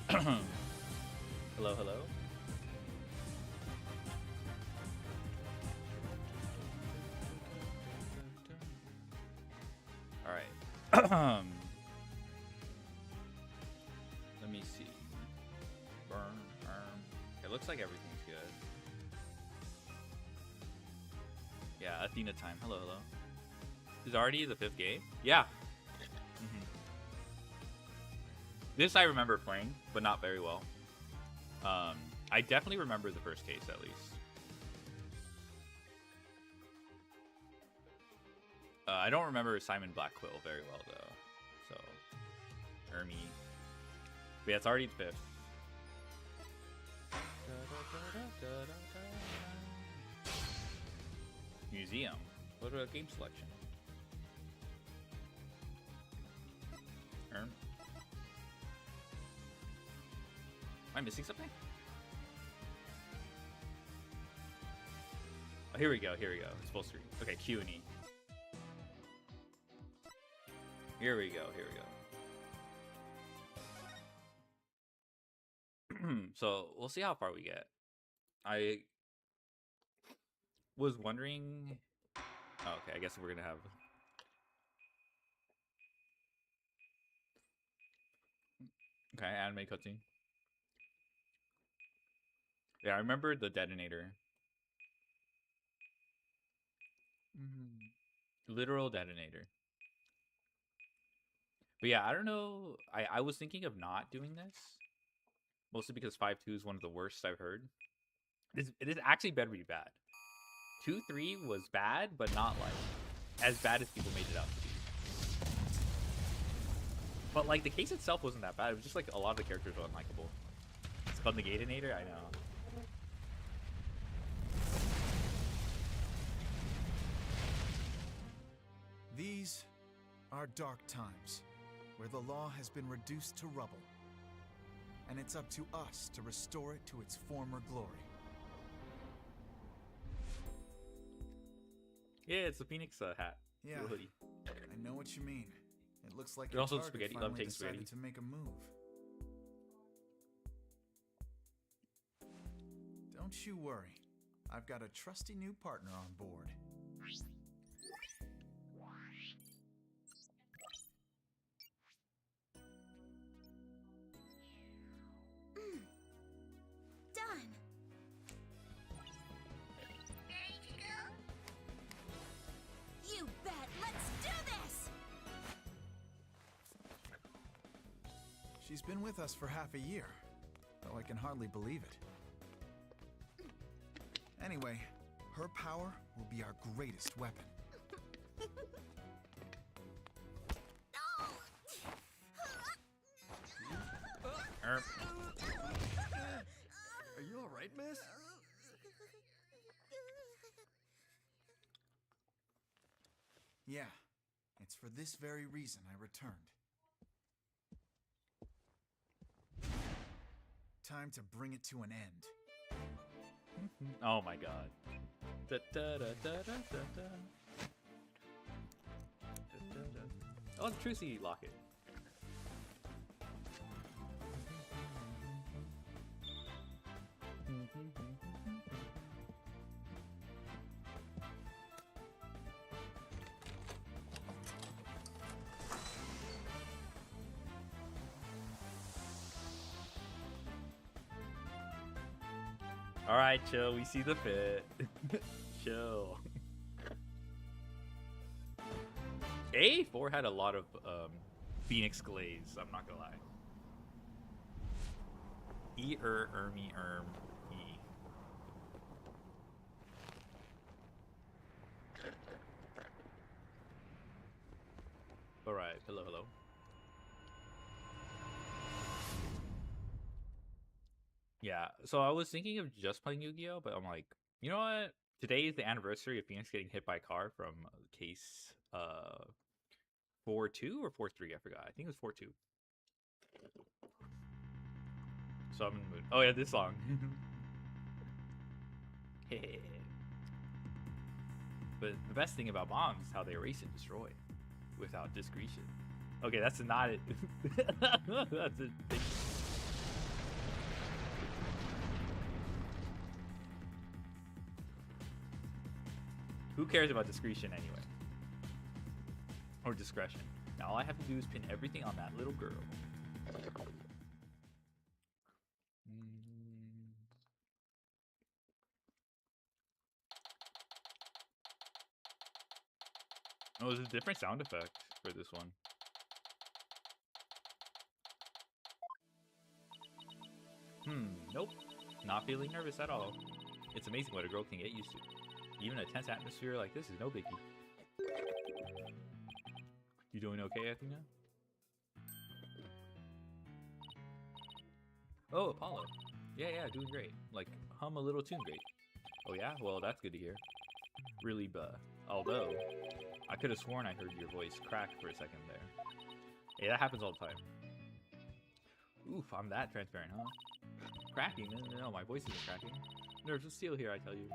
Hello, hello. All right. Let me see. Burn. It looks like everything's good. Yeah, Athena time. Hello, hello. Is already the 5th game? Yeah. This I remember playing, but not very well. I definitely remember the first case at least. I don't remember Simon Blackquill very well though. So, Ermi. But yeah, it's already the 5th. Museum. What about game selection? Am I missing something? Oh, here we go. It's full screen. Okay, Q and E. Here we go. So we'll see how far we get. I was wondering. Oh, okay, I guess we're gonna have. Okay, anime cutscene. Yeah, I remember the detonator. Literal detonator. But yeah, I don't know. I was thinking of not doing this. Mostly because 5.2 is one of the worst I've heard. It is actually better be bad. 2.3 was bad, but not like as bad as people made it out to be. But like the case itself wasn't that bad. It was just like a lot of the characters were unlikable. It's called the Gatinator, I know. These are dark times, where the law has been reduced to rubble. And it's up to us to restore it to its former glory. Yeah, it's the Phoenix hat. Yeah, hoodie. I know what you mean. It looks like You're your also target spaghetti. finally Love taking decided spaghetti. to make a move. Don't you worry. I've got a trusty new partner on board. Done. You bet. Let's do this. She's been with us for half a year, though I can hardly believe it. Anyway, her power will be our greatest weapon. Are you alright, miss? Yeah, it's for this very reason I returned. Time to bring it to an end. Oh my god. Da, da, da, da, da, da, da. Oh, the Trucy locket. All right, chill. We see the fit. Chill. AA4 had a lot of Phoenix glaze. I'm not gonna lie. Ermi, E. All right. Hello, hello. Yeah, so I was thinking of just playing Yu-Gi-Oh, but I'm like, you know what? Today is the anniversary of Phoenix getting hit by a car from case 4-2 or 4-3. I forgot. I think it was 4-2. So I'm in the mood. Oh yeah, this song. But the best thing about bombs is how they erase and destroy without discretion. Okay, that's not it. That's it. Who cares about discretion anyway? Or discretion. Now all I have to do is pin everything on that little girl. Oh, there's a different sound effect for this one. Nope. Not feeling nervous at all. It's amazing what a girl can get used to. Even a tense atmosphere like this is no biggie. You doing okay, Athena? Oh, Apollo. Yeah, doing great. Like, hum a little tune great. Oh yeah? Well, that's good to hear. Really, although, I could have sworn I heard your voice crack for a second there. Hey, that happens all the time. Oof, I'm that transparent, huh? Cracking? No, my voice isn't cracking. Nerves of steel here, I tell you.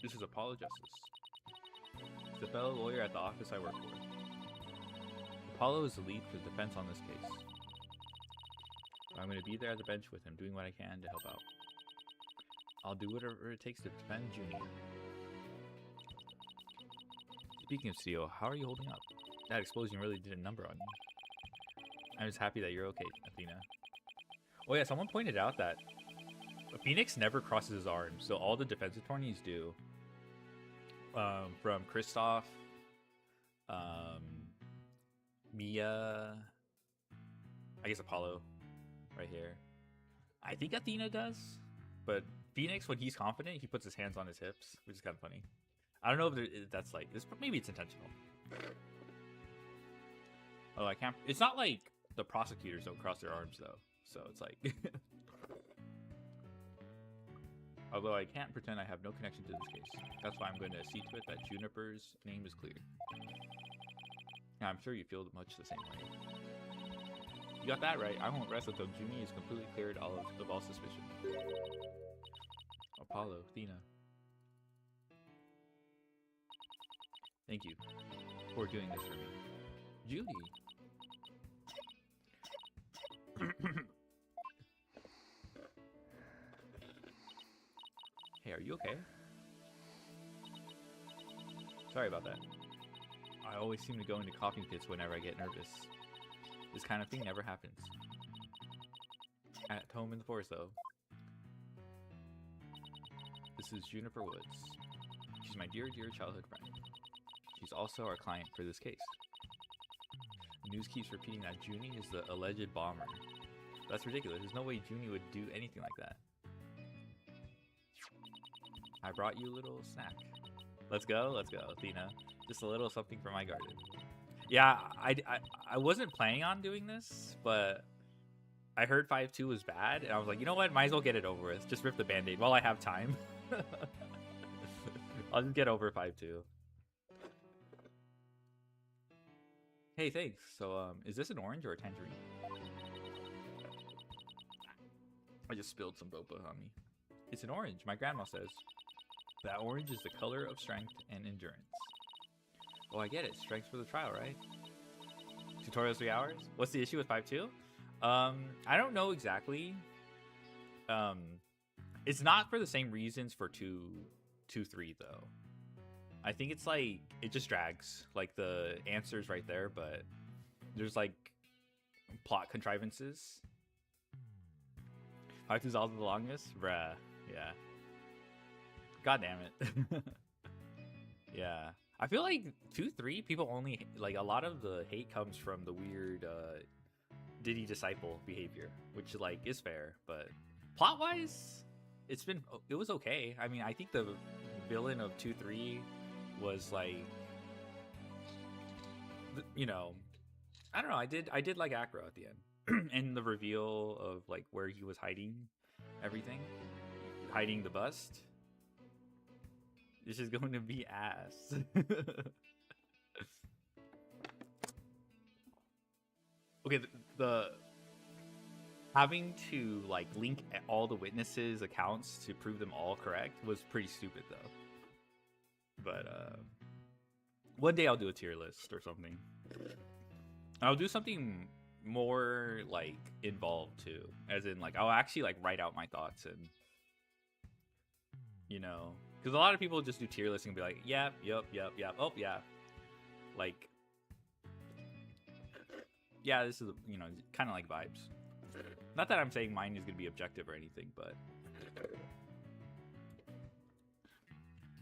This is Apollo Justice. He's the fellow lawyer at the office I work for. Apollo is the lead for the defense on this case. I'm going to be there at the bench with him, doing what I can to help out. I'll do whatever it takes to defend Junie. Speaking of steel, how are you holding up? That explosion really did a number on you. I'm just happy that you're okay, Athena. Oh yeah, someone pointed out that Phoenix never crosses his arms, so all the defense attorneys do. From Kristoff, Mia, I guess Apollo, right here. I think Athena does, but Phoenix, when he's confident, he puts his hands on his hips, which is kind of funny. I don't know if that's like, maybe it's intentional. Oh, I can't, it's not like the prosecutors don't cross their arms though, so it's like... Although I can't pretend I have no connection to this case. That's why I'm going to see to it that Juniper's name is clear. Now, I'm sure you feel much the same way. You got that right. I won't rest until Junie is completely cleared of all suspicion. Apollo, Athena. Thank you for doing this for me. Julie. Hey, are you okay? Sorry about that. I always seem to go into coughing fits whenever I get nervous. This kind of thing never happens. At home in the forest, though. This is Juniper Woods. She's my dear childhood friend. She's also our client for this case. The news keeps repeating that Junie is the alleged bomber. That's ridiculous. There's no way Junie would do anything like that. I brought you a little snack. Let's go, Athena. Just a little something from my garden. Yeah, I wasn't planning on doing this, but I heard 5-2 was bad, and I was like, you know what? Might as well get it over with. Just rip the band-aid while I have time. I'll just get over 5-2. Hey, thanks. So, is this an orange or a tangerine? I just spilled some boba on me. It's an orange, my grandma says. That orange is the color of strength and endurance. Oh, I get it. Strength for the trial, right? Tutorials 3 hours? What's the issue with 5-2? I don't know exactly. It's not for the same reasons for 2-3 though. I think it's like it just drags. Like the answer's right there, but there's like plot contrivances. 5-2 is also the longest? Bruh. Yeah. God damn it. Yeah. I feel like 2-3 people only like a lot of the hate comes from the weird Diddy disciple behavior, which like is fair, but plot wise it was okay. I mean, I think the villain of 2-3 was like, you know, I don't know, I did like Acro at the end. And the reveal of like where he was hiding everything, hiding the bust. This is going to be ass. Okay, the having to like link all the witnesses' accounts to prove them all correct was pretty stupid though. But one day I'll do a tier list or something. I'll do something more like involved too, as in like I'll actually like write out my thoughts and You know, because a lot of people just do tier listing and be like, yeah, yep, oh yeah, like, yeah, this is, you know, kind of like vibes. Not that I'm saying mine is gonna be objective or anything, but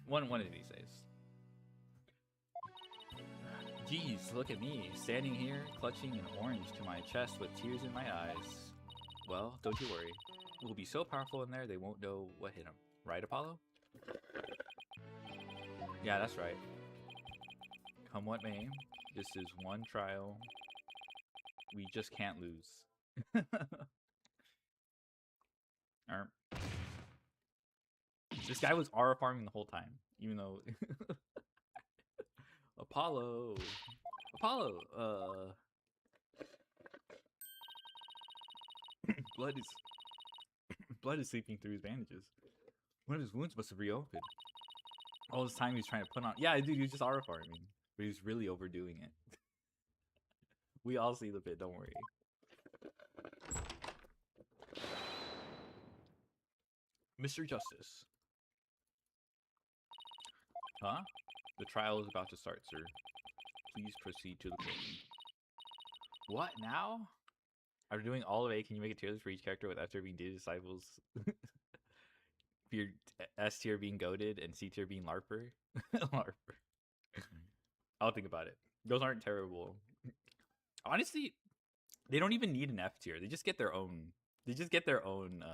one of these days. Geez, look at me, standing here, clutching an orange to my chest with tears in my eyes. Well, don't you worry. We'll be so powerful in there, they won't know what hit them. Right, Apollo? Yeah, that's right. Come what may, this is one trial we just can't lose. This guy was R farming the whole time, even though Apollo, blood is seeping through his bandages. One of his wounds must have reopened. All this time he's trying to put on. Yeah, dude, he was just R farming, but he's really overdoing it. We all see the bit. Don't worry. Mr. Justice. Huh? The trial is about to start, sir. Please proceed to the courtroom. What now? After doing all of A, can you make a tier list for each character with F tier being Data Disciples? Your S tier being goaded and C tier being LARPer? LARPer. I'll think about it. Those aren't terrible. Honestly, they don't even need an F tier. They just get their own. They just get their own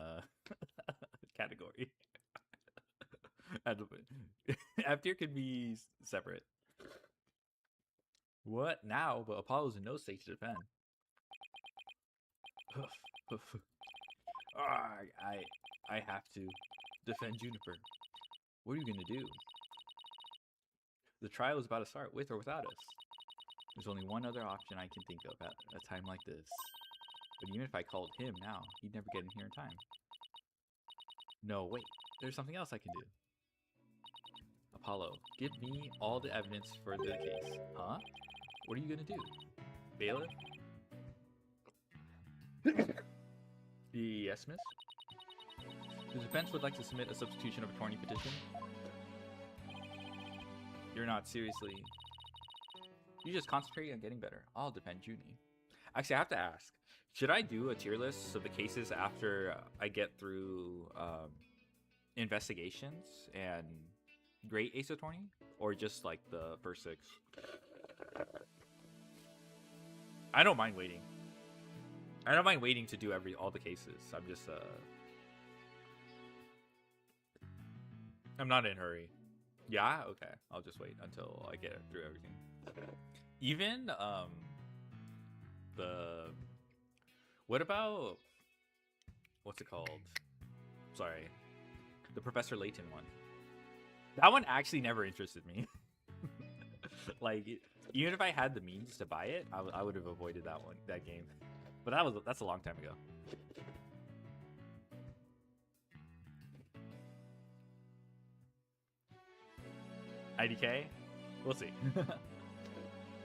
category. F tier could be separate. What now? But Apollo's in no state to defend. I have to defend Juniper. What are you gonna do? The trial is about to start, with or without us. There's only one other option I can think of at a time like this. But even if I called him now, he'd never get in here in time. No, wait. There's something else I can do. Apollo, give me all the evidence for the case. Huh? What are you gonna do? Bailiff? Yes, miss? The defense would like to submit a substitution of attorney petition. You're not seriously... You just concentrate on getting better. I'll defend Junie. Actually, I have to ask. Should I do a tier list of the cases after I get through investigations and great Ace Attorney? Or just like the first 6? I don't mind waiting. I don't mind waiting to do all the cases. I'm just I'm not in a hurry. Yeah, okay. I'll just wait until I get through everything. Even what about, what's it called? Sorry, the Professor Layton one. That one actually never interested me. Like, even if I had the means to buy it, I would have avoided that game. But that's a long time ago. IDK? We'll see.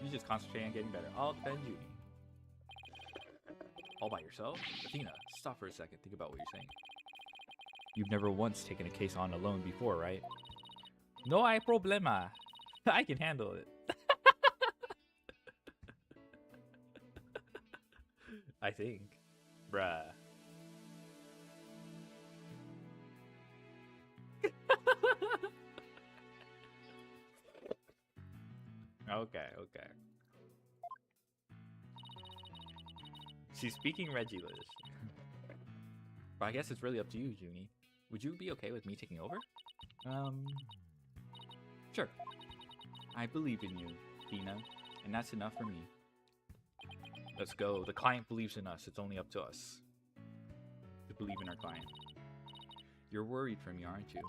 You just concentrate on getting better. I'll defend Junie. All by yourself? Athena, stop for a second. Think about what you're saying. You've never once taken a case on alone before, right? No hay problema. I can handle it. I think. Bruh. Okay. She's speaking Reggie-lish. But I guess it's really up to you, Junie. Would you be okay with me taking over? Sure. I believe in you, Dina, and that's enough for me. Let's go. The client believes in us. It's only up to us to believe in our client. You're worried for me, aren't you?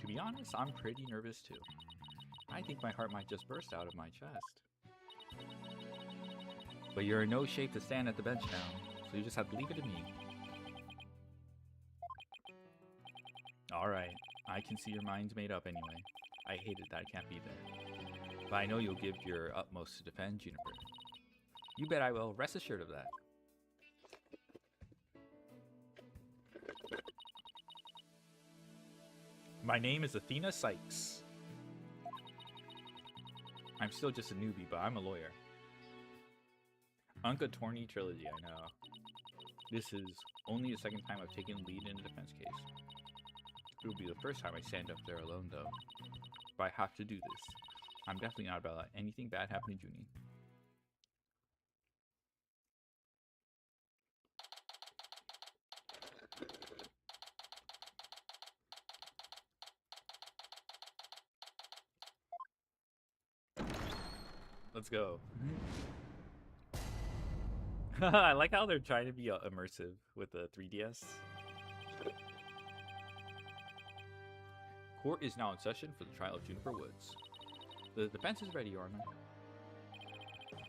To be honest, I'm pretty nervous too. I think my heart might just burst out of my chest. But you're in no shape to stand at the bench now, so you just have to leave it to me. Alright, I can see your mind's made up anyway. I hate it that I can't be there. But I know you'll give your utmost to defend Juniper. You bet I will, rest assured of that. My name is Athena Sykes. I'm still just a newbie, but I'm a lawyer. Unca Torney Trilogy, I know. This is only the second time I've taken lead in a defense case. It will be the first time I stand up there alone, though. But I have to do this. I'm definitely not about anything bad happening to Junie. Let's go. I like how they're trying to be immersive with the 3DS. Court is now in session for the trial of Juniper Woods. The defense is ready, Your Honor.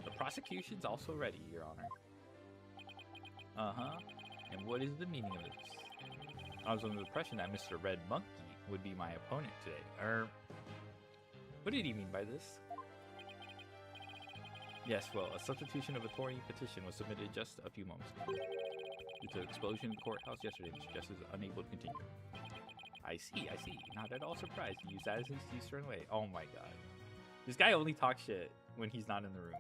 The prosecution's also ready, Your Honor. Uh-huh. And what is the meaning of this? I was under the impression that Mr. Red Monkey would be my opponent today. What did he mean by this? Yes, well, a substitution of a Tory petition was submitted just a few moments ago. Due to an explosion in the courthouse yesterday, Mr. Justice is unable to continue. I see. Not at all surprised. He used that as an excuse to run away. Oh my god. This guy only talks shit when he's not in the room.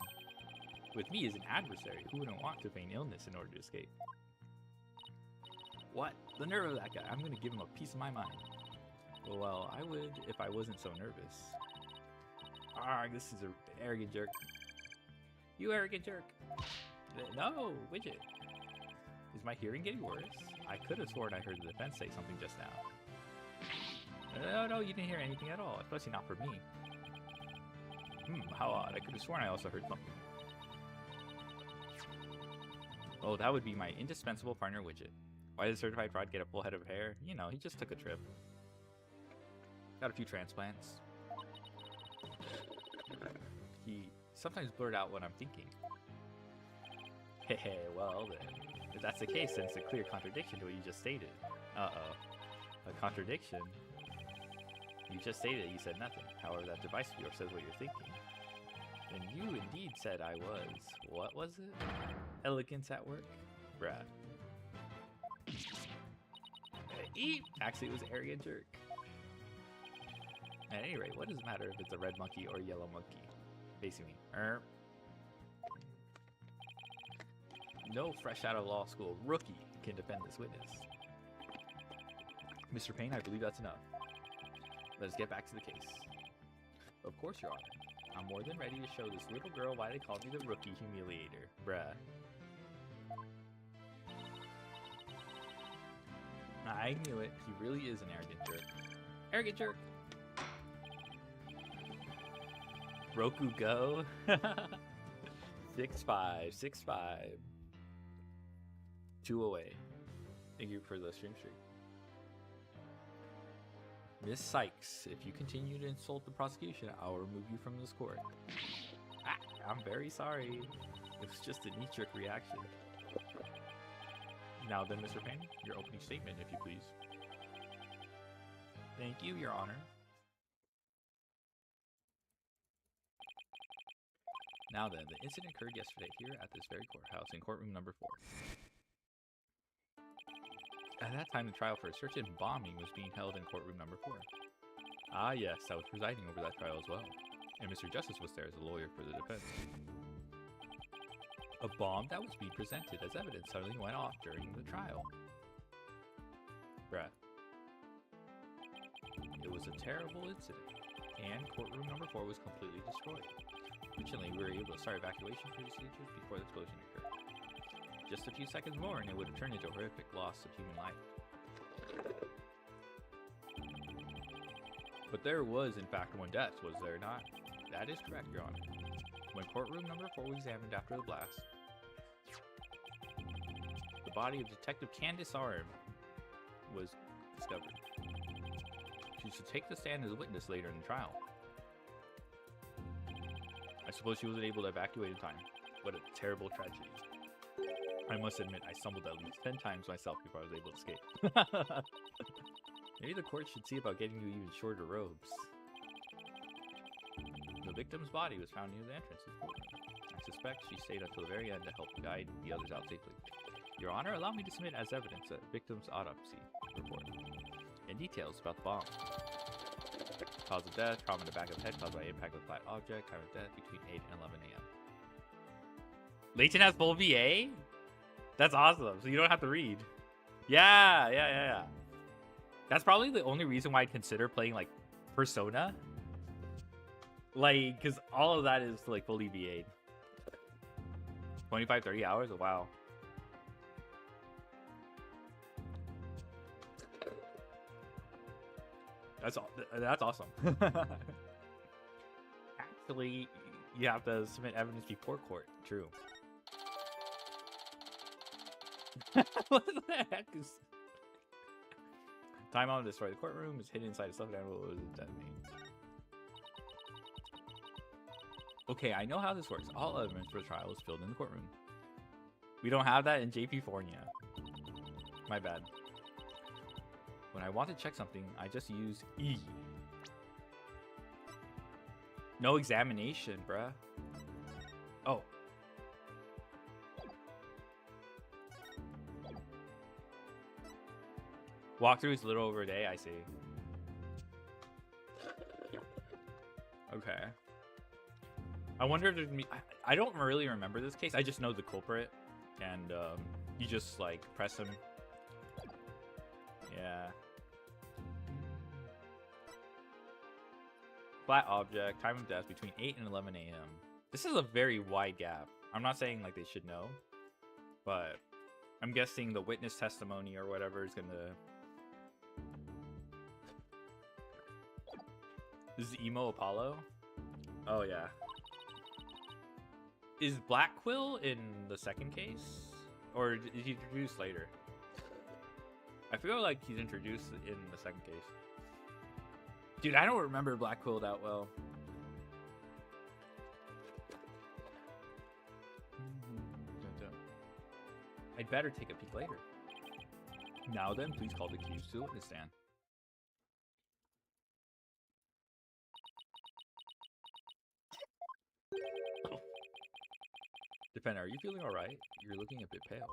With me as an adversary, who wouldn't want to feign illness in order to escape? What? The nerve of that guy. I'm going to give him a piece of my mind. Well, I would if I wasn't so nervous. This is an arrogant jerk. You arrogant jerk. No, Widget. Is my hearing getting worse? I could have sworn I heard the defense say something just now. No, you didn't hear anything at all, especially not from me. How odd. I could have sworn I also heard something. Oh, that would be my indispensable partner, Widget. Why did certified fraud get a full head of hair? You know, he just took a trip. Got a few transplants. He sometimes blurt out what I'm thinking. Hey, well then. If that's the case, then it's a clear contradiction to what you just stated. Uh-oh. A contradiction? You just stated you said nothing. However, that device of yours says what you're thinking. And you indeed said I was. What was it? Elegance at work? Bruh. Actually, it was arrogant jerk. At any rate, what does it matter if it's a red monkey or a yellow monkey? Facing me. No fresh out of law school rookie can defend this witness. Mr. Payne, I believe that's enough. Let us get back to the case. Of course, Your Honor. I'm more than ready to show this little girl why they call me the rookie humiliator. Bruh. I knew it. He really is an arrogant jerk. Arrogant jerk! Roku Go? 6-5. 2 away. Thank you for the stream. Miss Sykes, if you continue to insult the prosecution, I'll remove you from this court. I'm very sorry. It was just a knee-jerk reaction. Now then, Mr. Payne, your opening statement, if you please. Thank you, Your Honor. Now then, the incident occurred yesterday here at this very courthouse in courtroom number 4. At that time, the trial for a search and bombing was being held in courtroom number 4. Ah yes, I was presiding over that trial as well. And Mr. Justice was there as a lawyer for the defense. A bomb that was being presented as evidence suddenly went off during the trial. Bruh. It was a terrible incident, and courtroom number 4 was completely destroyed. Fortunately, we were able to start evacuation procedures before the explosion occurred. Just a few seconds more and it would have turned into a horrific loss of human life. But there was, in fact, 1 death, was there not? That is correct, Your Honor. When courtroom number 4 was examined after the blast, the body of Detective Candace Arm was discovered. She should take the stand as a witness later in the trial. I suppose she wasn't able to evacuate in time. What a terrible tragedy. I must admit, I stumbled at least 10 times myself before I was able to escape. Maybe the court should see about getting you even shorter robes. The victim's body was found near the entrance of the courtroom. I suspect she stayed until the very end to help guide the others out safely. Your Honor, allow me to submit as evidence a victim's autopsy report and details about the bomb. cause of death, trauma in the back of the head caused by impact with flat object, time of death between 8 and 11 a.m. Leighton has full VA? That's awesome. So you don't have to read. Yeah. That's probably the only reason why I'd consider playing like Persona. Like, because all of that is like fully VA'd. 25, 30 hours? Oh, wow. That's awesome. Actually, you have to submit evidence before court. True. What the heck is... Time on to destroy the courtroom is hidden inside a stuffed animal. What does that mean? Okay, I know how this works. All evidence for the trial is filled in the courtroom. We don't have that in JP Fornia. My bad. When I want to check something, I just use E. No examination, bruh. Oh. Walkthrough is a little over a day, I see. Okay. I wonder if there's gonna be... I don't really remember this case. I just know the culprit. And you just, like, press him. Yeah. Flat object, time of death between 8 and 11 a.m. This is a very wide gap. I'm not saying, like, they should know. But I'm guessing the witness testimony or whatever is gonna... This is Emo Apollo? Oh, yeah. Is Black Quill in the second case? Or is he introduced later? I feel like he's introduced in the second case. Dude, I don't remember Black Quill that well. I'd better take a peek later. Now then, please call the accused to the witness stand. Defender, are you feeling alright? You're looking a bit pale.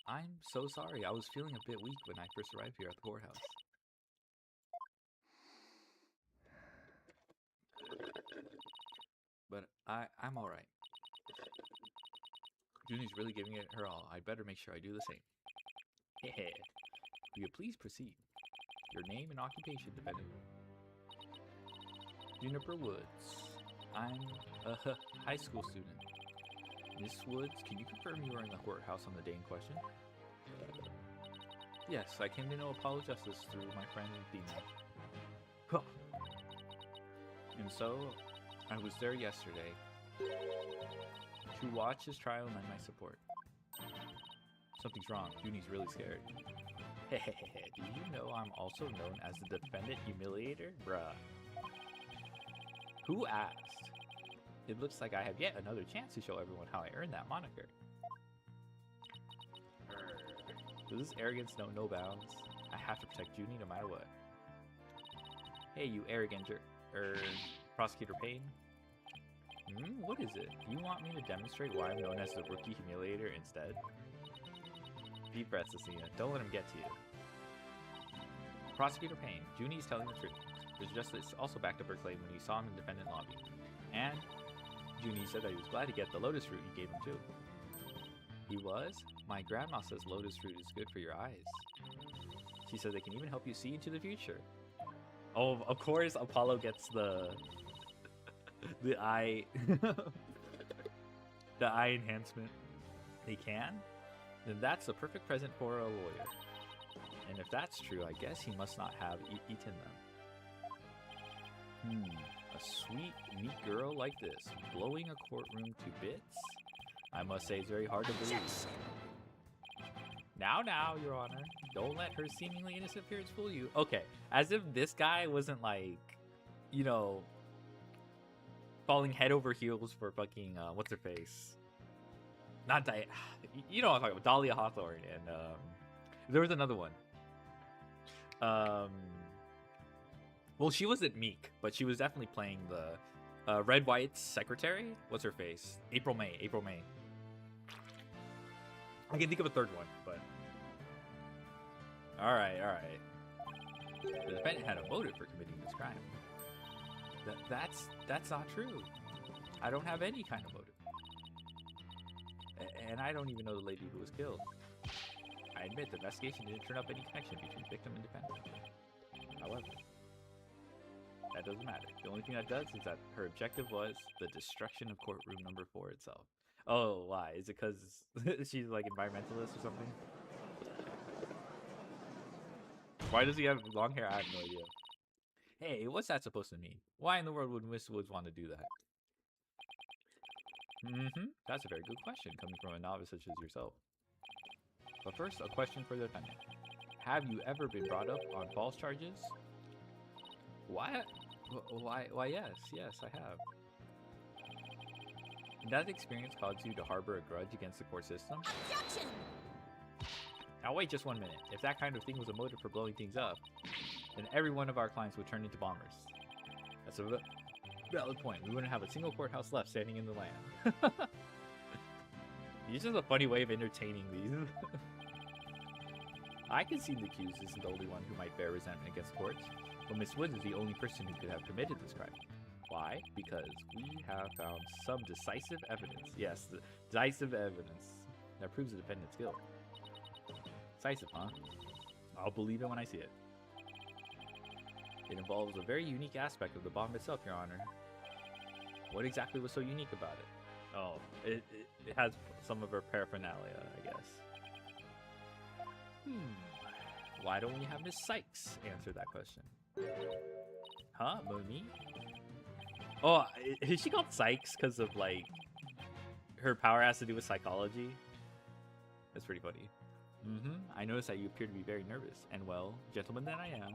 I'm so sorry. I was feeling a bit weak when I first arrived here at the courthouse. But I'm alright. Junie's really giving it her all. I'd better make sure I do the same. Heh. Will you please proceed? Your name and occupation, defendant. Juniper Woods. I'm a high school student. Miss Woods, can you confirm you were in the courthouse on the day in question? Yes, I came to know Apollo Justice through my friend Dina. Huh. And so, I was there yesterday to watch his trial and lend my support. Something's wrong. Junie's really scared. Hehehe, do you know I'm also known as the defendant humiliator? Bruh. Who asked? It looks like I have yet another chance to show everyone how I earned that moniker. Does this arrogance know no bounds? I have to protect Junie no matter what. Hey, you arrogant Prosecutor Payne? What is it? You want me to demonstrate why I'm known as the Rookie Humiliator instead? Deep breaths, Cecilia. Don't let him get to you. Prosecutor Payne, Junie's telling the truth. There's justice also backed up her claim when he saw him in the defendant lobby. And Junie said that he was glad to get the lotus fruit you gave him too. He was? My grandma says lotus fruit is good for your eyes. She said they can even help you see into the future. Oh, of course Apollo gets the eye the eye enhancement. They can? Then that's the perfect present for a lawyer. And if that's true, I guess he must not have eaten them. A sweet, neat girl like this, blowing a courtroom to bits? I must say it's very hard to believe. Now, Your Honor. Don't let her seemingly innocent appearance fool you. Okay, as if this guy wasn't like, you know, falling head over heels for fucking, what's her face? Not Diane. You know what I'm talking about. Dahlia Hawthorne. And, there was another one. Well, she wasn't Meek, but she was definitely playing the Red White's secretary. What's her face? April May. I can think of a third one, but... Alright. The defendant had a motive for committing this crime. That's not true. I don't have any kind of motive. And I don't even know the lady who was killed. I admit the investigation didn't turn up any connection between victim and defendant. However, that doesn't matter. The only thing that does is that her objective was the destruction of courtroom number 4 itself. Oh, why? Is it because she's like environmentalist or something? Why does he have long hair? I have no idea. Hey, what's that supposed to mean? Why in the world would Miss Woods want to do that? That's a very good question coming from a novice such as yourself. But first, a question for the defendant. Have you ever been brought up on false charges? What? Why, yes, I have. Did that experience cause you to harbor a grudge against the court system? Objection! Now wait just 1 minute. If that kind of thing was a motive for blowing things up, then every one of our clients would turn into bombers. That's a valid point. We wouldn't have a single courthouse left standing in the land. It's just a funny way of entertaining these. I can see the accused isn't the only one who might bear resentment against courts, but Miss Woods is the only person who could have committed this crime. Why? Because we have found some decisive evidence. Yes, decisive evidence that proves the defendant's guilt. Decisive, huh? I'll believe it when I see it. It involves a very unique aspect of the bomb itself, Your Honor. What exactly was so unique about it? Oh, it has some of her paraphernalia, I guess. Why don't we have Miss Sykes answer that question? Huh, Moni? Oh, is she called Sykes because of, like, her power has to do with psychology? That's pretty funny. I noticed that you appear to be very nervous. And well, gentleman that I am,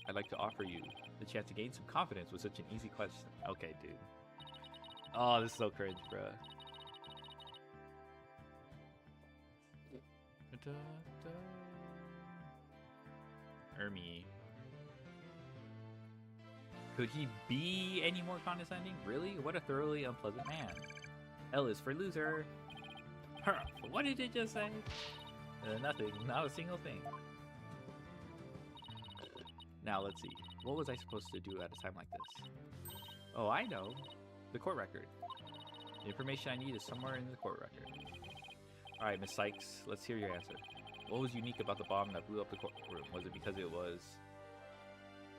I'd like to offer you the chance to gain some confidence with such an easy question. Okay, dude. Oh, this is so cringe, bruh. Ermi. Could he be any more condescending? Really? What a thoroughly unpleasant man. L is for loser. What did it just say? Nothing. Not a single thing. Now, let's see. What was I supposed to do at a time like this? Oh, I know. The court record. The information I need is somewhere in the court record. Alright, Miss Sykes, let's hear your answer. What was unique about the bomb that blew up the courtroom? Was it because it was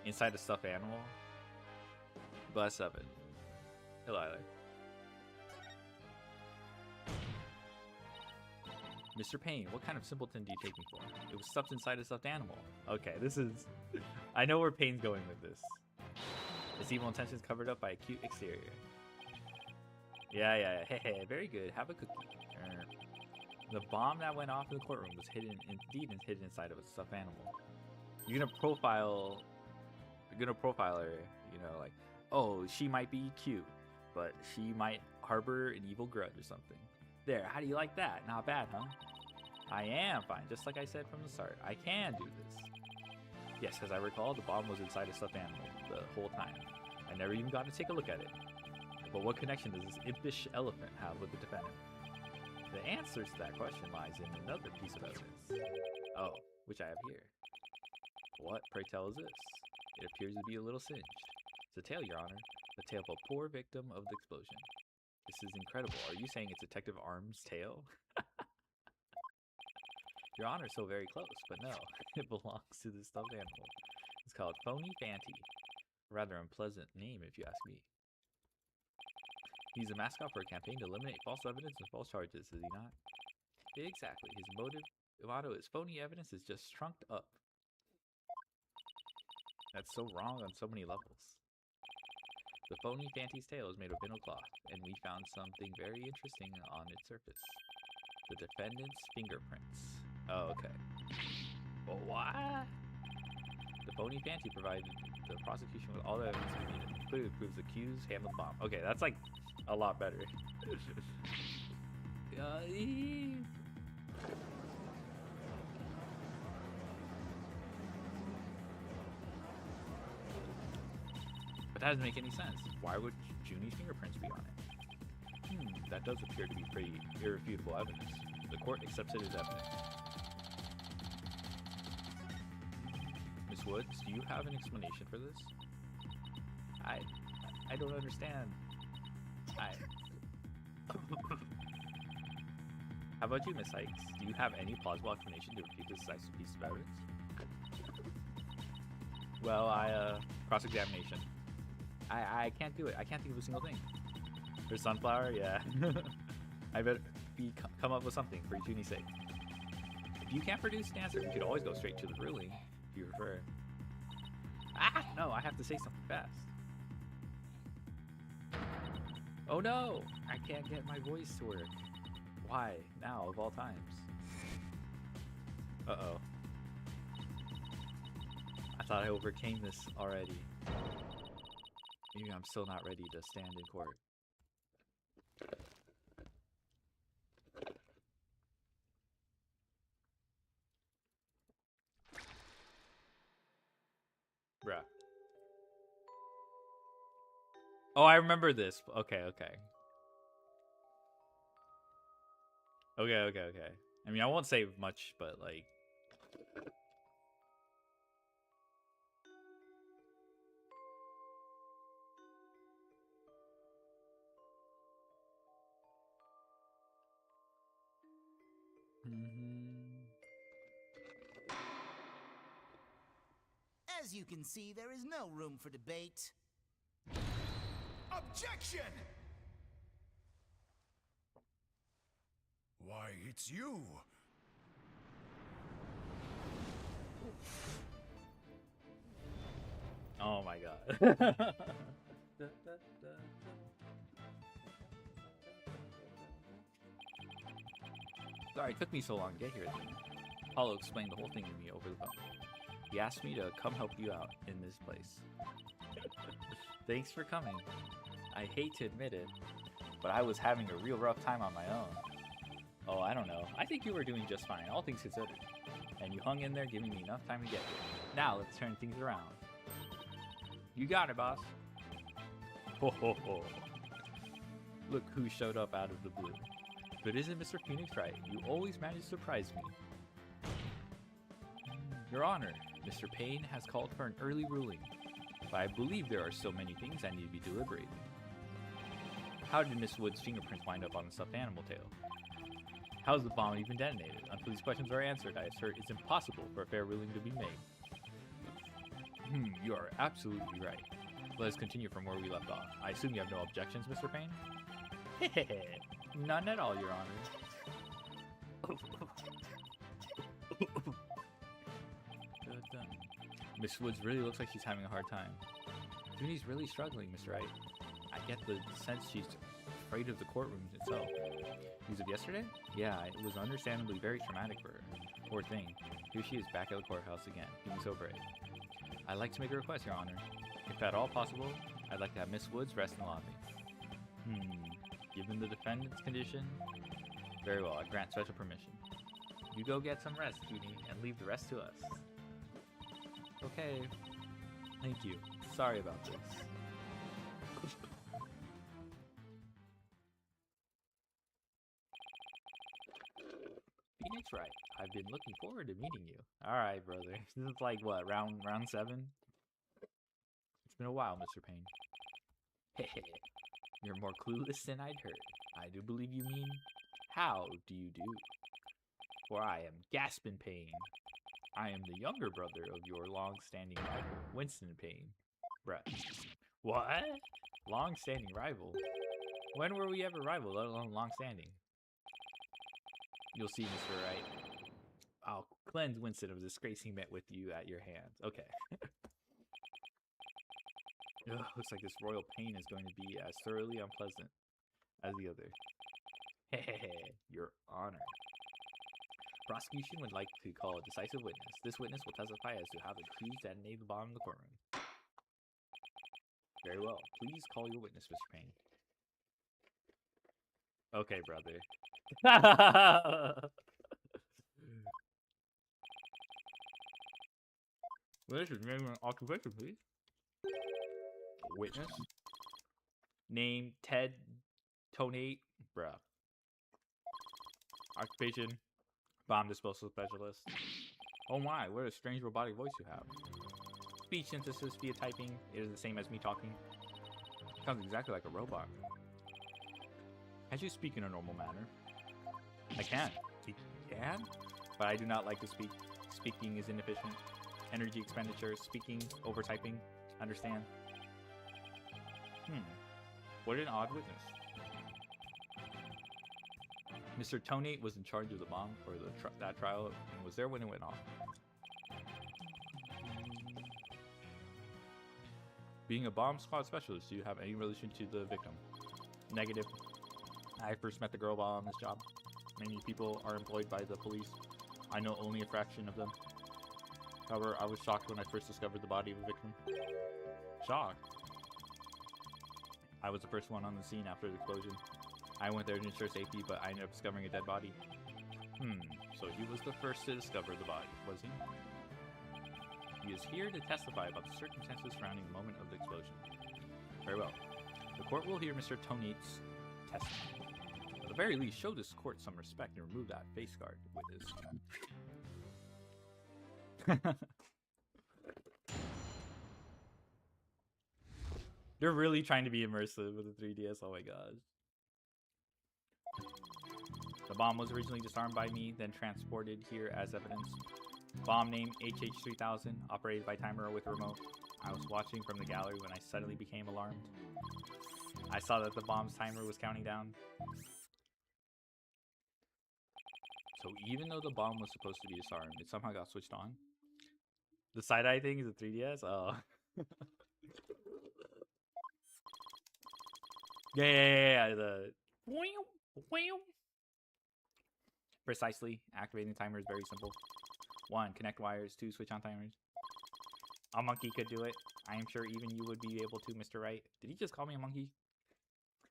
inside a stuffed animal? Bus 7. Hello, Tyler. Mr. Payne, what kind of simpleton do you take me for? It was stuffed inside a stuffed animal. Okay, this is... I know where Payne's going with this. Its evil intentions covered up by a cute exterior. Yeah. Hey, very good. Have a cookie. The bomb that went off in the courtroom was hidden inside of a stuffed animal. You're gonna profile her, you know, like, oh, she might be cute, but she might harbor an evil grudge or something. There, how do you like that? Not bad, huh? I am fine, just like I said from the start. I can do this. Yes, as I recall, the bomb was inside a stuffed animal the whole time. I never even got to take a look at it. But what connection does this impish elephant have with the defendant? The answer to that question lies in another piece of evidence. Oh, which I have here. What, pray tell, is this? It appears to be a little singed. It's a tail, Your Honor. The tail of a poor victim of the explosion. This is incredible. Are you saying it's Detective Arm's tail? Your Honor's so very close, but no. It belongs to the stuffed animal. It's called Phony Fanty. A rather unpleasant name, if you ask me. He's a mascot for a campaign to eliminate false evidence and false charges, is he not? Exactly. His motto is phony evidence is just trunked up. That's so wrong on so many levels. The Phony Fanty's tail is made of vinyl cloth, and we found something very interesting on its surface. The defendant's fingerprints. Oh, okay. But what? The Phony Fanty provided the prosecution with all the evidence we needed. Clearly proves the accused handled the bomb. Okay, that's like a lot better. But that doesn't make any sense. Why would Junie's fingerprints be on it? That does appear to be pretty irrefutable evidence. The court accepts it as evidence. Miss Woods, do you have an explanation for this? I don't understand. How about you, Miss Hikes? Do you have any plausible explanation to refute this decisive piece of evidence? Well, cross-examination. I can't do it. I can't think of a single thing. There's sunflower, yeah. I better come up with something for Junie's sake. If you can't produce an answer, you could always go straight to the ruling, if you prefer. Ah, no, I have to say something fast. Oh no, I can't get my voice to work. Why, now of all times? Uh-oh. I thought I overcame this already. Maybe I'm still not ready to stand in court. Bruh. Oh, I remember this. Okay. Okay. I mean, I won't say much, but like... As you can see, there is no room for debate. Objection! Why, it's you! Oh my god. Sorry, it took me so long to get here. Paulo explained the whole thing to me over the phone. He asked me to come help you out in this place. Thanks for coming. I hate to admit it, but I was having a real rough time on my own. Oh, I don't know. I think you were doing just fine, all things considered. And you hung in there, giving me enough time to get here. Now, let's turn things around. You got it, boss. Ho ho ho. Look who showed up out of the blue. But isn't Mr. Phoenix right? You always manage to surprise me. Your Honor, Mr. Payne has called for an early ruling, but I believe there are still many things that need to be deliberated. How did Miss Wood's fingerprints wind up on the stuffed animal tail? How is the bomb even detonated? Until these questions are answered, I assert it's impossible for a fair ruling to be made. You are absolutely right. Let us continue from where we left off. I assume you have no objections, Mr. Payne? None at all, Your Honor. Miss Woods really looks like she's having a hard time. Junie's really struggling, Mr. Wright. I get the sense she's afraid of the courtroom itself. News of yesterday? Yeah, it was understandably very traumatic for her. Poor thing. Here she is back at the courthouse again, being so brave. I'd like to make a request, Your Honor. If at all possible, I'd like to have Miss Woods rest in the lobby. Given the defendant's condition? Very well, I grant special permission. You go get some rest, Junie, and leave the rest to us. Okay. Thank you. Sorry about this. Phoenix, right. I've been looking forward to meeting you. Alright, brother. This is like, what, round 7? It's been a while, Mr. Payne. Hehe. You're more clueless than I'd heard. I do believe you mean, how do you do? For I am Gaspin Payne. I am the younger brother of your long-standing rival, Winston Payne. Bruh. What? Long-standing rival? When were we ever rival, let alone long-standing? You'll see, Mr. Wright. I'll cleanse Winston of the disgrace he met with you at your hands. Okay. Ugh, looks like this royal pain is going to be as thoroughly unpleasant as the other. Hehehe, Your Honor. Prosecution would like to call a decisive witness. This witness will testify as to how the accused detonated the bomb in the courtroom. Very well. Please call your witness, Mr. Payne. Okay, brother. Witness, name and occupation, please. Witness. Name Ted Tonate. Bruh. Occupation. Bomb disposal specialist. Oh my, what a strange robotic voice you have. Speech synthesis via typing is the same as me talking. Sounds exactly like a robot. Can't you speak in a normal manner? I can. You can? But I do not like to speak. Speaking is inefficient. Energy expenditure. Speaking over typing. Understand? What an odd witness. Mr. Tonate was in charge of the bomb for that trial and was there when it went off. Being a bomb squad specialist, do you have any relation to the victim? Negative. I first met the girl while on this job. Many people are employed by the police. I know only a fraction of them. However, I was shocked when I first discovered the body of the victim. Shocked? I was the first one on the scene after the explosion. I went there to ensure safety, but I ended up discovering a dead body. So he was the first to discover the body, was he? He is here to testify about the circumstances surrounding the moment of the explosion. Very well. The court will hear Mr. Tonate's testimony. At the very least, show this court some respect and remove that face guard with his... They're really trying to be immersive with the 3DS, oh my gosh. The bomb was originally disarmed by me, then transported here as evidence. Bomb name HH3000, operated by timer with remote. I was watching from the gallery when I suddenly became alarmed. I saw that the bomb's timer was counting down. So even though the bomb was supposed to be disarmed, it somehow got switched on. The side-eye thing is a 3DS? Oh. Yeah, the... Precisely. Activating the timer is very simple. 1. Connect wires. 2. Switch on timers. A monkey could do it. I am sure even you would be able to, Mr. Wright. Did he just call me a monkey?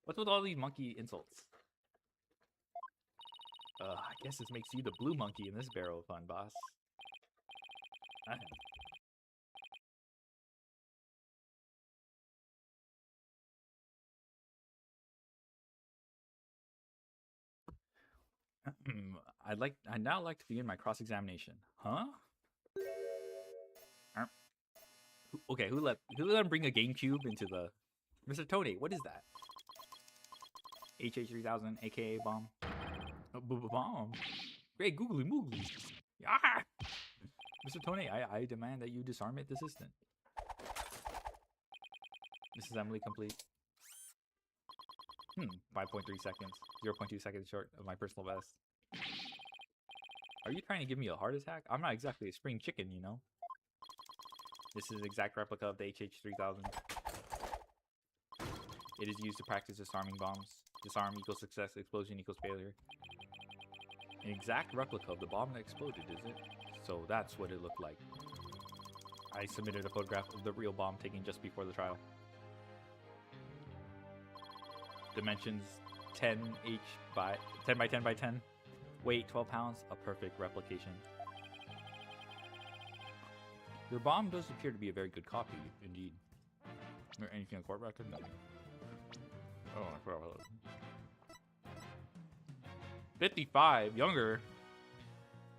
What's with all these monkey insults? I guess this makes you the blue monkey in this barrel of fun, boss. I'd now like to begin my cross-examination. Huh? Okay, who let him bring a GameCube into the... Mr. Tonate, what is that? HH3000, aka bomb. Bomb? Great googly moogly. Yeah! Mr. Tonate, I demand that you disarm it this instant. Disassembly complete. 5.3 seconds. 0.2 seconds short of my personal best. Are you trying to give me a heart attack? I'm not exactly a spring chicken, you know. This is an exact replica of the HH3000. It is used to practice disarming bombs. Disarm equals success, explosion equals failure. An exact replica of the bomb that exploded, is it? So that's what it looked like. I submitted a photograph of the real bomb taken just before the trial. Dimensions 10 by 10 by 10. Weight 12 pounds, a perfect replication. Your bomb does appear to be a very good copy, indeed. Is there anything on court record? No. Oh, I forgot about that. 55, younger.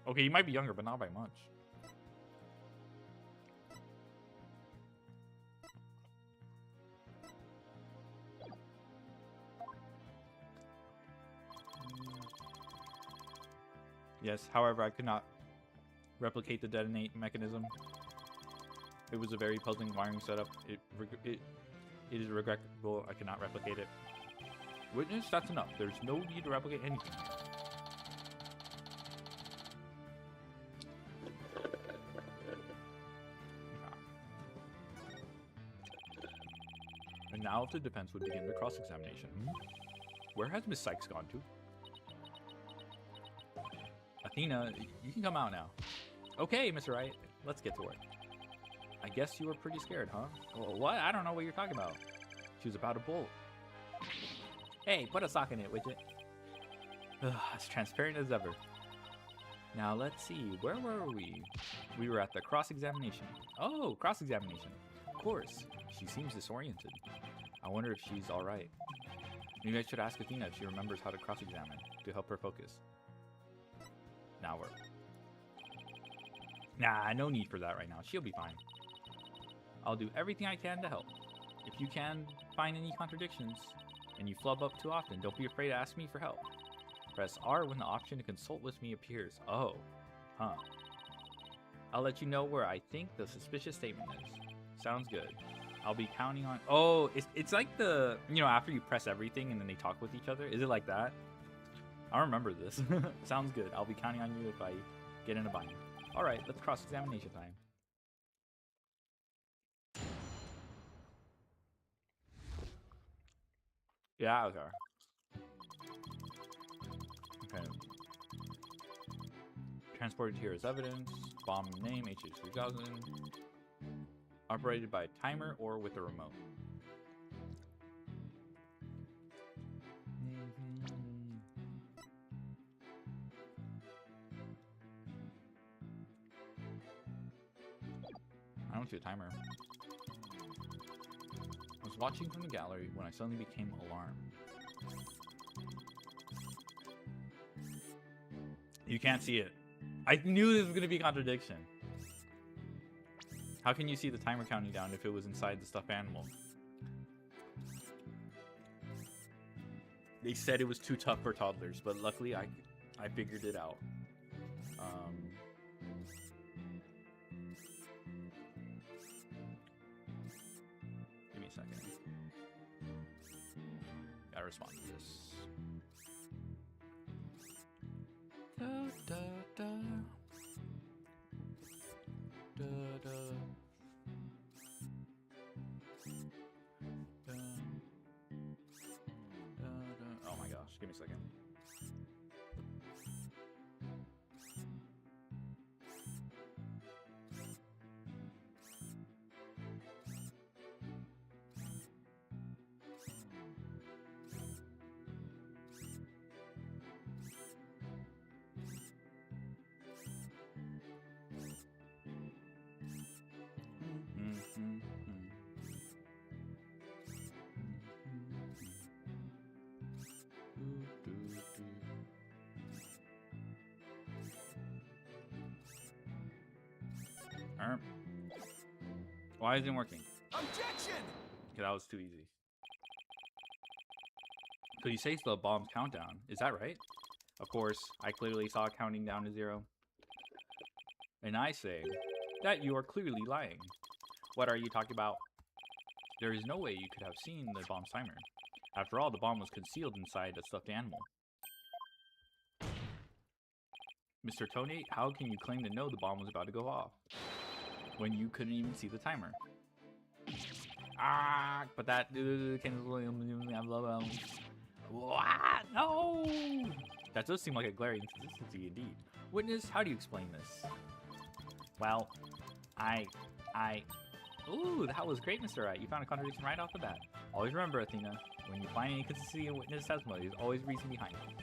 Okay, he might be younger, but not by much. Yes, however, I could not replicate the detonate mechanism. It was a very puzzling wiring setup. It is regrettable I cannot replicate it. Witness, that's enough. There's no need to replicate anything. And now the defense would begin the cross-examination. Where has Miss Sykes gone to? Athena, you can come out now. Okay, Mr. Wright, let's get to work. I guess you were pretty scared, huh? Well, what? I don't know what you're talking about. She was about to bolt. Hey, put a sock in it, widget. As transparent as ever. Now, let's see. Where were we? We were at the cross-examination. Oh, cross-examination. Of course. She seems disoriented. I wonder if she's alright. Maybe I should ask Athena if she remembers how to cross-examine to help her focus. Nah, no need for that right now. She'll be fine. I'll do everything I can to help. If you can find any contradictions and you flub up too often, don't be afraid to ask me for help. Press R when the option to consult with me appears. Oh, huh. I'll let you know where I think the suspicious statement is. Sounds good. I'll be counting on... Oh, it's like the... You know, after you press everything and then they talk with each other. Is it like that? I remember this. Sounds good. I'll be counting on you if I get in a bind. Alright, let's cross-examination time. Yeah, okay. Okay. Transported here as evidence. Bomb name, HH3000. Operated by a timer or with a remote. I don't see a timer. I was watching from the gallery when I suddenly became alarmed. You can't see it. I knew this was going to be a contradiction. How can you see the timer counting down if it was inside the stuffed animal? They said it was too tough for toddlers, but luckily I figured it out. Give me a second. Gotta respond to this. Da, da, da. Da, da. Da. Da, da. Oh my gosh, give me a second. Why isn't it working? Objection! Okay, that was too easy. So you say it's the bomb's countdown, is that right? Of course, I clearly saw it counting down to 0. And I say that you are clearly lying. What are you talking about? There is no way you could have seen the bomb's timer. After all, the bomb was concealed inside a stuffed animal. Mr. Tony, how can you claim to know the bomb was about to go off when you couldn't even see the timer? Ah, but that what? No! That does seem like a glaring inconsistency indeed. Witness, how do you explain this? Well, Ooh, that was great, Mr. Wright. You found a contradiction right off the bat. Always remember, Athena, when you find any inconsistency in witness testimony, there's always reason behind it.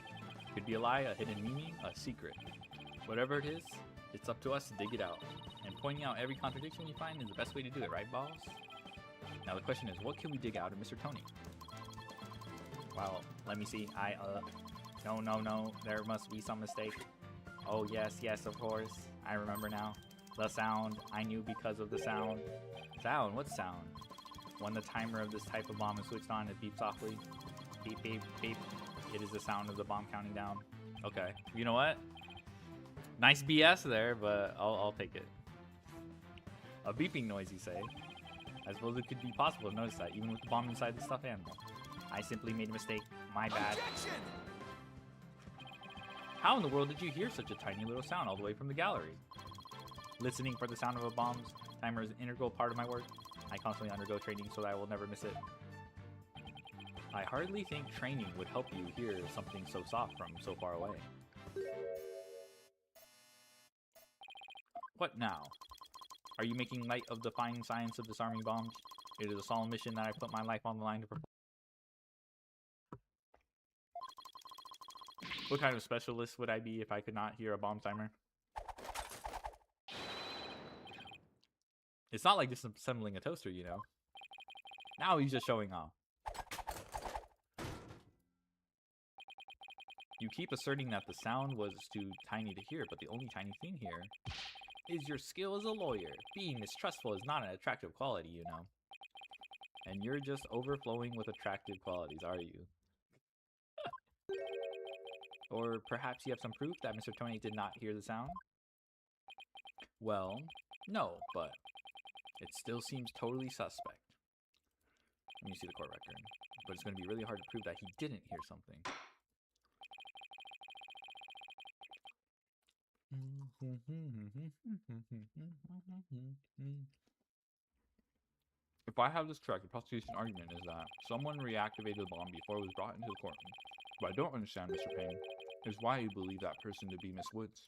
It could be a lie, a hidden meaning, a secret. Whatever it is, it's up to us to dig it out. And pointing out every contradiction you find is the best way to do it, right, balls? Now the question is, what can we dig out of Mr. Tony? Well, let me see. No. There must be some mistake. Oh, yes, of course. I remember now. The sound. I knew because of the sound. Sound? What sound? When the timer of this type of bomb is switched on, it beeps softly. Beep, beep, beep. It is the sound of the bomb counting down. Okay. You know what? Nice BS there, but I'll take it. A beeping noise, you say? I suppose it could be possible to notice that, even with the bomb inside the stuffed animal. I simply made a mistake. My bad. Objection! How in the world did you hear such a tiny little sound all the way from the gallery? Listening for the sound of a bomb's timer is an integral part of my work. I constantly undergo training so that I will never miss it. I hardly think training would help you hear something so soft from so far away. What now? Are you making light of the fine science of disarming bombs? It is a solemn mission that I put my life on the line to perform. What kind of specialist would I be if I could not hear a bomb timer? It's not like disassembling a toaster, you know. Now he's just showing off. You keep asserting that the sound was too tiny to hear, but the only tiny thing here is your skill as a lawyer. Being mistrustful is not an attractive quality, you know. And you're just overflowing with attractive qualities, are you? Or perhaps you have some proof that Mr. Tony did not hear the sound? Well, no, but it still seems totally suspect. Let me see the court record. But it's going to be really hard to prove that he didn't hear something. If I have this correct, the prosecution argument is that someone reactivated the bomb before it was brought into the courtroom. What I don't understand, Mr. Payne, is why you believe that person to be Miss Woods.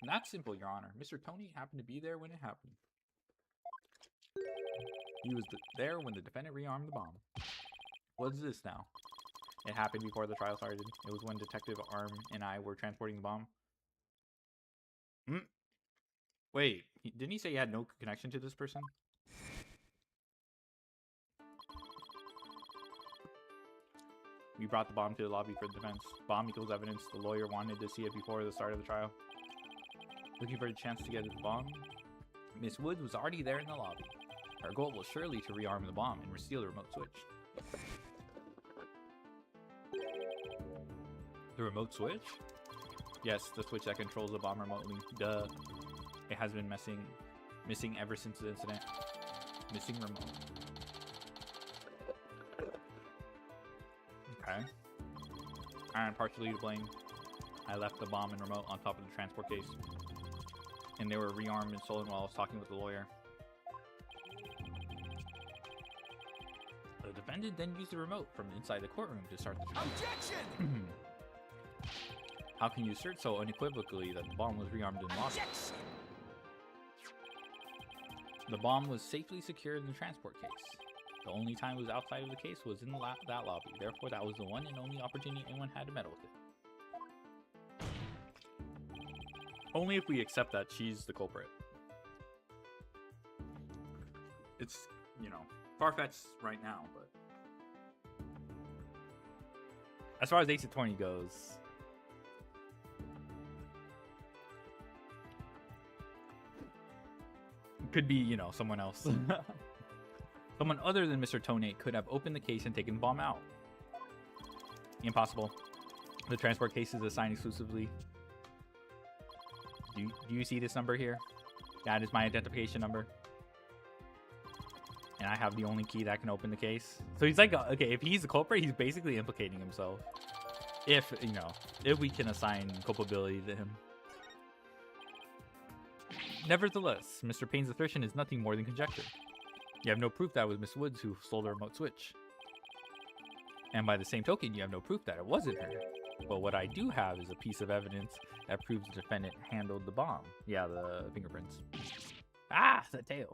And that's simple, Your Honor. Mr. Tony happened to be there when it happened. He was there when the defendant rearmed the bomb. What is this now? It happened before the trial started. It was when Detective Arm and I were transporting the bomb. Wait, didn't he say he had no connection to this person? We brought the bomb to the lobby for the defense. Bomb equals evidence. The lawyer wanted to see it before the start of the trial. Looking for a chance to get the bomb? Miss Woods was already there in the lobby. Her goal was surely to rearm the bomb and steal the remote switch. The remote switch? Yes, the switch that controls the bomb remotely. Duh. It has been missing ever since the incident. Missing remote. Okay. I am partially to blame. I left the bomb and remote on top of the transport case. And they were rearmed and stolen while I was talking with the lawyer. The defendant then used the remote from inside the courtroom to start the trial. Objection! How can you assert so unequivocally that the bomb was rearmed in the lobby? Objection! The bomb was safely secured in the transport case. The only time it was outside of the case was in that lobby. Therefore, that was the one and only opportunity anyone had to meddle with it. Only if we accept that she's the culprit. It's, you know, far-fetched right now, but as far as Ace of 20 goes, could be, you know, someone else. Someone other than Mr. Tonate could have opened the case and taken the bomb out. Impossible. The transport case is assigned exclusively. Do you see this number here? That is my identification number. And I have the only key that can open the case. So he's like, okay, if he's the culprit, he's basically implicating himself. If, you know, if we can assign culpability to him. Nevertheless, Mr. Payne's assertion is nothing more than conjecture. You have no proof that it was Miss Woods who stole the remote switch. And by the same token, you have no proof that it wasn't her. But what I do have is a piece of evidence that proves the defendant handled the bomb. Yeah, the fingerprints. Ah, the tail.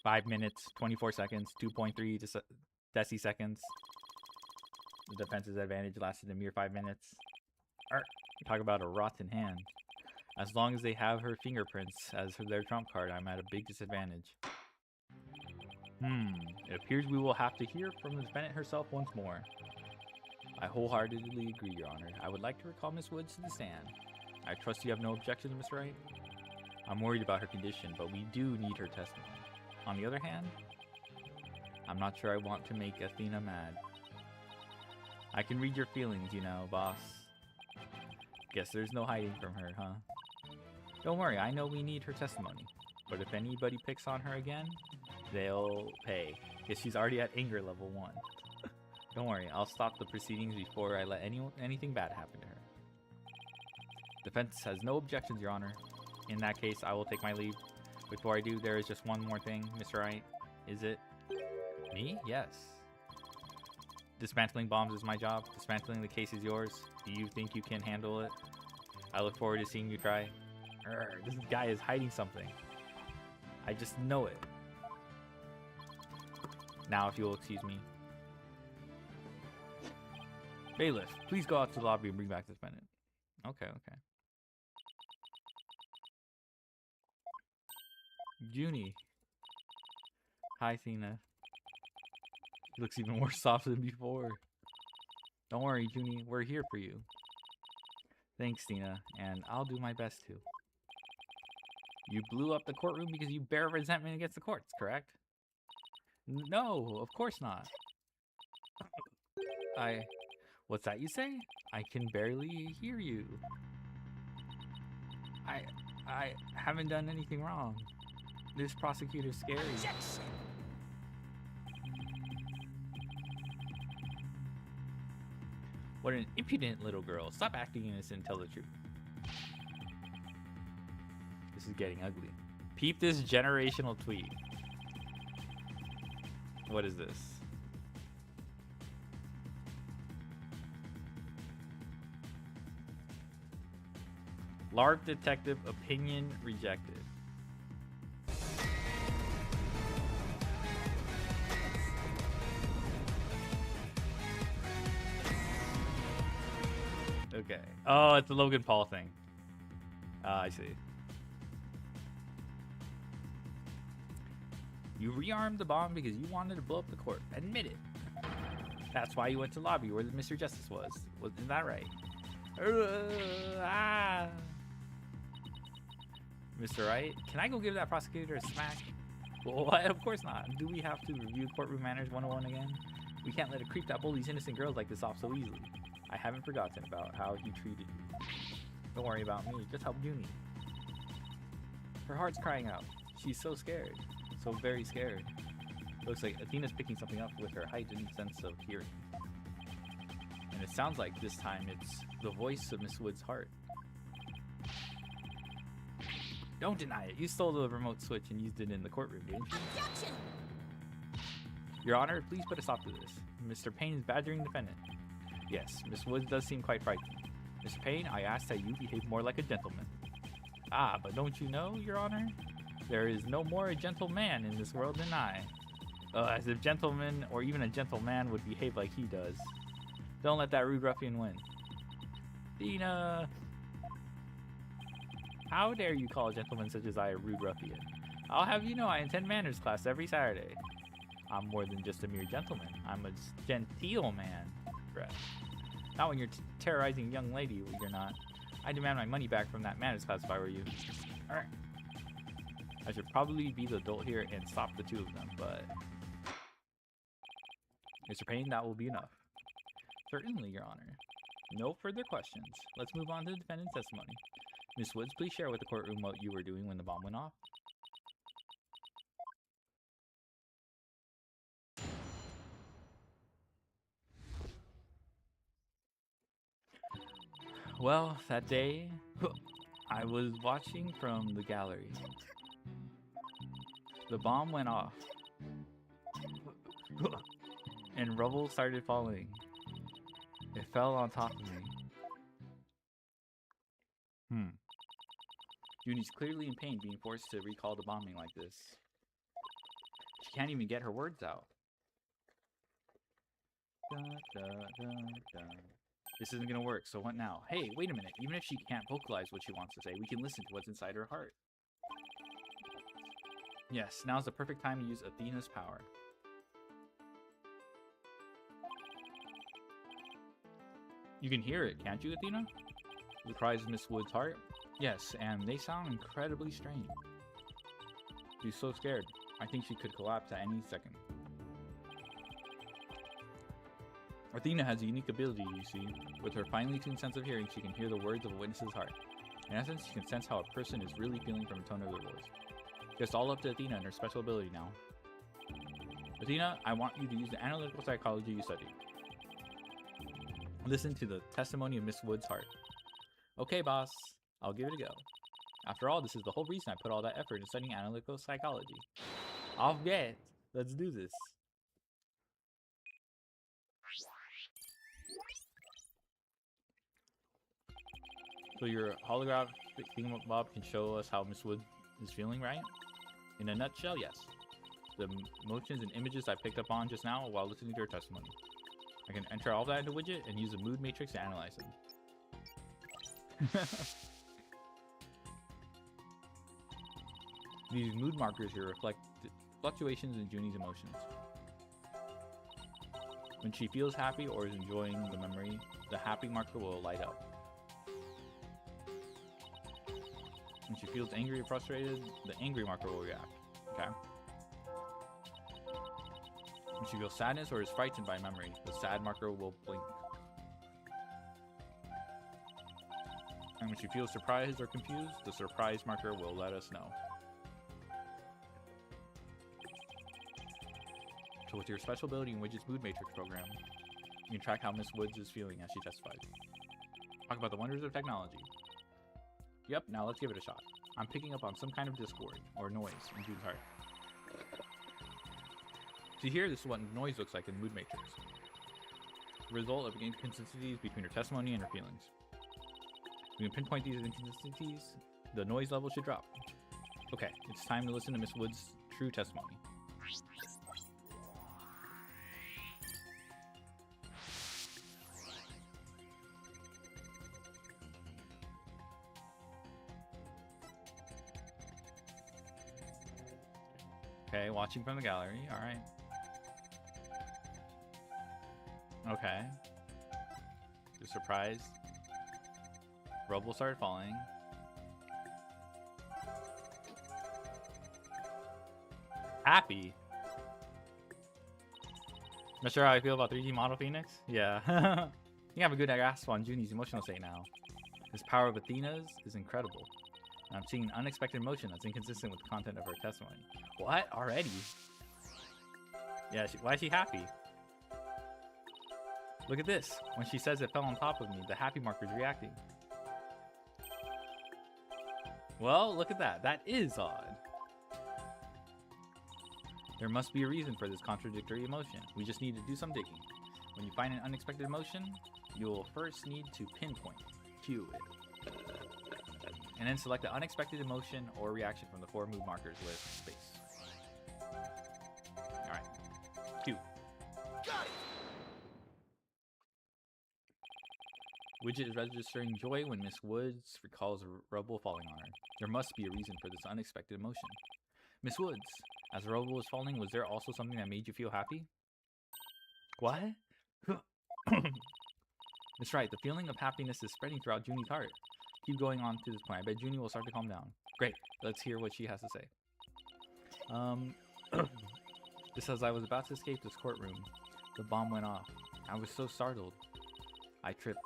5 minutes, 24 seconds, 2.3 deciseconds. The defense's advantage lasted a mere 5 minutes. Talk about a rotten hand. As long as they have her fingerprints as their trump card, I'm at a big disadvantage. It appears we will have to hear from the defendant herself once more. I wholeheartedly agree, Your Honor. I would like to recall Miss Woods to the stand. I trust you have no objections, Miss Wright? I'm worried about her condition, but we do need her testimony. On the other hand, I'm not sure I want to make Athena mad. I can read your feelings, you know, boss. Guess there's no hiding from her, huh? Don't worry, I know we need her testimony. But if anybody picks on her again, they'll pay. Guess she's already at anger level 1. Don't worry, I'll stop the proceedings before I let anything bad happen to her. Defense has no objections, Your Honor. In that case, I will take my leave. Before I do, there is just one more thing, Mr. Wright. Is it? Me? Yes. Dismantling bombs is my job. Dismantling the case is yours. Do you think you can handle it? I look forward to seeing you try. This guy is hiding something. I just know it. Now, if you'll excuse me. Bailiff, please go out to the lobby and bring back this defendant. Okay. Junie. Hi, Athena. He looks even more soft than before. Don't worry, Junie. We're here for you. Thanks, Tina, and I'll do my best to. You blew up the courtroom because you bear resentment against the courts, correct? No, of course not. What's that you say? I can barely hear you. I haven't done anything wrong. This prosecutor's scary. Objection! What an impudent little girl. Stop acting innocent and tell the truth. This is getting ugly. Peep this generational tweet. What is this? LARP detective opinion rejected. Okay. Oh, it's the Logan Paul thing. I see. You rearmed the bomb because you wanted to blow up the court. Admit it. That's why you went to lobby where Mr. Justice was. Wasn't that right? Mr. Wright, can I go give that prosecutor a smack? What? Of course not. Do we have to review courtroom manners 101 again? We can't let a creep that bullies innocent girls like this off so easily. I haven't forgotten about how he treated you. Don't worry about me. Just help Junie. Her heart's crying out. She's so scared. So very scared. Looks like Athena's picking something up with her heightened sense of hearing. And it sounds like this time it's the voice of Miss Wood's heart. Don't deny it. You stole the remote switch and used it in the courtroom, didn't you? Objection! Your Honor, please put a stop to this. Mr. Payne is badgering the defendant. Yes, Miss Woods does seem quite frightened. Mr. Payne, I ask that you behave more like a gentleman. Ah, but don't you know, Your Honor? There is no more a gentleman in this world than I. As if gentleman or even a gentleman would behave like he does. Don't let that rude ruffian win. Dina! How dare you call a gentleman such as I a rude ruffian? I'll have you know I attend manners class every Saturday. I'm more than just a mere gentleman. I'm a genteel man. Right. Not when you're terrorizing a young lady, you're not. I demand my money back from that manners class if I were you. Alright. I should probably be the adult here and stop the two of them, but... Mr. Payne, that will be enough. Certainly, Your Honor. No further questions. Let's move on to the defendant's testimony. Miss Woods, please share with the courtroom what you were doing when the bomb went off. Well, that day, I was watching from the gallery. The bomb went off. And rubble started falling. It fell on top of me. Junie's clearly in pain being forced to recall the bombing like this. She can't even get her words out. This isn't gonna work, so what now? Hey, wait a minute. Even if she can't vocalize what she wants to say, we can listen to what's inside her heart. Yes, now's the perfect time to use Athena's power. You can hear it, can't you, Athena? The cries of Miss Wood's heart? Yes, and they sound incredibly strange. She's so scared. I think she could collapse at any second. Athena has a unique ability, you see. With her finely tuned sense of hearing, she can hear the words of a witness's heart. In essence, she can sense how a person is really feeling from the tone of their voice. Just all up to Athena and her special ability now. Athena, I want you to use the analytical psychology you studied. Listen to the testimony of Miss Wood's heart. Okay, boss. I'll give it a go. After all, this is the whole reason I put all that effort into studying analytical psychology. Off get. Let's do this. So your holographic thingamabob can show us how Miss Wood is feeling, right? In a nutshell, yes. The motions and images I picked up on just now while listening to her testimony. I can enter all that into widget and use the mood matrix to analyze them. These mood markers here reflect fluctuations in Junie's emotions. When she feels happy or is enjoying the memory, the happy marker will light up. she feels angry or frustrated, the angry marker will react. Okay. When she feels sadness or is frightened by memory, the sad marker will blink. And when she feels surprised or confused, the surprise marker will let us know. So with your special ability in Widget's Mood Matrix program, you can track how Miss Woods is feeling as she testifies. Talk about the wonders of technology. Yep, now let's give it a shot. I'm picking up on some kind of discord, or noise, in June's heart. See here, this is what noise looks like in Mood Matrix. The result of inconsistencies between her testimony and her feelings. We can pinpoint these inconsistencies, the noise level should drop. Okay, it's time to listen to Miss Woods' true testimony. Okay, watching from the gallery, alright. Okay. The surprise. Rubble started falling. Happy. Not sure how I feel about 3D Model Phoenix? Yeah. You have a good grasp on Junie's emotional state now. This power of Athena's is incredible. And I'm seeing an unexpected emotion that's inconsistent with the content of her testimony. What? Already? Yeah, why is she happy? Look at this. When she says it fell on top of me, the happy marker is reacting. Well, look at that. That is odd. There must be a reason for this contradictory emotion. We just need to do some digging. When you find an unexpected emotion, you will first need to pinpoint, cue it, and then select the unexpected emotion or reaction from the 4 mood markers with space. Alright. Cue. Widget is registering joy when Miss Woods recalls a rubble falling on her. There must be a reason for this unexpected emotion. Miss Woods, as the rubble was falling, was there also something that made you feel happy? What? That's right, the feeling of happiness is spreading throughout Junie's heart. Keep going on to this point. I bet Junie will start to calm down. Great, let's hear what she has to say. Just as I was about to escape this courtroom, the bomb went off. I was so startled. I tripped.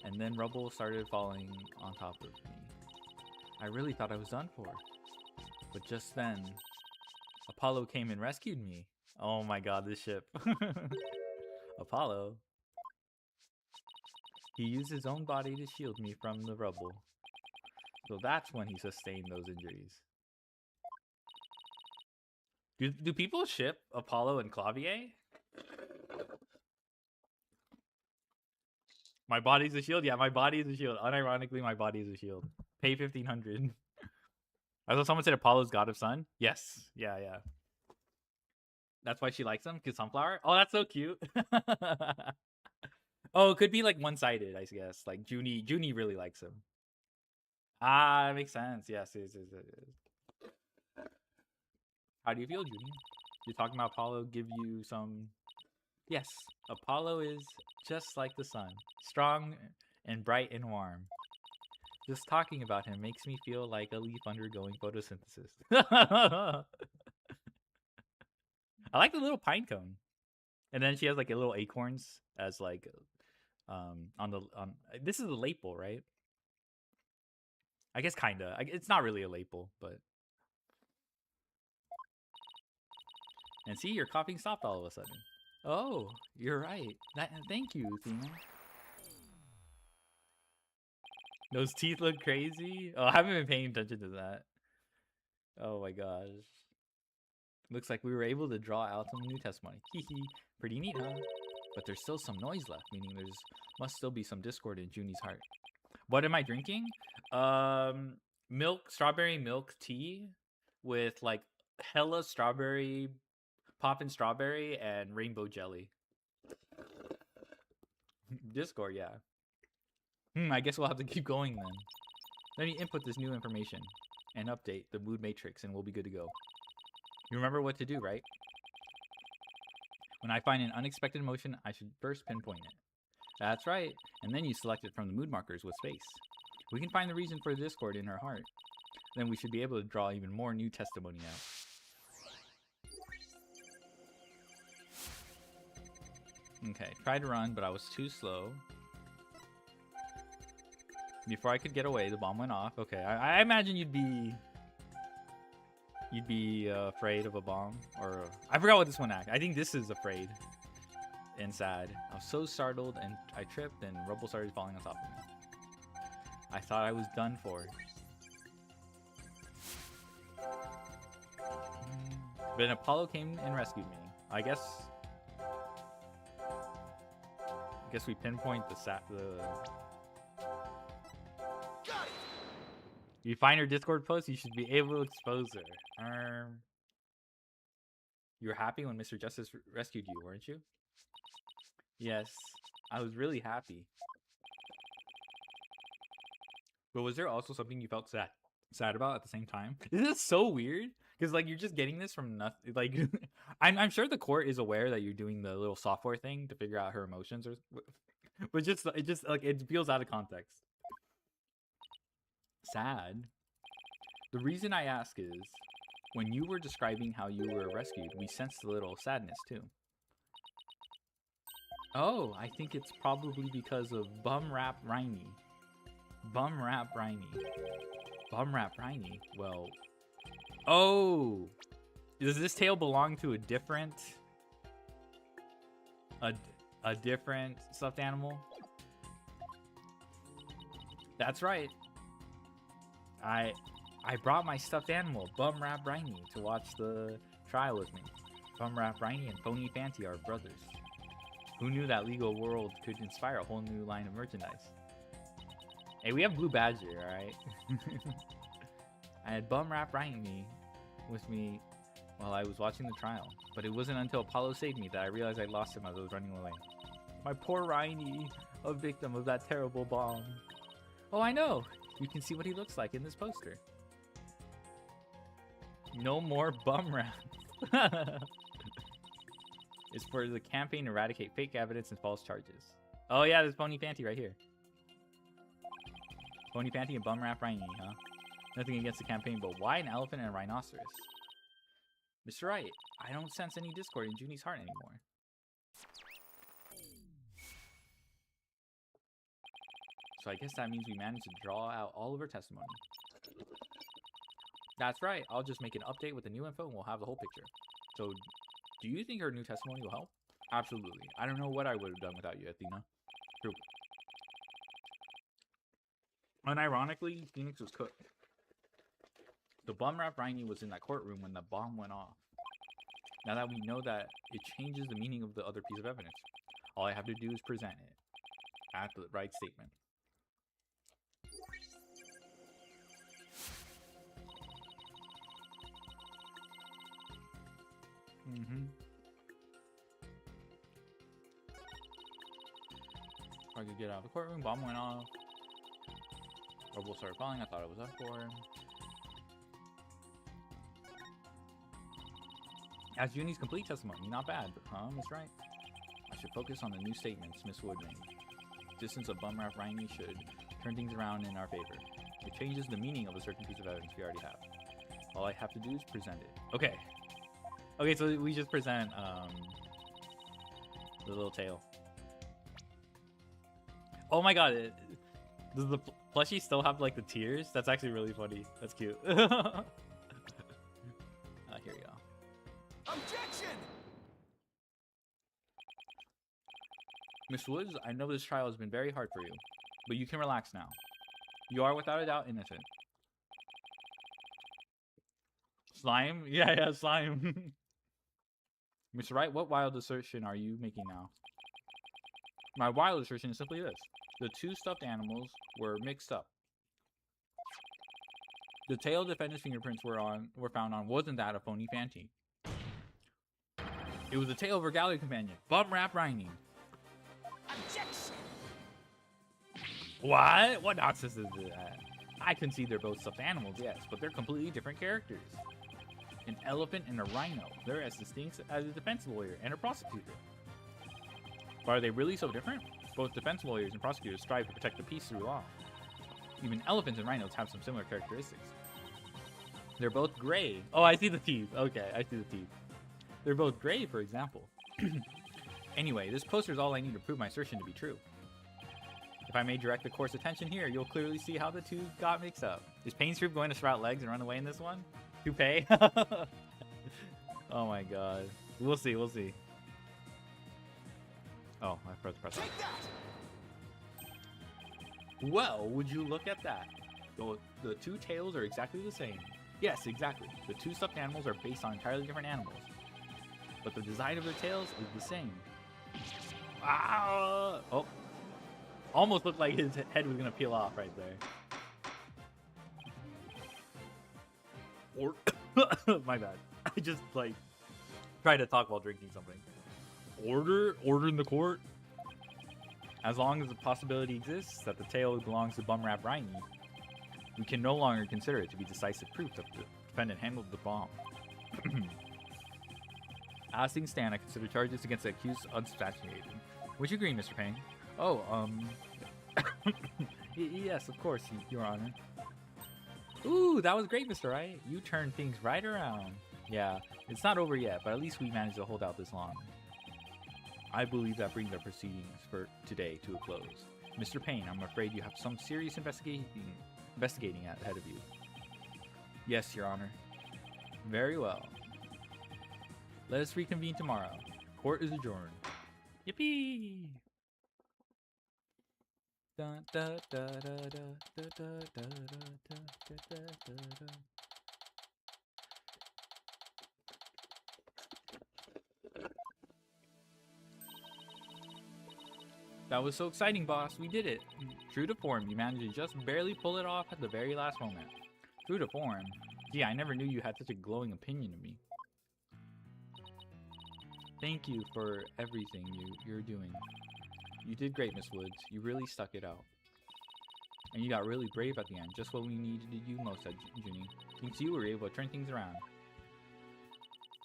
And then rubble started falling on top of me. I really thought I was done for. But just then, Apollo came and rescued me. Oh my god, this ship. Apollo. He used his own body to shield me from the rubble. So that's when he sustained those injuries. Do people ship Apollo and Clavier? My body's a shield? Yeah, my body is a shield. Unironically, my body is a shield. Pay 1,500. I thought someone said Apollo's god of sun. Yes. Yeah, yeah. That's why she likes him? Because sunflower? Oh, that's so cute. Oh, it could be like one-sided, I guess. Like Junie really likes him. Ah, that makes sense. Yes. How do you feel, Junie? You're talking about Apollo give you some... Yes, Apollo is just like the sun. Strong and bright and warm. Just talking about him makes me feel like a leaf undergoing photosynthesis. I like the little pine cone. And then she has like a little acorns as like this is a lapel, right? I guess kinda. It's not really a lapel, but and see, your coughing stopped all of a sudden. Oh, you're right. Thank you, Athena. Those teeth look crazy. Oh, I haven't been paying attention to that. Oh my gosh. Looks like we were able to draw out some new testimony. Hehe. Pretty neat, huh? But there's still some noise left, meaning there's must still be some discord in Junie's heart. What am I drinking? Strawberry milk tea with like hella strawberry, poppin' strawberry and rainbow jelly. Discord, yeah. I guess we'll have to keep going then. Let me input this new information and update the mood matrix and we'll be good to go. You remember what to do, right? When I find an unexpected emotion, I should first pinpoint it. That's right, and then you select it from the mood markers with space. We can find the reason for the discord in her heart. then we should be able to draw even more new testimony out. Okay, tried to run, but I was too slow. Before I could get away, the bomb went off. Okay, I imagine you'd be afraid of a bomb, or I forgot what this one act. I think this is afraid and sad. I was so startled, and I tripped, and rubble started falling on top of me. I thought I was done for. But Apollo came and rescued me. I guess we pinpoint the You find her Discord post, you should be able to expose her. You were happy when Mr. Justice rescued you, weren't you? Yes, I was really happy. But was there also something you felt sad about at the same time? This is so weird because like you're just getting this from nothing. Like I'm sure the court is aware that you're doing the little software thing to figure out her emotions, or but it just like it feels out of context. Sad. The reason I ask is when you were describing how you were rescued, we sensed a little sadness too. Oh, I think it's probably because of Bum Rap Riney. Bum Rap Riney. Bum Rap Riney? Well... Oh! Does this tale belong to a different... A different stuffed animal? That's right. I brought my stuffed animal, Bum Rap Riney, to watch the trial with me. Bum Rap Riney and Phony Fanty are brothers. Who knew that legal world could inspire a whole new line of merchandise? Hey, we have Blue Badger, alright? I had Bum Rap Riney with me while I was watching the trial, but it wasn't until Apollo saved me that I realized I lost him as I was running away. My poor Riney, a victim of that terrible bomb. Oh, I know! You can see what he looks like in this poster. No more bum rap. It's for the campaign to eradicate fake evidence and false charges. Oh yeah, there's Pony Panty right here. Pony Panty and Bum Rap Riney, huh? Nothing against the campaign, but why an elephant and a rhinoceros? Mr. Wright, I don't sense any discord in Junie's heart anymore. So I guess that means we managed to draw out all of her testimony. That's right, I'll just make an update with the new info and we'll have the whole picture. So, do you think her new testimony will help? Absolutely. I don't know what I would have done without you, Athena. True. Unironically, Phoenix was cooked. The Bum Rap Riney was in that courtroom when the bomb went off. Now that we know that, it changes the meaning of the other piece of evidence. All I have to do is present it. Add the right statement. I could get out of the courtroom, bomb went off. Rubble started falling, I thought it was up for him. As Junie's complete testimony, not bad, but Miss Wright? I should focus on the new statements Miss Wood made. Existence of Bum Rap Riney should turn things around in our favor. It changes the meaning of a certain piece of evidence we already have. All I have to do is present it. Okay. Okay, so we just present the little tail. Oh my god, does the plushie still have like the tears? That's actually really funny. That's cute. Here you go. Objection! Miss Woods, I know this trial has been very hard for you, but you can relax now. You are without a doubt innocent. Slime? Yeah, slime. Mr. Wright, what wild assertion are you making now? My wild assertion is simply this. The two stuffed animals were mixed up. The tail defendant's fingerprints were found on wasn't that of Phony Fanty. It was the tail of her gallery companion, Bum Rap Riney. Objection! What? What nonsense is that? I can see they're both stuffed animals, yes, but they're completely different characters. An elephant and a rhino. They're as distinct as a defense lawyer and a prosecutor. But are they really so different? Both defense lawyers and prosecutors strive to protect the peace through law. Even elephants and rhinos have some similar characteristics. They're both gray. Oh, I see the teeth. Okay, I see the teeth. They're both gray, for example. Anyway, this poster is all I need to prove my assertion to be true. If I may direct the court's attention here, you'll clearly see how the two got mixed up. Is Payne's troop going to sprout legs and run away in this one? Toupee? Oh my god. We'll see, we'll see. Oh, I pressed press. Take that! Well, would you look at that? The two tails are exactly the same. Yes, exactly. The two stuffed animals are based on entirely different animals. But the design of their tails is the same. Ah! Oh. Almost looked like his head was going to peel off right there. Or my bad. I just, like, tried to talk while drinking something. Order in the court. As long as the possibility exists that the tail belongs to Bumrap Riney, we can no longer consider it to be decisive proof that the defendant handled the bomb. As things stand, I consider charges against the accused unsubstantiated. Would you agree, Mr. Payne? Oh, yes, of course, Your Honor. Ooh, that was great, Mr. Wright. You turned things right around. Yeah, it's not over yet, but at least we managed to hold out this long. I believe that brings our proceedings for today to a close. Mr. Payne, I'm afraid you have some serious investigating ahead of you. Yes, Your Honor. Very well. Let us reconvene tomorrow. Court is adjourned. Yippee! Dun, da, da, da, da, da, da, da, da, da, da, da. That was so exciting, boss. We did it. True to form, you managed to just barely pull it off at the very last moment. True to form? Gee, I never knew you had such a glowing opinion of me. Thank you for everything you're doing. You did great, Miss Woods. You really stuck it out. And you got really brave at the end. Just what we needed you most, Junie. Thanks to you, we were able to turn things around.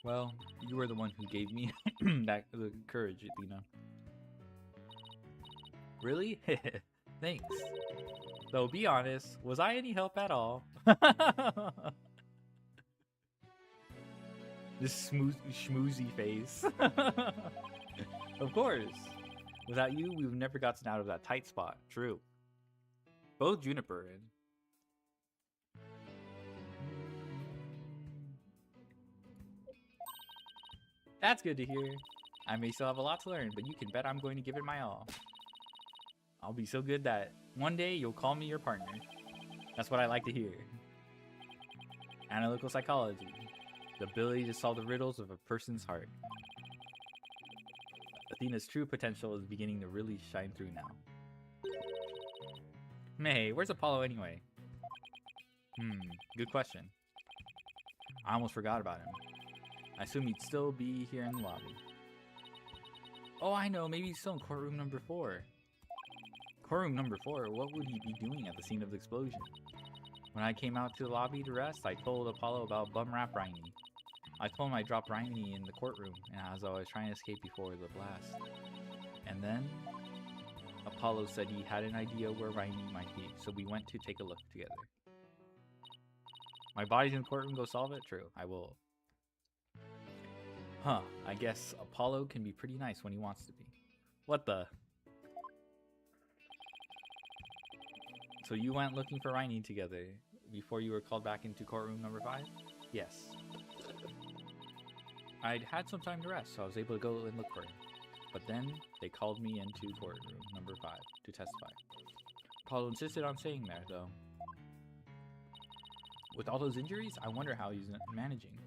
Well, you were the one who gave me the courage, Athena. Really? Thanks. Though, be honest, was I any help at all? This schmoozy face. Of course. Without you, we've never gotten out of that tight spot. True. Both Juniper and... That's good to hear. I may still have a lot to learn, but you can bet I'm going to give it my all. I'll be so good that one day you'll call me your partner. That's what I like to hear. Analytical psychology. The ability to solve the riddles of a person's heart. Athena's true potential is beginning to really shine through now. Hey, where's Apollo anyway? Good question. I almost forgot about him. I assume he'd still be here in the lobby. Oh, I know, maybe he's still in courtroom number 4. Courtroom number 4, what would he be doing at the scene of the explosion? When I came out to the lobby to rest, I told Apollo about Bumrap Riney. I told him I dropped Riney in the courtroom, and as I was trying to escape before the blast. And then, Apollo said he had an idea where Riney might be, so we went to take a look together. My body's in the courtroom, go solve it? True, I will. Huh, I guess Apollo can be pretty nice when he wants to be. What the? So you went looking for Riney together before you were called back into courtroom number 5? Yes. I'd had some time to rest, so I was able to go and look for him. But then, they called me into courtroom number 5 to testify. Apollo insisted on staying there, though. With all those injuries, I wonder how he's managing.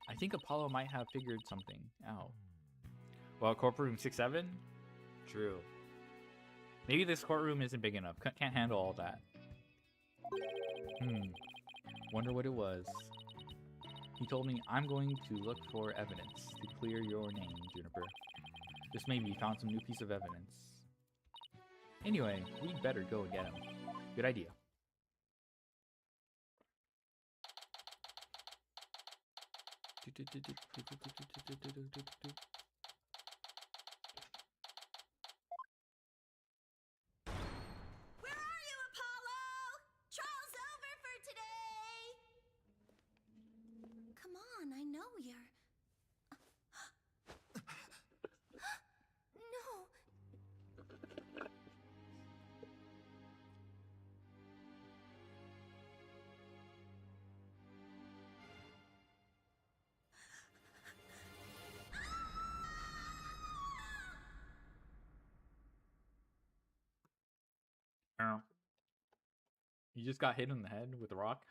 I think Apollo might have figured something out. Well, courtroom 6-7? True. Maybe this courtroom isn't big enough. Can't handle all that. Wonder what it was. He told me, I'm going to look for evidence to clear your name, Juniper. Just maybe found some new piece of evidence. Anyway, we'd better go and get him. Good idea. Where are you, Apollo? Trial's over for today. on, I know you're... No! You just got hit in the head with a rock?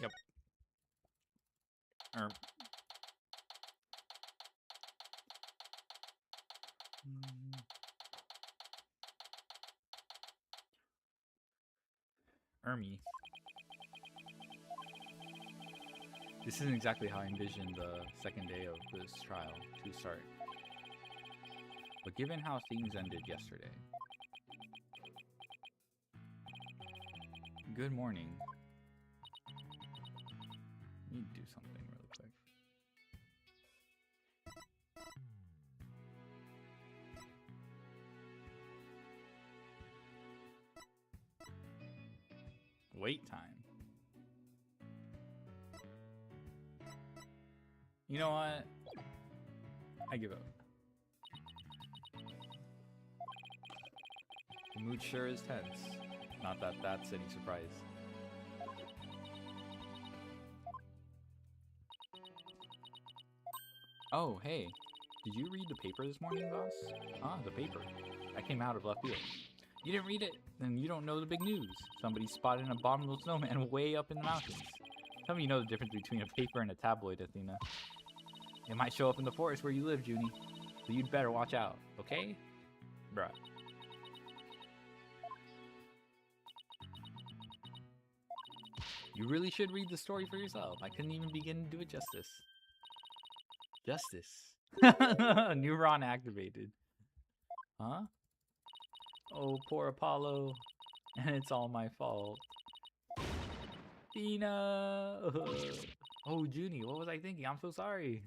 Yep. Ermi. This isn't exactly how I envisioned the second day of this trial to start. But given how things ended yesterday... Good morning. I need to do something really quick. Wait time. You know what? I give up. The mood sure is tense. Not that that's any surprise. Oh, hey. Did you read the paper this morning, boss? Ah, the paper. That came out of left field. You didn't read it? Then you don't know the big news. Somebody spotted an abominable snowman way up in the mountains. Tell me you know the difference between a paper and a tabloid, Athena. It might show up in the forest where you live, Junie. So you'd better watch out, okay? Bruh. You really should read the story for yourself. I couldn't even begin to do it justice. Justice. Neuron activated. Huh? Oh, poor Apollo. And it's all my fault. Tina! Oh, Junie, what was I thinking? I'm so sorry.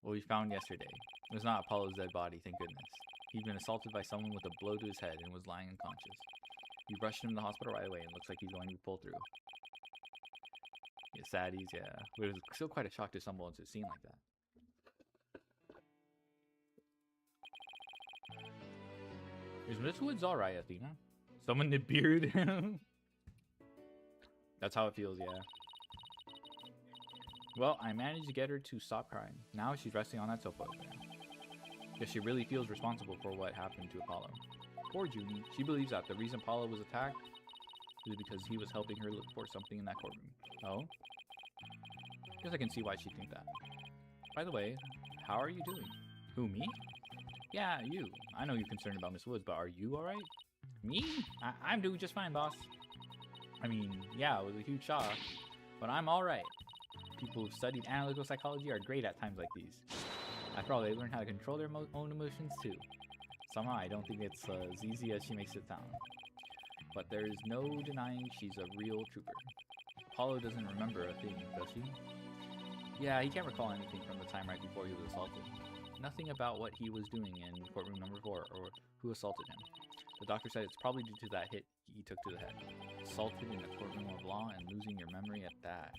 What we found yesterday. It was not Apollo's dead body, thank goodness. He'd been assaulted by someone with a blow to his head and was lying unconscious. We rushed him to the hospital right away and looks like he's going to be pulled through. Yeah, saddies, yeah. But it was still quite a shock to stumble into a scene like that. Is Miss Woods alright, Athena? Someone nibiru'd him? That's how it feels, yeah. Well, I managed to get her to stop crying. Now she's resting on that sofa over there. Guess she really feels responsible for what happened to Apollo. Poor Junie. She believes that the reason Apollo was attacked is because he was helping her look for something in that courtroom. Oh? Guess I can see why she'd think that. By the way, how are you doing? Who, me? Yeah, you. I know you're concerned about Miss Woods, but are you alright? Me? I'm doing just fine, boss. I mean, yeah, it was a huge shock, but I'm alright. People who've studied analytical psychology are great at times like these. After all, they learn how to control their own emotions too. Somehow, I don't think it's as easy as she makes it sound. But there is no denying she's a real trooper. Apollo doesn't remember a thing, does he? Yeah, he can't recall anything from the time right before he was assaulted. Nothing about what he was doing in courtroom number 4 or who assaulted him. The doctor said it's probably due to that hit he took to the head. Assaulted in a courtroom of law and losing your memory at that.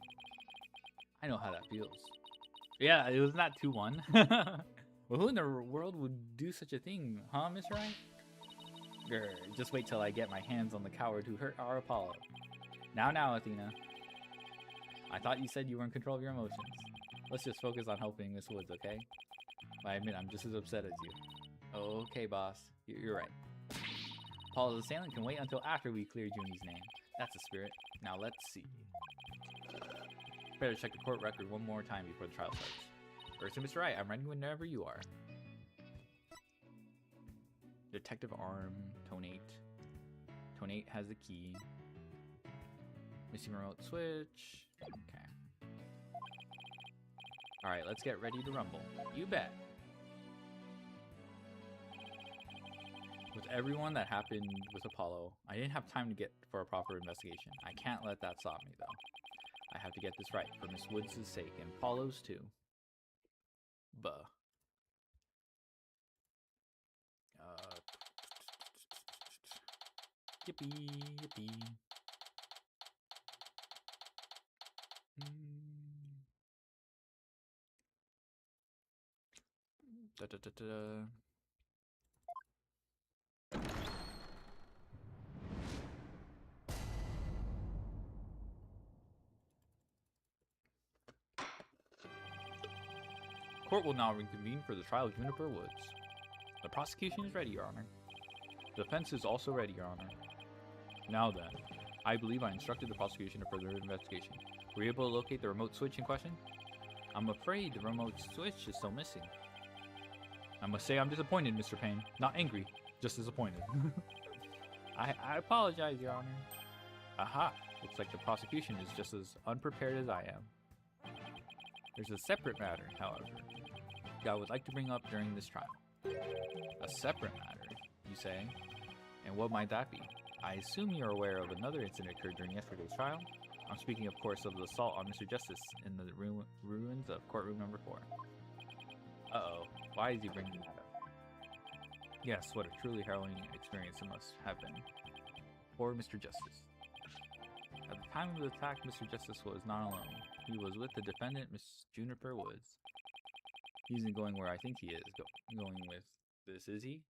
I know how that feels. Yeah, it was not 2-1. Well, who in the world would do such a thing, huh, Miss Wright? Grr, just wait till I get my hands on the coward who hurt our Apollo. Now, Athena. I thought you said you were in control of your emotions. Let's just focus on helping Miss Woods, okay? I admit I'm just as upset as you. Okay, boss. You're right. Apollo's assailant can wait until after we clear Junie's name. That's the spirit. Now let's see. Better check the court record one more time before the trial starts. Ursa, Mr. Wright, I'm ready whenever you are. Detective Arm, Tonate. Tonate has the key. Missing remote switch. Okay. Alright, let's get ready to rumble. You bet. With everyone that happened with Apollo, I didn't have time to get for a proper investigation. I can't let that stop me, though. I have to get this right for Miss Woods' sake and Apollo's too. Buh. Yippee, yippee. Da, da, da, da. Court will now reconvene for the trial of Juniper Woods. The prosecution is ready, Your Honor. The defense is also ready, Your Honor. Now then, I believe I instructed the prosecution to further investigation. Were you able to locate the remote switch in question? I'm afraid the remote switch is still missing. I must say I'm disappointed, Mr. Payne. Not angry, just disappointed. I apologize, Your Honor. Aha! Looks like the prosecution is just as unprepared as I am. There's a separate matter, however, that I would like to bring up during this trial. A separate matter, you say? And what might that be? I assume you're aware of another incident occurred during yesterday's trial. I'm speaking, of course, of the assault on Mr. Justice in the ruins of courtroom number 4. Uh-oh. Why is he bringing that up? Yes, what a truly harrowing experience it must have been. Poor Mr. Justice. At the time of the attack, Mr. Justice was not alone. He was with the defendant, Miss Juniper Woods. He isn't going where I think he is going with this, is he?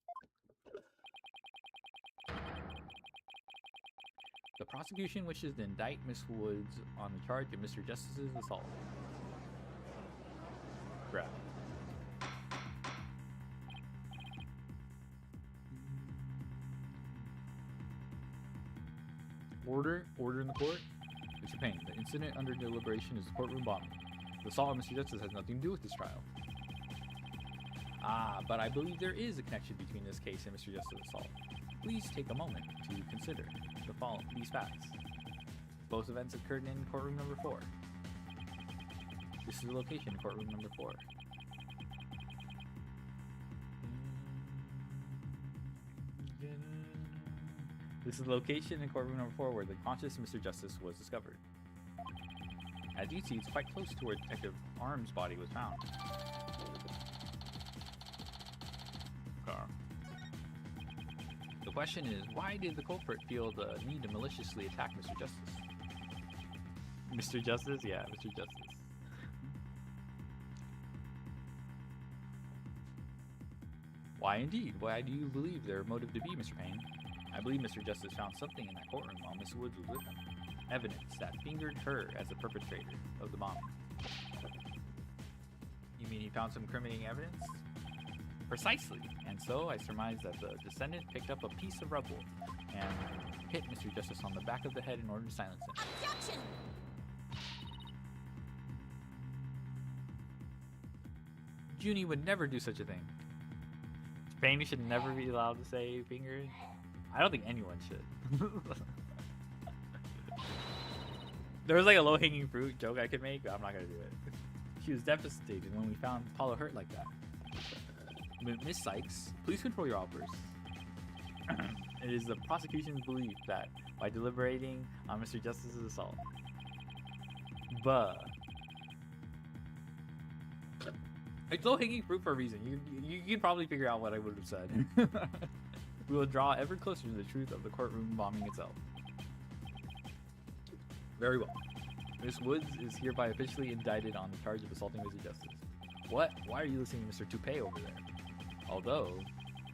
The prosecution wishes to indict Miss Woods on the charge of Mr. Justice's assault. Bruh. Order in the court. Mr. Payne, the incident under deliberation is the courtroom bombing. The assault on Mr. Justice has nothing to do with this trial. Ah, but I believe there is a connection between this case and Mr. Justice's assault. Please take a moment to consider these facts. Both events occurred in courtroom number 4. This is the location in courtroom number 4. This is the location in courtroom number 4 where the conscious Mr. Justice was discovered. As you see, it's quite close to where Detective Arm's body was found. The question is, why did the culprit feel the need to maliciously attack Mr. Justice? Mr. Justice? Yeah, Mr. Justice. Why indeed? Why do you believe their motive to be, Mr. Payne? I believe Mr. Justice found something in that courtroom while Miss Woods was with him. Evidence that fingered her as the perpetrator of the bombing. You mean he found some incriminating evidence? Precisely. And so I surmise that the descendant picked up a piece of rubble and hit Mr. Justice on the back of the head in order to silence him. Objection! Junie would never do such a thing. Payne should never be allowed to say fingered. I don't think anyone should. There was like a low-hanging fruit joke I could make, but I'm not gonna do it. She was devastated when we found Apollo hurt like that. Miss Sykes, please control your outbursts. It is the prosecution's belief that by deliberating on Mr. Justice's assault. It's low-hanging fruit for a reason. You can probably figure out what I would have said. We will draw ever closer to the truth of the courtroom bombing itself. Very well. Miss Woods is hereby officially indicted on the charge of assaulting Mr. Justice. What? Why are you listening to Mr. Toupee over there? Although,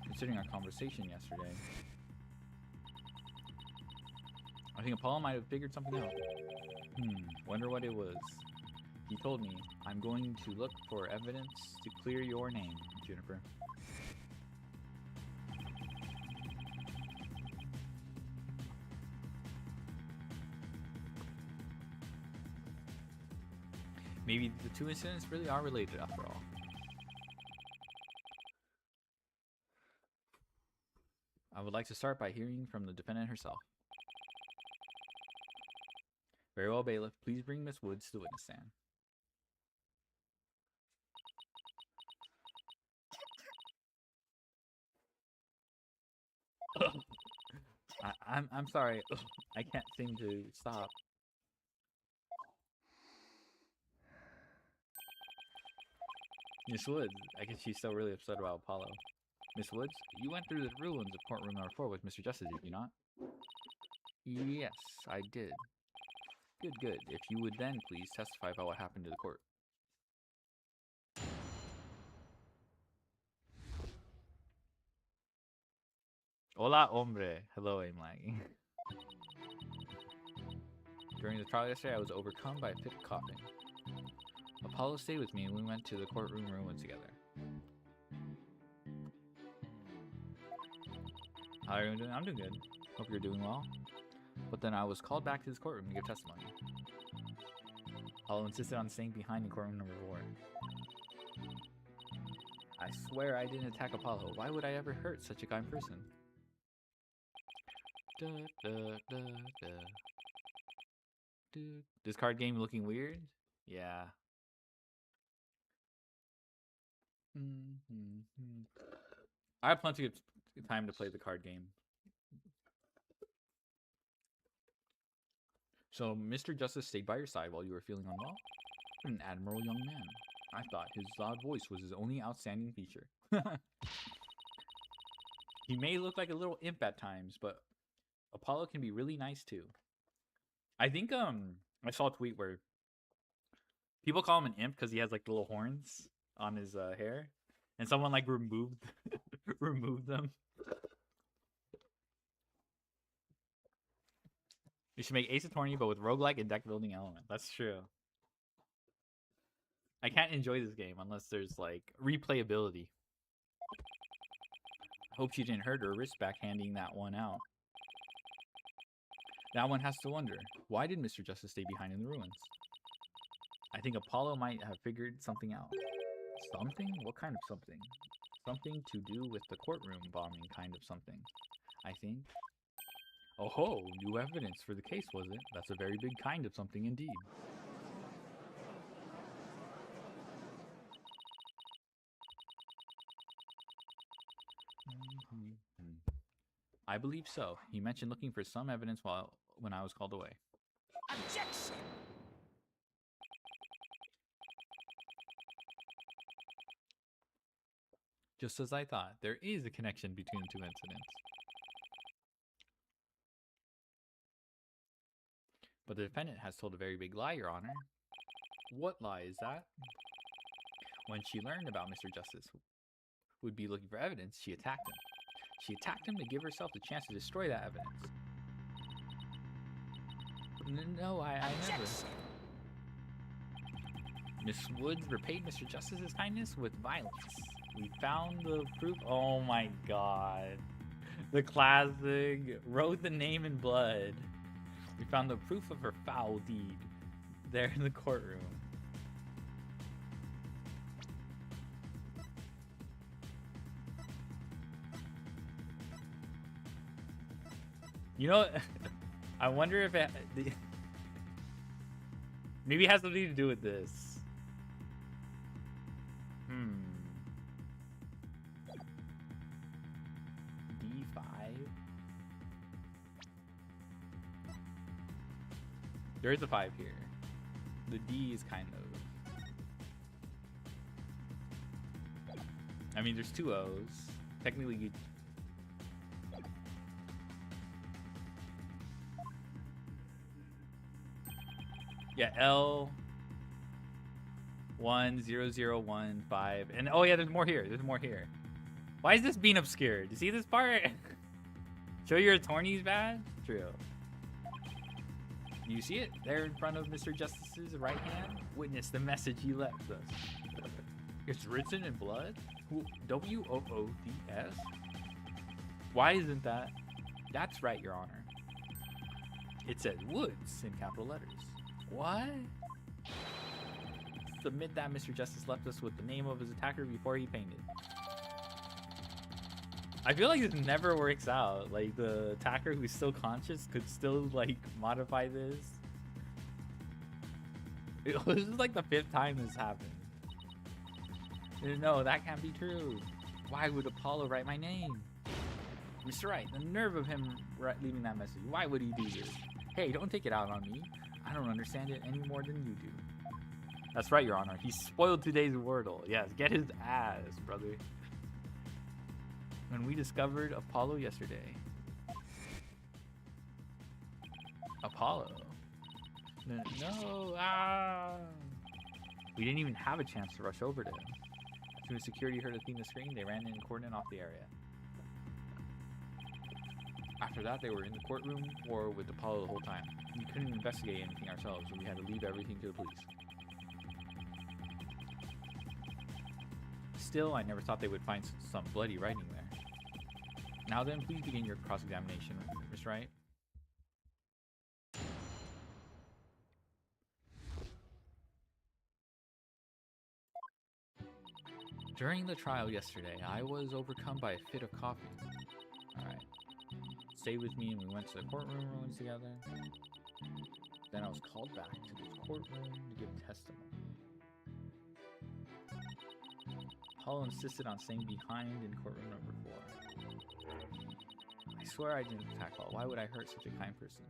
considering our conversation yesterday, I think Apollo might have figured something out. Wonder what it was. He told me, I'm going to look for evidence to clear your name, Juniper. Maybe the two incidents really are related after all. I would like to start by hearing from the defendant herself. Very well, bailiff. Please bring Miss Woods to the witness stand. I'm sorry. I can't seem to stop. Miss Woods, I guess she's still really upset about Apollo. Miss Woods, you went through the ruins of courtroom number 4 with Mr. Justice, did you not? Yes, I did. Good, good. If you would then please testify about what happened to the court. Hola, hombre. Hello, aim lagging. During the trial yesterday, I was overcome by a fit of coughing. Apollo stayed with me and we went to the courtroom ruins together. How are you doing? I'm doing good. Hope you're doing well. But then I was called back to this courtroom to give testimony. Apollo insisted on staying behind in courtroom number 4. I swear I didn't attack Apollo. Why would I ever hurt such a kind person? Da, da, da, da. This card game looking weird? Yeah. I have plenty of time to play the card game. So, Mr. Justice stayed by your side while you were feeling unwell? An admirable young man. I thought his loud voice was his only outstanding feature. He may look like a little imp at times, but Apollo can be really nice too. I think I saw a tweet where people call him an imp because he has like little horns on his hair, and someone like removed them. You should make Ace Attorney, but with roguelike and deck building element. That's true. I can't enjoy this game unless there's like replayability. Hope she didn't hurt her wrist back handing that one out. That one has to wonder, why did Mr. Justice stay behind in the ruins? I think Apollo might have figured something out. Something? What kind of something? Something to do with the courtroom bombing kind of something, I think. Oh ho, new evidence for the case, was it? That's a very big kind of something indeed. I believe so. He mentioned looking for some evidence when I was called away. Objection! Just as I thought, there is a connection between the two incidents. But the defendant has told a very big lie, Your Honor. What lie is that? When she learned about Mr. Justice would be looking for evidence, she attacked him. She attacked him to give herself the chance to destroy that evidence. No, I never. Miss Woods repaid Mr. Justice's kindness with violence. We found the proof. Oh my god. The classic. Wrote the name in blood. We found the proof of her foul deed there in the courtroom. You know, I wonder if it maybe it has something to do with this. D5. There is a 5 here. The D is kind of. I mean, there's 2 O's. Technically, you. Yeah, L10015, and oh yeah, there's more here. There's more here. Why is this being obscured? You see this part? Show your attorney's badge. True. You see it there in front of Mr. Justice's right hand? Witness the message he left us. It's written in blood. WOODS. Why isn't that? That's right, Your Honor. It said Woods in capital letters. What? Submit that Mr. Justice left us with the name of his attacker before he painted. I feel like this never works out. Like, the attacker who's still conscious could still, like, modify this. This is like the 5th time this happened. No, that can't be true. Why would Apollo write my name? Mr. Wright, the nerve of him leaving that message. Why would he do this? Hey, don't take it out on me. I don't understand it any more than you do. That's right, Your Honor. He spoiled today's Wordle. Yes, get his ass, brother. When we discovered Apollo yesterday. Apollo? No, We didn't even have a chance to rush over to him. As soon as security heard Athena's scream, they ran in and cordoned off the area. After that, they were in the courtroom or with Apollo the whole time. We couldn't investigate anything ourselves, so we had to leave everything to the police. Still, I never thought they would find some bloody writing there. Now then, please begin your cross-examination, Mr. Wright. During the trial yesterday, I was overcome by a fit of coughing. Alright. Stay with me and we went to the courtroom rooms together. Then I was called back to the courtroom to give testimony. Paul insisted on staying behind in courtroom number 4. I swear I didn't attack Paul. Why would I hurt such a kind person?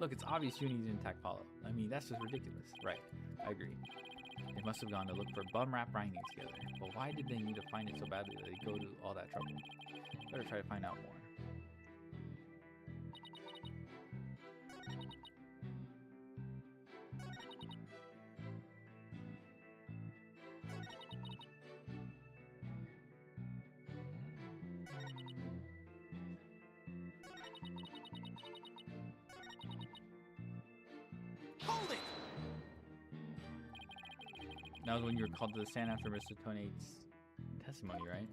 Look, it's obvious Uni didn't attack Paulo. I mean, that's just ridiculous. Right, I agree. They must have gone to look for bum rap rhyming together. But why did they need to find it so badly that they go to all that trouble? Better try to find out more. Hold it! That was when you were called to the stand after Mr. Tonate's testimony, right?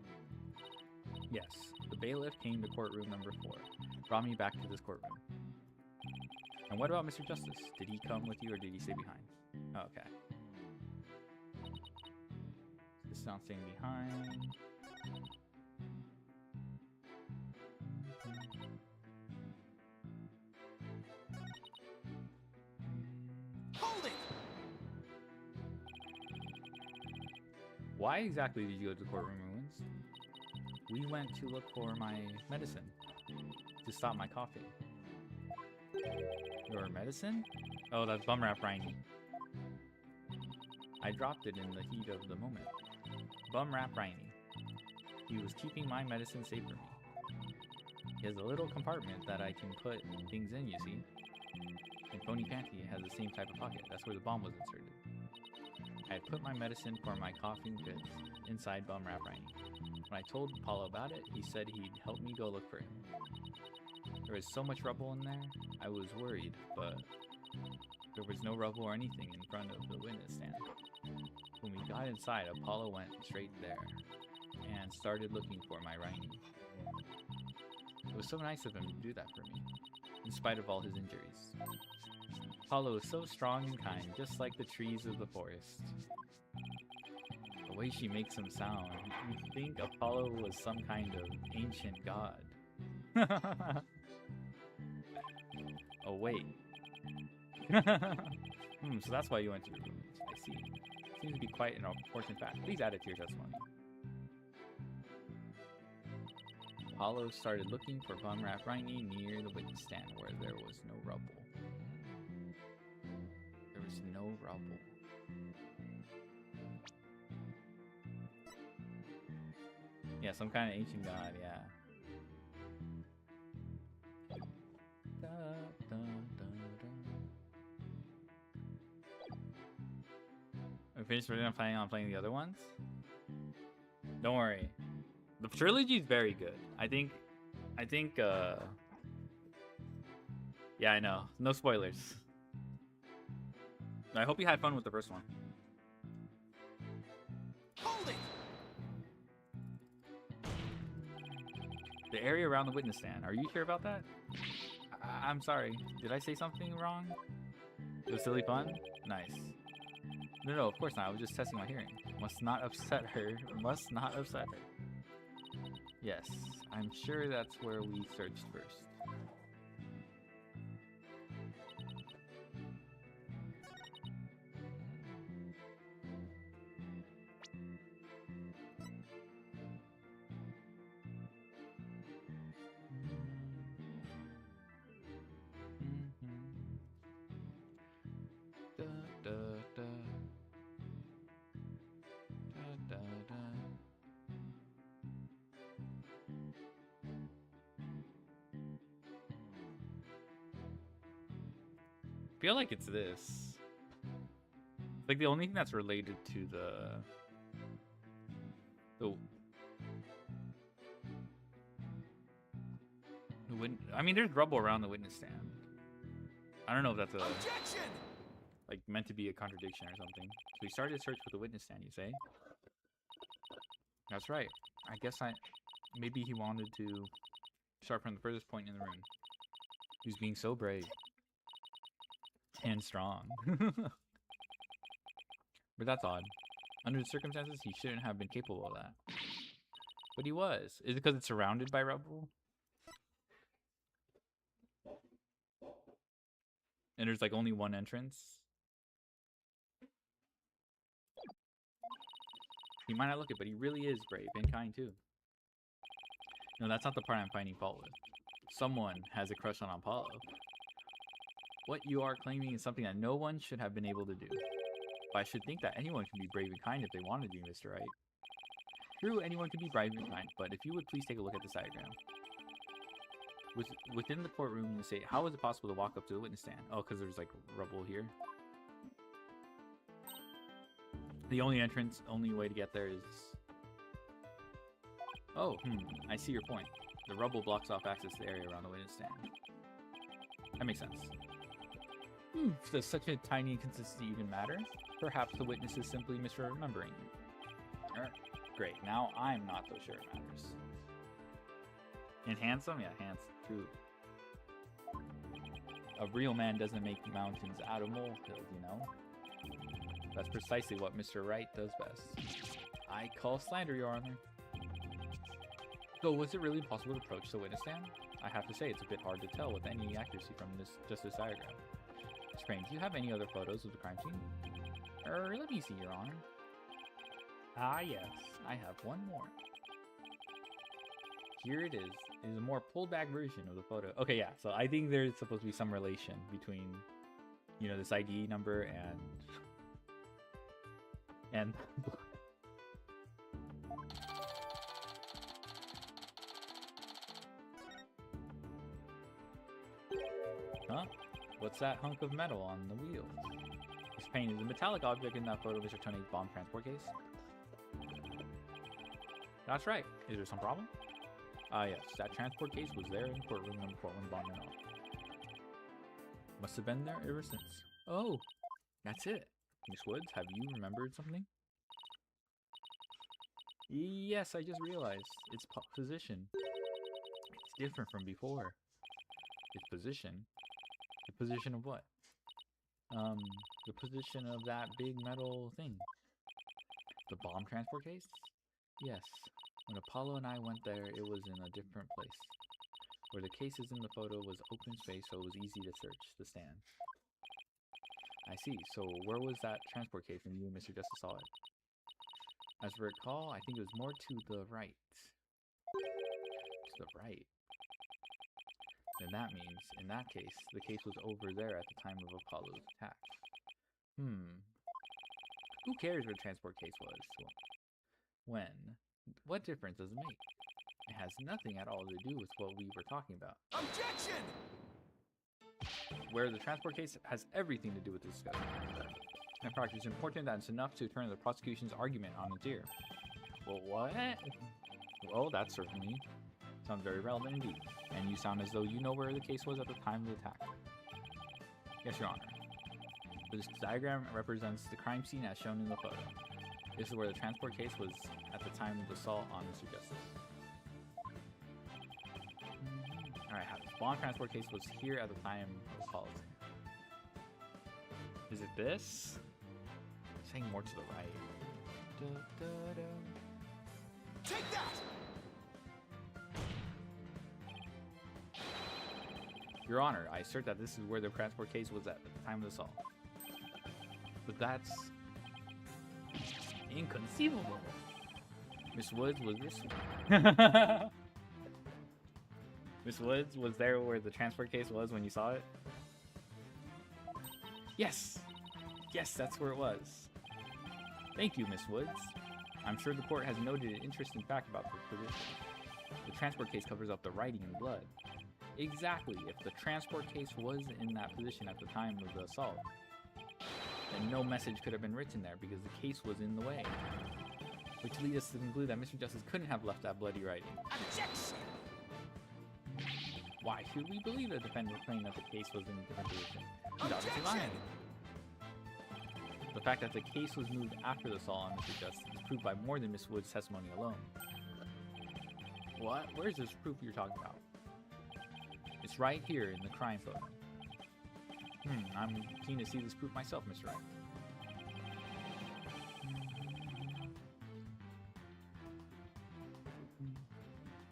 Yes. The bailiff came to courtroom number 4. Brought me back to this courtroom. And what about Mr. Justice? Did he come with you or did he stay behind? Oh, okay. This is not staying behind. Hold it! Why exactly did you go to the courtroom ruins? We went to look for my medicine to stop my coughing. Your medicine? Oh, that's bum rap rhyming. I dropped it in the heat of the moment. Bum rap rhyming. He was keeping my medicine safe for me. He has a little compartment that I can put things in, you see. And Phony Panty has the same type of pocket. That's where the bomb was inserted. I had put my medicine for my coughing fits inside bum rap rhyming. When I told Paulo about it, he said he'd help me go look for him. There was so much rubble in there, I was worried, but there was no rubble or anything in front of the witness stand. When we got inside, Apollo went straight there and started looking for my writing. It was so nice of him to do that for me, in spite of all his injuries. Apollo is so strong and kind, just like the trees of the forest. The way she makes him sound, you'd think Apollo was some kind of ancient god. Oh wait. So that's why you went to the ruins. I see. Seems to be quite an important fact. Please add it to your testimony. Apollo started looking for bum rap rhyming near the witness stand where there was no rubble. There was no rubble. Yeah, some kind of ancient god, yeah. Da, da, da, da. We finished planning on playing the other ones? Don't worry. The trilogy is very good. I think, yeah, I know. No spoilers. I hope you had fun with the first one. Hold it! The area around the witness stand. Are you sure about that? I'm sorry. Did I say something wrong? It was silly fun? Nice. No, of course not. I was just testing my hearing. Must not upset her. Must not upset her. Yes, I'm sure that's where we searched first. feel like it's this. Like the only thing that's related to the I mean, there's rubble around the witness stand. I don't know if that's a Objection! like meant to be a contradiction or something. So we started a search with the witness stand, you say? That's right. I guess maybe he wanted to start from the furthest point in the room. He was being so brave and strong. But that's odd. Under the circumstances, he shouldn't have been capable of that. But he was. Is it because it's surrounded by rubble? And there's like only one entrance? He might not look it, but he really is brave and kind too. No, that's not the part I'm finding fault with. Someone has a crush on Apollo. What you are claiming is something that no one should have been able to do. But I should think that anyone can be brave and kind if they want to be, Mr. Wright. True, anyone can be brave and kind, but if you would please take a look at this diagram. Within the courtroom, you say, how is it possible to walk up to the witness stand? Oh, because there's like rubble here. The only way to get there is... Oh, I see your point. The rubble blocks off access to the area around the witness stand. That makes sense. Does such a tiny inconsistency even matter? Perhaps the witness is simply misremembering. Great, now I'm not so sure it matters. And handsome? Yeah, handsome. True. A real man doesn't make mountains out of molehills, you know? That's precisely what Mr. Wright does best. I call slander, Your Honor. So, was it really possible to approach the witness stand? I have to say, it's a bit hard to tell with any accuracy from just this diagram. Strange, do you have any other photos of the crime scene? Let me see, Your Honor. Ah, yes, I have one more. Here it is. It is a more pulled back version of the photo. Okay, yeah, so I think there's supposed to be some relation between, you know, this ID number and huh? What's that hunk of metal on the wheel? This paint is a metallic object in that photo of Mr. Tony's bomb transport case. That's right. Is there some problem? Yes, that transport case was there in courtroom number 4 when the bomb went off. Must have been there ever since. Oh, that's it. Miss Woods, have you remembered something? Yes, I just realized. Its position. It's different from before. Its position? The position of what? The position of that big metal thing. The bomb transport case? Yes. When Apollo and I went there, it was in a different place. Where the case is in the photo was open space, so it was easy to search the stand. I see. So where was that transport case when you and Mr. Justice saw it? As I recall, I think it was more to the right. To the right. Then that means, in that case, the case was over there at the time of Apollo's attack. Who cares where the transport case was? When? What difference does it make? It has nothing at all to do with what we were talking about. Objection! Where the transport case has everything to do with the discussion. In fact, it's important that it's enough to turn the prosecution's argument on its ear. Well, what? Well, that certainly sounds very relevant indeed. And you sound as though you know where the case was at the time of the attack. Yes, Your Honor. This diagram represents the crime scene as shown in the photo. This is where the transport case was at the time of the assault on Mr. Justice. Alright, the bomb transport case was here at the time of Apollo's. Is it this? It's saying more to the right. Take that! Your Honor, I assert that this is where the transport case was at the time of the assault. But that's inconceivable. Miss Woods was this one. Miss Woods was there where the transport case was when you saw it? Yes! Yes, that's where it was. Thank you, Miss Woods. I'm sure the court has noted an interesting fact about the position. The transport case covers up the writing in blood. Exactly. If the transport case was in that position at the time of the assault, then no message could have been written there because the case was in the way. Which leads us to conclude that Mr. Justice couldn't have left that bloody writing. Objection! Why should we believe the defendant claimed that the case was in a different position? He's obviously lying. The fact that the case was moved after the assault on Mr. Justice is proved by more than Miss Wood's testimony alone. What? Where's this proof you're talking about? It's right here in the crime photo. I'm keen to see this proof myself, Mr. Wright.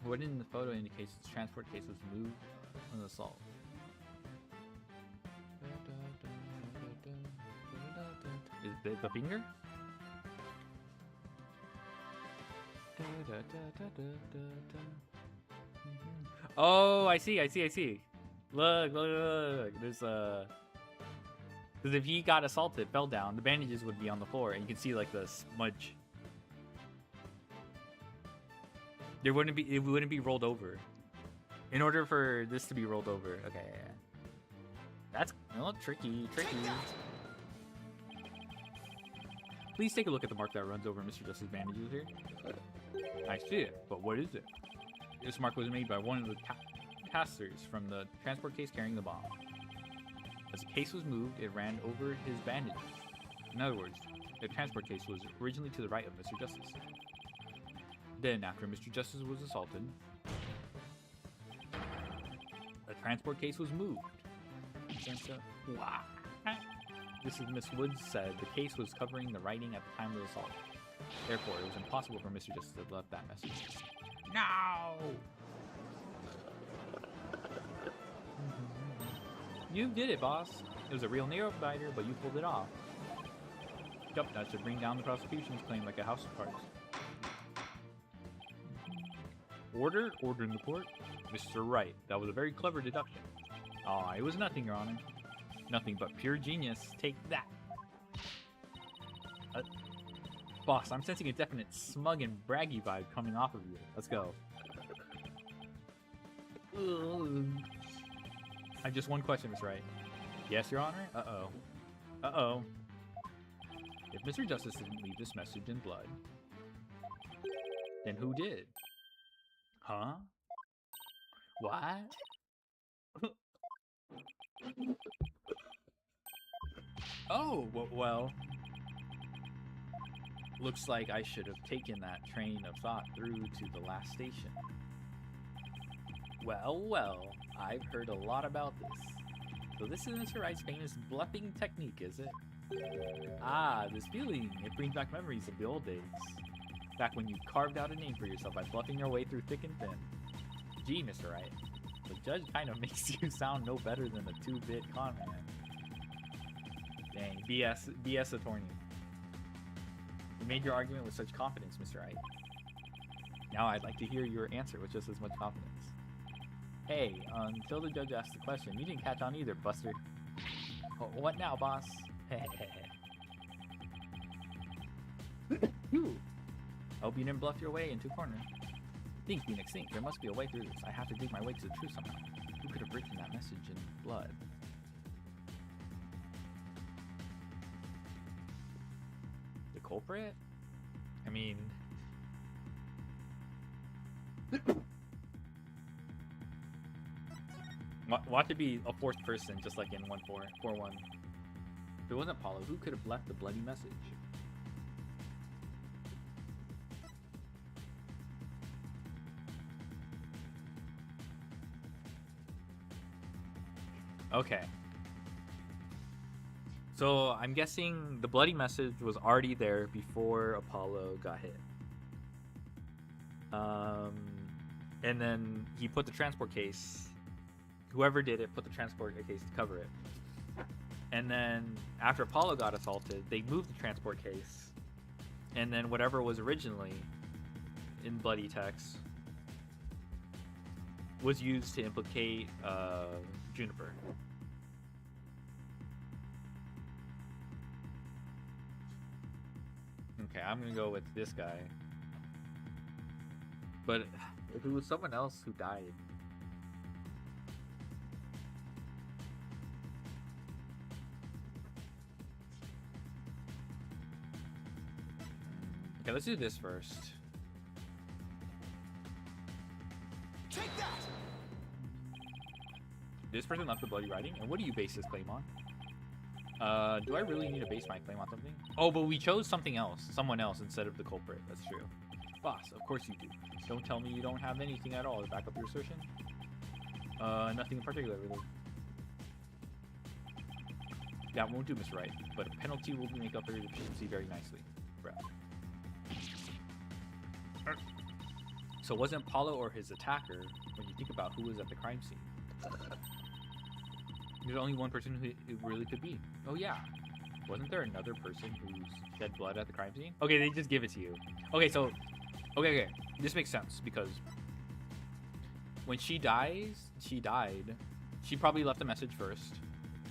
What in the photo indicates the transport case was moved from the assault? Is it the finger? Oh, I see. Look. There's because if he got assaulted, fell down, the bandages would be on the floor, and you can see like the smudge. It wouldn't be rolled over. In order for this to be rolled over, okay, yeah. That's tricky. Please take a look at the mark that runs over Mr. Justice's bandages here. I see it, but what is it? This mark was made by one of the casters from the transport case carrying the bomb. As the case was moved, it ran over his bandages. In other words, the transport case was originally to the right of Mr. Justice. Then, after Mr. Justice was assaulted, the transport case was moved. Wow. This is Miss Woods said the case was covering the writing at the time of the assault. Therefore, it was impossible for Mr. Justice to have left that message. No! You did it, boss. It was a real nail-biter, but you pulled it off. Yup, that should bring down the prosecution's claim like a house of cards. Order in the court? Mr. Wright, that was a very clever deduction. Aw, it was nothing, Your Honor. Nothing but pure genius. Take that. Boss, I'm sensing a definite smug and braggy vibe coming off of you. Let's go. I have just one question, Mr. Wright. Yes, Your Honor? Uh-oh. If Mr. Justice didn't leave this message in blood, then who did? Huh? What? Oh, well. Looks like I should have taken that train of thought through to the last station. Well, I've heard a lot about this. So this is Mr. Wright's famous bluffing technique, is it? Ah, this feeling, it brings back memories of the old days. Back when you carved out a name for yourself by bluffing your way through thick and thin. Gee, Mr. Wright, the judge kind of makes you sound no better than a 2-bit con man. Dang, BS attorney. You made your argument with such confidence, Mr. Wright. Now I'd like to hear your answer with just as much confidence. Hey, until the judge asked the question, you didn't catch on either, Buster. Oh, what now, boss? Hope you didn't bluff your way into a corner. Think, Phoenix, think. There must be a way through this. I have to dig my way to the truth somehow. Who could have written that message in blood? The culprit? I mean... Watch it be a fourth person, just like in 1-4-1. If it wasn't Apollo, who could have left the bloody message? Okay. So I'm guessing the bloody message was already there before Apollo got hit. And then he put the transport case. Whoever did it put the transport case to cover it. And then after Apollo got assaulted, they moved the transport case. And then whatever was originally in bloody text was used to implicate Juniper. Okay, I'm gonna go with this guy. But if it was someone else who died, Okay, let's do this first. Take that! This person left the bloody writing, and what do you base this claim on? Do I really need to base my claim on something? Oh, but we chose something else, someone else instead of the culprit. That's true. Boss, of course you do. Don't tell me you don't have anything at all to back up your assertion. Nothing in particular, really. That won't do, Mr. Wright, but a penalty will make up for your deficiency very nicely. Bruh. So it wasn't Paulo or his attacker when you think about who was at the crime scene. There's only one person who it really could be. Oh yeah. Wasn't there another person who shed blood at the crime scene? Okay, they just give it to you. Okay, so... Okay. This makes sense, because... when she died, she probably left a message first.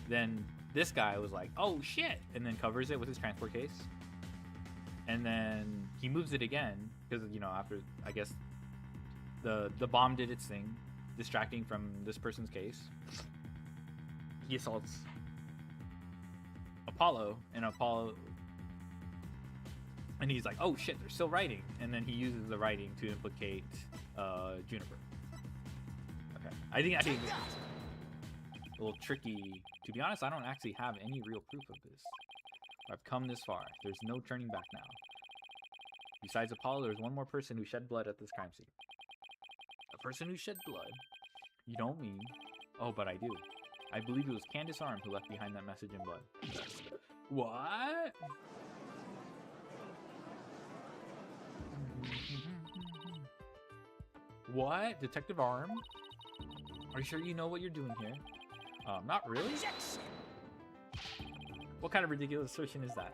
Then this guy was like, oh shit! And then covers it with his transport case. And then he moves it again, because, you know, after, I guess, the bomb did its thing, distracting from this person's case. He assaults Apollo, and he's like, oh shit, they're still writing. And then he uses the writing to implicate Juniper. Okay, I think a little tricky. To be honest, I don't actually have any real proof of this. I've come this far. There's no turning back now. Besides Apollo, there's one more person who shed blood at this crime scene. A person who shed blood? You don't mean? Oh, but I do. I believe it was Candace Arm who left behind that message in blood. What? What? Detective Arm? Are you sure you know what you're doing here? Not really. Objection! What kind of ridiculous assertion is that?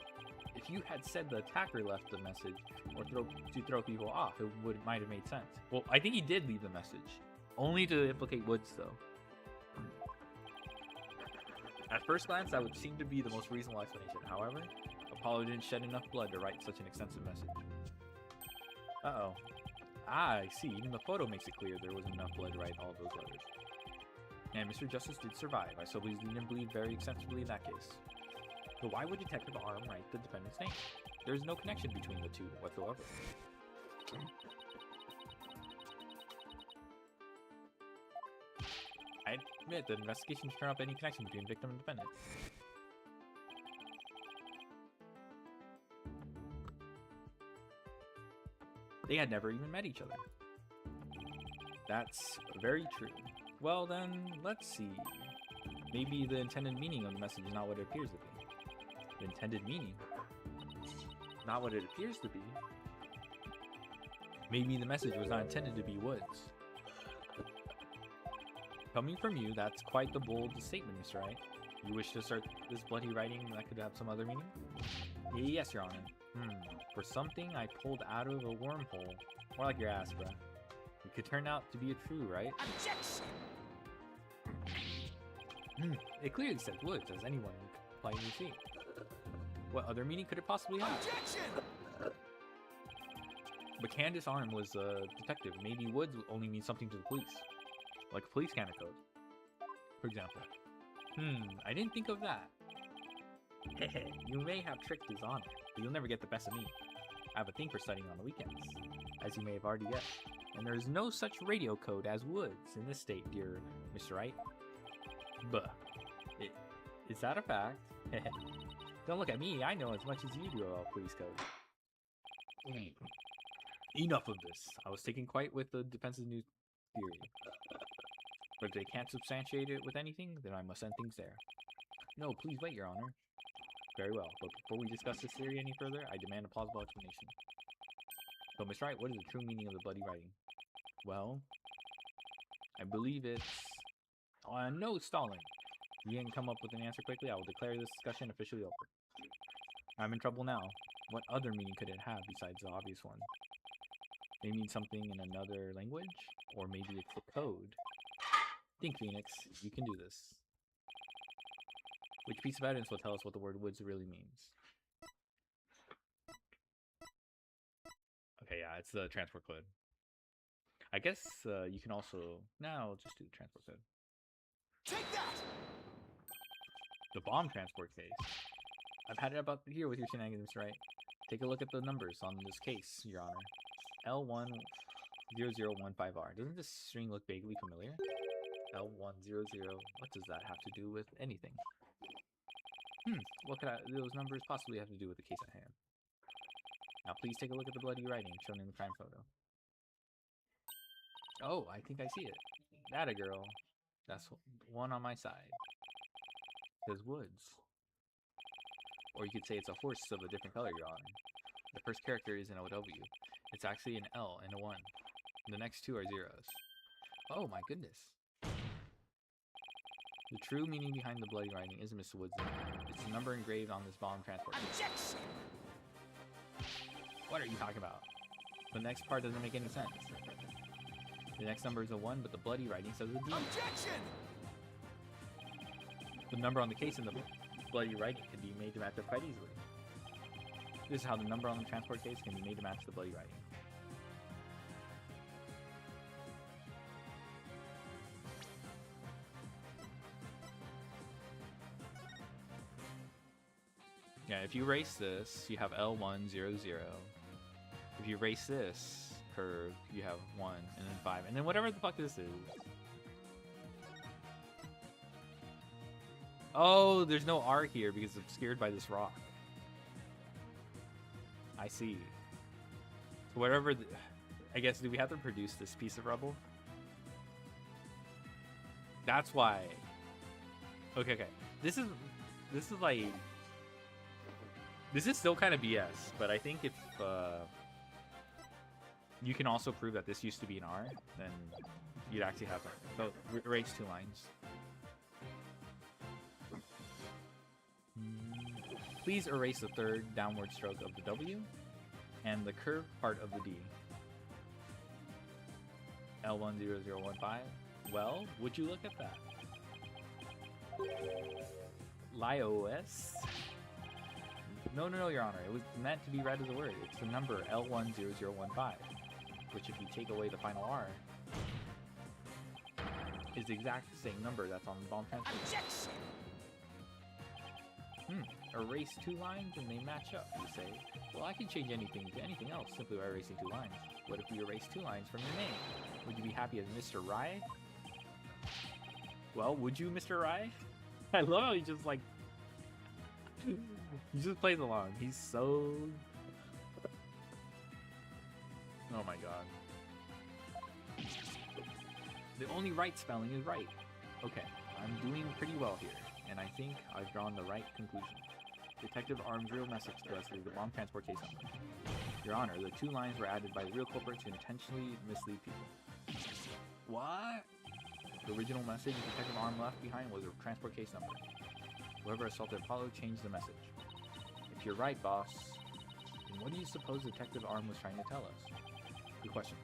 If you had said the attacker left the message or to throw people off, it might have made sense. Well, I think he did leave the message. Only to implicate Woods, though. At first glance, that would seem to be the most reasonable explanation. However, Apollo didn't shed enough blood to write such an extensive message. Uh-oh. Ah, I see. Even the photo makes it clear there wasn't enough blood to write all of those letters. And Mr. Justice did survive. I suppose he didn't bleed very extensively in that case. But why would Detective Arm write the defendant's name? There's no connection between the two whatsoever. I admit the investigation should turn up any connection between victim and defendant. They had never even met each other. That's very true. Well then, let's see. Maybe the intended meaning of the message is not what it appears to be. The intended meaning? Not what it appears to be. Maybe the message was not intended to be Woods. Coming from you, that's quite the bold statement, Mr. Wright. You wish to start this bloody writing that could have some other meaning? Yes, Your Honor. For something I pulled out of a wormhole. More like your ass, bruh. It could turn out to be a true, right? Objection! It clearly said Woods, as anyone would plainly see. What other meaning could it possibly have? Objection! But Candace Arm was a detective. Maybe Woods only means something to the police. Like a police kind of code. For example. I didn't think of that. You may have tricked his honor, but you'll never get the best of me. I have a thing for studying on the weekends, as you may have already guessed. And there is no such radio code as Woods in this state, dear Mr. Wright. Buh. Is that a fact? Don't look at me, I know as much as you do about police code. Enough of this. I was taken quite with the defense's new theory. But if they can't substantiate it with anything, then I must end things there. No, please wait, Your Honor. Very well, but before we discuss this theory any further, I demand a plausible explanation. So, Mr. Wright, what is the true meaning of the bloody writing? Well, I believe it's... no stalling. If you didn't come up with an answer quickly, I will declare this discussion officially over. I'm in trouble now. What other meaning could it have besides the obvious one? They mean something in another language? Or maybe it's a code? Think, Phoenix. You can do this. Which piece of evidence will tell us what the word Woods really means? Okay, yeah, it's the transport code. I guess you can also... No, I'll just do the transport code. Take that! The bomb transport case. I've had it about here with your shenanigans, right? Take a look at the numbers on this case, Your Honor. L10015R. Doesn't this string look vaguely familiar? L100. What does that have to do with anything? What could those numbers possibly have to do with the case at hand? Now please take a look at the bloody writing shown in the crime photo. Oh, I think I see it. That a girl. That's one on my side. It says Woods. Or you could say it's a horse of a different color, Your Honor. The first character is an OW. It's actually an L and a 1. And the next two are zeros. Oh my goodness. The true meaning behind the bloody writing isn't Mr. Woods' name. It's the number engraved on this bomb transport. Objection! What are you talking about? The next part doesn't make any sense. The next number is a 1, but the bloody writing says a D. Objection! The number on the case and the bloody writing can be made to match up quite easily. This is how the number on the transport case can be made to match the bloody writing. Yeah, if you erase this, you have L100. If you erase this curve, you have 1, and then 5, and then whatever the fuck this is. Oh, there's no R here because it's obscured by this rock. I see. So whatever, I guess, do we have to produce this piece of rubble? That's why. Okay. This is like, this is still kind of BS, but I think if you can also prove that this used to be an R, then you'd actually have that. So erase 2 lines. Please erase the third downward stroke of the W and the curved part of the D. L10015. Well, would you look at that? LIOS? No, Your Honor. It was meant to be read as a word. It's the number L10015, which if you take away the final R, is the exact same number that's on the bomb transport. Objection! Erase 2 lines and they match up, you say. Well, I can change anything to anything else simply by erasing 2 lines. What if we erase 2 lines from your name? Would you be happy as Mr. Rye? Well, would you, Mr. Rye? I love how he just like... he just plays along. He's so... Oh my god. The only right spelling is right. Okay, I'm doing pretty well here, and I think I've drawn the right conclusion. Detective Arm's real message to us is the bomb transport case number. Your Honor, the 2 lines were added by the real culprit to intentionally mislead people. What? The original message Detective Arm left behind was a transport case number. Whoever assaulted Apollo changed the message. If you're right, boss, then what do you suppose Detective Arm was trying to tell us? Good question.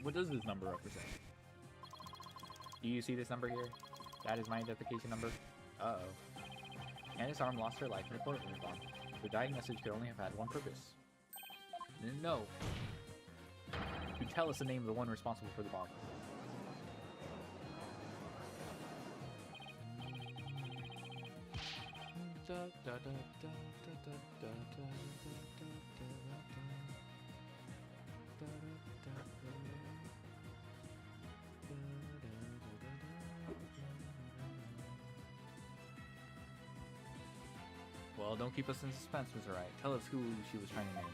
What does this number represent? Do you see this number here? That is my identification number. Uh-oh. Candace Arm lost her life in a courtroom bomb. The dying message could only have had one purpose. No. To tell us the name of the one responsible for the bomb. Well, don't keep us in suspense, Mr. Wright. Tell us who she was trying to name.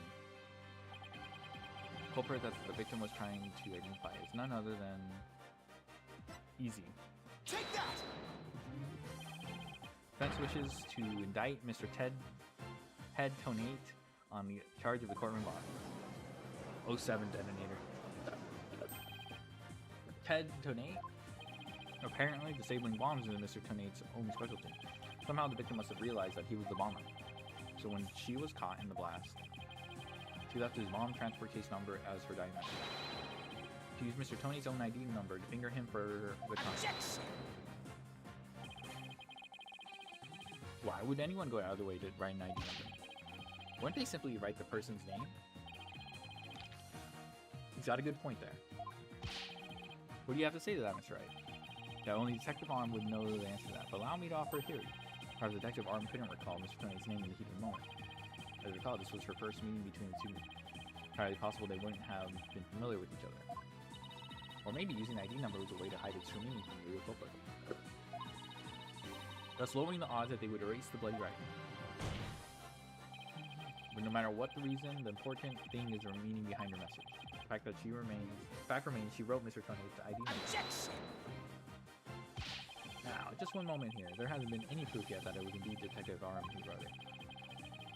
The culprit that the victim was trying to identify is none other than... Easy. Take that! Defense wishes to indict Mr. Ted Tonate on the charge of the courtroom bomb. 07 detonator. Ted Tonate? Apparently, disabling bombs is Mr. Tonate's own specialty. Somehow the victim must have realized that he was the bomber. So when she was caught in the blast, she left his bomb transport case number as her dying message. She used Mr. Tony's own ID number to finger him for the crime. Objection! Why would anyone go out of the way to write an ID number? Wouldn't they simply write the person's name? He's got a good point there. What do you have to say to that, Mr. Wright? That only Detective Arm would know the answer to that, but allow me to offer a theory. Perhaps Detective Arm couldn't recall Mr. Tony's name in the heat of the moment. As recall, this was her first meeting between the two. Entirely possible they wouldn't have been familiar with each other. Or maybe using the ID number was a way to hide its true meaning from the real culprit, thus lowering the odds that they would erase the bloody writing. But no matter what the reason, the important thing is the meaning behind her message. The fact remains she wrote Mr. Tony with the ID number. Objection! Now, just one moment here. There hasn't been any proof yet that it was indeed Detective Arm who wrote it.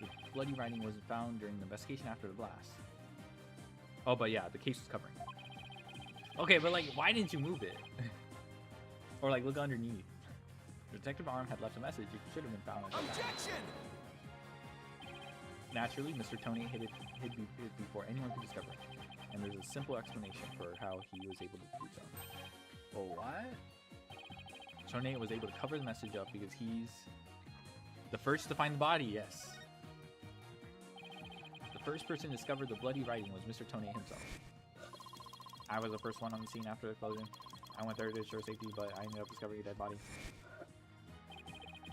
The bloody writing wasn't found during the investigation after the blast. Oh, but yeah, the case was covering. Okay, but like, why didn't you move it? Or like, look underneath. Detective Arm had left a message. It should have been found. Objection! Naturally, Mr. Tony hid it before anyone could discover it. And there's a simple explanation for how he was able to do so. Oh, what? Tony was able to cover the message up because he's the first to find the body, yes. The first person to discover the bloody writing was Mr. Tony himself. I was the first one on the scene after the explosion. I went there to ensure safety, but I ended up discovering a dead body.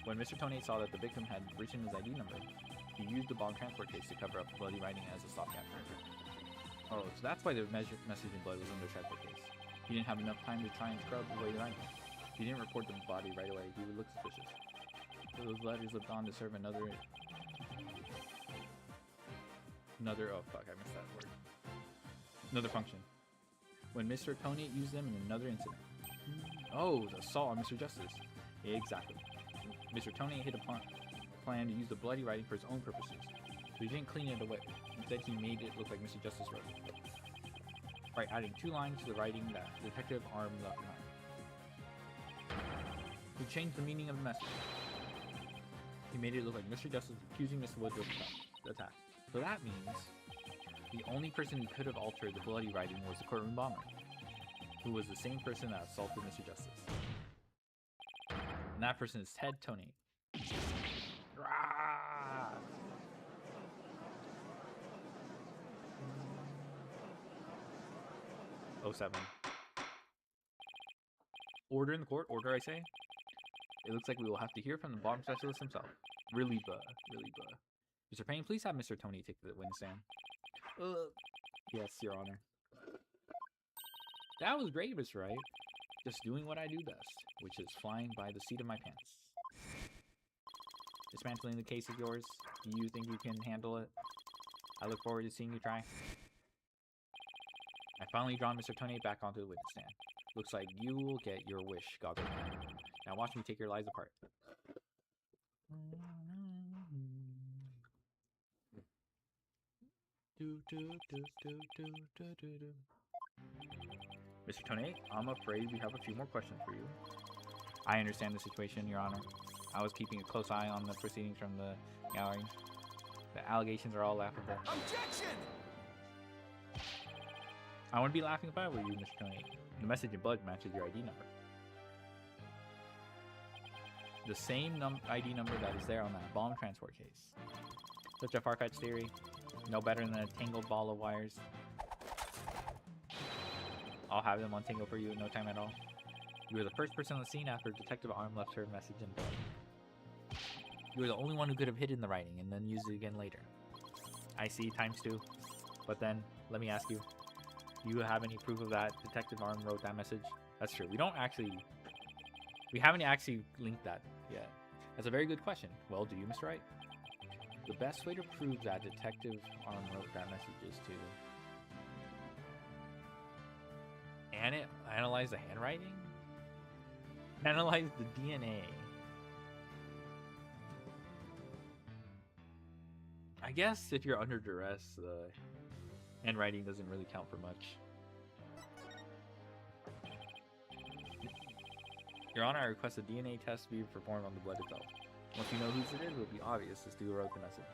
When Mr. Tony saw that the victim had written his ID number, he used the bomb transport case to cover up the bloody writing as a stopgap. Oh, so that's why the message in blood was in the transport case. He didn't have enough time to try and scrub away the writing. He didn't report the body right away. He would look suspicious. So those letters lived on to serve another. Oh fuck! I missed that word. Another function. When Mr. Tony used them in another incident. Oh, the assault on Mr. Justice. Exactly. Mr. Tony hit upon a plan to use the bloody writing for his own purposes. So he didn't clean it away. Instead, he made it look like Mr. Justice wrote it. By adding 2 lines to the writing that Detective Arm left behind. He changed the meaning of the message. He made it look like Mr. Justice accusing Mr. Woods of the attack. So that means the only person who could have altered the bloody writing was the courtroom bomber, who was the same person that assaulted Mr. Justice. And that person is Ted Tony. Rah! 07. Order in the court. Order, I say. It looks like we will have to hear from the bomb specialist himself. Really, Mr. Payne, please have Mr. Tony take the witness stand. Yes, Your Honor. That was great, Mr. Wright. Just doing what I do best, which is flying by the seat of my pants. Dismantling the case of yours. Do you think you can handle it? I look forward to seeing you try. I finally drawn Mr. Tony back onto the witness stand. Looks like you will get your wish, Goggle Man. Now watch me take your lies apart. Mr. Tony, I'm afraid we have a few more questions for you. I understand the situation, Your Honor. I was keeping a close eye on the proceedings from the gallery. The allegations are all laughable. Objection! I wouldn't be laughing if I were you, Mr. Tony. The message in blood matches your ID number. The same ID number that is there on that bomb transport case. Such a far-fetched theory. No better than a tangled ball of wires. I'll have them untangle for you in no time at all. You were the first person on the scene after Detective Arm left her message in blood. You were the only one who could have hidden the writing and then used it again later. I see, ×2. But then, let me ask you. Do you have any proof of that Detective Arm wrote that message? That's true. We haven't actually linked that yet. That's a very good question. Well, do you, Mr. Wright? The best way to prove that Detective Arm wrote that message is to analyze the handwriting? Analyze the DNA. I guess if you're under duress, the handwriting doesn't really count for much. Your Honor, I request a DNA test be performed on the blood itself. Once you know whose it is, it will be obvious as to who wrote the message.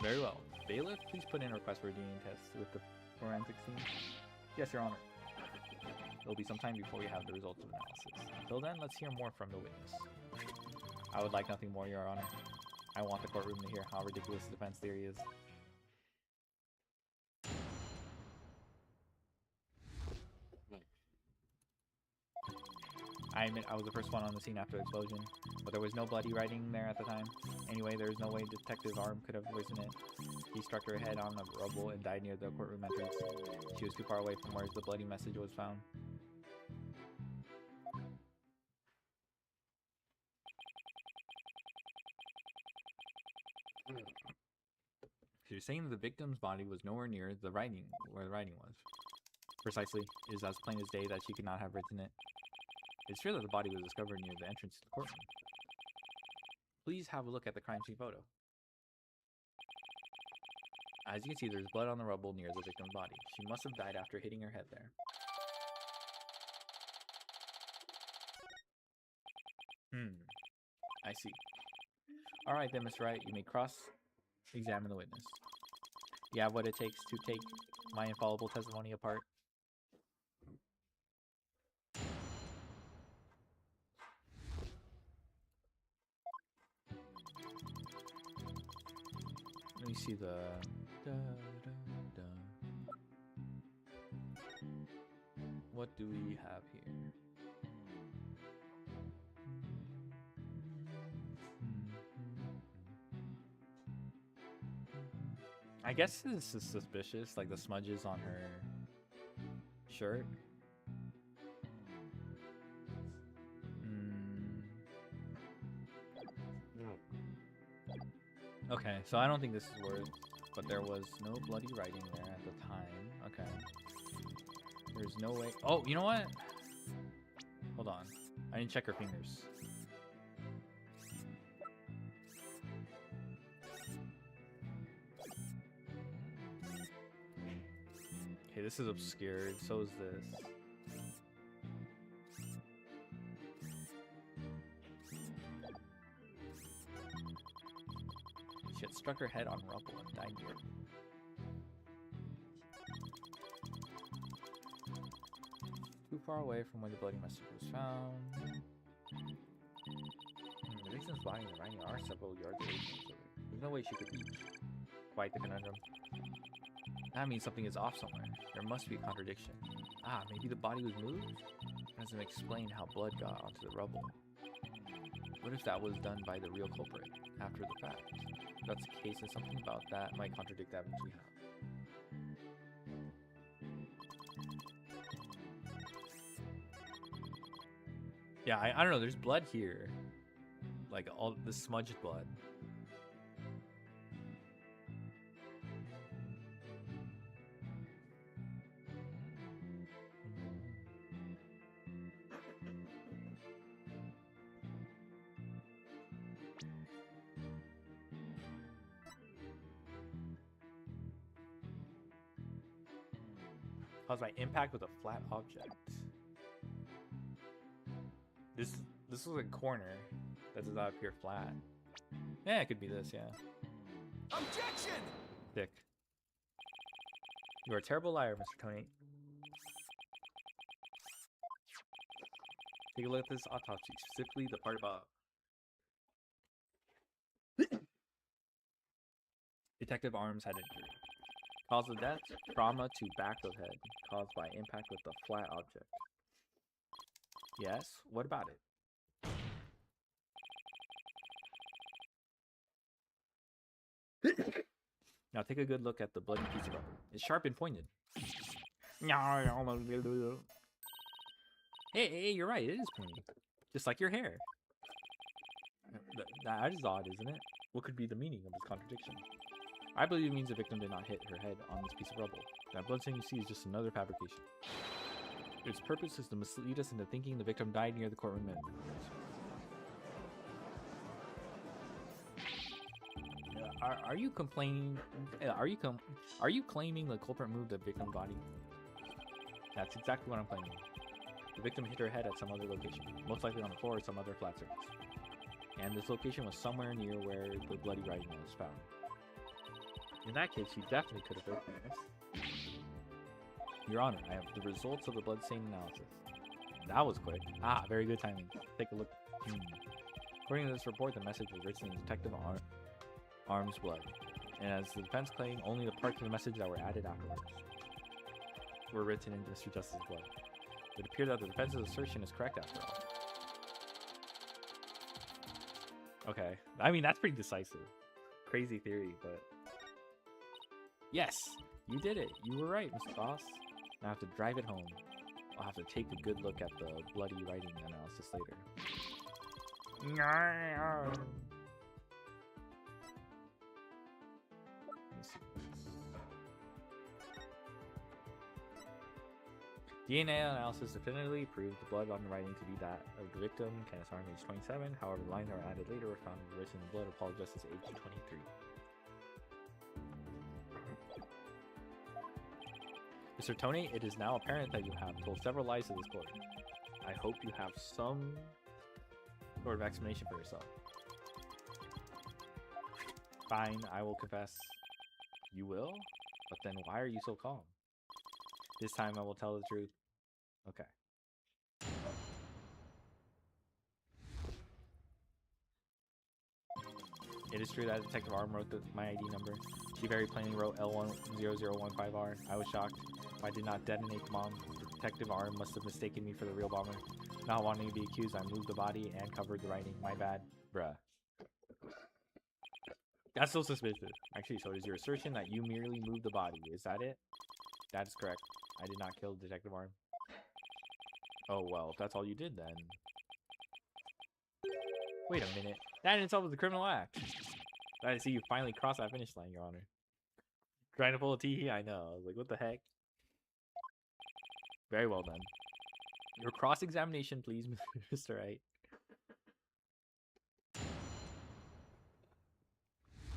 Very well. Bailiff, please put in a request for a DNA test with the forensics team. Yes, Your Honor. It will be some time before we have the results of analysis. Until then, let's hear more from the witness. I would like nothing more, Your Honor. I want the courtroom to hear how ridiculous the defense theory is. I admit I was the first one on the scene after the explosion, but there was no bloody writing there at the time. Anyway, there was no way Detective Arm could have written it. He struck her head on the rubble and died near the courtroom entrance. She was too far away from where the bloody message was found. So you're saying that the victim's body was nowhere near the writing, where the writing was. Precisely. It is as plain as day that she could not have written it. It's true that the body was discovered near the entrance to the courtroom. Please have a look at the crime scene photo. As you can see, there's blood on the rubble near the victim's body. She must have died after hitting her head there. I see. Alright then, Mr. Wright, you may cross-examine the witness. You have what it takes to take my infallible testimony apart. Let me see the... What do we have here? I guess this is suspicious, like the smudges on her shirt. Okay, so I don't think this is worth, but there was no bloody writing there at the time. Okay. There's no way. Oh, you know what? Hold on. I didn't check her fingers. Okay, this is obscured. So is this. She had struck her head on rubble and died here. Too far away from where the bloody message was found. The victim's body and the writing are several yards away from each other. There's no way she could reach. Quite the conundrum. That means something is off somewhere. There must be a contradiction. Ah, maybe the body was moved? That doesn't explain how blood got onto the rubble. What if that was done by the real culprit after the fact? If that's the case, and something about that might contradict evidence we have. Yeah, I don't know. There's blood here. Like all the smudged blood. Caused by impact with a flat object. This was a corner that does not appear flat. Yeah, it could be this, yeah. Objection! Thick. You are a terrible liar, Mr. Tony. Take a look at this autopsy, specifically the part about Detective Arms had injury. Cause of death, trauma to back of head, caused by impact with a flat object. Yes, what about it? Now take a good look at the bloody piece of rubber. It's sharp and pointed. Hey, you're right, it is pointy. Just like your hair. That is odd, isn't it? What could be the meaning of this contradiction? I believe it means the victim did not hit her head on this piece of rubble. That bloodstain you see is just another fabrication. Its purpose is to mislead us into thinking the victim died near the courtroom entrance. Are you complaining? Are you claiming the culprit moved the victim's body? That's exactly what I'm claiming. The victim hit her head at some other location, most likely on the floor or some other flat surface. And this location was somewhere near where the bloody writing was found. In that case, she definitely could have written this. Your Honor, I have the results of the bloodstain analysis. That was quick. Ah, very good timing. Take a look. According to this report, the message was written in Detective Arms' blood. And as the defense claimed, only the parts of the message that were added afterwards were written in Mr. Justice's blood. It appeared that the defense's assertion is correct after all. Okay. I mean, that's pretty decisive. Crazy theory, but... Yes! You did it! You were right, Mr. Boss. Now I have to drive it home. I'll have to take a good look at the bloody writing analysis later. DNA analysis definitively proved the blood on the writing to be that of the victim, Kenneth Arm, age 27. However, the lines that were added later were found written in the blood of Paul Justice, age 23. Mr. Tony, it is now apparent that you have told several lies to this court. I hope you have some sort of explanation for yourself. Fine, I will confess. You will? But then why are you so calm? This time I will tell the truth. Okay. It is true that Detective Arm wrote my ID number. She very plainly wrote L10015R. I was shocked. If I did not detonate the bomb, Detective Arm must have mistaken me for the real bomber. Not wanting to be accused, I moved the body and covered the writing. My bad. Bruh. That's so suspicious. Actually, so is your assertion that you merely moved the body? Is that it? That is correct. I did not kill Detective Arm. Oh, well, if that's all you did, then... Wait a minute. That in itself was a criminal act. I see you finally crossed that finish line, Your Honor. Trying to pull a tee? I know. I was like, what the heck? Very well done. Your cross-examination, please, Mr. Wright.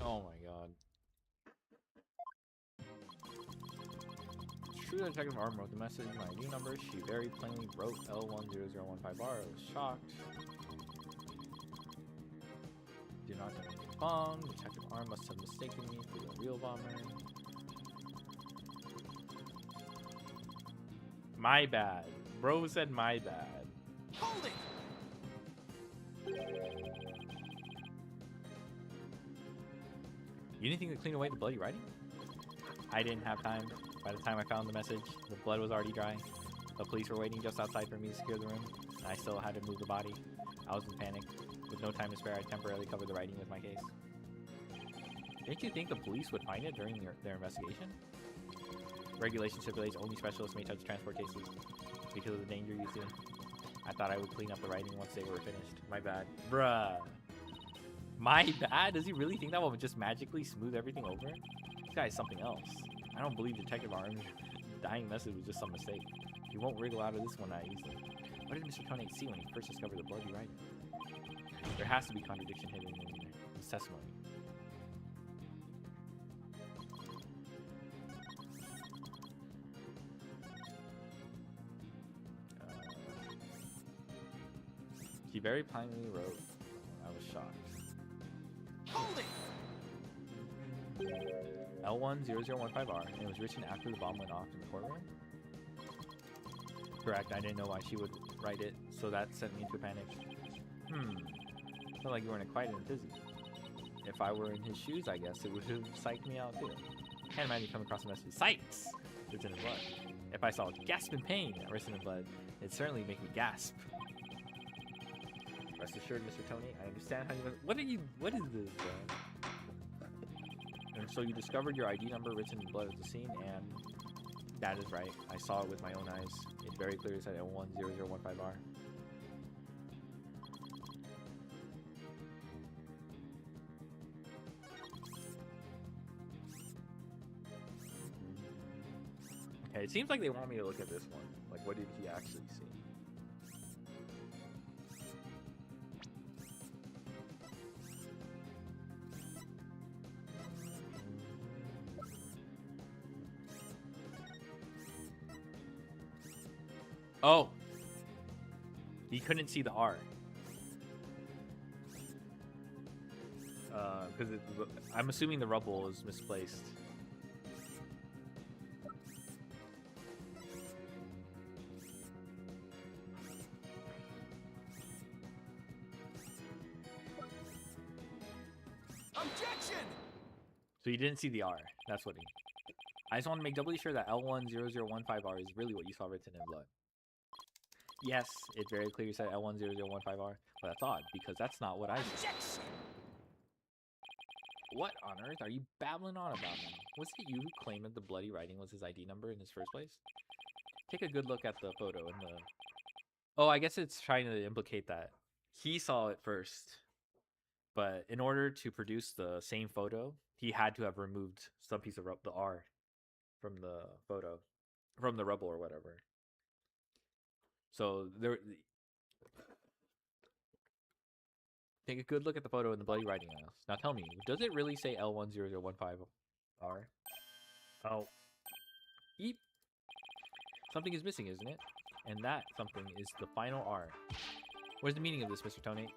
Oh my god. It's true that Detective Arm wrote the message in my ID number. She very plainly wrote L10015R. I was shocked. Do not detonate the bomb. Detective Arm must have mistaken me for the real bomber. My bad. Bro said my bad. Hold it! You didn't think to clean away the bloody writing? I didn't have time. By the time I found the message, the blood was already dry. The police were waiting just outside for me to secure the room, and I still had to move the body. I was in panic. With no time to spare, I temporarily covered the writing with my case. Didn't you think the police would find it during their investigation? Regulation stipulates only specialists may touch transport cases because of the danger you see. I thought I would clean up the writing once they were finished. My bad. Bruh. My bad? Does he really think that will just magically smooth everything over? This guy is something else. I don't believe Detective Arm's dying message was just some mistake. He won't wriggle out of this one that easily. What did Mr. Conate see when he first discovered the bloody writing? There has to be contradiction hidden in his testimony. He very plainly wrote, I was shocked. Hold it! L10015R, and it was written after the bomb went off in the courtroom? Correct, I didn't know why she would write it, so that sent me into a panic. Felt like you were in a quiet and busy. If I were in his shoes, I guess, it would have psyched me out too. Can't imagine coming across a message, Sykes! Written in blood. If I saw gasp in pain written in blood, it'd certainly make me gasp. Rest assured, Mr. Tony, I understand how you... What is this, bro? And so you discovered your ID number written in blood at the scene, and... That is right. I saw it with my own eyes. It very clearly said L10015R. Okay, it seems like they want me to look at this one. Like, what did he actually see? Oh! He couldn't see the R. Because I'm assuming the rubble is misplaced. Objection! So you didn't see the R. That's what he... I just want to make doubly sure that L10015R is really what you saw written in blood. Yes, it very clearly said L10015R, but that's odd because that's not what I said. Objection! What on earth are you babbling on about, man? Was it you who claimed that the bloody writing was his ID number in his first place? Take a good look at the photo in the... Oh, I guess it's trying to implicate that he saw it first, but in order to produce the same photo, he had to have removed some piece of the R from the photo, from the rubble or whatever. So there... Take a good look at the photo in the bloody writing on us. Now tell me, does it really say L10015R? Oh. Eep. Something is missing, isn't it? And that something is the final R. Where's the meaning of this, Mr. Tonate?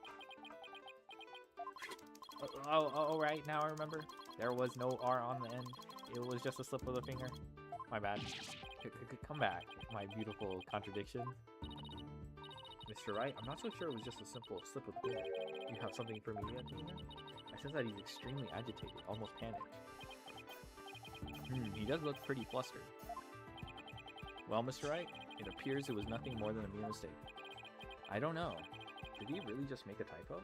Oh, right, now I remember. There was no R on the end. It was just a slip of the finger. My bad. Come back, my beautiful contradiction. Mr. Wright, I'm not so sure it was just a simple slip of the finger. You have something for me yet, Tina? I sense that he's extremely agitated, almost panicked. He does look pretty flustered. Well, Mr. Wright, it appears it was nothing more than a mere mistake. I don't know. Did he really just make a typo?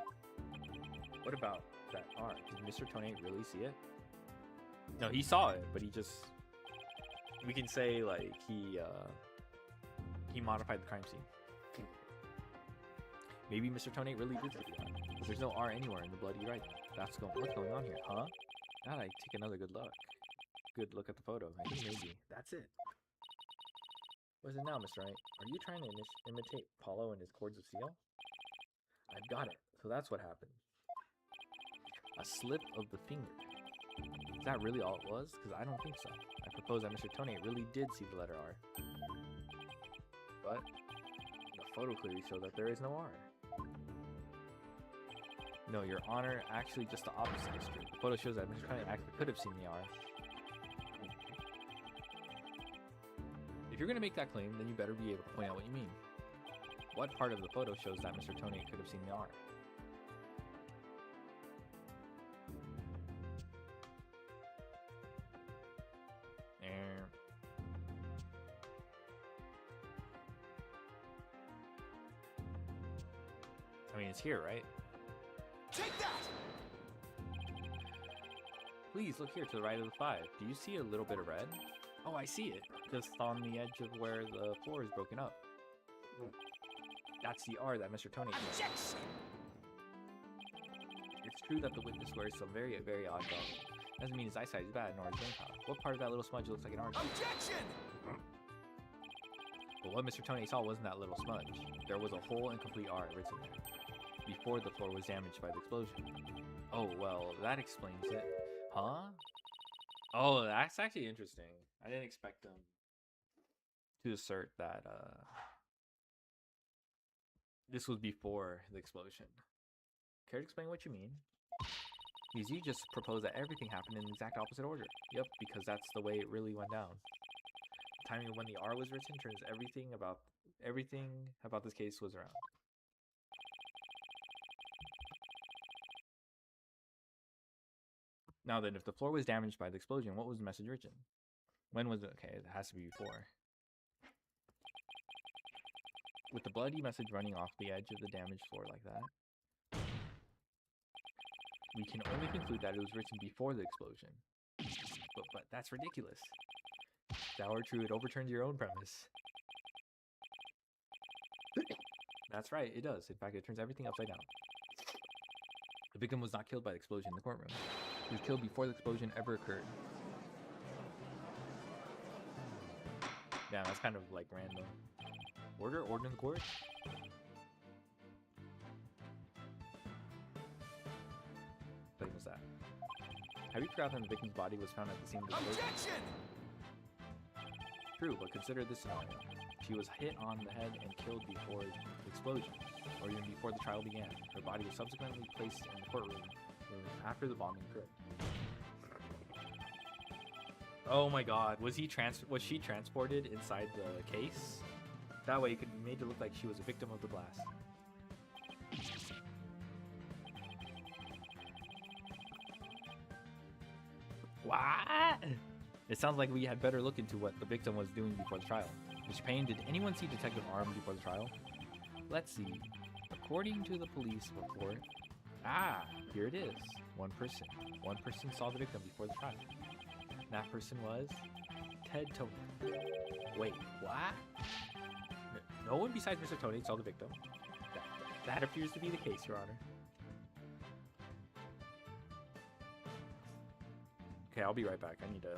What about that R? Did Mr. Tonate really see it? No, he saw it, but he just... We can say, like, he modified the crime scene. Maybe Mr. Tonate really did see that, but there's no R anywhere in the bloody writing. What's going on here, huh? Now that I take another good look at the photo. I think maybe that's it. What is it now, Mr. Wright? Are you trying to imitate Paulo and his cords of steel? I've got it. So that's what happened. A slip of the finger. Is that really all it was? Because I don't think so. I propose that Mr. Tonate really did see the letter R. But the photo clearly showed that there is no R. No, Your Honor, actually just the opposite is true. The photo shows that Mr. Tonate actually could have seen the R. If you're going to make that claim, then you better be able to point out what you mean. What part of the photo shows that Mr. Tonate could have seen the R? I mean, it's here, right? Take that! Please look here to the right of the 5. Do you see a little bit of red? Oh, I see it. Just on the edge of where the floor is broken up. That's the R that Mr. Tonate used. Objection! It's true that the witness wears some very, very odd goggles. Doesn't mean his eyesight is bad, nor his brain power. What part of that little smudge looks like an R? Objection! But what Mr. Tonate saw wasn't that little smudge. There was a whole and complete R written there, before the floor was damaged by the explosion. Oh, well, that explains it. Huh? Oh, that's actually interesting. I didn't expect them to assert that this was before the explosion. Care to explain what you mean? Because you just proposed that everything happened in the exact opposite order. Yep, because that's the way it really went down. The timing of when the R was written turns everything about this case was around. Now then, if the floor was damaged by the explosion, what was the message written? When was it? Okay, it has to be before. With the bloody message running off the edge of the damaged floor like that, we can only conclude that it was written before the explosion. But that's ridiculous. If that were true, it overturns your own premise. That's right, it does. In fact, it turns everything upside down. The victim was not killed by the explosion in the courtroom. He was killed before the explosion ever occurred. Yeah, that's kind of like random. Order in the court? What was that? Have you forgotten the victim's body was found at the scene of the explosion? Objection! True, but consider this scenario. She was hit on the head and killed before the explosion, or even before the trial began. Her body was subsequently placed in the courtroom after the bombing occurred. Oh my god, was she transported inside the case? That way it could be made to look like she was a victim of the blast. What? It sounds like we had better look into what the victim was doing before the trial. Mr. Payne, did anyone see Detective Arm before the trial? Let's see. According to the police report, here it is. One person. One person saw the victim before the trial. That person was Ted Tony. Wait, what? No one besides Mr. Tony saw the victim. That appears to be the case, Your Honor. Okay, I'll be right back. I need to...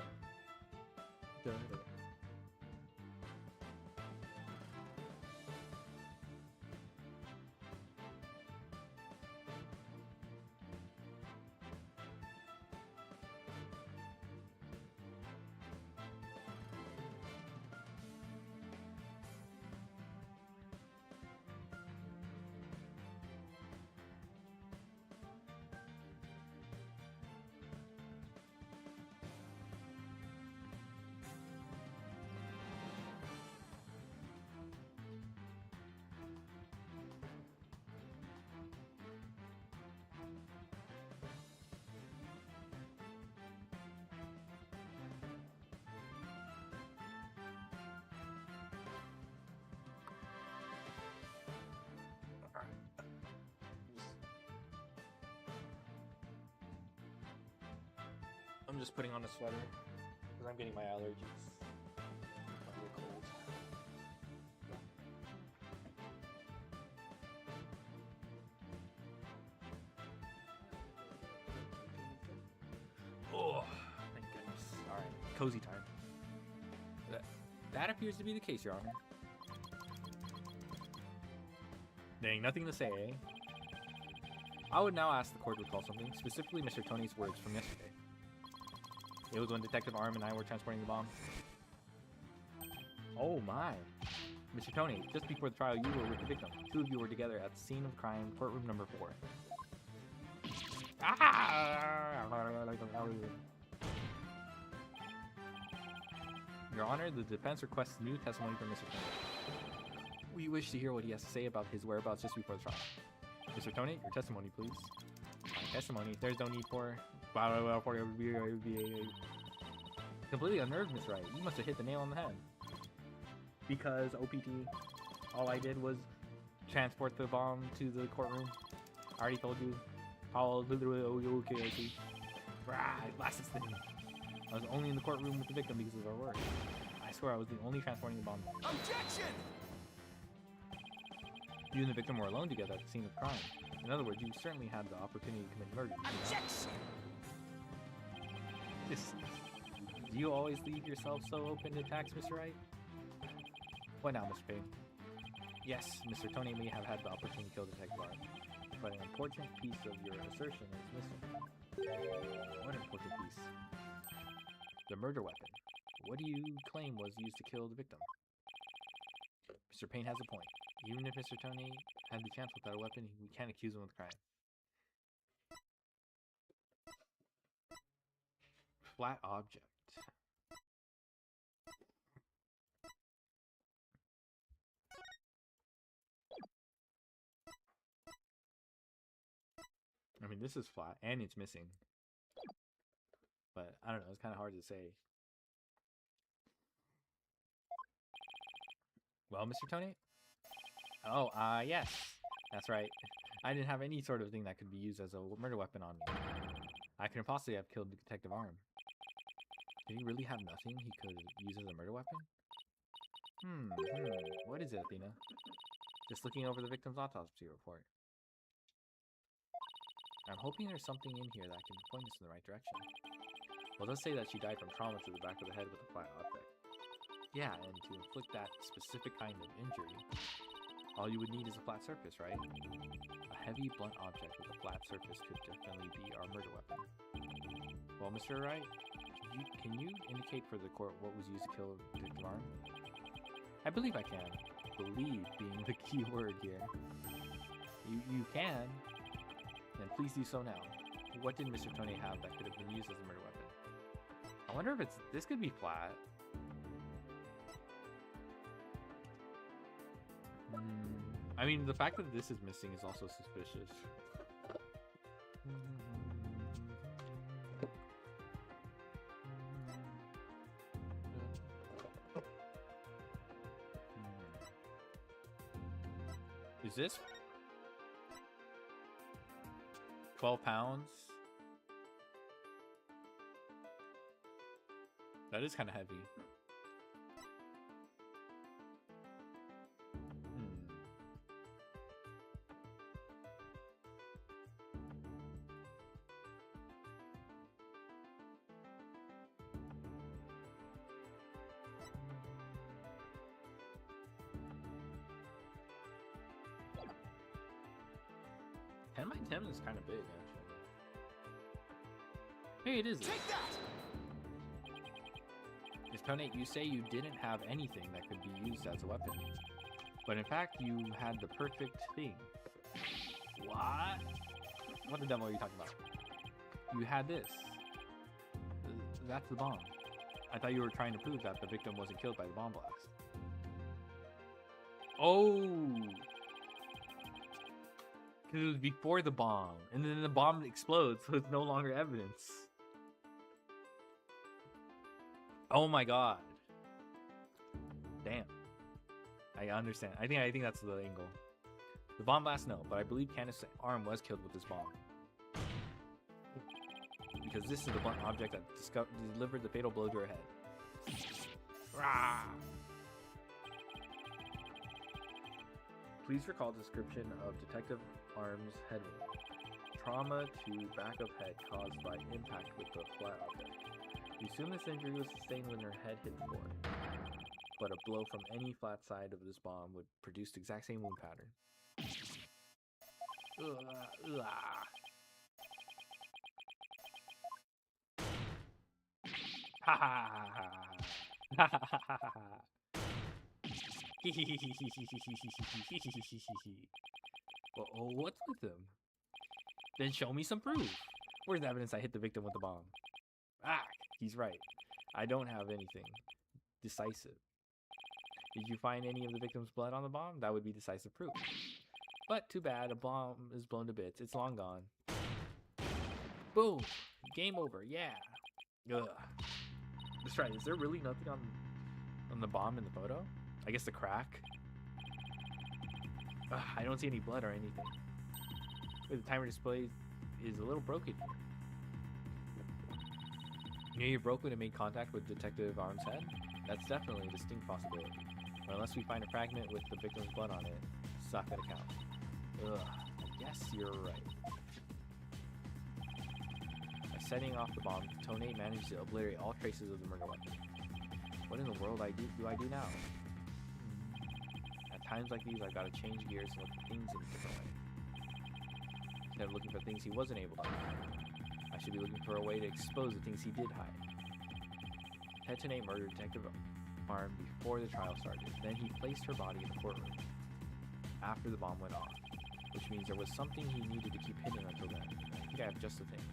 I'm just putting on a sweater because I'm getting my allergies. I'm really cold. Oh, thank goodness. Alright, cozy time. That appears to be the case, Your Honor. Dang, nothing to say, eh? I would now ask the court to recall something, specifically Mr. Tony's words from yesterday. It was when Detective Arm and I were transporting the bomb. Oh my. Mr. Tony, just before the trial, you were with the victim. Two of you were together at the scene of crime, courtroom number 4. Your Honor, the defense requests new testimony from Mr. Tony. We wish to hear what he has to say about his whereabouts just before the trial. Mr. Tony, your testimony, please. My testimony, there's no need for... Completely unnerved, Miss Wright. You must have hit the nail on the head. Because OPT, all I did was transport the bomb to the courtroom. I already told you. Okay. Last thing. I was only in the courtroom with the victim because of our work. I swear I was the only transporting the bomb. Objection! You and the victim were alone together at the scene of crime. In other words, you certainly had the opportunity to commit murder. Objection! Do you always leave yourself so open to attacks, Mr. Wright? What now, Mr. Payne? Yes, Mr. Tony may have had the opportunity to kill Detective Arm, but an important piece of your assertion is missing. What important piece? The murder weapon. What do you claim was used to kill the victim? Mr. Payne has a point. Even if Mr. Tony had the chance without a weapon, we can't accuse him of crime. Flat object. I mean, this is flat and it's missing. But I don't know, it's kind of hard to say. Well, Mr. Tony? Oh, yes. That's right. I didn't have any sort of thing that could be used as a murder weapon on me. I couldn't possibly have killed Detective Arm. Did he really have nothing he could use as a murder weapon? What is it, Athena? Just looking over the victim's autopsy report. I'm hoping there's something in here that can point us in the right direction. Well, let's say that she died from trauma to the back of the head with a flat object. Yeah, and to inflict that specific kind of injury, all you would need is a flat surface, right? A heavy, blunt object with a flat surface could definitely be our murder weapon. Well, Mr. Wright, can you indicate for the court what was used to kill Detective Arm? I believe I can. Believe being the key word here. You can. Then please do so now. What did Mr. Tony have that could have been used as a murder weapon? I wonder if this could be flat. I mean, the fact that this is missing is also suspicious. Is this 12 pounds? That is kind of heavy. Hmm. Ten by 10 is kind of big, actually. Hey, it is. Take that! Miss Tonate, you say you didn't have anything that could be used as a weapon, but in fact, you had the perfect thing. What? What the devil are you talking about? You had this. That's the bomb. I thought you were trying to prove that the victim wasn't killed by the bomb blast. Oh! Because it was before the bomb, and then the bomb explodes, so it's no longer evidence. Oh my god. Damn. I understand. I think that's the angle. The bomb blast, no, but I believe Candace's arm was killed with this bomb. Because this is the blunt object that delivered the fatal blow to her head. Rah! Please recall the description of Detective Arm's head wound. Trauma to back of head caused by impact with the flat object. We assume this injury was sustained when her head hit the floor, but a blow from any flat side of this bomb would produce the exact same wound pattern. Ha ha ha ha. Oh, what's with them? Then show me some proof. Where's the evidence I hit the victim with the bomb? Ah, he's right. I don't have anything decisive. Did you find any of the victim's blood on the bomb? That would be decisive proof. But too bad, a bomb is blown to bits. It's long gone. Boom! Game over, yeah. Ugh. That's right, is there really nothing on the bomb in the photo? I guess the crack? Ugh, I don't see any blood or anything. Wait, the timer display is a little broken here. You know you broke when it made contact with Detective Arm's head? That's definitely a distinct possibility. But unless we find a fragment with the victim's blood on it, it's not gonna count. Ugh, I guess you're right. By setting off the bomb, Tonate managed to obliterate all traces of the murder weapon. What in the world do I do now? At times like these, I've got to change gears and look at things in a different way. Instead of looking for things he wasn't able to hide, I should be looking for a way to expose the things he did hide. Tonate murdered Detective Arm before the trial started. Then he placed her body in the courtroom after the bomb went off, which means there was something he needed to keep hidden until then. I think I have just the thing.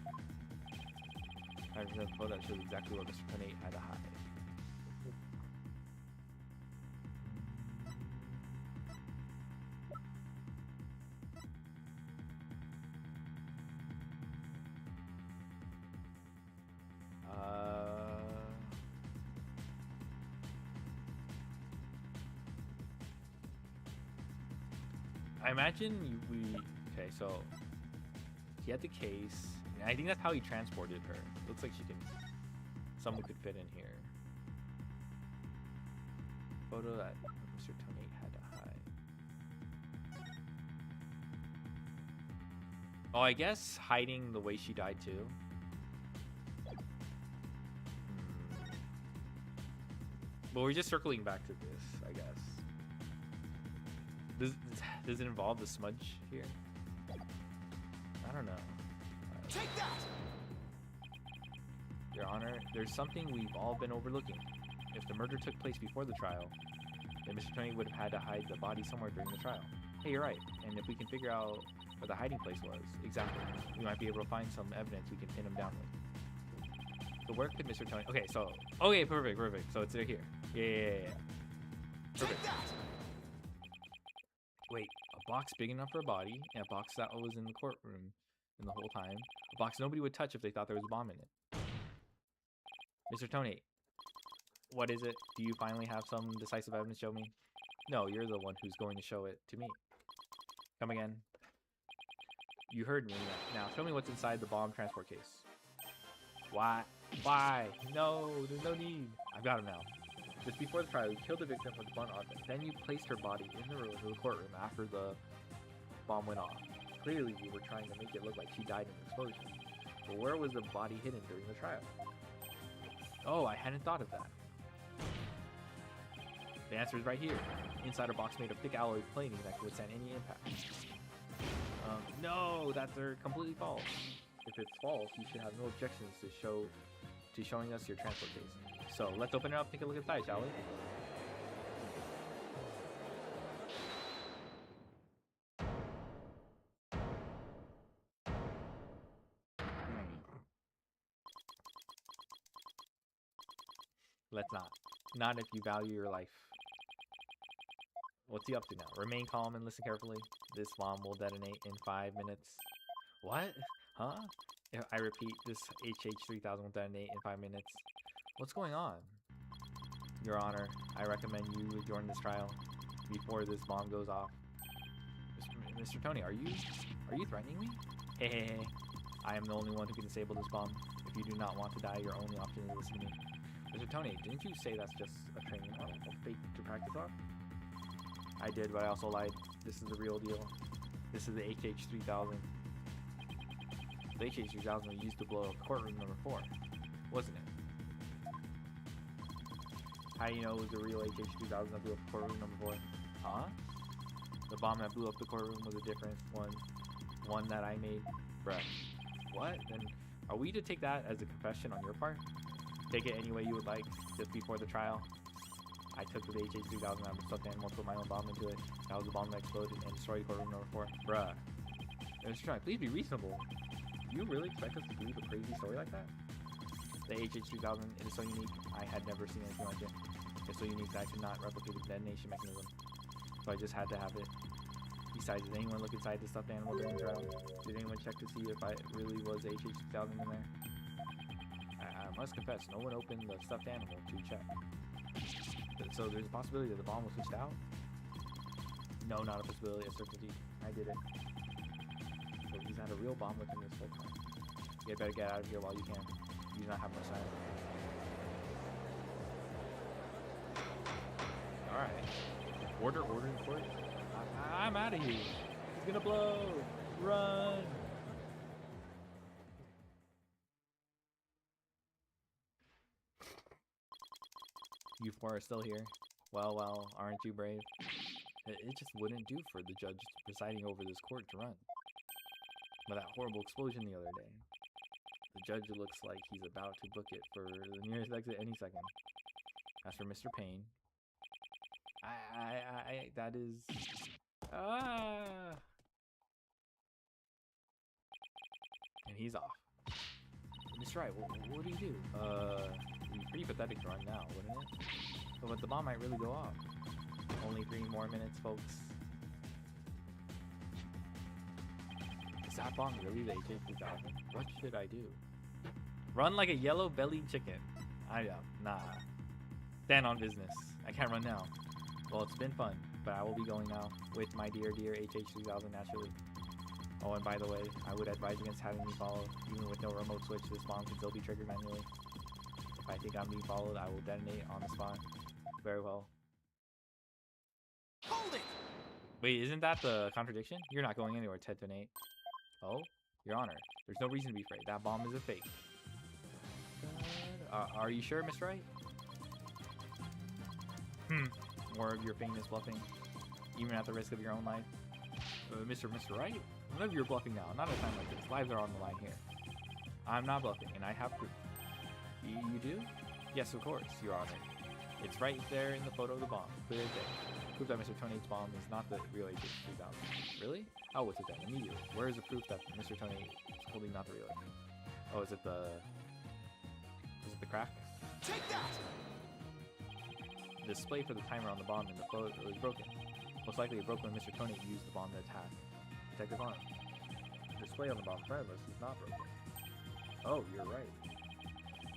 I present a photo that shows exactly what Mr. Tonate had to hide. I imagine okay, so he had the case. I think that's how he transported her. Looks like someone could fit in here. Photo that Mr. Tonate had to hide. Oh, I guess hiding the way she died too. But we're just circling back to this, I guess. Does it involve the smudge here? I don't know. Take that! Your Honor, there's something we've all been overlooking. If the murder took place before the trial, then Mr. Tonate would have had to hide the body somewhere during the trial. Hey, you're right. And if we can figure out where the hiding place was, exactly, we might be able to find some evidence we can pin him down with. So where could Mr. Tonate... Okay, perfect. So it's here. Yeah. Perfect. Wait, a box big enough for a body, and a box that was in the courtroom in the whole time. A box nobody would touch if they thought there was a bomb in it. Mr. Tonate, what is it? Do you finally have some decisive evidence to show me? No, you're the one who's going to show it to me. Come again. You heard me. Now, show me what's inside the bomb transport case. Why? Why? No, there's no need. I've got him now. Just before the trial, you killed the victim with a blunt object. Then you placed her body in the courtroom after the bomb went off. Clearly, you were trying to make it look like she died in the explosion. But where was the body hidden during the trial? Oh, I hadn't thought of that. The answer is right here. Inside a box made of thick alloy plating that can withstand any impact. No, that's completely false. If it's false, you should have no objections to showing us your transport case. So let's open it up, take a look inside, shall we? Let's not. Not if you value your life. What's he up to now? Remain calm and listen carefully. This bomb will detonate in 5 minutes. What? Huh? I repeat, this HH3000 will detonate in 5 minutes. What's going on? Your Honor, I recommend you adjourn this trial before this bomb goes off. Mr. Tony, are you threatening me? Hey, I am the only one who can disable this bomb. If you do not want to die, your only option is to listen to me. Mr. Tony, didn't you say that's just a training model, a fake to practice on? I did, but I also lied. This is the real deal. This is the HH3000. The HH3000 we used to blow up courtroom number 4, wasn't it? How do you know it was the real HH3000 that blew up courtroom number 4? Huh? The bomb that blew up the courtroom was a different one. One that I made. Bruh. What? Then are we to take that as a confession on your part? Take it any way you would like, just before the trial. I took the HH3000 out of the stuffed animal, put my own bomb into it. That was the bomb that exploded and destroyed courtroom number 4. Bruh. Mr. Tony, please be reasonable. Do you really expect us to believe a crazy story like that? The HH3000, it is so unique. I had never seen anything like it. It's so unique that I could not replicate the detonation mechanism. So I just had to have it. Besides, did anyone look inside the stuffed animal during the trial? Did anyone check to see if it really was HH3000 in there? I must confess, no one opened the stuffed animal to check. So there's a possibility that the bomb was switched out? No, not a possibility, a certainty. I did it. So he's had a real bomb with him this whole time. You better get out of here while you can. You do not have much time. Alright. Order in court. I'm out of here. He's gonna blow. Run. You four are still here. Well, aren't you brave? It just wouldn't do for the judge presiding over this court to run. But that horrible explosion the other day. The judge looks like he's about to book it for the nearest exit any second. As for Mr. Payne, that is... And he's off. Mr. Wright, what do you do? It'd be pretty pathetic to run now, wouldn't it? But the bomb might really go off. Only 3 more minutes, folks. Is that bomb really the HH3000? What should I do? Run like a yellow-bellied chicken. Nah. Stand on business. I can't run now. Well, it's been fun, but I will be going now with my dear HH3000 naturally. Oh, and by the way, I would advise against having me followed. Even with no remote switch, this bomb can still be triggered manually. If I think I'm being followed, I will detonate on the spot. Very well. Hold it! Wait, isn't that the contradiction? You're not going anywhere, Ted Donate. Oh? Your Honor, there's no reason to be afraid. That bomb is a fake. Are you sure, Mr. Wright? More of your famous bluffing, even at the risk of your own life. Mr. Wright? None of your bluffing now. Not at a time like this. Lives are on the line here. I'm not bluffing, and I have proof. You do? Yes, of course, Your Honor. It's right there in the photo of the bomb. Clear as day. Proof that Mr. Tonate's bomb is not the real HH3000. Really? Oh, what's it then? Immediately. Where is the proof that Mr. Tonate is holding not the real HH? Oh, is it the crack? Take that! The display for the timer on the bomb in the photo is broken. Most likely it broke when Mr. Tonate used the bomb to attack Detective Arm. The display on the bomb in front of us is not broken. Oh, you're right.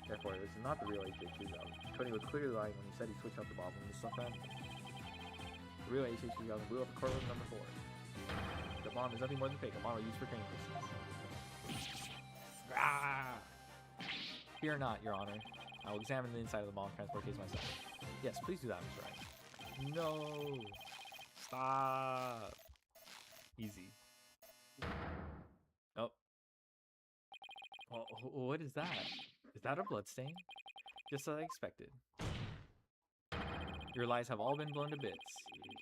Therefore, this is not the real HH3000. Tony was clearly lying when he said he switched out the bomb when he stuffed animal. The real HH3000 blew up courtroom number 4. The bomb is nothing more than fake. A model used for training purposes. Ah! Fear not, Your Honor. I will examine the inside of the bomb transport case myself. Yes, please do that, Mr. Wright. No! Stop! Easy. Oh. Oh, what is that? Is that a bloodstain? Just as I expected. Your lies have all been blown to bits.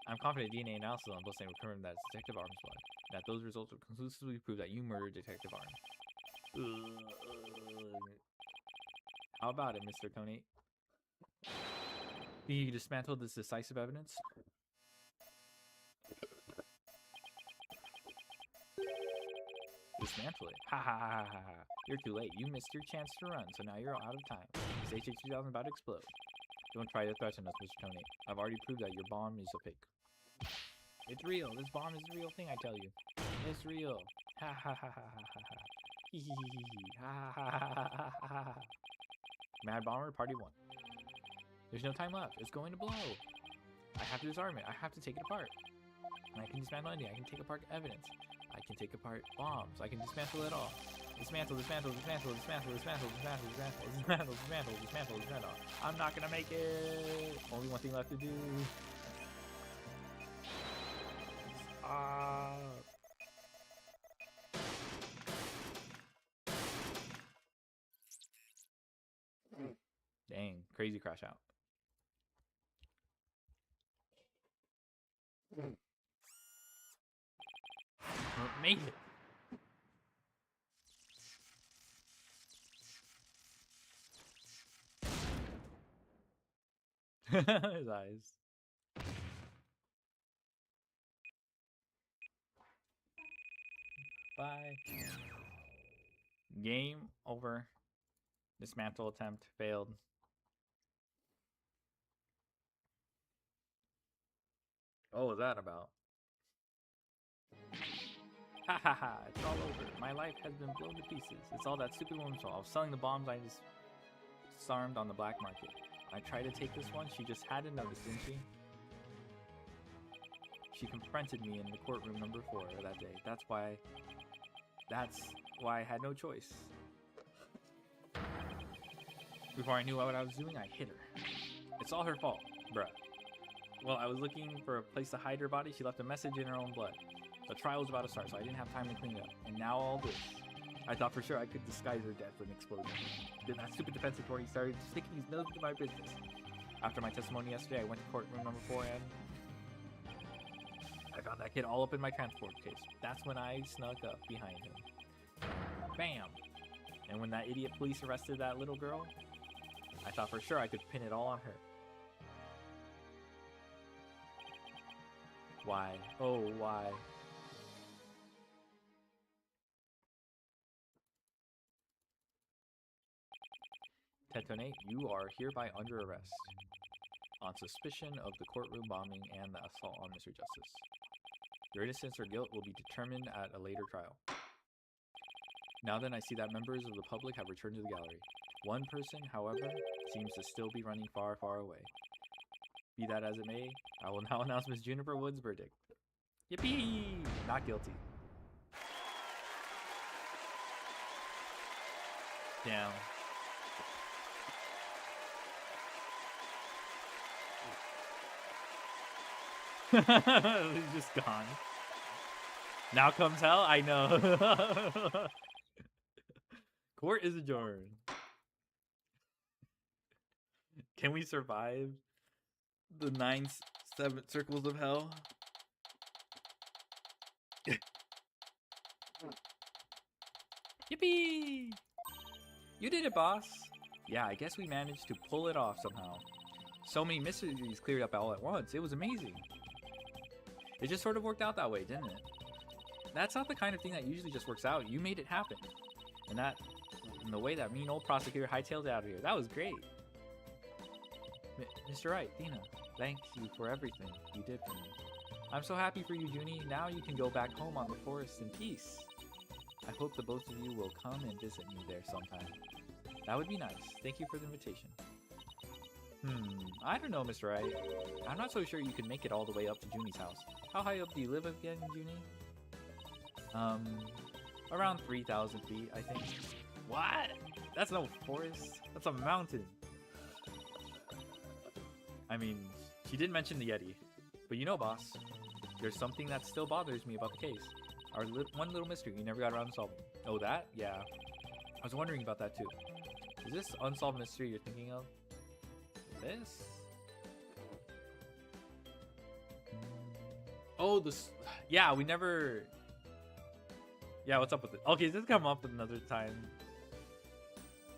I'm confident DNA analysis on bloodstain will confirm that it's Detective Arm's blood. That those results will conclusively prove that you murdered Detective Arm. How about it, Mr. Conate? You dismantled this decisive evidence? Dismantle it. Ha ha ha ha ha. You're too late. You missed your chance to run, so now you're out of time. This HH-2000 is about to explode. Don't try to threaten us, Mr. Conate. I've already proved that your bomb is fake. It's real. This bomb is a real thing, I tell you. It's real. Ha ha ha ha ha ha ha. Hee hee hee hee. Ha ha ha ha ha ha ha. Mad Bomber, Party 1. There's no time left. It's going to blow. I have to disarm it. I have to take it apart. I can dismantle anything. I can take apart evidence. I can take apart bombs. I can dismantle it all. Dismantle, dismantle, dismantle, dismantle, dismantle, dismantle, dismantle, dismantle, dismantle, dismantle, dismantle. I'm not gonna make it. Only one thing left to do. Stop. Dang, crazy crash out. Make it. His eyes. Bye. Game over. Dismantle attempt failed. What was that about? Ha ha ha, it's all over. My life has been blown to pieces. It's all that stupid woman's fault. I was selling the bombs I just disarmed on the black market. I tried to take this one, she just hadn't noticed, didn't she? She confronted me in the courtroom number 4 that day. That's why I had no choice. Before I knew what I was doing, I hit her. It's all her fault, bruh. Well, I was looking for a place to hide her body. She left a message in her own blood. The trial was about to start, so I didn't have time to clean it up. And now all this. I thought for sure I could disguise her death with an explosion. Then that stupid defense attorney started sticking his nose into my business. After my testimony yesterday, I went to courtroom number 4 and I found that kid all up in my transport case. That's when I snuck up behind him. Bam! And when that idiot police arrested that little girl, I thought for sure I could pin it all on her. Why? Oh, why? Tetonate, you are hereby under arrest on suspicion of the courtroom bombing and the assault on Mr. Justice. Your innocence or guilt will be determined at a later trial. Now then, I see that members of the public have returned to the gallery. One person, however, seems to still be running far, far away. Be that as it may, I will now announce Miss Juniper Wood's verdict. Yippee! Not guilty. Damn. He's just gone. Now comes hell? I know. Court is adjourned. Can we survive the 7 circles of hell? Yippee! You did it, boss. Yeah, I guess we managed to pull it off somehow. So many mysteries cleared up all at once. It was amazing. It just sort of worked out that way, didn't it? That's not the kind of thing that usually just works out. You made it happen. And the way that mean old prosecutor hightailed it out of here. That was great. Mr. Wright, Dina, thank you for everything you did for me. I'm so happy for you, Junie. Now you can go back home on the forest in peace. I hope the both of you will come and visit me there sometime. That would be nice. Thank you for the invitation. I don't know, Mr. Wright. I'm not so sure you can make it all the way up to Junie's house. How high up do you live again, Junie? Around 3,000 feet, I think. What? That's no forest. That's a mountain. I mean, she did mention the Yeti. But you know, boss, there's something that still bothers me about the case. Our one little mystery we never got around to solving. Oh, that? Yeah. I was wondering about that too. Is this unsolved mystery you're thinking of? This? Oh, this. Yeah, we never. Yeah, what's up with it? Okay, does this come up another time?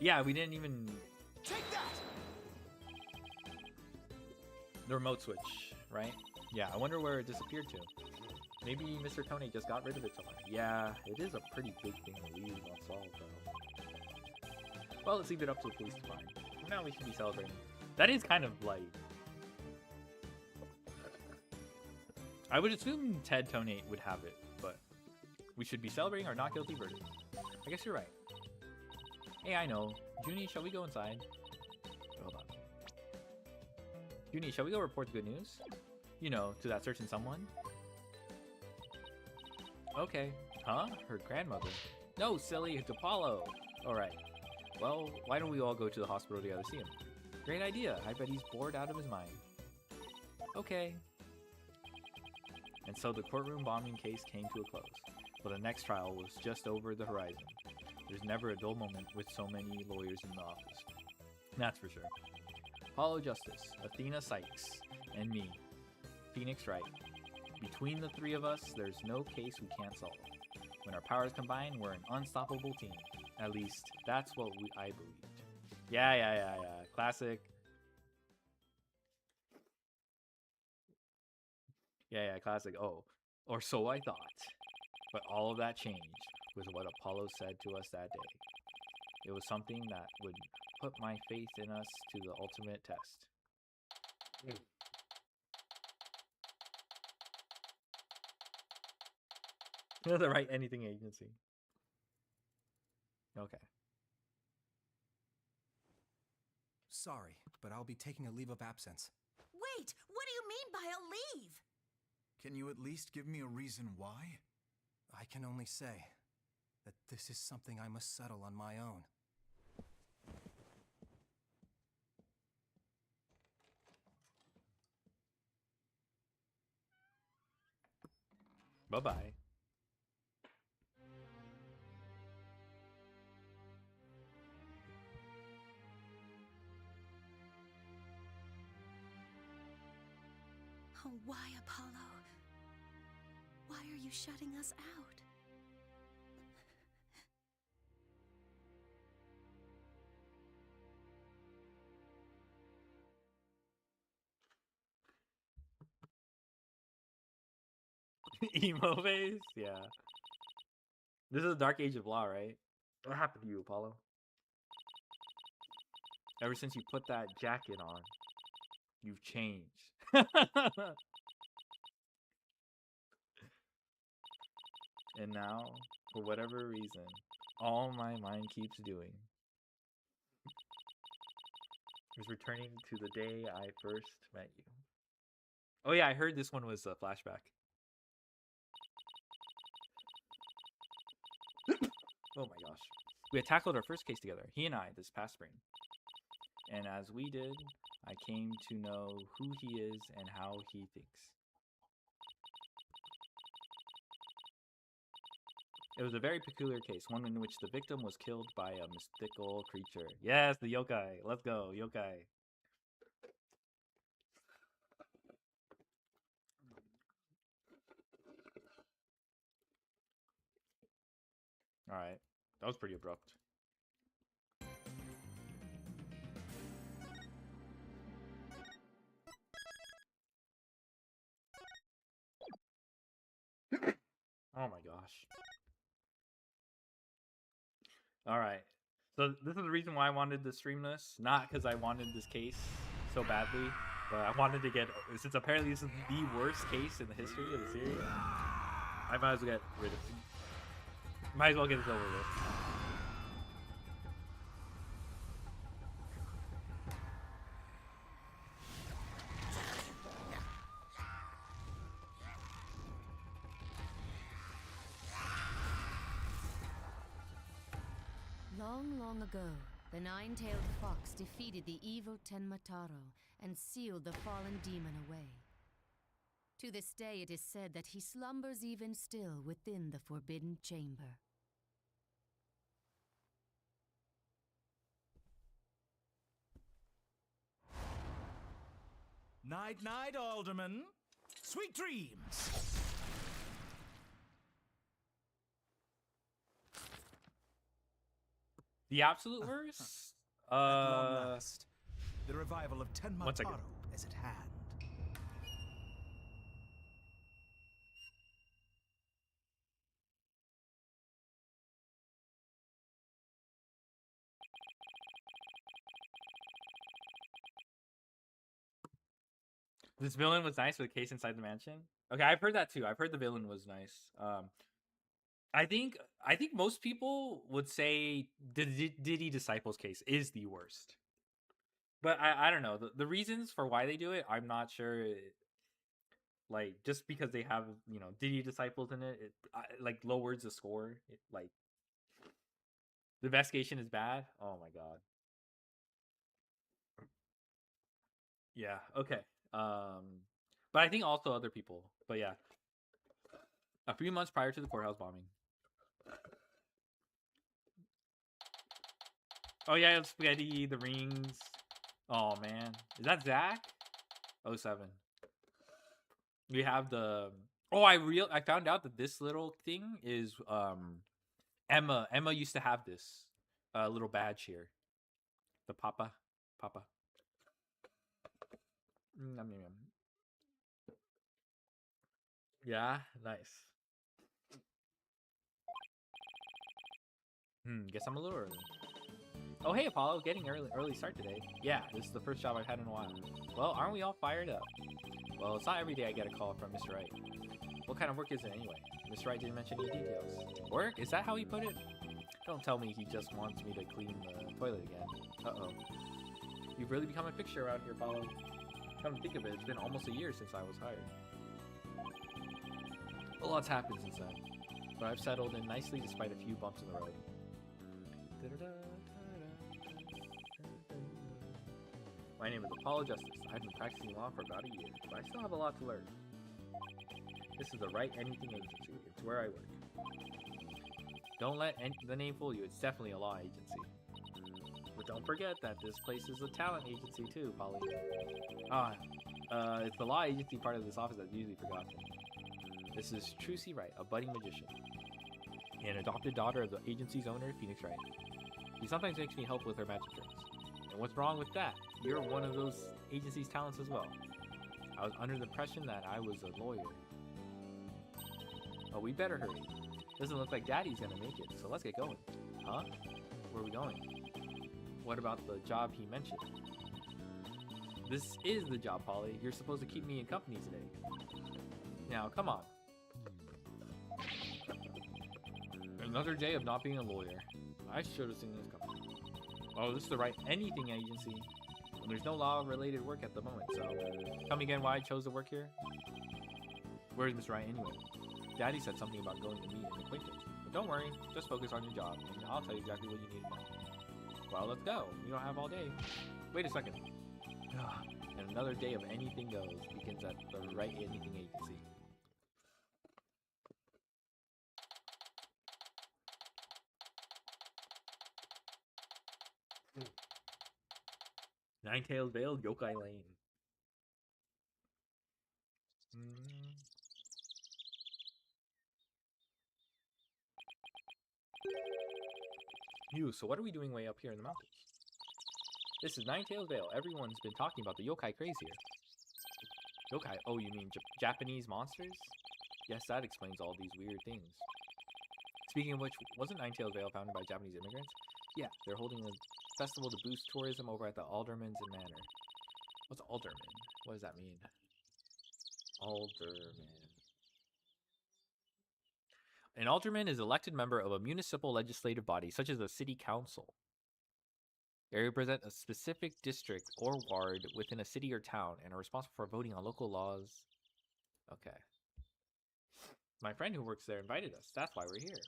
Yeah, we didn't even. Take that! The remote switch, right? Yeah, I wonder where it disappeared to. Maybe Mr. Tony just got rid of it somewhere. Yeah, it is a pretty big thing to leave unsolved, though. Well, let's leave it up to the police to find. Now we should be celebrating. That is kind of like. I would assume Ted Tonate would have it, but we should be celebrating our not guilty verdict. I guess you're right. Hey, I know. Junie, shall we go inside? Hold on. Junie, shall we go report the good news? You know, to that certain someone? Okay. Huh? Her grandmother? No, silly, it's Apollo. Alright. Well, why don't we all go to the hospital together to see him? Great idea. I bet he's bored out of his mind. Okay. And so the courtroom bombing case came to a close. But the next trial was just over the horizon. There's never a dull moment with so many lawyers in the office. That's for sure. Apollo Justice, Athena Sykes, and me, Phoenix Wright. Between the three of us, there's no case we can't solve. When our powers combine, we're an unstoppable team. At least, that's what I believed. Yeah. Classic. Yeah, classic. Oh, or so I thought. But all of that changed with what Apollo said to us that day. It was something that would put my faith in us to the ultimate test. The Right Anything Agency. Okay. Sorry, but I'll be taking a leave of absence. Wait, what do you mean by a leave? Can you at least give me a reason why? I can only say that this is something I must settle on my own. Bye-bye. Oh, why, Apollo? Why are you shutting us out? Emo face? Yeah. This is the Dark Age of Law, right? What happened to you, Apollo? Ever since you put that jacket on, you've changed. And now, for whatever reason, all my mind keeps doing is returning to the day I first met you. Oh yeah, I heard this one was a flashback. Oh my gosh. We had tackled our first case together, he and I, this past spring. And as we did, I came to know who he is and how he thinks. It was a very peculiar case, one in which the victim was killed by a mystical creature. Yes, the yokai. Let's go, yokai. Alright, that was pretty abrupt. Oh my gosh. Alright. So this is the reason why I wanted to stream this. Not because I wanted this case so badly, but I wanted to get... Since apparently this is the worst case in the history of the series, I might as well get rid of it. Might as well get this over with. Long, long ago, the nine-tailed fox defeated the evil Tenmataro and sealed the fallen demon away. To this day, it is said that he slumbers even still within the forbidden chamber. Night, night, Alderman. Sweet dreams. The absolute worst? At long last, the revival of One second. Tenmataro is at hand. This villain was nice with a case inside the mansion. Okay, I've heard that too. I've heard the villain was nice. I think most people would say the Diddy Disciples case is the worst. But I don't know. The reasons for why they do it, I'm not sure. Like, just because they have, you know, Diddy Disciples in it, like, lowers the score. Like, the investigation is bad. Oh my god. Yeah, okay. But I think also other people. But yeah. A few months prior to the courthouse bombing. Oh yeah, spaghetti, the rings. Oh man. Is that Zach? 07. We have the I found out that this little thing is Emma. Emma used to have this little badge here. The Papa. Yum, yum, yum. Yeah, nice. Guess I'm a little early. Oh, hey, Apollo. Getting early start today. Yeah, this is the first job I've had in a while. Well, aren't we all fired up? Well, it's not every day I get a call from Mr. Wright. What kind of work is it anyway? Mr. Wright didn't mention any details. Work? Is that how he put it? Don't tell me he just wants me to clean the toilet again. Uh-oh. You've really become a fixture around here, Apollo. Come to think of it, it's been almost a year since I was hired. A lot's happened since then, but I've settled in nicely despite a few bumps in the road. My name is Apollo Justice. I've been practicing law for about a year, but I still have a lot to learn. This is the Right Anything Agency. It's where I work. Don't let the name fool you. It's definitely a law agency. But don't forget that this place is a talent agency too, Polly. It's the law agency part of this office that's usually forgotten. This is Trucy Wright, a budding magician, and adopted daughter of the agency's owner, Phoenix Wright. She sometimes makes me help with her magic tricks. And what's wrong with that? You're one of those agency's talents as well. I was under the impression that I was a lawyer. Oh, we better hurry. Doesn't look like Daddy's gonna make it, so let's get going. Huh? Where are we going? What about the job he mentioned? This is the job, Polly. You're supposed to keep me in company today. Now, come on. Another day of not being a lawyer. I should have seen this coming. Oh, this is the Right Anything Agency. Well, there's no law-related work at the moment, so... Tell me again why I chose to work here? Where's Miss Wright anyway? Daddy said something about going to meet an acquaintance. But don't worry, just focus on your job, and I'll tell you exactly what you need to know. Well, let's go. We don't have all day. Wait a second. And another day of anything goes begins at the Right Anything Agency. Nine-Tailed Vale, Yokai Lane. So what are we doing way up here in the mountains? This is Nine-Tailed Vale. Everyone's been talking about the yokai craze here. Yokai? Oh, you mean Japanese monsters? Yes, that explains all these weird things. Speaking of which, wasn't Nine-Tailed Vale founded by Japanese immigrants? Yeah, they're holding a festival to boost tourism over at the Alderman's Manor. What's Alderman? What does that mean? Alderman. An alderman is an elected member of a municipal legislative body, such as a city council. They represent a specific district or ward within a city or town and are responsible for voting on local laws. Okay. My friend who works there invited us. That's why we're here.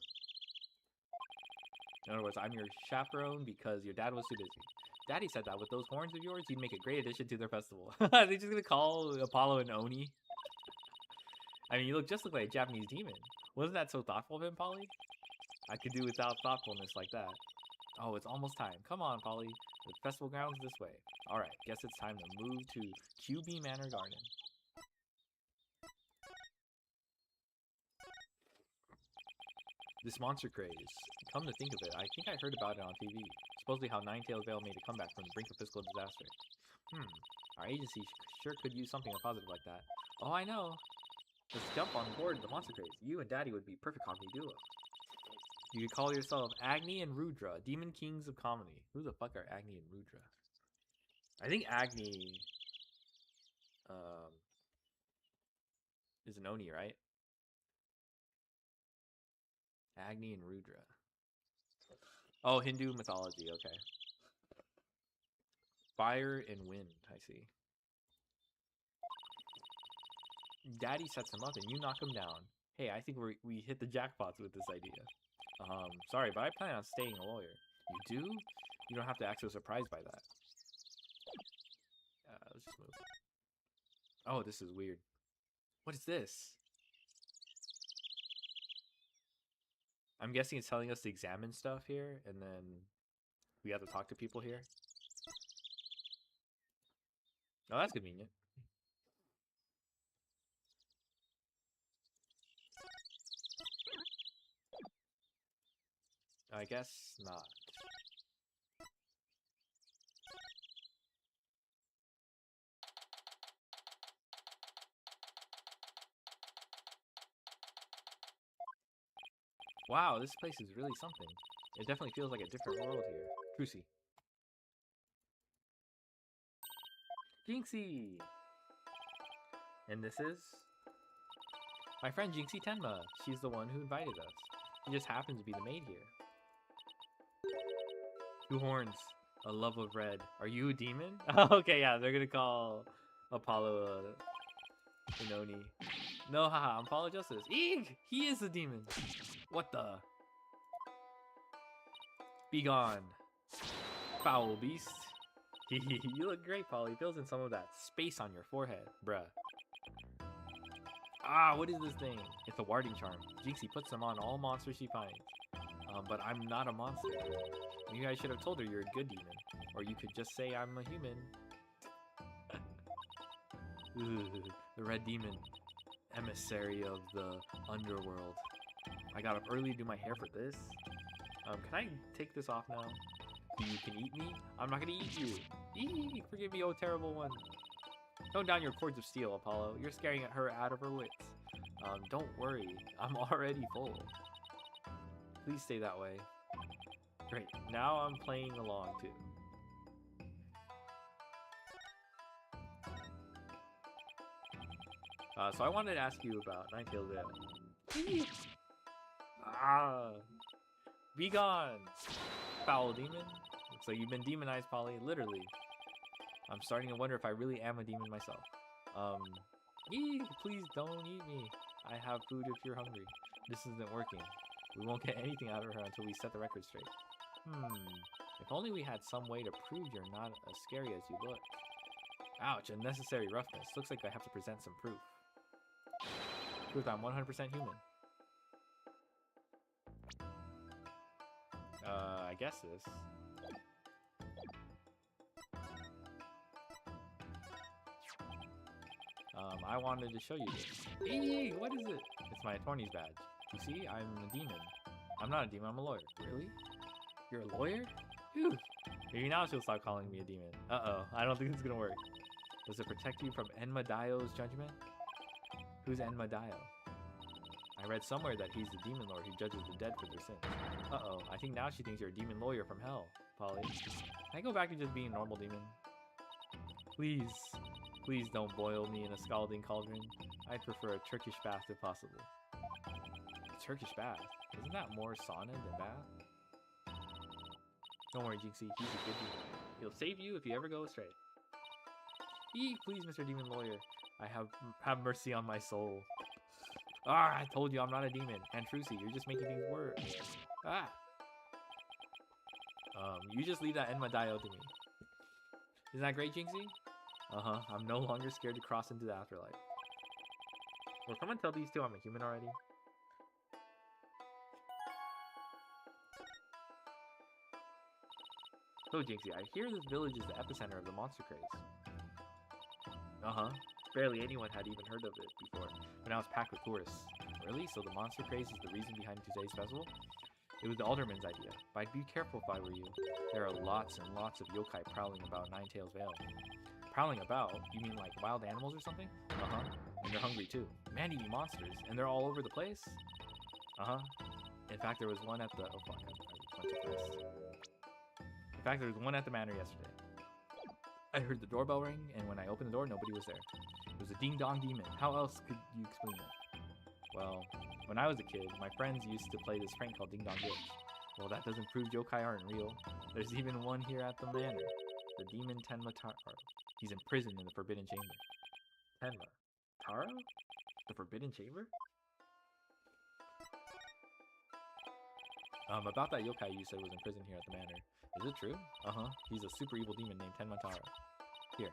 In other words, I'm your chaperone because your dad was too busy. Daddy said that with those horns of yours, you'd make a great addition to their festival. Are they just gonna call Apollo an Oni? I mean, you look like a Japanese demon. Wasn't that so thoughtful of him, Polly? I could do without thoughtfulness like that. Oh, it's almost time. Come on, Polly. The festival grounds this way. Alright, guess it's time to move to QB Manor Garden. This monster craze. Come to think of it, I think I heard about it on TV. Supposedly how Nine-Tailed Vale made a comeback from the brink of physical disaster. Our agency sure could use something positive like that. Oh, I know. Let's jump on board the monster craze. You and Daddy would be perfect comedy duo. You could call yourself Agni and Rudra, Demon Kings of Comedy. Who the fuck are Agni and Rudra? I think Agni is an Oni, right? Agni and Rudra. Oh, Hindu mythology, okay. Fire and wind, I see. Daddy sets him up and you knock him down. Hey, I think we hit the jackpots with this idea. Sorry, but I plan on staying a lawyer. You do? You don't have to act so surprised by that. Let's just move. Oh, this is weird. What is this? I'm guessing it's telling us to examine stuff here, and then we have to talk to people here. Oh, that's convenient. I guess not. Wow, this place is really something. It definitely feels like a different world here. Trucy. Jinxie! And this is? My friend Jinxie Tenma. She's the one who invited us. She just happens to be the maid here. Two horns. A love of red. Are you a demon? Okay, yeah, they're gonna call Apollo an Oni. No, haha, I'm Apollo Justice. Eek! He is a demon! What the? Be gone. Foul beast. You look great, Polly. Fills in some of that space on your forehead, bruh. Ah, what is this thing? It's a warding charm. Jinxie puts them on all monsters she finds. But I'm not a monster. Maybe I should have told her you're a good demon. Or you could just say I'm a human. The red demon. Emissary of the underworld. I got up early to do my hair for this. Can I take this off now? You can eat me? I'm not gonna eat you. Eee, forgive me, oh terrible one. Tone down your cords of steel, Apollo. You're scaring her out of her wits. Don't worry. I'm already full. Please stay that way. Great. Now I'm playing along too. So I wanted to ask you about Nine-Tailed Vale. Ah! Be gone! Foul demon. Looks like you've been demonized, Polly. Literally. I'm starting to wonder if I really am a demon myself. Please don't eat me. I have food if you're hungry. This isn't working. We won't get anything out of her until we set the record straight. If only we had some way to prove you're not as scary as you look. Ouch, unnecessary roughness. Looks like I have to present some proof. Proof I'm 100% human. I guess this. I wanted to show you this. Hey, what is it? It's my attorney's badge. You see, I'm a demon. I'm not a demon, I'm a lawyer. Really? You're a lawyer? Phew. Maybe now she'll stop calling me a demon. Uh-oh, I don't think this is gonna work. Does it protect you from Enmadaio's judgment? Who's Enmadaio? I read somewhere that he's the demon lord who judges the dead for their sins. Uh-oh, I think now she thinks you're a demon lawyer from hell, Polly. Can I go back to just being a normal demon? Please. Please don't boil me in a scalding cauldron. I'd prefer a Turkish bath if possible. A Turkish bath? Isn't that more sauna than bath? Don't worry, Jinxie. He's a good demon. He'll save you if you ever go astray. Please, Mr. Demon Lawyer. I have mercy on my soul. Ah, I told you I'm not a demon. And Trucy, you're just making things worse. Ah. You just leave that Enma Dio to me. Isn't that great, Jinxie? Uh-huh. I'm no longer scared to cross into the afterlife. Will someone tell these two I'm a human already? So, Jinxie, I hear this village is the epicenter of the monster craze. Uh-huh. Barely anyone had even heard of it before, but now it's packed with tourists. Really? So the monster craze is the reason behind today's festival? It was the Alderman's idea, but I'd be careful if I were you. There are lots and lots of yokai prowling about Ninetales Vale. Prowling about? You mean like wild animals or something? Uh-huh. And they're hungry too. Man-eating monsters, and they're all over the place? Uh-huh. In fact, there was one at the... Oh, fuck. I went too fast. In fact, there was one at the manor yesterday. I heard the doorbell ring, and when I opened the door, nobody was there. It was a ding-dong demon. How else could you explain it? Well, when I was a kid, my friends used to play this prank called Ding Dong Ditch. Well, that doesn't prove yokai aren't real. There's even one here at the manor. The demon Tenma Taro. He's imprisoned in the Forbidden Chamber. Tenma Taro? The Forbidden Chamber? About that yokai you said was in prison here at the manor. Is it true? Uh-huh. He's a super evil demon named Tenma Taro. Here,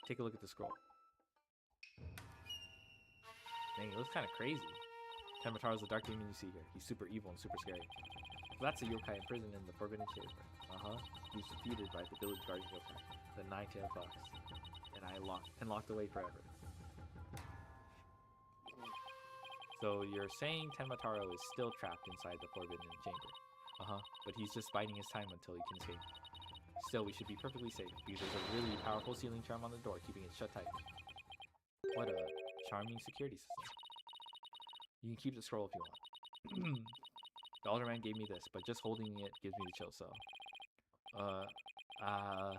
take a look at the scroll. Dang, it looks kind of crazy. Tenma Taro's the dark demon you see here. He's super evil and super scary. So that's a yokai imprisoned in the Forbidden Chamber. Uh-huh. He was defeated by the village guardian yokai, the Nine-tailed fox. And locked away forever. So you're saying Tenma Taro is still trapped inside the Forbidden Chamber? Uh-huh. But he's just biding his time until he can escape. Still, we should be perfectly safe, because there's a really powerful sealing charm on the door keeping it shut tight. What a charming security system. You can keep the scroll if you want. The Alderman gave me this, but just holding it gives me the chill, so...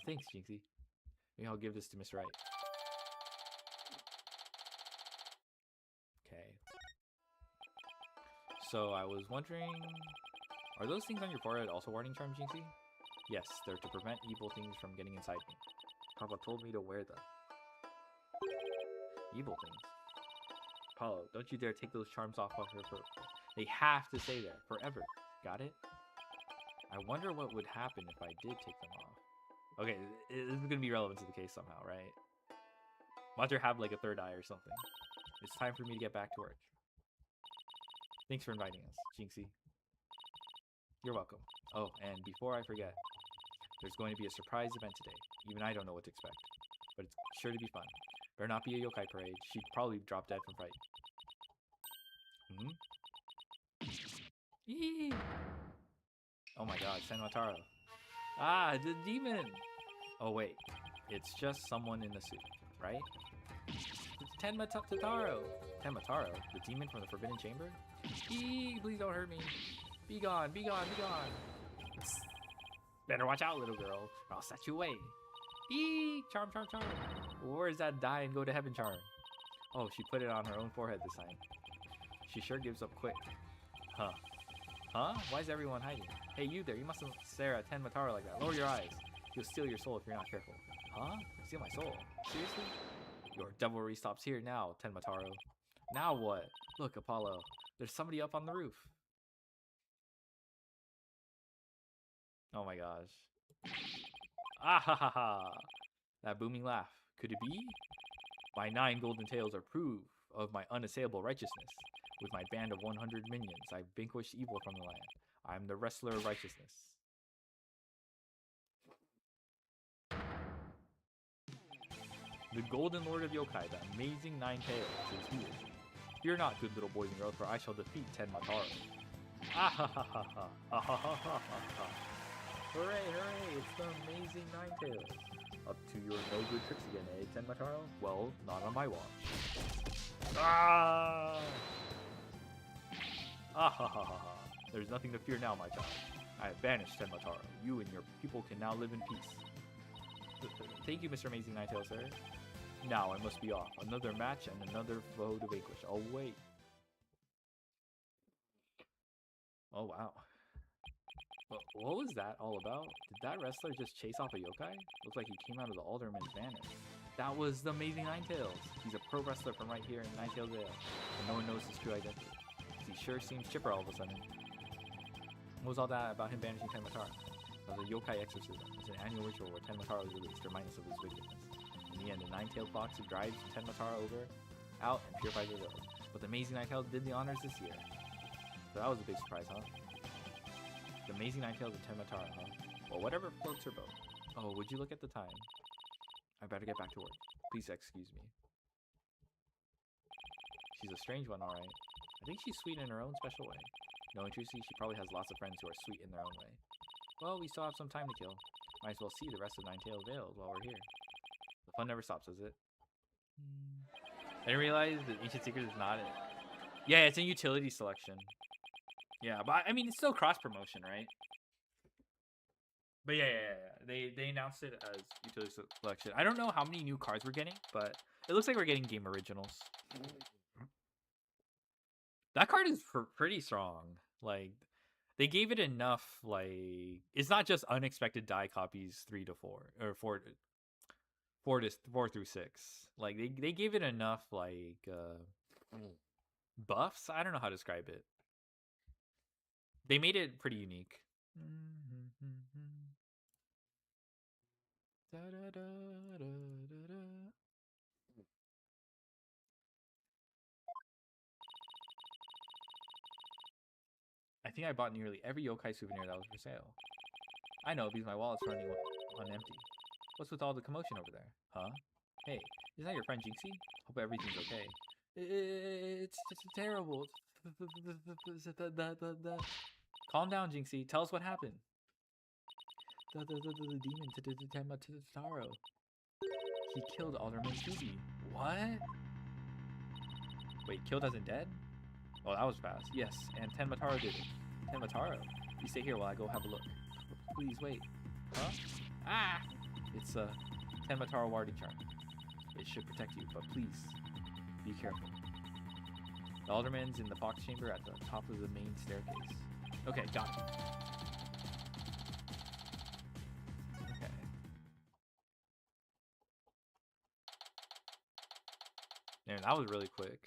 thanks, Jinxie. Maybe I'll give this to Mr. Wright. Okay. So, I was wondering... Are those things on your forehead also warning charms, Jinxie? Yes, they're to prevent evil things from getting inside me. Papa told me to wear them. Evil things? Apollo, don't you dare take those charms off of her forehead. They have to stay there, forever. Got it? I wonder what would happen if I did take them off. Okay, this is going to be relevant to the case somehow, right? Watch her have like a third eye or something. It's time for me to get back to work. Thanks for inviting us, Jinxie. You're welcome. Oh, and before I forget, there's going to be a surprise event today. Even I don't know what to expect, but it's sure to be fun. Better not be a yokai parade. She'd probably drop dead from fright. Yee! Oh my god, Tenma Taro. Ah, the demon! Oh wait, it's just someone in a suit, right? It's Tenma Taro! Tenma Taro? The demon from the Forbidden Chamber? Eee, please don't hurt me. Be gone, be gone, be gone. Better watch out, little girl, or I'll set you away. Eee, charm, charm, charm. Where's that die and go to heaven charm? Oh, she put it on her own forehead this time. She sure gives up quick. Huh. Huh? Why is everyone hiding? Hey, you there, you mustn't stare at Tenma Taro like that. Lower your eyes. He'll steal your soul if you're not careful. Huh? Steal my soul? Seriously? Your devilry stops here now, Tenma Taro. Now what? Look, Apollo. There's somebody up on the roof. Oh my gosh. Ah ha ha ha! That booming laugh. Could it be? My 9 golden tails are proof of my unassailable righteousness. With my band of 100 minions, I've vanquished evil from the land. I'm the wrestler of righteousness. The Golden Lord of Yokai, the amazing 9 tails, is here. Fear not, good little boys and girls, for I shall defeat Tenma Taro. Ah ha ha ha ha! Ah ha ha ha ha ha! Hooray, hooray, it's the amazing 9 tails. Up to your no-good tricks again, eh, Tenma Taro? Well, not on my watch. Ah! Ah ha ha ha ha. There's nothing to fear now, my child. I have banished Tenma Taro. You and your people can now live in peace. Thank you, Mr. Amazing 9 tails, sir. Now I must be off. Another match and another foe to vanquish. Oh, wait. Oh, wow. What was that all about? Did that wrestler just chase off a yokai? Looks like he came out of the Alderman's banner. That was the amazing 9 tails. He's a pro wrestler from right here in Ninetales Vale, and no one knows his true identity. He sure seems chipper all of a sudden. What was all that about him banishing Tenma Taro? of the yokai exorcism. It's an annual ritual where Tenmataro is released to remind us of his wickedness. In the end, the nine-tailed fox drives Tenmataro out and purifies the village. But the Amazing Nine-Tails did the honors this year. So that was a big surprise, huh? The Amazing Nine-Tails and Tenmataro, huh? Well, whatever floats her boat. Oh, would you look at the time? I better get back to work. Please excuse me. She's a strange one, alright. I think she's sweet in her own special way. Knowing Trucy, she probably has lots of friends who are sweet in their own way. Well, we still have some time to kill. Might as well see the rest of Nine-Tailed Vale while we're here. The fun never stops, does it? I didn't realize that Ancient Secrets is not it. Yeah, it's in utility selection. Yeah, but I mean, it's still cross-promotion, right? But yeah. They announced it as utility selection. I don't know how many new cards we're getting, but it looks like we're getting game originals. That card is pretty strong. Like, they gave it enough, like, it's not just unexpected die copies 3 to 4 or 4 through 6. Like, they gave it enough, like, buffs. I don't know how to describe it. They made it pretty unique. I think I bought nearly every yokai souvenir that was for sale. I know, because my wallet's running on empty. What's with all the commotion over there? Huh? Hey, isn't that your friend Jinxie? Hope everything's okay. It's terrible. Calm down, Jinxie. Tell us what happened. The demon Tenmataro. He killed Alderman Subi. What? Wait, killed as in dead? Oh, that was fast. Yes, and Tenmataro did it. Tenmataro? You stay here while I go have a look. Please wait. Huh? Ah! It's a Tenmataro warding charm. It should protect you, but please, be careful. The Alderman's in the Fox Chamber at the top of the main staircase. Okay, got it. Okay. Man, that was really quick.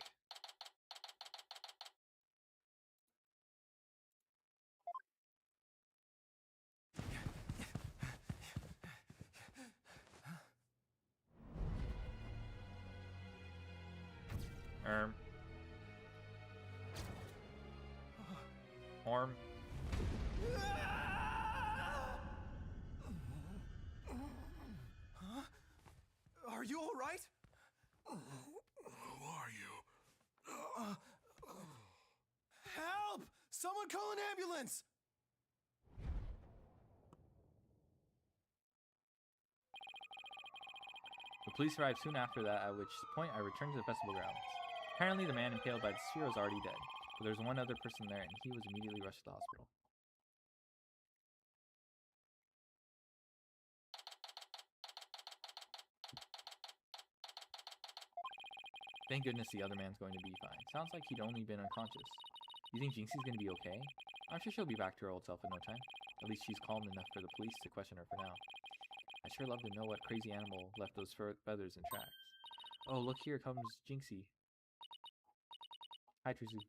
Orm. Huh? Are you all right? Who are you? Help! Someone call an ambulance! The police arrived soon after that, at which point I returned to the festival grounds. Apparently the man impaled by the sphere was already dead, but there was one other person there and he was immediately rushed to the hospital. Thank goodness the other man's going to be fine. Sounds like he'd only been unconscious. You think Jinxie's going to be okay? I'm sure she'll be back to her old self in no time. At least she's calm enough for the police to question her for now. I'd sure love to know what crazy animal left those feathers in tracks. Oh, look, here comes Jinxie. Hi, Trucy.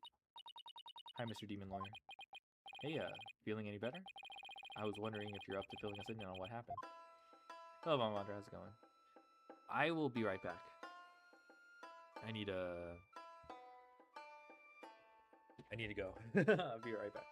Hi, Mr. Demon Lawyer. Hey, feeling any better? I was wondering if you're up to filling us in on what happened. Hello, Mama Madra, how's it going? I will be right back. I need to go. I'll be right back.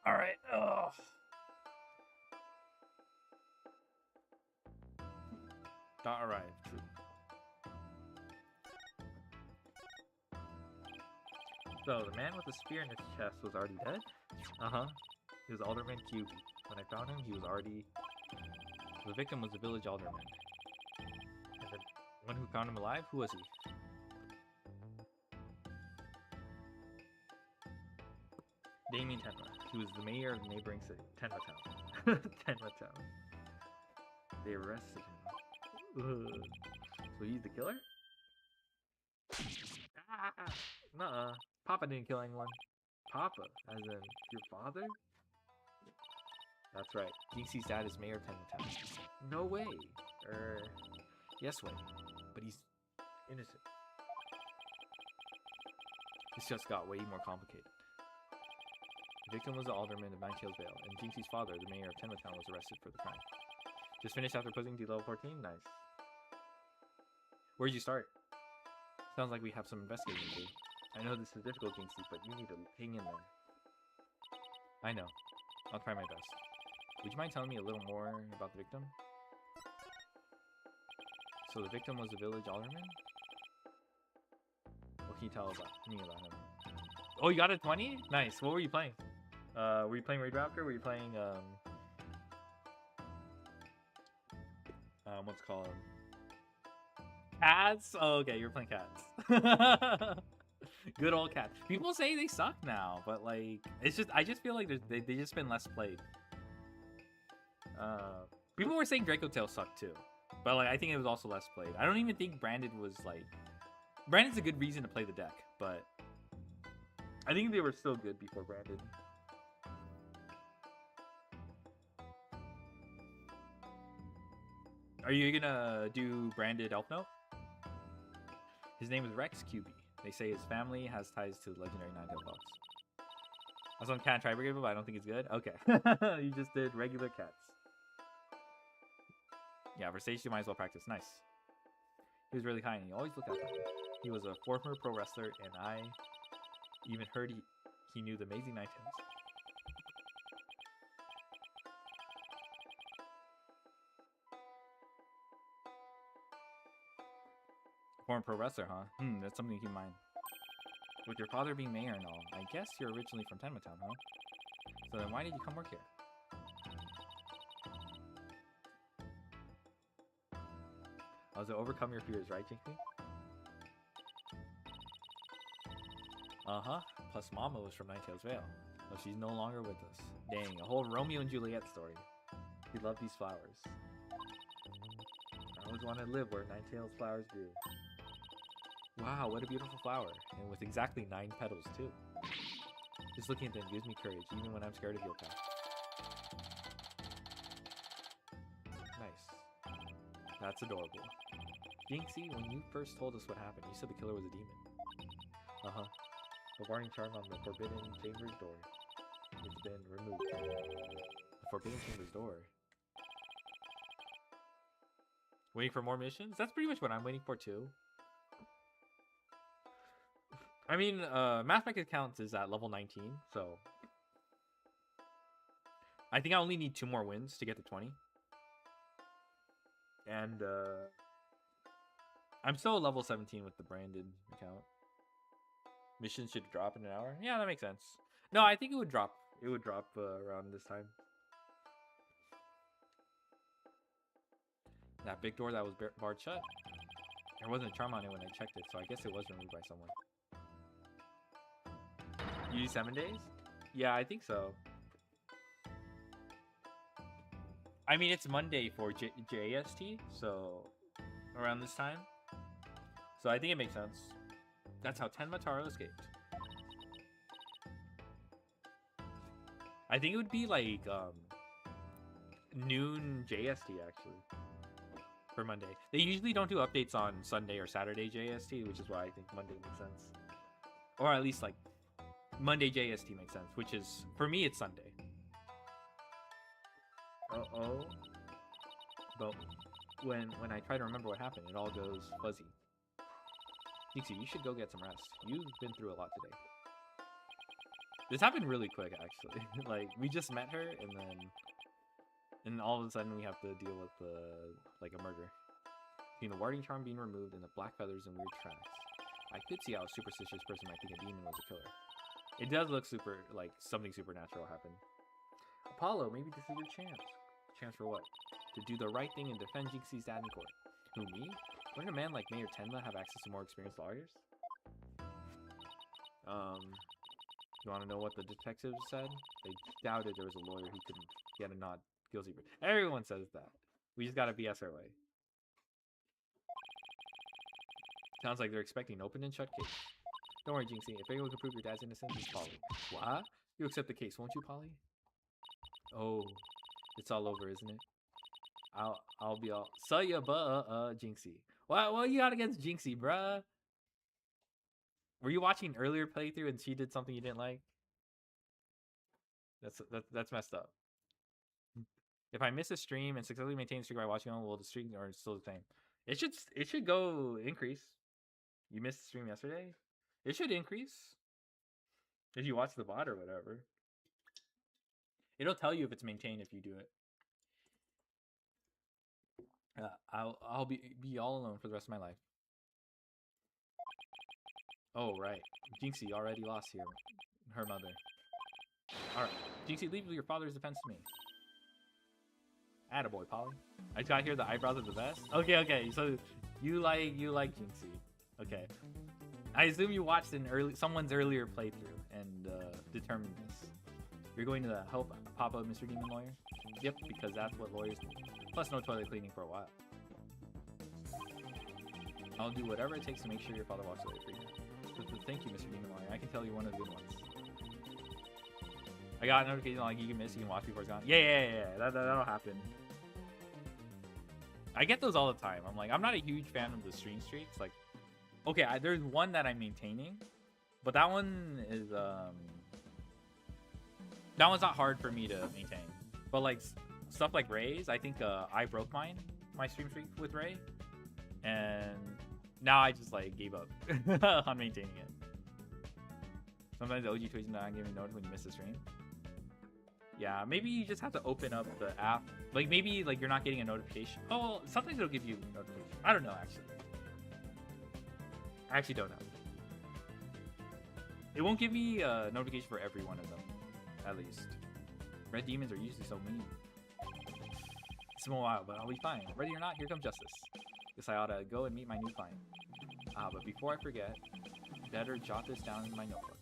All right. Ugh. Dot arrived. True. So the man with the spear in his chest was already dead? Uh-huh. He was Alderman QB. When I found him, he was already... The victim was the village alderman. And the one who found him alive, who was he? Damien Tenma. He was the mayor of the neighboring city, Tenma Town. Tenma Town. They arrested him. Ugh. So he's the killer? Ah, nuh-uh. Papa didn't kill anyone. Papa, as in your father? That's right. Jinxie's dad is mayor of Tenma Town. No way. Yes way. But he's innocent. This just got way more complicated. The victim was the alderman of Ninetails Vale, and Jinxie's father, the mayor of Tenma Town, was arrested for the crime. Just finished after pushing to level 14? Nice. Where'd you start? Sounds like we have some investigating to do. I know this is difficult, Jinxie, but you need to hang in there. I know. I'll try my best. Would you mind telling me a little more about the victim? So the victim was the village alderman? What can you tell me about him? Oh, you got a 20? Nice. What were you playing? Were you playing Raid Raptor? Were you playing, what's it called? Cats? Oh, okay, you were playing Cats. Good old Cats. People say they suck now, but like, it's just, I just feel like they just been less played. People were saying Draco Tail sucked too, but like, I think it was also less played. I don't even think Branded was like, Branded's a good reason to play the deck, but I think they were still good before Branded. Are you gonna do Branded Elf Note? His name is Rex QB. They say his family has ties to the legendary Ninetales Fox. I was on Cat Tri Brigade, but I don't think it's good. Okay. You just did regular cats. Yeah, for stage 2, might as well practice. Nice. He was really kind and he always looked after me. He was a former pro wrestler and I even heard he knew the amazing Ninetales. Former pro wrestler, huh? That's something to keep in mind. With your father being mayor and all, I guess you're originally from Tenma Town, huh? So then why did you come work here? I was to overcome your fears, right, Jinxie? Uh-huh. Plus Mama was from Ninetales Vale. But she's no longer with us. Dang, a whole Romeo and Juliet story. He loved these flowers. I always wanted to live where Ninetales flowers grew. Wow, what a beautiful flower. And with exactly 9 petals, too. Just looking at them gives me courage, even when I'm scared of Yokai. Nice. That's adorable. Jinxie, when you first told us what happened, you said the killer was a demon. Uh-huh. The warning charm on the Forbidden Chamber's door. It's been removed. The Forbidden Chamber's door. Waiting for more missions? That's pretty much what I'm waiting for, too. I mean, Mass Effect Accounts is at level 19, so I think I only need 2 more wins to get to 20. And I'm still at level 17 with the branded account. Missions should drop in an hour. Yeah, that makes sense. No, I think it would drop. It would drop around this time. That big door that was barred shut. There wasn't a charm on it when I checked it, so I guess it was removed by someone. You do 7 days? Yeah, I think so. I mean, it's Monday for JST, so around this time. So I think it makes sense. That's how Tenma Taro escaped. I think it would be like noon JST actually for Monday. They usually don't do updates on Sunday or Saturday JST, which is why I think Monday makes sense. Or at least like Monday JST makes sense, which is, for me, it's Sunday. Uh-oh. But when I try to remember what happened, it all goes fuzzy. Dixie, you should go get some rest. You've been through a lot today. This happened really quick, actually. Like, we just met her, and all of a sudden we have to deal with like a murder. Between the warding charm being removed and the black feathers and weird tracks, I could see how a superstitious person might think a demon was a killer. It does look super, like, something supernatural happened. Apollo, maybe this is your chance. Chance for what? To do the right thing and defend Jinxie's dad in court. Who, me? Wouldn't a man like Mayor Tenma have access to more experienced lawyers? You want to know what the detectives said? They doubted there was a lawyer who could get a not guilty. Everyone says that. We just gotta BS our way. Sounds like they're expecting an open and shut case. Don't worry, Jinxie. If anyone can prove your dad's innocent, it's Polly. What? You accept the case, won't you, Polly? Oh, it's all over, isn't it? I'll be all Jinxie. What you got against Jinxie, bruh? Were you watching an earlier playthrough and she did something you didn't like? That's messed up. If I miss a stream and successfully maintain a streak by watching on, will the streak or still the same? It should go increase. You missed the stream yesterday? It should increase. If you watch the bot or whatever. It'll tell you if it's maintained if you do it. I'll be all alone for the rest of my life. Oh, right. Jinxie already lost here. Her mother. Alright. Jinxie, leave your father's defense to me. Attaboy, Polly. I just gotta hear the eyebrows are the best. Okay. So you like Jinxie. Okay. I assume you watched someone's earlier playthrough and determined this. You're going to help Papa, Mr. Demon Lawyer? Yep, because that's what lawyers do. Plus no toilet cleaning for a while. I'll do whatever it takes to make sure your father walks away free. Thank you, Mr. Demon Lawyer. I can tell you one of the good ones. I got a notification like you can miss, you can watch before it's gone. Yeah. That'll happen. I get those all the time. I'm like, I'm not a huge fan of the stream streaks. Like, okay, there's one that I'm maintaining, but that one is that one's not hard for me to maintain. But like stuff like Ray's, I think I broke my stream streak with Ray, and now I just like gave up on maintaining it. Sometimes the OG tweets not giving notice when you miss the stream. Yeah, maybe you just have to open up the app. Like maybe like you're not getting a notification. Oh, well, sometimes it'll give you a notification. I don't know actually. I actually don't know. It won't give me a notification for every one of them, at least. Red demons are usually so mean. It's been a while, but I'll be fine. Ready or not, here comes justice. Guess I ought to go and meet my new client. But before I forget, better jot this down in my notebook.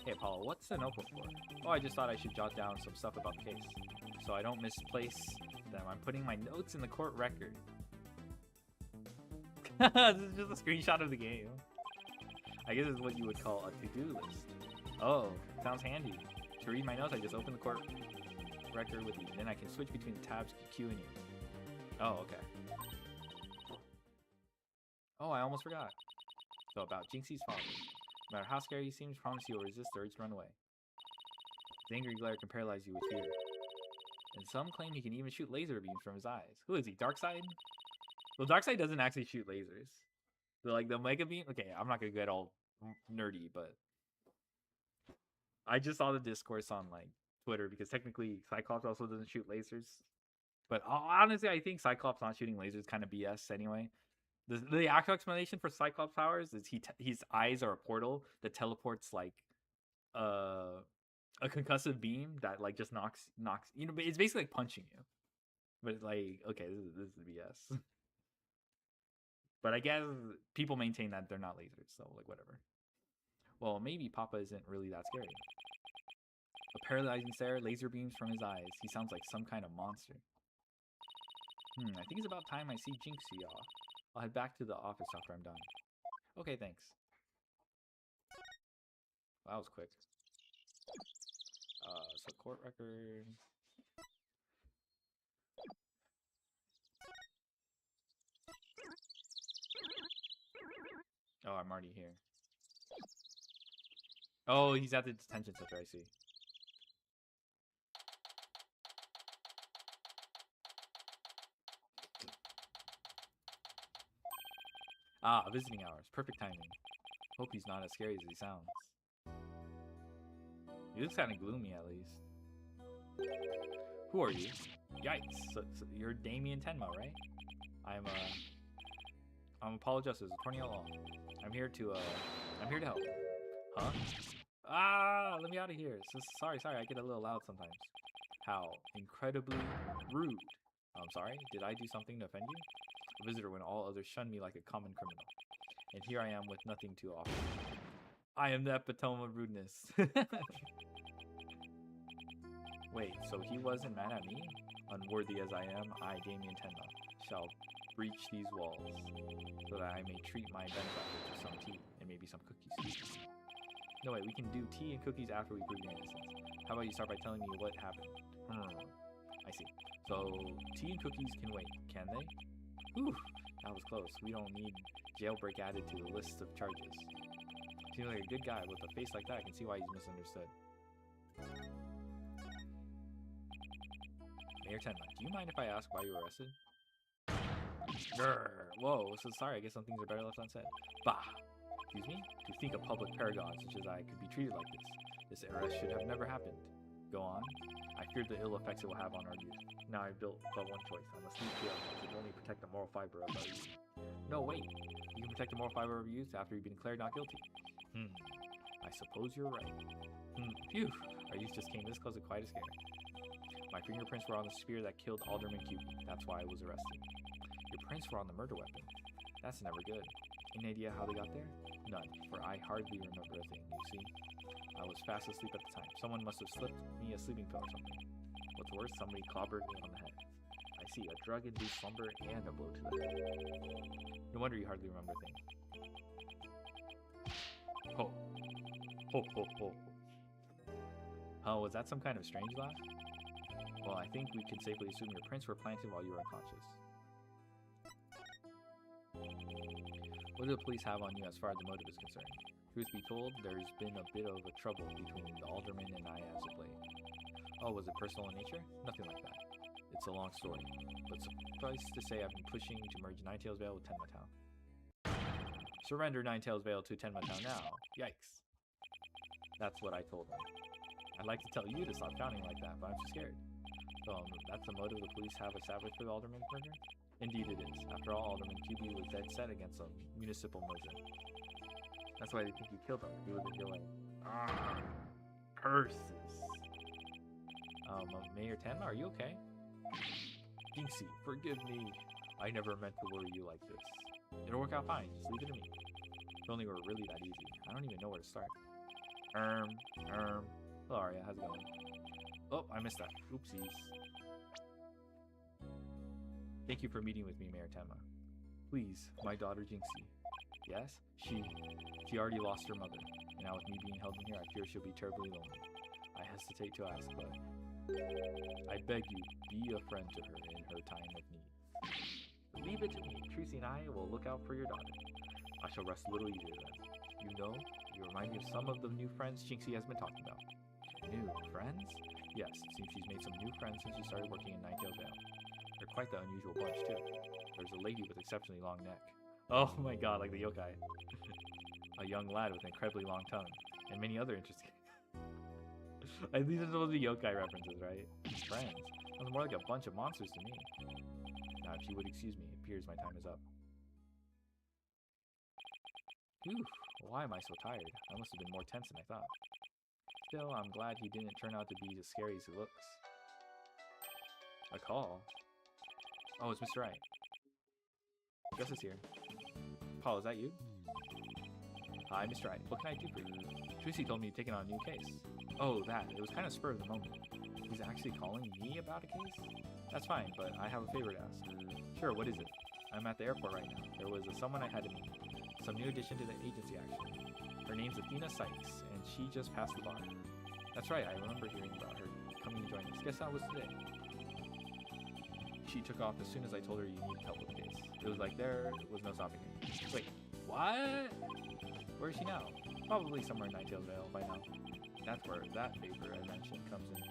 Hey, Apollo, what's the notebook for? Oh, I just thought I should jot down some stuff about the case, so I don't misplace them. I'm putting my notes in the court record. This is just a screenshot of the game. I guess it's what you would call a to-do list. Oh, sounds handy. To read my notes, I just open the court record with you. Then I can switch between the tabs Q and U. Oh, okay. Oh, I almost forgot. So about Jinxie's father. No matter how scary he seems, promise he will resist the urge to run away. His angry glare can paralyze you with fear. And some claim he can even shoot laser beams from his eyes. Who is he, Darkseid? Well, Darkseid doesn't actually shoot lasers. But like the Mega Beam, okay, I'm not gonna get all nerdy, but I just saw the discourse on like Twitter because technically Cyclops also doesn't shoot lasers. But honestly, I think Cyclops not shooting lasers is kind of BS anyway. The actual explanation for Cyclops' powers is his eyes are a portal that teleports like a concussive beam that like just knocks you know. It's basically like punching you. But it's like, okay, this is BS. But I guess people maintain that they're not lasers, so like whatever. Well, maybe Papa isn't really that scary. A paralyzing stare, laser beams from his eyes. He sounds like some kind of monster. I think it's about time I see Jinxie, y'all. I'll head back to the office after I'm done. Okay, thanks. Well, that was quick. So court record. Oh, I'm already here. Oh, he's at the detention center, I see. Visiting hours. Perfect timing. Hope he's not as scary as he sounds. He looks kind of gloomy, at least. Who are you? Yikes! So you're Damien Tenma, right? I'm Apollo Justice, attorney at law. I'm here to help. Huh? Ah! Let me out of here. Sorry. I get a little loud sometimes. How incredibly rude. I'm sorry. Did I do something to offend you? A visitor when all others shun me like a common criminal. And here I am with nothing to offer. I am the epitome of rudeness. Wait, so he wasn't mad at me? Unworthy as I am, I, Damien Tenma, shall breach these walls, so that I may treat my benefactor to some tea, and maybe some cookies. No, wait, we can do tea and cookies after we prove your innocence. How about you start by telling me what happened? I see. So, tea and cookies can wait, can they? Whew, that was close. We don't need jailbreak added to the list of charges. Seems like a good guy. With a face like that, I can see why he's misunderstood. Mayor Tenma, do you mind if I ask why you were arrested? Grrr. Whoa, so sorry, I guess some things are better left unsaid. Bah! Excuse me? To think a public paragon such as I could be treated like this. This arrest should have never happened. Go on. I feared the ill effects it will have on our youth. Now I've built but one choice. I must leave jail to only protect the moral fiber of our youth. No, wait. You can protect the moral fiber of your youth after you've been declared not guilty. I suppose you're right. Phew. Our youth just came this close to quite a scare. My fingerprints were on the spear that killed Alderman Cupid. That's why I was arrested. Your prints were on the murder weapon. That's never good. Any idea how they got there? None, for I hardly remember a thing, you see. I was fast asleep at the time. Someone must have slipped me a sleeping pill or something. What's worse, somebody clobbered me on the head. I see, a drug-induced slumber and a blow to the head. No wonder you hardly remember a thing. Ho. Ho, ho, ho. Oh, was that some kind of strange laugh? Well, I think we can safely assume your prints were planted while you were unconscious. What do the police have on you as far as the motive is concerned? Truth be told, there's been a bit of a trouble between the alderman and I as of late. Oh, was it personal in nature? Nothing like that. It's a long story, but suffice to say I've been pushing to merge Ninetails Vale with Tenma Town. Surrender Ninetails Vale to Tenma Town now. Yikes. That's what I told him. I'd like to tell you to stop counting like that, but I'm too scared. That's the motive the police have established for the Alderman's murder? Indeed it is. After all, Alderman QB was dead set against a municipal merger. That's why they think you killed him. He was a villain. Curses. Mayor Tenma, are you okay? Jinxie, forgive me. I never meant to worry you like this. It'll work out fine. Just leave it to me. If only it were really that easy. I don't even know where to start. Hello, Arya. How's it going? Oh, I missed that. Oopsies. Thank you for meeting with me, Mayor Tenma. Please, my daughter Jinxie. Yes? She already lost her mother, and now with me being held in here, I fear she'll be terribly lonely. I hesitate to ask, but I beg you, be a friend to her in her time of need. Leave it to me. Trucy and I will look out for your daughter. I shall rest a little easier then. You know, you remind me of some of the new friends Jinxie has been talking about. New friends? Yes, it seems she's made some new friends since she started working in Ninetails Vale. They're quite the unusual bunch, too. There's a lady with exceptionally long neck. Oh my god, like the yokai. A young lad with an incredibly long tongue. And many other interesting... These are supposed to be yokai references, right? Friends. Sounds more like a bunch of monsters to me. Now, if you would excuse me, it appears my time is up. Whew, why am I so tired? I must have been more tense than I thought. Still, I'm glad he didn't turn out to be as scary as he looks. A call? Oh, it's Mr. Wright. Justice here. Paul, is that you? Hi, Mr. Wright. What can I do for you? Trucy told me you'd taken on a new case. Oh, that. It was kind of spur of the moment. He's actually calling me about a case? That's fine, but I have a favor to ask. Sure, what is it? I'm at the airport right now. There was someone I had to meet. Some new addition to the agency, actually. Her name's Athena Sykes, and she just passed the bar. That's right, I remember hearing about her coming to join us. Guess how it was today? She took off as soon as I told her you needed help with the case. It was like there was no stopping her. Wait, what? Where is she now? Probably somewhere in Ninetails Vale by now. That's where that favor I mentioned comes in.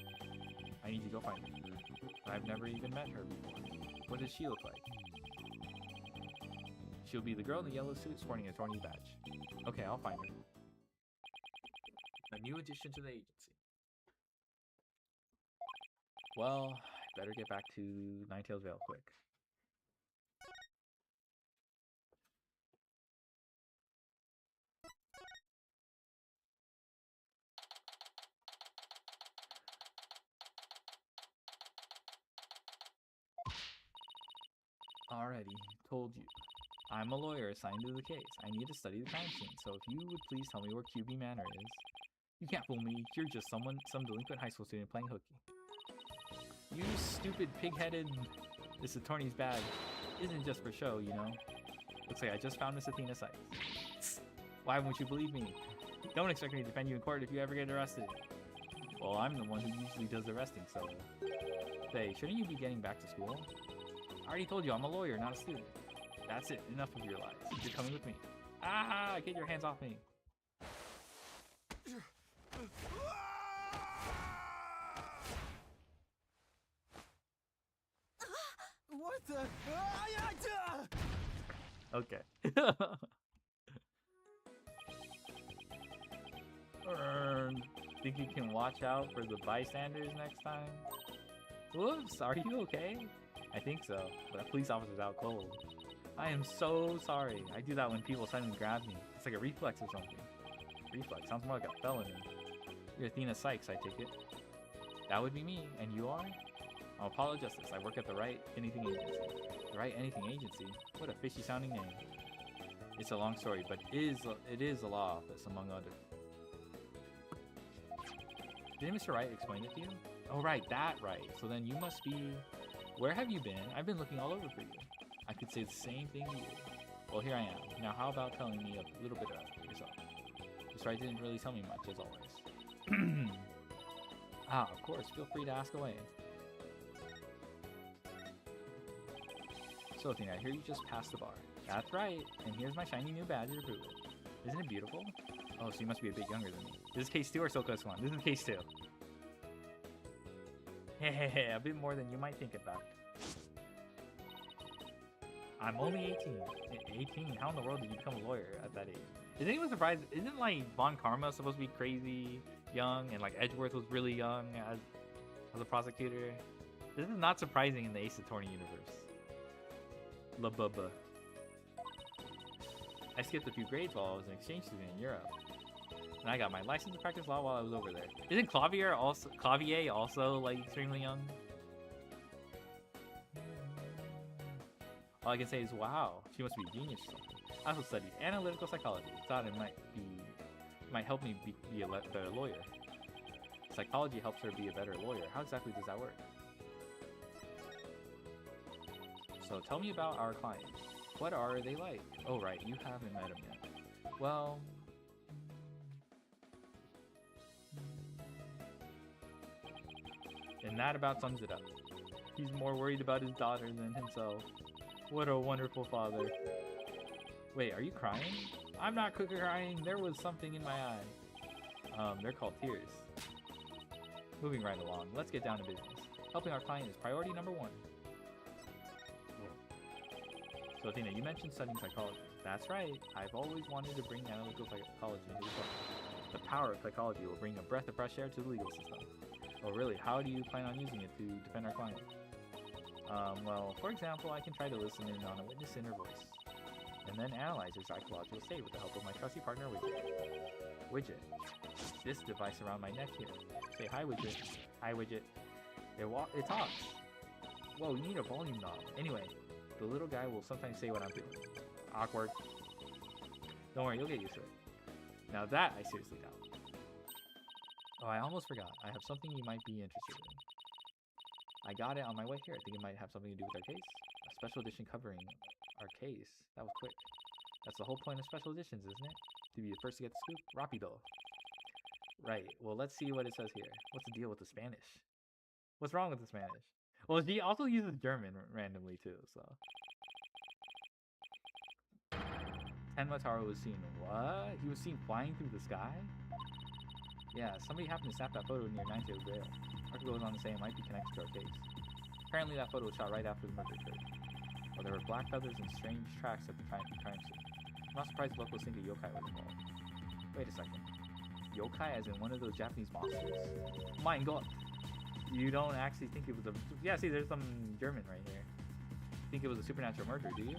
I need to go find her. I've never even met her before. What does she look like? She'll be the girl in the yellow suit sporting a Thorny badge. Okay, I'll find her. A new addition to the agency. Well, I better get back to Ninetales Vale quick. Alrighty, told you. I'm a lawyer assigned to the case. I need to study the crime scene, so if you would please tell me where QB Manor is. You can't fool me. You're just some delinquent high school student playing hooky. You stupid pig-headed... This attorney's badge isn't just for show, you know? Looks like I just found Miss Athena Sykes. Why won't you believe me? Don't expect me to defend you in court if you ever get arrested. Well, I'm the one who usually does the arresting, so... Say, shouldn't you be getting back to school? I already told you I'm a lawyer, not a student. That's it. Enough of your lies. You're coming with me. Ah! Get your hands off me. What the? Okay. Think you can watch out for the bystanders next time? Whoops, are you okay? I think so, but a police officer's out cold. I am so sorry. I do that when people suddenly grab me. It's like a reflex or something. Reflex sounds more like a felony. You're Athena Sykes, I take it. That would be me, and you are? I'm Apollo Justice. I work at the Right Anything Agency. The Right Anything Agency? What a fishy sounding name. It's a long story, but it is a law office, among others. Didn't Mr. Wright explain it to you? Oh right, that right. So then you must be... Where have you been? I've been looking all over for you. I could say the same thing to you. Well, here I am. Now how about telling me a little bit about yourself? Mr. Wright didn't really tell me much, as always. Of course. Feel free to ask away. So, Athena, I hear you just passed the bar. That's right. And here's my shiny new badge to prove it. Isn't it beautiful? Oh, so you must be a bit younger than me. This is case 2 or Silco's one? This is case 2. Hey, a bit more than you might think about. I'm only 18. 18? How in the world did you become a lawyer at that age? Is anyone surprised? Isn't like Von Karma supposed to be crazy young, and like Edgeworth was really young as a prosecutor? This is not surprising in the Ace Attorney universe. La bubba. I skipped a few grades while I was an exchange student in Europe, and I got my license to practice law while I was over there. Isn't Clavier also like extremely young? All I can say is, wow, she must be a genius. I also studied analytical psychology. Thought it might help me be a better lawyer. Psychology helps her be a better lawyer. How exactly does that work? So tell me about our client. What are they like? Oh right, you haven't met him yet. Well... And that about sums it up. He's more worried about his daughter than himself. What a wonderful father. Wait, are you crying? I'm not crying. There was something in my eye. They're called tears. Moving right along. Let's get down to business. Helping our client is priority number 1. So Athena, you mentioned studying psychology. That's right. I've always wanted to bring analytical psychology into the book. The power of psychology will bring a breath of fresh air to the legal system. Oh really? How do you plan on using it to defend our client? Well, for example, I can try to listen in on a witness in her voice, and then analyze her psychological state with the help of my trusty partner, Widget. Widget. This device around my neck here. Say hi, Widget. Hi, Widget. It talks. Whoa, you need a volume knob. Anyway, the little guy will sometimes say what I'm doing. Awkward. Don't worry, you'll get used to it. Now that I seriously doubt. Oh, I almost forgot. I have something you might be interested in. I got it on my way here. I think it might have something to do with our case. A special edition covering our case. That was quick. That's the whole point of special editions, isn't it? To be the first to get the scoop? Rapido. Right. Well, let's see what it says here. What's the deal with the Spanish? What's wrong with the Spanish? Well, she also uses German randomly, too, so... Tenmataro was seen. What? He was seen flying through the sky? Yeah, somebody happened to snap that photo near Ninetales Vale. Article goes on to say it might be connected to our case. Apparently that photo was shot right after the murder occurred. Well, there were black feathers and strange tracks at the crime scene. I'm not surprised locals think a yokai was involved. Wait a second. Yokai as in one of those Japanese monsters? My god! You don't actually think it was a... Yeah, see, there's some German right here. Think it was a supernatural murder, do you?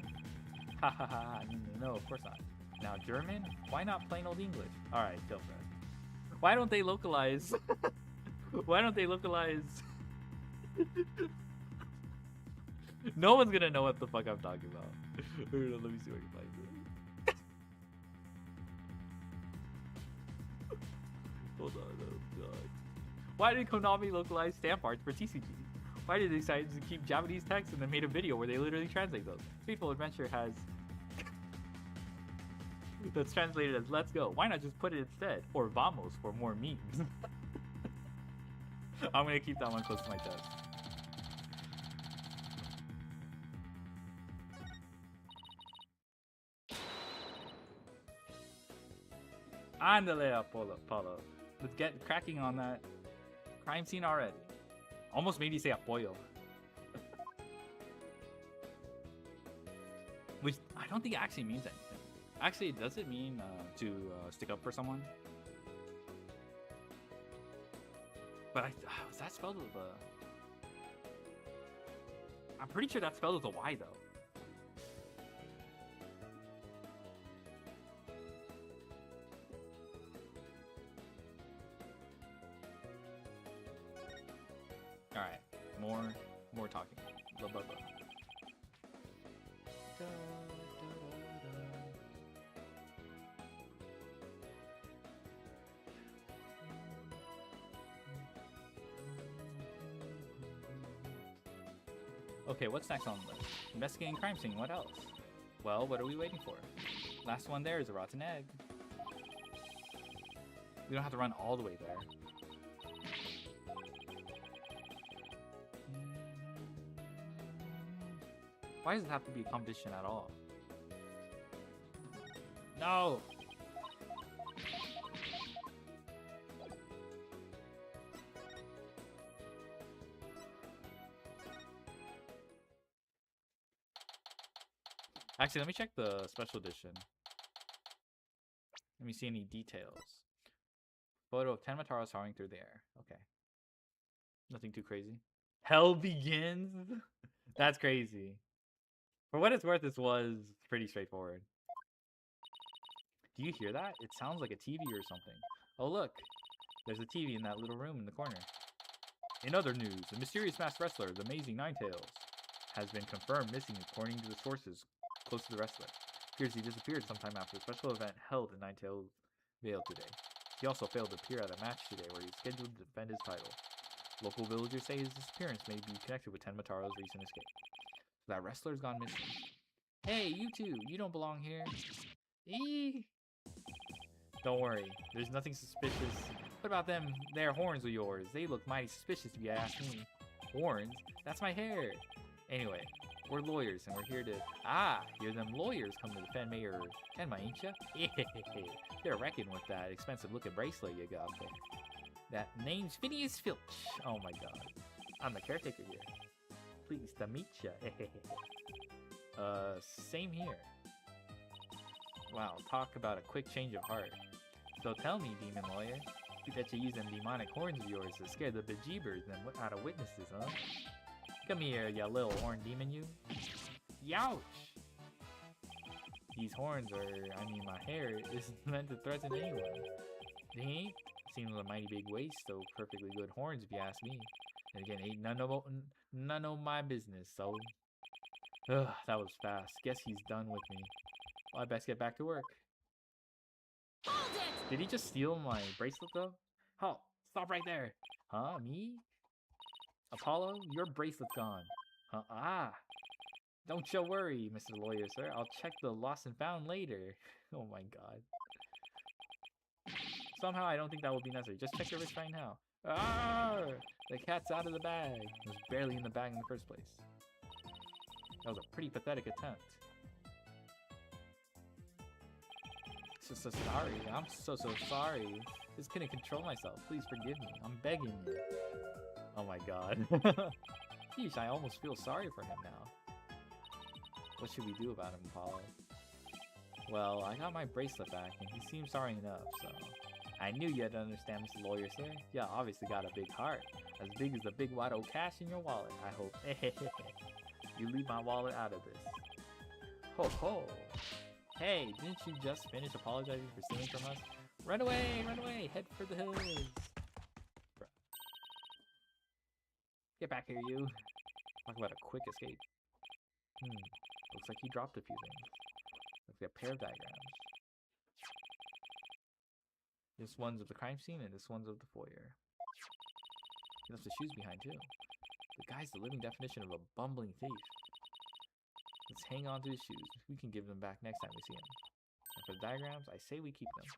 Ha ha ha. No, of course not. Now, German? Why not plain old English? Alright, chill, bro. Why don't they localize? Why don't they localize? No one's gonna know what the fuck I'm talking about. Let me see what I can find. Hold on, oh god. Why did Konami localize stamp arts for TCG? Why did they decide to keep Japanese text and then made a video where they literally translate those? Fateful Adventure has... that's translated as let's go. Why not just put it instead? Or vamos for more memes. I'm gonna keep that one close to my chest. Andale, Apollo. Let's get cracking on that crime scene already. Almost made you say Apollo. Which I don't think actually means anything. Actually, does it mean to stick up for someone? But was that spelled with a... I'm pretty sure that's spelled with a Y though. Alright, more talking. Blah, blah, blah. Da, da, da. Okay, what's next on the list? Investigating crime scene, what else? Well, what are we waiting for? Last one there is a rotten egg. We don't have to run all the way there. Why does it have to be a competition at all? No! Actually, let me check the special edition. Let me see any details. Photo of 10 Mataros soaring through the air. Okay. Nothing too crazy. Hell begins? That's crazy. For what it's worth, this was pretty straightforward. Do you hear that? It sounds like a TV or something. Oh look, there's a TV in that little room in the corner. In other news, the mysterious masked wrestler, the Amazing Ninetales, has been confirmed missing according to the sources close to the wrestler. Appears he disappeared sometime after a special event held in Ninetales Vale today. He also failed to appear at a match today where he's scheduled to defend his title. Local villagers say his disappearance may be connected with Ten Mataro's recent escape. So that wrestler's gone missing. Hey, you two, you don't belong here. Eee. Don't worry, there's nothing suspicious. What about them their horns of yours? They look mighty suspicious if you ask me. Horns? That's my hair. Anyway, we're lawyers and we're here to... hear them lawyers come to defend Mayor Tenma, ain't ya? Better reckon with that expensive looking bracelet you got there. That name's Phineas Filch. Oh my god. I'm the caretaker here. Pleased to meet ya. Same here. Wow, talk about a quick change of heart. So tell me, demon lawyer, you bet you use them demonic horns of yours to scare the bejeebers out of witnesses, huh? Come here, you little horn demon, you. Youch! These horns are, my hair isn't meant to threaten anyone. They ain't. Seems a mighty big waist, so perfectly good horns if you ask me. And again, ain't none of my business, so... Ugh, that was fast. Guess he's done with me. Well, I best get back to work. Hold it! Did he just steal my bracelet, though? Oh, stop right there. Huh, me? Apollo, your bracelet's gone. Huh? Don't you worry, Mr. Lawyer, sir. I'll check the lost and found later. Oh my god. Somehow I don't think that will be necessary. Just check your wrist right now. The cat's out of the bag. It was barely in the bag in the first place. That was a pretty pathetic attempt. So sorry. I'm so sorry. Just couldn't control myself. Please forgive me. I'm begging you. Oh my god. Yeesh, I almost feel sorry for him now. What should we do about him, Apollo? Well, I got my bracelet back and he seems sorry enough, so... I knew you'd understand, Mrs. Lawyer, sir. Yeah, obviously got a big heart. As big as the big white old cash in your wallet, I hope. You leave my wallet out of this. Ho ho! Hey, didn't you just finish apologizing for stealing from us? Run away! Run away! Head for the hills! Bruh. Get back here, you! Talk about a quick escape. Looks like he dropped a few things. Looks like a pair of diagrams. This one's of the crime scene and this one's of the foyer. He left the shoes behind too. The guy's the living definition of a bumbling thief. Let's hang on to his shoes. We can give them back next time we see him. And for the diagrams, I say we keep them.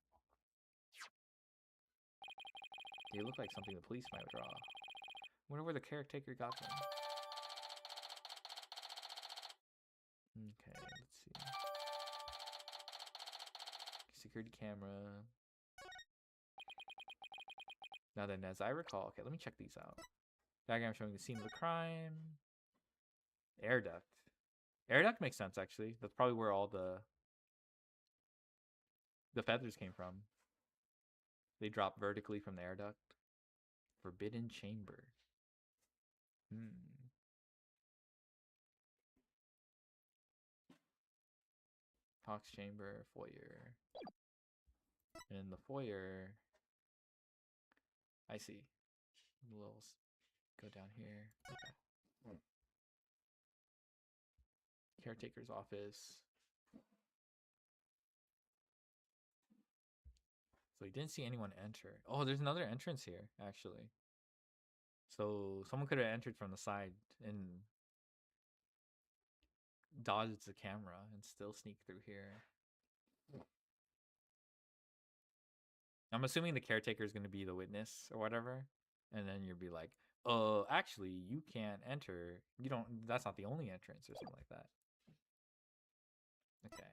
They look like something the police might draw. Wonder where the caretaker got them. Okay, let's see. Security camera. Now then, as I recall, okay, let me check these out. Diagram showing the scene of the crime. Air duct. Air duct makes sense, actually. That's probably where all the feathers came from. They drop vertically from the air duct. Forbidden chamber. Talks chamber, foyer. And in the foyer, I see. We'll go down here. Okay. Caretaker's office. So he didn't see anyone enter. Oh, there's another entrance here, actually. So someone could have entered from the side and dodged the camera and still sneak through here. I'm assuming the caretaker is going to be the witness or whatever. And then you'll be like, actually, you can't enter. You don't, that's not the only entrance or something like that. Okay.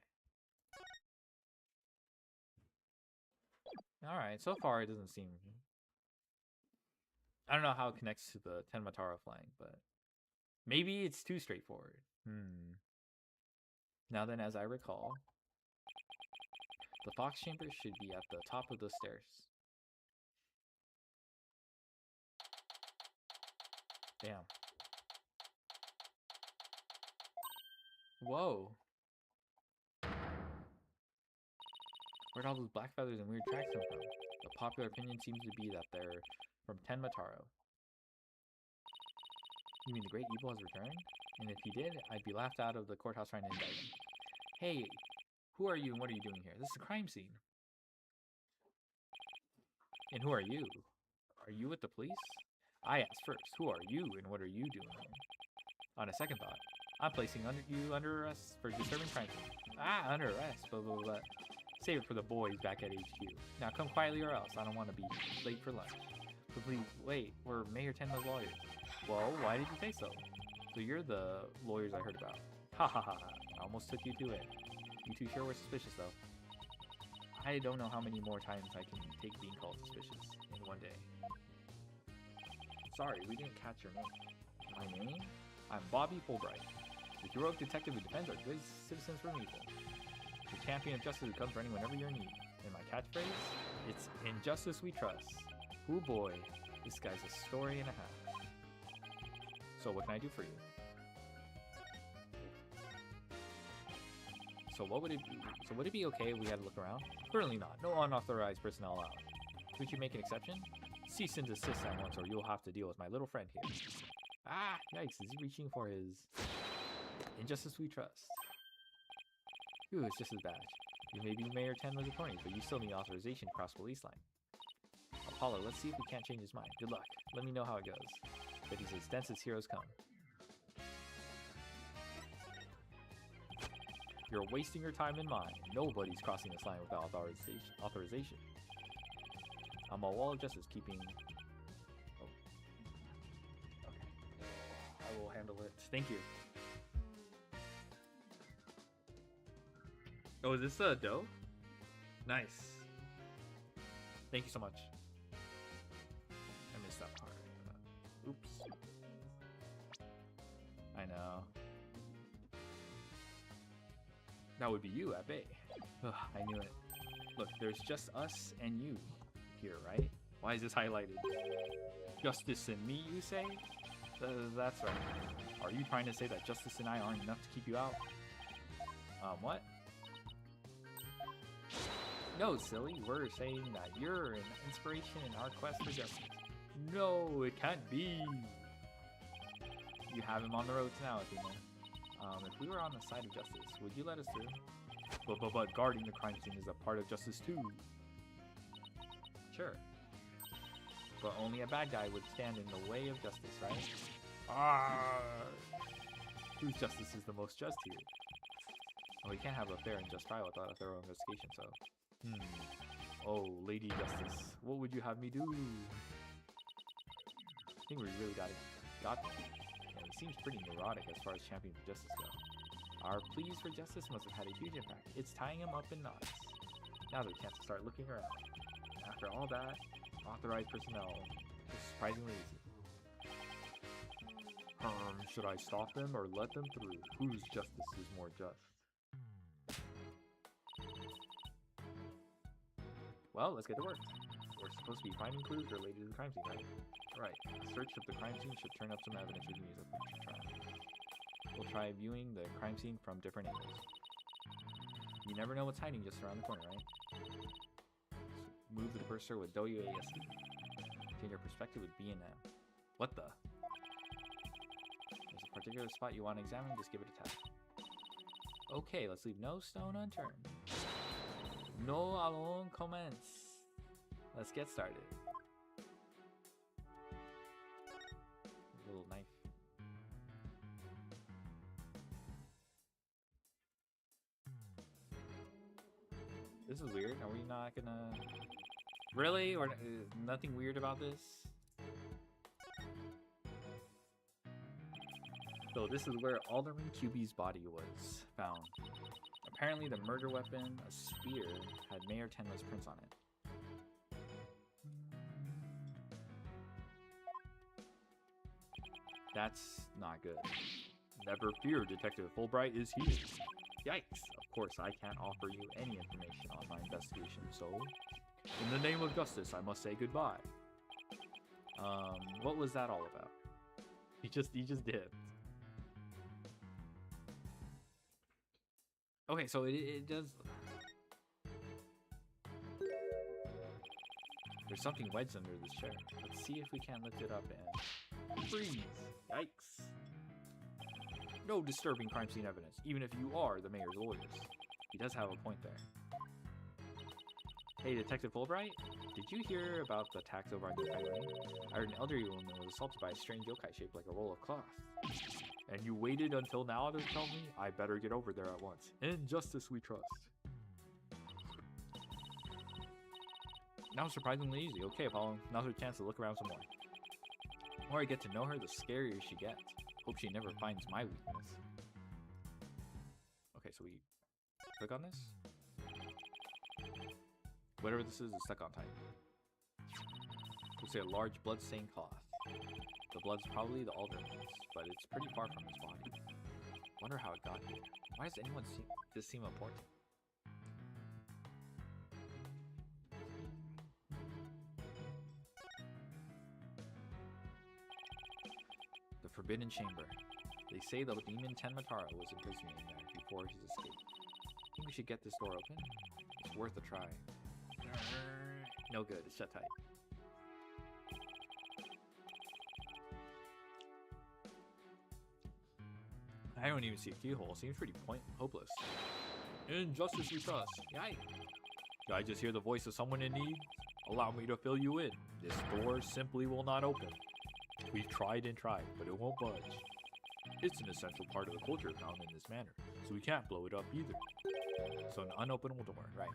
Alright, so far it doesn't seem... I don't know how it connects to the Tenmataro flying, but... maybe it's too straightforward. Now then, as I recall... the fox chamber should be at the top of the stairs. Damn. Whoa. Where'd all those black feathers and weird tracks come from? The popular opinion seems to be that they're from Tenmataro. You mean the great evil has returned? And if he did, I'd be laughed out of the courthouse trying to indict him. Hey, who are you and what are you doing here? This is a crime scene. And who are you? Are you with the police? I asked first, who are you and what are you doing here? On a second thought, I'm placing you under arrest for disturbing crime scene. Under arrest, blah blah blah. Save it for the boys back at HQ. Now come quietly or else. I don't want to be late for lunch. But please, wait, we're Mayor Tenma's lawyers. Well, why did you say so? So you're the lawyers I heard about. Ha ha ha ha. I almost took you to it. You two sure were suspicious though. I don't know how many more times I can take being called suspicious in one day. Sorry, we didn't catch your name. My name? I'm Bobby Fulbright, the heroic detective who defends our good citizens from evil. The champion of justice who comes running whenever you're in need. And my catchphrase? It's in justice we trust. Ooh boy, this guy's a story and a half. So what can I do for you? So would it be okay if we had to look around? Certainly not. No unauthorized personnel allowed. Could you make an exception? Cease and desist at once or you'll have to deal with my little friend here. Ah, yikes, is he reaching for his injustice we trust? Ooh, it's just his badge. You may be Mayor Tenma's attorney, but you still need authorization to cross police line. Apollo, let's see if we can't change his mind. Good luck. Let me know how it goes. But he says, densest heroes come. You're wasting your time and mine. Nobody's crossing this line without authorization. I'm a wall of justice keeping... Oh. Okay. I will handle it. Thank you. Oh, is this a dough? Nice. Thank you so much. I missed that part. Oops. I know. That would be you, I bet. Ugh, I knew it. Look, there's just us and you. here, right? Why is this highlighted? Justice and me, you say? That's right. Are you trying to say that Justice and I aren't enough to keep you out? What? No, silly. We're saying that you're an inspiration in our quest for justice. No, it can't be. You have him on the roads now, Athena. If we were on the side of justice, would you let us through? But guarding the crime scene is a part of justice too. Sure. But only a bad guy would stand in the way of justice, right? Whose justice is the most just here? Oh, we can't have a fair and just trial without a thorough investigation, so... Oh, Lady Justice, what would you have me do? I think we really got him. Yeah, he seems pretty neurotic as far as championing for justice go. Our pleas for justice must have had a huge impact. It's tying him up in knots. Now's our chance to start looking around. After all that, authorized personnel is surprisingly easy. Should I stop them or let them through? Whose justice is more just? Well, let's get to work. We're supposed to be finding clues related to the crime scene, right? Right. A search of the crime scene should turn up some evidence we can use at the trial. We'll try viewing the crime scene from different angles. You never know what's hiding just around the corner, right? So move the cursor with WASD. Change your perspective with B and M. What the? There's a particular spot you want to examine, just give it a tap. Okay, let's leave no stone unturned. No alone comments. Let's get started. A little knife. This is weird. Are we not gonna... Really? Or nothing weird about this? So this is where Alderman QB's body was found. Apparently the murder weapon, a spear, had Mayor Tenma's prints on it. That's not good. Never fear, Detective Fulbright is here. Yikes! Of course, I can't offer you any information on my investigation, so... In the name of justice, I must say goodbye. What was that all about? He just did. Okay, so it does... There's something wedged under this chair. Let's see if we can lift it up and... Freeze! Yikes! No disturbing crime scene evidence, even if you are the mayor's lawyers. He does have a point there. Hey, Detective Fulbright? Did you hear about the attacks over on Yokai Lane? I heard an elderly woman was assaulted by a strange yokai shaped like a roll of cloth. And you waited until now to tell me? I better get over there at once. In justice we trust. Now surprisingly easy. Okay, Apollo. Now's her chance to look around some more. The more I get to know her, the scarier she gets. Hope she never finds my weakness. Okay, so we click on this. Whatever this is stuck on tight. Looks like a large blood-stained cloth. The blood's probably the alderman's, but it's pretty far from his body. Wonder how it got here. Why does anyone this seem important? The Forbidden Chamber. They say the demon Tenmataro was imprisoned in there before his escape. Think we should get this door open? It's worth a try. No good, it's shut tight. I don't even see a keyhole. Seems pretty hopeless. In justice we trust. Yikes. Did I just hear the voice of someone in need? Allow me to fill you in. This door simply will not open. We've tried and tried, but it won't budge. It's an essential part of the culture found in this manner, so we can't blow it up either. So an unopenable door, right?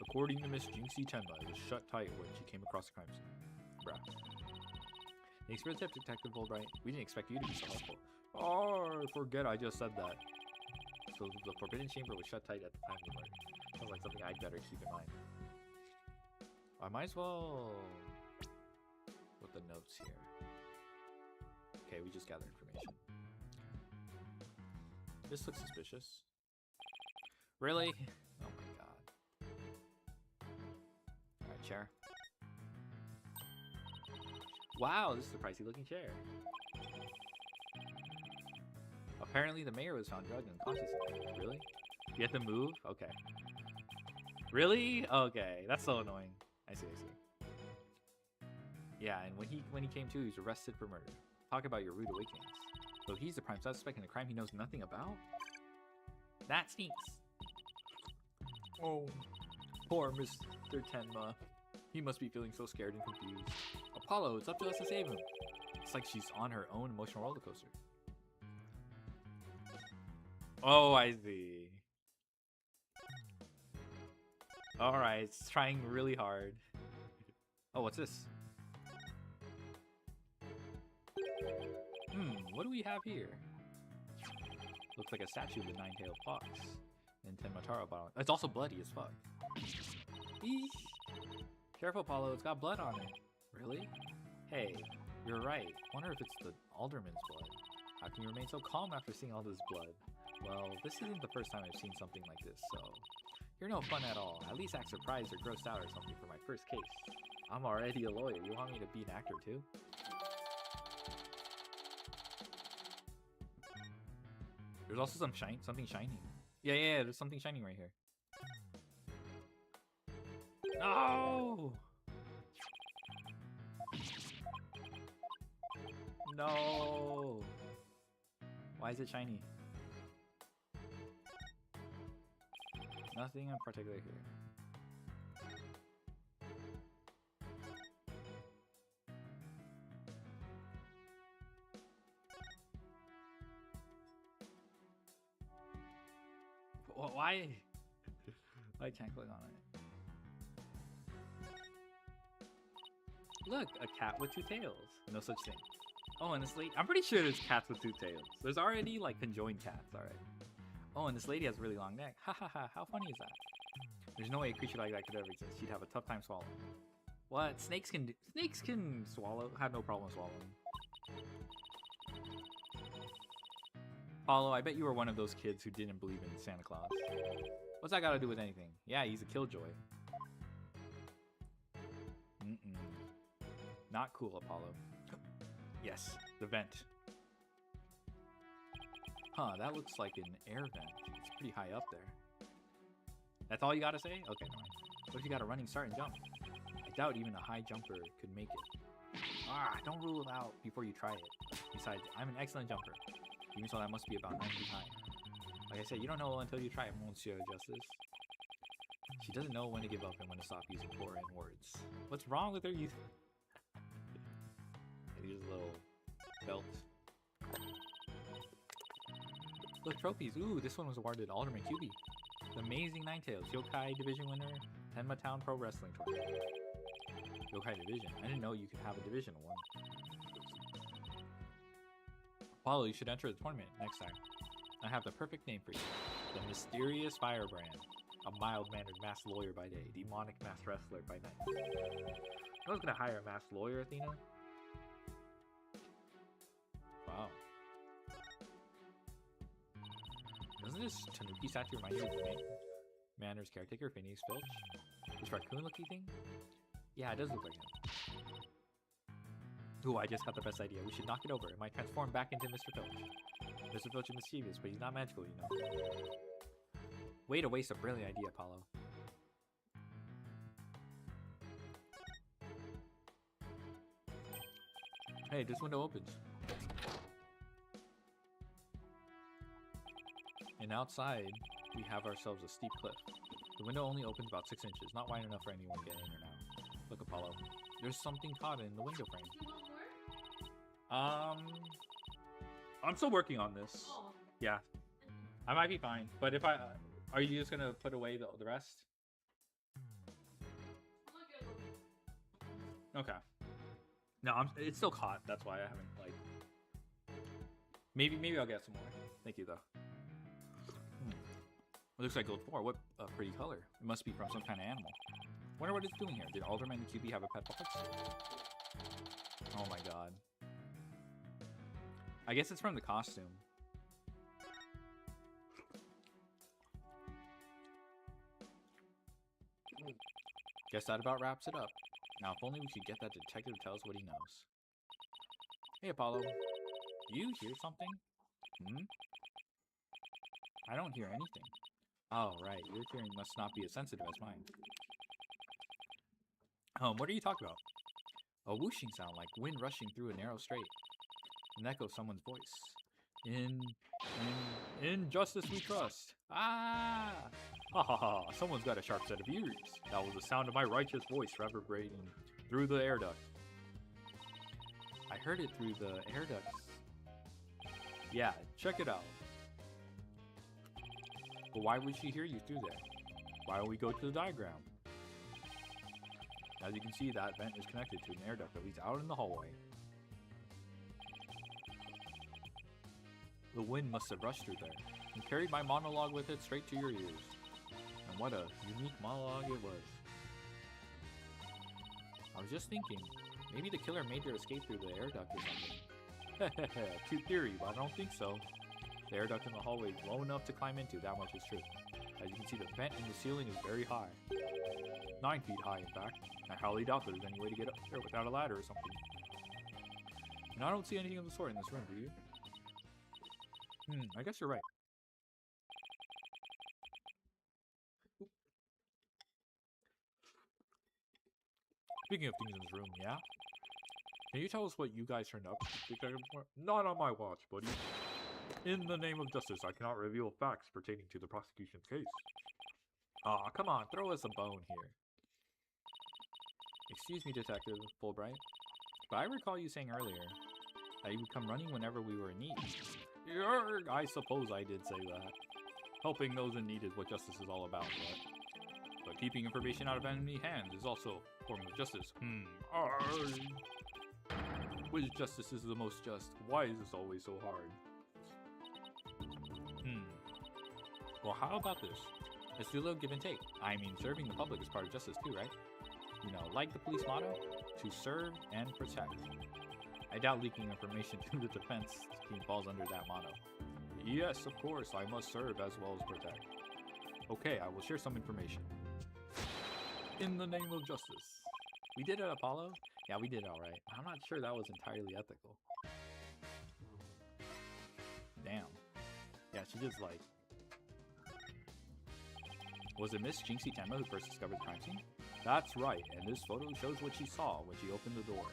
According to Miss Jinxie Tenma, it was shut tight when she came across the crime scene. Bruh. Thanks for the tip, Detective Fulbright. We didn't expect you to be so helpful. Oh, forget I just said that. So the Forbidden Chamber was shut tight at the time of the murder. Sounds like something I'd better keep in mind. I might as well put the notes here. Okay, we just gathered information. This looks suspicious. Really? Oh my god. Alright, chair. Wow, this is a pricey looking chair. Apparently the mayor was found drugged and unconscious. Really? You have to move? Okay. Really? Okay, that's so annoying. I see, I see. Yeah, and when he came to, he was arrested for murder. Talk about your rude awakenings. So he's the prime suspect in a crime he knows nothing about? That stinks. Oh, poor Mr. Tenma. He must be feeling so scared and confused. Apollo, it's up to us to save him. It's like she's on her own emotional roller coaster. Oh, I see. Alright, it's trying really hard. Oh, what's this? What do we have here? Looks like a statue of the nine-tailed fox. And Tenmataro bottle. It's also bloody as fuck. Eesh. Careful, Apollo, it's got blood on it. Really? Hey, you're right. Wonder if it's the alderman's blood. How can you remain so calm after seeing all this blood? Well, this isn't the first time I've seen something like this, so... You're no fun at all. At least act surprised or grossed out or something for my first case. I'm already a lawyer. You want me to be an actor too? There's also something shining. Yeah, there's something shining right here. No! No! Why is it shiny? Nothing in particular here. Why? I can't click on it. Look, a cat with two tails. No such thing. Oh, and this lady, I'm pretty sure there's cats with two tails. There's already like conjoined cats, alright. Oh, and this lady has a really long neck. Ha ha ha, how funny is that? There's no way a creature like that could ever exist. She'd have a tough time swallowing. What? Snakes can swallow, have no problem swallowing. Apollo, I bet you were one of those kids who didn't believe in Santa Claus. What's that got to do with anything? Yeah, he's a killjoy. Not cool, Apollo. Yes, the vent. Huh, that looks like an air vent. It's pretty high up there. That's all you gotta say? Okay, never mind. What if you got a running start and jump? I doubt even a high jumper could make it. Don't rule it out before you try it. Besides, I'm an excellent jumper. Even so, that must be about 9 feet high. Like I said, you don't know until you try it, Monsieur Justice. She doesn't know when to give up and when to stop using foreign words. What's wrong with her? Use a little belt. Look, trophies. Ooh, this one was awarded Alderman QB. The Amazing Ninetales, Yokai Division winner, Tenma Town Pro Wrestling Tournament. Yokai Division. I didn't know you could have a division one. Apollo, you should enter the tournament next time. I have the perfect name for you. The Mysterious Firebrand. A mild-mannered masked lawyer by day, demonic masked wrestler by night. I was gonna hire a masked lawyer, Athena. Wow. Doesn't this Tanuki statue remind you of the Manor's caretaker, Phineas Filch? This raccoon-looking thing? Yeah, it does look like him. Ooh, I just got the best idea. We should knock it over. It might transform back into Mr. Filch. Mr. Filch is mischievous, but he's not magical, you know. Way to waste a brilliant idea, Apollo. Hey, this window opens. And outside, we have ourselves a steep cliff. The window only opens about 6 inches, not wide enough for anyone to get in or out. Look, Apollo, there's something caught in the window frame. I'm still working on this. Yeah, I might be fine, but if are you just gonna put away the rest? Okay. No, it's still caught. That's why I haven't like. Maybe I'll get some more. Thank you though. It looks like gold 4. What a pretty color. It must be from some kind of animal. Wonder what it's doing here. Did Alderman and QB have a pet fox? Oh my god. I guess it's from the costume. Guess that about wraps it up. Now, if only we could get that detective to tell us what he knows. Hey, Apollo. Do you hear something? Hmm? I don't hear anything. Oh, right. Your hearing must not be as sensitive as mine. What are you talking about? A whooshing sound like wind rushing through a narrow strait. An echo of someone's voice. In justice we trust. Ah! Ha ha ha, someone's got a sharp set of ears. That was the sound of my righteous voice reverberating through the air duct. I heard it through the air ducts. Yeah, check it out. But why would she hear you through there? Why don't we go to the diagram? As you can see, that vent is connected to an air duct that leads out in the hallway. The wind must have rushed through there and carried my monologue with it straight to your ears. And what a unique monologue it was. I was just thinking, maybe the killer made their escape through the air duct or something. Cute theory, but I don't think so. The air duct in the hallway is low enough to climb into, that much is true. As you can see, the vent in the ceiling is very high. 9 feet high, in fact. I highly doubt there's any way to get up there without a ladder or something. And I don't see anything of the sort in this room, do you? I guess you're right. Speaking of things in this room, yeah? Can you tell us what you guys turned up? Not on my watch, buddy. In the name of justice, I cannot reveal facts pertaining to the prosecution's case. Aw, come on, throw us a bone here. Excuse me, Detective Fulbright, but I recall you saying earlier that you would come running whenever we were in need. Yerg, I suppose I did say that. Helping those in need is what justice is all about, but keeping information out of enemy hands is also a form of justice. Which justice is the most just? Why is this always so hard? Well, how about this? Let's do a little give and take. I mean, serving the public is part of justice too, right? You know, like the police motto, to serve and protect. I doubt leaking information to the defense team falls under that motto. Yes, of course, I must serve as well as protect. Okay, I will share some information. In the name of justice. We did it, Apollo? Yeah, we did alright. I'm not sure that was entirely ethical. Damn. Yeah, she just like... Was it Miss Jinxie Tenma who first discovered the crime scene? That's right, and this photo shows what she saw when she opened the door.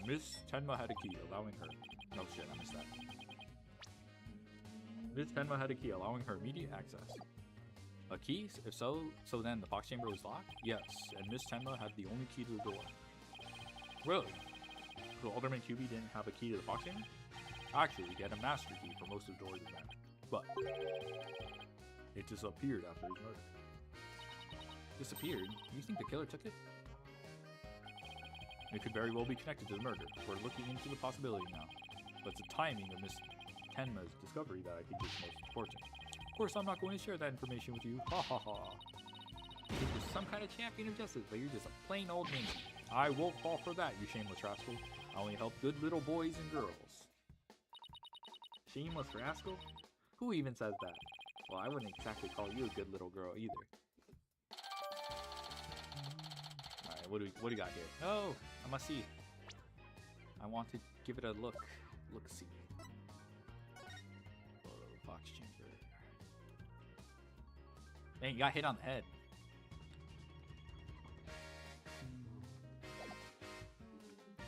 Miss Tenma had a key, allowing her... No shit, I missed that. Miss Tenma had a key, allowing her immediate access. A key? If so, then the box chamber was locked? Yes, and Miss Tenma had the only key to the door. Really? So Alderman QB didn't have a key to the box chamber? Actually, he had a master key for most of the doors in there. But it disappeared after his murder. Disappeared? You think the killer took it? It could very well be connected to the murder. We're looking into the possibility now. But it's the timing of Miss Tenma's discovery that I think is most important. Of course, I'm not going to share that information with you. Ha ha ha. You think you're some kind of champion of justice, but you're just a plain old man. I won't fall for that, you shameless rascal. I only help good little boys and girls. Shameless rascal? Who even says that? Well, I wouldn't exactly call you a good little girl either. Alright, what do we got here? Oh, I must see. I want to give it a look. Look-see. Box chamber. Man, you got hit on the head.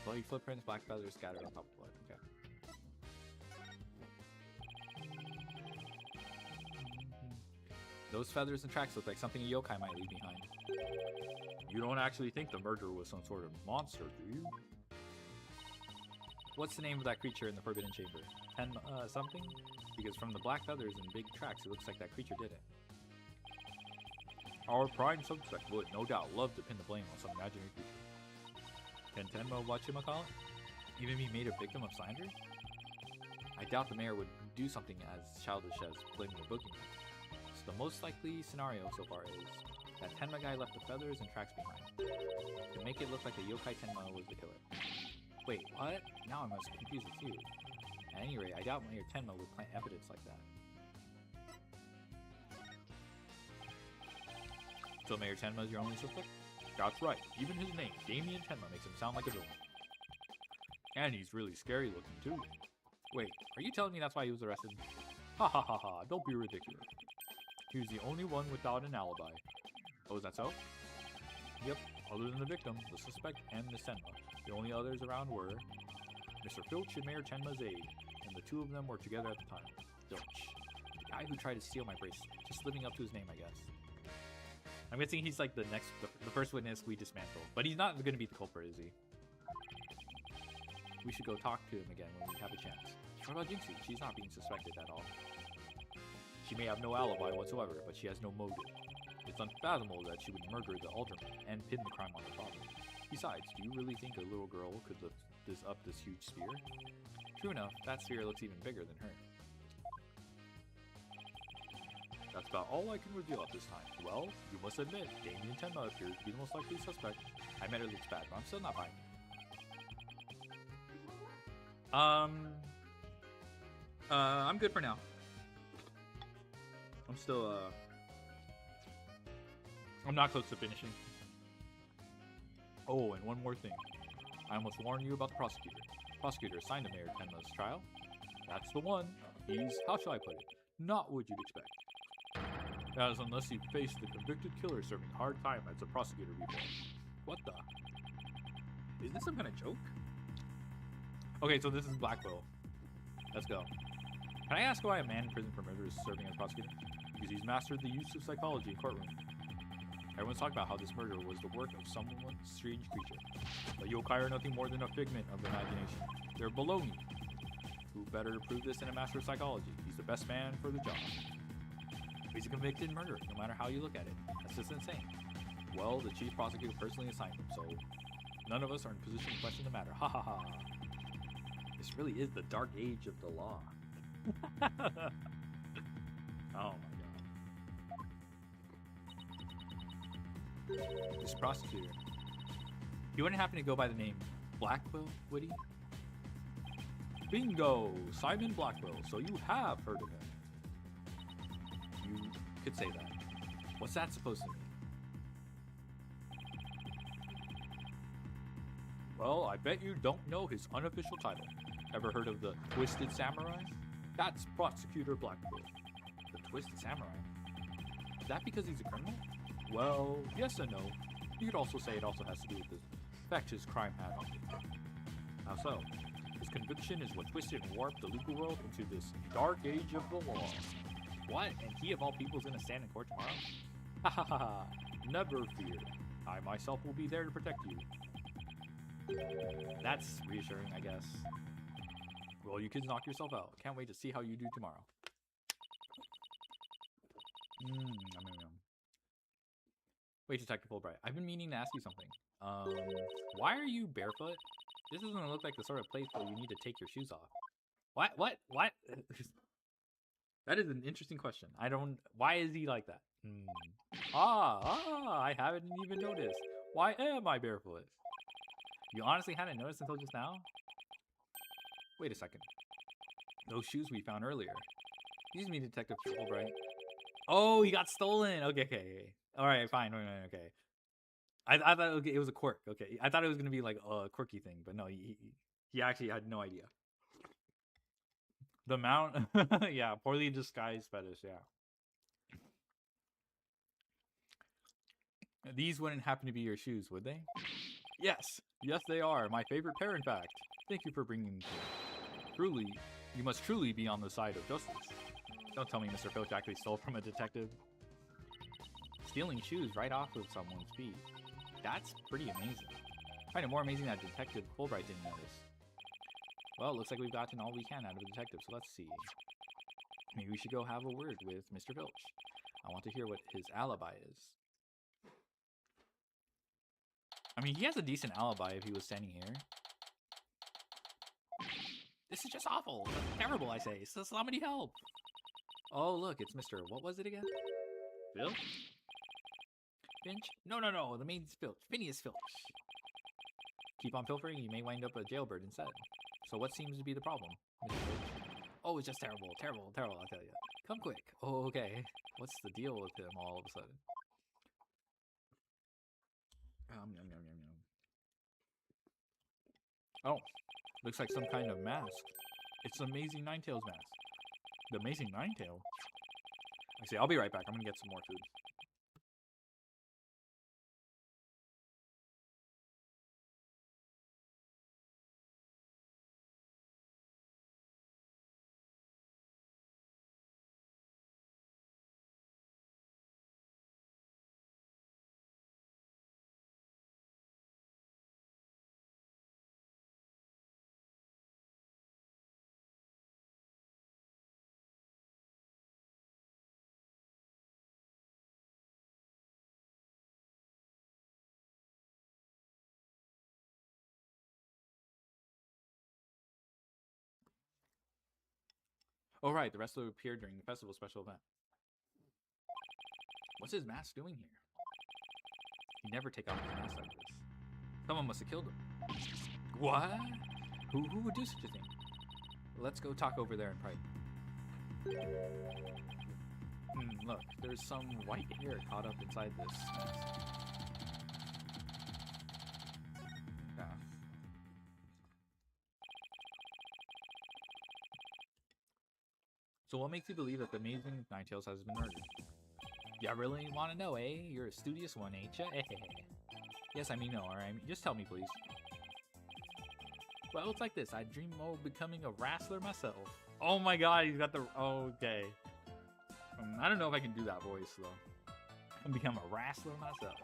Bloody footprints, black feathers scattered on top of blood. Okay. Those feathers and tracks look like something a yokai might leave behind. You don't actually think the murderer was some sort of monster, do you? What's the name of that creature in the Forbidden Chamber? Something? Because from the black feathers and big tracks, it looks like that creature did it. Our prime suspect would, no doubt, love to pin the blame on some imaginary creature. Can Tenma, whatchamacallit, even be made a victim of slander? I doubt the mayor would do something as childish as blaming the boogeyman. So the most likely scenario so far is that Tenma guy left the feathers and tracks behind to make it look like the yokai Tenma was the killer. Wait, what? Now I'm as confused as you. At any rate, I doubt Mayor Tenma would plant evidence like that. So Mayor Tenma is your only suspect? That's right. Even his name, Damien Tenma, makes him sound like a villain. And he's really scary looking too. Wait, are you telling me that's why he was arrested? Ha ha ha ha, don't be ridiculous. He was the only one without an alibi. Oh, is that so? Yep, other than the victim, the suspect, and Miss Tenma. The only others around were Mr. Filch and Mayor Tenma's aide, and the two of them were together at the time. Filch. The guy who tried to steal my bracelet. Just living up to his name, I guess. I'm guessing he's like the first witness we dismantle. But he's not going to be the culprit, is he? We should go talk to him again when we have a chance. What about Jinxie? She's not being suspected at all. She may have no alibi whatsoever, but she has no motive. It's unfathomable that she would murder the alderman and pin the crime on her father. Besides, do you really think a little girl could lift this huge sphere? True enough, that sphere looks even bigger than her. That's about all I can reveal at this time. Well, you must admit, Damien Tenma appears to be the most likely suspect. I admit it looks bad, but I'm still not buying it. I'm good for now. I'm still, I'm not close to finishing. Oh, and one more thing. I must warn you about the prosecutor. Prosecutor assigned to Mayor Tenma's trial. That's the one. He's, how shall I put it, not what you'd expect. That is unless you face the convicted killer serving hard time as a prosecutor before. What the? Is this some kind of joke? Okay, so this is Blackwell. Let's go. Can I ask why a man in prison for murder is serving as prosecutor? Because he's mastered the use of psychology in courtroom. Everyone's talking about how this murder was the work of some strange creature. But yokai are nothing more than a figment of the imagination. They're baloney. Who better to prove this than a master of psychology? He's the best man for the job. He's a convicted murderer, no matter how you look at it. That's just insane. Well, the chief prosecutor personally assigned him, so none of us are in position to question the matter. Ha ha ha. This really is the dark age of the law. Oh my god. This prosecutor. He wouldn't happen to go by the name Blackwell, would he? Bingo! Simon Blackwell, so you have heard of him. You could say that. What's that supposed to mean? Well, I bet you don't know his unofficial title. Ever heard of the Twisted Samurai? That's Prosecutor Blackwell. The Twisted Samurai? Is that because he's a criminal? Well, yes and no. You could also say it also has to do with the effect his crime had on people. How so? His conviction is what twisted and warped the legal world into this dark age of the law. What? And he of all people is going to stand in court tomorrow? Ha ha ha ha. Never fear. I myself will be there to protect you. That's reassuring, I guess. Well, you kids knock yourself out. Can't wait to see how you do tomorrow. Wait, Detective Fulbright. I've been meaning to ask you something. Why are you barefoot? This doesn't look like the sort of place where you need to take your shoes off. What? That is an interesting question. Why is he like that? I haven't even noticed. Why am I barefoot? You honestly hadn't noticed until just now? Wait a second. Those shoes we found earlier. Excuse me, Detective Fulbright. Oh, he got stolen. Okay. Alright, fine. Okay. I thought okay, it was a quirk. Okay. I thought it was going to be like a quirky thing, but no, he actually had no idea. The mount, yeah, poorly disguised fetish, yeah. These wouldn't happen to be your shoes, would they? Yes, they are. My favorite pair, in fact. Thank you for bringing them here. Truly, you must truly be on the side of justice. Don't tell me Mr. Filch actually stole from a detective. Stealing shoes right off of someone's feet. That's pretty amazing. I find it more amazing that Detective Fulbright didn't notice. Well, it looks like we've gotten all we can out of the detective, so let's see. Maybe we should go have a word with Mr. Filch. I want to hear what his alibi is. I mean, he has a decent alibi if he was standing here. This is just awful. Terrible, I say. So somebody help. Oh, look, it's Mr. What was it again? Filch? Finch? No. The name's Filch. Phineas Filch. Keep on pilfering, you may wind up a jailbird instead. So what seems to be the problem, Mr. Filch? Oh, it's just terrible, I'll tell you. Come quick. Oh, okay. What's the deal with him all of a sudden? Yum, yum, yum, yum. Oh, looks like some kind of mask. It's the Amazing Ninetales mask. The Amazing Ninetale? Actually, I'll be right back. I'm gonna get some more food. Oh right, the wrestler appeared during the festival special event. What's his mask doing here? He'd never take off his mask like this. Someone must have killed him. What? Who would do such a thing? Let's go talk over there and pray. Look, there's some white hair caught up inside this mask. Yeah. So what makes you believe that the Amazing Ninetales has been murdered? Ya really want to know, eh? You're a studious one, ain't ya? Yes, I mean no, alright? Just tell me, please. Well, it's like this. I dream of becoming a wrestler myself. Oh my god, he's got the... Okay. I don't know if I can do that voice, though. And become a wrestler myself.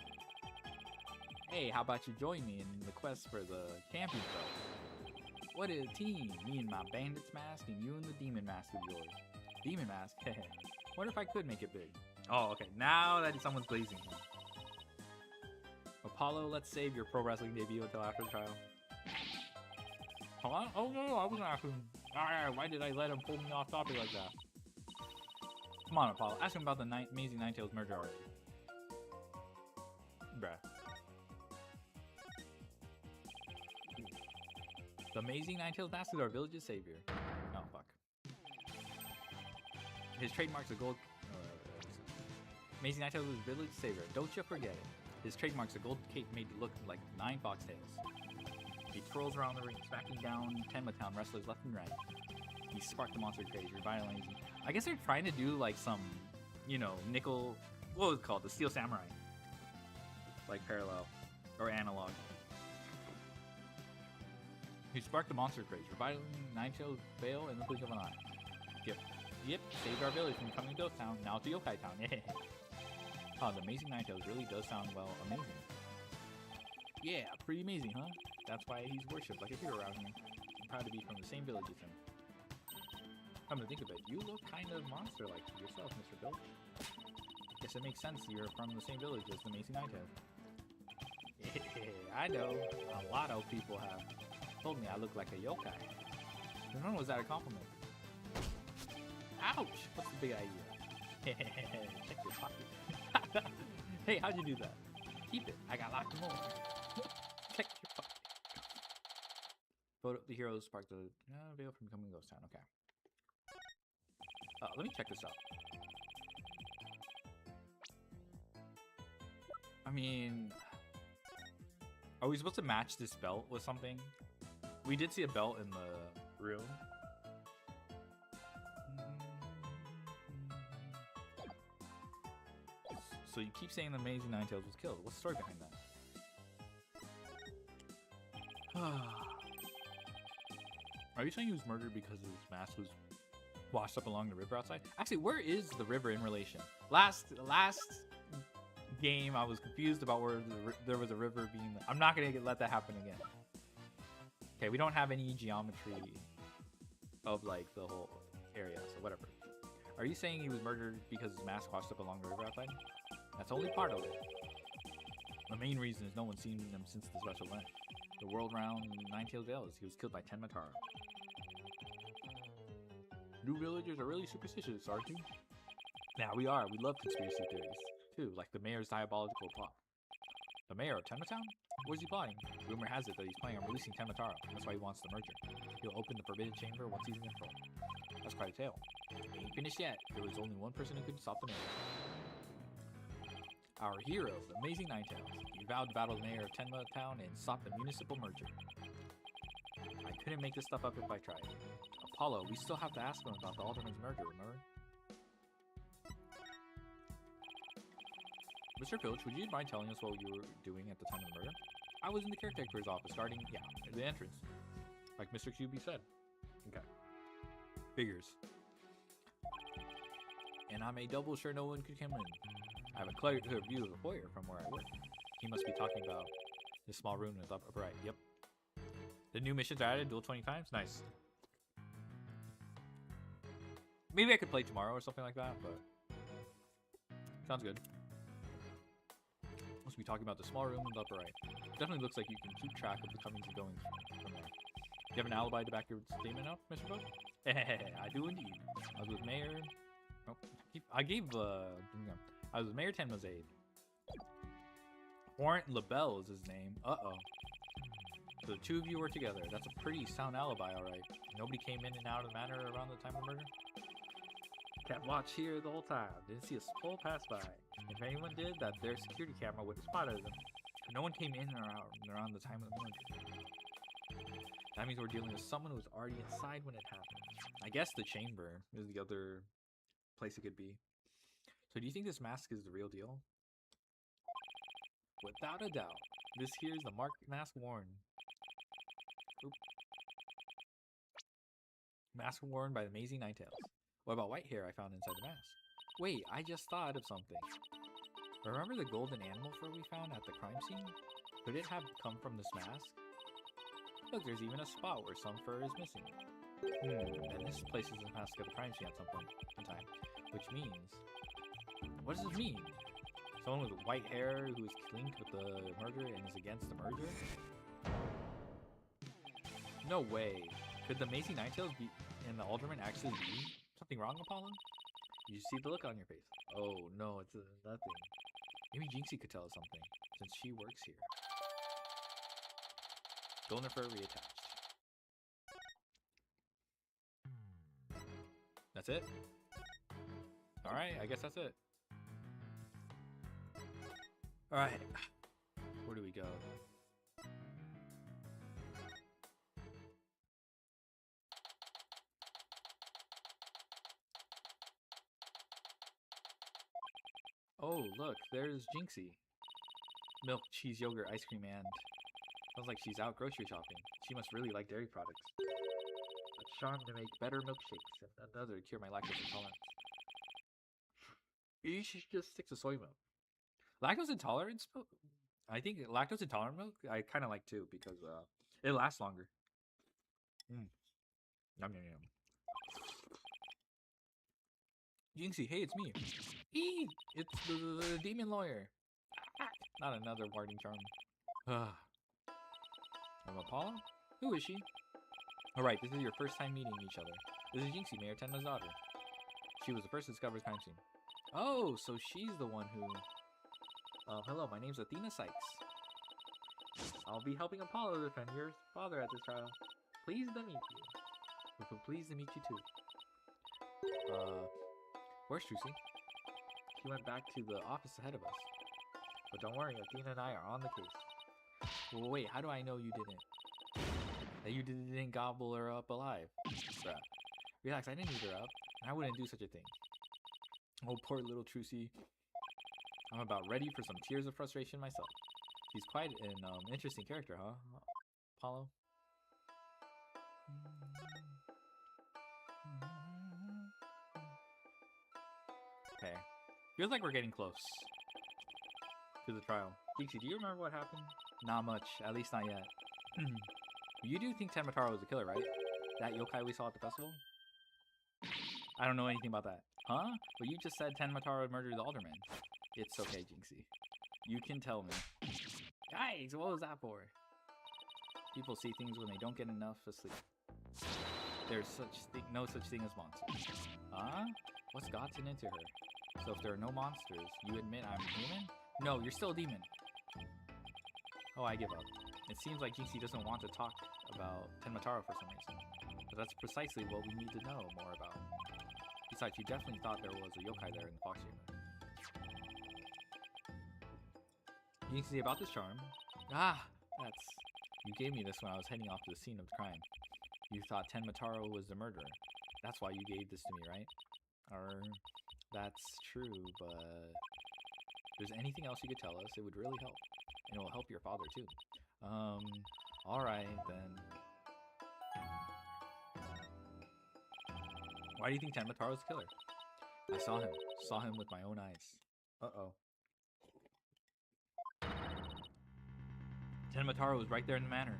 Hey, how about you join me in the quest for the champion belt? What a team! Me and my bandit's mask, and you and the demon mask of yours. Demon mask? Heh. What if I could make it big? Oh, okay. Now that someone's blazing him. Apollo, let's save your pro wrestling debut until after the trial. Hello? Oh, no, I wasn't asking. Why did I let him pull me off topic like that? Come on, Apollo. Ask him about the Amazing Ninetales merger already. Bruh. The Amazing Ninetales mask is our village's savior. Oh, fuck. His trademark's a gold... Amazing Ninetales is village savior. Don't you forget it. His trademark's a gold cape made to look like 9 foxtails. He twirls around the ring, smacking down Tenma-town wrestlers left and right. He sparked the monster craze, revitalizing... I guess they're trying to do, like, some, you know, nickel... What was it called? The Steel Samurai. Like, parallel. Or analog. He sparked the monster craze, revitalizing Ninetales Vale in the blink of an eye. Yep, saved our village from becoming Ghost Town, now to Yokai Town. Oh, the Amazing Ninetales really does sound, well, amazing. Yeah, pretty amazing, huh? That's why he's worshipped like a hero around here. I'm proud to be from the same village as him. Come to think of it, you look kind of monster-like to yourself, Mr. Bill. Guess it makes sense you're from the same village as the Amazing Ninetales. I know, a lot of people have told me I look like a yokai. None was that a compliment? Ouch! What's the big idea? Check your pocket. Hey, how'd you do that? Keep it. I got lots more. Check your pocket. Vote up the heroes sparked the veil from becoming Ghost Town. Okay. Let me check this out. I mean, are we supposed to match this belt with something? We did see a belt in the room. So you keep saying the Amazing Ninetales was killed. What's the story behind that? Are you saying he was murdered because his mask was washed up along the river outside? Actually, where is the river in relation? Last game, I was confused about where there was a river being... I'm not going to let that happen again. Okay, we don't have any geometry of, like, the whole area, so whatever. Are you saying he was murdered because his mask washed up along the river outside? That's only part of it. The main reason is no one's seen him since the special event. The world-round Ninetales Vale is he was killed by Tenma-taro. New villagers are really superstitious, aren't you? Yeah, we are. We love conspiracy theories, too, like the mayor's diabolical plot. The mayor of Tenma-town? What is he plotting? Rumor has it that he's planning on releasing Tenma-taro. That's why he wants the merger. He'll open the Forbidden Chamber once he's in control. That's quite a tale. He ain't finished yet. There was only one person who could stop the mayor. Our heroes, the Amazing Ninetales. You vowed to battle the mayor of Tenma Town and stop the municipal merger. I couldn't make this stuff up if I tried. Apollo, we still have to ask him about the Alderman's merger, remember? Mr. Filch, would you mind telling us what you were doing at the time of the murder? I was in the caretaker's office guarding, the entrance. Like Mr. QB said. Okay. Figures. And I made double sure no one could come in. I have a clear view of the foyer from where I work. He must be talking about this small room in the upper right. Yep. The new missions are added, duel 20 times? Nice. Maybe I could play tomorrow or something like that, but sounds good. Must be talking about the small room in the upper right. Definitely looks like you can keep track of the comings and goings from there. Do you have an alibi to back your statement up, Mr. Pope? I do indeed. I was with Mayor... Oh, I was with Mayor Tenma's aide. Warrant LaBelle is his name. Uh-oh. So the two of you were together. That's a pretty sound alibi, alright. Nobody came in and out of the manor around the time of the murder? Kept watch here the whole time. Didn't see a soul pass by. If anyone did, that their security camera would have spotted them. No one came in or out around the time of the murder. That means we're dealing with someone who was already inside when it happened. I guess the chamber is the other place it could be. So do you think this mask is the real deal? Without a doubt. This here is the mask worn. Oop. Mask worn by the Amazing Ninetales. What about white hair I found inside the mask? Wait, I just thought of something. Remember the golden animal fur we found at the crime scene? Could it have come from this mask? Look, there's even a spot where some fur is missing. And this place is a mask at the crime scene at some point in time. Which means... What does this mean? Someone with white hair who is linked with the murder and is against the merger? No way. Could the Amazing Ninetales be and the Alderman actually be? Something wrong, Apollo? You see the look on your face. Oh no, it's nothing. Maybe Jinxie could tell us something, since she works here. Golden fur reattached. That's it? Alright, I guess that's it. Alright. Where do we go? Oh, look, there's Jinxie. Milk, cheese, yogurt, ice cream, and... Sounds like she's out grocery shopping. She must really like dairy products. A charm to make better milkshakes, and another to cure my lactose intolerance. You should just stick to soy milk. Lactose intolerance milk? I think lactose intolerant milk I kind of like too, because it lasts longer. Yum, yum, yum. Jinxie, hey, it's me. Eee! It's the demon lawyer. Not another warding charm. I'm Apollo? Who is she? Alright, this is your first time meeting each other. This is Jinxie, Mayor Tenma's daughter. She was the first to discover crime scene. Oh, so she's the one who... hello, my name's Athena Sykes. I'll be helping Apollo defend your father at this trial. Pleased to meet you. We're pleased to meet you too. Where's Trucy? She went back to the office ahead of us. But don't worry, Athena and I are on the case. Well, wait, how do I know you didn't? That you didn't gobble her up alive? Bruh. Relax, I didn't eat her up. And I wouldn't do such a thing. Oh, poor little Trucy. I'm about ready for some tears of frustration myself. He's quite an interesting character, huh, Apollo? Okay. Feels like we're getting close to the trial. Jinxie, do you remember what happened? Not much, at least not yet. You do think Tenmataro was the killer, right? That yokai we saw at the festival? I don't know anything about that. Huh? But you just said Tenmataro murdered the alderman. It's okay, Jinxie. You can tell me. Guys, what was that for? People see things when they don't get enough sleep. There's no such thing as monsters. Huh? What's gotten into her? So if there are no monsters, you admit I'm human? No, you're still a demon. Oh, I give up. It seems like Jinxie doesn't want to talk about Tenmataro for some reason. But that's precisely what we need to know more about. Besides, you definitely thought there was a yokai there in the fox unit. Jinxie, about this charm. Ah, that's... You gave me this when I was heading off to the scene of the crime. You thought Tenmataro was the murderer. That's why you gave this to me, right? That's true, but... If there's anything else you could tell us, it would really help. And it will help your father, too. Alright, then. Why do you think Tenmataro's the killer? I saw him. Saw him with my own eyes. Uh-oh. Tenmataro was right there in the manor.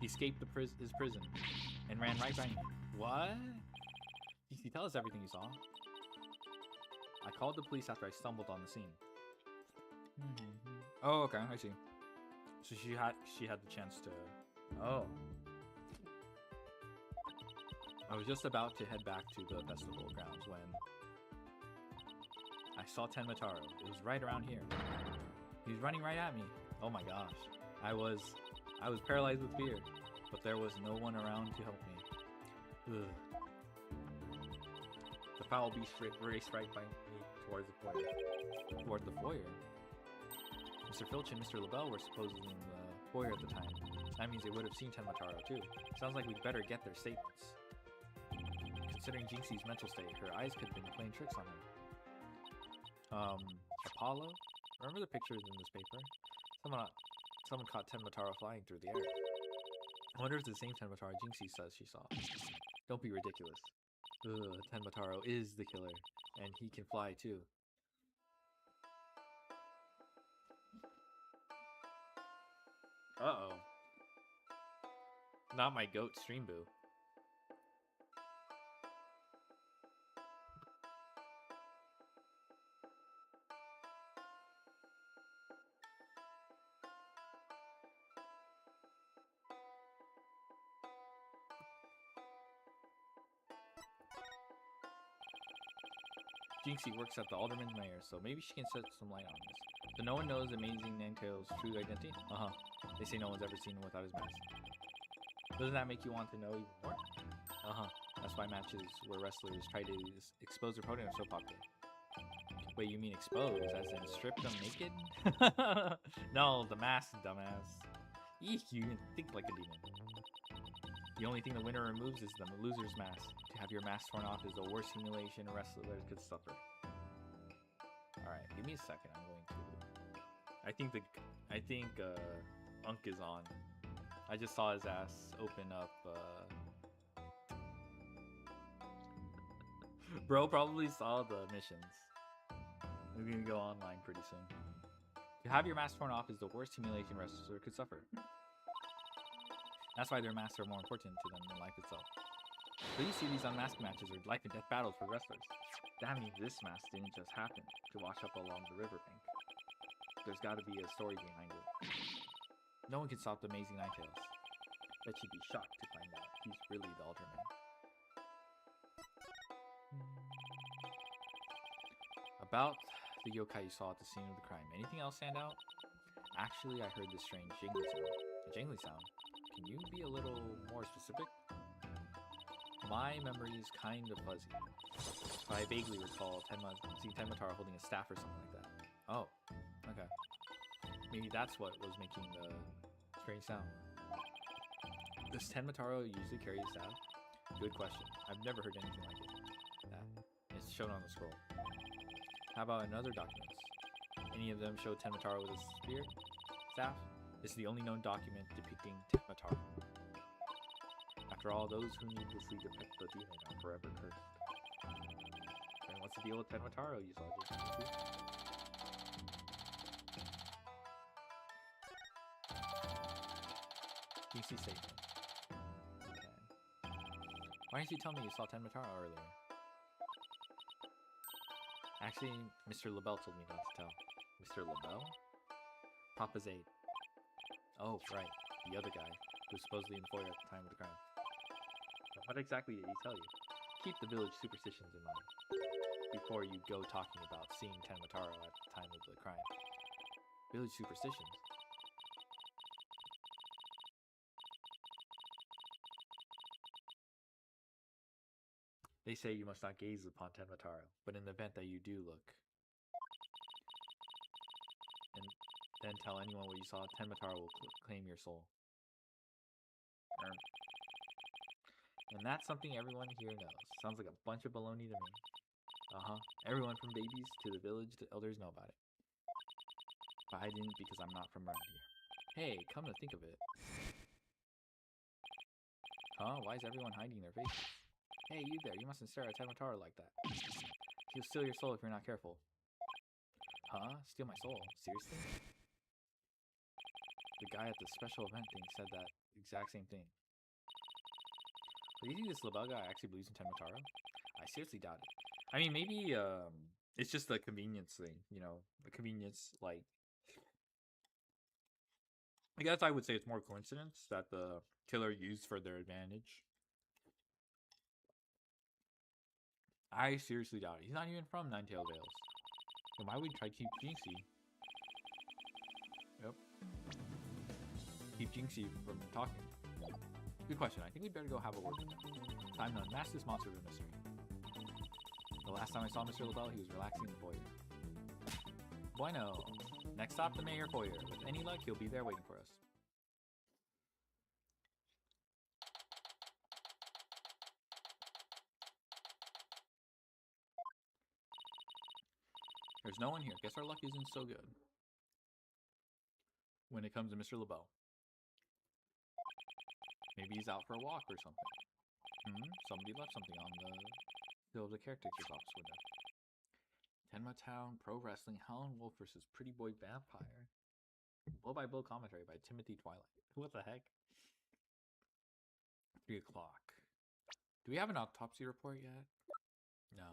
He escaped his prison and ran right by me. What? DC, tell us everything you saw. I called the police after I stumbled on the scene. Oh, okay, I see. So she had the chance to... Oh. I was just about to head back to the festival grounds when I saw Tenmataro. It was right around here. He was running right at me. Oh my gosh. I was paralyzed with fear, but there was no one around to help me. Ugh. The foul beast raced right by me towards the foyer. Toward the foyer? Mr. Filch and Mr. LaBelle were supposedly in the foyer at the time. That means they would have seen Tenmataro too. Sounds like we'd better get their statements. Considering Jinxie's mental state, her eyes could have been playing tricks on her. Apollo? Remember the pictures in this paper? Someone caught Tenmataro flying through the air. I wonder if it's the same Tenmataro Jinxie says she saw. Don't be ridiculous. Ugh, Tenmataro is the killer, and he can fly too. Uh-oh. Not my goat, Stream Boo. Jinxie works at the Alderman's Mayor, so maybe she can shed some light on this. So no one knows Amazing Ninetales' true identity? Uh-huh. They say no one's ever seen him without his mask. Doesn't that make you want to know even more? Uh-huh. That's why matches where wrestlers try to expose their opponent are so popular. Wait, you mean expose, as in strip them naked? No, the mask, dumbass. Eek, you even think like a demon. The only thing the winner removes is the loser's mask. To have your mask torn off is the worst humiliation a wrestler could suffer. Alright, give me a second. I'm going to... I think Unk is on. I just saw his ass open up, Bro probably saw the missions. We're gonna go online pretty soon. To have your mask torn off is the worst humiliation a wrestler could suffer. That's why their masks are more important to them than life itself. But you see, these unmasked matches are life and death battles for wrestlers. That means this mask didn't just happen to wash up along the riverbank. There's gotta be a story behind it. No one can stop the Amazing Ninetales. Bet you'd be shocked to find out he's really the Alderman. About the yokai you saw at the scene of the crime, anything else stand out? Actually, I heard this strange jingly sound. A jingly sound? Can you be a little more specific? My memory is kind of fuzzy, but I vaguely recall seeing Tenmataro holding a staff or something like that. Oh, okay. Maybe that's what was making the strange sound. Does Tenmataro usually carry a staff? Good question. I've never heard anything like it. It's shown on the scroll. How about in other documents? Any of them show Tenmataro with a spear? Staff? This is the only known document depicting Tenmataro. After all, those who needlessly depict the demon are forever cursed. And what's the deal with Tenmataro, you saw just DC statement. Okay. Why didn't you tell me you saw Tenmataro earlier? Actually, Mr. LaBelle told me not to tell. Mr. LaBelle? Papa's aide. Oh, right. The other guy, who was supposedly in the foyer at the time of the crime. Now, what exactly did he tell you? Keep the village superstitions in mind before you go talking about seeing Tenmataro at the time of the crime. Village superstitions? They say you must not gaze upon Tenmataro, but in the event that you do look, then tell anyone what you saw. Tenmatara will claim your soul. And that's something everyone here knows. Sounds like a bunch of baloney to me. Everyone from babies to the village to elders know about it. But I didn't because I'm not from around here. Hey, come to think of it. Huh? Why is everyone hiding their faces? Hey, you there. You mustn't stare at Tenmatara like that. He'll steal your soul if you're not careful. Huh? Steal my soul? Seriously? The guy at the special event thing said that exact same thing. But do you think this Label guy actually believes in Tenmatara? I seriously doubt it. I mean, maybe it's just the convenience thing, you know? The convenience, like... I guess I would say it's more coincidence that the killer used for their advantage. I seriously doubt it. He's not even from Nine-Tailed Vales. Then why would we try to keep Jinxie? Yep. Keep Jinxie from talking. Good question. I think we'd better go have a word with him. Time to unmask this monster of a mystery. The last time I saw Mr. Labelle, he was relaxing in the foyer. Bueno. Next stop, the mayor foyer. With any luck, he'll be there waiting for us. There's no one here. Guess our luck isn't so good. When it comes to Mr. Labelle. Maybe he's out for a walk or something. Somebody left something on the sill of the caretaker's office window. Tenma Town Pro Wrestling Howlin' Wolf versus Pretty Boy Vampire. Blow-by-blow commentary by Timothy Twilight. What the heck? 3 o'clock. Do we have an autopsy report yet? No.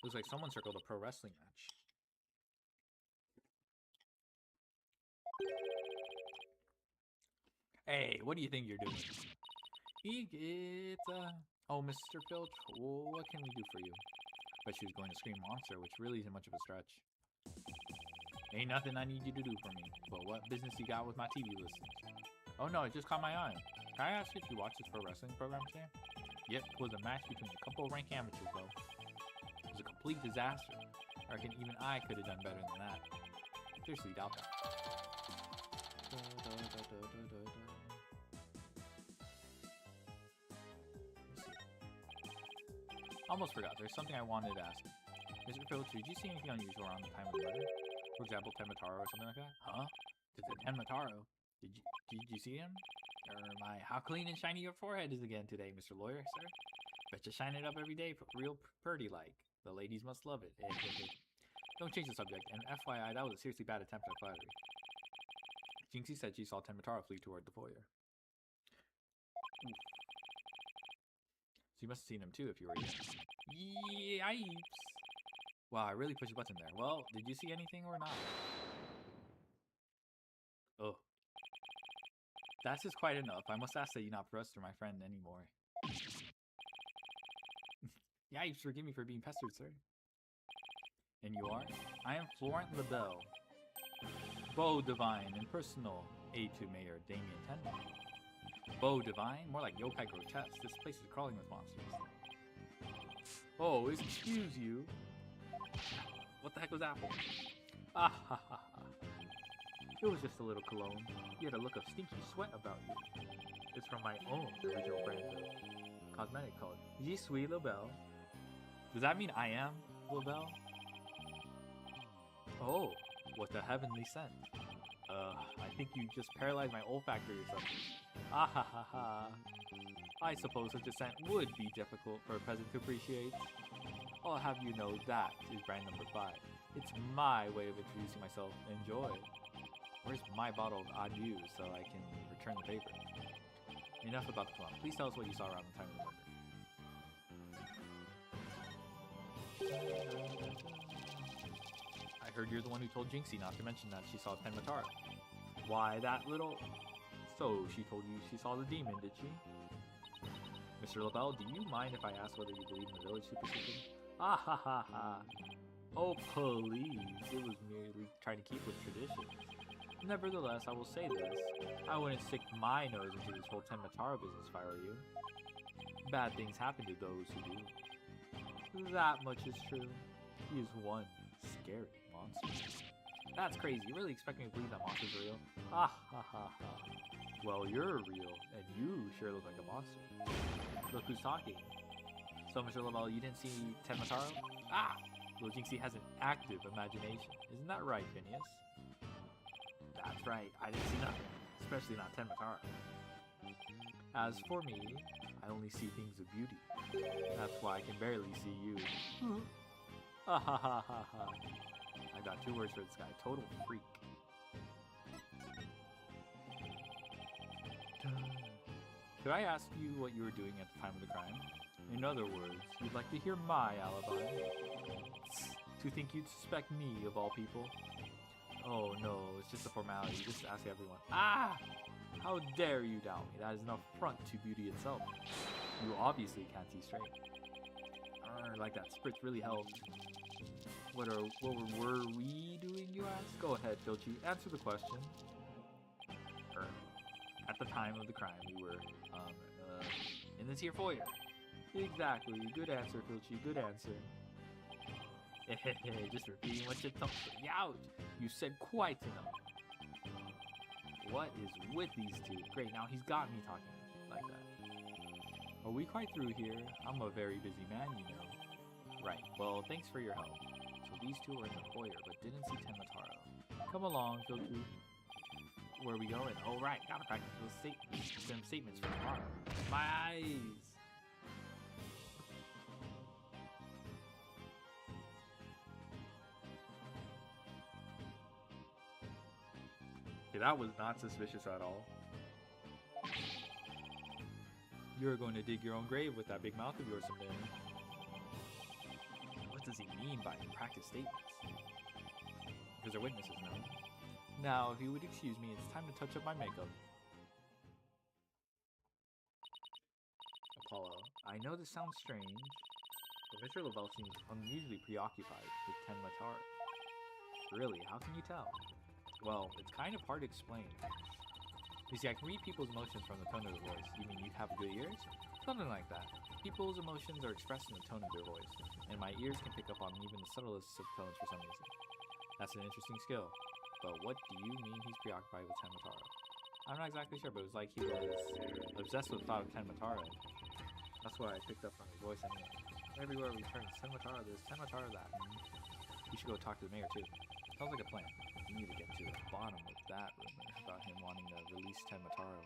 Looks like someone circled a pro wrestling match. Hey, what do you think you're doing? Oh, Mr. Filch, what can we do for you? But she was going to scream monster, which really isn't much of a stretch. Ain't nothing I need you to do for me, but what business you got with my TV listings? Oh no, it just caught my eye. Can I ask if you watched this pro wrestling program today? Yep, it was a match between a couple of rank amateurs though. It was a complete disaster. I reckon even I could have done better than that. Seriously, doubt that. Almost forgot. There's something I wanted to ask. Mr. Phillips, did you see anything unusual around the time of the murder? For example, Tenmataro or something like that? Huh? Tenmataro? Did you see him? My, how clean and shiny your forehead is again today, Mr. Lawyer, sir. Bet you shine it up every day, real purty like. The ladies must love it. Don't change the subject. And FYI, that was a seriously bad attempt at flattery. Jinxie said she saw Tenmataro flee toward the foyer. Oof. So you must have seen him too if you were here. Yipes! Wow, I really pushed the button there. Well, did you see anything or not? Oh. That's just quite enough. I must ask that you not pester my friend anymore. Yipes, forgive me for being pestered, sir. And you are? I am Florent Labelle. Beau Divine and personal aide to Mayor Damien Tenma. Beau Divine? More like yokai grotesque. This place is crawling with monsters. Oh, excuse you. What the heck was that for? Ah ha ha ha. It was just a little cologne. You had a look of stinky sweat about you. It's from my own original brand of cosmetic called Je suis Labelle. Does that mean I am Labelle? Oh, what the heavenly scent. I think you just paralyzed my olfactory or something. Ah ha ha ha. I suppose such a scent would be difficult for a peasant to appreciate. I'll have you know that is brand number 5. It's my way of introducing myself. Enjoy. Where's my bottle of adieu so I can return the paper? Enough about the cologne. Please tell us what you saw around the time of the murder. I heard you're the one who told Jinxie not to mention that she saw Tenmataro. Why, that little... So, she told you she saw the demon, did she? Mr. Labelle, do you mind if I ask whether you believe in the village superstition? Ah ha ha ha. Oh, please. It was merely trying to keep with tradition. Nevertheless, I will say this. I wouldn't stick my nose into this whole Tenmataro business if I were you. Bad things happen to those who do. That much is true. He is one Scary monsters. That's crazy. You really expect me to believe that monsters are real? Ha ha ha ha. Well, you're real, and you sure look like a monster. Look who's talking. So, Mr. Lavelle, you didn't see Tenmataro? Ah! Well, Jinxie has an active imagination. Isn't that right, Phineas? That's right. I didn't see nothing. Especially not Tenmataro. As for me, I only see things of beauty. That's why I can barely see you. Ha ha ha ha ha. I got 2 words for this guy. Total freak. Could I ask you what you were doing at the time of the crime? In other words, you'd like to hear my alibi? To think you'd suspect me, of all people? Oh no, it's just a formality. Just ask everyone. Ah! How dare you doubt me? That is an affront to beauty itself. You obviously can't see straight. Like that spritz really helped. What were we doing, you ask? Go ahead, Filchi. Answer the question. At the time of the crime, we were, in this here foyer. Exactly. Good answer, Filchi. Good answer. Just repeating what you told me. Ouch! You said quite enough. What is with these two? Great, now he's got me talking like that. Are we quite through here? I'm a very busy man, you know. Right, well, thanks for your help. So these two were in the foyer, but didn't see Tenmataro. Come along, Filchi. Where are we going? Oh, right, gotta practice some statements for tomorrow. My eyes! Okay, that was not suspicious at all. You're going to dig your own grave with that big mouth of yours someday. What does he mean by practice statements? Because they're witnesses now. Now, if you would excuse me, it's time to touch up my makeup. Apollo, I know this sounds strange, but Mr. Lavelle seems unusually preoccupied with Tenmataro. Really, how can you tell? Well, it's kind of hard to explain. You see, I can read people's emotions from the tone of their voice. You mean you have good ears? Something like that. People's emotions are expressed in the tone of their voice, and my ears can pick up on even the subtlest of tones for some reason. That's an interesting skill. But what do you mean he's preoccupied with Tenmataro? I'm not exactly sure, but it was like he was obsessed with the thought of Tenmataro. That's what I picked up from his voice anyway. Everywhere we turn, Tenmataro this, Tenmataro that. We should go talk to the mayor too. Sounds like a plan. We need to get to the bottom of that rumor about him wanting to release Tenmataro.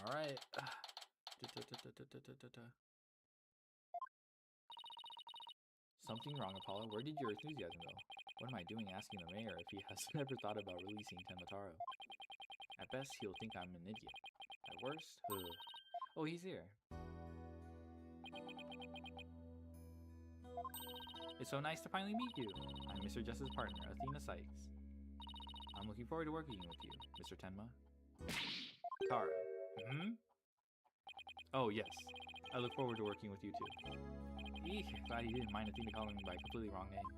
Alright. Something wrong, Apollo? Where did your enthusiasm go? What am I doing asking the mayor if he has never thought about releasing Tenmataro? At best, he'll think I'm an idiot. At worst, oh, he's here. It's so nice to finally meet you. I'm Mr. Jess's partner, Athena Sykes. I'm looking forward to working with you, Mr. Tenma. Tara. Oh, yes. I look forward to working with you too. Eek, glad he didn't mind Athena calling me by a completely wrong name.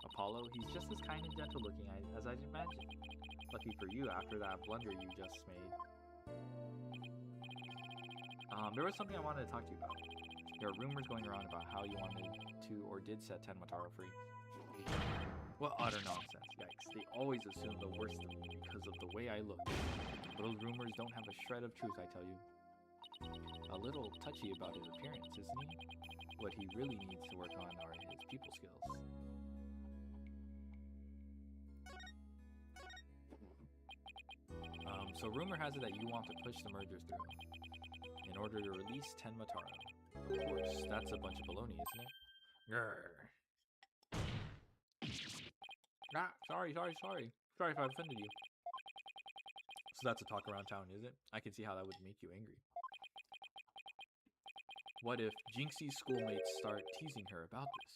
Apollo, he's just as kind and gentle looking as I'd imagined. Lucky for you after that blunder you just made. There was something I wanted to talk to you about. There are rumors going around about how you wanted to or did set Tenmataro free. What utter nonsense, yikes. They always assume the worst of me because of the way I look. But those rumors don't have a shred of truth, I tell you. A little touchy about his appearance, isn't he? What he really needs to work on are his people skills. So rumor has it that you want to push the merger through in order to release Tenmataro. Of course, that's a bunch of baloney, isn't it? Grrr. Ah, sorry if I offended you. So that's a talk around town, is it? I can see how that would make you angry. What if Jinxie's schoolmates start teasing her about this?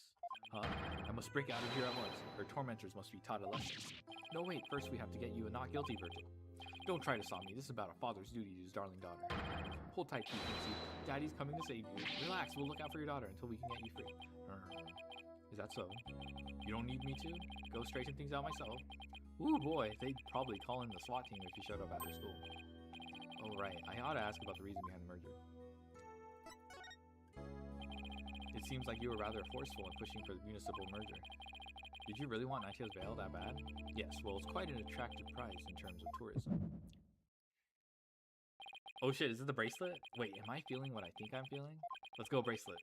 Huh? I must break out of here at once. Her tormentors must be taught a lesson. No, wait, first we have to get you a not guilty verdict. Don't try to stop me. This is about a father's duty to his darling daughter. Hold tight, Jinxie. Daddy's coming to save you. Relax, we'll look out for your daughter until we can get you free. Is that so? You don't need me to? Go straighten things out myself. Ooh boy, they'd probably call in the SWAT team if you showed up at her school. Oh, right. I ought to ask about the reason behind the merger. It seems like you were rather forceful in pushing for the municipal merger. Did you really want Ninetales Vale that bad? Yes, well, it's quite an attractive price in terms of tourism. Oh shit, is it the bracelet? Wait, am I feeling what I think I'm feeling? Let's go, bracelet.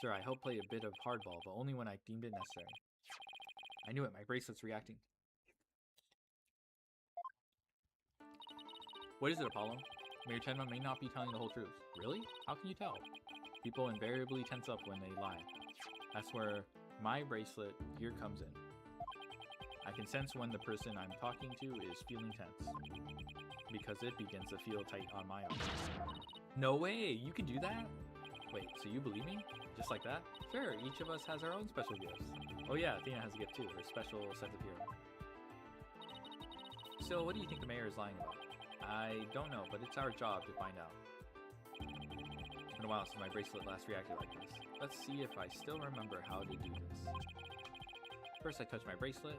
Sure, I helped play a bit of hardball, but only when I deemed it necessary. I knew it, my bracelet's reacting. What is it, Apollo? Mayor Tenma may not be telling the whole truth. Really? How can you tell? People invariably tense up when they lie. That's where my bracelet here comes in. I can sense when the person I'm talking to is feeling tense, because it begins to feel tight on my arm. No way! You can do that? Wait, so you believe me? Just like that? Sure, each of us has our own special gifts. Oh yeah, Athena has a gift too, her special sense of hearing. So what do you think the mayor is lying about? I don't know, but it's our job to find out. It's been a while since my bracelet last reacted like this. Let's see if I still remember how to do this. First I touch my bracelet.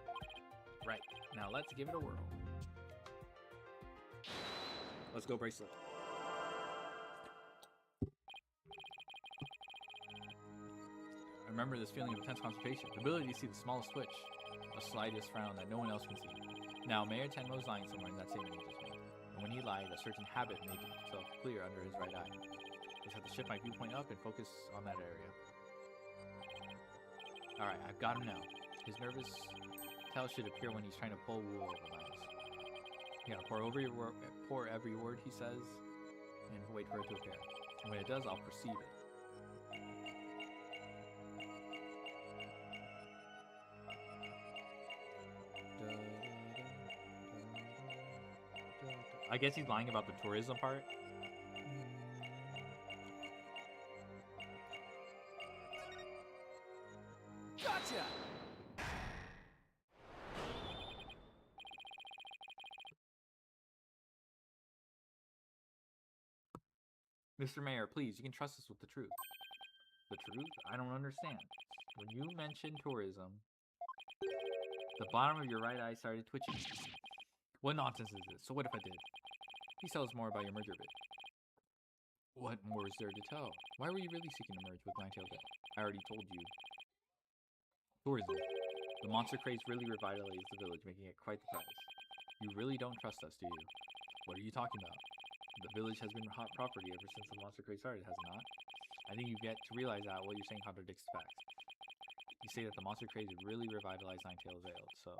Right, now let's give it a whirl. Let's go, bracelet. I remember this feeling of intense concentration, the ability to see the smallest twitch, the slightest frown that no one else can see. Now, Mayor Tenmo is lying somewhere in that statement he just made. And when he lied, a certain habit made itself clear under his right eye. I just have to shift my viewpoint up and focus on that area. Alright, I've got him now. His nervous tell should appear when he's trying to pull wool over my eyes. You gotta pour every word he says and wait for it to appear. And when it does, I'll perceive it. I guess he's lying about the tourism part. Gotcha! Mr. Mayor, please, you can trust us with the truth. The truth? I don't understand. When you mentioned tourism, the bottom of your right eye started twitching. What nonsense is this? So what if I did? Please tell us more about your merger bid. What more is there to tell? Why were you really seeking to merge with Ninetales Vale? I already told you. Tourism. The monster craze really revitalized the village, making it quite the prize. You really don't trust us, do you? What are you talking about? The village has been hot property ever since the monster craze started, has it not? I think you've yet to realize that what you're saying contradicts the facts. You say that the monster craze really revitalized Ninetales Vale, so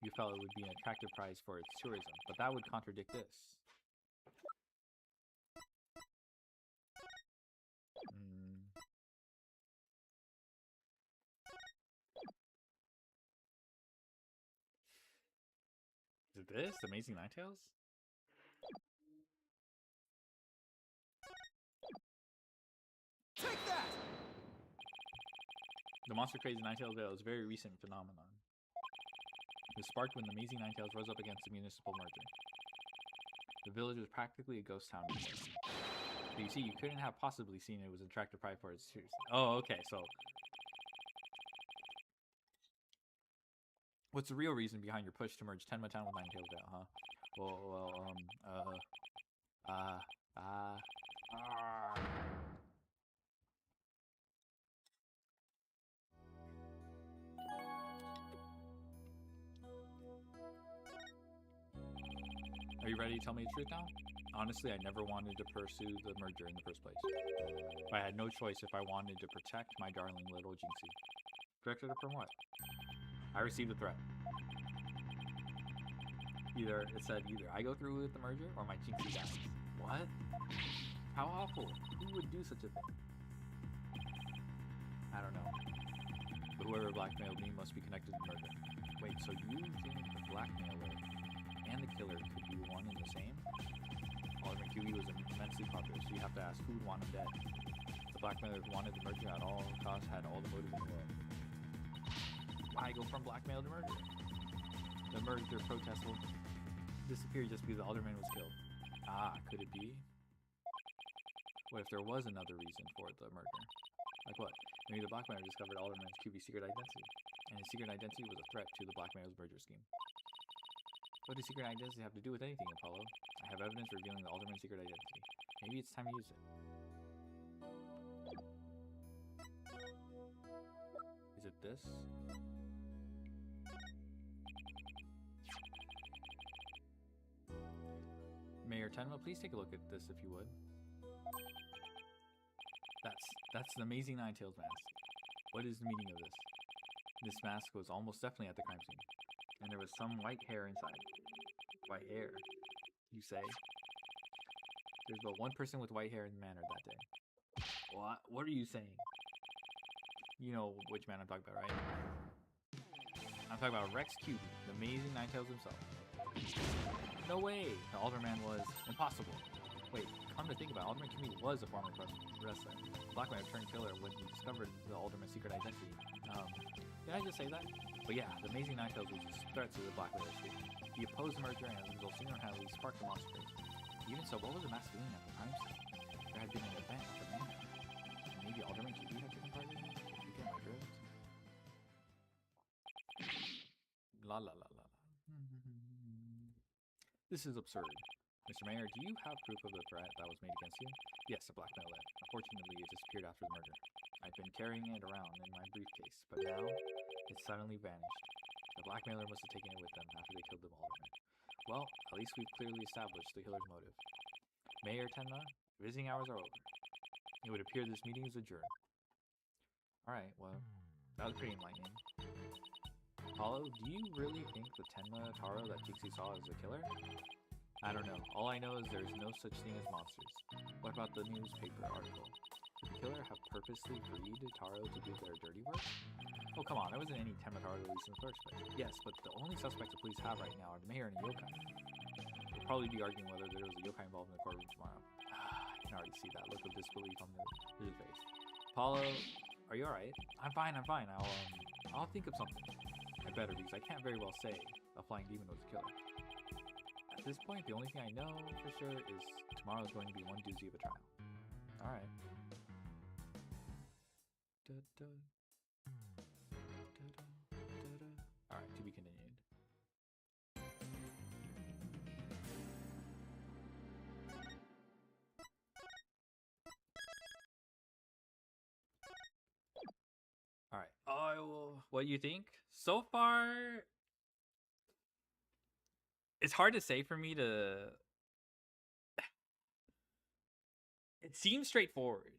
you felt it would be an attractive prize for its tourism, but that would contradict this. Is it this? Amazing Ninetales? Take that! The monster craze in Ninetales Vale is a very recent phenomenon. It was sparked when the Amazing Ninetales rose up against the municipal merger. The village was practically a ghost town before. But you see, you couldn't have possibly seen it was an attractive pride for its tourism. Oh, okay, so what's the real reason behind your push to merge Tenma Town with Ninetales Vale, huh? Are you ready to tell me the truth now? Honestly, I never wanted to pursue the merger in the first place. But I had no choice if I wanted to protect my darling little Jinxie. Protected her from what? I received a threat. It said either I go through with the merger or my Jinxie dies. What? How awful. Who would do such a thing? I don't know. But whoever blackmailed me must be connected to the murder. Wait, so you think the blackmailer and the killer could be one and the same? Alderman QE was immensely popular, so you have to ask who would want him dead. The blackmailer who wanted the merger at all costs had all the motive in the world. Why go from blackmail to murder? The merger protest will disappear just because the alderman was killed. Ah, could it be? What if there was another reason for the murder? Like what? Maybe the blackmailer discovered Alderman's QB's secret identity, and his secret identity was a threat to the blackmailer's merger scheme. What does secret identity have to do with anything, Apollo? I have evidence revealing the Alderman's secret identity. Maybe it's time to use it. Is it this? Mayor Tenma, please take a look at this if you would. That's an amazing Nine-Tails mask. What is the meaning of this? This mask was almost definitely at the crime scene. And there was some white hair inside. White hair, you say? There's but one person with white hair in the manor that day. What? What are you saying? You know which man I'm talking about, right? I'm talking about Rex Cutie, the amazing Nine-Tails himself. No way! The Alderman was impossible. Wait, come to think about it, Alderman Cutie was a former wrestler. Blackman turned killer when he discovered the Alderman's secret identity. Did I just say that? But yeah, the amazing Nine-Tails was a threat to the Blackmailers too. He opposed the merger and as a result single-handedly sparked the monster race. Even so, what was the mask doing at the crime scene? There had been an event at the manor. Maybe Alderman Cutie had taken part in it? You get my drift? La la la la la. This is absurd. Mr. Mayor, do you have proof of the threat that was made against you? Yes, a blackmail letter. Unfortunately, it disappeared after the murder. I've been carrying it around in my briefcase, but now it suddenly vanished. The blackmailer must have taken it with them after they killed the Alderman. Well, at least we've clearly established the killer's motive. Mayor Tenma, visiting hours are over. It would appear this meeting is adjourned. Alright, well, that was pretty enlightening. Apollo, do you really think the Tenma Taro that Jixi saw is the killer? I don't know. All I know is there's no such thing as monsters. What about the newspaper article? Did the killer have purposely freed Taro to do their dirty work? Oh, come on. There wasn't any Tenma Taro released in the first place. Yes, but the only suspects the police have right now are the mayor and the yokai. We'll probably be arguing whether there was a yokai involved in the courtroom tomorrow. I can already see that look of disbelief on his face. Apollo, are you alright? I'm fine. I'll think of something. I better, because I can't very well say a flying demon was the killer. At this point, the only thing I know for sure is tomorrow's going to be one doozy of a trial. Alright. Alright, to be continued. Alright. Oh, what do you think? So far, it's hard to say for me to... It seems straightforward.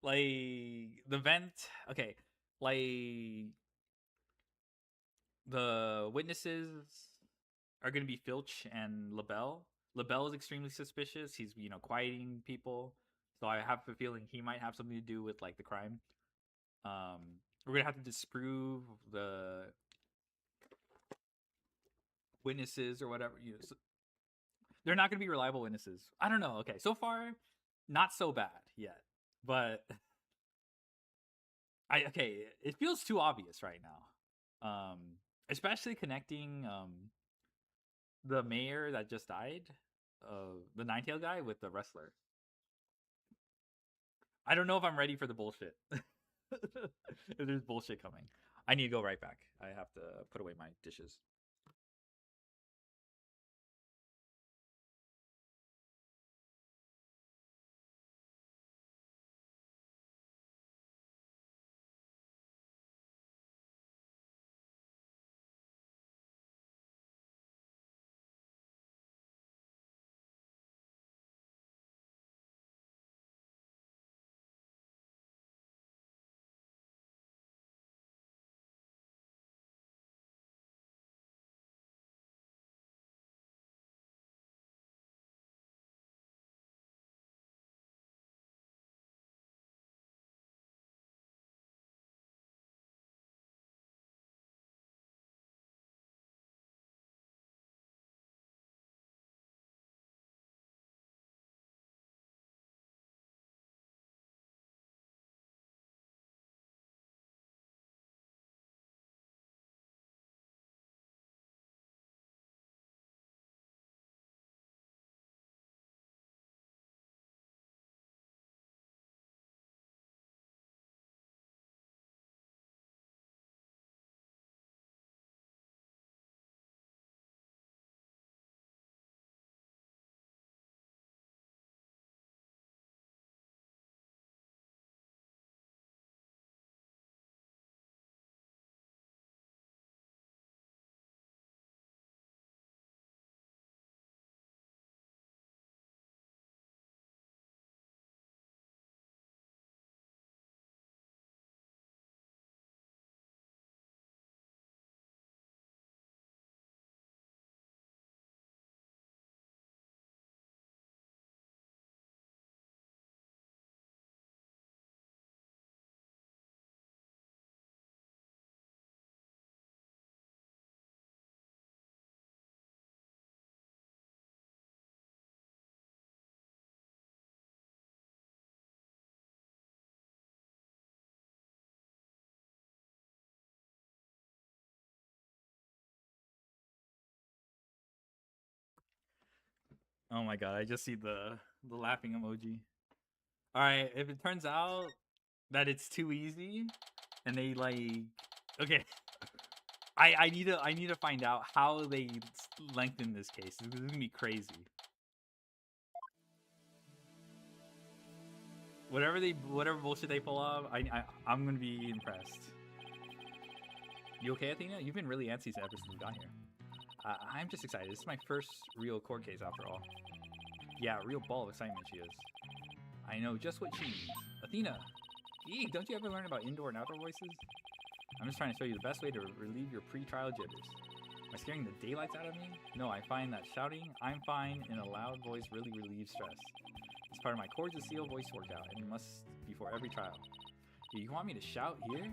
Like, the vent... Okay, like... The witnesses are going to be Filch and LaBelle. LaBelle is extremely suspicious. He's, you know, quieting people. So I have a feeling he might have something to do with, like, the crime. We're going to have to disprove the witnesses or whatever. You know, so they're not going to be reliable witnesses. I don't know. Okay, so far, not so bad yet. But, it feels too obvious right now. Especially connecting the mayor that just died, the Nine-Tail guy, with the wrestler. I don't know if I'm ready for the bullshit. If there's bullshit coming. I need to go right back. I have to put away my dishes. Oh my god, I just see the laughing emoji. Alright, if it turns out that it's too easy and they like okay. I need to find out how they lengthen this case. This is gonna be crazy. Whatever bullshit they pull off, I'm gonna be impressed. You okay, Athena? You've been really antsy ever since we got here. I'm just excited. This is my first real court case after all. Yeah, a real ball of excitement she is. I know just what she needs. Athena! Eee, don't you ever learn about indoor and outdoor voices? I'm just trying to show you the best way to relieve your pre-trial jitters. Am I scaring the daylights out of me? No, I find that shouting, "I'm fine," in a loud voice really relieves stress. It's part of my Chords of Seal voice workout, and it must before every trial. You want me to shout here?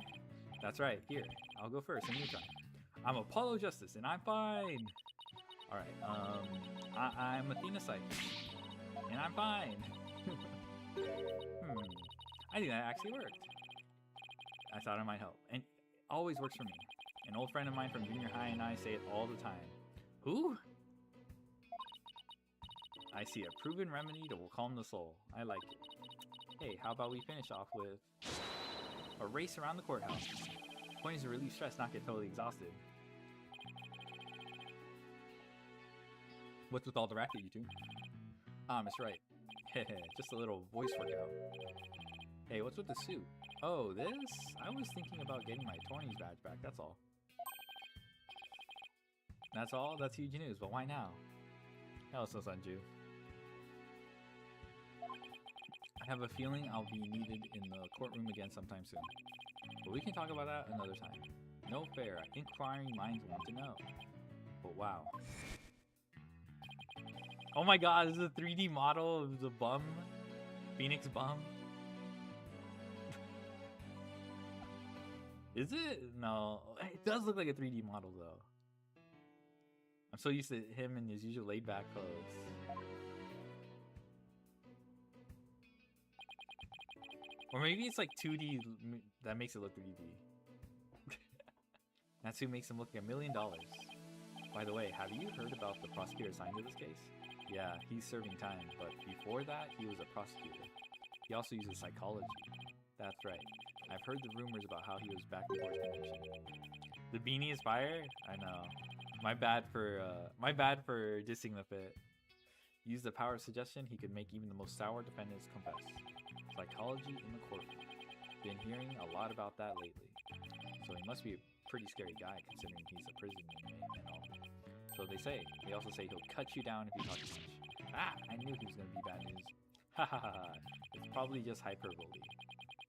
That's right, here. I'll go first, and you try. I'm Apollo Justice, and I'm fine! Alright, I'm Athena Sykes, and I'm fine! I think that actually worked. I thought it might help, and it always works for me. An old friend of mine from junior high and I say it all the time. Who? I see a proven remedy that will calm the soul. I like it. Hey, how about we finish off with a race around the courthouse? The point is to relieve stress, not get totally exhausted. What's with all the racket, you two? Miss Wright. Heh, just a little voice workout. Hey, what's with the suit? Oh, this? I was thinking about getting my attorney's badge back, that's all. That's all? That's huge news, but why now? Hell, so Sanju. I have a feeling I'll be needed in the courtroom again sometime soon. But we can talk about that another time. No fair. Inquiring minds want to know. But wow. Oh my god, this is a 3D model of the bum. Phoenix bum. Is it? No. It does look like a 3D model though. I'm so used to him in his usual laid back clothes. Or maybe it's like 2D that makes it look 3D. That's who makes him look like $1 million. By the way, have you heard about the prosecutor assigned to this case? Yeah, he's serving time, but before that, he was a prosecutor. He also uses psychology. That's right. I've heard the rumors about how he was back before his conviction. The beanie is fire? I know. My bad for dissing the fit. Use the power of suggestion, he could make even the most sour defendants confess. Psychology in the courtroom. Been hearing a lot about that lately. So he must be a pretty scary guy considering he's a prison inmate and all. So they say. They also say he'll cut you down if you talk too much. Ah, I knew he was going to be bad news. Ha ha ha ha. It's probably just hyperbole.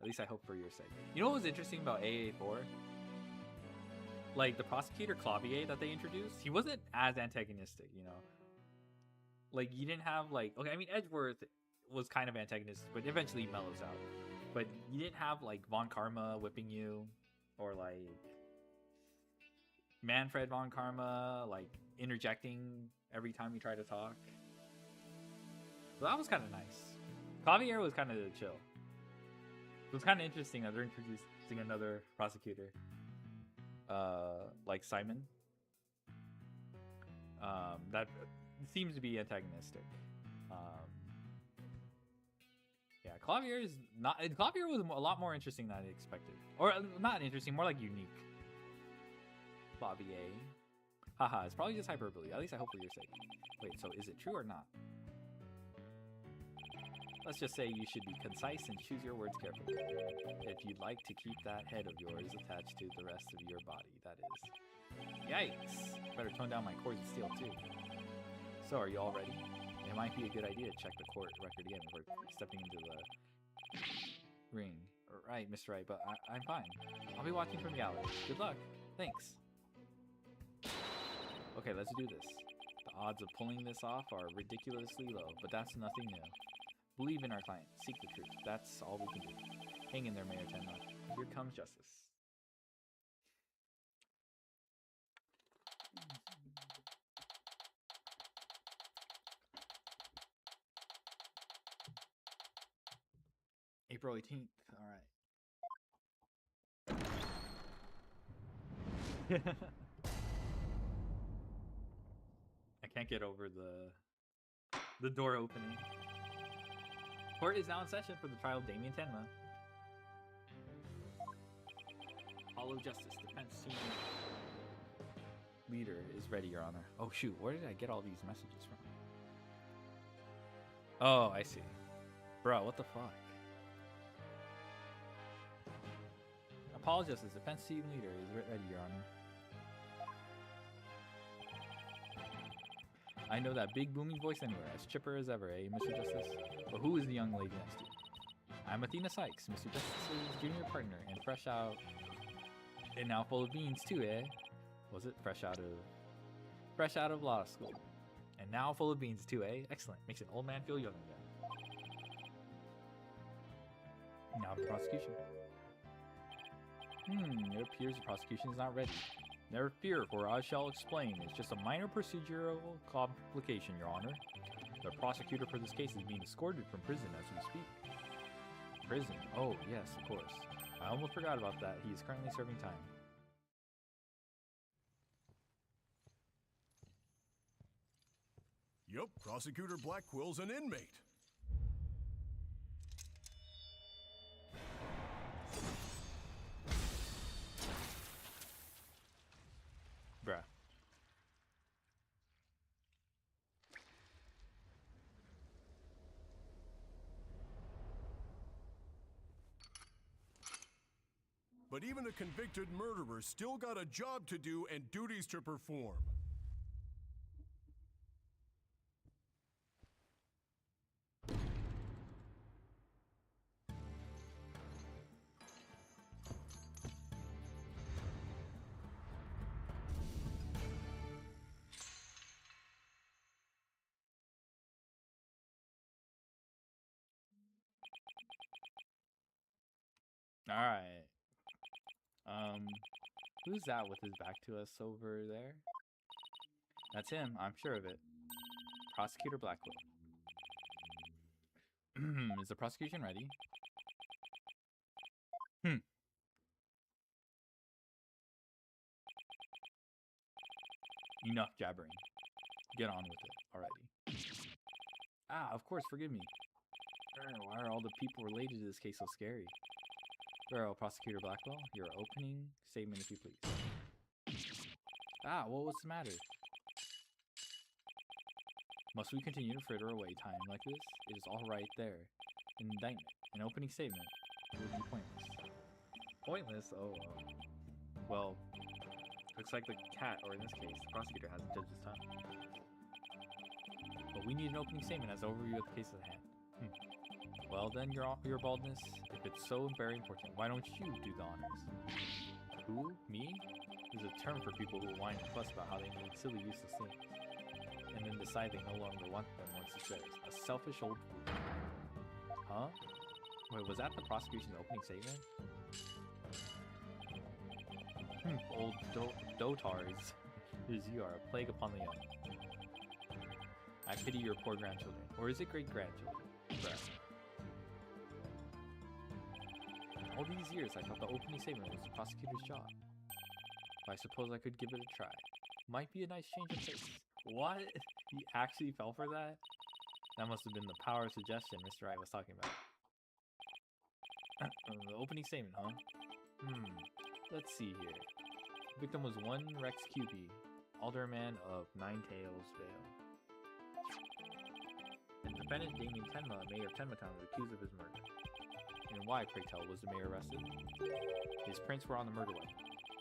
At least I hope for your sake. You know what was interesting about AA4? Like, the prosecutor Clavier that they introduced, he wasn't as antagonistic, you know? Like, you didn't have, like... Okay, I mean, Edgeworth was kind of antagonistic, but eventually he mellows out. But you didn't have, like, Von Karma whipping you, or, like... Manfred Von Karma, like, interjecting every time you try to talk. So that was kind of nice. Clavier was kind of chill. It was kind of interesting that they're introducing another prosecutor. Like Simon. That seems to be antagonistic. Yeah, Clavier is not. Clavier was a lot more interesting than I expected, or not interesting, more like unique. Clavier. Haha, it's probably just hyperbole. At least I hope for your sake. Wait, so is it true or not? Let's just say you should be concise and choose your words carefully. If you'd like to keep that head of yours attached to the rest of your body, that is. Yikes! Better tone down my Chords of Steel too. So, are you all ready? It might be a good idea to check the court record again before stepping into the ring. Right, Mr. Wright, but I'm fine. I'll be watching from the gallery. Good luck. Thanks. Okay, let's do this. The odds of pulling this off are ridiculously low, but that's nothing new. Believe in our client. Seek the truth. That's all we can do. Hang in there, Mayor Tenma. Here comes justice. April 18th. All right. I can't get over the The door opening. Court is now in session for the trial of Damien Tenma. Apollo Justice, defense team leader is ready, Your Honor. Oh shoot, where did I get all these messages from? Oh, I see. Bro, what the fuck? Apollo Justice, defense team leader is ready, Your Honor. I know that big booming voice anywhere, as chipper as ever, eh, Mr. Justice? But who is the young lady next to you? I'm Athena Sykes, Mr. Justice's junior partner, and fresh out... And now full of beans too, eh? Was it fresh out of law school? And now full of beans too, eh? Excellent. Makes an old man feel young again. Now the prosecution. It appears the prosecution is not ready. Never fear, for I shall explain. It's just a minor procedural complication, Your Honor. The prosecutor for this case is being escorted from prison as we speak. Prison? Oh, yes, of course. I almost forgot about that. He is currently serving time. Yup, Prosecutor Blackwell's an inmate. Bruh. But even a convicted murderer still got a job to do and duties to perform. Alright. Who's that with his back to us over there? That's him, I'm sure of it. Prosecutor Blackwell. Is the prosecution ready? Enough jabbering. Get on with it already. Ah, of course, forgive me. Why are all the people related to this case so scary? Well, Prosecutor Blackwell, your opening statement, if you please. Ah, what was the matter? Must we continue to fritter away time like this? It is all right there. An indictment, an opening statement. It would be pointless. Pointless? Oh, well, looks like the cat, or in this case, the prosecutor hasn't judged his time. But we need an opening statement as an overview of the case at hand. Well then, your baldness, if it's so very important, why don't you do the honors? Who? Me? Is a term for people who whine and fuss about how they need silly useless things, and then decide they no longer want them once it's theirs. A selfish old fool. Huh? Wait, was that the prosecution's opening statement? Old dotards. As you are, a plague upon the young. I pity your poor grandchildren. Or is it great-grandchildren? All these years, I thought the opening statement was the prosecutor's job. But I suppose I could give it a try. Might be a nice change of pace. What? He actually fell for that? That must have been the power of suggestion Mr. Wright was talking about. The opening statement, huh? Let's see here. The victim was one Rex QB, alderman of Nine Tails Vale. And defendant Damien Tenma, mayor of Tenmatown, was accused of his murder. And why, pray tell, was the mayor arrested? His prints were on the murder weapon.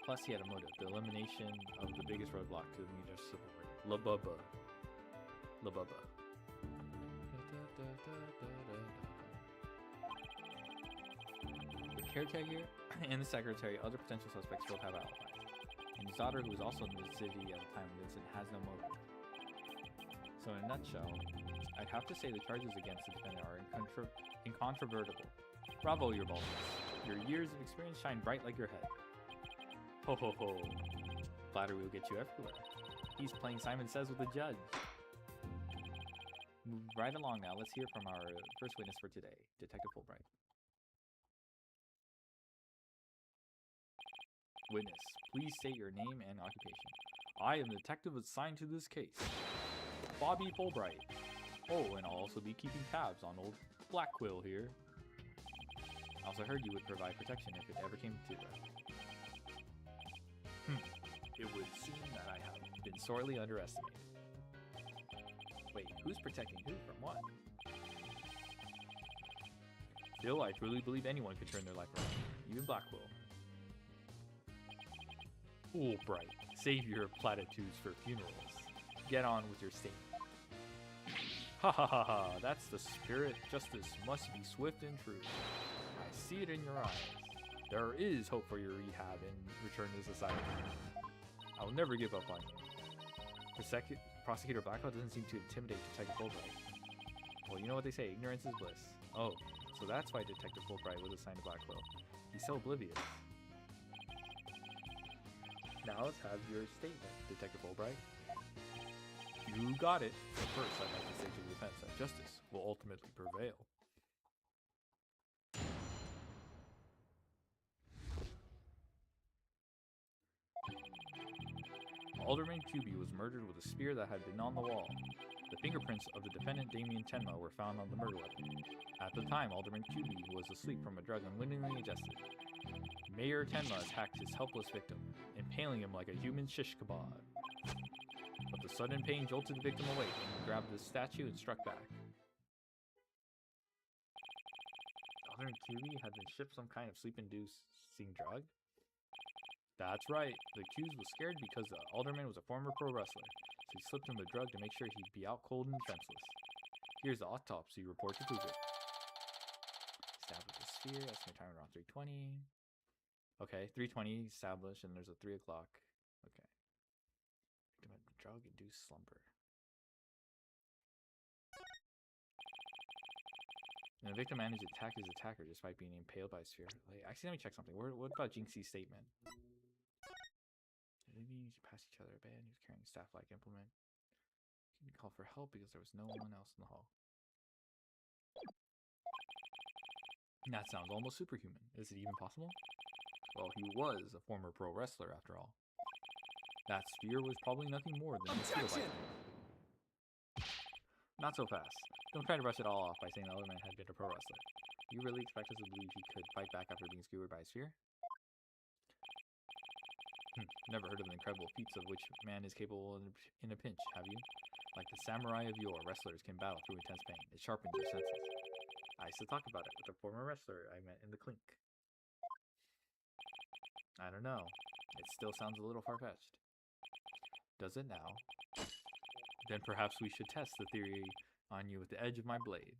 Plus, he had a motive: the elimination of the biggest roadblock to the municipal order. La Bubba. La Bubba. The caretaker and the secretary, other potential suspects, both have alibis. And his daughter, who was also in the city at the time of the incident, has no motive. So in a nutshell, I'd have to say the charges against the defendant are incontrovertible. Bravo, your baldness. Your years of experience shine bright like your head. Ho ho ho. Flattery will get you everywhere. He's playing Simon Says with the judge. Move right along now. Let's hear from our first witness for today, Detective Fulbright. Witness, please state your name and occupation. I am the detective assigned to this case. Bobby Fulbright. Oh, and I'll also be keeping tabs on old Black Quill here. I also heard you would provide protection if it ever came to that. It would seem that I have been sorely underestimated. Wait, who's protecting who from what? Still, I truly believe anyone could turn their life around, even Black Quill. Fulbright, savior of platitudes for funerals. Get on with your statement. Ha ha ha ha, that's the spirit. Justice must be swift and true. I see it in your eyes. There is hope for your rehab and return to society. I'll never give up on you. Prosecutor Blackwell doesn't seem to intimidate Detective Fulbright. Well, you know what they say, ignorance is bliss. Oh, so that's why Detective Fulbright was assigned to Blackwell. He's so oblivious. Now let's have your statement, Detective Fulbright. You got it. But first, I'd like to say to the defense that justice will ultimately prevail. Alderman QB was murdered with a spear that had been on the wall. The fingerprints of the defendant Damien Tenma were found on the murder weapon. At the time, Alderman QB was asleep from a drug unwittingly ingested. Mayor Tenma attacked his helpless victim, impaling him like a human shish kebab. But the sudden pain jolted the victim awake, and he grabbed the statue and struck back. Alderman QB had been shipped some kind of sleep-inducing drug? That's right. The accused was scared because the alderman was a former pro wrestler, so he slipped him the drug to make sure he'd be out cold and defenseless. Here's the autopsy report to prove it. Stabbed with a spear. Estimate time around 3:20. Okay, 3:20 established, and there's a 3 o'clock. Okay. Victim had drug-induced slumber. And the victim managed to attack his attacker despite being impaled by a spear. Like, actually, let me check something. What about Jinxie's statement? Maybe you should pass each other a bed. He was carrying a staff-like implement. He called for help because there was no one else in the hall. That sounds almost superhuman. Is it even possible? Well, he was a former pro wrestler after all. That spear was probably nothing more than a mosquito bite. Not so fast. Don't try to brush it all off by saying the other man had been a pro wrestler. You really expect us to believe he could fight back after being skewered by a spear? Never heard of the incredible feats of which man is capable in a pinch, have you? Like the samurai of yore, wrestlers can battle through intense pain. It sharpens their senses. I used to talk about it with a former wrestler I met in the clink. I don't know. It still sounds a little far-fetched. Does it now? Then perhaps we should test the theory on you with the edge of my blade.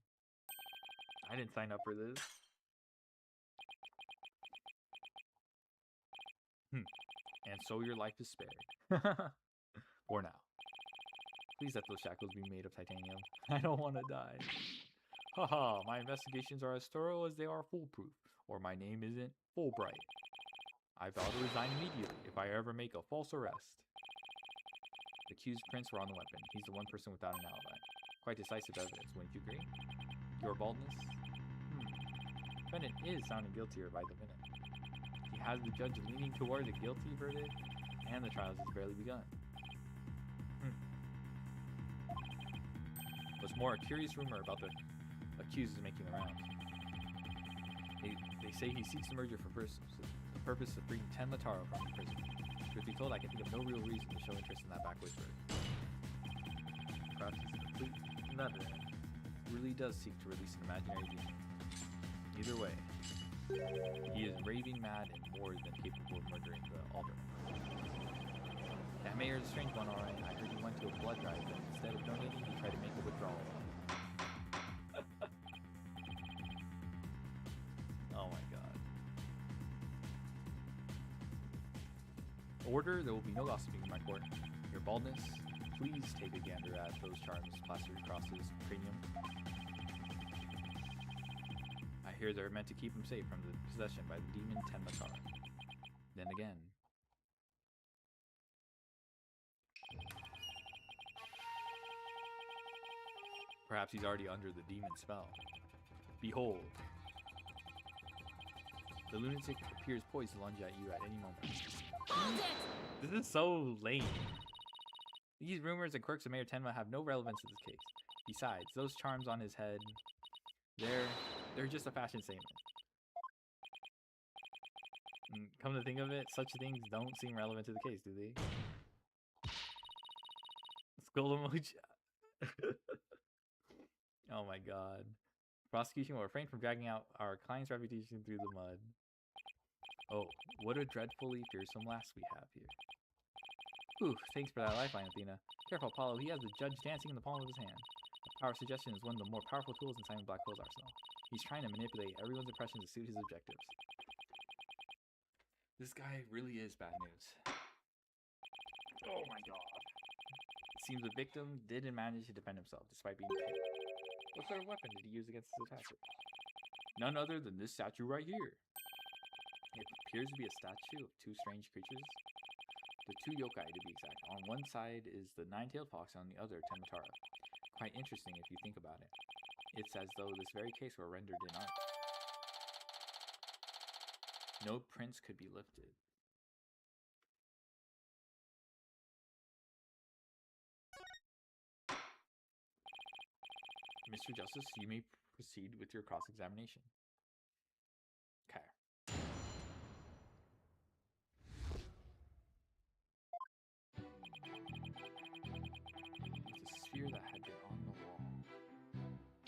I didn't sign up for this. And so your life is spared. For now. Please let those shackles be made of titanium. I don't want to die. Haha, my investigations are as thorough as they are foolproof, or my name isn't Fulbright. I vow to resign immediately if I ever make a false arrest. The accused prints were on the weapon. He's the one person without an alibi. Quite decisive evidence, wouldn't you agree? Your baldness? Defendant is sounding guiltier by the minute. He has the judge leaning toward the guilty verdict, and the trial has barely begun. What's more, a curious rumor about the accused is making the rounds. They say he seeks the merger for the purpose of freeing Tenma Taro from the prison. Truth be told, I can think of no real reason to show interest in that backwoods bird. Perhaps he's a complete nutter who really does seek to release an imaginary demon. Either way, he is raving mad and more than capable of murdering the alderman. That mayor's a strange one, alright. I heard he went to a blood drive, but instead of donating, he tried to make a withdrawal. Oh my god. Order, there will be no gossiping in my court. Your baldness, please take a gander at those charms plastered across his cranium. I hear they're meant to keep him safe from the possession by the demon Tenma Taro. Then again, perhaps he's already under the demon spell. Behold. The lunatic appears poised to lunge at you at any moment. Hold it! This is so lame. These rumors and quirks of Mayor Tenma have no relevance to this case. Besides, those charms on his head, they're just a fashion statement. And come to think of it, such things don't seem relevant to the case, do they? Skull emoji. Oh my god. Prosecution will refrain from dragging out our client's reputation through the mud. Oh, what a dreadfully fearsome lass we have here. Ooh, thanks for that lifeline, Athena. Careful, Apollo, he has the judge dancing in the palm of his hand. Power suggestion is one of the more powerful tools inside Black Hole's arsenal. He's trying to manipulate everyone's impressions to suit his objectives. This guy really is bad news. Oh my god. It seems the victim didn't manage to defend himself despite being killed. What sort of weapon did he use against his attacker? None other than this statue right here. It appears to be a statue of two strange creatures. The two yokai, to be exact. On one side is the nine-tailed fox, and on the other, Tenmatara. Quite interesting if you think about it. It's as though this very case were rendered in art. No prints could be lifted. Mr. Justice, you may proceed with your cross-examination. Okay. It's a sphere that had been on the wall.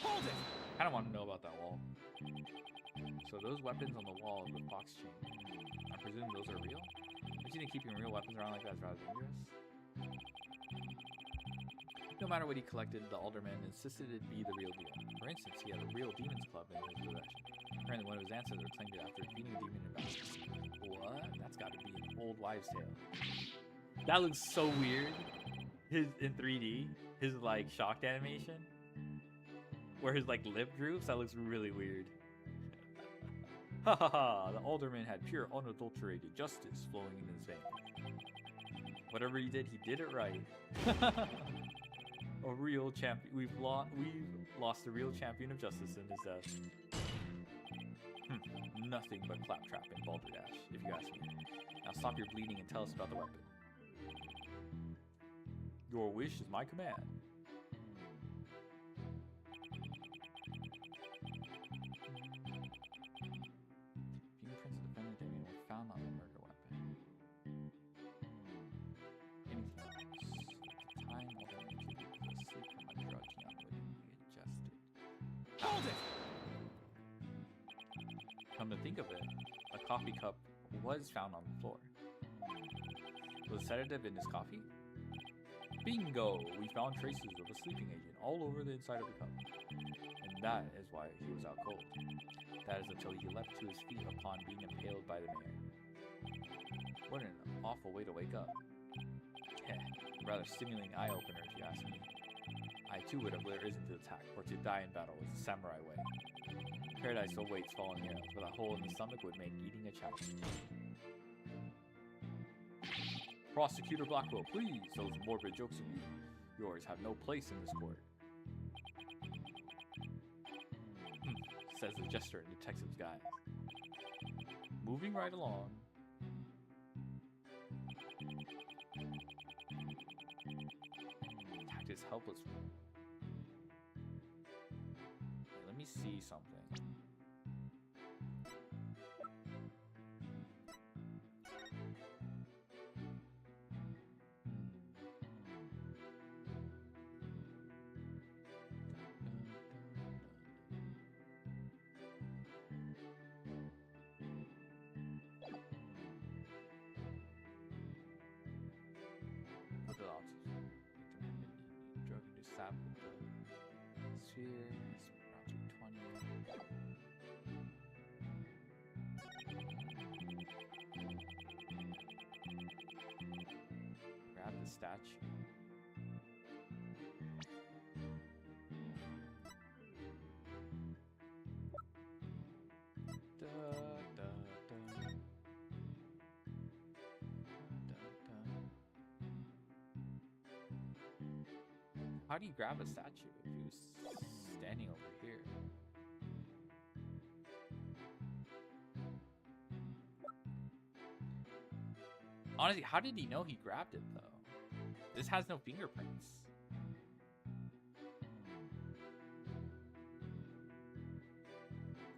Hold it! I don't want to know about that wall. So those weapons on the wall of the fox chain, I presume those are real? Don't you think keeping real weapons around like that is rather dangerous? No matter what he collected, the alderman insisted it be the real deal. For instance, he had a real demon's club in his possession. Apparently one of his ancestors claimed it after defeating a demon in battle. What? That's gotta be an old wives' tale. That looks so weird. His in 3D, his like shocked animation, where his like lip droops, that looks really weird. Ha ha ha, the alderman had pure unadulterated justice flowing in his veins. Whatever he did it right. A real champion. We've lost a real champion of justice in his death. Nothing but claptrap and balderdash, if you ask me. Now stop your bleeding and tell us about the weapon. Your wish is my command. Fingerprints of defendant Damien were found on the murder weapon. Anything else? At the time, Alderman Cubic was asleep from a drug he unwittingly ingested. Hold it! Come to think of it, a coffee cup was found on the floor. Was the sedative in his coffee? Bingo! We found traces of a sleeping agent all over the inside of the cup. And that is why he was out cold. That is until he leapt to his feet upon being impaled by the mayor. What an awful way to wake up. Heh, rather stimulating eye-opener if you ask me. I too would have risen to the attack, for to die in battle is the samurai way. Paradise awaits fallen heroes, but a hole in the stomach would make eating a challenge. Prosecutor Blackwell, please, those morbid jokes of yours have no place in this court. Says the jester in detective's guise. Moving right along. Attacked his helpless. Okay, let me see something. What the options? Drug induced sap with the sphere, around 220. Grab the statue. Da, da, da. How do you grab a statue if he was standing over here? Honestly, how did he know he grabbed it though? This has no fingerprints.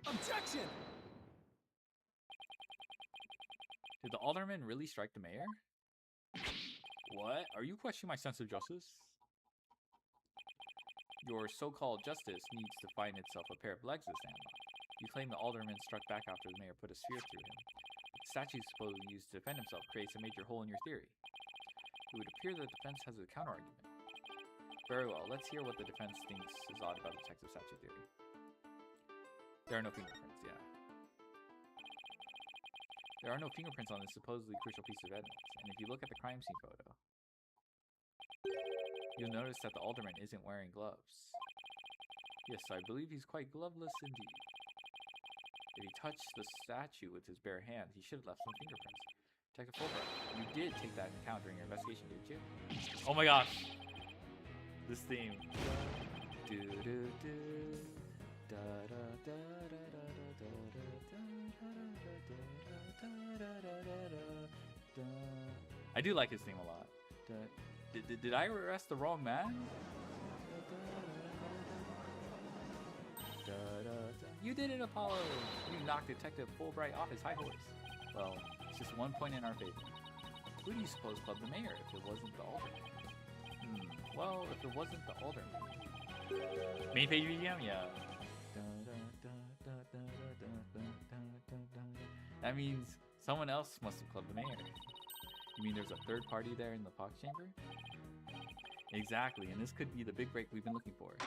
Objection! Did the alderman really strike the mayor? What? Are you questioning my sense of justice? Your so-called justice needs to find itself a pair of legs to stand on. You claim the alderman struck back after the mayor put a sphere through him. The statue supposedly used to defend himself creates a major hole in your theory. It would appear that the defense has a counter-argument. Very well, let's hear what the defense thinks is odd about the detective statue theory. There are no fingerprints, yeah. There are no fingerprints on this supposedly crucial piece of evidence, and if you look at the crime scene photo, you'll notice that the alderman isn't wearing gloves. Yes, I believe he's quite gloveless indeed. If he touched the statue with his bare hands, he should have left some fingerprints. Detective Fulbright, you did take that into account during your investigation, didn't you? Oh my gosh! This theme. I do like his theme a lot. Did I arrest the wrong man? You did it, Apollo! You knocked Detective Fulbright off his high horse. Well, it's just 1 point in our favor. Who do you suppose clubbed the mayor if it wasn't the alderman? Well, if it wasn't the alderman. Main page BGM? Yeah. That means someone else must have clubbed the mayor. You mean there's a third party there in the Fox chamber? Exactly, and this could be the big break we've been looking for.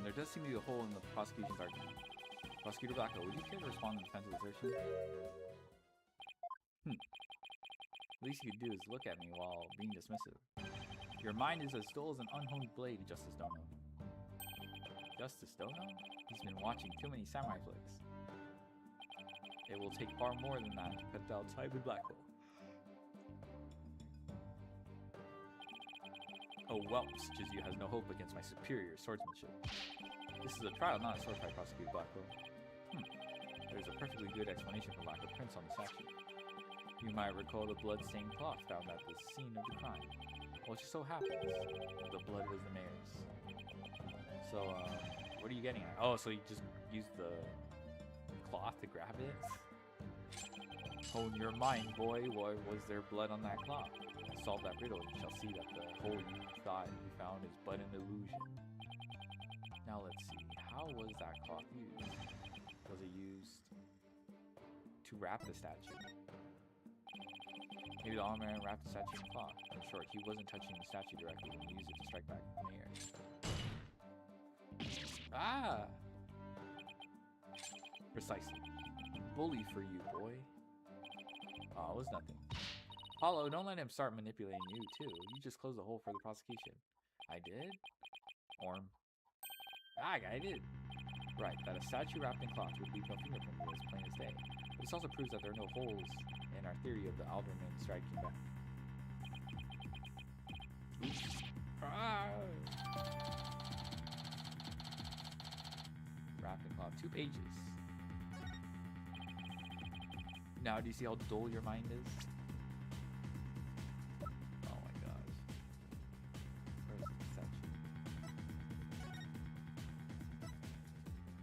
There does seem to be a hole in the prosecution's argument. Prosecutor Blackwell, would you care to respond in defense of assertion? The least you could do is look at me while being dismissive. Your mind is as dull as an unhoned blade, Justice Dono. Justice Dono? He's been watching too many samurai flicks. It will take far more than that to put down Simon Blackwell. Oh whelps, Jizu has no hope against my superior swordsmanship. This is a trial, not a sword fight, Prosecutor Blackwell. There's a perfectly good explanation for lack of prints on the statue. You might recall the blood-stained cloth found at the scene of the crime. Well, it just so happens the blood was the mayor's. So, what are you getting at? Oh, so you just used the cloth to grab it? Hone your mind, boy. Why was there blood on that cloth? Solve that riddle, you shall see that the hole you thought you found is but an illusion. Now let's see. How was that cloth used? Was it used to wrap the statue? Maybe the alderman wrapped the statue in cloth. In short, he wasn't touching the statue directly when he used it to strike back the mayor. Ah! Precisely. Bully for you, boy. Oh, it was nothing. Apollo, don't let him start manipulating you, too. You just closed the hole for the prosecution. I did? Orm. Ah, I did. Right, that a statue wrapped in cloth would leave no fingerprint is plain as day. But this also proves that there are no holes in our theory of the alderman striking back. Ah! Wrapped in cloth. 2 pages. Now, do you see how dull your mind is? Oh my gosh. Where's the statue?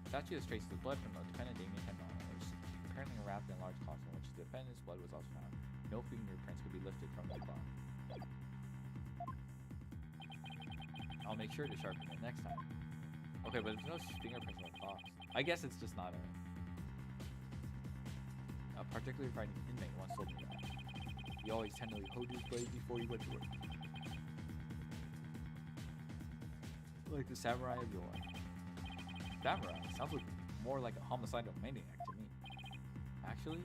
Statue has traces of blood from the defendant Damien Kendall, which is apparently wrapped in a large cloth in which the defendant's blood was also found. No fingerprints could be lifted from the cloth. I'll make sure to sharpen it next time. Okay, but there's no fingerprints on the cloth. I guess it's just not a particularly frightened inmate once told me that. He always tenderly hoed his blade before he went to work. Like the samurai of yore. Samurai? Sounds like more like a homicidal maniac to me. Actually,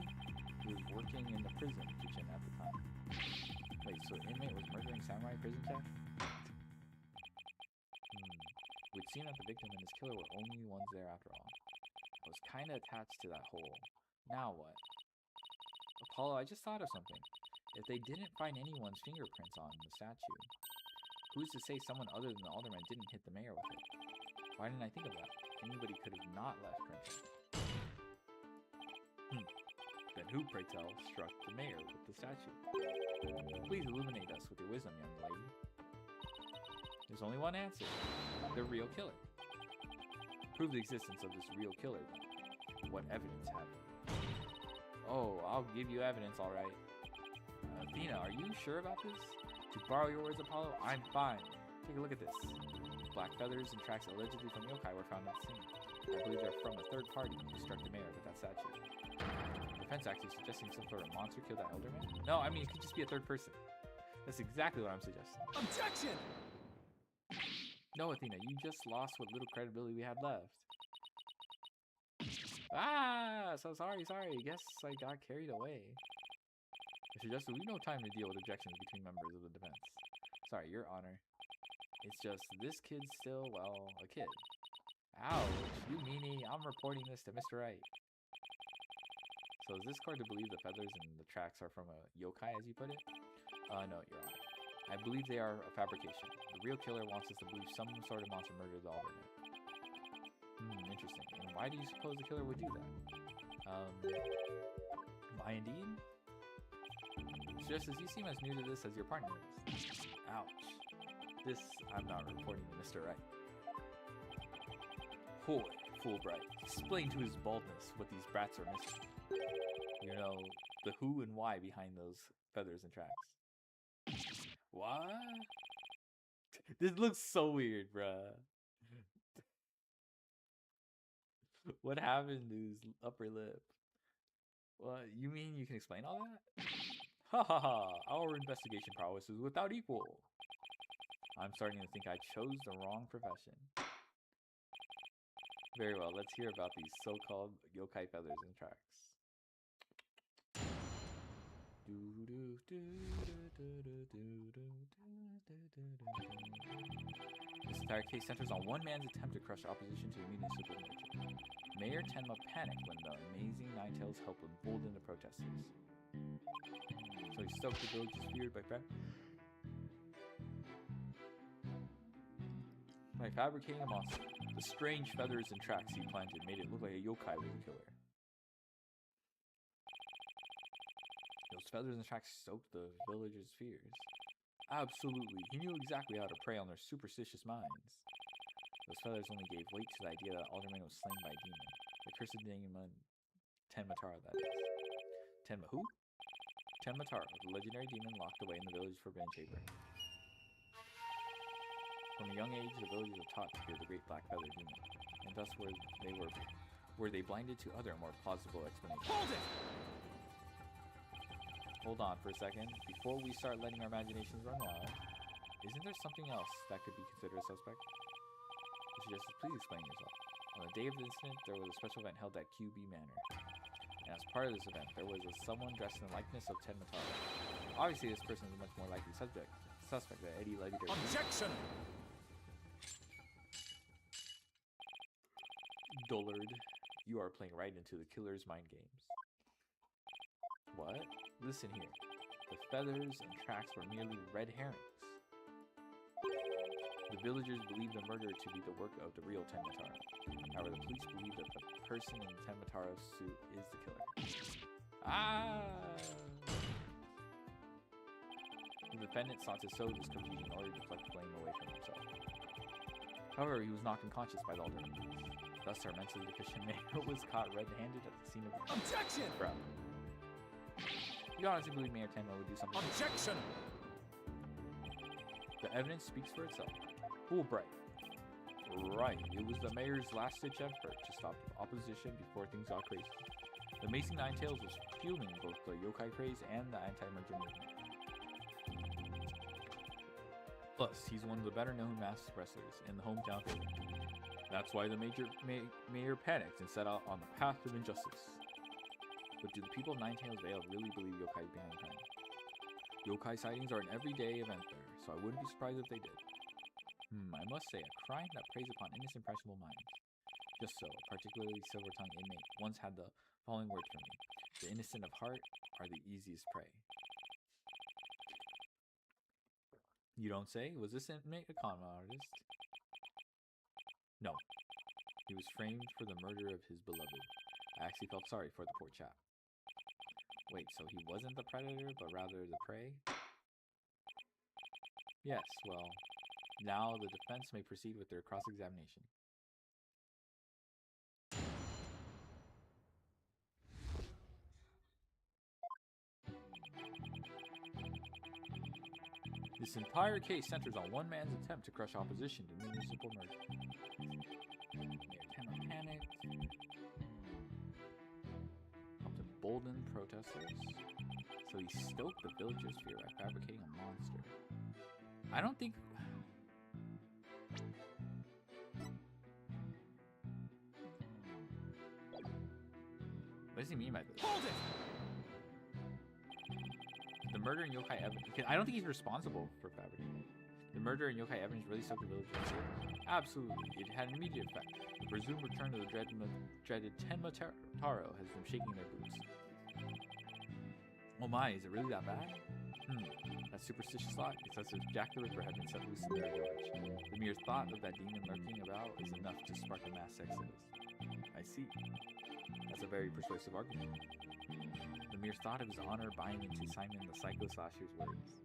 he was working in the prison kitchen at the time. Wait, so the inmate was murdering samurai prison chef? It would seem that the victim and his killer were only ones there after all. I was kinda attached to that hole. Now what? Apollo, I just thought of something. If they didn't find anyone's fingerprints on the statue, who's to say someone other than the alderman didn't hit the mayor with it? Why didn't I think of that? Anybody could have not left prints. Then Who, pray tell, struck the mayor with the statue? Please illuminate us with your wisdom, young lady. There's only one answer. The real killer. Prove the existence of this real killer. What evidence have you? Oh, I'll give you evidence, alright. Athena, are you sure about this? To borrow your words, Apollo, I'm fine. Take a look at this. Black feathers and tracks allegedly from yokai were found at the scene. I believe they're from a third party who struck the mayor with that statue. Defense actually suggesting some sort of monster killed that elder man? No, I mean, it could just be a third person. That's exactly what I'm suggesting. Objection! No, Athena, you just lost what little credibility we had left. Ah, so sorry. Guess I got carried away. I suggested we no time to deal with objections between members of the defense. Sorry, Your Honor. It's just, this kid's still, well, a kid. Ouch, you meanie, I'm reporting this to Mr. Wright. So is this court to believe the feathers and the tracks are from a yokai, as you put it? No, Your Honor. I believe they are a fabrication. The real killer wants us to believe some sort of monster murdered the alderman. Interesting. And why do you suppose the killer would do that? Why indeed? Just as you seem as new to this as your partner is. Ouch. This I'm not reporting to Mr. Wright. Hoy, Fulbright, explain to his baldness what these brats are missing. You know, the who and why behind those feathers and tracks. What? This looks so weird, bruh. What happened to his upper lip? What? You mean you can explain all that? Ha ha ha! Our investigation prowess is without equal. I'm starting to think I chose the wrong profession. Very well, let's hear about these so-called yokai feathers and tracks. This entire case centers on one man's attempt to crush opposition to the municipal merger. Mayor Tenma panicked when the amazing Ninetales help embolden the protesters. So he stoked the village's fear by fabricating a monster. The strange feathers and tracks he planted made it look like a yokai was the killer. Those feathers and tracks stoked the villagers' fears. Absolutely, he knew exactly how to prey on their superstitious minds. Those feathers only gave weight to the idea that Alderman was slain by a demon. The cursed demon Tenmatara, that is. Tenma who? Tenmatara, the legendary demon locked away in the village's forbidden chamber. From a young age, the villagers were taught to fear the great black feather demon, and thus were they blinded to other more plausible explanations. Hold it! Hold on for a second. Before we start letting our imaginations run wild, isn't there something else that could be considered a suspect? I suggest please explain yourself. On the day of the incident, there was a special event held at QB Manor. And as part of this event, there was someone dressed in the likeness of Ted Mataro. Obviously, this person is a much more likely suspect than Eddie Levitter. Objection! Dullard, you are playing right into the killer's mind games. What? Listen here. The feathers and tracks were merely red herrings. The villagers believed the murder to be the work of the real Tenmataro. However, the police believe that the person in the Tenmataro suit is the killer. The defendant sought to sow this confusion in order to deflect blame away from himself. However, he was knocked unconscious by the alderman. Thus, our mentally deficient mayor was caught red-handed at the scene of the crime. Objection! Bro. You honestly believe Mayor Tenma would do something? Objection! The evidence speaks for itself. Fulbright. Right, it was the mayor's last-ditch effort to stop opposition before things got crazy. The Amazing Ninetales was fueling both the yokai craze and the anti-merger movement. Plus, he's one of the better-known masked wrestlers in the hometown theater. That's why the mayor panicked and set out on the path of injustice. But do the people of Ninetales Vale really believe yokai is behind the crime? Yokai sightings are an everyday event there, so I wouldn't be surprised if they did. I must say, a crime that preys upon innocent, impressionable minds. Just so, a particularly silver-tongued inmate once had the following words from me. The innocent of heart are the easiest prey. You don't say? Was this inmate a con artist? No. He was framed for the murder of his beloved. I actually felt sorry for the poor chap. Wait, so he wasn't the predator, but rather the prey? Yes, well, now the defense may proceed with their cross-examination. This entire case centers on one man's attempt to crush opposition to municipal merger. Mayor Tenma panicked. Helped embolden protesters. So he stoked the villagers' fear by fabricating a monster. I don't think... What does he mean by this? Hold it! The murder and yokai evidence... I don't think he's responsible for fabricating it. The murder and yokai evidence really stoked the villagers' fear. Absolutely. It had an immediate effect. The presumed return of the dreaded Tenma Taro has them shaking their boots. Oh my, is it really that bad? That superstitious thought, it's as if Jack the Ripper had been set loose in their village. The mere thought of that demon lurking about is enough to spark a mass exodus. I see. That's a very persuasive argument. The mere thought of his honor buying into Simon the Psycho Slasher's words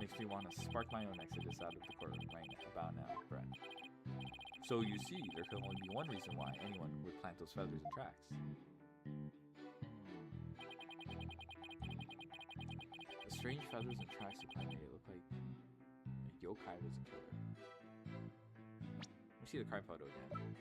makes me want to spark my own exodus out of the courtroom right about now, Brett. So you see, there can only be one reason why anyone would plant those feathers and tracks. The strange feathers and tracks you planted made it look like a yokai was a killer. Let me see the crime photo again.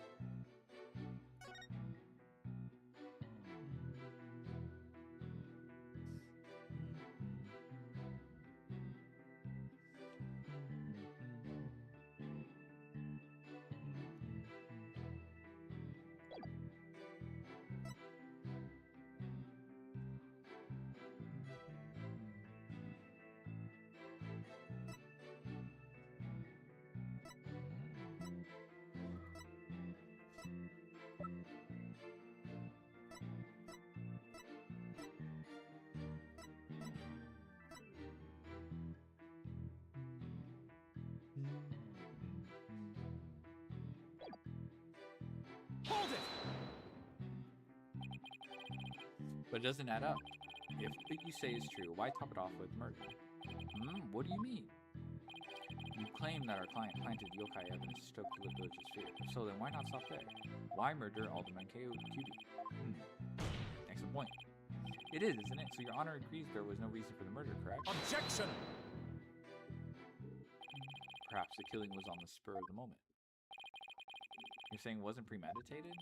Hold it! But it doesn't add up. If what you say is true, why top it off with murder? What do you mean? You claim that our client planted yokai evidence to stoke the village's fear. So then why not stop there? Why murder Alderman QB? Excellent point. It is, isn't it? So your honor agrees there was no reason for the murder, correct? Objection! Perhaps the killing was on the spur of the moment. You're saying it wasn't premeditated?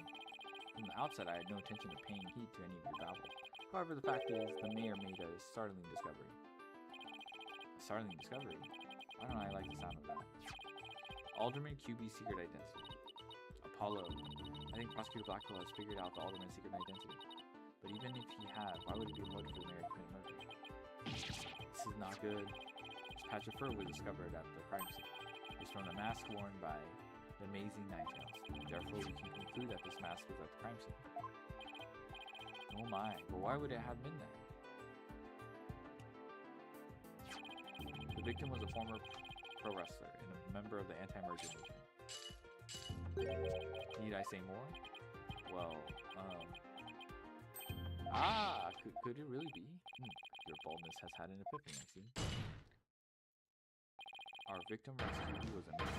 From the outset, I had no intention of paying heed to any of your babble. However, the fact is, the mayor made a startling discovery. A startling discovery? Why don't I like the sound of that? Alderman QB's secret identity. Apollo. I think Prosecutor Blackwell has figured out the Alderman's secret identity. But even if he had, why would it be a motive for the mayor to commit murder? This is not good. This patch of fur was discovered at the crime scene. It's from the mask worn by the amazing Ninetales. Therefore, we can conclude that this mask was at the crime scene. Oh my, but why would it have been there? The victim was a former pro wrestler and a member of the anti-merger movement. Need I say more? Well, could it really be? Your boldness has had an epiphany, I see. Our victim rescued was a mayor.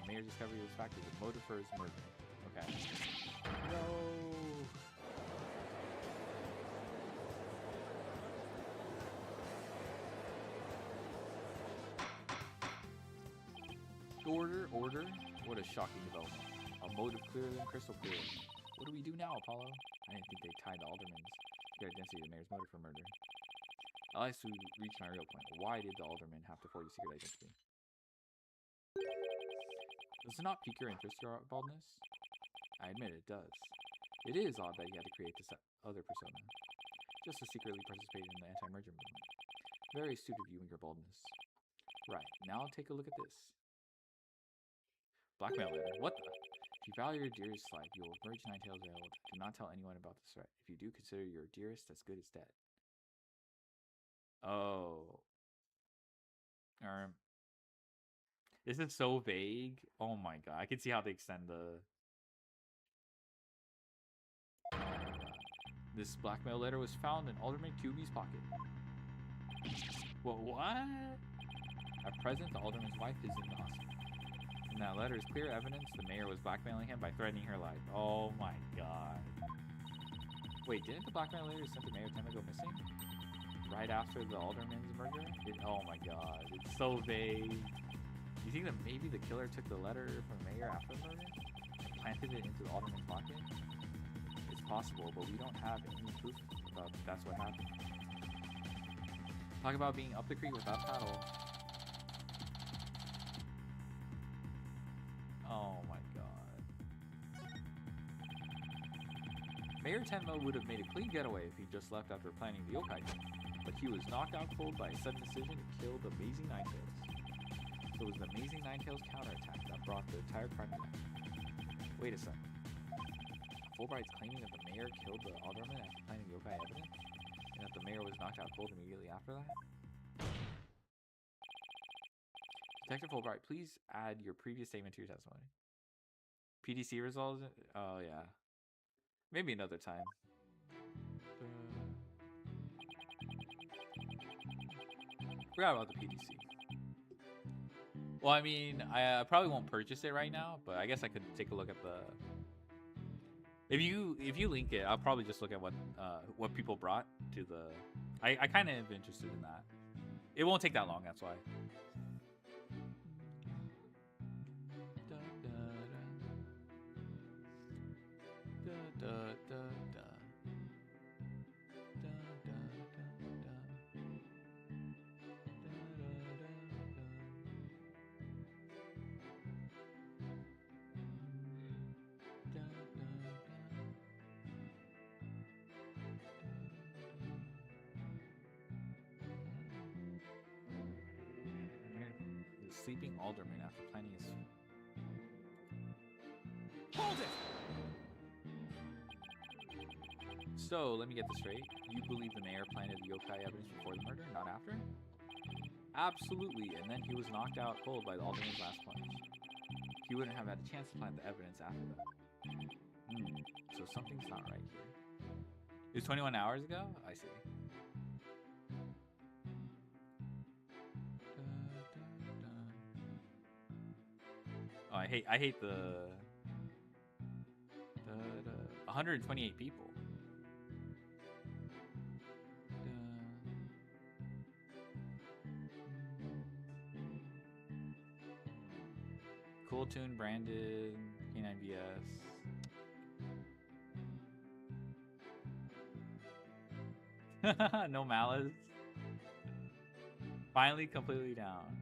The mayor's discovery of this fact is a motive for his murder. Okay. No. Order? What a shocking development. A motive clearer than crystal clear. What do we do now, Apollo? I didn't think they tied the alderman's secret identity to the mayor's motive for murder. I like to reach my real point. Why did the alderman have to forge a secret identity? Does it not pique your interest, your baldness? I admit it does. It is odd that he had to create this other persona, just to secretly participate in the anti-merger movement. Very astute of you and your baldness. Right, now take a look at this. Blackmail letter. What the? If you value your dearest life, you will merge Ninetales veiled. Do not tell anyone about this threat. If you do, consider your dearest as good as dead. Oh. This is so vague. Oh my god. I can see how they extend the... This blackmail letter was found in Alderman QB's pocket. What? At present, the Alderman's wife is in the hospital. In that letter is clear evidence the mayor was blackmailing him by threatening her life. Oh my god. Wait, didn't the blackmail letter sent to Mayor Tenma go missing? Right after the Alderman's murder? Oh my god, it's so vague. You think that maybe the killer took the letter from the mayor after the murder and planted it into the Alderman's pocket? It's possible, but we don't have any proof about that's what happened. Talk about being up the creek without paddle. Oh my god. Mayor Tenma would have made a clean getaway if he just left after planning the yokai thing, but he was knocked out cold by a sudden decision to kill the Amazing Ninetails. So it was the Amazing Ninetails counterattack that brought the entire crime to light. Wait a second. Fulbright's claiming that the mayor killed the alderman after planning the yokai evidence? And that the mayor was knocked out cold immediately after that? Detective Fulbright, please add your previous statement to your testimony. PDC results? Oh, yeah. Maybe another time. Forgot about the PDC. Well, I mean, I probably won't purchase it right now, but I guess I could take a look at the... If you link it, I'll probably just look at what people brought to the... I kind of am interested in that. It won't take that long, that's why. Sleeping alderman after planning his... Hold it! So, let me get this straight. You believe the mayor planted the yokai evidence before the murder, not after? Absolutely, and then he was knocked out cold by the alderman's last punch. He wouldn't have had a chance to plant the evidence after that. So something's not right here. It was 21 hours ago? I see. Oh, I hate the 128 people. Cool Tune, Brandon, K9BS. No malice. Finally completely down.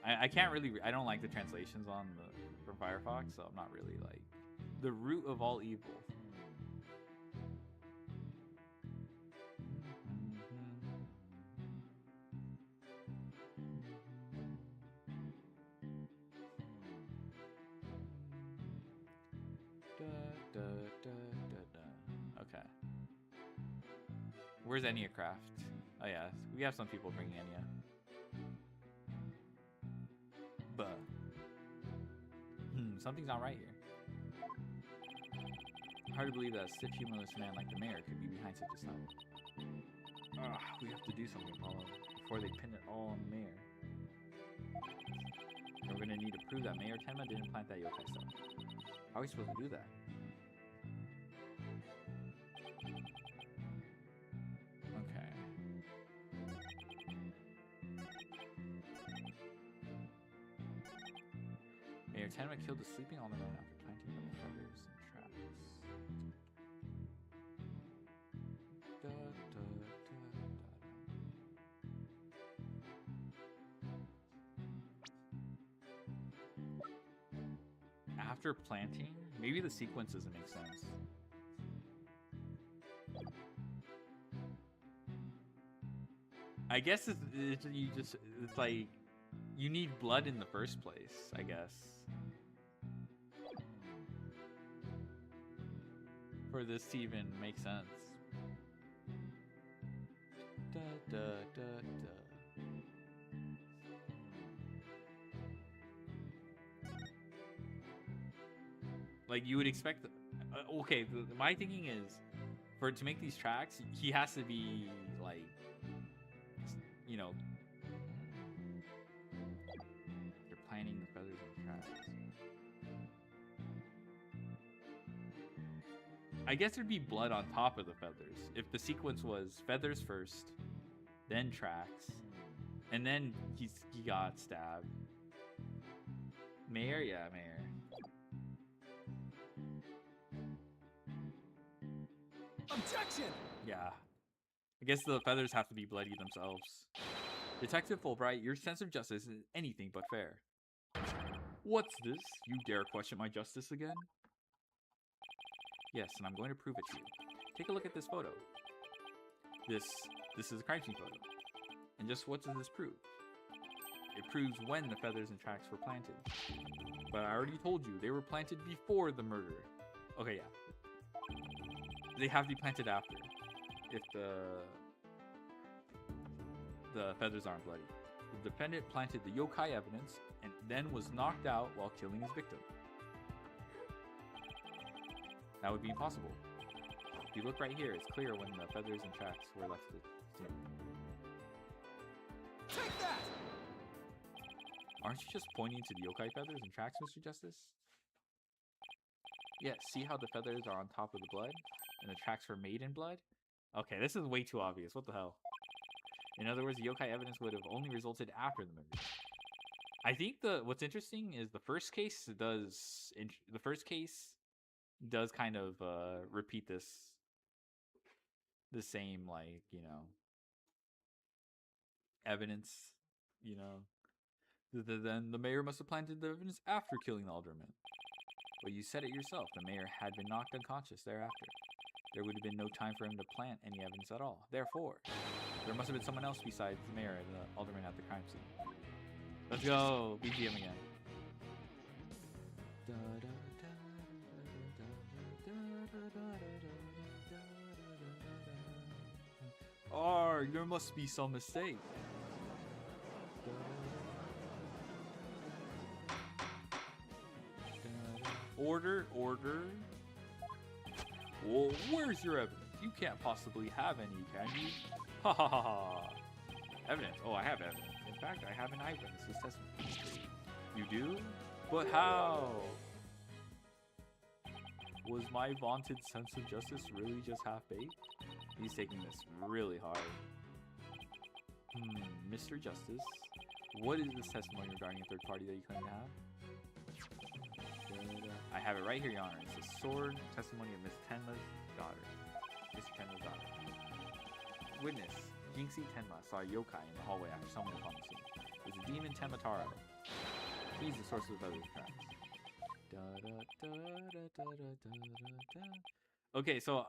I can't really... I don't like the translations on from Firefox, so I'm not really like... The root of all evil. Okay. Where's Enneacraft? Oh yeah, we have some people bringing Enya. But something's not right here. Hard to believe that a stiff, humorless man like the mayor could be behind such a stunt. We have to do something, Paulo, before they pin it all on the mayor. And we're gonna need to prove that Mayor Tenma didn't plant that yokai stuff. How are we supposed to do that? Okay. Mayor Tenma killed the sleeping alderman after planting the predators and traps. After planting, maybe the sequence doesn't make sense. I guess it's like you need blood in the first place, I guess. For this to even make sense. Like you would expect. Okay, my thinking is, for to make these tracks, he has to be like, you know, you're planting the feathers on the tracks. I guess there'd be blood on top of the feathers if the sequence was feathers first, then tracks, and then he got stabbed. Mayor, yeah, Mayor. Objection! Yeah. I guess the feathers have to be bloody themselves. Detective Fulbright, your sense of justice is anything but fair. What's this? You dare question my justice again? Yes, and I'm going to prove it to you. Take a look at this photo. This is a crime scene photo. And just what does this prove? It proves when the feathers and tracks were planted. But I already told you, they were planted before the murder. Okay, yeah. They have to be planted after. If the feathers aren't bloody. The defendant planted the yokai evidence and then was knocked out while killing his victim. That would be impossible. If you look right here, it's clear when the feathers and tracks were left to the scene. Take that! Aren't you just pointing to the yokai feathers and tracks, Mr. Justice? Yes, see how the feathers are on top of the blood? And the tracks were made in blood? Okay, this is way too obvious. What the hell? In other words, the yokai evidence would have only resulted after the murder. I think what's interesting is the first case does kind of repeat the same, like, you know, evidence, you know. Then the mayor must have planted the evidence after killing the alderman. Well, you said it yourself. The mayor had been knocked unconscious thereafter. There would have been no time for him to plant any evidence at all. Therefore, there must have been someone else besides the mayor and the alderman at the crime scene. Let's go! BGM again. There must be some mistake. Order. Well, where's your evidence? You can't possibly have any, can you? Ha ha ha ha. Evidence? Oh, I have evidence. In fact, I have an eyewitness's testimony. You do? But how? Was my vaunted sense of justice really just half-baked? He's taking this really hard. Mr. Justice, what is this testimony regarding a third party that you claim to have? I have it right here, Your Honor. It's a sword testimony of Miss Tenma's daughter. Mr. Tenma's daughter. Witness, Jinxie Tenma saw a yokai in the hallway after someone upon the scene. It's a demon Tenmataro. He's the source of the feather tracks. Okay, so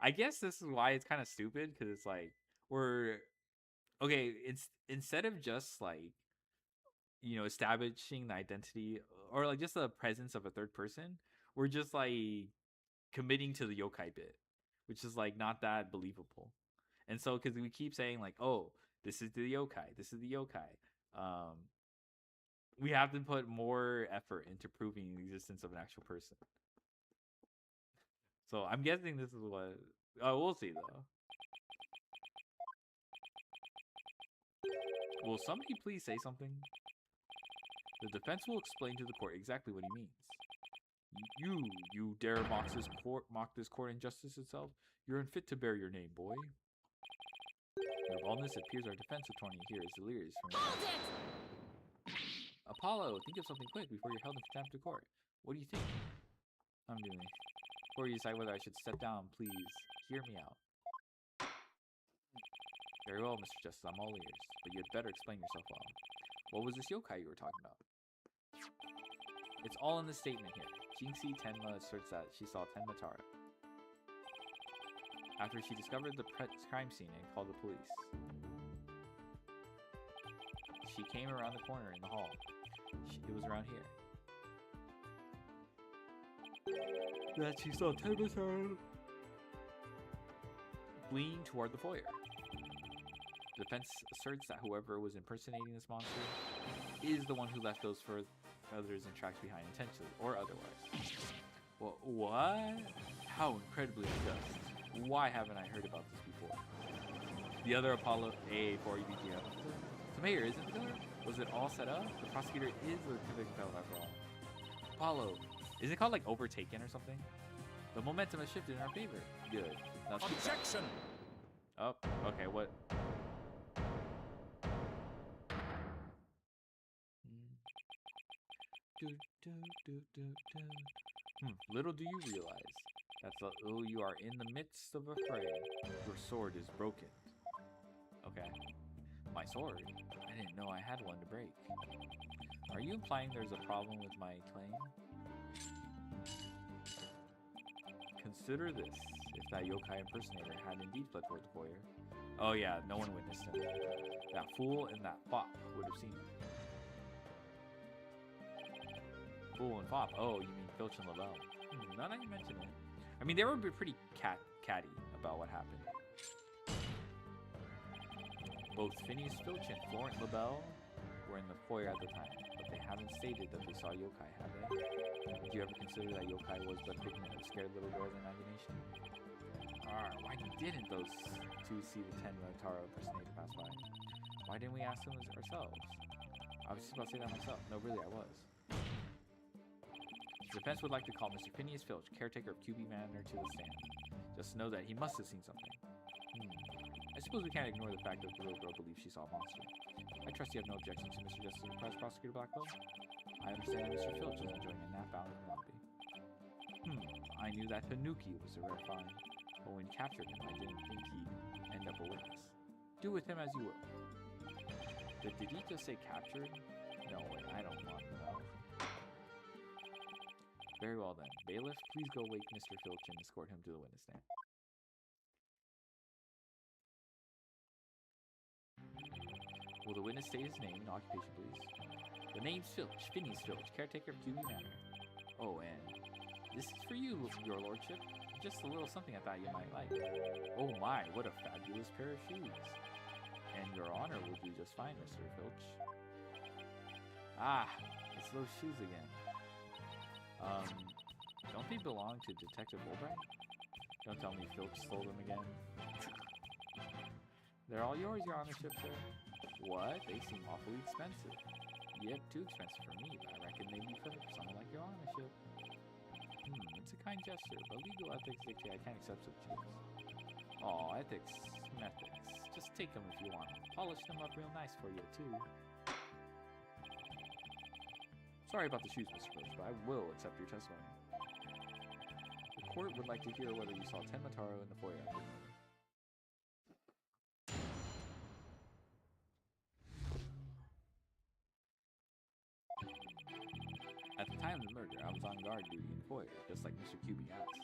I guess this is why it's kind of stupid, because it's like, it's instead of just like, you know, establishing the identity or like just the presence of a third person, we're just like committing to the yokai bit, which is like not that believable. And so, because we keep saying like, oh, this is the yokai, we have to put more effort into proving the existence of an actual person. So I'm guessing this is what, we'll see though. Will somebody please say something? The defense will explain to the court exactly what he means. You dare mock this court injustice itself? You're unfit to bear your name, boy. Your baldness appears our defense attorney here is delirious from Apollo, think of something quick before you're held in contempt of court. What do you think? I'm doing it. Before you decide whether I should step down, please hear me out. Very well, Mr. Justice, I'm all ears, but you had better explain yourself well. What was this yokai you were talking about? It's all in the statement here. Jinxie Tenma asserts that she saw Tenmataro after she discovered the crime scene and called the police. She came around the corner in the hall. It was around here that she saw Tenmataro fleeing toward the foyer. The defense asserts that whoever was impersonating this monster is the one who left those feathers and tracks behind intentionally or otherwise. What? How incredibly unjust. Why haven't I heard about this before? The other Apollo AA4 EBTF. The mayor isn't the killer? Was it all set up? The prosecutor is the convicted felon after all. Apollo, is it called like Overtaken or something? The momentum has shifted in our favor. Good. Now speak back. Objection! Oh, okay, what? Little do you realize that though you are in the midst of a fray, your sword is broken. Okay. My sword? I didn't know I had one to break. Are you implying there's a problem with my claim? Consider this. If that yokai impersonator had indeed fled toward the foyer. Oh yeah, no one witnessed him. That fool and that fop would have seen him. Fool and fop. Oh, you mean Filch and Lavelle. Now that you mention it. I mean, they were pretty catty about what happened. Both Phineas Filch and Florent Labelle were in the foyer at the time, but they haven't stated that they saw yokai, have they? Did you ever consider that yokai was but a figment of scared little girl's imagination? Why didn't those two see the 10 Motaro impersonator pass by? Why didn't we ask them ourselves? I was just about to say that myself. No, really, I was. The defense would like to call Mr. Phineas Filch, caretaker of QB Manor, to the stand. Just know that he must have seen something. I suppose we can't ignore the fact that the little girl believes she saw a monster. I trust you have no objection to Mr. Justice Request Prosecutor Blackwell? I understand that Mr. Filch is enjoying a nap out in the lobby. I knew that Tanuki was a rare find, but when captured him, I didn't think he'd end up a witness. Do with him as you will. Did he just say captured? No way, I don't want to know. Very well then. Bailiff, please go wake Mr. Filch and escort him to the witness stand. Will the witness state his name and occupation, please? The name's Filch, Phineas Filch, caretaker of QB Manor. Oh, and this is for you, your lordship. Just a little something I thought you might like. Oh my, what a fabulous pair of shoes. And your honor will do just fine, Mr. Filch. Ah, it's those shoes again. Don't they belong to Detective Fulbright? Don't tell me Filch stole them again. They're all yours, your honorship, sir. What? They seem awfully expensive. Yep, too expensive for me, but I reckon they'd be for someone like your honorship. It's a kind gesture, but legal ethics dictate I can't accept such gifts. Aw, ethics, methods. Just take them if you want. Polish them up real nice for you, too. Sorry about the shoes, Mr. Filch, but I will accept your testimony. The court would like to hear whether you saw Ten Mataro in the foyer after the murder. At the time of the murder, I was on guard duty in the foyer, just like Mr. QB asked.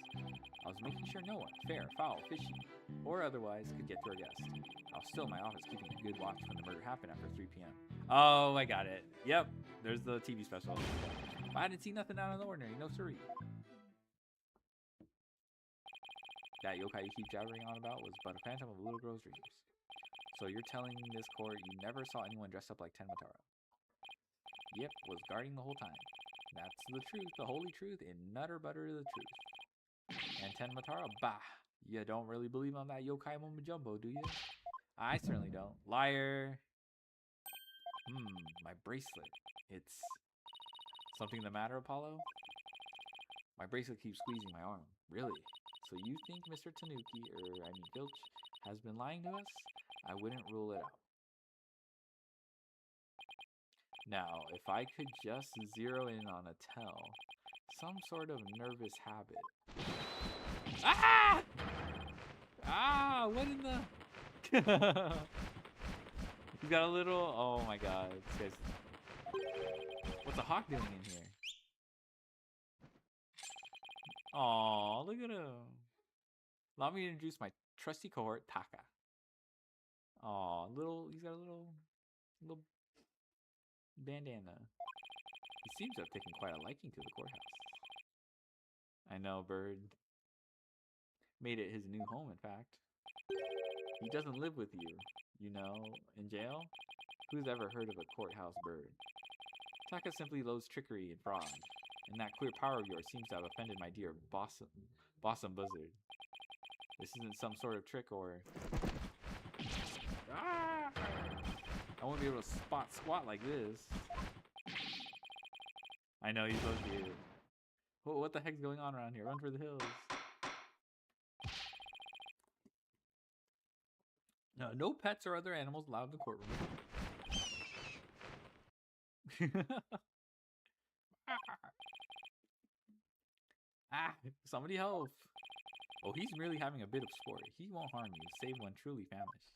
I was making sure no one, fair, foul, fishy, or otherwise, could get to our guest. I was still in my office keeping a good watch when the murder happened after 3 p.m. Oh, I got it. Yep, there's the TV special. I didn't see nothing out of the ordinary, no siree. That yokai you keep jabbering on about was but a phantom of a little girl's dreams. So you're telling this court you never saw anyone dressed up like Ten Mataro? Yep, was guarding the whole time. That's the truth, the holy truth, and nutter butter the truth. And Ten Mataro, bah! You don't really believe on that yokai mumbo jumbo, do you? I certainly don't. Liar! My bracelet. It's... Something the matter, Apollo? My bracelet keeps squeezing my arm. Really? So you think Mr. Tanuki, Filch, has been lying to us? I wouldn't rule it out. Now, if I could just zero in on a tell, some sort of nervous habit. Ah! Ah! What in the... He's got a little... Oh my god. This guy's... What's a hawk doing in here? Aw, look at him. Allow me to introduce my trusty cohort, Taka. Aw, he's got a little bandana. He seems to have taken quite a liking to the courthouse. I know, Bird. Made it his new home, in fact. He doesn't live with you, you know, in jail. Who's ever heard of a courthouse bird? Taka simply loves trickery and fraud, And that queer power of yours seems to have offended my dear Bossum Buzzard. This isn't some sort of trick or... Ah! I won't be able to squat like this. I know, he's so cute. What the heck's going on around here? Run for the hills. No, no pets or other animals allowed in the courtroom. Somebody help. Oh, he's really having a bit of sport. He won't harm you, save when truly famished.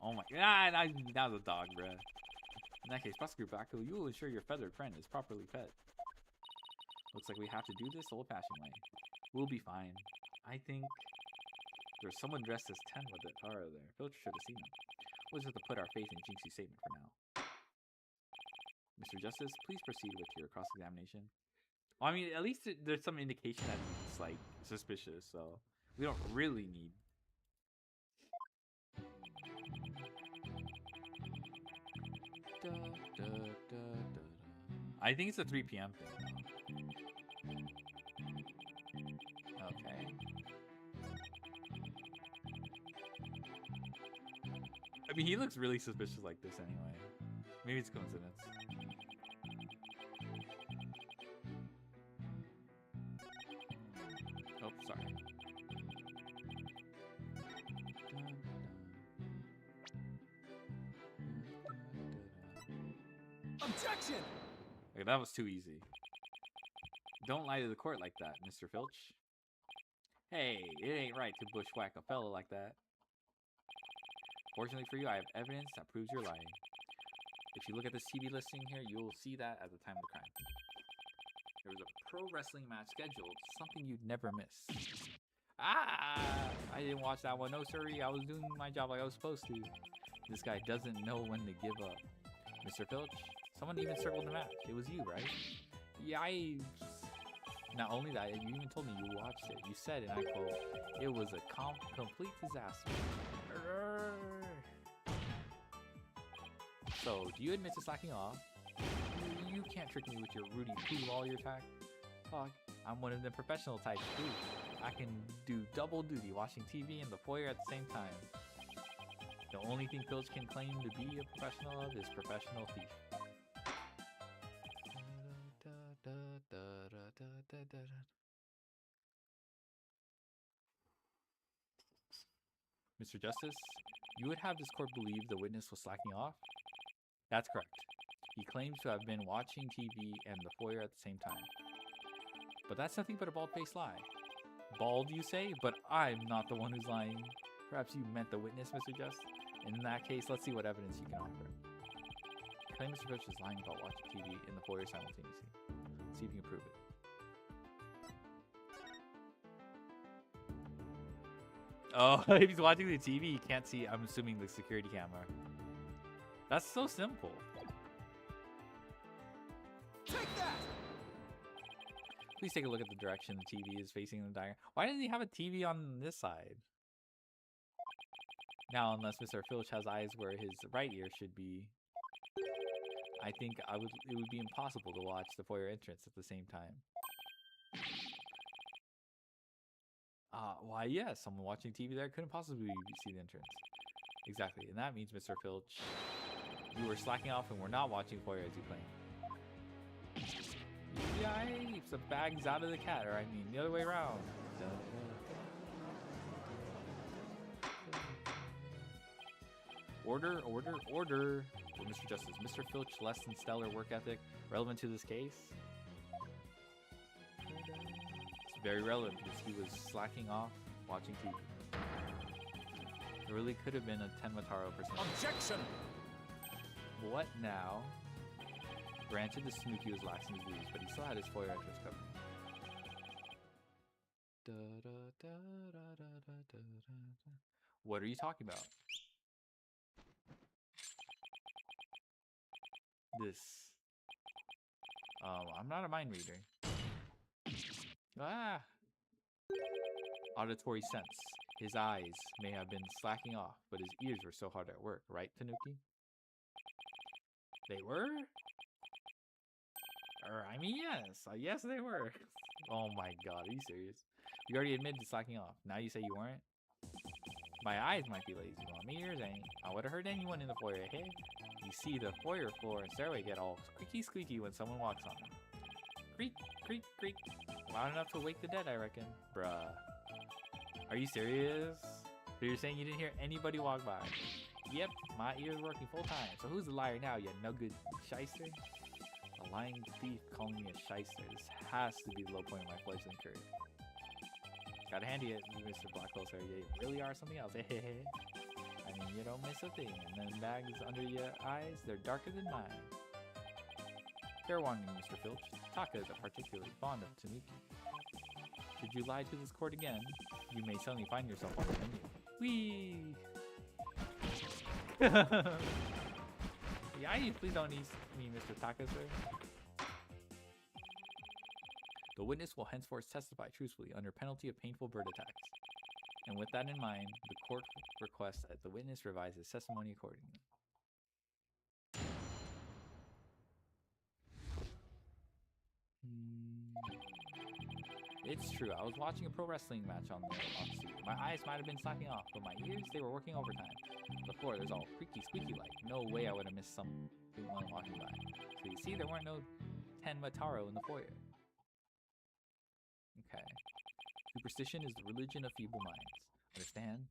Oh my god, that was a dog, bruh. In that case, Prosecutor Blacko, you will ensure your feathered friend is properly fed. Looks like we have to do this old-fashioned way. We'll be fine. I think there's someone dressed as Ten with it. Taro there. Filch should have seen him. We'll just have to put our faith in Jinxie's statement for now. Mr. Justice, please proceed with your cross-examination. Well, I mean, at least there's some indication that it's, like, suspicious, so we don't really need... I think it's a 3 p.m. thing. Okay. I mean, he looks really suspicious like this anyway. Maybe it's coincidence. Oh, sorry. Objection! Okay, that was too easy. Don't lie to the court like that, Mr. Filch. Hey, it ain't right to bushwhack a fellow like that. Fortunately for you, I have evidence that proves you're lying. If you look at this TV listing here, you'll see that at the time of the crime. There was a pro wrestling match scheduled, something you'd never miss. Ah! I didn't watch that one. No, sirree. I was doing my job like I was supposed to. This guy doesn't know when to give up. Mr. Filch, someone even circled the match. It was you, right? Yikes. Not only that, you even told me you watched it. You said, and I quote, it was a complete disaster. So, do you admit to slacking off? You can't trick me with your Rudy Poo lawyer talk. I'm one of the professional types too. I can do double duty, watching TV and the foyer at the same time. The only thing Filch can claim to be a professional of is professional thief. Mr. Justice, you would have this court believe the witness was slacking off? That's correct. He claims to have been watching TV and the foyer at the same time. But that's nothing but a bald-faced lie. Bald, you say? But I'm not the one who's lying. Perhaps you meant the witness, Mr. Justice? In that case, let's see what evidence you can offer. Claim Mr. Filch is lying about watching TV in the foyer simultaneously. See if you can prove it. Oh, if he's watching the TV, he can't see, I'm assuming, the security camera. That's so simple. Take that! Please take a look at the direction the TV is facing in the diagram. Why doesn't he have a TV on this side? Now, unless Mr. Filch has eyes where his right ear should be, I think it would be impossible to watch the foyer entrance at the same time. Why, yes, someone watching TV there couldn't possibly see the entrance. Exactly, and that means, Mr. Filch, you were slacking off and were not watching foyer as you claim. Yikes, the bag's out of the cat, or I mean, the other way around. Order, order, order. For Mr. Justice, Mr. Filch, less than stellar work ethic, relevant to this case? It's very relevant because he was slacking off watching TV. It really could have been a Tenmataro person. Objection! What now? Granted, the Snooki was laxing his duties, but he still had his foyer entrance covered. What are you talking about? This. I'm not a mind reader. Ah! Auditory sense. His eyes may have been slacking off, but his ears were so hard at work, right, Tanuki? They were? I mean, yes. Yes, they were. Oh my god, are you serious? You already admitted to slacking off. Now you say you weren't? My eyes might be lazy, but my ears ain't. I would have heard anyone in the foyer, hey? You see, the foyer floor and stairway get all squeaky squeaky when someone walks on them. Creak, creak, creak. Loud enough to wake the dead, I reckon. Bruh. Are you serious? So you're saying you didn't hear anybody walk by? Yep, my ears working full time. So who's the liar now, you no good shyster? A lying thief calling me a shyster. This has to be the low point of my fledgling career. Gotta hand you it, Mr. Blackwell, sir. You really are something else. I mean, you don't miss a thing. And then bags under your eyes, they're darker than mine. Fair warning, Mr. Filch. Taka is particularly fond of tanuki. Should you lie to this court again, you may suddenly find yourself on the menu. Whee! Yeah, please don't eat me, Mr. Taka, sir. The witness will henceforth testify truthfully under penalty of painful bird attacks. And with that in mind, the court requests that the witness revise his testimony accordingly. It's true, I was watching a pro wrestling match on the off-suit. My eyes might have been slacking off, but my ears, they were working overtime. The floor, there's all creaky squeaky like. No way I would have missed something while walking by. So you see, there weren't no Tenmataro in the foyer. Okay. Superstition is the religion of feeble minds. Understand?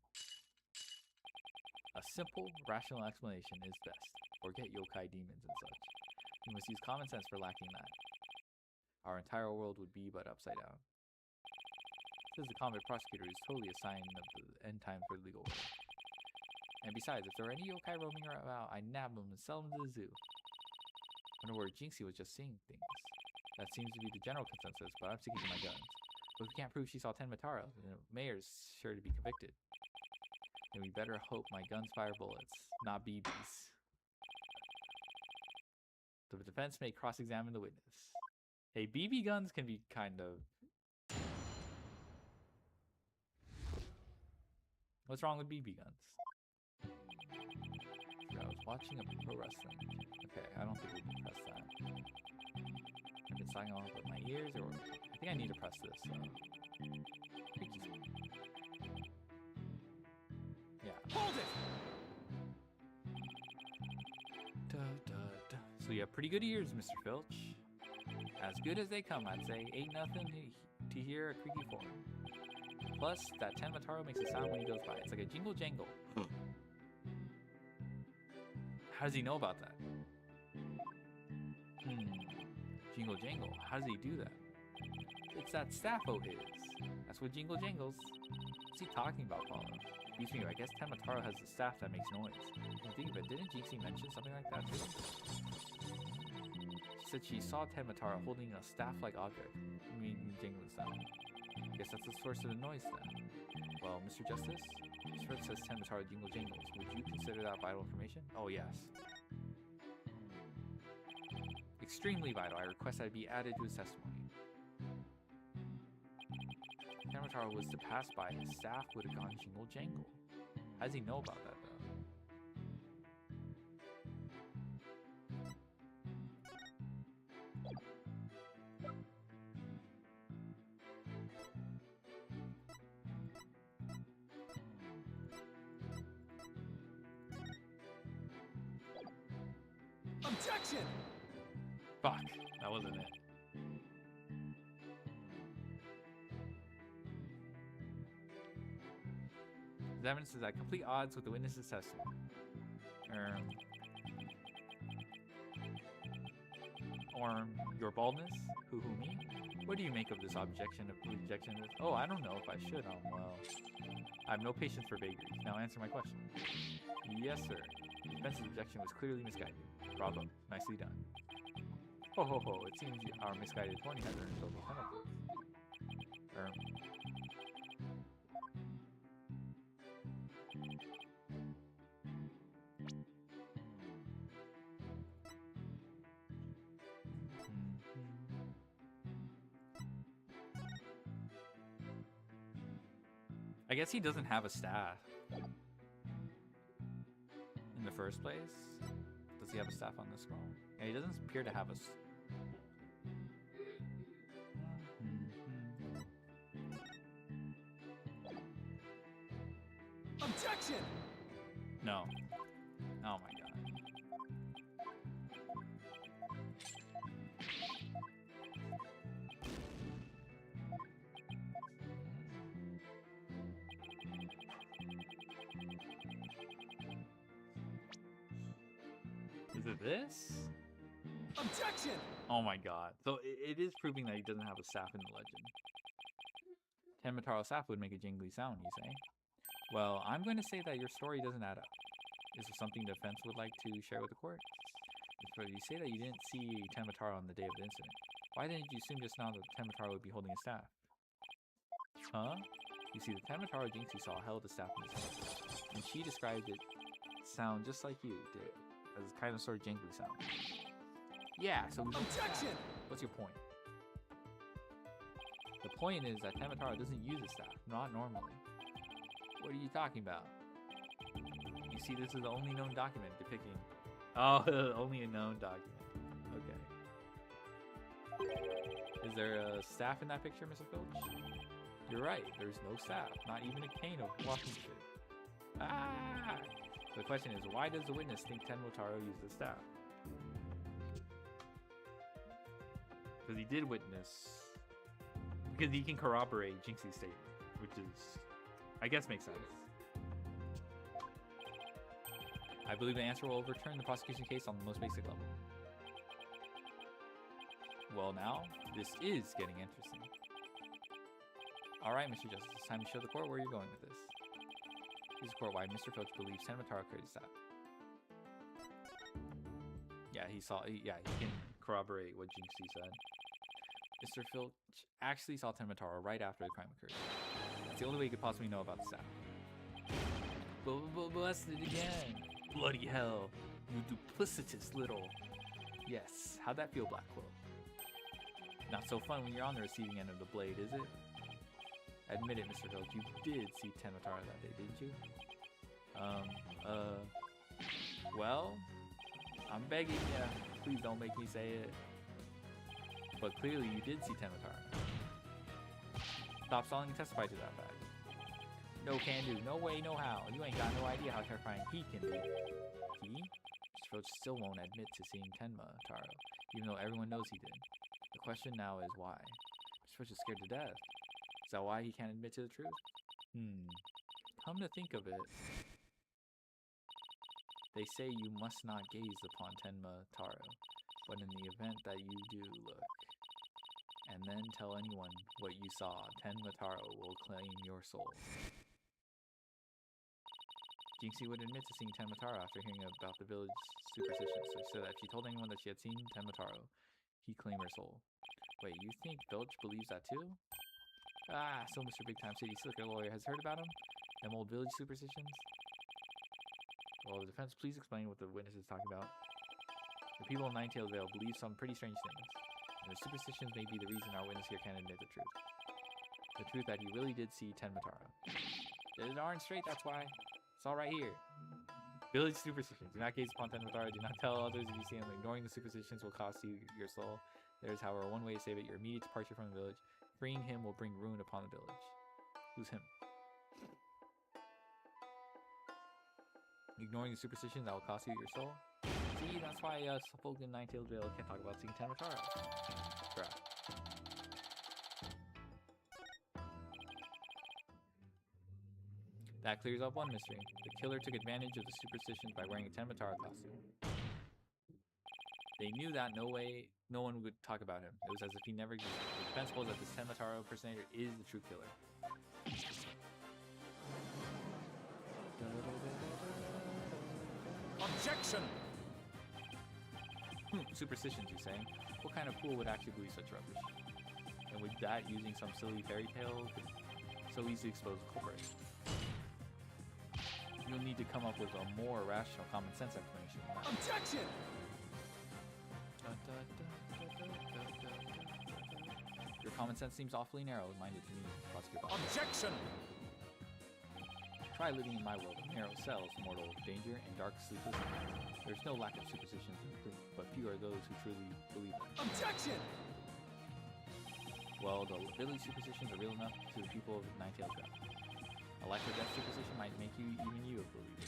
A simple, rational explanation is best. Forget yokai demons and such. You must use common sense for lacking that. Our entire world would be but upside down. Says the convict prosecutor is totally a sign of the end times for the legal world. And besides, if there were any yokai roaming around, I'd nab them and sell them to the zoo. In other words, Jinxie was just seeing things. That seems to be the general consensus, but I'm sticking to my guns. But if we can't prove she saw Tenmataro, then the mayor's sure to be convicted. And we better hope my guns fire bullets, not BBs. The defense may cross-examine the witness. Hey, BB guns can be kind of... What's wrong with BB guns? I was watching a pro wrestling. Okay, I don't think we can press that. I've been signing off with my ears, or I think I need to press this. Yeah. Hold it! So you have pretty good ears, Mr. Filch. As good as they come, I'd say. Ain't nothing to hear a creaky form. Plus, that Tenmataro makes a sound when he goes by. It's like a jingle jangle. How does he know about that? Jingle jangle. How does he do that? It's that staff of his. That's what jingle jangles. What's he talking about, Paulo? Excuse me, I guess Tenmataro has a staff that makes noise. When you think of it, didn't Jinxie mention something like that too? She said she saw Tenmataro holding a staff-like object. I mean, jingling sound. I guess that's the source of the noise then. Well, Mr. Justice, this record says Tenmataro jingle jangles. Would you consider that vital information? Oh, yes. Extremely vital. I request that it be added to his testimony. Tenmataro was to pass by, his staff would have gone jingle jangle. How does he know about that, though? Objection! Fuck, that wasn't it. The evidence is at complete odds with the witness's testimony. Or your baldness? Who me? What do you make of this objection? Oh, I don't know if I should. Well, I have no patience for vagaries. Now answer my question. Yes, sir. The defense's objection was clearly misguided. Bravo. Nicely done. Ho ho ho, it seems our misguided 20 has earned total penalties. I guess he doesn't have a staff in the first place. Does he have a staff on the scroll? Yeah, he doesn't appear to have a... Objection! No. Oh my god. Is it this? Objection! Oh my god. So it is proving that he doesn't have a staff in the legend. Tenmataro staff would make a jingly sound, you say? Well, I'm going to say that your story doesn't add up. Is there something the defense would like to share with the court? If you say that you didn't see Tenmataro on the day of the incident, why didn't you assume just now that Tenmataro would be holding a staff? Huh? You see, the Tenmataro Jinx you saw held the staff in his hand, and she described it sound just like you did, as a kind of sort of jingly sound. Yeah, so we Objection! What's your point? The point is that Tenmataro doesn't use a staff, not normally. What are you talking about? You see, this is the only known document depicting... Oh, only a known document. Okay. Is there a staff in that picture, Mr. Filch? You're right, there's no staff, not even a cane of walking stick. Ah! The question is, why does the witness think Tenmataro used the staff? Because he did witness... Because he can corroborate Jinxie's statement, which is... I guess makes sense. I believe the answer will overturn the prosecution case on the most basic level. Well now, this is getting interesting. Alright, Mr. Justice, it's time to show the court where you're going with this. Here's the court why Mr. Filch believes Tenmataro carried his staff. Yeah, he can corroborate what Jinxie said. Mr. Filch actually saw Tenmataro right after the crime occurred. That's the only way he could possibly know about the staff. Busted again! Bloody hell! You duplicitous little... Yes, how'd that feel, Black Quill? Not so fun when you're on the receiving end of the blade, is it? Admit it, Mr. Filch, you did see Tenmataro that day, didn't you? Well, I'm begging ya, please don't make me say it. But clearly you did see Tenmataro. Stop stalling and testify to that fact. No can do, no way, no how. You ain't got no idea how terrifying he can be. He? Mr. Filch still won't admit to seeing Tenmataro, even though everyone knows he did. The question now is why? Mr. Filch is scared to death. Is that why he can't admit to the truth? Come to think of it, they say you must not gaze upon Tenmataro, but in the event that you do look, and then tell anyone what you saw, Tenmataro will claim your soul. Jinxie would admit to seeing Tenmataro after hearing about the village superstitions, so she said that if she told anyone that she had seen Tenmataro, he'd claim her soul. Wait, you think Filch believes that too? Ah, so Mr. Big Time City Slicker Lawyer has heard about him? Them old village superstitions? Well, the defense, please explain what the witness is talking about. The people in Ninetales Vale believe some pretty strange things, and the superstitions may be the reason our witness here can't admit the truth. The truth that he really did see Tenmataro. They're darn straight, that's why. It's all right here. Village superstitions. Do not gaze upon Tenmataro. Do not tell others if you see him. Ignoring the superstitions will cost you your soul. There is, however, one way to save it. Your immediate departure from the village. Freeing him will bring ruin upon the village. Who's him? Ignoring the superstitions that will cost you your soul? See, that's why folk in Ninetales Vale can't talk about seeing Tenmataro. Bruh. That clears up one mystery. The killer took advantage of the superstitions by wearing a Tenmataro costume. They knew that no one would talk about him. It was as if he never existed. The defense holds that this Tenmataro impersonator is the true killer. Objection! Superstitions, you say? What kind of fool would actually believe such rubbish? And with that, using some silly fairy tale could so easily expose the culprit. You'll need to come up with a more rational, common sense explanation than that. Objection! Your common sense seems awfully narrow-minded to me, Prosecutor. Objection! Try living in my world of narrow cells, mortal danger, and dark sleepless nights. There's no lack of superstitions, but few are those who truly believe them. Objection! Well, the village superstitions are real enough to the people of Ninetales Vale. A life or death superstition might make you even you a believer.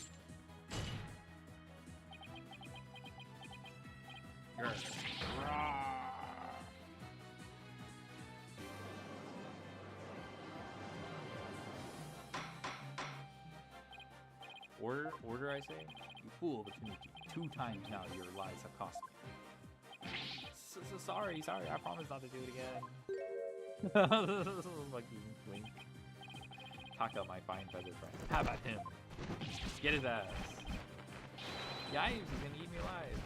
Order, I say? You fool, between you 2 times now your lies have cost me. Sorry, I promise not to do it again. Like wink. Talk out my fine feather friend. How about him? Get his ass. Yikes, he's gonna eat me alive.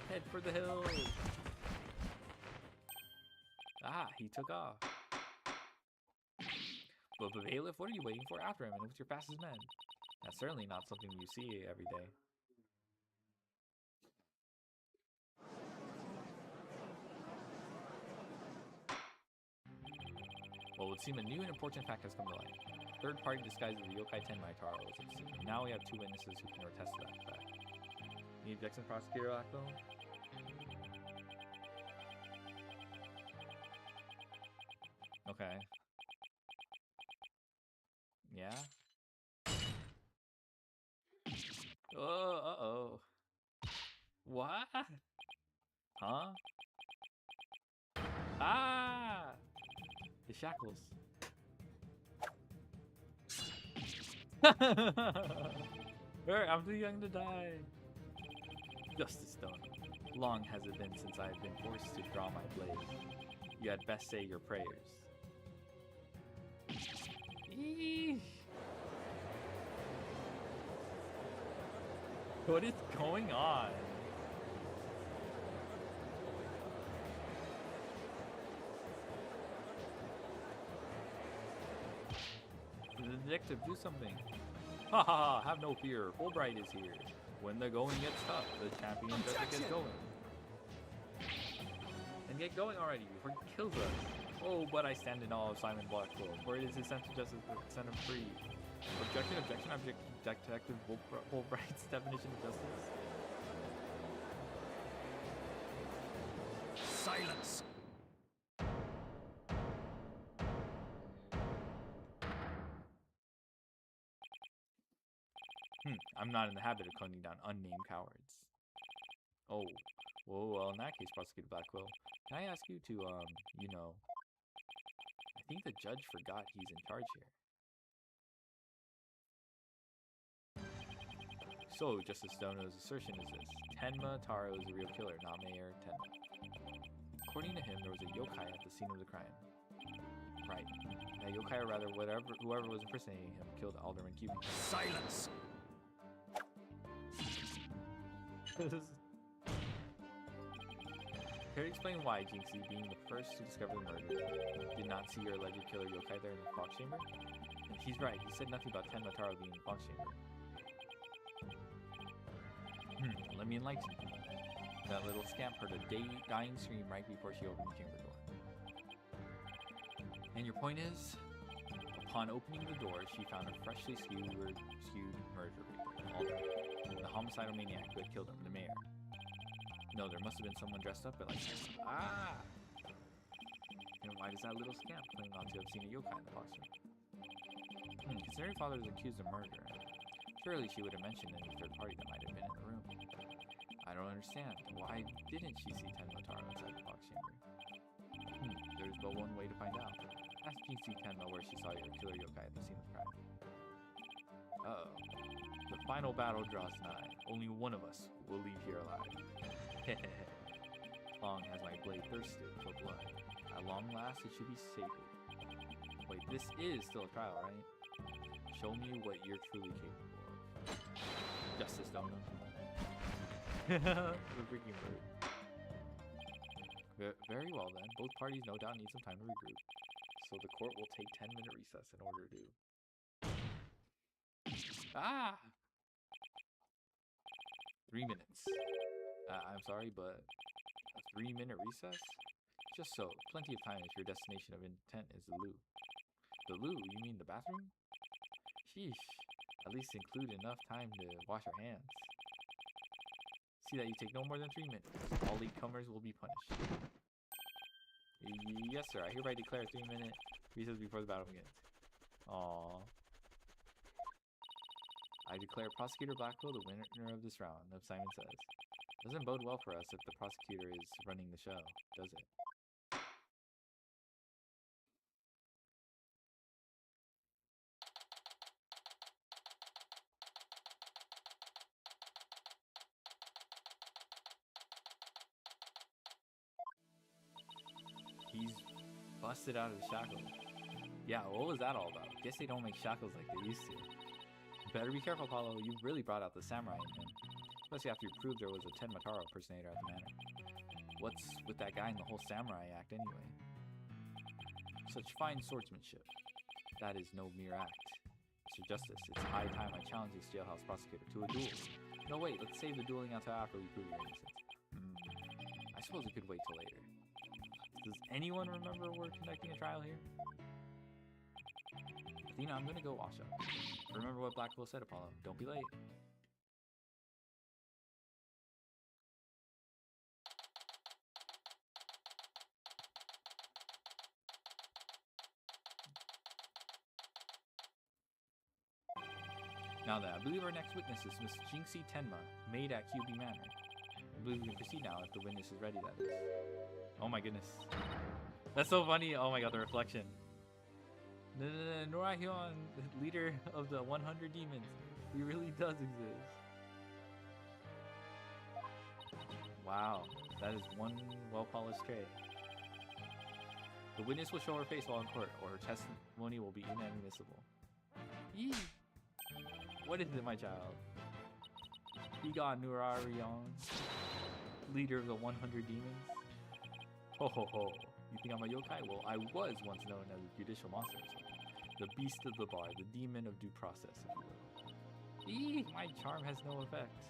Head for the hills. Ah, he took off. But Bailiff, what are you waiting for? After him and with your fastest men. That's certainly not something you see every day. Well, it would seem a new and important fact has come to light. Third party disguised as the yokai Tenmai Taro is at sea. Now we have 2 witnesses who can attest to that fact. Need objection, Prosecutor Akko? Okay. Yeah? Oh, uh-oh. What? Huh? Ah! The shackles. I'm too young to die. Justice Stone. Long has it been since I have been forced to draw my blade. You had best say your prayers. Eesh. What is going on? The detective, do something. Ha ha ha, have no fear. Fulbright is here. When the going gets tough, the champion doesn't get going. And get going already before he kills us. Oh, but I stand in awe of Simon Blackpool, for it is his sense of justice that set him free. Objection, Detective Fulbright's definition of justice. Silence. I'm not in the habit of hunting down unnamed cowards. Oh, well, in that case, Prosecutor Blackwell, can I ask you to, you know, I think the judge forgot he's in charge here. So, Justice Stono's assertion is this. Tenma Taro is the real killer, not Mayor Tenma. According to him, there was a yokai at the scene of the crime. Right. That yokai, or rather whoever was impersonating him, killed Alderman Cuban. Silence. Can you explain why Jinxie, being the first to discover the murder, did not see your alleged killer yokai there in the fox chamber? And he's right, he said nothing about Tenma Taro being in the fox chamber. Let me enlighten you. That little scamp heard a dying scream right before she opened the chamber door. And your point is? Upon opening the door, she found a freshly skewed murderer, Alderman, the homicidal maniac who had killed him, the mayor. No, there must have been someone dressed up, but like, ah! And why does that little scamp claim not to have seen a yokai in the box room? Considering father was accused of murder, surely she would have mentioned any third party that might have been in the room. I don't understand. Why didn't she see Tenma Taro inside the box chamber? There's but one way to find out. Ask Jinxie Tenma where she saw your killer yokai at the scene of the crime. Uh-oh. The final battle draws nigh. Only one of us will leave here alive. Hehehe. Long has my blade thirsted for blood. At long last, it should be sated. Wait, this is still a trial, right? Show me what you're truly capable of. Justice, Dono. The freaking bird. Very well then. Both parties no doubt need some time to regroup. So the court will take 10-minute recess in order to... Ah! 3 minutes. I'm sorry, but a 3-minute recess? Just so. Plenty of time if your destination of intent is the loo. The loo? You mean the bathroom? Sheesh. At least include enough time to wash your hands. See that you take no more than 3 minutes. All latecomers will be punished. Yes, sir. I hereby declare a 3-minute recess before the battle begins. Aww. I declare Prosecutor Blackwell the winner of this round, Simon says. Doesn't bode well for us if the prosecutor is running the show, does it? He's busted out of the shackles. Yeah, what was that all about? Guess they don't make shackles like they used to. Better be careful, Paulo. You've really brought out the samurai in him. Especially after you proved there was a Tenmataro impersonator at the manor. What's with that guy in the whole samurai act anyway? Such fine swordsmanship. That is no mere act. Mr. Justice, it's high time I challenge this jailhouse prosecutor to a duel. No, wait, let's save the dueling until after we prove your innocence. I suppose we could wait till later. Does anyone remember we're conducting a trial here? Athena, I'm gonna go wash up. Remember what Blackwell said, Apollo. Don't be late. Now then, I believe our next witness is Miss Jinxie Tenma, maid at QB Manor. I believe we can proceed now if the witness is ready, that is. Oh my goodness. That's so funny. Oh my god, the reflection. Nora Hyun, leader of the 100 demons. He really does exist. Wow, that is one well-polished trait. The witness will show her face while in court, or her testimony will be inadmissible. Yee! What is it, my child? Be gone, Nurarion, leader of the 100 demons. Ho ho ho. You think I'm a yokai? Well, I was once known as a judicial monster. The beast of the bar, the demon of due process, if you will. Eee! My charm has no effect.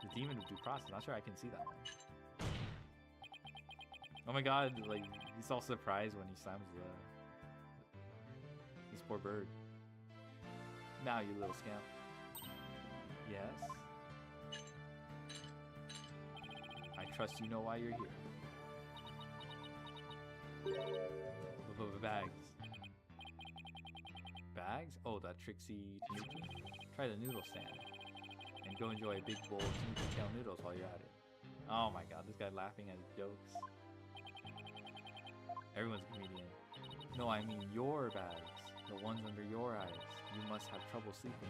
The demon of due process. Not sure I can see that one. Oh my god, like, he's all surprised when he slams this poor bird. Now, you little scamp. Yes? I trust you know why you're here. Bags. Bags? Oh, that Trixie Tanuki? Try the noodle stand. And go enjoy a big bowl of Tanuki tail noodles while you're at it. Oh my god, this guy laughing at his jokes. Everyone's a comedian. No, I mean your bags. The ones under your eyes. You must have trouble sleeping.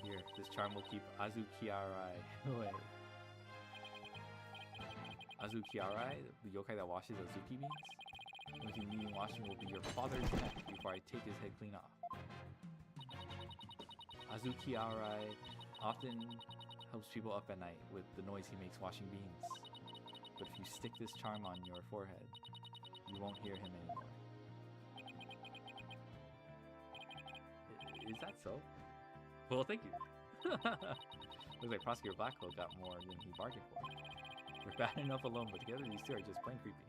Here, this charm will keep Azuki-arai away. Azuki-arai? The yokai that washes Azuki beans? With you needing washing will be your father's neck before I take his head clean off. Azuki-arai often helps people up at night with the noise he makes washing beans. But if you stick this charm on your forehead, you won't hear him anymore. Is that so? Well, thank you. Looks like Prosecutor Blackwell got more than he bargained for. They're bad enough alone, but together these two are just plain creepy.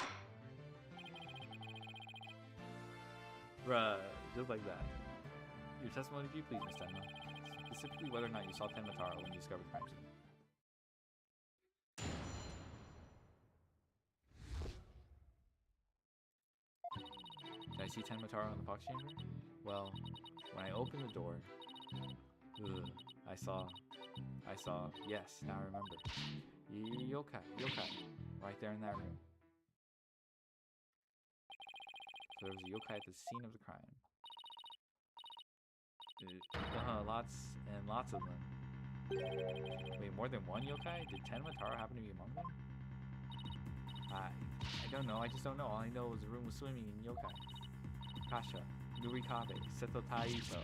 Bruh, just like that. Your testimony, if you please, Miss Tenma. Specifically whether or not you saw Tenmataro when you discovered the crime scene. Did I see Tenmataro in the box chamber? Well, when I opened the door, I saw, yes, now I remember. Yokai, right there in that room. So there was a yokai at the scene of the crime. Lots and lots of them. Wait, more than one yokai? Did Tenmataro happen to be among them? I don't know, I just don't know. All I know is the room was swimming in yokai. Kasha, Nurikabe, Seto Taisho.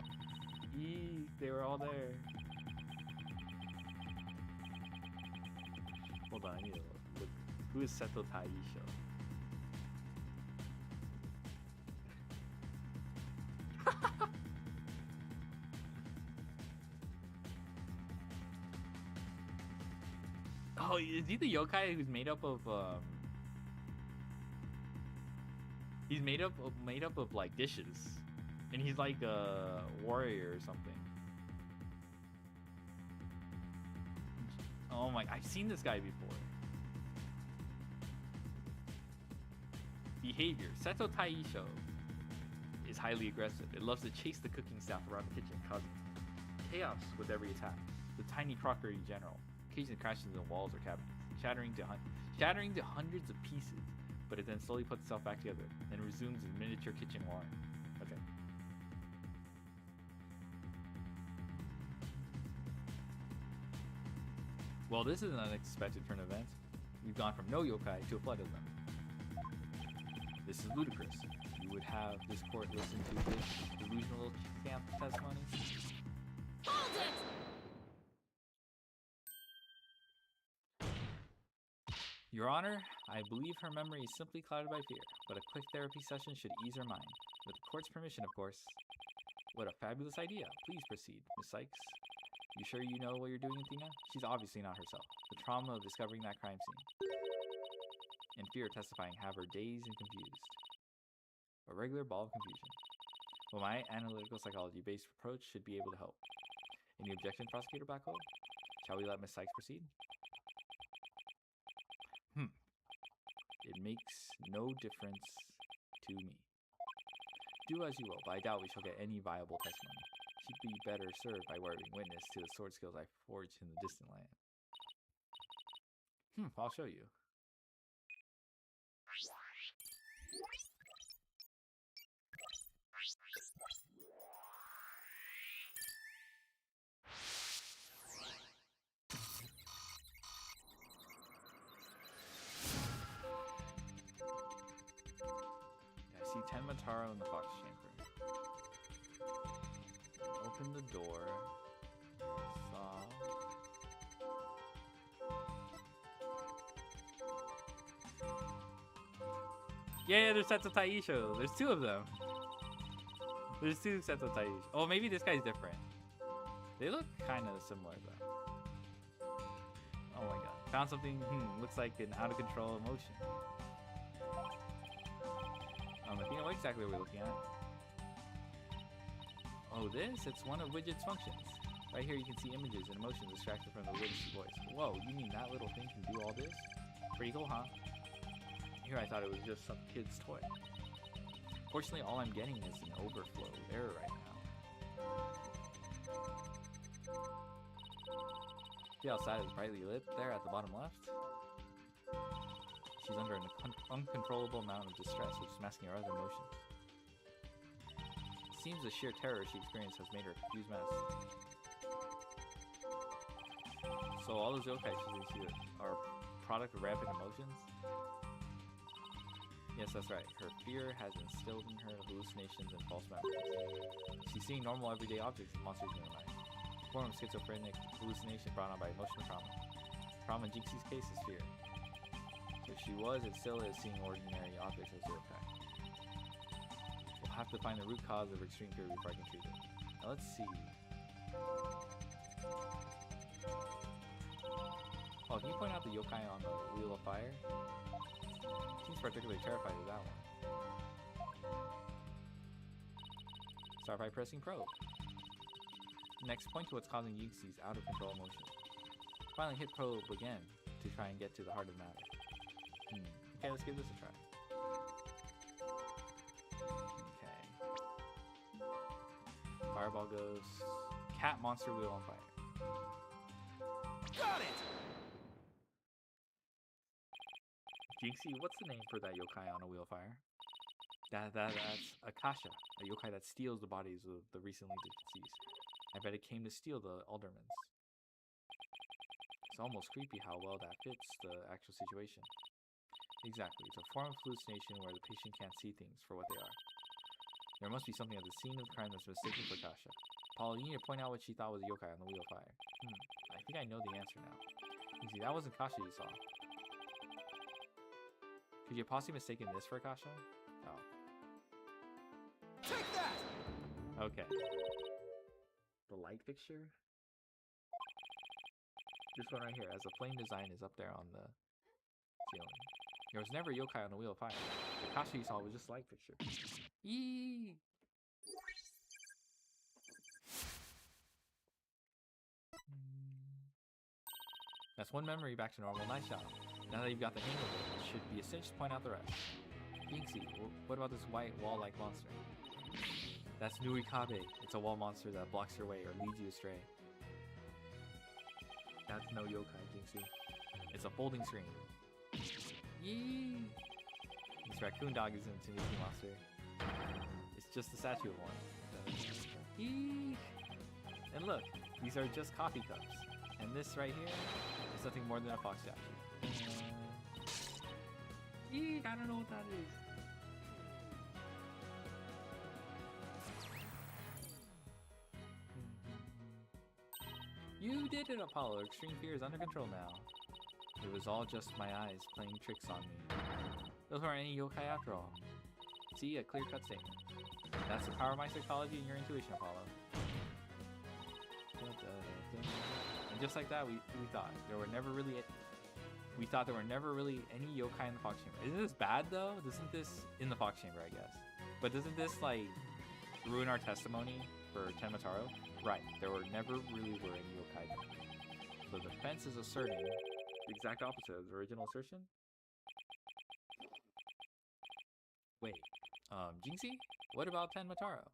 Eee, they were all there. Hold on, I need to look. Who is Seto Taisho? Oh, is he the yokai who's made up of he's made up of like dishes, and he's like a warrior or something. Oh my! I've seen this guy before. Behavior: Seto Taisho is highly aggressive. It loves to chase the cooking staff around the kitchen, causing chaos with every attack. The tiny crockery in general occasionally crashes into walls or cabinets, shattering to hundreds of pieces, but it then slowly puts itself back together and resumes its miniature kitchen warren. Okay. Well, this is an unexpected turn of events. We've gone from no yokai to a flood of them. This is ludicrous. You would have this court listen to this delusional camp testimony? Hold it! Your Honor, I believe her memory is simply clouded by fear, but a quick therapy session should ease her mind. With the court's permission, of course. What a fabulous idea. Please proceed, Miss Sykes. You sure you know what you're doing, Athena? She's obviously not herself. The trauma of discovering that crime scene and fear testifying have her dazed and confused. A regular ball of confusion. Well, my analytical psychology-based approach should be able to help. Any objection, Prosecutor Blackwell? Shall we let Miss Sykes proceed? It makes no difference to me. Do as you will, but I doubt we shall get any viable testimony. She'd be better served by wearing witness to the sword skills I forged in the distant land. I'll show you. I see Tenmataro in the fox chamber. Open the door. Saw. Yeah, there's Seto Taisho. There's two of them. There's two Seto Taisho. Oh, maybe this guy's different. They look kind of similar though. Oh my god. Found something, looks like an out of control emotion. Athena, what exactly are we looking at? Oh, this? It's one of Widget's functions. Right here you can see images and emotions extracted from the Widget's voice. Whoa, you mean that little thing can do all this? Pretty cool, huh? Here I thought it was just some kid's toy. Fortunately, all I'm getting is an overflow error right now. See how sad is brightly lit there at the bottom left? She's under an uncontrollable amount of distress, which is masking her other emotions. It seems the sheer terror she experienced has made her a confused mess. So all those yokai she are a product of rampant emotions? Yes, that's right. Her fear has instilled in her hallucinations and false memories. She's seeing normal everyday objects and monsters in her mind. A form of schizophrenic hallucination brought on by emotional trauma. Trauma in Jinxie's case is fear. So she was and still is seeing ordinary objects as yokai. We'll have to find the root cause of her extreme fear before I can treat it. Now let's see. Oh, can you point out the yokai on the Wheel of Fire? She's particularly terrified of that one. Start by pressing probe. Next, point to what's causing Jinxie's out of control emotion. Finally hit probe again to try and get to the heart of the matter. Okay, let's give this a try. Okay. Fireball goes. Cat monster wheel on fire. Got it! Jinxie, what's the name for that yokai on a wheel of fire? That's Akasha, a yokai that steals the bodies of the recently deceased. I bet it came to steal the aldermans. It's almost creepy how well that fits the actual situation. Exactly, it's a form of hallucination where the patient can't see things for what they are. There must be something at the scene of the crime that's mistaken for Akasha. Paul, you need to point out what she thought was a yokai on the wheel of fire. I think I know the answer now. You see, that wasn't Akasha you saw. Could you possibly mistaken this for Akasha? Oh. Take that! Okay. The light fixture? This one right here, as the flame design is up there on the ceiling. There was never a yokai on the wheel of fire. The Akasha you saw was just a light fixture. Yee! That's one memory back to normal. Nice job. Now that you've got the hang of it, it should be a cinch to point out the rest. Jinxie, what about this white wall-like monster? That's Nurikabe. It's a wall monster that blocks your way or leads you astray. That's no yokai, Jinxie. It's a folding screen. Yee! This raccoon dog isn't a Tanuki monster. It's just a statue of one. Yee! And look, these are just coffee cups. And this right here is nothing more than a fox statue. Eek, I don't know what that is. You did it, Apollo. Extreme fear is under control now. It was all just my eyes playing tricks on me. Those weren't any yokai after all. See, a clear-cut statement. That's the power of my psychology and your intuition, Apollo. And just like that, we thought there were never really any yokai in the Fox Chamber. Isn't this bad though? Doesn't this in the Fox Chamber, I guess? But doesn't this like ruin our testimony for Tenmataro? Right, there were never really were any yokai there. So the defense is asserting the exact opposite of the original assertion. Wait, Jinxie? What about Tenmataro?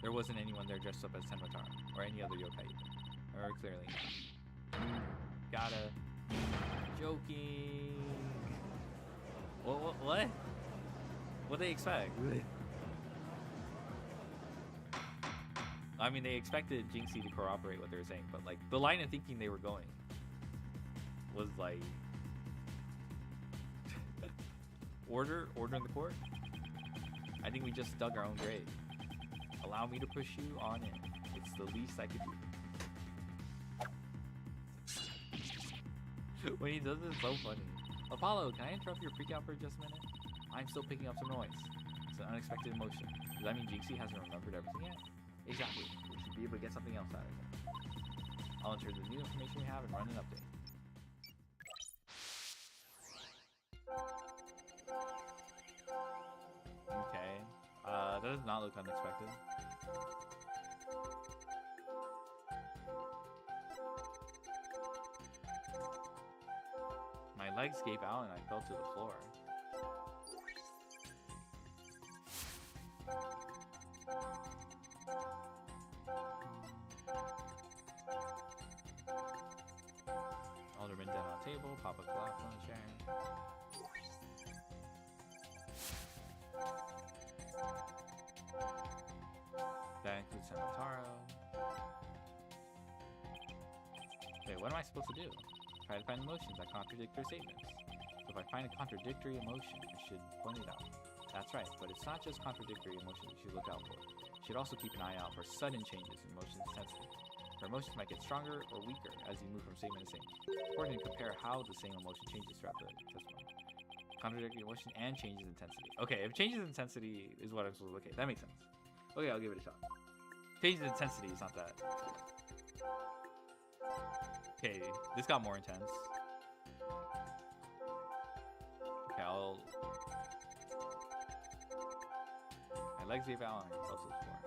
There wasn't anyone there dressed up as Tenmataro or any other yokai either. Or clearly not. Gotta. Joking. What? What do they expect? I mean, they expected Jinxie to corroborate what they were saying, but like the line of thinking they were going was like, order in the court. I think we just dug our own grave. Allow me to push you on in. It's the least I could do. When he does it, it's so funny. Apollo, can I interrupt your freak out for just a minute? I'm still picking up some noise. It's an unexpected emotion. Does that mean Jinxie hasn't remembered everything yet? Exactly. We should be able to get something else out of it. I'll enter the new information we have and run an update. Okay. That does not look unexpected. My legs gave out and I fell to the floor. Alderman dead on table, Papa collapsed on the chair. That includes Tenmataro. Okay, what am I supposed to do? Try to find emotions that contradict their statements. So if I find a contradictory emotion, I should point it out. That's right, but it's not just contradictory emotions you should look out for. You should also keep an eye out for sudden changes in emotion intensity. Your emotions might get stronger or weaker as you move from statement to statement. It's important to compare how the same emotion changes throughout the testimony. Contradictory emotion and changes in intensity. Okay, if changes in intensity is what I'm supposed to look at, that makes sense. Okay, I'll give it a shot. Changes in intensity is not that. Okay, this got more intense. Okay, my legs gave out and I fell to the floor.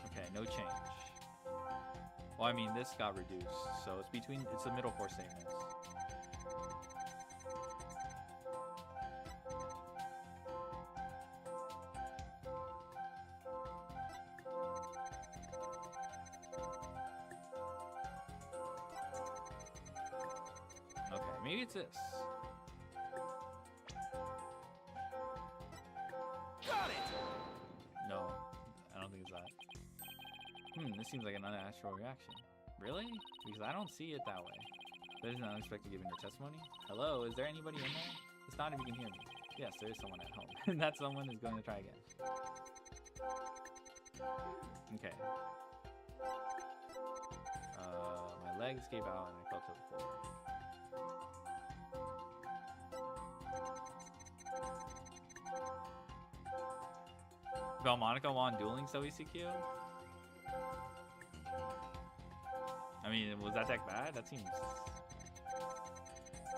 Okay, no change. Well, I mean, this got reduced, so it's the middle four statements. Okay, maybe it's this. Got it! No, I don't think it's that. This seems like an unnatural reaction. Really? Because I don't see it that way. That isn't unexpected given your testimony. Hello, is there anybody in there? It's not if you can hear me. Yes, there is someone at home. And that someone is going to try again. Okay. My legs gave out and I fell to the floor. Belmonica won dueling so ECQ? I mean, was that deck bad? That seems...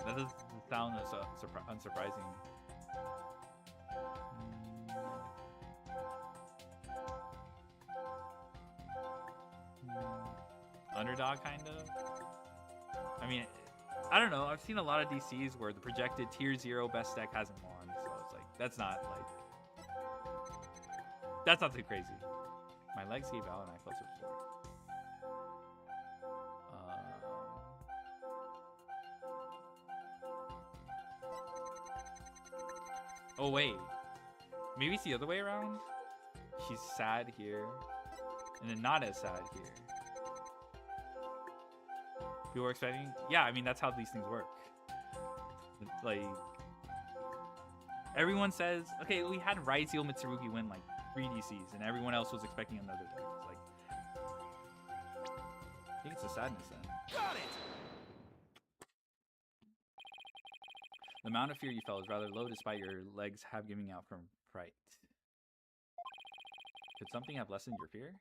That doesn't sound unsurprising. Underdog, kind of? I mean, I don't know. I've seen a lot of DCs where the projected tier 0 best deck hasn't won, so it's like that's not too crazy. My legs gave out and I felt so sore. Oh wait, maybe it's the other way around. She's sad here, and then not as sad here. People were expecting, yeah. I mean, that's how these things work. Like, everyone says, okay, we had Raizel Mitsurugi win like 3 DCs, and everyone else was expecting another deck. It's like, I think it's the sadness then. Got it! The amount of fear you felt is rather low despite your legs have giving out from fright. Could something have lessened your fear?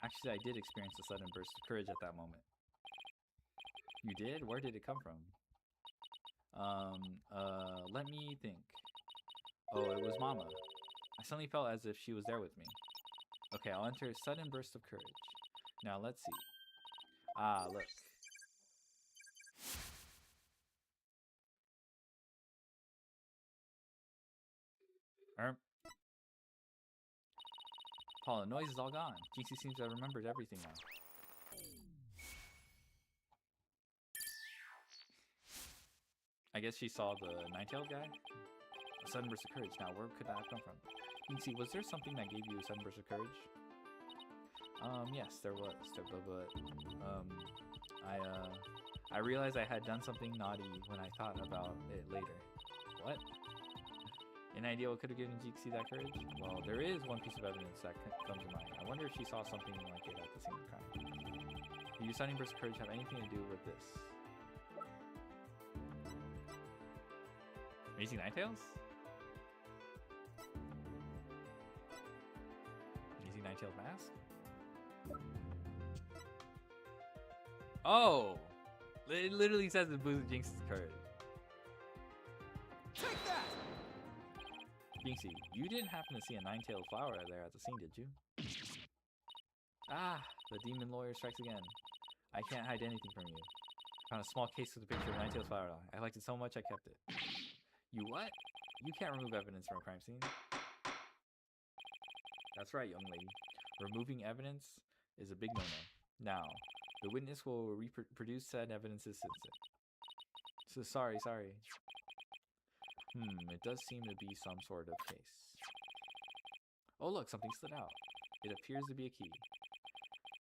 Actually, I did experience a sudden burst of courage at that moment. You did? Where did it come from? Let me think. Oh, it was Mama. I suddenly felt as if she was there with me. Okay, I'll enter a sudden burst of courage. Now, let's see. Ah, look. Paul, the noise is all gone. Jinxie seems to have remembered everything now. I guess she saw the nine-tailed guy? A sudden burst of courage. Now, where could that have come from? Jinxie, was there something that gave you a sudden burst of courage? Yes, there was. I realized I had done something naughty when I thought about it later. What? An idea what could have given Jinxie that courage? Well, there is one piece of evidence that comes to mind. I wonder if she saw something like it at the scene of the crime. Did your sudden burst of courage have anything to do with this? Amazing Ninetales? Amazing Ninetales mask? Oh! It literally says it boosts Jinx's courage. Take that! Jinxie, you didn't happen to see a nine-tailed flower there at the scene, did you? Ah, the demon lawyer strikes again. I can't hide anything from you. Found a small case with a picture of a nine-tailed flower. I liked it so much I kept it. You what? You can't remove evidence from a crime scene. That's right, young lady. Removing evidence is a big no-no. Now, the witness will reproduce said evidences since it. So sorry. It does seem to be some sort of case. Oh look, something slid out. It appears to be a key.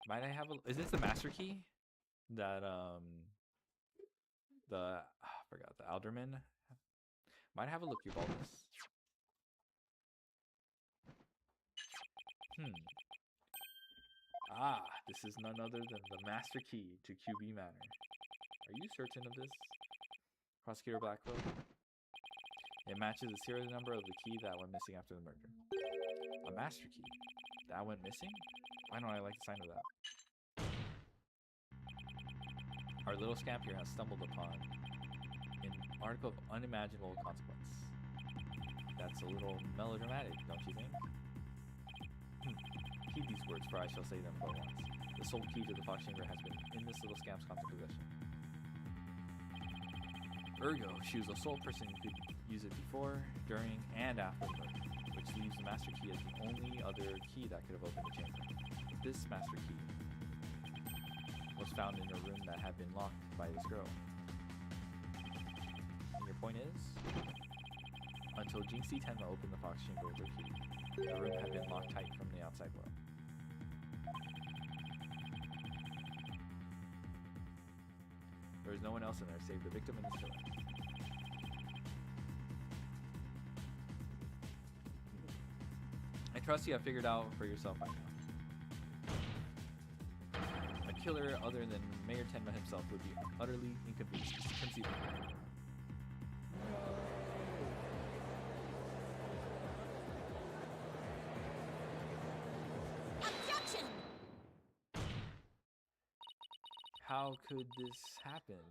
Might I have a... Is this the master key? That, I forgot, the alderman? Might I have a look, your baldness? Ah, this is none other than the master key to QB Manor. Are you certain of this? Prosecutor Blackwell? It matches the serial number of the key that went missing after the murder. A master key? That went missing? Why don't I like the sign of that? Our little scamp here has stumbled upon an article of unimaginable consequence. That's a little melodramatic, don't you think? Heed these words, for I shall say them but once. The sole key to the Fox Chamber has been in this little scamp's constant possession. Ergo, she was the sole person who could use it before, during, and after the murder, which leaves the master key as the only other key that could have opened the chamber. This master key was found in a room that had been locked by this girl. And your point is? Until Jinxie Tenma opened the Fox Chamber with her key, the room had been locked tight from the outside world. There was no one else in there save the victim and his killer. I trust you have figured out for yourself by now. A killer other than Mayor Tenma himself would be utterly inconceivable. Objection! How could this happen?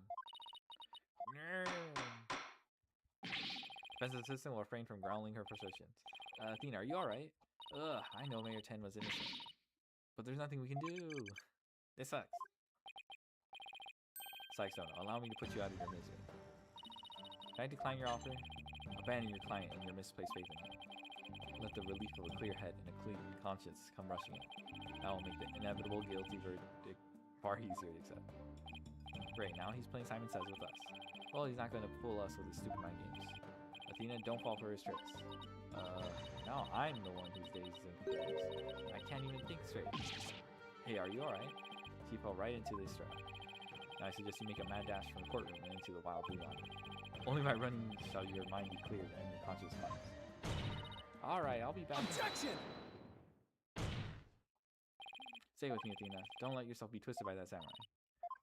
Defense assistant will refrain from growling her frustrations. Athena, are you alright? Ugh, I know Mayor 10 was innocent. But there's nothing we can do. This sucks. Psychzone, allow me to put you out of your misery. Can I decline your offer? Abandon your client and your misplaced faith in him. Let the relief of a clear head and a clean conscience come rushing in. That will make the inevitable guilty verdict far easier to accept. Great, now he's playing Simon Says with us. Well, he's not going to fool us with his stupid mind games. Athena, don't fall for his tricks. Now I'm the one who's dazed and confused. I can't even think straight. Hey, are you alright? She fell right into this trap. Now I suggest you make a mad dash from the courtroom and into the wild beyond. Only by running shall your mind be cleared and your conscience cleansed. Alright, I'll be back. Objection! Stay with me, Athena. Don't let yourself be twisted by that samurai.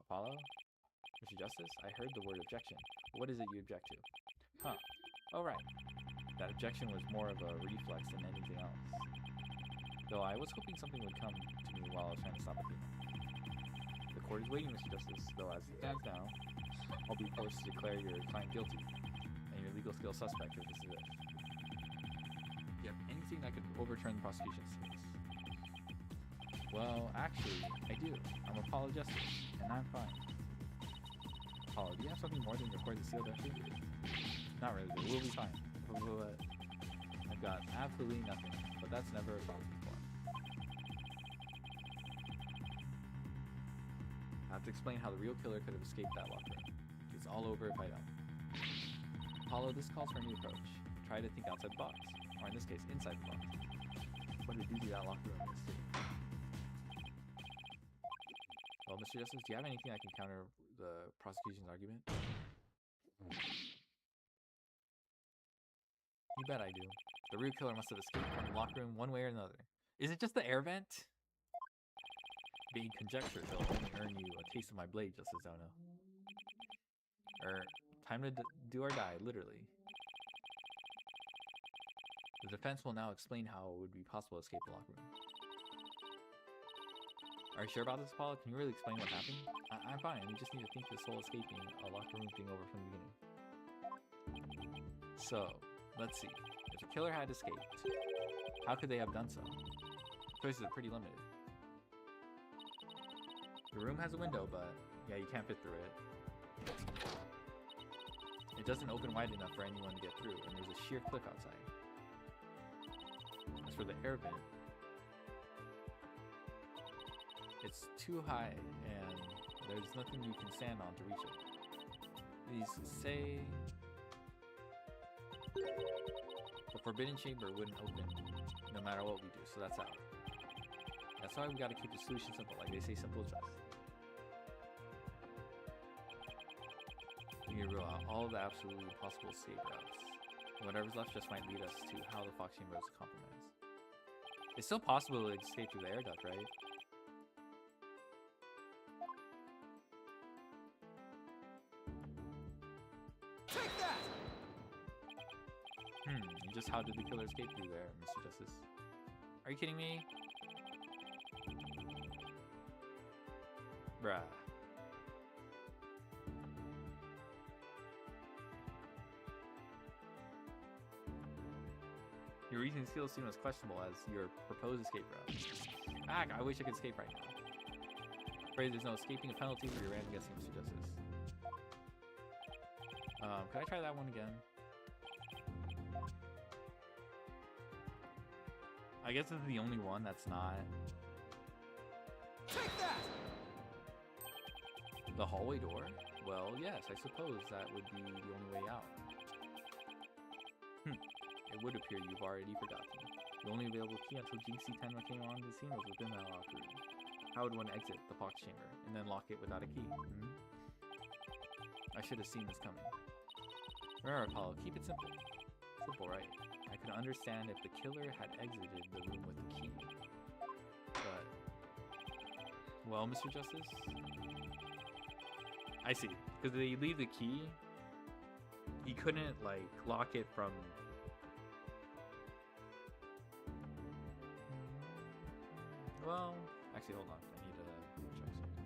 Apollo? Mr. Justice, I heard the word objection. What is it you object to? Huh. Oh, right. That objection was more of a reflex than anything else. Though I was hoping something would come to me while I was trying to stop Athena. The court is waiting, Mr. Justice, though as it stands now, I'll be forced to declare your client guilty and your legal skill suspect if this is it. Do you have anything that could overturn the prosecution's case? Well, actually, I do. I'm Apollo Justice, and I'm fine. Apollo, do you have something more than your court to seal, don't you? Not really, but we'll be fine. But I've got absolutely nothing, but that's never a problem before. I have to explain how the real killer could have escaped that locker room. It's all over if I don't. Apollo, this calls for a new approach. Try to think outside the box, or in this case, inside the box. What did you do that locker room in this city? Well, Mr. Justice, do you have anything that can counter the prosecution's argument? You bet I do. The real killer must have escaped from the locker room one way or another. Is it just the air vent? Being conjecture, they'll only earn you a taste of my blade, Justice Dono. Time to do or die, literally. The defense will now explain how it would be possible to escape the locker room. Are you sure about this, Apollo? Can you really explain what happened? I'm fine. We just need to think this whole escaping a locker room thing over from the beginning. So, let's see. If the killer had escaped, how could they have done so? Choices are pretty limited. The room has a window, but yeah, you can't fit through it. It doesn't open wide enough for anyone to get through, and there's a sheer cliff outside. As for the air vent, it's too high, and there's nothing you can stand on to reach it. These say the forbidden chamber wouldn't open no matter what we do, so that's out. That's why we gotta keep the solution simple, like they say simple is best. We need to rule out all the absolutely impossible escape routes. Whatever's left just might lead us to how the Fox Chamber was compromised. It's still possible to escape through the air duct, right? Take that! And just how did the killer escape through there, Mr. Justice? Are you kidding me? Bruh. Your reasoning skills seem as questionable as your proposed escape route. Ah, I wish I could escape right now. Afraid there's no escaping a penalty for your random guessing, Mr. Justice. Can I try that one again? I guess this is the only one that's not. Take that! The hallway door? Well, yes, I suppose that would be the only way out. It would appear you've already forgotten. The only available key until Jinxie Tenma came on the scene was within that locker room. How would one exit the Fox Chamber and then lock it without a key? I should have seen this coming. Remember, Apollo, keep it simple. Simple, right? I could understand if the killer had exited the room with the key. But... well, Mr. Justice? I see. Because they leave the key, he couldn't, like, lock it from... well, actually, hold on. I need to check something.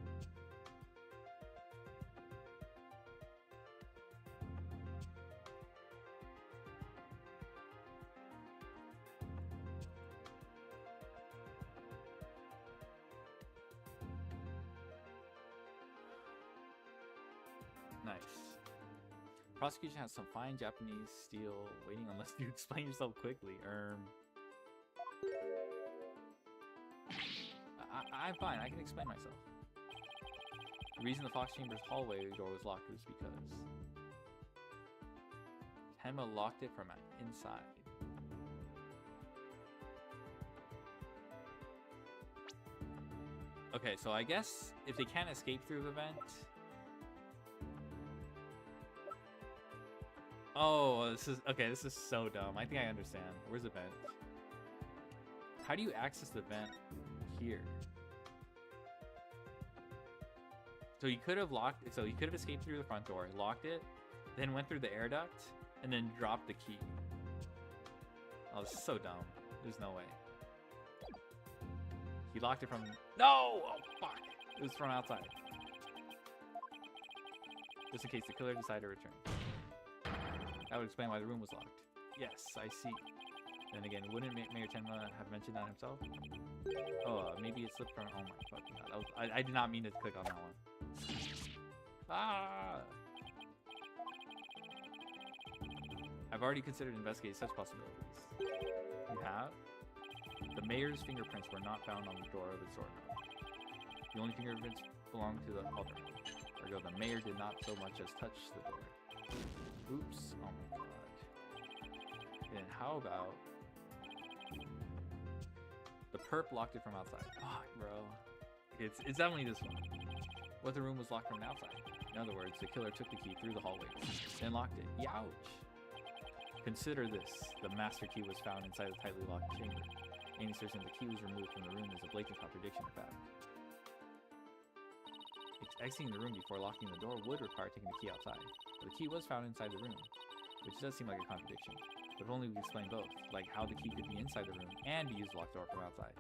Nice. Prosecution has some fine Japanese steel waiting unless you explain yourself quickly. I'm fine. I can explain myself. The reason the Fox Chamber's hallway door was locked was because Tenma locked it from inside. Okay, so I guess if they can't escape through the vent... Oh, this is... Okay, this is so dumb. I think I understand. Where's the vent? How do you access the vent here? So you could have locked... So you could have escaped through the front door, locked it, then went through the air duct, and then dropped the key. Oh, this is so dumb. There's no way. He locked it from... No! Oh, fuck! It was from outside. Just in case the killer decided to return. That would explain why the room was locked. Yes, I see. Then again, wouldn't Mayor Tenma have mentioned that himself? Oh, maybe it slipped from... Oh my fucking god. I did not mean to click on that one. Ah! I've already considered investigating such possibilities. You have? The mayor's fingerprints were not found on the door of the sword. The only fingerprints belonged to the alderman. Ergo, the mayor did not so much as touch the door. Oops. Oh my god. Then how about... The perp locked it from outside. Fuck, bro. It's definitely this one. What if the room was locked from the outside? In other words, the killer took the key through the hallway, then locked it. Youch! Consider this. The master key was found inside the tightly locked chamber. Any assertion the key was removed from the room is a blatant contradiction of fact. Exiting the room before locking the door would require taking the key outside, but the key was found inside the room, which does seem like a contradiction. But if only we explain both, like how the key could be inside the room and be used to lock the door from outside.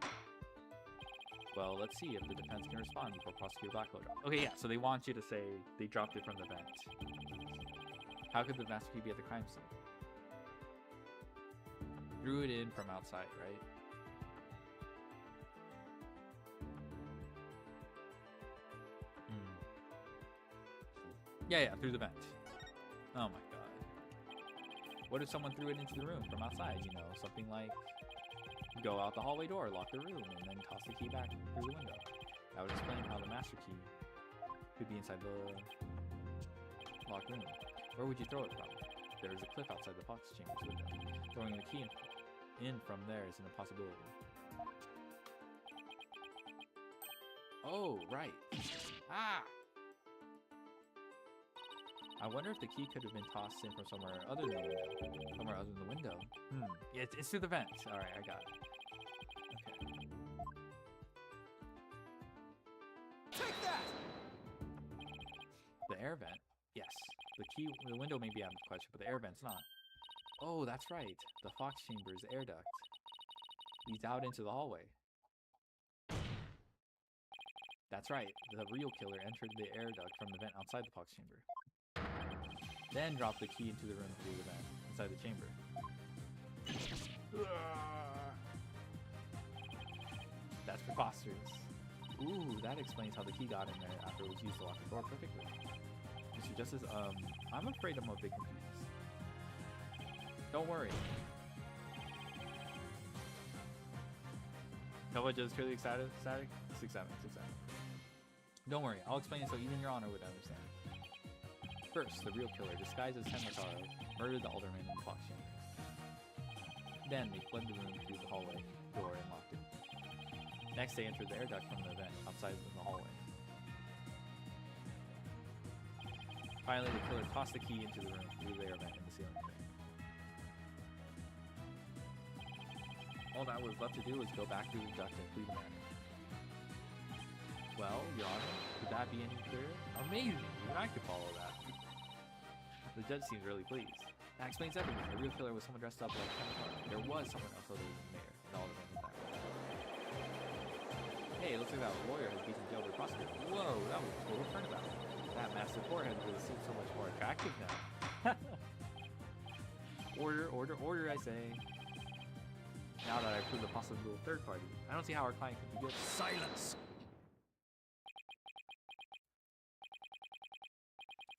Well, let's see if the defense can respond before prosecutor Blackwell drops. Okay, yeah, so they want you to say they dropped it from the vent. How could the master key be at the crime scene? Threw it in from outside, right? Yeah, through the vent. Oh my god. What if someone threw it into the room from outside? You know, something like go out the hallway door, lock the room, and then toss the key back through the window. That would explain how the master key could be inside the locked room. Where would you throw it from? There is a cliff outside the Fox Chamber's window. Throwing the key in from there is an impossibility. Oh, right. Ah! I wonder if the key could have been tossed in from somewhere other than the window. Somewhere other than the window. Yeah, it's through the vent. Alright, I got it. Okay. Take that! The air vent? Yes. The window may be out of question, but the air vent's not. Oh, that's right. The Fox Chamber's air duct leads out into the hallway. That's right. The real killer entered the air duct from the vent outside the Fox Chamber. Then dropped the key into the room through the vent inside the chamber. That's preposterous. Ooh, that explains how the key got in there after it was used to lock the door perfectly. Mr. Justice, I'm afraid I'm a bit confused. Don't worry. Nova just clearly excited? Static? 6-7. Don't worry, I'll explain it so even Your Honor would understand. First, the real killer, disguised as Tenmataro, murdered the alderman in the Fox Chamber. Then they fled the room through the hallway door and locked it. Next, they entered the air duct from the vent outside in the hallway. Finally, the killer tossed the key into the room through the air vent in the ceiling fan. All that was left to do was go back through the duct and flee the manor. Well, Your Honor, could that be any clearer? Amazing! Even I could follow that. The judge seems really pleased. That explains everything. The real killer was someone dressed up like Tenmataro. There was someone else other than the mayor, and all the men that way. Hey, it looks like that lawyer has beaten jail the prosecutor. Whoa, that was a total turnabout. That massive forehead really seems so much more attractive now. Order, I say. Now that I've proved the possible third party, I don't see how our client could be good. Silence!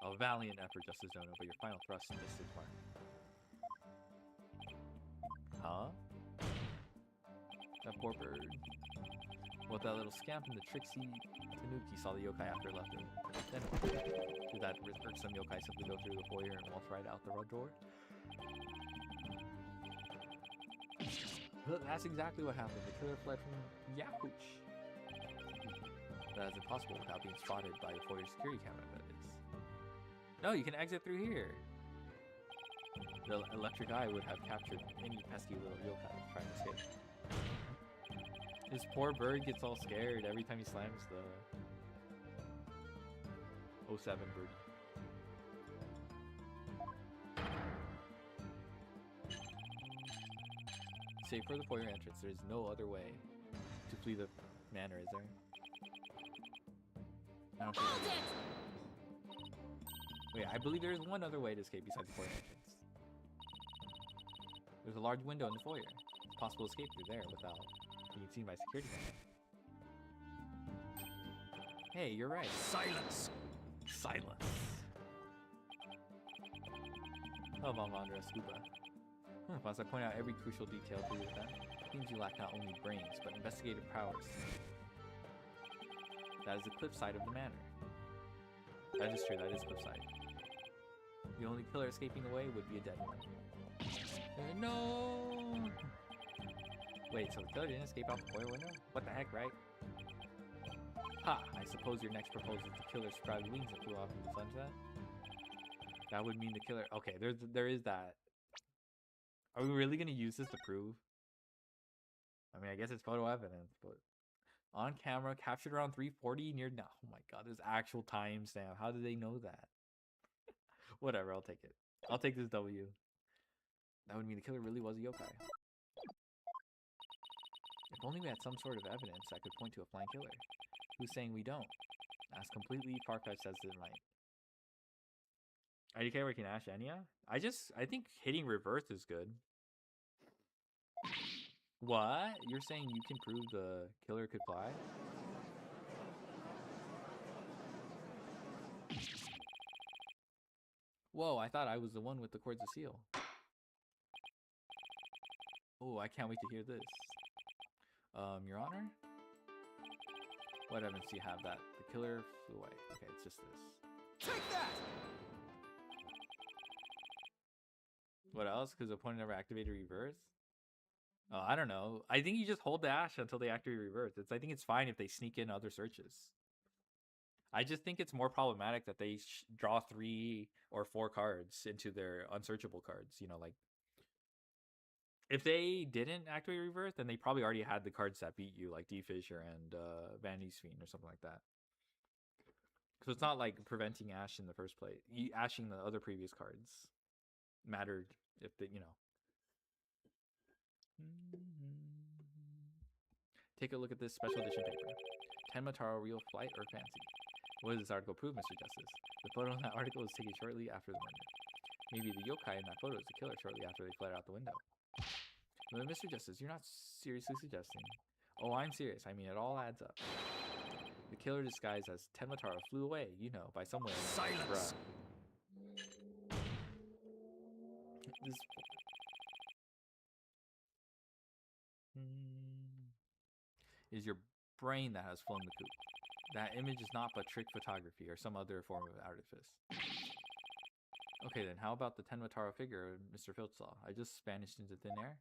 A valiant effort, Justice Dono, but your final thrust missed its mark. Huh? That poor bird. Well, that little scamp and the tricksy Tanuki saw the yokai after it left him. Then did that irksome yokai simply go through the foyer and waltz right out the front door? That's exactly what happened. The killer fled from Yakuch. That is impossible without being spotted by the foyer security camera, that is. No, you can exit through here. The electric eye would have captured any pesky little yokai trying to escape. This poor bird gets all scared every time he slams the 07 birdie. Save for the foyer entrance, there is no other way to flee the manor, is there? I don't think there is. Wait, I believe there is one other way to escape besides the foyer entrance. There's a large window in the foyer. It's possible to escape through there without being seen by security guards. Hey, you're right. Silence! Silence. Oh, Valmandra Scuba. Once I point out every crucial detail to you with that, it means you lack not only brains, but investigative prowess. That is the cliff side of the manor. That is true, that is cliff side. The only killer escaping away would be a dead one. No! Wait, so the killer didn't escape out the foyer window? What the heck, right? Ha! I suppose your next proposal is the killer spread wings and flew off into the sunset? That would mean the killer... Okay, there is that. Are we really going to use this to prove? I mean, I guess it's photo evidence, but... On camera, captured around 3:40 near... No, oh my god, there's actual timestamp. How did they know that? Whatever, I'll take it. I'll take this W. That would mean the killer really was a yokai. If only we had some sort of evidence that could point to a flying killer. Who's saying we don't? As completely far-fetched as it might. IDK working Ash Enya? I think hitting reverse is good. What? You're saying you can prove the killer could fly? Whoa, I thought I was the one with the cords of seal. Oh, I can't wait to hear this. Your Honor? What evidence do you have that the killer flew away? Okay, it's just this. Take that! What else? Because the opponent never activated reverse? Oh, I don't know. I think you just hold the Ash until they activate reverse. I think it's fine if they sneak in other searches. I just think it's more problematic that they draw 3 or 4 cards into their unsearchable cards. You know, like... If they didn't activate reverse, then they probably already had the cards that beat you, like D-Fisher and Vanity's Fiend or something like that. So it's not like preventing Ash in the first place. Ashing the other previous cards mattered if they, you know. Take a look at this special edition paper. Tenmataro, real flight or fancy? What does this article prove, Mr. Justice? The photo in that article was taken shortly after the murder. Maybe the yokai in that photo is the killer shortly after they fled out the window. But Mr. Justice, you're not seriously suggesting... Oh, I'm serious. I mean, it all adds up. The killer disguised as Tenmataro flew away, you know, by somewhere. Silence! This... It is your brain that has flown the coop. That image is not but trick photography or some other form of artifice. Okay then, how about the Tenmataro figure of Mr. Filchsaw? I just vanished into thin air?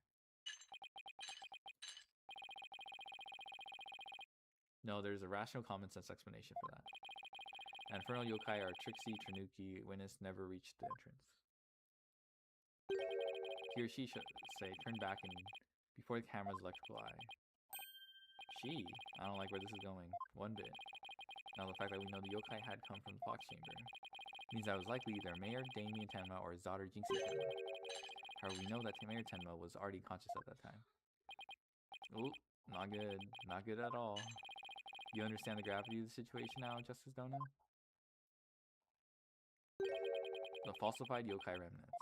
No, there's a rational common sense explanation for that. An infernal yokai or tricksy Tanuki witness never reached the entrance. He or she should say, turn back and before the camera's electrical eye. She? I don't like where this is going. One bit. Now the fact that we know the yokai had come from the Fox Chamber means that it was likely either Mayor Damien Tenma or his daughter Jinxie Tenma. However, we know that Mayor Tenma was already conscious at that time. Ooh, not good. Not good at all. You understand the gravity of the situation now, Justice Dono? The falsified yokai remnants.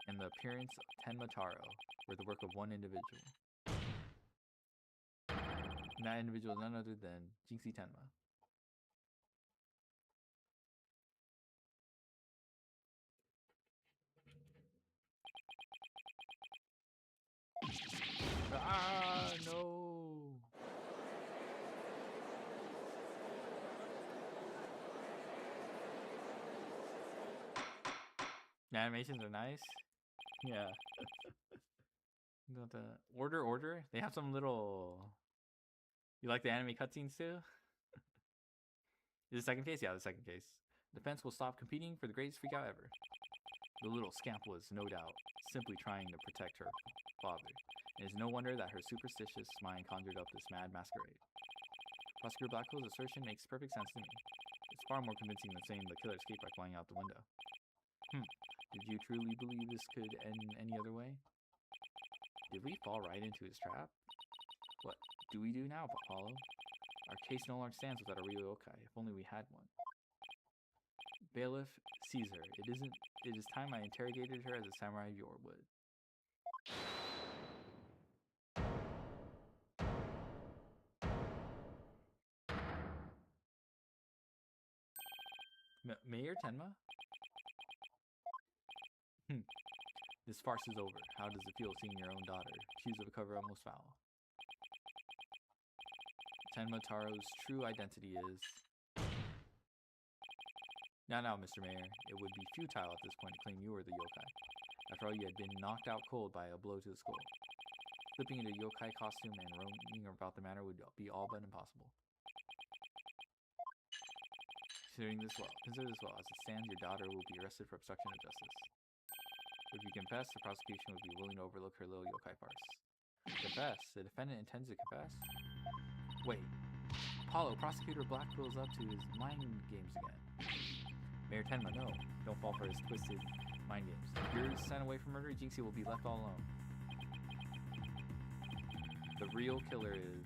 And the appearance of Tenmataro were the work of one individual. And that individual is none other than Jinxie Tenma. The animations are nice. Yeah. The order. They have some little. You like the anime cutscenes too? Is the second case? Yeah, the second case. Defense will stop competing for the greatest freak out ever. The little scamp was, no doubt, simply trying to protect her father. It is no wonder that her superstitious mind conjured up this mad masquerade. Prosecutor Blackwell's assertion makes perfect sense to me. It's far more convincing than saying the killer escaped by flying out the window. Did you truly believe this could end any other way? Did we fall right into his trap? What do we do now, Apollo? Our case no longer stands without a real yokai. If only we had one. Bailiff Caesar, it is time I interrogated her as a samurai of yore would. Mayor Tenma? This farce is over. How does it feel seeing your own daughter accused of a cover-up most foul? Tenma Taro's true identity is... Now, Mr. Mayor, it would be futile at this point to claim you were the yokai. After all, you had been knocked out cold by a blow to the skull. Slipping into a yokai costume and roaming about the manor would be all but impossible. Consider this well. As it stands, your daughter will be arrested for obstruction of justice. If you confess, the prosecution would be willing to overlook her little yokai farce. Confess? The defendant intends to confess? Wait. Apollo, Prosecutor Blackwell's up to his mind games again. Mayor Tenma, no. Don't fall for his twisted mind games. If you're sent away for murder, Jinxie will be left all alone. The real killer is...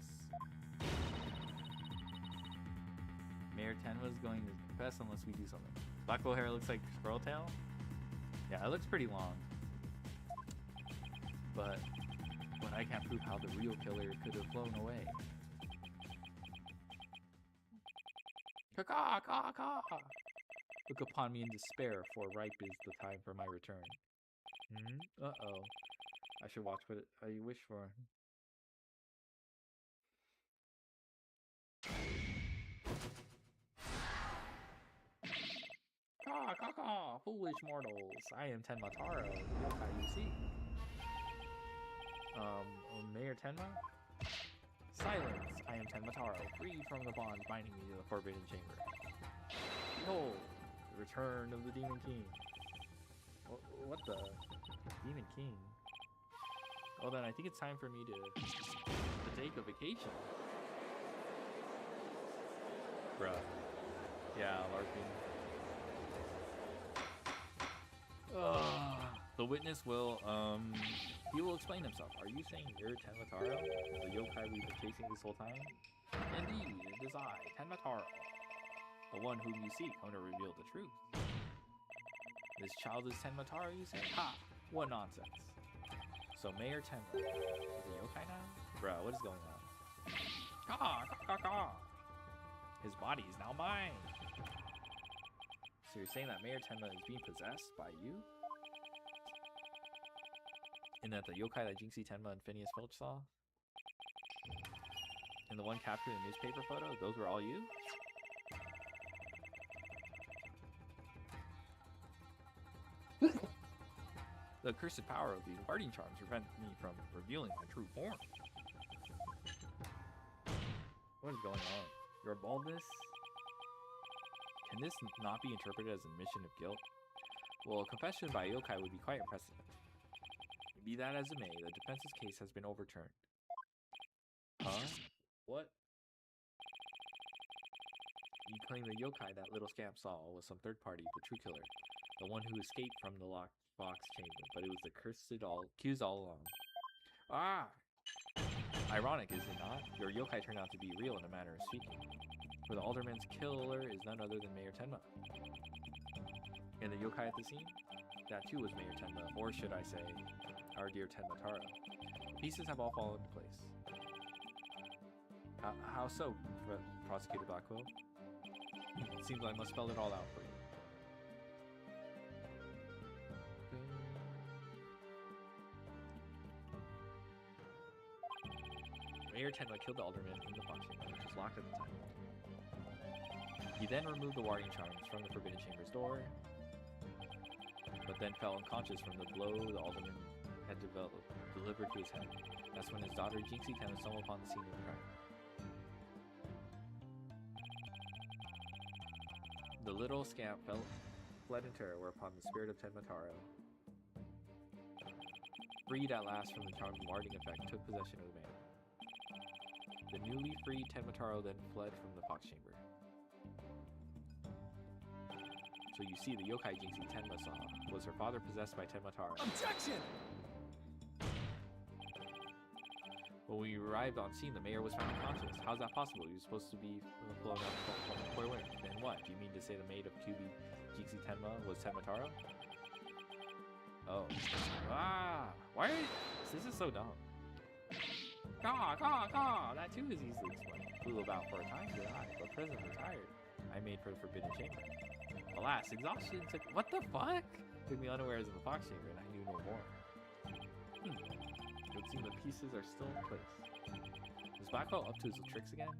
Mayor Tenma's going to confess unless we do something. Blackwell hair looks like squirrel tail? Yeah, it looks pretty long. But I can't prove how the real killer could have flown away. Caw, caw, caw. Look upon me in despair, for ripe is the time for my return. Uh-oh. I should watch what you wish for. Caw, caw, caw, foolish mortals. I am Tenma Taro, the yokai you see. Mayor Tenma? Silence! I am Tenma Taro, free from the bonds binding me to the Forbidden Chamber. Behold, the return of the Demon King. What the? Demon King? Well then, I think it's time for me to take a vacation. Bruh. Yeah, LARPing. The witness will, he will explain himself. Are you saying you're Tenma Taro, the yokai we've been chasing this whole time? Indeed, it is I, Tenma Taro, the one whom you seek, come to reveal the truth. This child is Tenma Taro, you say? Ha! What nonsense. So Mayor Tenma is a yokai now? Bruh, what is going on? Caw, caw, caw, caw. His body is now mine. So you're saying that Mayor Tenma is being possessed by you? And that the yokai that Jinxie, Tenma, and Phineas Filch saw? And the one captured in the newspaper photo? Those were all you? The accursed power of these guardian charms prevent me from revealing my true form. What is going on? Your baldness? Can this not be interpreted as a mission of guilt? Well, a confession by a yokai would be quite impressive. Be that as it may, the defense's case has been overturned. Huh? What? You claim the yokai that little scamp saw was some third party, the true killer. The one who escaped from the locked box chamber, but it was the accused all along. Ah! Ironic, is it not? Your yokai turned out to be real in a manner of speaking. For the alderman's killer is none other than Mayor Tenma. And the yokai at the scene? That too was Mayor Tenma, or should I say, our dear Tenma Taro. The pieces have all fallen into place. How so, Prosecutor Blackwell? It seems I must spell it all out for you. Mayor Tenma killed the alderman in the box chamber, which was locked at the time. He then removed the guardian charms from the Forbidden Chamber's door. but then fell unconscious from the blow the alderman had delivered to his head. That's when his daughter Jinxie Tenma stumbled upon the scene of the crime. The little scamp fled in terror, whereupon the spirit of Tenmataro, freed at last from the charm's warding effect, took possession of the man. The newly freed Tenmataro then fled from the fox chamber. So you see, the yokai Jinxie Tenma saw was her father possessed by Tenmataro. Objection! When we arrived on scene, the mayor was found unconscious. How's that possible? He was supposed to be blown up from the wait. Then what? Do you mean to say the maid of QB Jinxie Tenma was Tenmataro? Oh. Ah! Why are you... This is so dumb. Caw! That too is easily explained. Flew about for a time to die, but presently tired. I made for the forbidden chamber. Alas, exhaustion took... What the fuck? Took me unawares in the fox chamber, and I knew no more. It would seem the pieces are still in place. Is Blackwell up to his tricks again?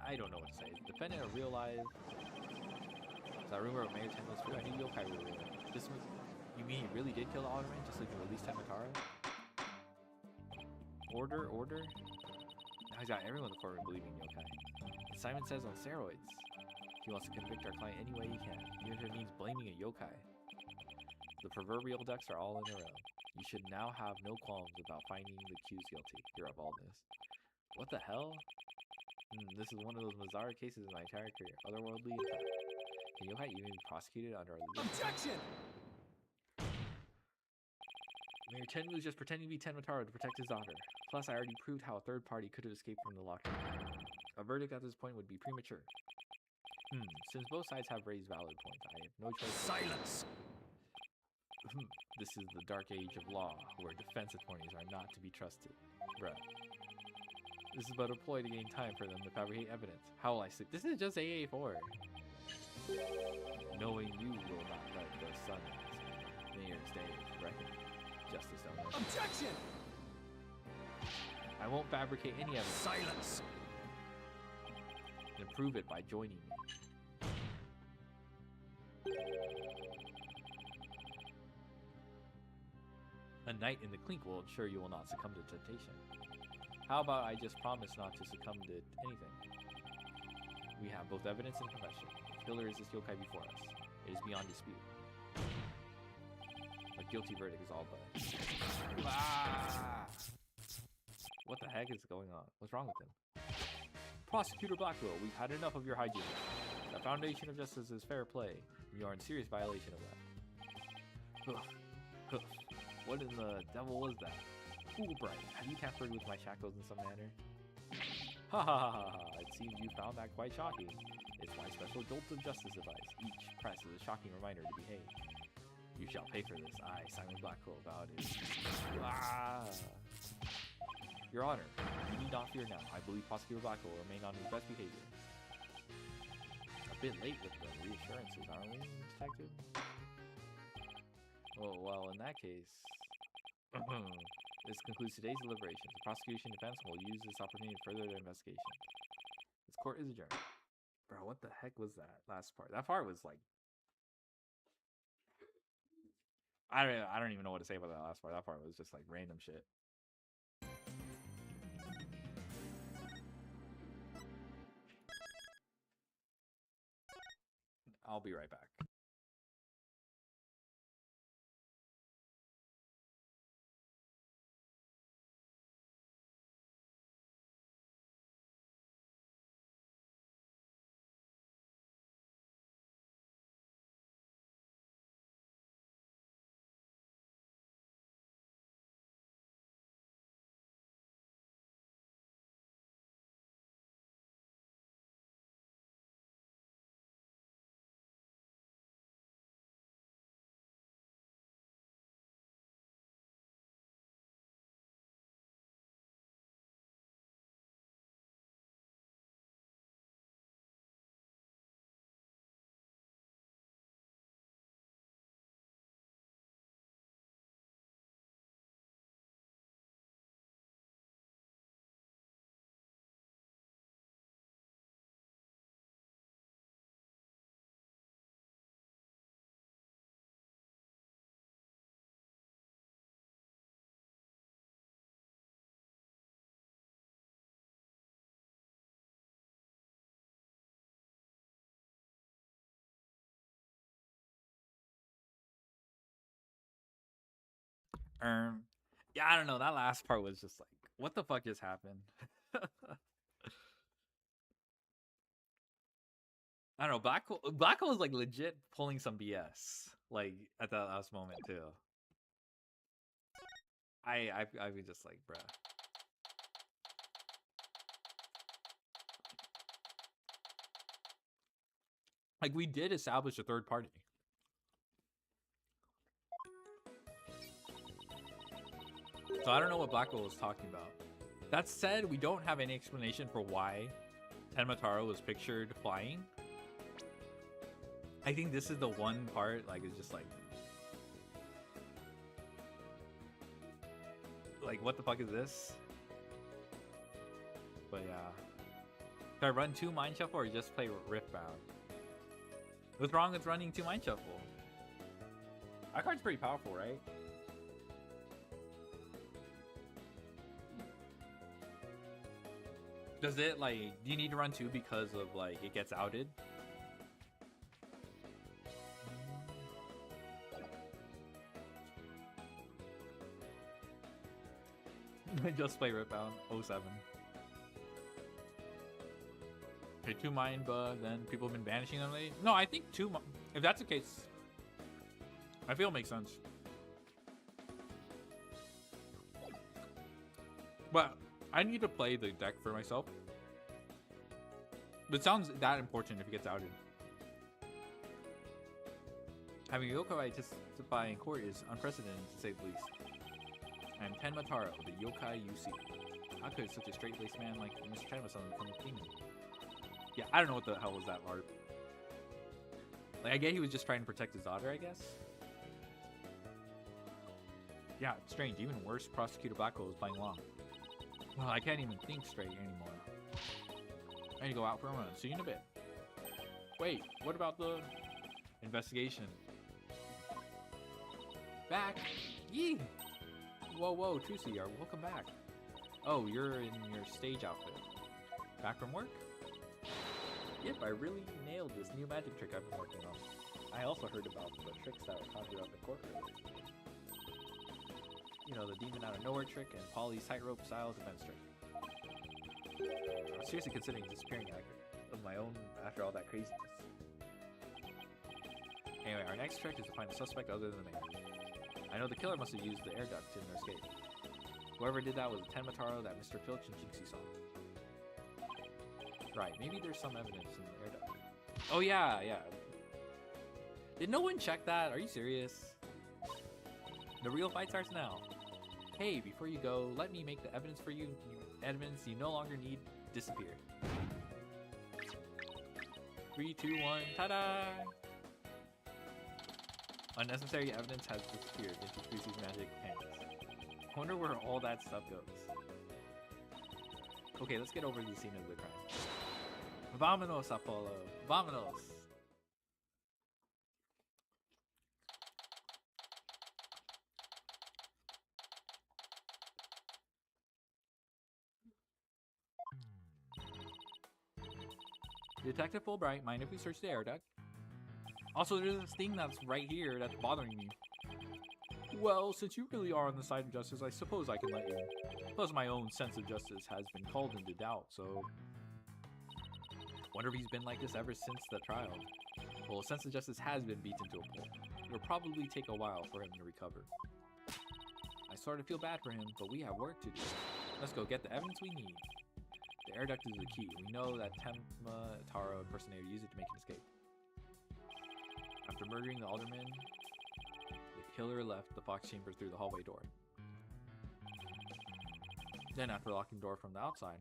I don't know what to say. Defendant a real live... Is that rumor of Mayor Tenma's true? I knew yokai were real. This was... You mean he really did kill the alderman just so he can release Tenmataro? Order? Now he's got everyone in the courtroom believing yokai. And Simon says on steroids. He wants to convict our client any way he can, even if it means blaming a yokai. The proverbial ducks are all in a row. You should now have no qualms about finding the accused guilty. You're of all this. What the hell? This is one of those bizarre cases in my entire career. Otherworldly, in fact. Can yokai even be prosecuted under our legal... Objection! Mayor Tenmu was just pretending to be Tenmataro to protect his daughter. Plus, I already proved how a third party could have escaped from the lockdown. A verdict at this point would be premature. Since both sides have raised valid points, I have no choice. Silence! This is the dark age of law, where defense attorneys are not to be trusted. Bruh. This is but a ploy to gain time for them to fabricate evidence. How will I sleep? This is just AA4. Knowing you will not let the sun rise. Mayor's Day, reckon. Justice don't know. Objection! I won't fabricate any evidence. Silence! And prove it by joining me. A night in the clink will ensure you will not succumb to temptation. How about I just promise not to succumb to anything? We have both evidence and confession. The killer is this yokai before us. It is beyond dispute. A guilty verdict is all but. Ah! What the heck is going on? What's wrong with him? Prosecutor Blackwell, we've had enough of your hygiene. The foundation of justice is fair play, and you are in serious violation of that. What in the devil was that? Fulbright, have you tampered with my shackles in some manner? Ha ha ha ha! It seems you found that quite shocking. It's my special jolt of justice device. Each press is a shocking reminder to behave. You shall pay for this. I, Simon Blackwell, vowed it. Ah! Your Honor, you need not fear now. I believe Prosecutor Blackwell will remain on his best behavior. A bit late with the reassurances, aren't we, Detective? Oh, well, in that case... This concludes today's deliberations. The prosecution defense will use this opportunity to further their investigation. This court is adjourned. Bro, what the heck was that last part? That part was like... I don't even know what to say about that last part. That part was just like random shit. I'll be right back. Yeah, I don't know. That last part was just like, what the fuck just happened? I don't know. Black Hole was like legit pulling some BS like at that last moment too. I was just like, bruh. Like, we did establish a third party. So I don't know what Blackwell was talking about. That said, we don't have any explanation for why Tenmataro was pictured flying. I think this is the one part, like, it's just like what the fuck is this? But yeah. Should I run 2 Mind Shuffle or just play Riftbound? What's wrong with running 2 Mind Shuffle? That card's pretty powerful, right? Does it, like, do you need to run 2 because of, like, it gets outed? Just play Ripbound 07. Okay, 2 Mind Bug, then people have been banishing them lately. No, I think 2, if that's the case, I feel it makes sense. But I need to play the deck for myself. But it sounds that important if it gets outed. Having yokai testify in court is unprecedented, to say the least. I am Tenmataro, the yokai you see. How could such a straight-laced man like Mr. Tenma-san become a demon? Yeah, I don't know what the hell was that art. Like, I get he was just trying to protect his daughter, I guess. Yeah, it's strange. Even worse, Prosecutor Blackwell is playing along. Well, I can't even think straight anymore. I need to go out for a run. See you in a bit. Wait, what about the investigation? Back! Yee! Whoa, whoa, Trucy, welcome back. Oh, you're in your stage outfit. Back from work? Yep, I really nailed this new magic trick I've been working on. I also heard about the tricks that were conjured up in court earlier. You know, the demon out of nowhere trick and Polly's tightrope style defense trick. I was seriously considering disappearing of my own after all that craziness. Anyway, our next trick is to find a suspect other than the mayor. I know the killer must have used the air duct in their escape. Whoever did that was a Tenmataro that Mr. Filch and Jinxie saw. Right, maybe there's some evidence in the air duct. Oh yeah, yeah. Did no one check that? Are you serious? The real fight starts now. Hey, before you go, let me make the evidence for you. Evidence you no longer need disappear. 3, 2, 1, ta-da! Unnecessary evidence has disappeared into Trucy's magic hands. I wonder where all that stuff goes. Okay, let's get over to the scene of the crime. Vamonos, Apollo. Vamonos! Detective Fulbright, mind if we search the air duct? Also, there's this thing that's right here that's bothering me. Well, since you really are on the side of justice, I suppose I can let you. Plus, my own sense of justice has been called into doubt, so... Wonder if he's been like this ever since the trial. Well, sense of justice has been beaten to a pulp. It will probably take a while for him to recover. I sort of feel bad for him, but we have work to do. Let's go get the evidence we need. The air duct is the key. We know that Tenmataro impersonator used it to make an escape. After murdering the alderman, the killer left the Fox chamber through the hallway door. Then, after locking the door from the outside,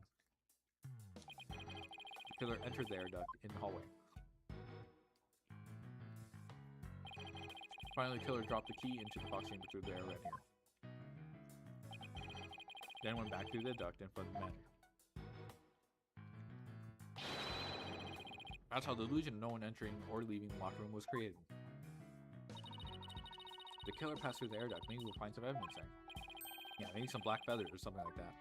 the killer entered the air duct in the hallway. Finally, the killer dropped the key into the Fox chamber through the air vent here. Then went back through the duct and fled the manor. That's how the illusion of no one entering or leaving the locker room was created. The killer passed through the air duct. Maybe we'll find some evidence there. Yeah, maybe some black feathers or something like that.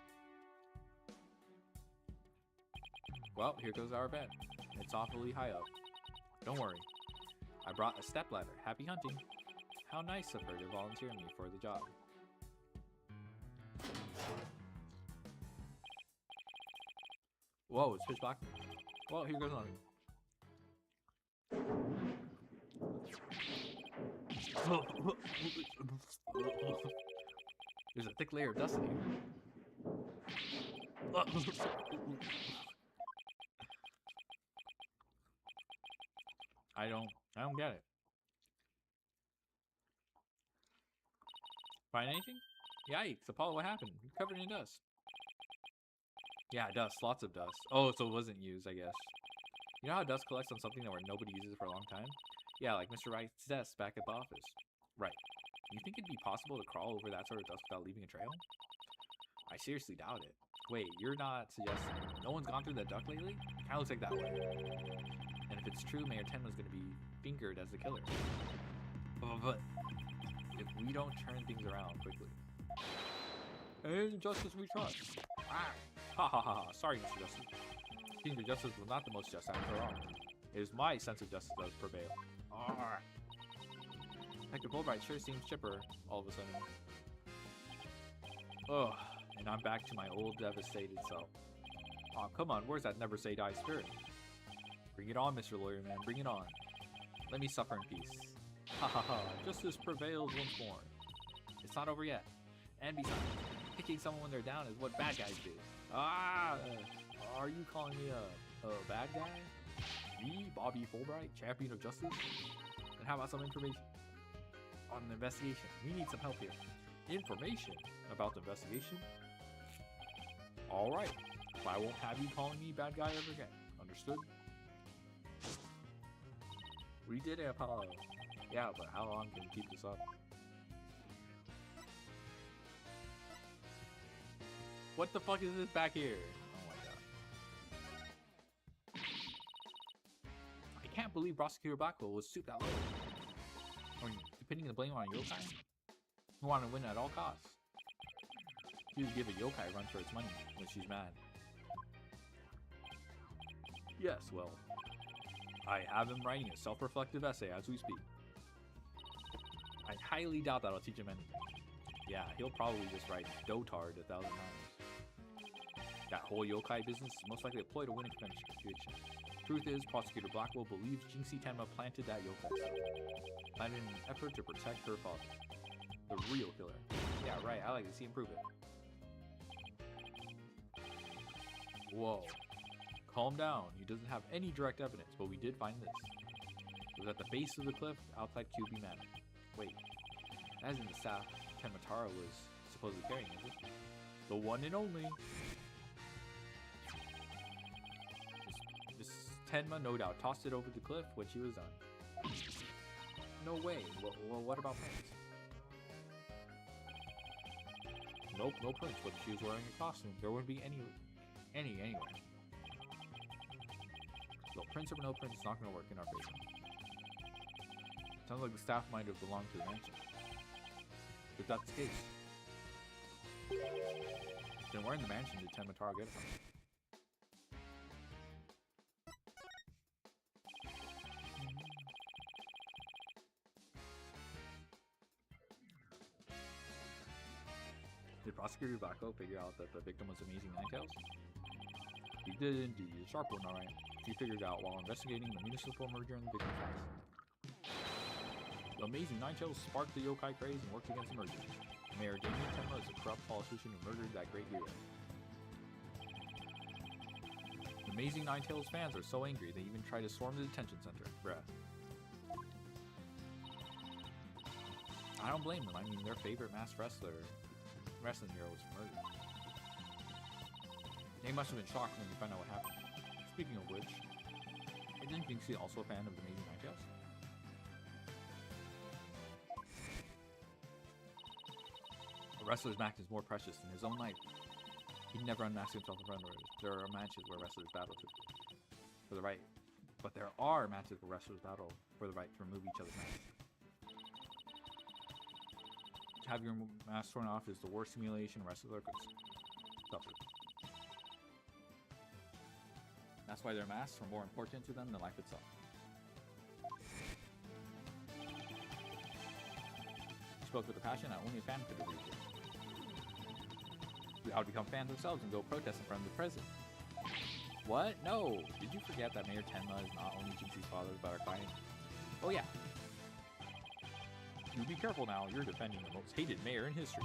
Well, here goes our bed. It's awfully high up. Don't worry. I brought a stepladder. Happy hunting. How nice of her to volunteer me for the job. Whoa, it's pitch black. Well, here goes nothing. There's a thick layer of dust in here. I don't get it. Find anything? Yikes, Apollo, what happened? You're covered in dust. Yeah, dust, lots of dust. Oh, so it wasn't used, I guess. You know how dust collects on something that where nobody uses it for a long time? Yeah, like Mr. Wright's desk back at the office. Right. You think it'd be possible to crawl over that sort of dust without leaving a trail? I seriously doubt it. Wait, you're not suggesting no one's gone through that duct lately? Kinda looks like that way. And if it's true, Mayor Tenma's gonna be fingered as the killer. But if we don't turn things around quickly. And justice we trust. Ah. Ha ha ha ha. Sorry, Mr. Justice. Seems your justice was not the most just after all. It is my sense of justice that has prevailed. Arrgh. Detective Fulbright sure seems chipper all of a sudden. Ugh, and I'm back to my old devastated self. Aw, come on, where's that never say die spirit? Bring it on, Mr. Lawyer Man, bring it on. Let me suffer in peace. Ha ha ha, justice prevails once more. It's not over yet. And besides, picking someone when they're down is what bad guys do. Ah, are you calling me a bad guy? Me, Bobby Fulbright, champion of justice? And how about some information on the investigation? We need some help here. Information about the investigation? Alright, I won't have you calling me bad guy ever again. Understood? We did it, Apollo. Yeah, but how long can we keep this up? What the fuck is this back here? Oh my god. I can't believe Prosecutor Blackwell was stooped that low. Or depending the blame on a yokai, who wanted to win at all costs. She would give a yokai run for its money when she's mad. Yes, well, I have him writing a self-reflective essay as we speak. I highly doubt that'll teach him anything. Yeah, he'll probably just write dotard 1,000 times. That whole yokai business is most likely a ploy to win a convention. Truth is, Prosecutor Blackwell believes Jinxie Tenma planted that yokai cell. Planted in an effort to protect her father. The real killer. Yeah, right, I like to see him prove it. Whoa. Calm down, he doesn't have any direct evidence, but we did find this. It was at the base of the cliff outside QB Manor. Wait, that isn't the staff Tenmatara was supposedly carrying, is it? The one and only. This Tenma no doubt tossed it over the cliff when she was done. No way. Well, what about prints? Nope, no prints, but she was wearing a costume. There wouldn't be any anyway. So prints or no prints, it's not going to work in our favor. Sounds like the staff might have belonged to the mansion. If that's the case, then where in the mansion did Tenmatara get it from? Did Prosecutor Blackwell figure out that the victim was Amazing Ninetales? He did indeed. A sharp one, alright. He figured out while investigating the municipal merger in the victim's house. The Amazing Ninetales sparked the yokai craze and worked against the merger. Mayor Damien Tenma is a corrupt politician who murdered that great hero. The Amazing Ninetales fans are so angry they even try to storm the detention center. Bruh. I don't blame them. I mean, their favorite masked wrestling hero was murdered. They must have been shocked when they found out what happened. Speaking of which, isn't Jinxie also a fan of the Amazing Ninetales? A wrestler's match is more precious than his own life. He'd never unmask himself in front of others. There are matches where wrestlers battle for the right, but there are matches where wrestlers battle for the right to remove each other's masks. To have your mask torn off is the worst humiliation a wrestler could suffer. That's why their masks are more important to them than life itself. He spoke with a passion that only a fan could appreciate. We ought to become fans ourselves and go protest in front of the president. What? No! Did you forget that Mayor Tenma is not only Jinxie's father, but our client? Oh yeah. You be careful now, you're defending the most hated mayor in history.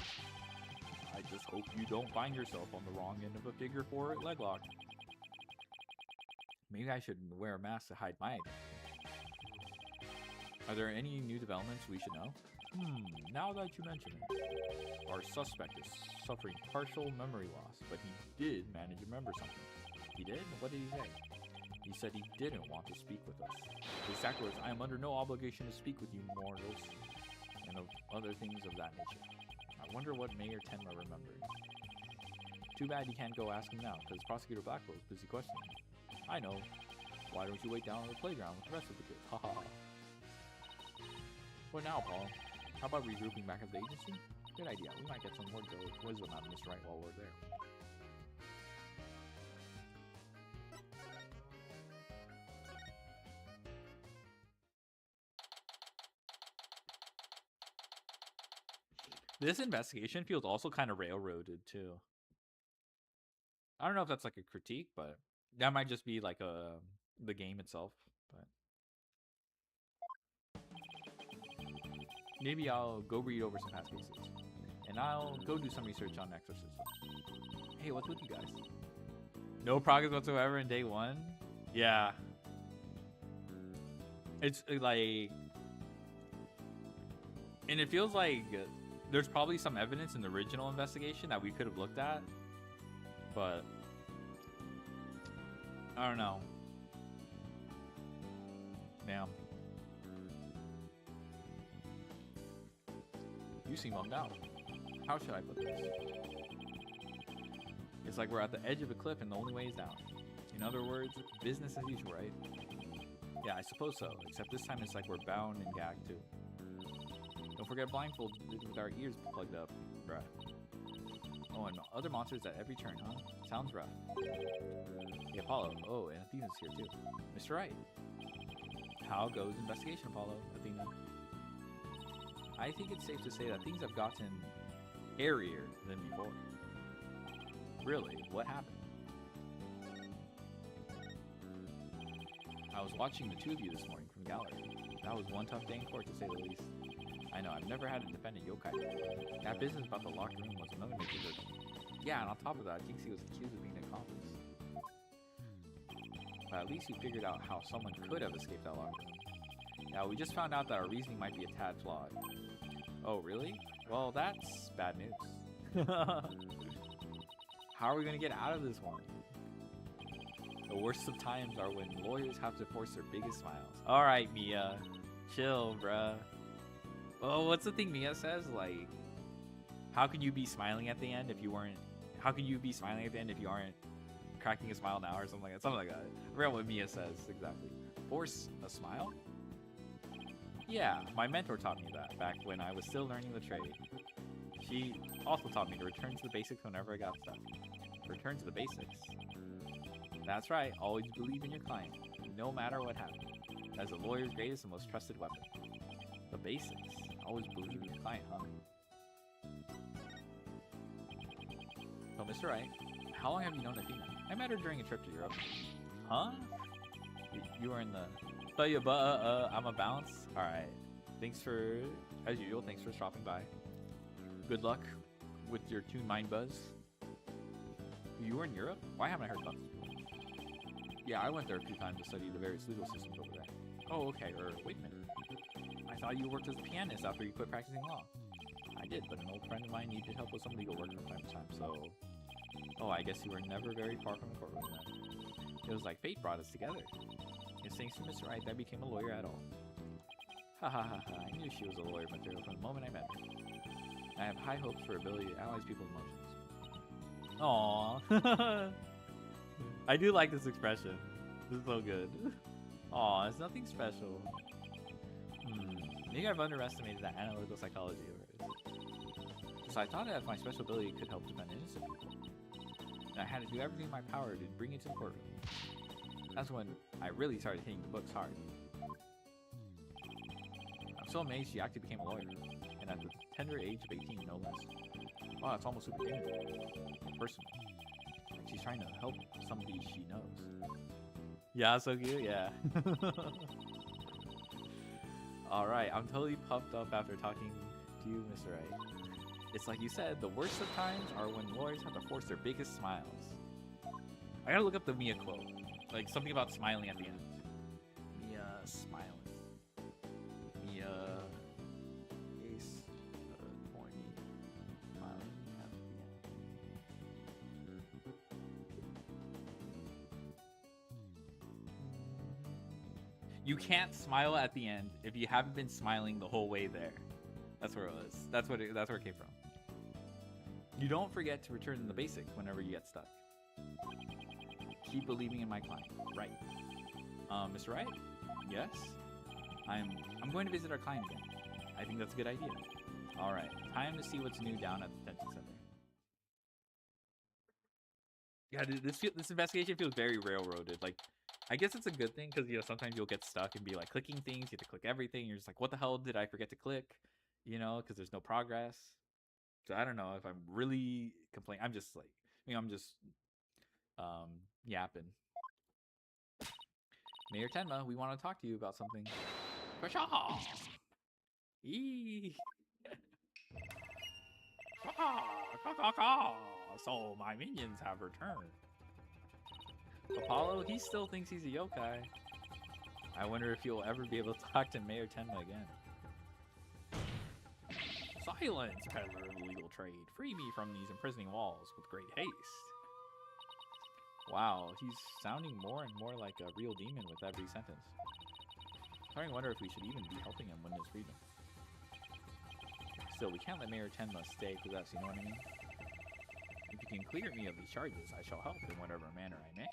I just hope you don't find yourself on the wrong end of a figure 4 leg lock. Maybe I should wear a mask to hide my identity. Are there any new developments we should know? Now that you mention it. Our suspect is suffering partial memory loss, but he did manage to remember something. He did? What did he say? He said he didn't want to speak with us. His exact words, I am under no obligation to speak with you mortals, and of other things of that nature. I wonder what Mayor Tenma remembered. Too bad you can't go ask him now, because Prosecutor Blackwell's busy questioning him. I know. Why don't you wait down on the playground with the rest of the kids? Haha. What now, Paul? How about regrouping back at the agency? Good idea. We might get some more wisdom out of Mr. Wright while we're there. This investigation feels also kind of railroaded too. I don't know if that's like a critique, but that might just be like the game itself. But maybe I'll go read over some past cases, and I'll go do some research on exorcism. Hey, what's with you guys? No progress whatsoever in day 1? Yeah. It's like, and it feels like there's probably some evidence in the original investigation that we could have looked at, but I don't know. Damn. You seem bummed out. How should I put this? It's like we're at the edge of a cliff and the only way is down. In other words, business as usual, right? Yeah, I suppose so. Except this time it's like we're bound and gagged too. Don't forget blindfolded with our ears plugged up, bruh. Oh, and other monsters at every turn, huh? Sounds rough. Hey, Apollo. Oh, and Athena's here too. Mr. Wright. How goes investigation, Apollo? Athena. I think it's safe to say that things have gotten airier than before. Really? What happened? I was watching the two of you this morning from the gallery. That was one tough day in court, to say the least. I know, I've never had to defend a yokai. That business about the locked room was another major hurdle. Yeah, and on top of that, Jinxie was accused of being an accomplice. But at least you figured out how someone could have escaped that locked room. Yeah, we just found out that our reasoning might be a tad flawed. Oh, really? Well, that's bad news. How are we going to get out of this one? The worst of times are when lawyers have to force their biggest smiles. Alright, Mia. Chill, bruh. Oh, what's the thing Mia says? Like, how could you be smiling at the end if you weren't... How could you be smiling at the end if you aren't cracking a smile now or something like that? Something like that. I forgot what Mia says exactly. Force a smile? Yeah, my mentor taught me that back when I was still learning the trade. She also taught me to return to the basics whenever I got stuck. Return to the basics? That's right, always believe in your client, no matter what happens. That's a lawyer's greatest and most trusted weapon. The basics. Always believe in your client, huh? So, Mr. Wright, how long have you known Athena? I met her during a trip to Europe. Huh? You were in the... But yeah, I'm a bounce. Alright. Thanks for, as usual, thanks for stopping by. Good luck with your Toon Mind Buzz. You were in Europe? Why haven't I heard about this? Yeah, I went there a few times to study the various legal systems over there. Oh, okay, wait a minute. I thought you worked as a pianist after you quit practicing law. I did, but an old friend of mine needed help with some legal work from time to time, so... Oh, I guess you were never very far from the courtroom then. It was like fate brought us together. It's thanks to Mr. Wright that I became a lawyer at all. Ha ha ha ha, I knew she was a lawyer material from the moment I met her. I have high hopes for her ability to analyze people's emotions. Aww. I do like this expression. This is so good. Aw, it's nothing special. Maybe I've underestimated that analytical psychology of hers. So I thought that my special ability could help defend innocent people. And I had to do everything in my power to bring it to the courtroom. That's when I really started hitting the books hard. I'm so amazed she actually became a lawyer. And at the tender age of 18, no less. Wow, that's almost superhuman. Personal. Like she's trying to help somebody she knows. Yeah, so cute. Yeah. All right, I'm totally pumped up after talking to you, Mr. Wright. It's like you said, the worst of times are when lawyers have to force their biggest smiles. I gotta look up the Mia quote. Like something about smiling at the end. Mia smiling. Mia ace corny smiling at the end. You can't smile at the end if you haven't been smiling the whole way there. That's where it was. That's where it came from. You don't forget to return to the basics whenever you get stuck. Keep believing in my client. Right. Mr. Wright? Yes? I'm going to visit our client again. I think that's a good idea. Alright, time to see what's new down at the detention center. Yeah, dude, this investigation feels very railroaded. Like, I guess it's a good thing because, you know, sometimes you'll get stuck and be like clicking things. You have to click everything. You're just like, what the hell did I forget to click? You know, because there's no progress. So I don't know if I'm really complaining. I'm just like, you know, I'm just yapping. Mayor Tenma, we want to talk to you about something. Pshaw! Eee! So my minions have returned. Apollo, he still thinks he's a yokai. I wonder if you'll ever be able to talk to Mayor Tenma again. Silence, peddler of illegal trade. Free me from these imprisoning walls with great haste. Wow, he's sounding more and more like a real demon with every sentence. Starting to wonder if we should even be helping him win his freedom. Still, we can't let Mayor Tenma stay possessed, you know what I mean? If you can clear me of these charges, I shall help in whatever manner I may.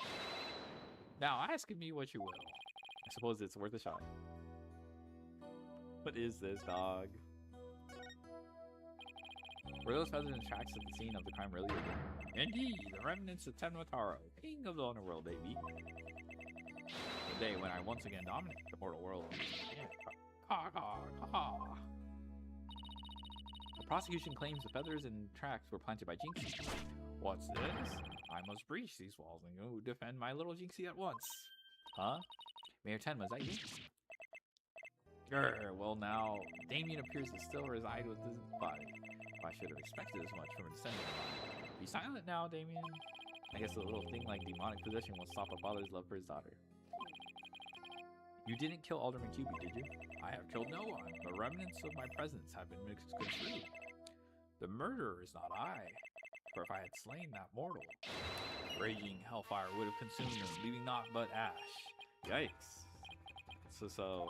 Now, ask of me what you will. I suppose it's worth a shot. What is this, dog? Were those feathers and tracks at the scene of the crime really again? Indeed, the remnants of Tenma Taro, king of the underworld, they be. The day when I once again dominate the mortal world. The prosecution claims the feathers and tracks were planted by Jinxie. What's this? I must breach these walls and go defend my little Jinxie at once. Huh? Mayor Tenma, is that you? Grr, well now, Damien appears to still reside with his body. I should have expected as much from a descendant of mine. Be silent now, Damien. I guess a little thing like demonic possession will stop a father's love for his daughter. You didn't kill Alderman QB, did you? I have killed no one. The remnants of my presence have been misconstrued. The murderer is not I. For if I had slain that mortal, raging hellfire would have consumed him, leaving naught but ash. Yikes. So...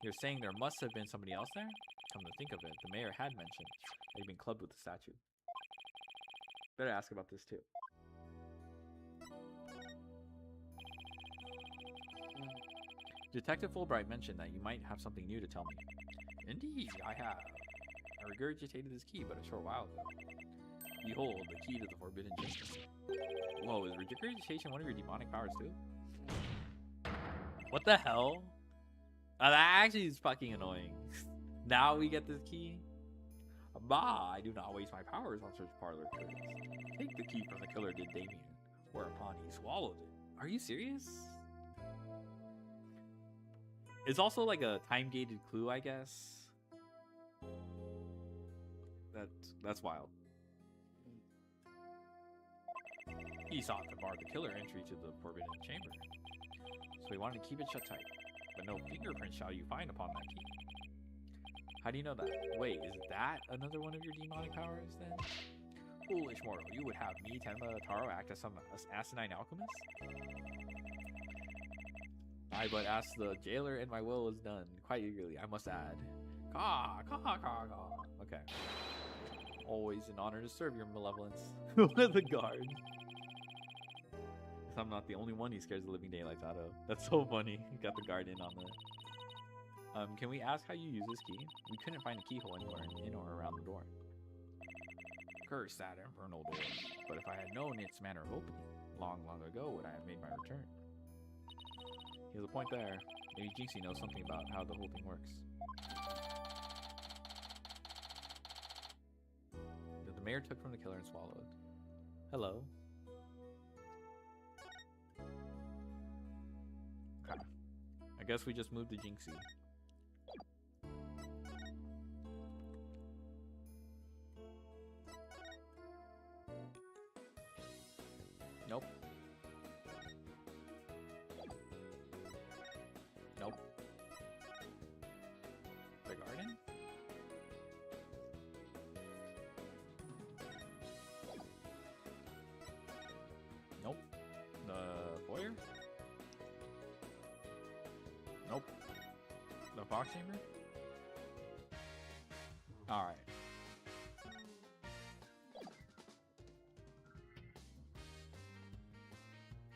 You're saying there must have been somebody else there? Come to think of it, the mayor had mentioned that he'd been clubbed with the statue. Better ask about this too. Detective Fulbright mentioned that you might have something new to tell me. Indeed, I have. I regurgitated this key but a short while ago. Behold, the key to the forbidden chamber. Whoa, is regurgitation one of your demonic powers too? What the hell? That actually is fucking annoying. Now we get this key? Bah, I do not waste my powers on such parlor tricks. Take the key from the killer did Damien, whereupon he swallowed it. Are you serious? It's also like a time-gated clue, I guess. That's wild. He sought to bar the killer entry to the forbidden chamber, so he wanted to keep it shut tight. But no fingerprint shall you find upon that key. How do you know that? Wait, is that another one of your demonic powers then? Foolish mortal, you would have me, Tenma Taro, act as some asinine alchemist? I but asked the jailer and my will is done. Quite eagerly, I must add. Caw, caw, caw, caw. Okay. Always an honor to serve your malevolence. The guard. I'm not the only one who scares the living daylights out of. That's so funny. Got the guard in on the... can we ask how you use this key? We couldn't find a keyhole anywhere in or around the door. Curse that infernal door. But if I had known its manner of opening, long ago would I have made my return. He has a point there. Maybe Jinxie knows something about how the whole thing works. That the mayor took from the killer and swallowed. Hello. guess we just moved to Jinxie. Nope. Nope. The garden? Nope. The foyer? Nope. The box chamber? Alright.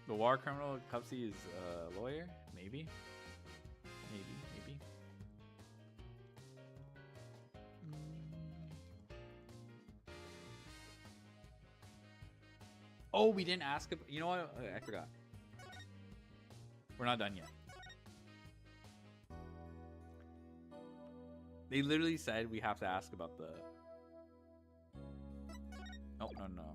The war criminal Cupsy is a lawyer? Maybe. Maybe. Oh, we didn't ask. You know what? I forgot. We're not done yet. They literally said we have to ask about the. Nope, no.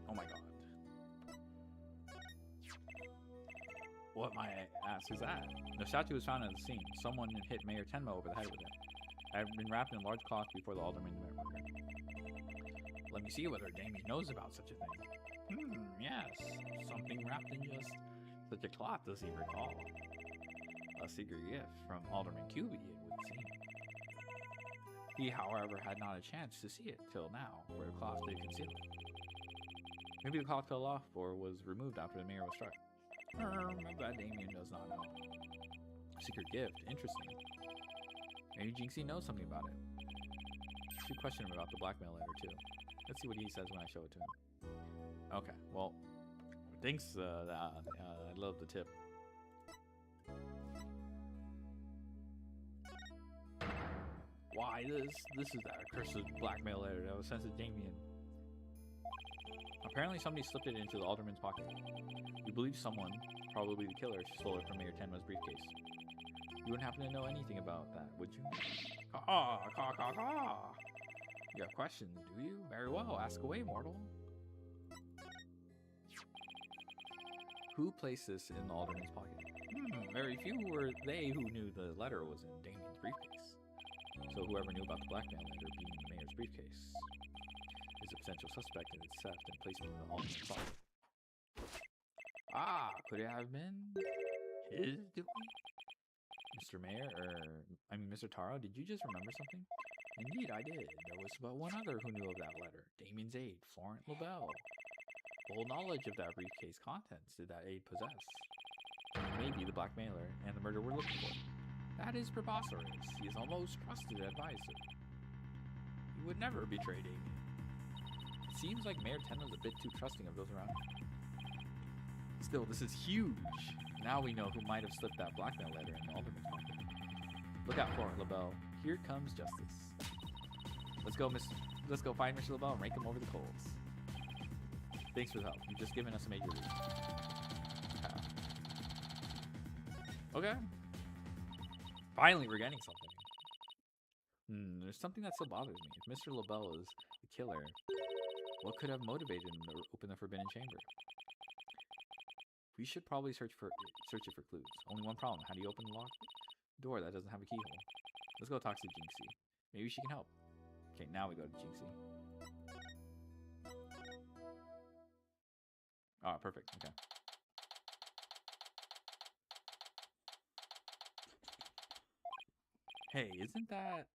Oh my god. What my ass is that? The statue was found at the scene. Someone hit Mayor Tenma over the head with it. I had been wrapped in a large cloth before the alderman murder. Let me see whether Damien knows about such a thing. Yes. Something wrapped in just such a cloth, does he recall? A secret gift from Alderman QB, it would seem. He, however, had not a chance to see it till now, where the cloth did conceal it. Maybe the cloth fell off or was removed after the mayor was struck. That Damien does not know. Secret gift, interesting. Maybe Jinxie knows something about it. Should question him about the blackmail letter too. Let's see what he says when I show it to him. Okay, well, thanks. I love the tip. Why this is that accursed blackmail letter that was sent to Damien. Apparently somebody slipped it into the alderman's pocket. We believe someone, probably the killer, stole it from Mayor Tenma's briefcase. You wouldn't happen to know anything about that, would you? Caw. You have questions, do you? Very well, ask away, mortal. Who placed this in the alderman's pocket? Very few were they who knew the letter was in Damien's briefcase. So whoever knew about the blackmail letter being in the mayor's briefcase is a potential suspect in its theft and placement in the alderman's pocket. Could it have been his doing? Mr. Mayor, Mr. Taro, did you just remember something? Indeed, I did. There was but one other who knew of that letter. Damien's aide, Florent Labelle. Full knowledge of that briefcase contents did that aide possess. Maybe the blackmailer and the murder we're looking for. That is preposterous. He is our most trusted advisor. He would never betray Damien. It seems like Mayor Tenma's a bit too trusting of those around him. Still, this is huge. Now we know who might have slipped that blackmail letter in the alderman's pocket. Look out for it, LaBelle. Here comes justice. Let's go find Mr. LaBelle and rake him over the coals. Thanks for the help. You've just given us a major lead. Okay. Finally, we're getting something. There's something that still bothers me. If Mr. LaBelle is the killer, what could have motivated him to open the Forbidden Chamber? We should probably search it for clues. Only one problem. How do you open the locked door that doesn't have a keyhole? Let's go talk to Jinxie. Maybe she can help. Okay, now we go to Jinxie. Oh, perfect. Okay. Hey, isn't that...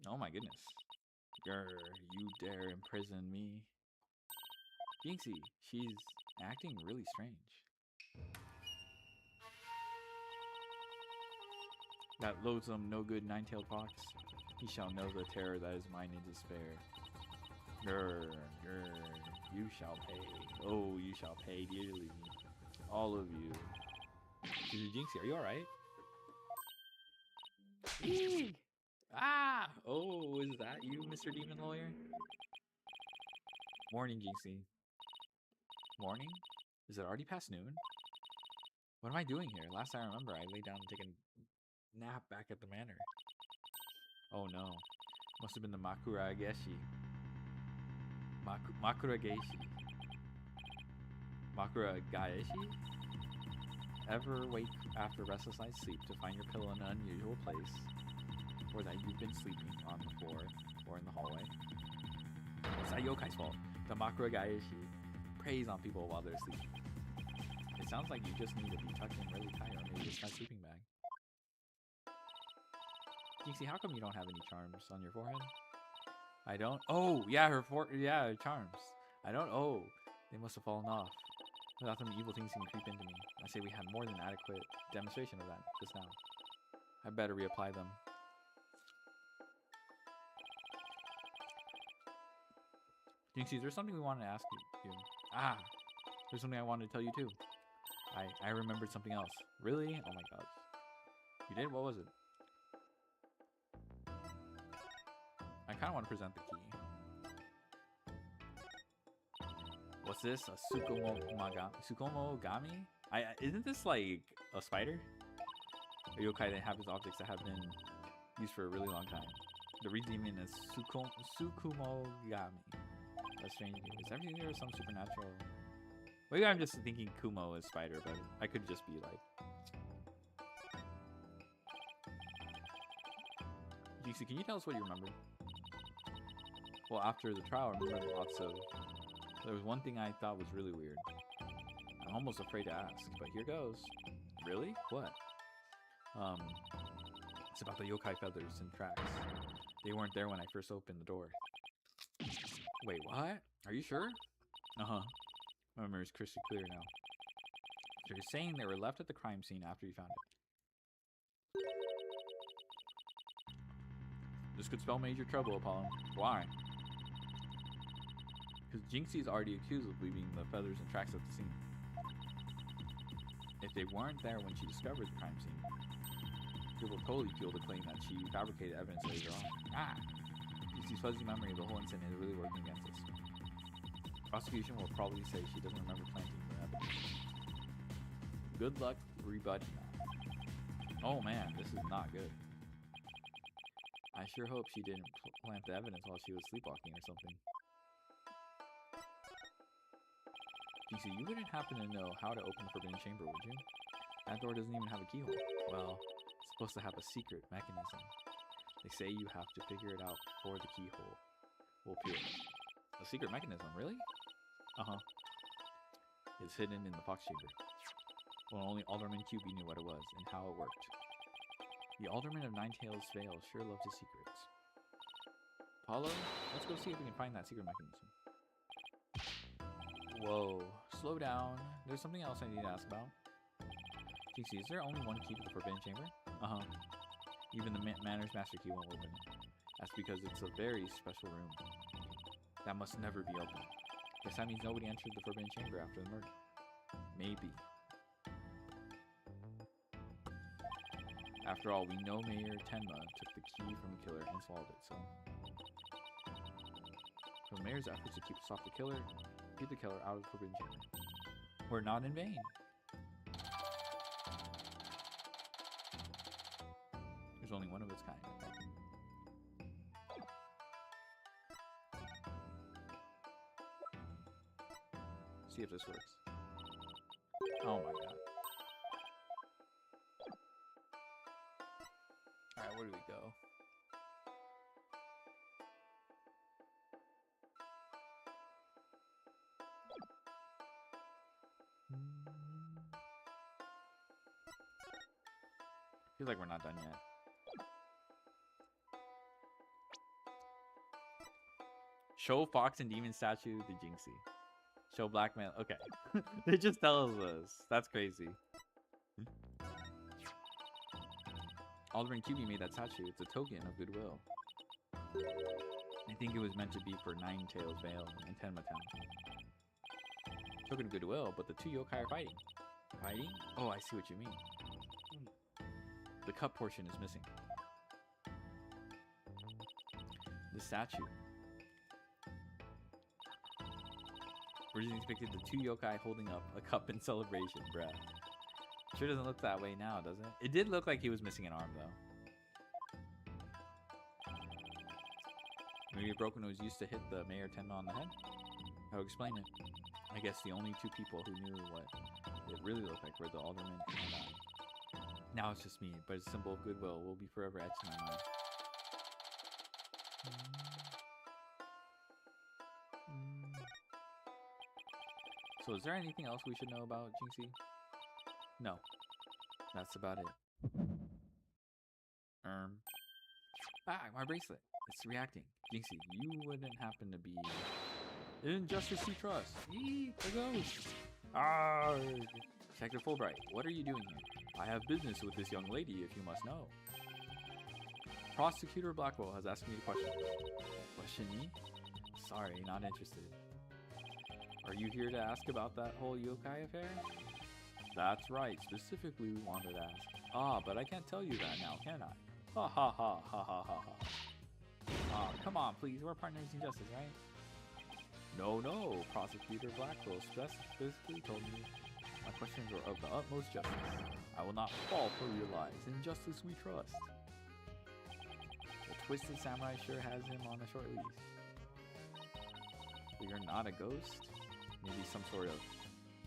Oh my goodness. Grr, you dare imprison me. Jinxie, she's acting really strange. That loathsome, no-good nine-tailed fox, he shall know the terror that is mine in despair. Grr, you shall pay. Oh, you shall pay dearly. All of you. Jinxie, are you alright? Oh, is that you, Mr. Demon Lawyer? Morning, Jinxie. Morning? Is it already past noon? What am I doing here? Last I remember, I lay down to take a nap back at the manor. Oh no. Must have been the Makurageshi. Makurageshi. Makura Gaeshi? Ever wake after restless night's sleep to find your pillow in an unusual place? Or that you've been sleeping on the floor or in the hallway? It's that yokai's fault. The Makura Gaeshi preys on people while they're asleep. It sounds like you just need to be tucked in really tight, or maybe just my sleeping bag. Jinxie, how come you don't have any charms on your forehead? I don't. Oh, yeah, her charms. I don't. Oh, they must have fallen off. Without them, evil things can creep into me. I say we had more than adequate demonstration of that just now. I better reapply them. Jinxie, there's something we wanted to ask you. Ah, there's something I wanted to tell you too. I remembered something else. Really? Oh my gosh. You did? What was it? I kind of want to present the key. What's this? A Sukomogami? Isn't this like a spider? A yokai that inhabits objects that have been used for a really long time. The redeeming is Sukumogami. That's strange. Is everything there some supernatural? Maybe I'm just thinking Kumo is spider, but I could just be like. Jinxie, can you tell us what you remember? Well, after the trial, I remember lots of. There was one thing I thought was really weird. I'm almost afraid to ask, but here goes. Really? What? It's about the yokai feathers and tracks. They weren't there when I first opened the door. Wait, what? Are you sure? Uh-huh. My memory is crystal clear now. So you're saying they were left at the crime scene after you found it? This could spell major trouble, Apollo. Why? Because Jinxie is already accused of leaving the feathers and tracks at the scene. If they weren't there when she discovered the crime scene, people totally feel the claim that she fabricated evidence later on. Ah! Jinxie's fuzzy memory of the whole incident is really working against us. Prosecution will probably say she doesn't remember planting the evidence. Good luck rebutting that. Oh man, this is not good. I sure hope she didn't plant the evidence while she was sleepwalking or something. Jinxie, you wouldn't happen to know how to open the forbidden chamber, would you? That door doesn't even have a keyhole. Well, it's supposed to have a secret mechanism. They say you have to figure it out before the keyhole will appear. A secret mechanism, really? Uh-huh. It's hidden in the fox chamber. Well, only Alderman QB knew what it was and how it worked. The Alderman of Ninetails Vale sure loved his secrets. Apollo, let's go see if we can find that secret mechanism. Whoa, slow down. There's something else I need to ask about. Jinxie, is there only one key to the forbidden chamber? Uh-huh. Even the Manners Master Key won't open it. That's because it's a very special room. That must never be opened. Guess that means nobody entered the forbidden chamber after the murder. Maybe. After all, we know Mayor Tenma took the key from the killer and swallowed it, so... So the mayor's efforts to keep the killer out of the forbidden chamber were not in vain. There's only one of its kind. See if this works. Oh my god. Alright, where do we go? Feels like we're not done yet. Show Fox and Demon statue to Jinxie. Show Black Man. Okay. They just tell us this. That's crazy. Alderman QB made that statue. It's a token of goodwill. I think it was meant to be for Ninetails Vale and Tenma Town. Token of goodwill, but the two yokai are fighting. Fighting? Oh, I see what you mean. The cup portion is missing. The statue. Originally depicted the two yokai holding up a cup in celebration, bruh. Sure doesn't look that way now, does it? It did look like he was missing an arm, though. Maybe a broken was used to hit the Mayor Tenma on the head? How to explain it? I guess the only two people who knew what it really looked like were the alderman and I. Now it's just me, but a symbol of goodwill will be forever etched in my mind. So is there anything else we should know about Jinxie? No. That's about it. Ah, my bracelet. It's reacting. Jinxie, you wouldn't happen to be... Injustice we trust. Eee, the ghost. Arrgh. Detective Fulbright, what are you doing here? I have business with this young lady, if you must know. Prosecutor Blackwell has asked me a question. Question me? Sorry, not interested. Are you here to ask about that whole yokai affair? That's right, specifically we wanted to ask. Ah, but I can't tell you that now, can I? Ha ha ha ha ha ha ha. Ah, come on, please, we're partners in justice, right? No, no, Prosecutor Blackwell specifically told me my questions were of the utmost justice. I will not fall for your lies. In justice we trust. The twisted samurai sure has him on a short leash. So you're not a ghost? Maybe some sort of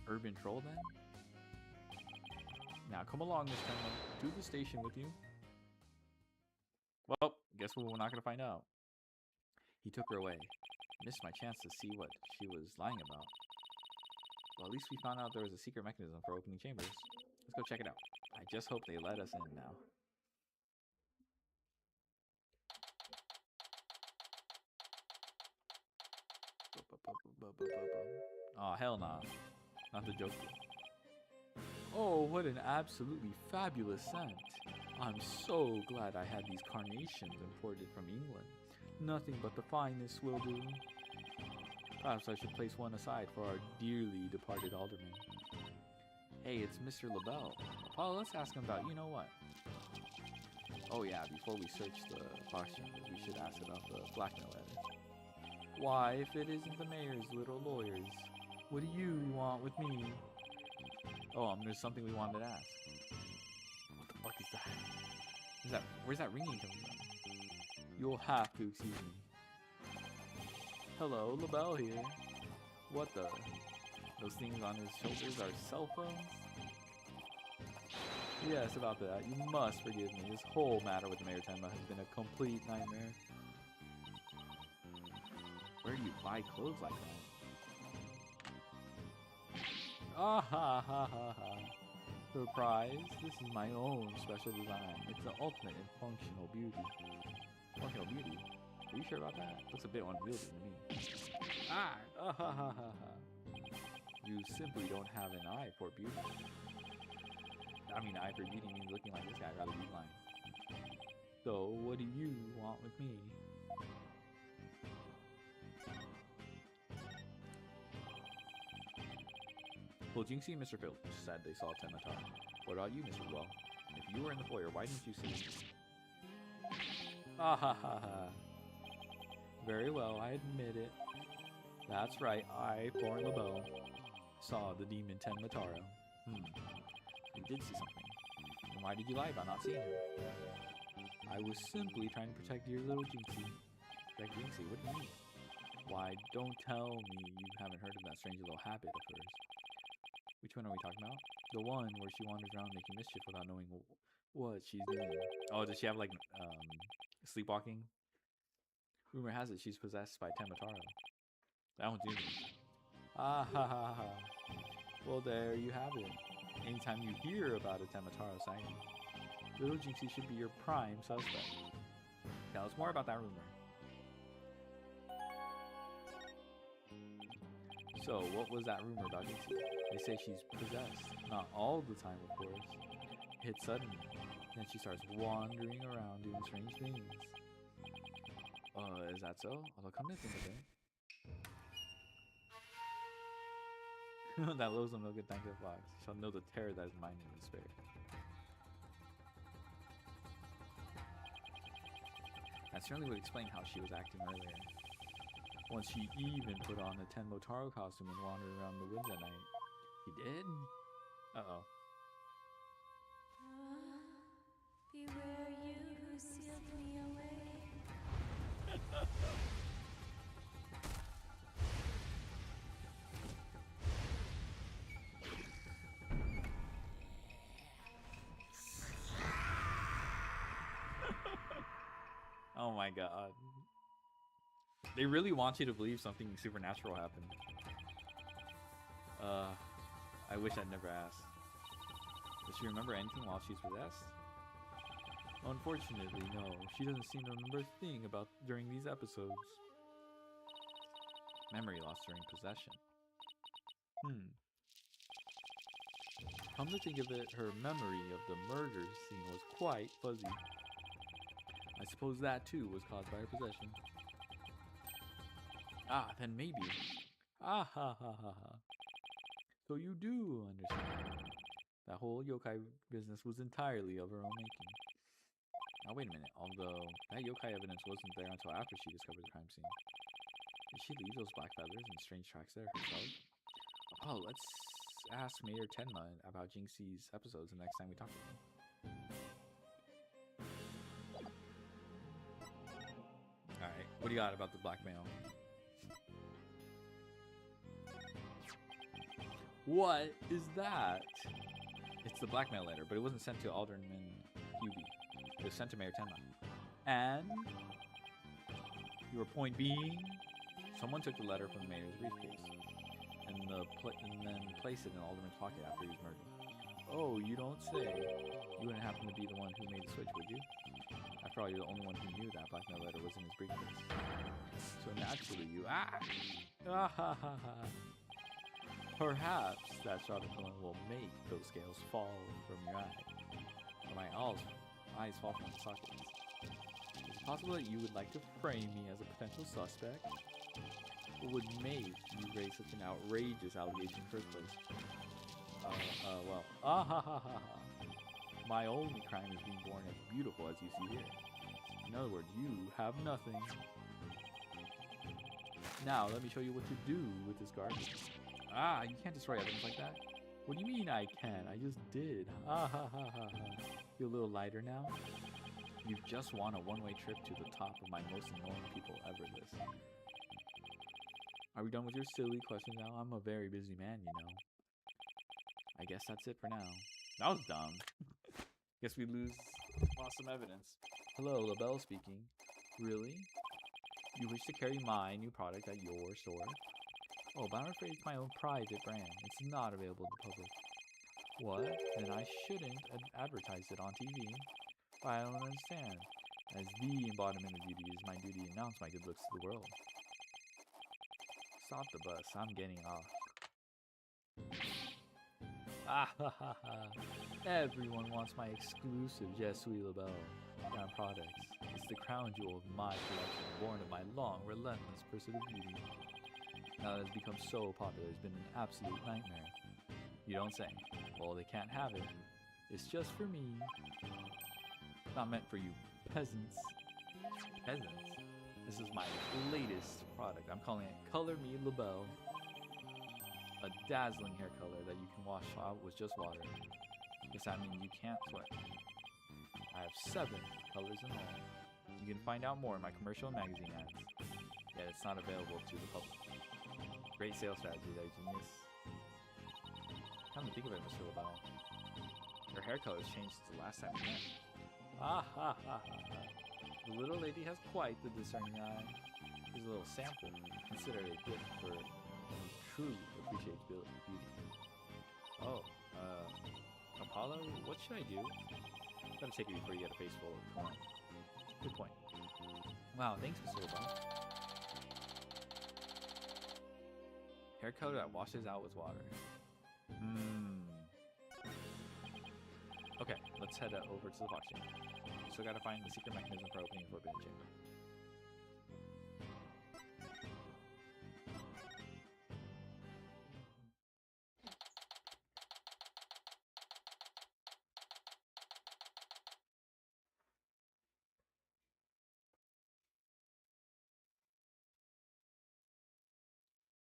urban troll then? Now come along, Miss Tenma, to the station with you. Well, guess we're not gonna find out. He took her away. Missed my chance to see what she was lying about. Well, at least we found out there was a secret mechanism for opening chambers. Let's go check it out. I just hope they let us in now. Oh, hell nah. Not the Joker. Oh, what an absolutely fabulous scent. I'm so glad I had these carnations imported from England. Nothing but the finest will do. Perhaps I should place one aside for our dearly departed alderman. Hey, it's Mr. LaBelle. Apollo, let's ask him about you-know-what. Oh yeah, before we search the box chambers, we should ask about the blackmail letter. Why, if it isn't the mayor's little lawyers, what do you want with me? Oh, there's something we wanted to ask. What the fuck is that? Where's that ringing coming from? You'll have to excuse me. Hello, LaBelle here. What the? Those things on his shoulders are cell phones? Yes, about that. You must forgive me. This whole matter with Mayor Tenma has been a complete nightmare. Where do you buy clothes like that? Ah ha ha ha ha. Surprise, this is my own special design. It's the ultimate in functional beauty. Functional beauty? Are you sure about that? Looks a bit unwieldy to me. Ah ha ha ha ha. You simply don't have an eye for beauty. I mean, eye for beauty means looking like this guy rather be blind. So, what do you want with me? Well, Jinxie and Mr. Phillips said they saw Tenma. What about you, Mr. Well? If you were in the foyer, why didn't you see me? Ah ha ha ha. Very well, I admit it. That's right, I, Foreign LaBelle, saw the demon Tenma. You did see something. Then why did you lie about not seeing her? I was simply trying to protect your little Jinxie. Protect Jinxie? What do you mean? Why, don't tell me you haven't heard of that strange little habit of hers. Which one are we talking about? The one where she wanders around making mischief without knowing what she's doing. Oh, does she have like sleepwalking? Rumor has it she's possessed by Tenma. That one's new. Ah ha ha ha. Well, there you have it. Anytime you hear about a Tenma sighting, little Jinxie should be your prime suspect. Tell us more about that rumor. So, what was that rumor about Jinxie? They say she's possessed. Not all the time, of course. It hits suddenly. Then she starts wandering around doing strange things. Is that so? Although, come to think of it. That lows on no good thank you fox. Shall know the terror that is mine in despair. That certainly would explain how she was acting earlier. Once she even put on a Tenma costume and wandered around the woods at night. He did? Uh-oh. Beware you who sealed me away. Oh my god. They really want you to believe something supernatural happened. I wish I'd never asked. Does she remember anything while she's possessed? Unfortunately, no. She doesn't seem to remember a thing about during these episodes. Memory loss during possession. Come to think of it, her memory of the murder scene was quite fuzzy. I suppose that too was caused by her possession. Ah, then maybe. Ah ha ha ha ha. So you do understand. That whole yokai business was entirely of her own making. Now wait a minute, although that yokai evidence wasn't there until after she discovered the crime scene. Did she leave those black feathers and strange tracks there herself? Oh, let's ask Mayor Tenma about Jinxie's episodes the next time we talk to him. Alright, what do you got about the blackmail? What is that? It's the blackmail letter, but it wasn't sent to Alderman Hubie. It was sent to Mayor Tenma. And your point being, someone took the letter from the mayor's briefcase and then placed it in Alderman's pocket after he was murdered. Oh, you don't say. You wouldn't happen to be the one who made the switch, would you? After all, you're the only one who knew that blackmail letter was in his briefcase. So naturally, you perhaps that shot of color will make those scales fall from your eye. Or my eyes fall from the sockets. Is it possible that you would like to frame me as a potential suspect? What would make you raise such an outrageous allegation in the first place? My only crime is being born as beautiful as you see here. In other words, you have nothing. Now, let me show you what to do with this garbage. You can't destroy evidence like that. What do you mean I can? I just did. Feel a little lighter now? You've just won a one-way trip to the top of my most annoying people ever list. Are we done with your silly questions now? I'm a very busy man, you know. I guess that's it for now. That was dumb. Guess we lost some evidence. Hello, LaBelle speaking. Really? You wish to carry my new product at your store? Oh, but I'm afraid it's my own private brand. It's not available to the public. What? Then I shouldn't advertise it on TV. But I don't understand. As the embodiment of beauty, it is my duty to announce my good looks to the world. Stop the bus. I'm getting off. Everyone wants my exclusive Je suis LaBelle brand products. It's the crown jewel of my collection, born of my long, relentless pursuit of beauty. Now that it's become so popular, it's been an absolute nightmare. You don't say. Well, they can't have it. It's just for me. Not meant for you peasants. Peasants? This is my latest product. I'm calling it Color Me LaBelle. A dazzling hair color that you can wash out with just water. Guess that means you can't sweat. I have 7 colors in all. You can find out more in my commercial and magazine ads. Yet it's not available to the public. Great sales strategy there, genius. Come to think of it, Mr. LaBelle. Your hair color has changed since the last time we met. The little lady has quite the discerning eye. Here's a little sample. Consider it a gift for who truly appreciates beauty. Oh, Apollo, what should I do? Gotta take it before you get a face full of corn. Good point. Wow, thanks, Mr. LaBelle. Hair color that washes out with water. Okay, let's head over to the box chamber. We still gotta find the secret mechanism for opening the forbidden chamber.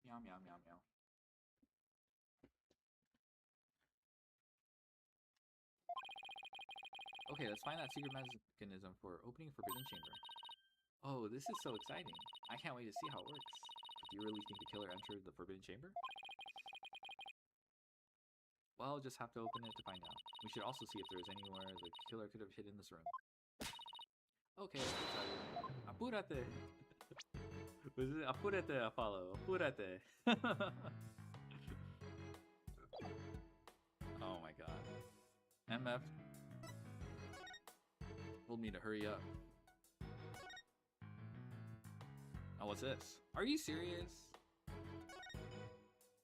Meow, meow, meow, meow. Okay, let's find that secret mechanism for opening Forbidden Chamber. Oh, this is so exciting. I can't wait to see how it works. Do you really think the killer entered the Forbidden Chamber? Well, just have to open it to find out. We should also see if there is anywhere the killer could have hidden this room. Okay, apúrate. Apúrate, Apollo. Apúrate. Oh my god. MF told me to hurry up. Oh, what's this? Are you serious?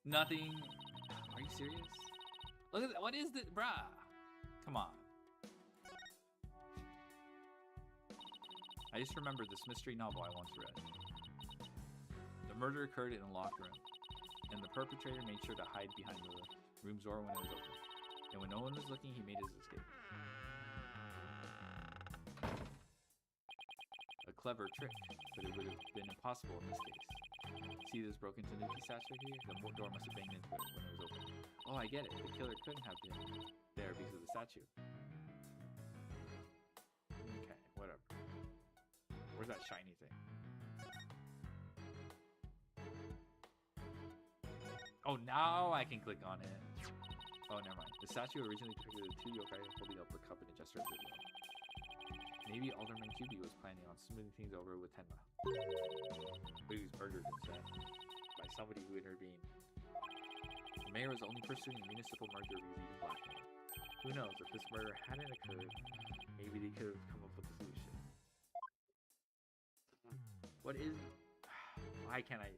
Nothing. Are you serious? Look at that. What is this? Bruh. Come on. I just remembered this mystery novel I once read. The murder occurred in a locked room, and the perpetrator made sure to hide behind the room's door when it was open. And when no one was looking, he made his escape. A clever trick, but it would have been impossible in this case. See this broken tanuki statue here? The door must have banged into it when it was open. Oh, I get it. The killer couldn't have been there because of the statue. Okay, whatever. Where's that shiny thing? Oh, now I can click on it. Oh, never mind. The statue originally depicted the two yokai holding up a cup in a gesture of goodwill. Maybe Alderman Kyubi was planning on smoothing things over with Tenma. But he was murdered instead by somebody who intervened. The mayor was only pursuing municipal murder because he was blackmail. Who knows, if this murder hadn't occurred, maybe they could have come up with a solution. What is... Why can't I...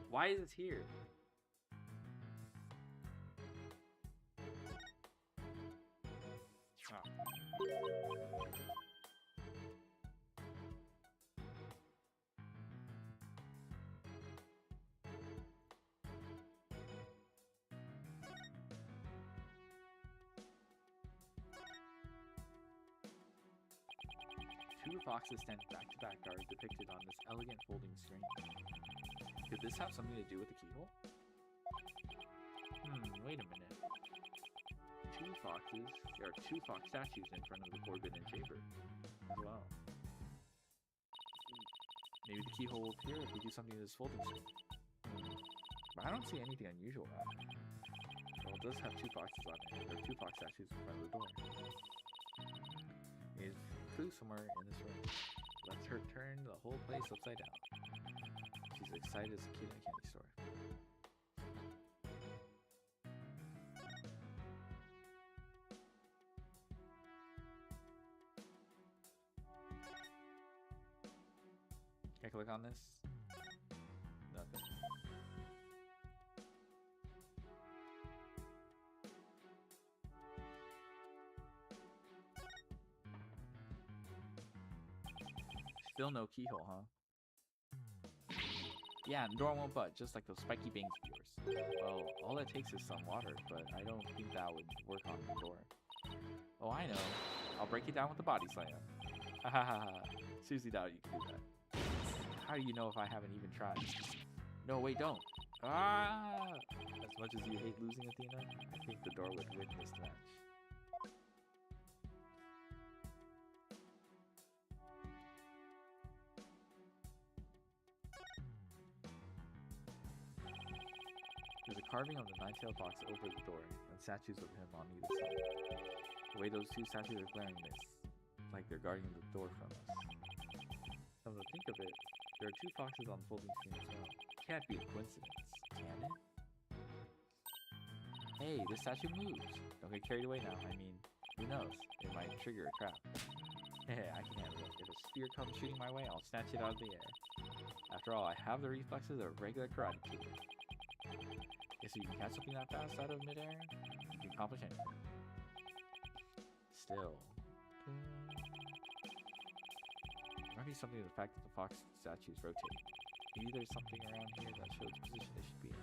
Why is this here? Oh. Two foxes stand back-to-back are depicted on this elegant folding screen. Could this have something to do with the keyhole? Wait a minute. Two foxes. There are two fox statues in front of the forbidden chamber as well. Maybe the keyhole will appear if we do something to this folding screen. But I don't see anything unusual about it. Well, it does have two foxes on it, and there are two fox statues in front of the door. There's a clue somewhere in this room. Let's her turn the whole place upside down. She's excited as a kid in a candy store. Can I click on this? Nothing. Still no keyhole, huh? Yeah, the door won't budge, just like those spiky bangs of yours. Well, all it takes is some water, but I don't think that would work on the door. Oh, I know. I'll break it down with the body slam. Ha ha ha ha. Seriously doubt you can do that. How do you know if I haven't even tried? No, wait, don't. Ah! As much as you hate losing, Athena, I think the door would win this match. There's a carving of the nine-tailed fox over the door, and statues of him on either side. The way those two statues are glaring this, like they're guarding the door from us. Come to think of it, there are two foxes on the folding screen as well. Can't be a coincidence, can it? Hey, this statue moves! Don't get carried away now, I mean, who knows? It might trigger a trap. Hey, I can handle it. If a spear comes shooting my way, I'll snatch it out of the air. After all, I have the reflexes of a regular karate kid. Guess if you can catch something that fast out of midair, you can accomplish anything. Still. There might be something to the fact that the fox statues rotate. Maybe there's something around here that shows the position they should be in.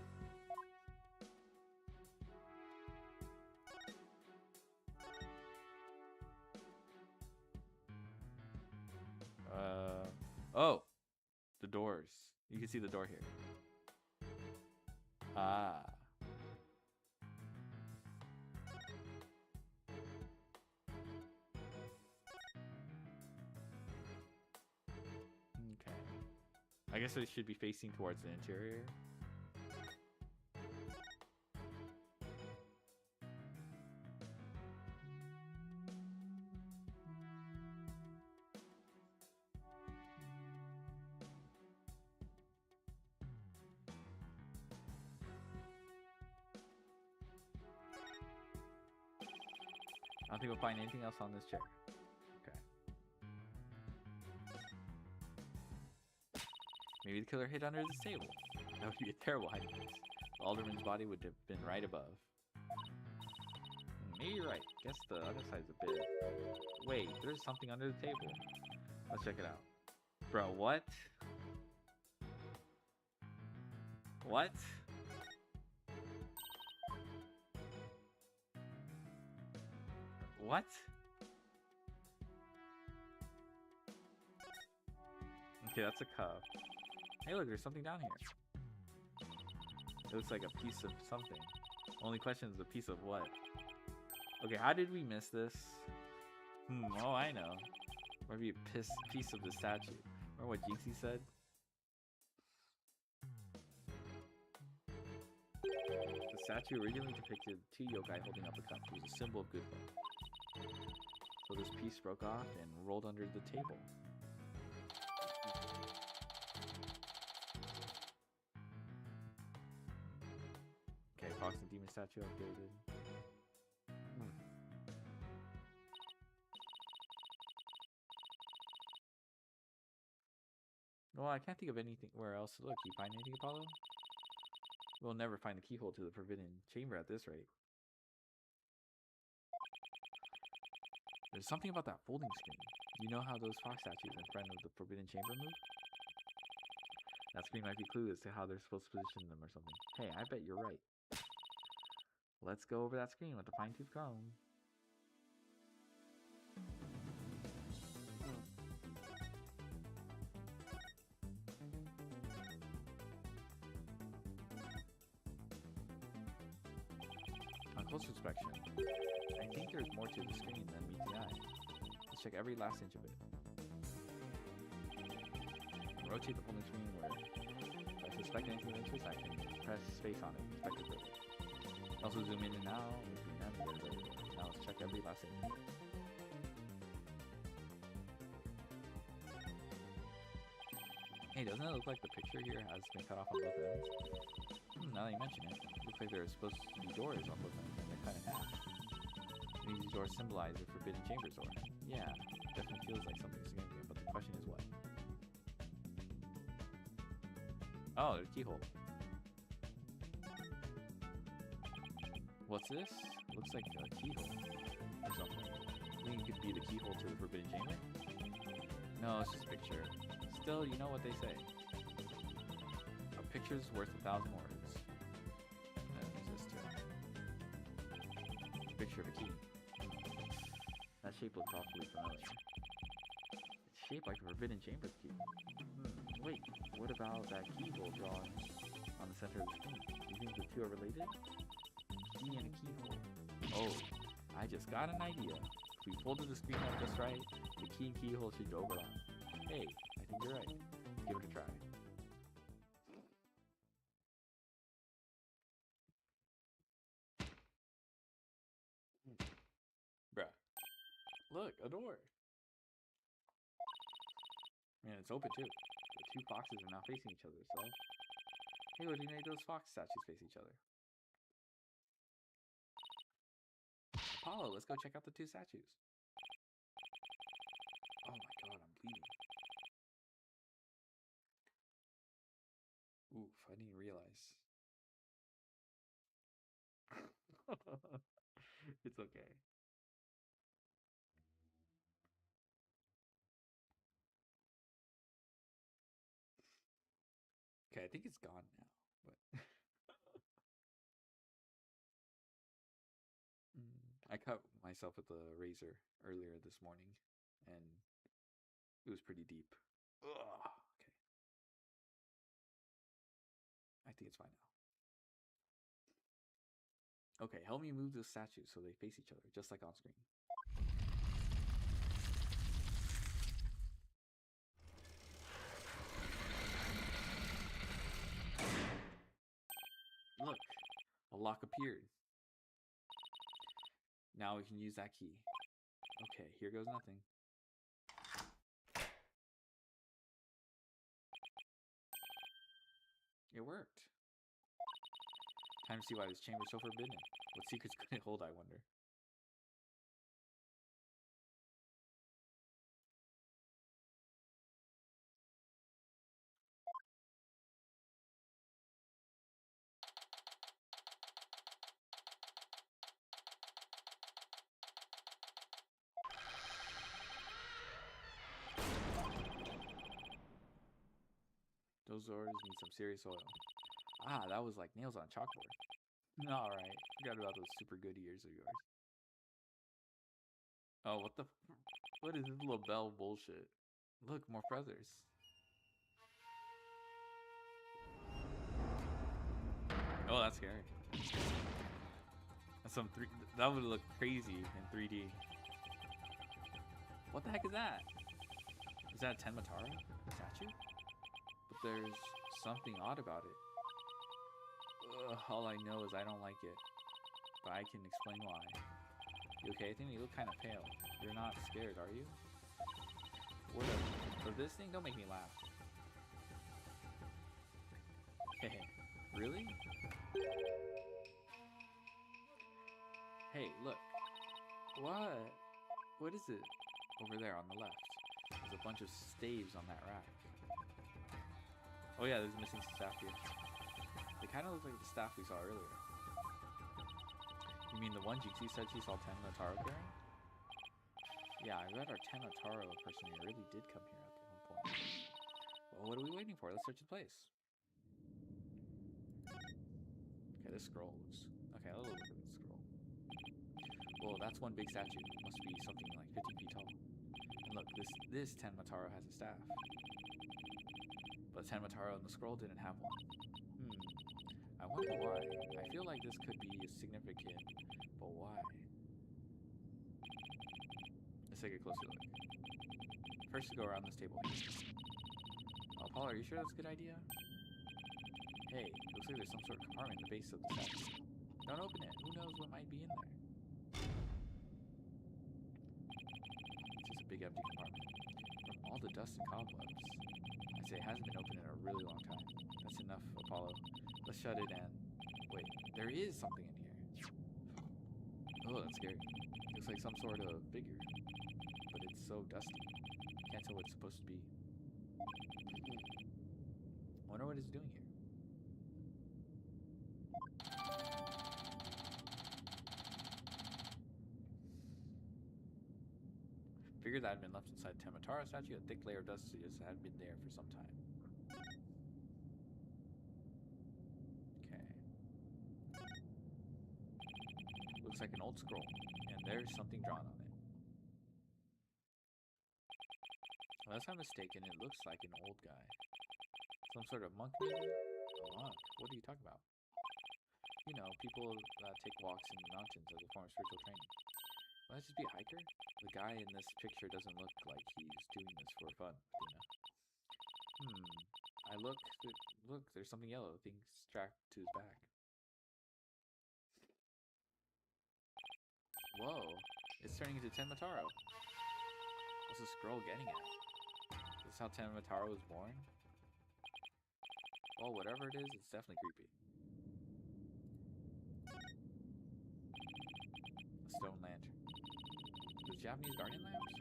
Oh! The doors. You can see the door here. Ah. Okay. I guess it should be facing towards the interior. don't think we'll find anything else on this chair. Okay. Maybe the killer hid under this table. That would be a terrible hiding place. The alderman's body would have been right above. Maybe you're right. Guess the other side's a bit... Wait, there's something under the table. Let's check it out. Bro, what? What? What? Okay, that's a cup. Hey, look, there's something down here. It looks like a piece of something. Only question is a piece of what? Okay, how did we miss this? Oh, I know. Maybe a piece of the statue. Remember what Jinxie said? The statue originally depicted two yokai holding up a cup. It was a symbol of goodwill. So this piece broke off and rolled under the table. Okay, Fox and Demon statue updated. Well, I can't think of anything where else to look. You find anything, Apollo? We'll never find the keyhole to the forbidden chamber at this rate. There's something about that folding screen. You know how those fox statues in front of the forbidden chamber move? That screen might be a clue as to how they're supposed to position them or something. Hey, I bet you're right. Let's go over that screen with the fine-tooth comb. On close inspection, I think there's more to the screen than meets the eye. Let's check every last inch of it. Rotate the folding screen where if I suspect anything of interest, I can press space on it, inspect it further. Also zoom in and out with the navigator. Now let's check every last inch. Hey, doesn't it look like the picture here has been cut off on both ends? Now that you mention it, looks like there are supposed to be doors on both ends and they're cut in half. Maybe these doors symbolize the forbidden chambers door. Yeah, definitely feels like something significant, but the question is what? Oh, there's a keyhole. What's this? Looks like a keyhole or something. I think it could be the keyhole to the forbidden chamber? No, it's just a picture. Still, you know what they say. A picture's worth 1,000 words. And there's this too. It's a picture of a key. That shape looks awfully familiar. It's shaped like a forbidden chamber key. Wait, what about that keyhole drawn on the center of the screen? Do you think the two are related? Key and a keyhole. Oh, I just got an idea. If we folded the screen up just right, the key and keyhole should overlap. Hey, I think you're right. Let's give it a try. Bruh. Look, a door. And it's open too. The two foxes are now facing each other, so... Hey, what do you make those fox statues face each other? Apollo, let's go check out the two statues. Oh my god, I'm bleeding. Oof, I didn't realize. It's okay. Okay, I think it's gone now, but I cut myself with a razor earlier this morning, and it was pretty deep. Ugh, okay. I think it's fine now. Okay, help me move the statues so they face each other, just like on screen. Look, a lock appeared. Now we can use that key. Okay, here goes nothing. It worked. Time to see why this chamber is so forbidden. What secrets could it hold, I wonder? Dinosaurs need some serious oil. Ah, that was like nails on a chalkboard. Alright, forgot about those super good ears of yours. Oh, what the... What is this LaBelle bullshit? Look, more feathers. Oh, that's scary. That's some that would look crazy in 3D. What the heck is that? Is that a Tenmatara statue? But there's something odd about it. Ugh, all I know is I don't like it. But I can explain why. You okay? I think you look kind of pale. You're not scared, are you? Whatever. For this thing, don't make me laugh. Hey, really? Hey, look. What? What is it? Over there on the left. There's a bunch of staves on that rack. Oh yeah, there's a missing staff here. They kind of look like the staff we saw earlier. You mean the one Jinxie said she saw Tenmataro carrying? Yeah, I read our Tenmataro person here really did come here at one point. Well, what are we waiting for? Let's search the place. Okay, this scroll looks... Okay, let's look at this scroll. Whoa, that's one big statue. It must be something like 15 feet tall. And look, this Tenmataro has a staff. But Tenmataro in the scroll didn't have one. I wonder why. I feel like this could be significant, but why? Let's take a closer look. First, to go around this table. Paul, are you sure that's a good idea? Hey, looks like there's some sort of compartment in the base of the statue. Don't open it. Who knows what might be in there? It's just a big empty compartment. From all the dust and cobwebs, I'd say it hasn't been opened in a really long time. That's enough, Apollo. Let's shut it and... Wait, there is something in here. Oh, that's scary. Looks like some sort of figure. But it's so dusty. Can't tell what it's supposed to be. Wonder what it's doing here. Figure that had been left inside Tenmataro statue. A thick layer of dust just had been there for some time. Looks like an old scroll, and there's something drawn on it. Unless I'm mistaken, it looks like an old guy. Some sort of monk, maybe? A monk? What are you talking about? You know, people that take walks in the mountains as a form of spiritual training. Might that just be a hiker? The guy in this picture doesn't look like he's doing this for fun, you know? I look, there's something yellow. Things strapped to his back. Whoa, it's turning into Tenmataro. What's the scroll getting at? Is this how Tenmataro was born? Well, whatever it is, it's definitely creepy. A stone lantern. Those Japanese guardian lamps?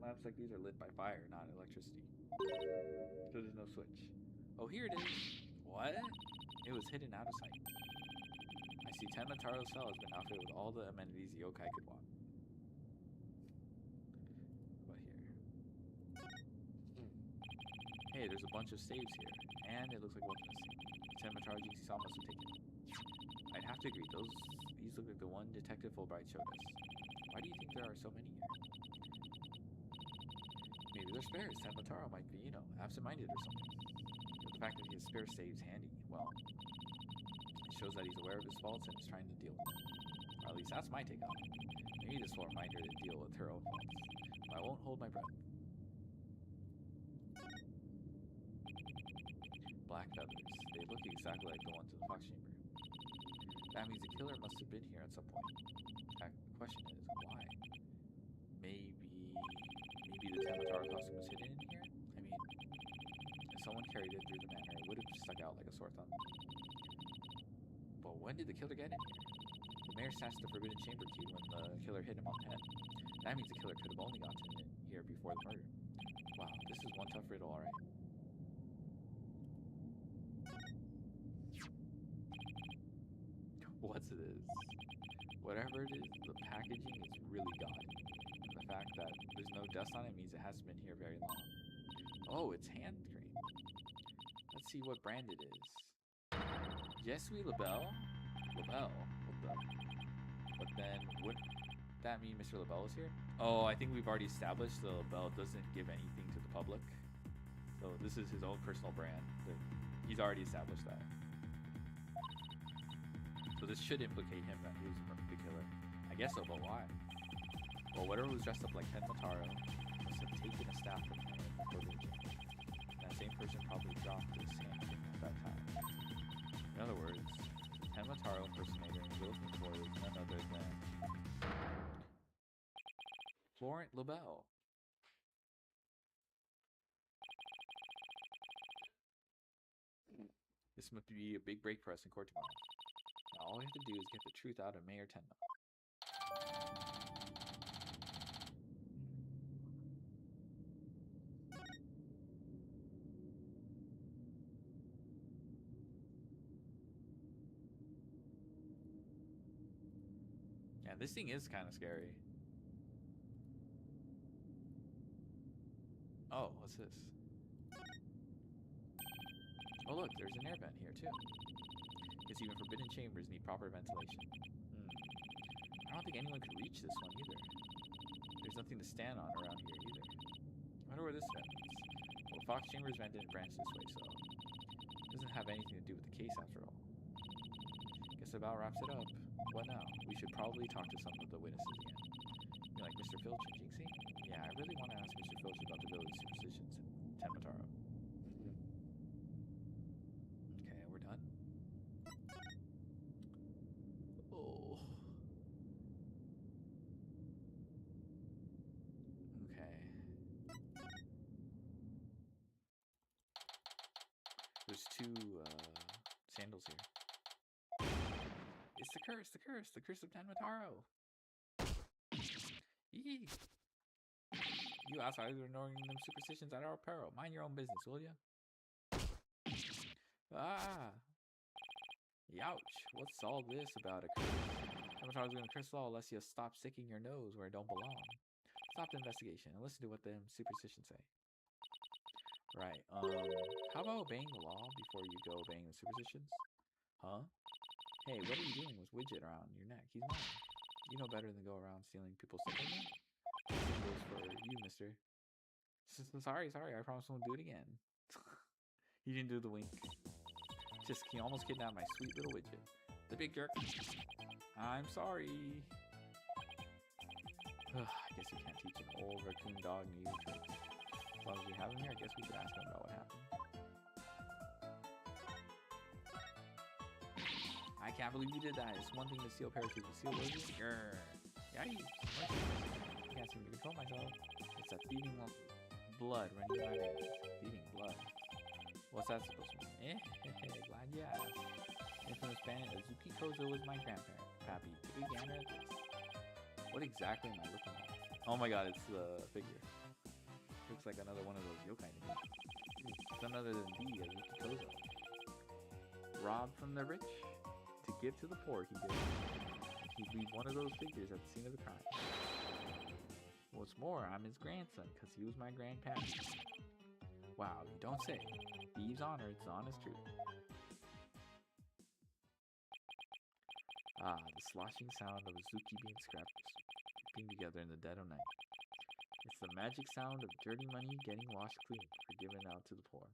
Lamps like these are lit by fire, not electricity. So there's no switch. Oh, here it is. What? It was hidden out of sight. I see Tenmataro's cell has been outfitted with all the amenities the yokai could want. What here? Hey, there's a bunch of staves here, and it looks like one's missing. Tenmataro Jinxie Cell must have taken it. I'd have to agree, these look like the one Detective Fulbright showed us. Why do you think there are so many here? Maybe they're spares. Tenmataro might be, you know, absent-minded or something. But the fact that he has spare staves handy, well, it shows that he's aware of his faults and is trying to deal with them. Or at least that's my take on it. Maybe this will remind her to deal with her own faults. But I won't hold my breath. Black feathers. They look exactly like the ones in the fox chamber. That means the killer must have been here at some point. The question is, why? Maybe the Tenmataro costume was hidden in here? I mean, if someone carried it through the manor, it would have stuck out like a sore thumb. But when did the killer get in here? The mayor snatched the forbidden chamber key when the killer hit him on the head. That means the killer could have only gotten in here before the murder. Wow, this is one tough riddle, alright. What's this? Whatever it is, the packaging is really gaudy. And the fact that there's no dust on it means it hasn't been here very long. Oh, it's hand cream. Let's see what brand it is. Yes, we Labelle. Labelle. But then, would that mean Mr. Labelle is here? Oh, I think we've already established the Labelle doesn't give anything to the public. So this is his own personal brand. He's already established that. So this should implicate him that he was the killer. I guess so, but why? Well, whatever was dressed up like Ken Mataro must have taken a staff from him before the change. That same person probably dropped his hand at that time. In other words, the Ken Mataro impersonator we're looking for is none other than Florent Labelle. This must be a big break for us in court tomorrow. Now all we have to do is get the truth out of Mayor Tenma. Yeah, this thing is kind of scary. Oh, what's this? Oh look, there's an air vent here too. Guess even forbidden chambers need proper ventilation. I don't think anyone could reach this one either. There's nothing to stand on around here either. I wonder where this vent is. Well, Fox Chambers vent didn't branch this way, so it doesn't have anything to do with the case after all. Guess about wraps it up. What now? We should probably talk to some of the witnesses again. You like Mr. Filch and Jinxie? Yeah, I really want to ask Mr. Filch about the village superstitions in Tenmataro. Okay, we're done. Oh. Okay. There's two sandals here. It's the curse of Tenmataro. Yee. You outsiders are ignoring them superstitions at our peril. Mind your own business, will ya? Ah. Youch. What's all this about a curse? Tenmataro's gonna curse law unless you stop sticking your nose where it don't belong. Stop the investigation and listen to what them superstitions say. Right, how about obeying the law before you go obeying the superstitions? Huh? Hey, what are you doing with Widget around your neck? He's mine. You know better than go around stealing people's stuff like that. Same goes for you, mister. Sorry, I promise I won't do it again. He didn't do the wink. Just, he almost kidnapped my sweet little Widget. The big jerk. I'm sorry. I guess you can't teach an old raccoon dog new tricks. As long as we have him here, I guess we could ask him about what happened. I can't believe you did that. It's one thing to steal parachutes, but steal roses? Grrr. Yeah, I can't seem to control myself. It's that thieving blood running in my veins. Thieving blood. What's that supposed to mean? Glad you asked. Infamous bandit Azuki Kozo was my grandparent. Pappy, the big gander at this. What exactly am I looking at? Oh my god, it's the figure. Looks like another one of those yokai names. It's none other than the Azuki Kozo. Robbed from the rich to give to the poor, he did. He'd leave one of those figures at the scene of the crime. What's more, I'm his grandson, because he was my grandparent. Wow, you don't say. Thieves' honor, it's the honest truth. Ah, the sloshing sound of Azuki being scrapping together in the dead of night. It's the magic sound of dirty money getting washed clean for giving out to the poor.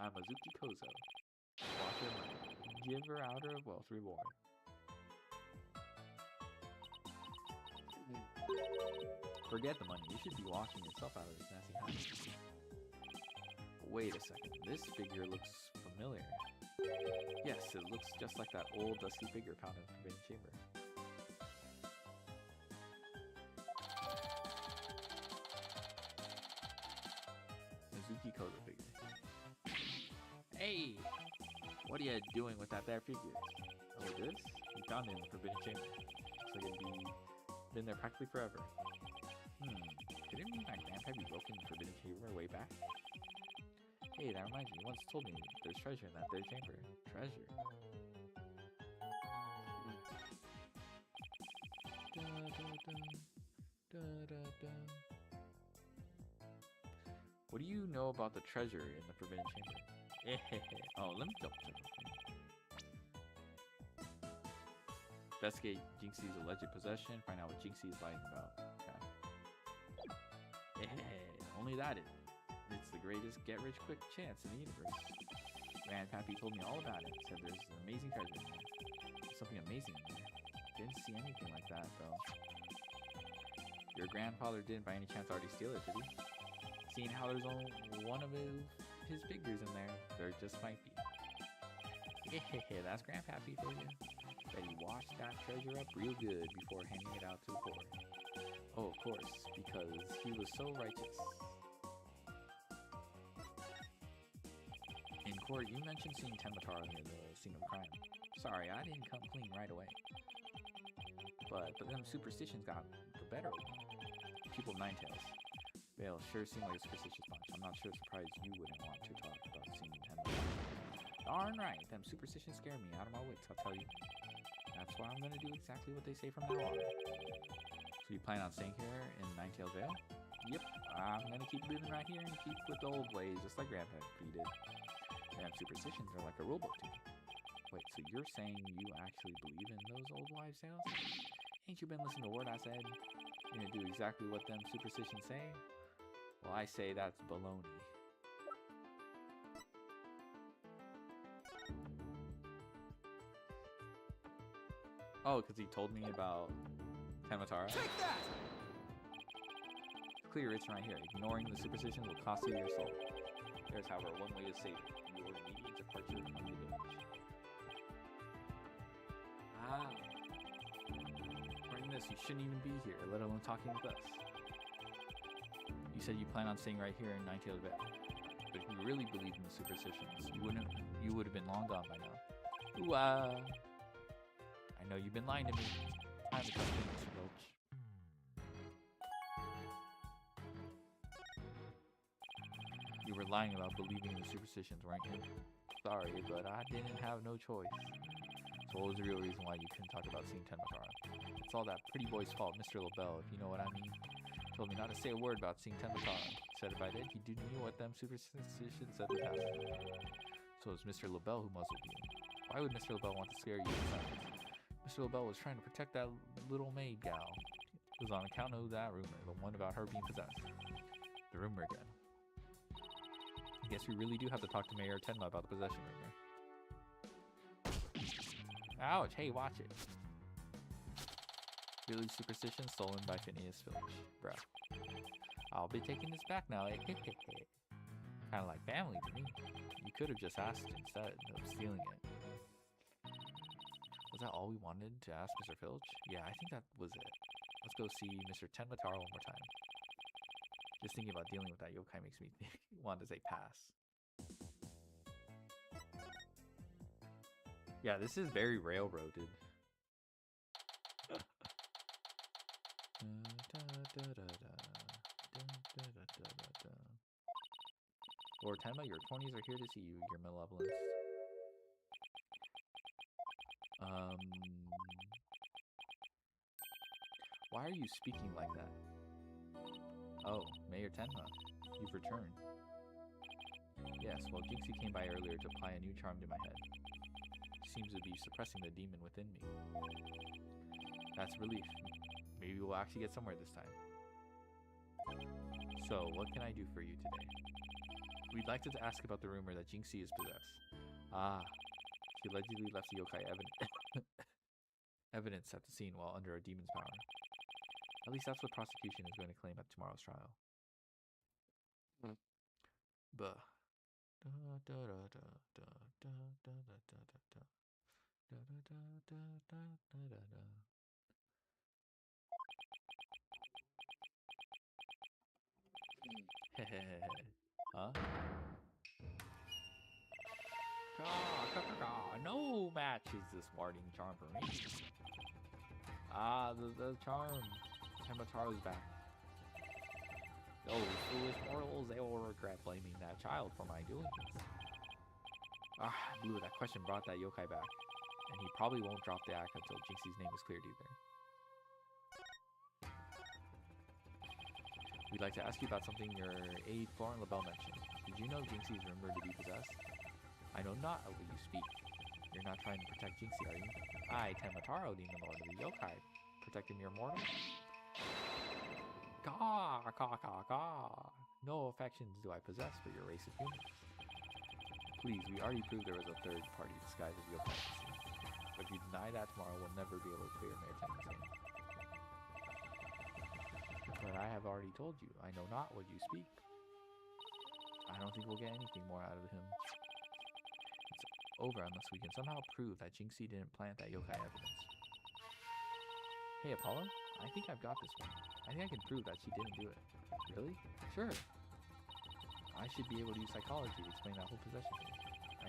I'm Azuki Kozo, washer of money, giver outer of wealth reward. Forget the money, you should be washing yourself out of this nasty habit. Wait a second, this figure looks familiar. Yes, it looks just like that old dusty figure found in the Forbidden Chamber. Azuki Kozo figure. Hey! What are you doing with that there figure? Oh, this? We found it in the Forbidden Chamber. Looks like it'd been there practically forever. Could it mean my grandpa be broken in the Forbidden Chamber way back? Hey, that reminds me, you once told me there's treasure in that third chamber. Treasure? Da, da, da, da, da, da. What What do you know about the treasure in the Forbidden Chamber? Oh, let me double check. Investigate Jinxie's alleged possession. Find out what Jinxie is lying about. Okay. Only that is. It's the greatest get-rich-quick chance in the universe. Grandpappy told me all about it. Said there's an amazing treasure in there. There's something amazing in there. Didn't see anything like that, though. Your grandfather didn't by any chance already steal it, did he? Seeing how there's only one of his figures in there, there just might be. That's Grandpappy for you. Bet he washed that treasure up real good before handing it out to the poor. Oh, of course, because he was so righteous. In court, you mentioned seeing Tenmataro near the scene of the crime. Sorry, I didn't come clean right away. But them superstitions got the better of me. People of Ninetales. Vale sure seem like a superstitious bunch. I'm not sure surprised you wouldn't want to talk about seeing Tenmataro. Darn right, them superstitions scare me out of my wits, I'll tell you. That's why I'm gonna do exactly what they say from now on. So you plan on staying here in Ninetales Vale? Yep, I'm gonna keep living right here and keep with the old ways, just like Grandpappy did. Damn superstitions are like a rulebook to me. Wait, so you're saying you actually believe in those old wives' tales? Ain't you been listening to what I said? You're gonna do exactly what them superstitions say? Well, I say that's baloney. Oh, because he told me about Tenmataro? Take that! It's clear it's right here. Ignoring the superstitions will cost you your soul. There's, however, one way to save it. Your immediate departure from the village. Ah. According to this, you shouldn't even be here, let alone talking with us. You said you plan on staying right here in Ninetales Vale. But if you really believed in the superstitions, you would have been long gone by now. Ooh, I know you've been lying to me. Time to come in, Mr. Roach. You were lying about believing in the superstitions, weren't you? Sorry, but I didn't have no choice. So what was the real reason why you couldn't talk about seeing Tenmataro? It's all that pretty boy's fault, Mr. LaBelle, if you know what I mean. Told me not to say a word about seeing Tenmataro. Said if I did, he knew what them superstitions said would happen. So it was Mr. LaBelle who muzzled you. Why would Mr. LaBelle want to scare you in silence? Mr. LaBelle was trying to protect that little maid gal. It was on account of that rumor, the one about her being possessed. The rumor again. I guess we really do have to talk to Mayor Tenma about the possession rumor. Ouch, hey, watch it. Village superstition stolen by Phineas Filch. Bruh. I'll be taking this back now. Kinda like family to me. You could have just asked instead of stealing it. Was that all we wanted to ask Mr. Filch? Yeah, I think that was it. Let's go see Mr. Tenmataro one more time. Just thinking about dealing with that yokai makes me want to say pass. Yeah, this is very railroaded. Lord Tenma, your 20s are here to see you, your malevolence. Why are you speaking like that? Oh, Mayor Tenma, you've returned. Yes, well, Jinxie came by earlier to apply a new charm to my head. Seems to be suppressing the demon within me. That's relief. Maybe we'll actually get somewhere this time. So, what can I do for you today? We'd like to ask about the rumor that Jinxie is possessed. Ah, she allegedly left the yokai evidence at the scene while under a demon's power. At least that's what prosecution is going to claim at tomorrow's trial. Buh. Huh? No match is this warding charm for me. Ah, the charm. Tenmataro's back. Those foolish mortals, they will regret blaming that child for my doings. Ah, Blue, that question brought that yokai back. And he probably won't drop the act until Jinxie's name is cleared either. We'd like to ask you about something your aide Florent LaBelle mentioned. Did you know Jinxie is rumored to be possessed? I know not of what you speak. You're not trying to protect Jinxie, are you? I, Tenmataro, Demon Lord of the Yokai, protecting mere mortal? Gah, gah, gah, gah. No affections do I possess for your race of humans. Please, we already proved there was a third party disguise of yokai. If you deny that tomorrow, we'll never be able to clear Mayor Tenma's name. But I have already told you, I know not what you speak. I don't think we'll get anything more out of him. It's over unless we can somehow prove that Jinxie didn't plant that yokai evidence. Hey Apollo, I think I've got this one. I think I can prove that she didn't do it. Really? Sure. I should be able to use psychology to explain that whole possession thing.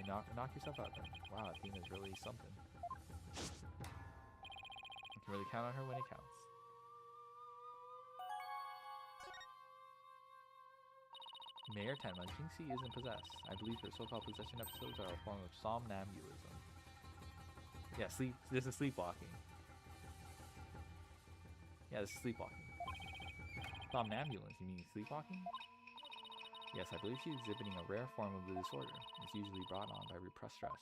Knock yourself out then. Wow, Athena's really something. You can really count on her when it counts. Mayor Tenma, Jinxie isn't possessed. I believe her so-called possession episodes are a form of somnambulism. Yeah, this is sleepwalking. Yeah, this is sleepwalking. Somnambulance, you mean sleepwalking? Yes, I believe she's exhibiting a rare form of the disorder. It's usually brought on by repressed stress.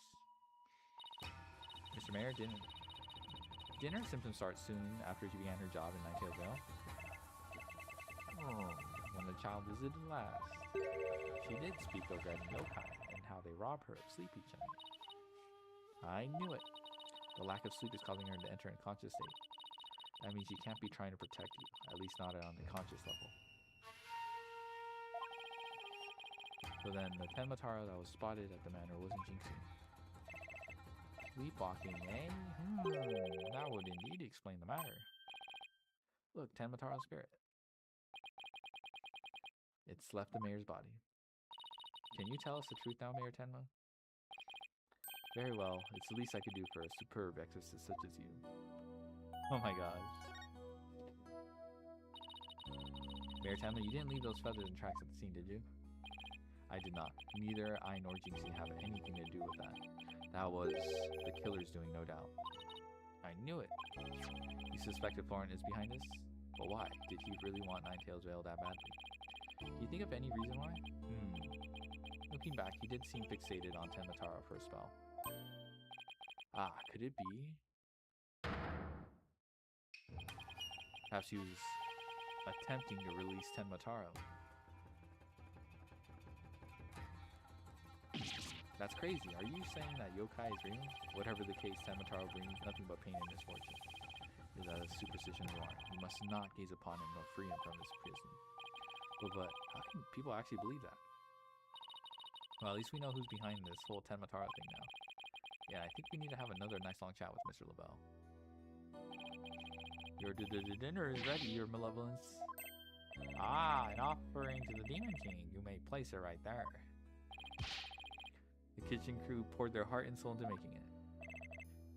Mr. Mayor, didn't her symptoms start soon after she began her job in Ninetale Jail? When the child visited last, she did speak of red yokai and how they rob her of sleep each night. I knew it. The lack of sleep is causing her to enter a conscious state. That means she can't be trying to protect you, at least not on the conscious level. So then, the Tenmataro that was spotted at the manor wasn't Jinxie. Sleepwalking, eh? That would indeed explain the matter. Look, Tenmataro's spirit. It's left the mayor's body. Can you tell us the truth now, Mayor Tenma? Very well, it's the least I could do for a superb exorcist such as you. Oh my gosh. Mayor Tenma, you didn't leave those feathers and tracks at the scene, did you? I did not. Neither I nor Jinxie have anything to do with that. That was the killer's doing, no doubt. I knew it. You suspected Florent is behind this? But why? Did he really want Ninetale Jail that badly? Do you think of any reason why? Looking back, he did seem fixated on Tenmataro for a spell. Ah, could it be? Perhaps he was attempting to release Tenmataro. That's crazy. Are you saying that yokai is real? Whatever the case, Tenmataro brings nothing but pain and misfortune. Is that a superstition of art? You must not gaze upon him nor free him from this prison. But how can people actually believe that? Well, at least we know who's behind this whole Tenmataro thing now. Yeah, I think we need to have another nice long chat with Mr. LaBelle. Your dinner is ready, your malevolence. Ah, an offering to the Demon King. You may place it right there. The kitchen crew poured their heart and soul into making it.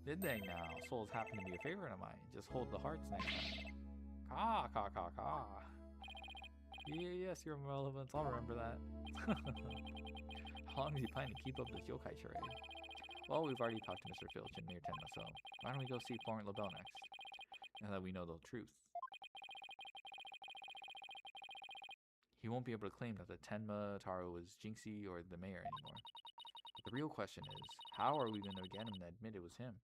Did they now? Souls happen to be a favorite of mine. Just hold the hearts next time. Caw, caw, caw, caw. Yes, your malevolence. I'll remember that. How long do you plan to keep up this yokai charade? Well, we've already talked to Mr. Filch and Mayor Tenma, so why don't we go see Florent LaBelle next? Now that we know the truth. He won't be able to claim that the Tenmataro was Jinxie or the mayor anymore. But the real question is, how are we going to get him to admit it was him?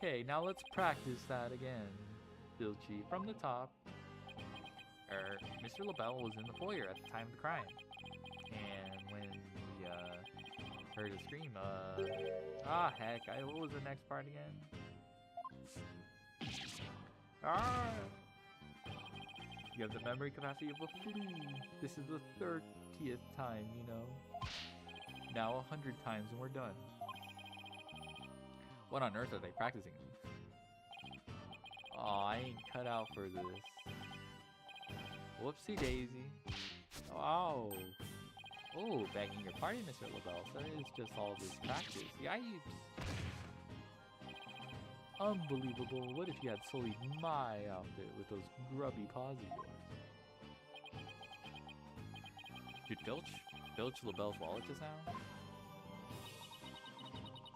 Okay, now let's practice that again. Filchy from the top. Mr. LaBelle was in the foyer at the time of the crime. And when we heard a scream, heck, what was the next part again? You have the memory capacity of a flea. This is the 30th time, you know. Now 100 times and we're done. What on earth are they practicing? Aw, I ain't cut out for this. Whoopsie daisy. Oh. Oh, begging your pardon, Mr. LaBelle. So it's just all this practice. Yipes. Unbelievable. What if you had sullied my outfit with those grubby paws of yours? Dude, Filch? Village LaBelle's wallet just now?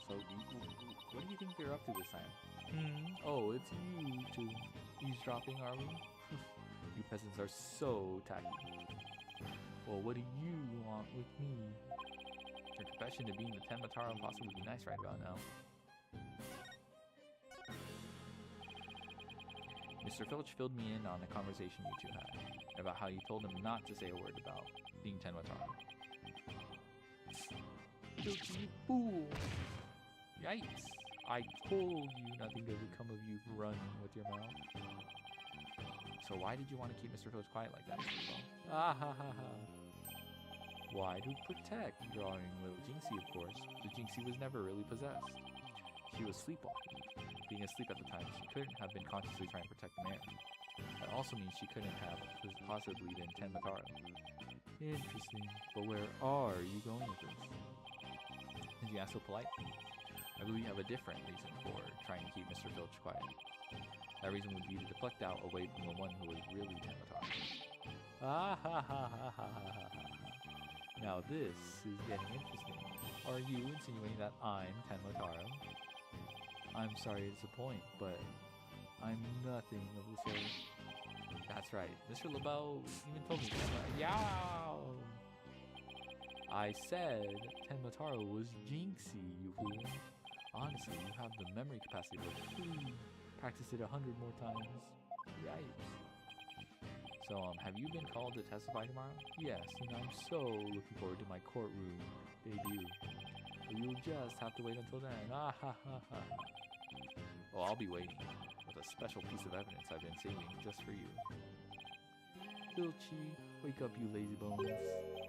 So, what do you think they're up to this time? Oh, it's you two. Eavesdropping, are we? You peasants are so tacky. Well, what do you want with me? Your confession to being the Ten Mataro Imposter would be nice right about now. Mr. Filch filled me in on a conversation you two had about how you told him not to say a word about being Ten Mataro. Filch, you fool! Yikes! I told you nothing good would come of you running with your mouth. So why did you want to keep Mr. Filch quiet like that? Ah ha ha ha. Why? To protect, drawing little Jinxie, of course. The Jinxie was never really possessed. She was sleepwalking. Being asleep at the time, she couldn't have been consciously trying to protect the mayor. That also means she couldn't have possibly been Ten Mataro. Interesting. But where are you going with this? Did you ask so politely? I believe you have a different reason for trying to keep Mr. Filch quiet. That reason would be to deflect doubt away from the one who was really Ten Mataro. Ah ha ha ha ha ha ha. Now this is getting interesting. Are you insinuating that I'm Ten Mataro? I'm sorry to disappoint, but I'm nothing of the sort. That's right. Mr. LaBelle even told me Yow! I said Ten Mataro was Jinxie, you fool. Honestly, you have the memory capacity to practice it 100 more times. Yikes. So, have you been called to testify tomorrow? Yes, and I'm so looking forward to my courtroom debut. But you'll just have to wait until then. Ah ha ha ha. Well, I'll be waiting with a special piece of evidence I've been saving just for you. Filchy, wake up, you lazy bones.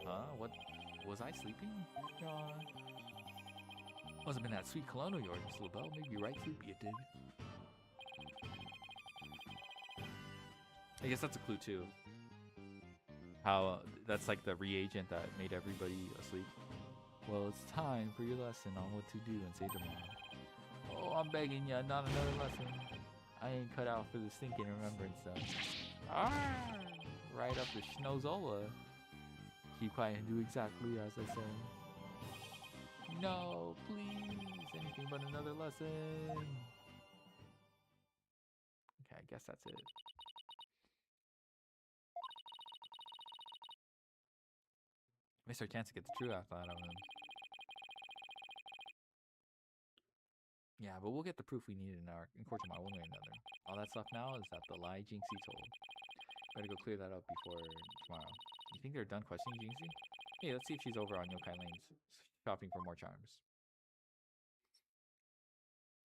Huh? What? Was I sleeping? Yawn. Must have been that sweet cologne of yours, Miss LaBelle. Made you right sleepy, it did. I guess that's a clue too. How that's like the reagent that made everybody asleep. Well, it's time for your lesson on what to do and say tomorrow. Oh, I'm begging ya, not another lesson. I ain't cut out for the stinking remembrance stuff. Ah, right up the schnozola. Keep quiet and do exactly as I say. No, please, anything but another lesson. Okay, I guess that's it. Missed our chance to get the true out of him. Yeah, but we'll get the proof we need in court tomorrow, one way or another. All that's left now is that the lie Jinxie told. Better go clear that up before tomorrow. You think they're done questioning Jinxie? Hey, let's see if she's over on Yokai Lanes, shopping for more charms.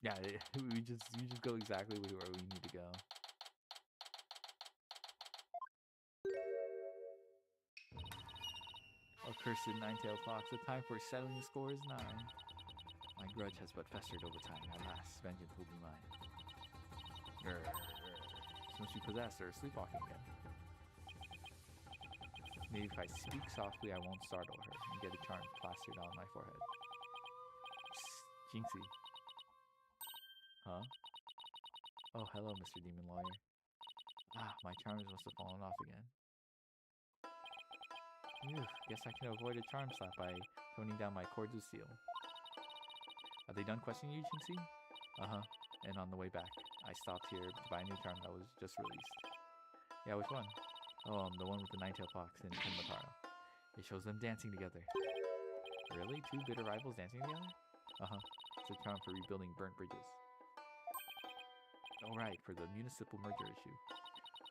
Yeah, you just go exactly where we need to go. Accursed nine-tailed fox, the time for settling the score is nigh. My grudge has but festered over time. At last, vengeance will be mine. Since you possess or sleepwalking again. Maybe if I speak softly, I won't startle her and get a charm plastered on my forehead. Psst, Jinxie. Huh? Oh, hello, Mr. Demon Lawyer. Ah, my charms must have fallen off again. Phew, guess I can avoid a charm slap by toning down my cords of steel. Are they done questioning you, Jinxie? Uh-huh. And on the way back, I stopped here to buy a new charm that was just released. Yeah, which one? Oh, the one with the nine-tailed fox and Ten Mataro. It shows them dancing together. Really? Two bitter rivals dancing together? Uh-huh. It's a charm for rebuilding burnt bridges. Oh, right, for the municipal merger issue.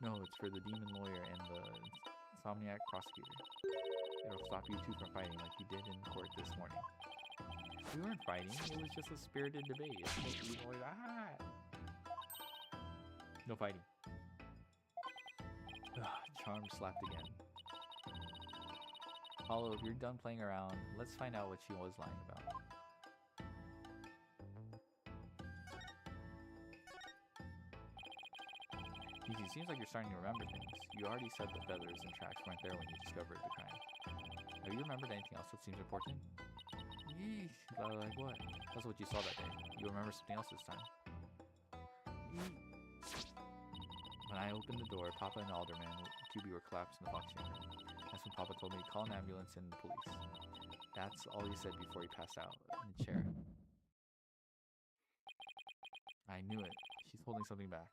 No, it's for the demon lawyer and the insomniac prosecutor. It'll stop you two from fighting like you did in court this morning. We weren't fighting, it was just a spirited debate. It's supposed to be noise. Ah! No fighting. Charm slapped again. Apollo, if you're done playing around, let's find out what she was lying about. Easy, seems like you're starting to remember things. You already said the feathers and tracks weren't there when you discovered the crime. Have you remembered anything else that seems important? Yeesh, like what? That's what you saw that day. You remember something else this time. When I opened the door, Papa and Alderman QB were collapsed in the box chamber. That's when Papa told me to call an ambulance and the police. That's all he said before he passed out in the chair. I knew it. She's holding something back.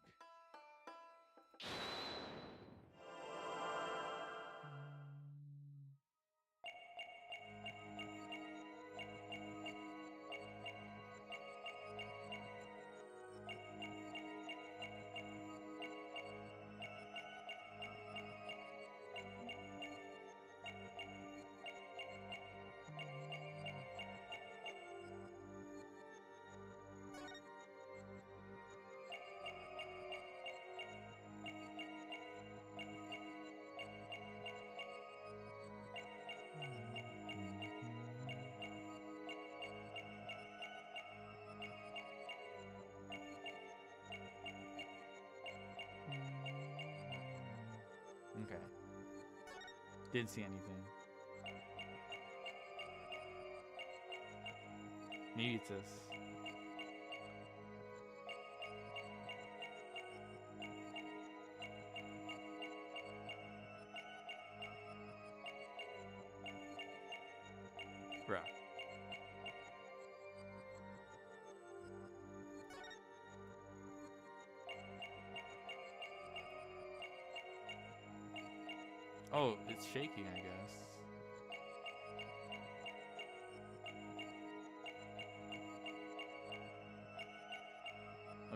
Okay. Didn't see anything. Maybe it's this. Bruh. Oh, it's shaking, I guess.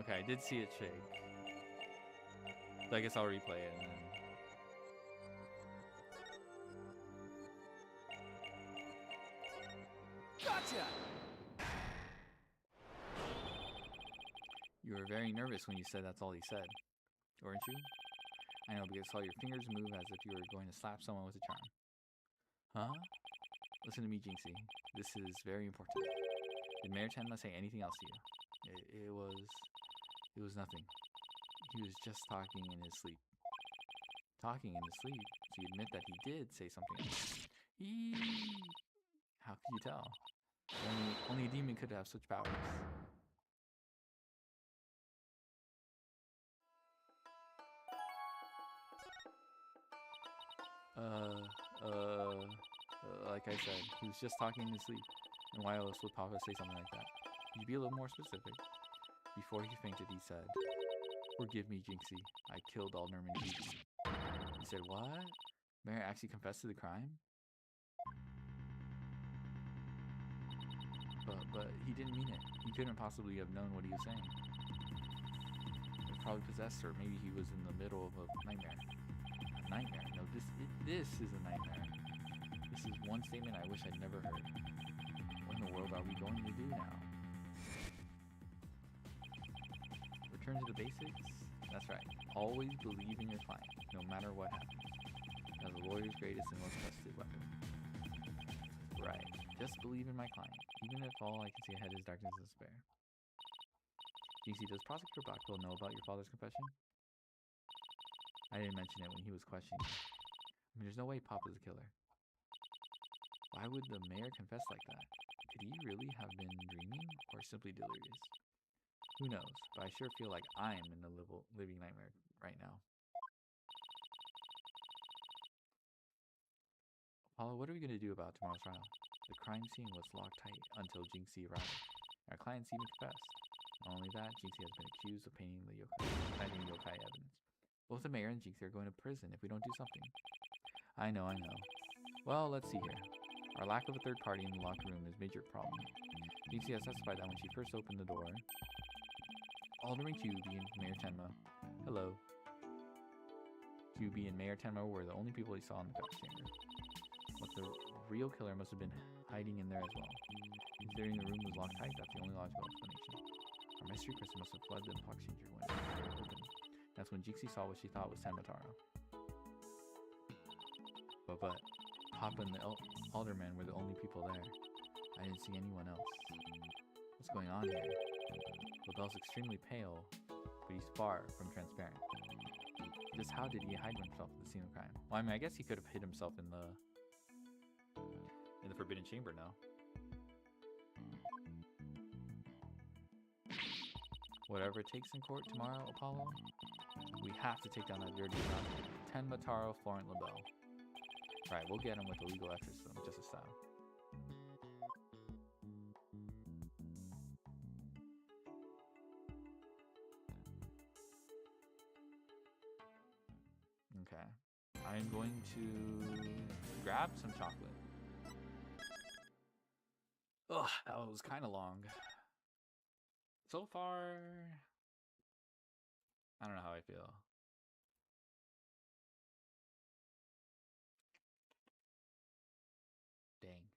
Okay, I did see it shake. So I guess I'll replay it and then... Gotcha! You were very nervous when you said that's all he said, weren't you? I know, because I saw your fingers move as if you were going to slap someone with a charm. Huh? Listen to me, Jinxie. This is very important. Did Mayor Tenma say anything else to you? It was nothing. He was just talking in his sleep. Talking in his sleep? So you admit that he did say something else. Eee! How could you tell? Only a demon could have such powers. Like I said, he was just talking in his sleep. And why else would Papa say something like that? Could you be a little more specific? Before he fainted, he said, "Forgive me, Jinxie. I killed Alderman Jinxie." He said, what? Mayor actually confessed to the crime? But he didn't mean it. He couldn't possibly have known what he was saying. It probably possessed her. Maybe he was in the middle of a nightmare. A nightmare? No, this is a nightmare. This is one statement I wish I'd never heard. What in the world are we going to do now? Return to the basics? That's right. Always believe in your client, no matter what happens. That's a lawyer's greatest and most trusted weapon. Right. Just believe in my client, even if all I can see ahead is darkness and despair. Jinxie, does Prosecutor Blackwell know about your father's confession? I didn't mention it when he was questioning. I mean, there's no way Papa's the killer. Why would the mayor confess like that? Could he really have been dreaming or simply delirious? Who knows, but I sure feel like I'm in a living nightmare right now. Apollo, what are we going to do about tomorrow's trial? The crime scene was locked tight until Jinxie arrived. Our clients even confessed. Not only that, Jinxie has been accused of painting the yokai evidence. Both the mayor and Jinxie are going to prison if we don't do something. I know. Well, let's see here. Our lack of a third party in the locker room is a major problem. Jinxie has testified that when she first opened the door, Alderman QB and Mayor Tenma, hello. QB and Mayor Tenma were the only people he saw in the gas chamber. But the real killer must have been hiding in there as well. Considering the room was locked tight, that's the only logical explanation. Our mystery person must have fled the box changer when it was open. That's when Jinxie saw what she thought was Tenmataro. But Papa and the Alderman were the only people there. I didn't see anyone else. What's going on here? Labelle's extremely pale, but he's far from transparent. Just how did he hide himself at the scene of crime? Well, I mean, I guess he could have hid himself in the Forbidden Chamber now. Whatever it takes in court tomorrow, Apollo, we have to take down that dirty bastard, Ten Mataro Florent LaBelle. Right, we'll get him with the legal exorcism, just a style. Okay, I'm going to grab some chocolate. Ugh, that was kind of long. So far, I don't know how I feel. Dang.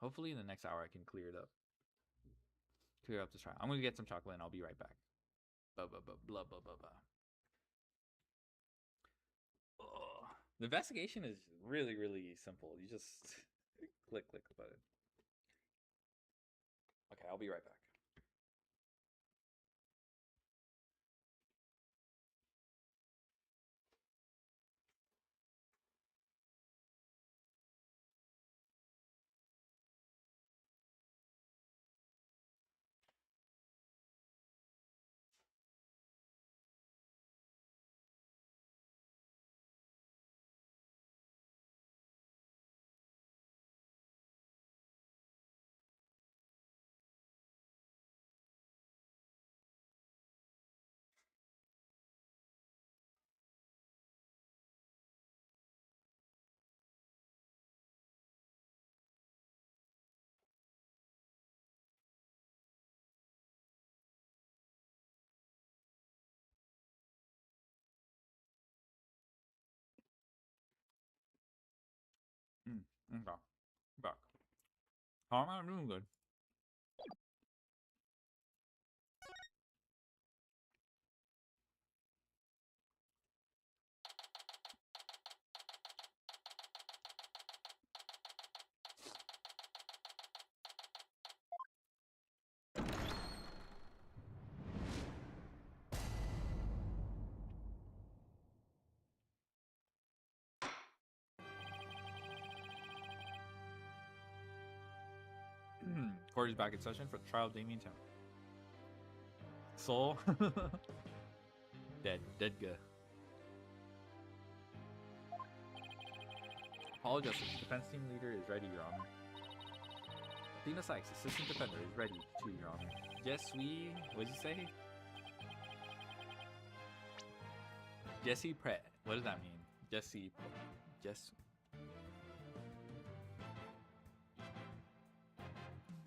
Hopefully in the next hour I can clear it up. Clear up this trial. I'm gonna get some chocolate and I'll be right back. Blah blah blah blah blah blah blah. Ugh. The investigation is really, really simple. You just click the button. Okay, I'll be right back. Okay. Back. How am I doing good? Court is back in session for the trial of Damien Town. Soul. Dead guy. Apollo Justice, defense team leader is ready, Your Honor. Athena Sykes, assistant defender, is ready too, Your Honor. Yes, what'd you say? Jesse Pratt. What does that mean?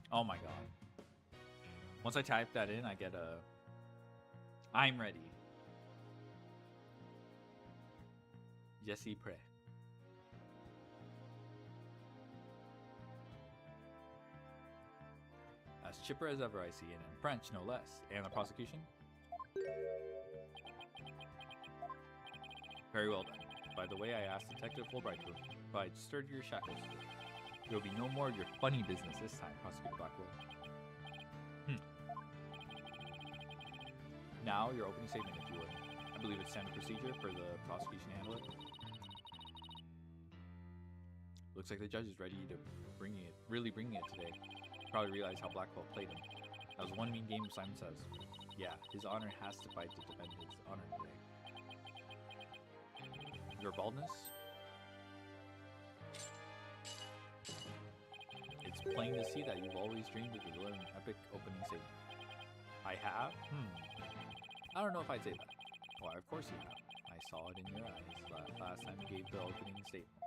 Oh my god. Once I type that in, I get a... I'm ready. Jesse Pratt. As chipper as ever, I see it, in French, no less. And the prosecution? Very well then. By the way, I asked Detective Fulbright to provide sturdier shackles. There will be no more of your funny business this time, Prosecutor Blackwell. Now, your opening statement, if you would. I believe it's standard procedure for the prosecution to handle it. Looks like the judge is ready to really bring it today. Probably realize how Blackwell played him. That was one mean game, Simon says. Yeah, his honor has to fight to defend his honor today. Your baldness? It's plain to see that you've always dreamed of delivering an epic opening statement. I have? I don't know if I'd say that. Why, of course you have. I saw it in your eyes last time you gave the opening statement.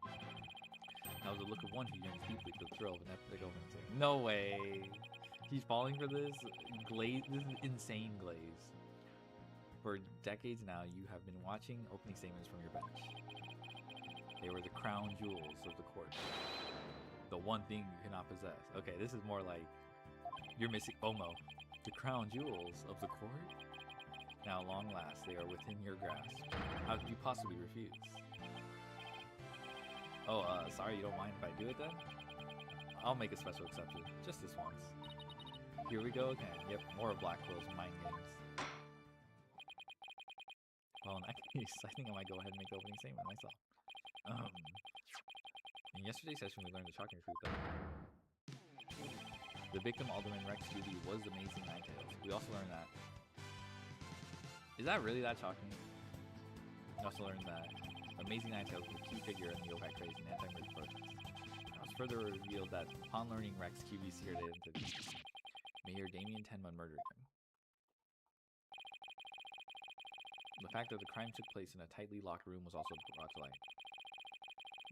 That was the look of one who yearns deeply for the thrill of an epic opening statement. No way! He's falling for this glaze. This is insane glaze. For decades now, you have been watching opening statements from your bench. They were the crown jewels of the court. The one thing you cannot possess. Okay, this is more like you're missing FOMO. The crown jewels of the court? Now, long last, they are within your grasp. How could you possibly refuse? Oh, sorry, you don't mind if I do it then? I'll make a special exception, just this once. Here we go again. Yep, more of Blackwell's mind games. Well, in that case, I think I might go ahead and make the opening statement myself. In yesterday's session, we learned the shocking truth that the victim, Alderman Rex Judy, was amazing Nine Tails. We We also learned that. Is that really that shocking? We also learned that Amazing Ninetales was a key figure in the yokai craze and anti-merge protest. It was further revealed that upon learning Rex QB's secret identity, Mayor Damien Tenma murdered him. The fact that the crime took place in a tightly locked room was also brought to light.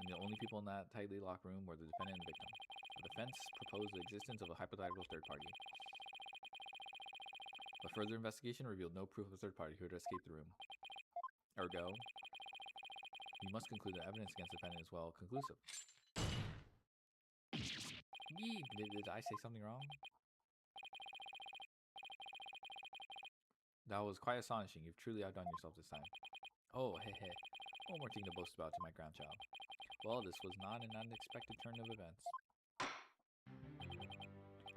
And the only people in that tightly locked room were the defendant and the victim. The defense proposed the existence of a hypothetical third party. But further investigation revealed no proof of a third party who had escaped the room. Ergo, we must conclude that evidence against the defendant is well conclusive. Did I say something wrong? That was quite astonishing. You've truly outdone yourself this time. Oh, hey. One more thing to boast about to my grandchild. Well, this was not an unexpected turn of events.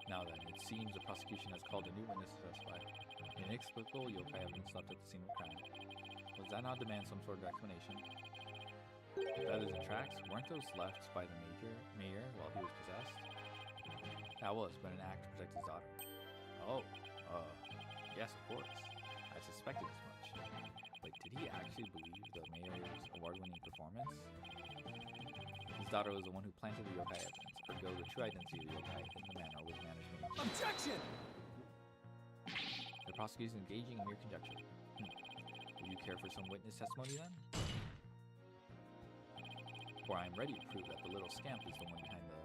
Now then, it seems the prosecution has called a new witness to testify. Inexplicable yokai evidence left at the scene of the crime. Does that not demand some sort of explanation? Feathers and tracks, weren't those left by the mayor while he was possessed? That was, but an act to protect his daughter. Oh, yes, of course. I suspected as much. But did he actually believe the mayor's award-winning performance? His daughter was the one who planted the yokai evidence, ergo the true identity of the yokai in the manner with management. Objection! The prosecutor is engaging in mere conjecture. Would you care for some witness testimony then? For I am ready to prove that the little scamp is the one behind the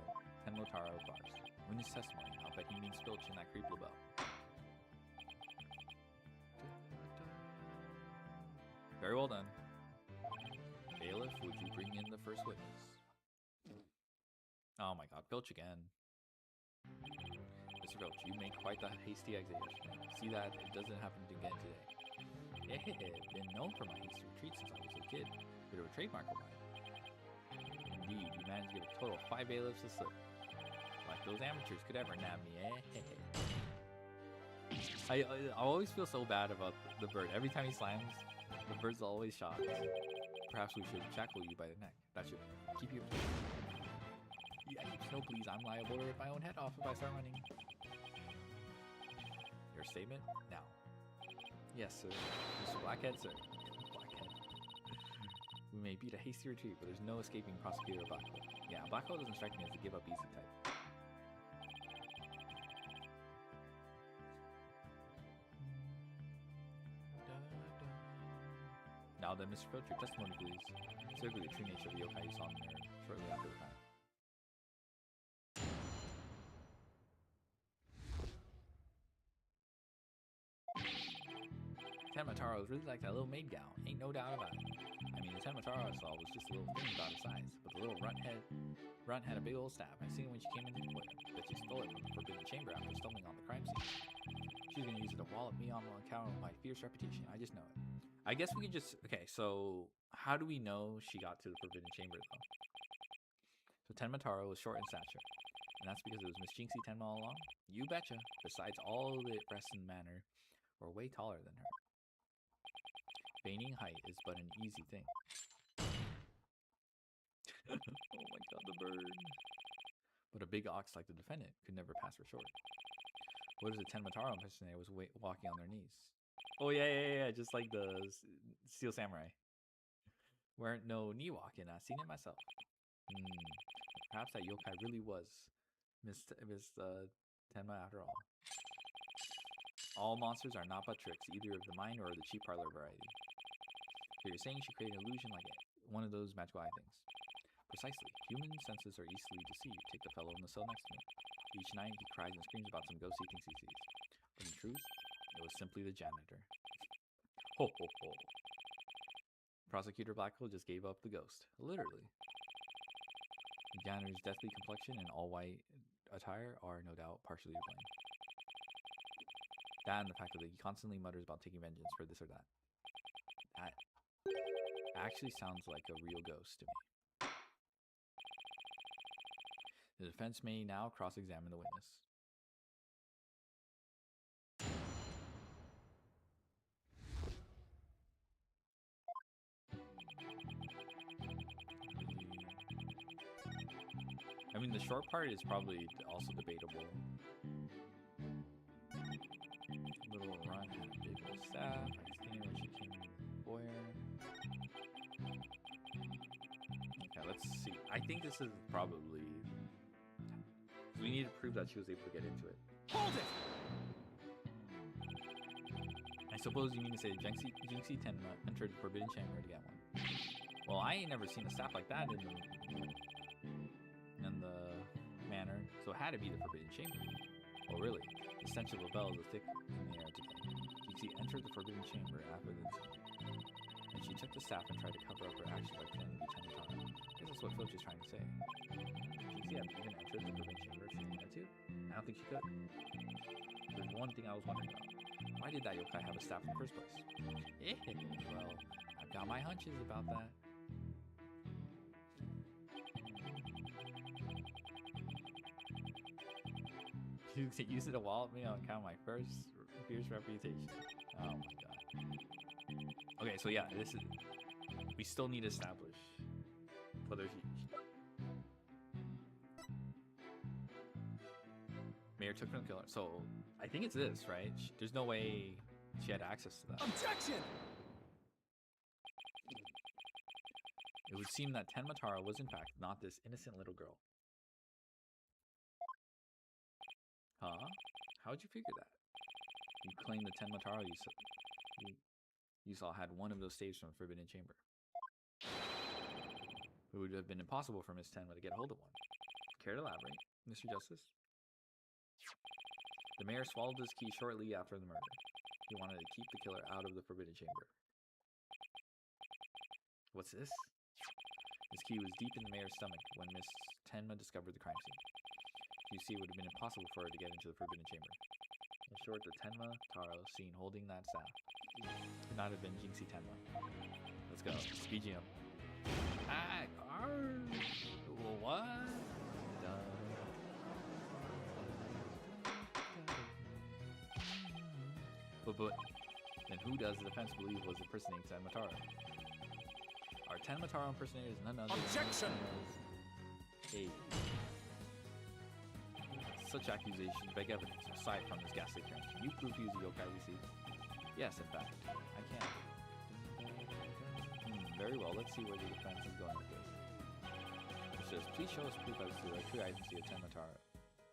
Tenmotaro bars. Witness testimony, I'll bet he means Filch and that creep LaBelle. Very well done. Bailiff, would you bring in the first witness? Oh my god, Filch again. Mr. Filch, you make quite the hasty exit yesterday. See that it doesn't happen again today. Been known for my hasty retreat since I was a kid. Bit of a trademark of mine. Indeed, you managed to get a total of 5 bailiffs to slip. Like those amateurs could ever nab me, I always feel so bad about the bird. Every time he slams, the bird's always shocked. Perhaps we should shackle you by the neck. That should keep you... Yikes, no please, I'm liable to rip my own head off if I start running. Your statement? Now. Yes, sir. Mr. Blackhead, sir. Blackhead. We may beat a hasty retreat, but there's no escaping prosecutor Blackhole. Yeah, Blackhole doesn't strike me as a give-up easy type. Now then, Mr. Filch, your testimony, please. Specifically the true nature of the yokai you saw in the mirror shortly after the crime. Tenmataro is really like that little maid gal, ain't no doubt about it. I mean, the Tenmataro I saw was just a little thing about her size, but the little runt had a big old staff. I seen it when she came into the window, but she stole it from the forbidden chamber after stumbling on the crime scene. She's gonna use it to wallop me on account of my fierce reputation. I just know it. I guess we could just... Okay, so how do we know she got to the forbidden chamber, though? So Tenmataro was short in stature, and that's because it was Miss Jinxie Tenma all along? You betcha. Besides, all the rest in the manor were way taller than her. Feigning height is but an easy thing. Oh my god, the bird. But a big ox like the defendant could never pass for short. What is a Tenmataro impersonator was walking on their knees? Oh yeah, just like the Steel Samurai. Weren't no knee walking, I seen it myself. Perhaps that yokai really was Miss Tenma after all. All monsters are not but tricks, either of the mind or the cheap parlor variety. So you're saying she created an illusion like one of those magical eye things. Precisely. Human senses are easily deceived. Take the fellow in the cell next to me. Each night he cries and screams about some ghost he thinks he sees. But in truth, it was simply the janitor. Ho ho ho. Prosecutor Blackwell just gave up the ghost. Literally. The janitor's deathly complexion and all-white attire are no doubt partially to blame. That and the fact that he constantly mutters about taking vengeance for this or that. That actually sounds like a real ghost to me. The defense may now cross-examine the witness. I mean, the short part is probably also debatable. I think this is probably... We need to prove that she was able to get into it. Hold it! I suppose you mean to say Jinxie Tenma entered the Forbidden Chamber to get one. Well, I ain't never seen a staff like that in the manor, so it had to be the Forbidden Chamber. Well, really, the stench of a bell is thick in the air today. Jinxie entered the Forbidden Chamber after the incident, and she took the staff and tried to cover up her actions by pretending to be Tenmatara. I guess that's what Filch is trying to say. Jinxie had even entered the Forbidden Chamber if she wanted to. I don't think she could. There's one thing I was wondering about. Why did that yokai have a staff in the first place? Well, I've got my hunches about that. You could use it to wall me on account of my first fierce reputation. Oh my god. Okay, so yeah, this is... We still need to establish whether she... Mayor took from the killer. So, I think it's this, right? There's no way she had access to that. Objection! It would seem that Tenmatara was in fact not this innocent little girl. Huh? How'd you figure that? You claim the Tenmatara you saw had one of those staves from the Forbidden Chamber. It would have been impossible for Miss Tenma to get hold of one. Care to elaborate, Mr. Justice? The mayor swallowed his key shortly after the murder. He wanted to keep the killer out of the Forbidden Chamber. What's this? This key was deep in the mayor's stomach when Miss Tenma discovered the crime scene. You see, it would have been impossible for her to get into the Forbidden Chamber. In short, the Tenma Taro seen holding that staff could not have been Jinxie Tenma. Let's go. Speed jump. Ah, what? But then who does the defense believe was impersonating Tenmatara? Our Tenmatara impersonator is none other Objection! than such accusations beg evidence aside from this ghastly crime. Can you prove he was a yokai we see? Yes, in fact, I can. Very well, let's see where the defense is going with this. It says, please show us proof as to the true identity of Tenmatara,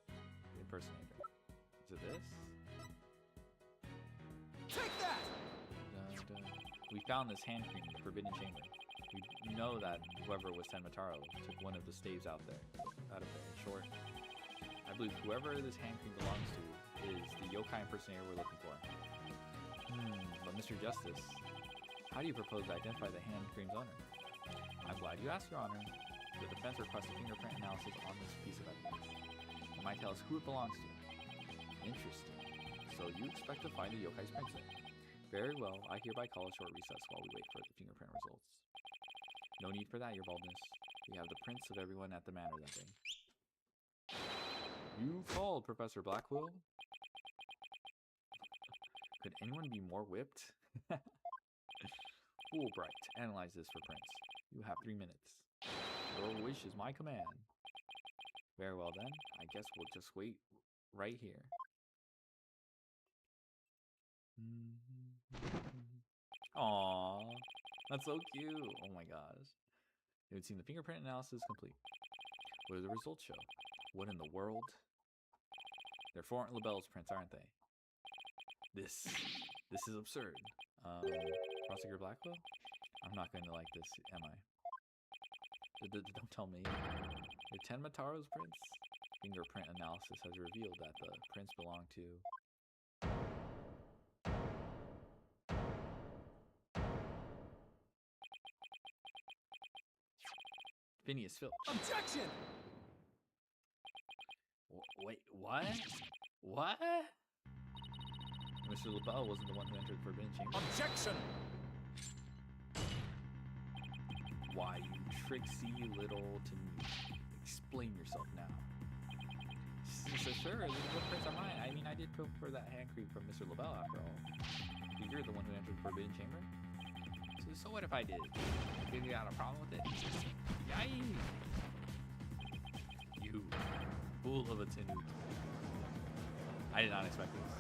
the impersonator. Is it this? Take that! We found this hand cream in the Forbidden Chamber. We know that whoever was Tenmatara took one of the staves out of there. In short, I believe whoever this hand cream belongs to is the yokai impersonator we're looking for. But Mr. Justice, how do you propose to identify the hand cream's owner? I'm glad you asked, Your Honor. The defense requests a fingerprint analysis on this piece of evidence. It might tell us who it belongs to. Interesting. So you expect to find the yokai's print there? Very well, I hereby call a short recess while we wait for the fingerprint results. No need for that, Your Boldness. We have the prints of everyone at the manor that day. You called, Professor Blackquill. Could anyone be more whipped? Fulbright, analyze this for prints. You have 3 minutes. Your wish is my command. Very well then, I guess we'll just wait right here. Aww, that's so cute. Oh my gosh. It would seem the fingerprint analysis is complete. What do the results show? What in the world? They're Florent Labelle's prints, aren't they? This is absurd. Prosecutor Blackwell? I'm not going to like this, am I? Don't tell me. The Tenmataro's prints? Fingerprint analysis has revealed that the prints belong to... Phineas Filch. Objection! Wait, what? What? Mr. LaBelle wasn't the one who entered the Forbidden Chamber. Objection! Why, you tricksy little to explain yourself now. So sure, what prints are mine? I mean, I did prefer that hand cream from Mr. LaBelle after all. You're the one who entered the Forbidden Chamber? So what if I did? Did you got a problem with it? Yay! You fool of a Tenut. I did not expect this.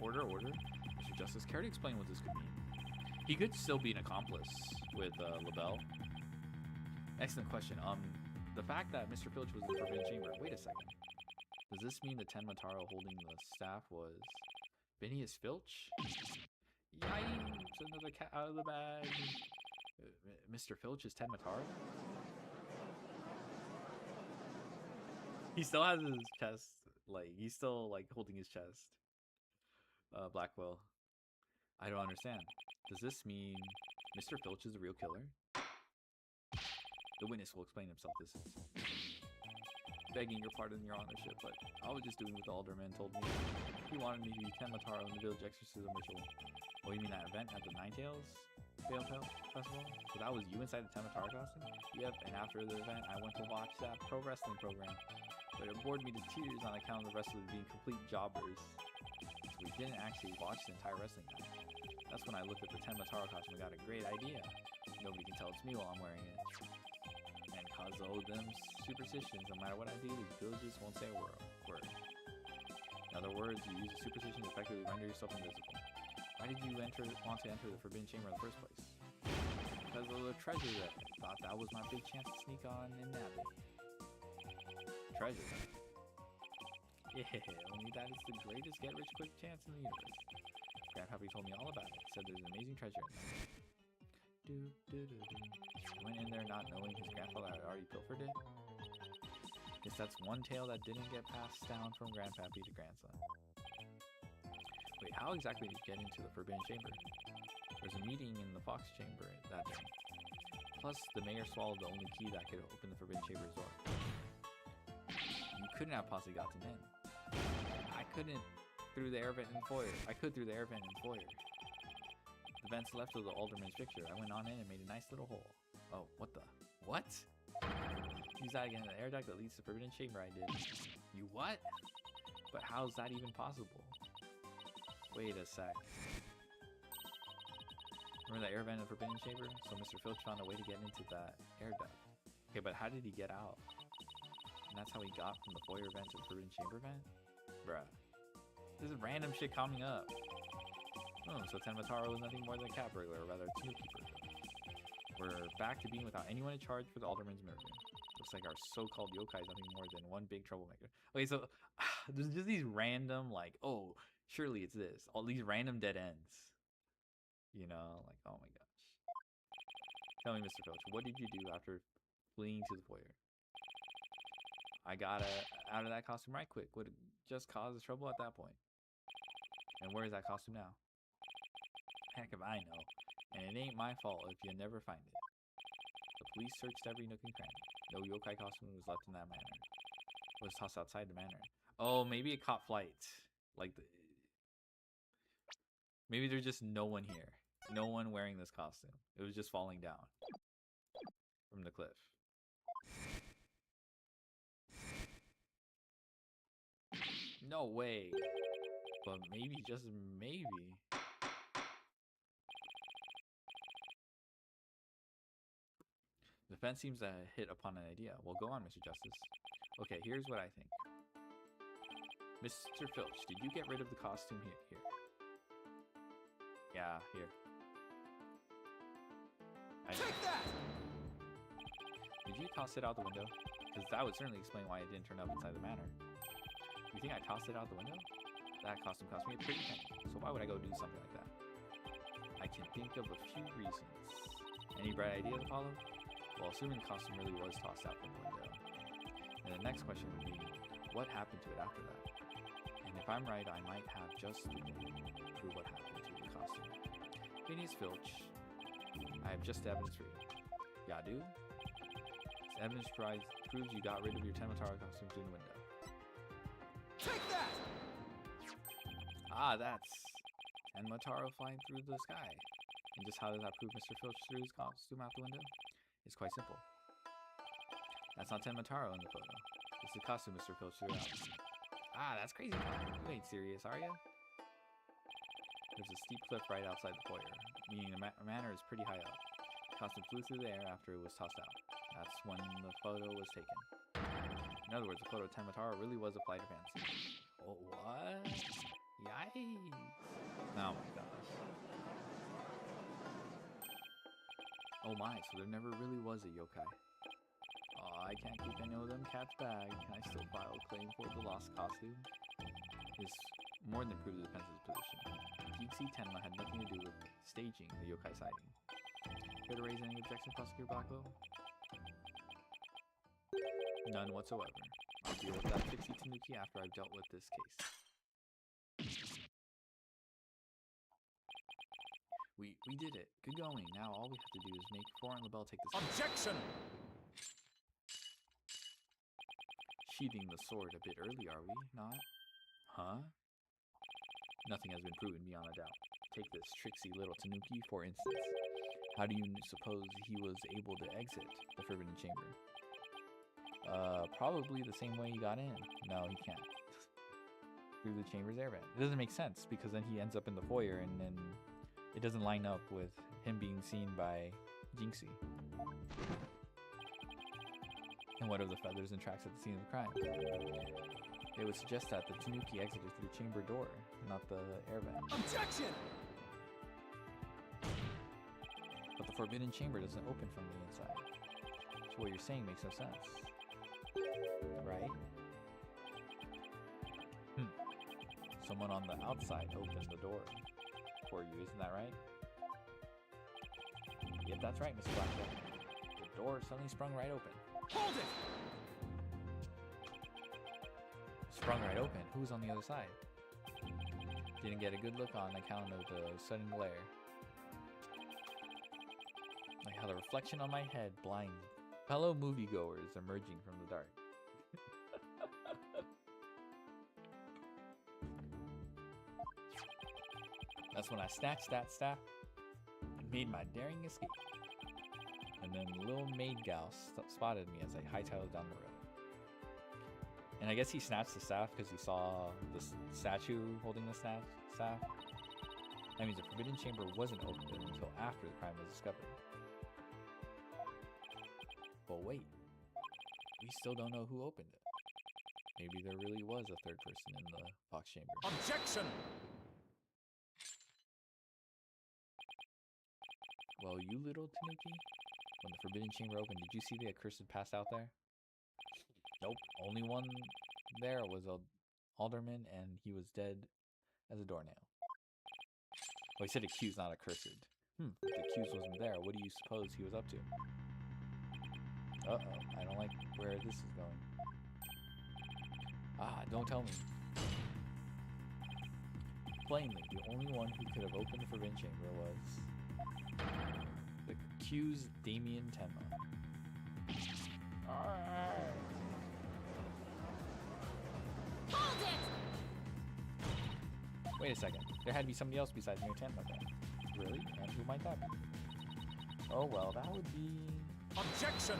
Order. Mr. Justice, care to explain what this could mean? He could still be an accomplice with LaBelle. Excellent question. The fact that Mr. Filch was in the Forbidden Chamber. Wait a second. Does this mean the Tenmataro holding the staff was Phineas Filch? Yikes! Another cat out of the bag. Mr. Filch is Tenmataro? He still has his chest, like, he's still, like, holding his chest. Blackwell. I don't understand. Does this mean Mr. Filch is the real killer? The witness will explain himself. This is begging your pardon, your honorship, but I was just doing what the alderman told me. He wanted me to be Tenmataro in the village exorcism ritual. Oh, you mean that event at the Ninetales Festival? So that was you inside the Tenmataro costume? Yep, and after the event, I went to watch that pro wrestling program. But it bored me to tears on account of the wrestlers being complete jobbers. So we didn't actually watch the entire wrestling match. That's when I looked at the Tenmataro costume and got a great idea. Nobody can tell it's me while I'm wearing it. And cause all of them superstitions, no matter what I do, the villagers won't say a word. In other words, you use a superstition to effectively render yourself invisible. Why did you want to enter the Forbidden Chamber in the first place? Because of the treasure there. Thought that was my big chance to sneak on and nab it. Treasure? Yeah, only that is the greatest get-rich-quick chance in the universe. Grandpappy told me all about it. Said there's an amazing treasure in there. He went in there not knowing his grandfather had already pilfered it. Guess that's one tale that didn't get passed down from grandpappy to grandson. Wait, how exactly did you get into the Forbidden Chamber? There's a meeting in the Fox Chamber that day. Plus, the mayor swallowed the only key that could open the Forbidden Chamber's door. You couldn't have possibly gotten in. I couldn't through the air vent and foyer. I could through the air vent and foyer. The vents left of the alderman's picture. I went on in and made a nice little hole. Oh, what the? What? Use that again in the air duct that leads to the Forbidden Chamber. I did. You what? But how's that even possible? Wait a sec. Remember that air vent in the Forbidden Chamber? So Mr. Filch found a way to get into that air duct. Okay, but how did he get out? And that's how he got from the foyer vent to the Forbidden Chamber vent? Bruh. This is random shit coming up. Oh, so Tenmataro was nothing more than a cat burglar, or rather a snoopkeeper. We're back to being without anyone in charge for the alderman's murder. Looks like our so-called yokai is nothing more than one big troublemaker. Okay, so there's just these random, like, oh, surely it's this. All these random dead ends. You know, like, oh my gosh. Tell me, Mr. Filch, what did you do after fleeing to the foyer? I got out of that costume right quick. Would just cause trouble at that point. And where is that costume now? Heck if I know. And it ain't my fault if you never find it. The police searched every nook and cranny. No yokai costume was left in that manor. It was tossed outside the manor. Oh, maybe it caught flight. Like, maybe there's just no one here. No one wearing this costume. It was just falling down from the cliff. No way. But maybe, just maybe. The defense seems to hit upon an idea. Well, go on, Mr. Justice. Okay, here's what I think. Mr. Filch, did you get rid of the costume here? Yeah, here. Take that! Did you toss it out the window? Because that would certainly explain why it didn't turn up inside the manor. You think I tossed it out the window? That costume cost me a pretty penny, so why would I go do something like that? I can think of a few reasons. Any bright ideas, Apollo? Well, assuming the costume really was tossed out from the window. And the next question would be, what happened to it after that? And if I'm right, I might have just the clue to what happened to the costume. Phineas Filch, I have just evidence for you. Yadu? This evidence proves you got rid of your Tenmataro costume through the window. Take that! Ah, that's Tenmataro flying through the sky. And just how does that prove Mr. Filch threw his costume out the window? It's quite simple. That's not Tenmataro in the photo. It's the costume Mr. Filch threw out. Ah, that's crazy. You ain't serious, are ya? There's a steep cliff right outside the foyer, meaning the manor is pretty high up. The costume flew through the air after it was tossed out. That's when the photo was taken. In other words, the photo of Tenmataro really was a flight of fancy. Oh, what? Yikes. Oh my gosh. Oh my, so there never really was a yokai. Aw, I can't keep any of them cats back. Can I still file a claim for the lost costume? This more than proves the defense's position. Geeksy Tenma had nothing to do with staging the yokai sighting. Care to raise any objection, Prosecutor Blackwell? None whatsoever. I'll deal with that Pixie Tanuki after I've dealt with this case. We did it. Good going. Now all we have to do is make Florent LaBelle take this. Objection! Sheathing the sword a bit early, are we not? Huh? Nothing has been proven beyond a doubt. Take this tricksy little Tanuki, for instance. How do you suppose he was able to exit the Forbidden Chamber? Probably the same way he got in. No, he can't. Through the chamber's air vent. It doesn't make sense, because then he ends up in the foyer, and then it doesn't line up with him being seen by Jinxie. And what of the feathers and tracks at the scene of the crime? They would suggest that the Tanuki exited through the chamber door, not the air vent. Objection! But the Forbidden Chamber doesn't open from the inside. So what you're saying makes no sense. Right? Someone on the outside opened the door for you, isn't that right? Yep, that's right, Mr. Blackwell. The door suddenly sprung right open. Hold it! Sprung right open. Who was on the other side? Didn't get a good look on account of the sudden glare. Like how the reflection on my head blinded fellow moviegoers emerging from the dark. That's when I snatched that staff and made my daring escape. And then the little maid gal spotted me as I hightailed down the road. And I guess he snatched the staff because he saw the statue holding the staff. That means the Forbidden Chamber wasn't opened until after the crime was discovered. But wait, we still don't know who opened it. Maybe there really was a third person in the box chamber. Objection! Well, you little Tanuki, when the Forbidden Chamber opened, did you see the accursed passed out there? Nope, only one there was a alderman, and he was dead as a doornail. Oh, he said accused, not accursed. If the accused wasn't there, what do you suppose he was up to? Uh-oh, I don't like where this is going. Ah, don't tell me. Plainly, the only one who could have opened the Forbidden Chamber was the accused Damien Tenma. Hold it! Wait a second. There had to be somebody else besides Mayor Tenma then. Really? And who might that be? Oh well, that would be... Objection!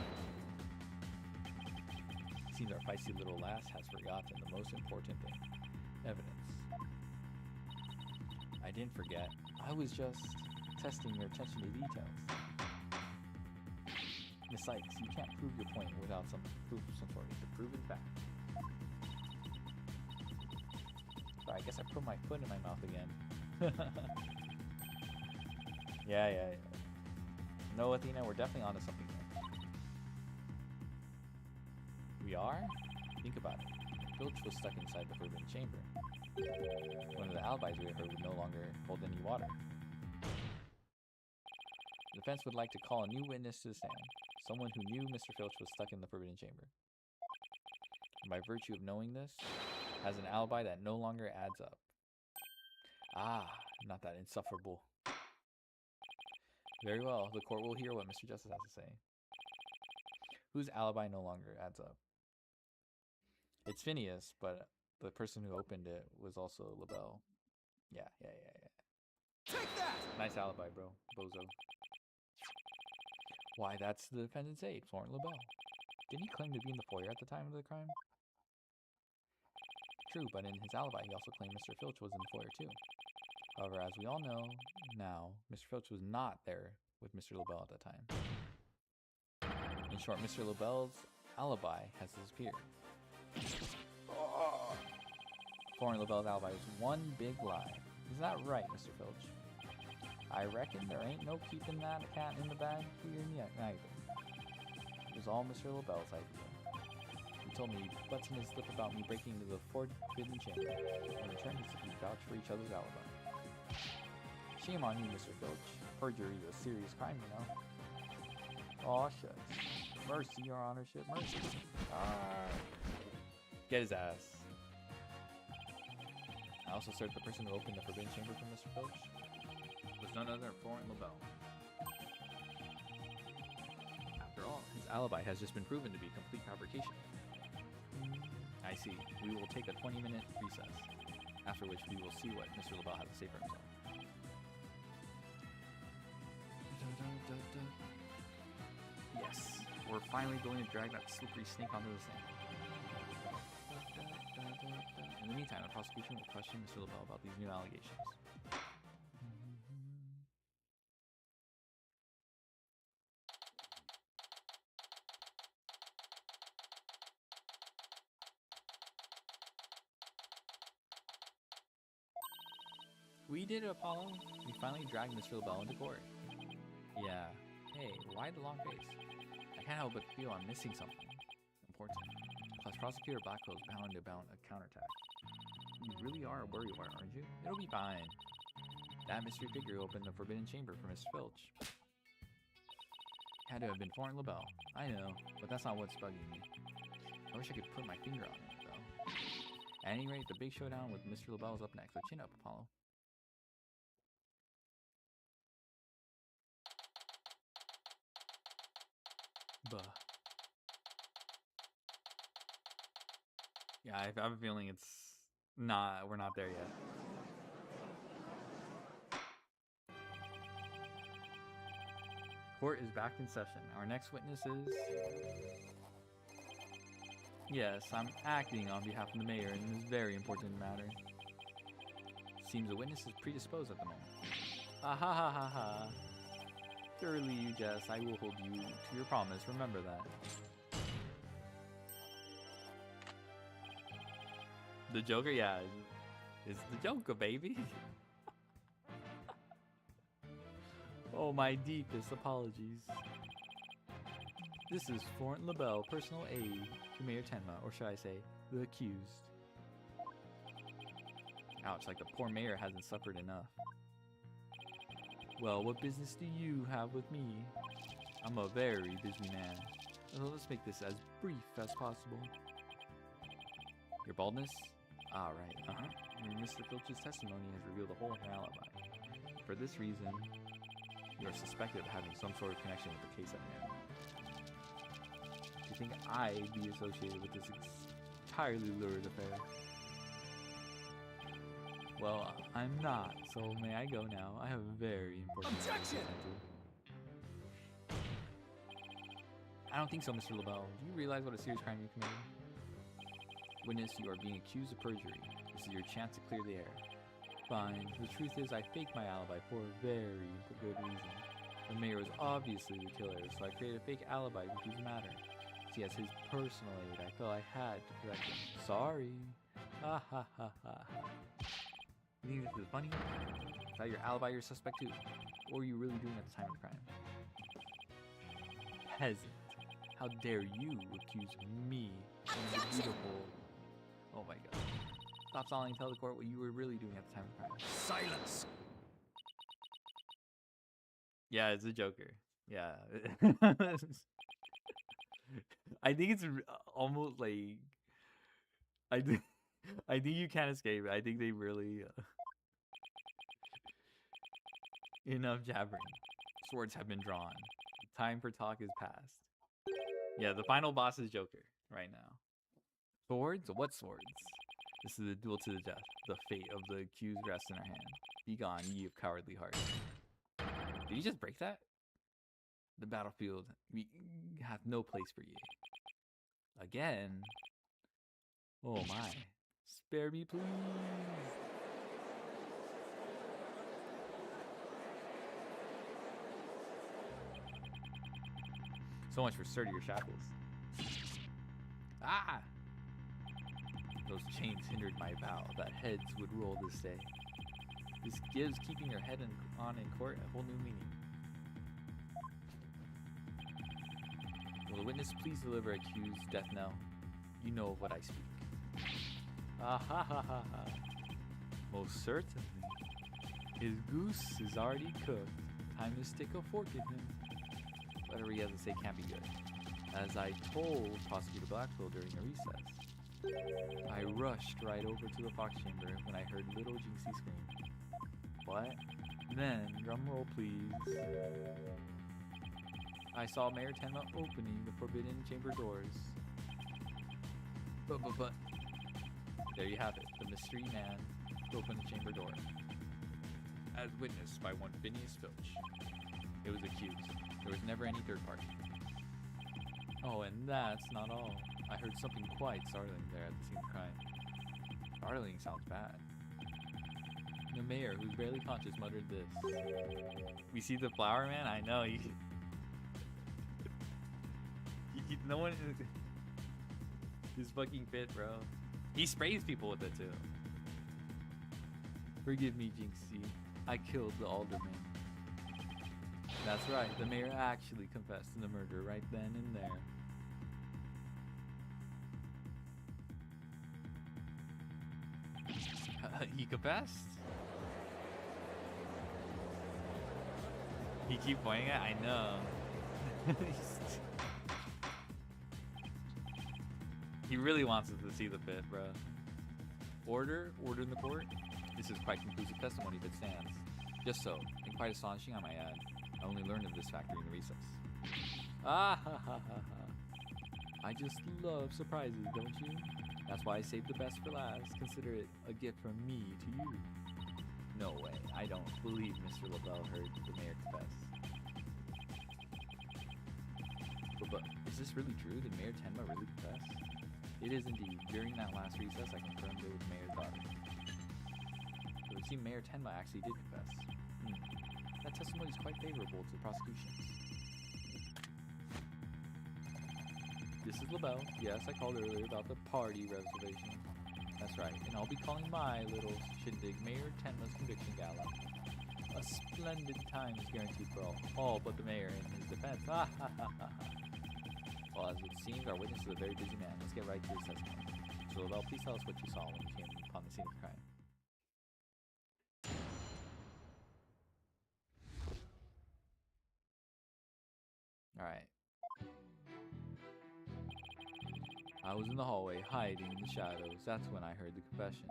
Seems our feisty little lass has forgotten the most important thing. Evidence. I didn't forget. I was just testing your attention to details. Miss Sykes, you can't prove your point without some proof of some sort. It's a proven fact. Sorry, I guess I put my foot in my mouth again. Yeah. No, Athena, we're definitely onto something here. We are? Think about it. Filch was stuck inside the Forbidden Chamber. One of the alibis we heard would no longer hold any water. The defense would like to call a new witness to the stand. Someone who knew Mr. Filch was stuck in the Forbidden Chamber. And by virtue of knowing this, has an alibi that no longer adds up. Ah, not that insufferable. Very well, the court will hear what Mr. Justice has to say. Whose alibi no longer adds up? It's Phineas, but the person who opened it was also LaBelle. Yeah. Take that! Nice alibi, bro. Bozo. Why, that's the defendant's aide, Florent LaBelle. Didn't he claim to be in the foyer at the time of the crime? True, but in his alibi, he also claimed Mr. Filch was in the foyer too. However, as we all know now, Mr. Filch was not there with Mr. LaBelle at that time. In short, Mr. LaBelle's alibi has disappeared. Florent LaBelle's alibi was one big lie. Is that right, Mr. Filch? I reckon there ain't no keeping that cat in the bag for your neither. It was all Mr. LaBelle's idea. He told me butts in his lip about me breaking into the forbidden chamber, and returned as if we vouched for each other's alibi. Shame on you, Mr. Filch. Perjury is a serious crime, you know. Aw, shucks. Mercy, your honorship, mercy. Get his ass. I also served the person who opened the forbidden chamber for Mr. Filch. It was none other than Florent LaBelle. After all, his alibi has just been proven to be complete fabrication. I see. We will take a 20-minute recess, after which we will see what Mr. LaBelle has to say for himself. Yes, we're finally going to drag that slippery snake onto the stand. In the meantime, the prosecution will question Mr. LaBelle about these new allegations. We did it, Apollo. We finally dragged Mr. LaBelle into court. Yeah. Hey, why the long face? I can't help but feel I'm missing something important. Plus, Prosecutor Blackwell's bound to mount a counterattack. You really are a worrywart, aren't you? It'll be fine. That mystery figure opened the forbidden chamber for Mr. Filch. Had to have been Florent LaBelle. I know, but that's not what's bugging me. I wish I could put my finger on it, though. At any rate, the big showdown with Mr. LaBelle is up next, so chin up, Apollo. Buh. Yeah, I have a feeling it's not. We're not there yet. Court is back in session. Our next witness is... Yes, I'm acting on behalf of the mayor in this very important matter. Seems the witness is predisposed at the moment. Ah ha ha ha ha. Surely you jest. I will hold you to your promise. Remember that. The Joker, yeah, it's the Joker, baby. Oh, my deepest apologies. This is Florent LaBelle, personal aide to Mayor Tenma, or should I say, the accused. Ouch, like the poor mayor hasn't suffered enough. Well, what business do you have with me? I'm a very busy man. So let's make this as brief as possible. Your baldness? Ah, right. Mr. Filch's testimony has revealed a hole in your alibi. For this reason, you are suspected of having some sort of connection with the case at hand. Do you think I'd be associated with this entirely lurid affair? Well, I'm not, so may I go now? I have a very important matter to attend to. I don't think so, Mr. LaBelle. Do you realize what a serious crime you committed? Witness, you are being accused of perjury. This is your chance to clear the air. Fine. The truth is, I faked my alibi for a very good reason. The mayor was obviously the killer, so I created a fake alibi to confuse the matter. See, as his personal aide, I felt I had to correct him. Sorry. Ha ha ha ha ha. You think this is funny? Is that your alibi you're suspect too? What were you really doing at the time of the crime? Peasant. How dare you accuse me of the beautiful... Oh my god. Stop stalling and tell the court what you were really doing at the time of the crime. Silence! Yeah, it's a Joker. Yeah. I think it's almost like... I think you can't escape it. I think they really... Enough jabbering. Swords have been drawn. Time for talk is past. Yeah, the final boss is Joker right now. Swords? What swords? This is a duel to the death. The fate of the accused rests in our hand. Begone, ye of cowardly heart. Did you just break that? The battlefield hath no place for ye. Again? Oh my. Spare me, please. So much for sturdier shackles. Ah! Those chains hindered my vow that heads would roll this day. This gives keeping your head on in court a whole new meaning. Will the witness please deliver accused death knell? You know of what I speak. Ah ha ha ha ha. Most certainly. His goose is already cooked. Time to stick a fork in him. Whatever he has to say can't be good. As I told Prosecutor Blackwell during a recess, I rushed right over to the Fox Chamber when I heard little Jinxie scream. What? Then, drumroll please, I saw Mayor Tenma opening the Forbidden Chamber doors. But, there you have it, the mystery man who opened the chamber door. As witnessed by one Phineas Filch. It was accused. There was never any third party. Oh, and that's not all. I heard something quite startling there at the scene of the crime. Startling sounds bad. The mayor, who's barely conscious, muttered this. We see the flower man? I know. No one... He's fucking fit, bro. He sprays people with it, too. Forgive me, Jinxie. I killed the alderman. That's right, the mayor actually confessed to the murder right then and there. He confessed? He keep pointing at? I know. He really wants us to see the pit, bro. Order in the court? This is quite conclusive testimony if it stands. Just so, and quite astonishing I might add. I only learned of this fact during the recess. Ah ha ha ha ha. I just love surprises, don't you? That's why I saved the best for last. Consider it a gift from me to you. No way, I don't believe Mr. LaBelle heard the mayor confess. But is this really true? Did Mayor Tenma really confess? It is indeed. During that last recess, I confirmed it with the mayor's daughter. It would seem Mayor Tenma actually did confess. That testimony is quite favorable to the prosecution. This is LaBelle. Yes, I called earlier about the party reservation. That's right, and I'll be calling my little shindig Mayor Tenma's conviction gala. A splendid time is guaranteed for all but the mayor and his defense. Ha ha ha ha. Well, as it seems, our witness is a very busy man. Let's get right to his testimony. So, LaBelle, please tell us what you saw when you came upon the scene of the crime. Alright. I was in the hallway, hiding in the shadows. That's when I heard the confession.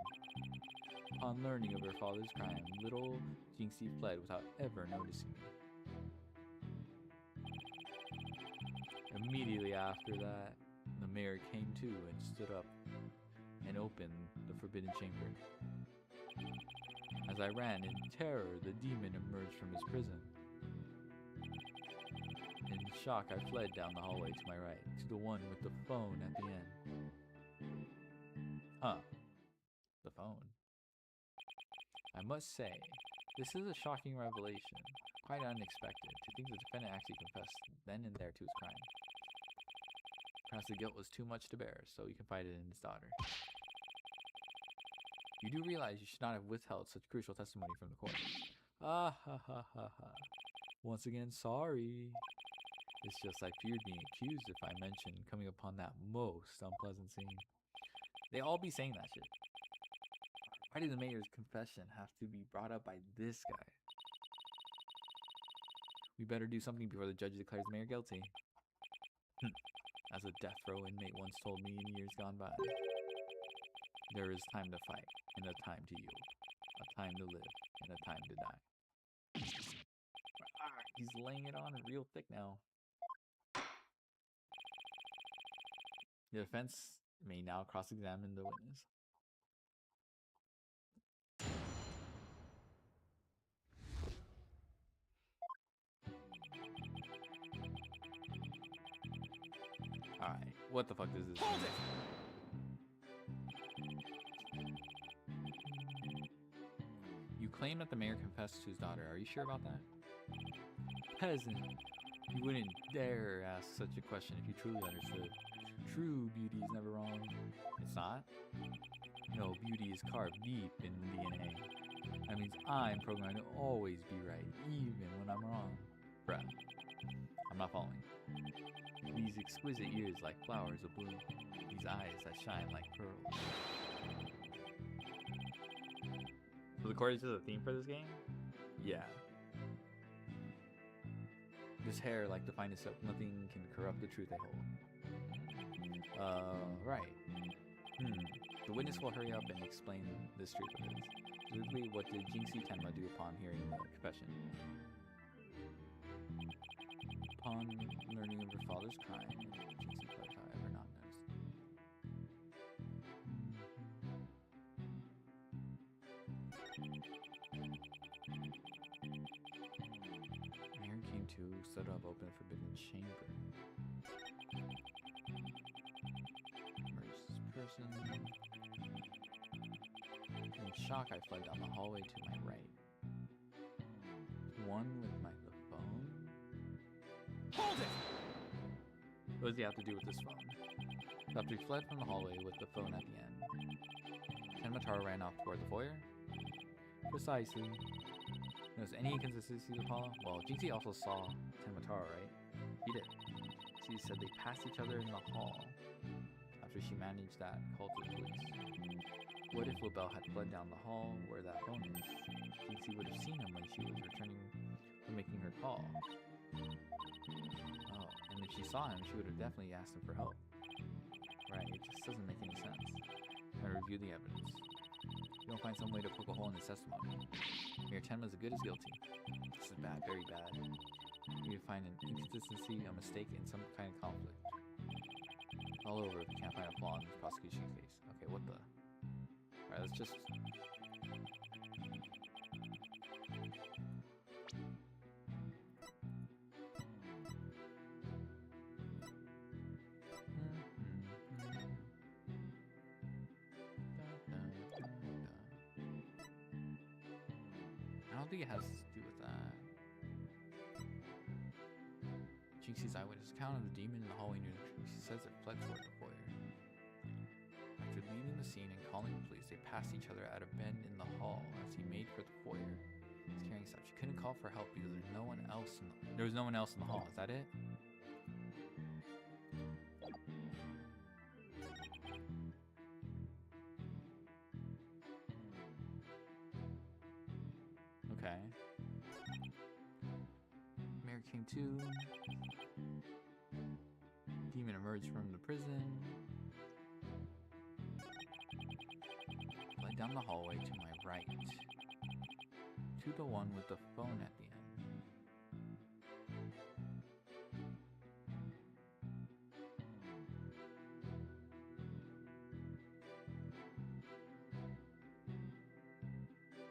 Upon learning of her father's crime, little Jinxie fled without ever noticing me. Immediately after that, the mayor came to and stood up and opened the forbidden chamber. As I ran in terror, the demon emerged from his prison. In shock, I fled down the hallway to my right, to the one with the phone at the end. Huh. The phone. I must say, this is a shocking revelation. Quite unexpected to think the defendant actually confessed then and there to his crime. Perhaps the guilt was too much to bear, so he confided in his daughter. You do realize you should not have withheld such crucial testimony from the court. Ah ha ha ha ha. Once again, sorry. It's just I feared being accused if I mentioned coming upon that most unpleasant scene. They all be saying that shit. Why did the mayor's confession have to be brought up by this guy? We better do something before the judge declares the mayor guilty. As a death row inmate once told me in years gone by, there is time to fight, and a time to yield, a time to live, and a time to die. He's laying it on real thick now. The defense may now cross-examine the witness. Alright, what the fuck does this mean? You claim that the mayor confessed to his daughter. Are you sure about that? Peasant, you wouldn't dare ask such a question if you truly understood. True beauty is never wrong. It's not? No, beauty is carved deep in the DNA. That means I'm programmed to always be right, even when I'm wrong. Bruh. I'm not following. These exquisite ears like flowers of bloom. These eyes that shine like pearls. So according to the theme for this game, yeah. This hair like the finest silk. Nothing can corrupt the truth they hold. Right. The witness will hurry up and explain this truth of his. Specifically, what did Jinxie Tenma do upon hearing the confession? Upon learning of her father's crime, Jinxie fled, however, not noticed. Mary came to, stood up, open a forbidden chamber. Emerged this person. In shock, I fled down the hallway to my right. One with my phone? Hold it! What does he have to do with this phone? After he fled from the hallway with the phone at the end, Tenmataro ran off toward the foyer. Precisely. Notice any inconsistencies, Apollo? Well, Jinxie also saw Tenmataro, right? He did. She said they passed each other in the hall after she managed that call to the police. What if LaBelle had fled down the hall where that phone is? Jinxie would have seen him when she was returning from making her call. Oh, and if she saw him, she would have definitely asked him for help. Right, it just doesn't make any sense. I review the evidence. You don't find some way to poke a hole in his testimony. Mayor Tenma's as good as guilty. This is bad, very bad. You find an inconsistency, a mistake, in some kind of conflict. All over if you can't find a flaw in this prosecution case. Okay, what the? Alright, let's just... I don't think it has to do with that. Jinxie's eyewitness account of the demon in the hallway near the tree. She says it fled toward the foyer. After leaving the scene and calling the police, they passed each other at a bend in the hall as he made for the foyer. He's carrying stuff. She couldn't call for help because there was no one else in the hall. Is that it? Okay. Mary King 2. Demon emerged from the prison. Fled down the hallway to my right. To the one with the phone at the end.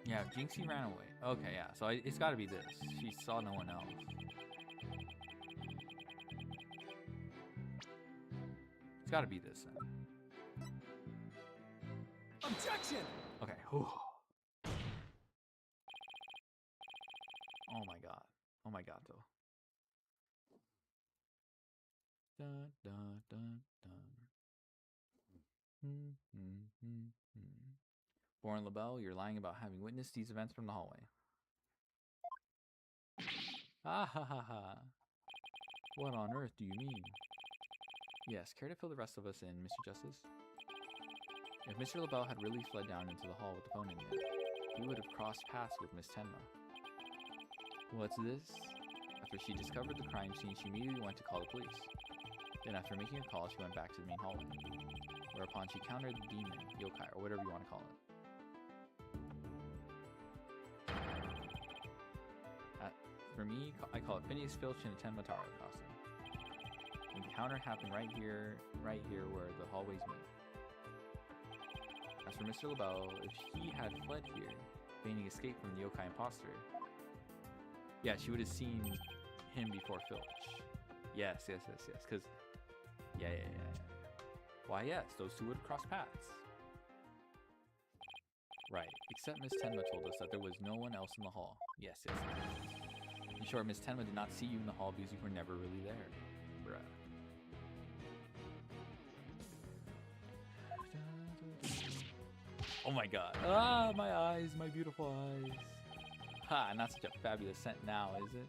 Yeah, Jinxie ran away. Okay, yeah, so it's gotta be this. She saw no one else. It's gotta be this then. Objection! Okay. Whew. Oh my god. Oh my god, though. Dun, dun, dun, dun. Born LaBelle, you're lying about having witnessed these events from the hallway. Ah ha ha ha. What on earth do you mean? Yes, care to fill the rest of us in, Mr. Justice? If Mr. LaBelle had really fled down into the hall with the phone in it, he would have crossed paths with Miss Tenma. What's this? After she discovered the crime scene, she immediately went to call the police. Then after making a call, she went back to the main hallway, whereupon she countered the demon, yokai, or whatever you want to call it. For me, I call it Phineas Filch in a Tenmataro costume. The encounter happened right here where the hallways meet. As for Mr. LaBelle, if he had fled here, feigning escape from the yokai imposter, yeah, she would have seen him before Filch. Yes, because, yeah. Why, yes, those two would have crossed paths. Right, except Miss Tenma told us that there was no one else in the hall. Yes. In short, Miss Tenma did not see you in the hall because you were never really there. Bruh. Oh my god. Ah, my eyes, my beautiful eyes. Ha, not such a fabulous scent now, is it?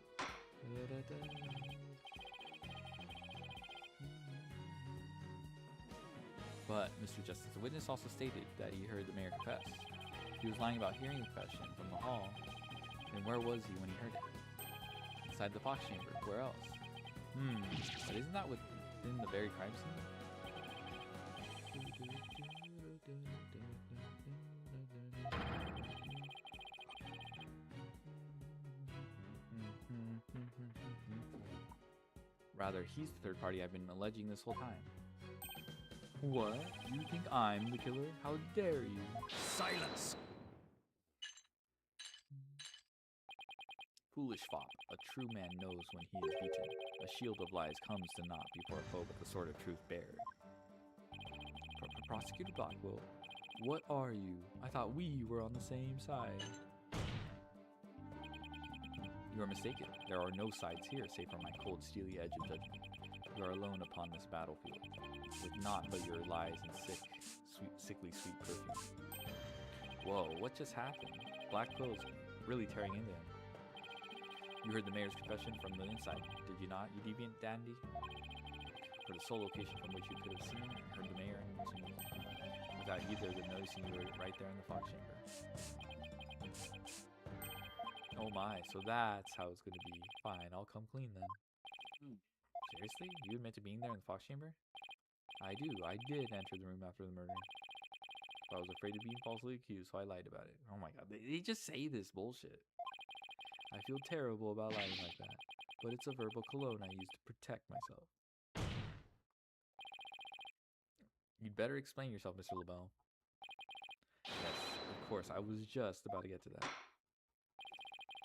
But Mr. Justice, the witness also stated that he heard the mayor confess. He was lying about hearing the confession from the hall. Then where was he when he heard it? Inside the Fox chamber. Where else? But isn't that within the very crime scene? Rather, he's the third party I've been alleging this whole time. What? You think I'm the killer? How dare you? Silence! Foolish fop. A true man knows when he is beaten. A shield of lies comes to naught before a foe with the sword of truth bared. Prosecutor Blackwell, what are you? I thought we were on the same side. You are mistaken. There are no sides here save for my cold, steely edge of judgment. You are alone upon this battlefield, with naught but your lies and sickly sweet perfume. Whoa, what just happened? Blackwell's really tearing into him. You heard the mayor's confession from the inside, did you not, you deviant dandy? For the sole location from which you could have seen and heard the mayor without either of them noticing you were right there in the Fox chamber. Oh my, so that's how it's gonna be. Fine, I'll come clean then. Seriously? You admit to being there in the Fox chamber? I do. I did enter the room after the murder. But I was afraid of being falsely accused, so I lied about it. Oh my god, they just say this bullshit. I feel terrible about lying like that, but it's a verbal cologne I use to protect myself. You'd better explain yourself, Mr. LaBelle. Yes, of course, I was just about to get to that.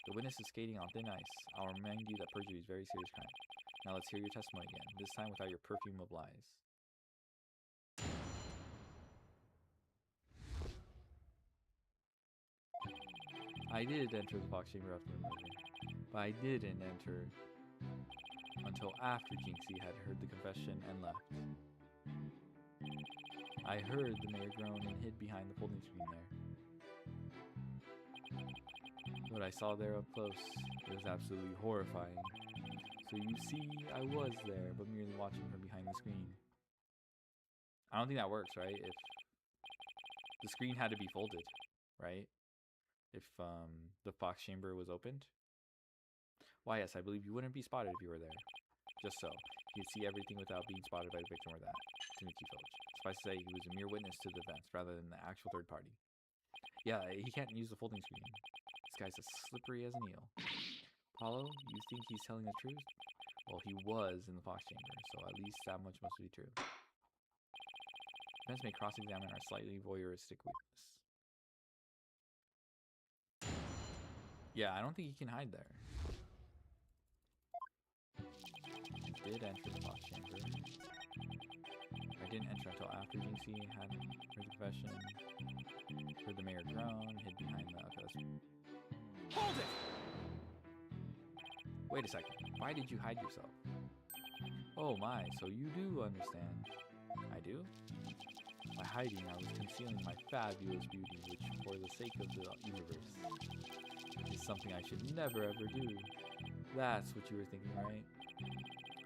The witness is skating on thin ice. I'll remind you that perjury is a very serious crime. Now let's hear your testimony again, this time without your perfume of lies. I did enter the Fox chamber after the murder, but I didn't enter until after Jinxie had heard the confession and left. I heard the mayor groan and hid behind the folding screen there. What I saw there up close, it was absolutely horrifying. So you see, I was there, but merely watching from behind the screen. I don't think that works, right? If the screen had to be folded, right? If the Fox chamber was opened. Why, yes, I believe you wouldn't be spotted if you were there. Just so. You'd see everything without being spotted by the victim or that. Timothy Filch. Suffice to say, he was a mere witness to the events, rather than the actual third party. Yeah, he can't use the folding screen. This guy's as slippery as an eel. Apollo, you think he's telling the truth? Well, he was in the Fox chamber, so at least that much must be true. Defense may cross-examine our slightly voyeuristic witness. Yeah, I don't think he can hide there. I did enter the Fox chamber. I didn't enter until after Jinxie had her confession. Heard the mayor groan, hid behind the... Okay, Hold it! Wait a second. Why did you hide yourself? Oh my, so you do understand. I do? By hiding, I was concealing my fabulous beauty, which, for the sake of the universe, is something I should never ever do. That's what you were thinking, right?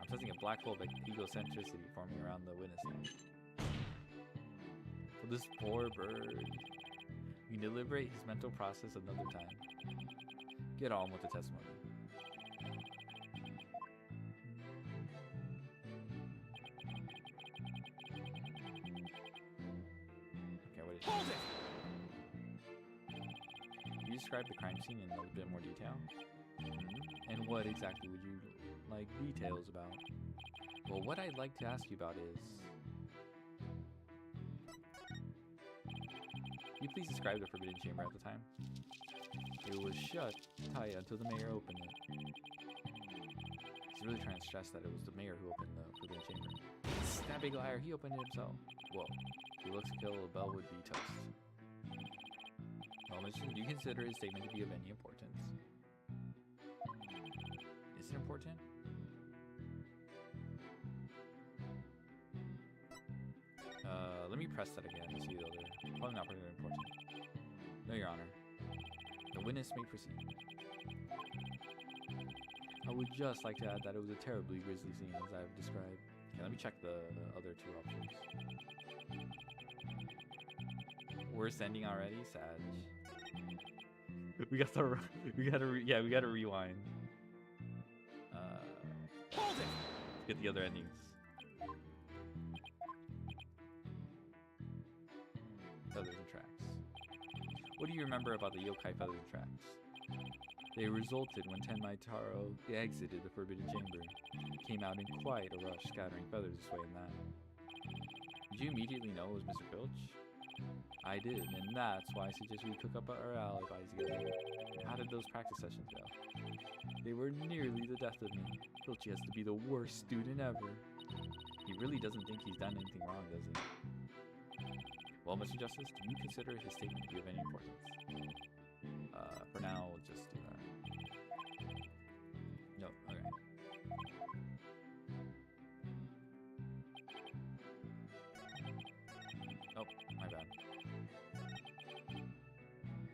I'm sensing a black hole of egocentricity forming around the witness stand. For this poor bird. We can deliberate his mental process another time. Get on with the testimony. Okay, what is it? Hold it! Can you describe the crime scene in a bit more detail? And what exactly would you like details about? Well, what I'd like to ask you about is... Can you please describe the forbidden chamber at the time? It was shut tight until the mayor opened it. He's really trying to stress that it was the mayor who opened the forbidden chamber. That big liar, he opened it himself. Whoa, if he looks to kill, LaBelle would be toast. Well, Mitchell, do you consider his statement to be of any importance? Is it important? Let me press that again to see the other. Probably not very important. No, Your Honor. The witness may proceed. I would just like to add that it was a terribly grisly scene, as I have described. Okay, let me check the other two options. Worst ending already? Sad. We got to rewind. Hold it! Get the other endings. Feathers and tracks. What do you remember about the yokai feathers and tracks? They resulted when Tenmaitaro exited the Forbidden Chamber. Came out in quite a rush, scattering feathers this way and that. Did you immediately know it was Mr. Filch? I did, and that's why I suggested we cook up our alibis together. How did those practice sessions go? They were nearly the death of me. Filch has to be the worst student ever. He really doesn't think he's done anything wrong, does he? Well, Mr. Justice, do you consider his statement to be of any importance? For now, we'll just do that. No, okay. Oh, my bad.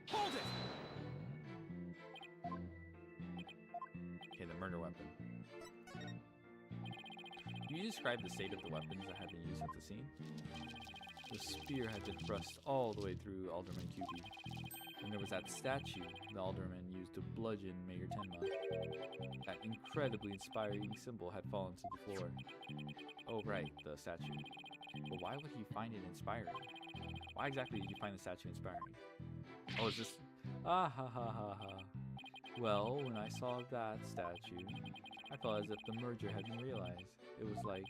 Hold it! Okay, the murder weapon. Can you describe the state of the weapons that had been used at the scene? The spear had been thrust all the way through Alderman Cupid, and there was that statue the Alderman used to bludgeon Mayor Tenma. That incredibly inspiring symbol had fallen to the floor. Oh right, the statue. But why would he find it inspiring? Why exactly did you find the statue inspiring? Oh, is this... Ah ha ha ha ha. Well, when I saw that statue, I felt as if the merger had been realized. It was like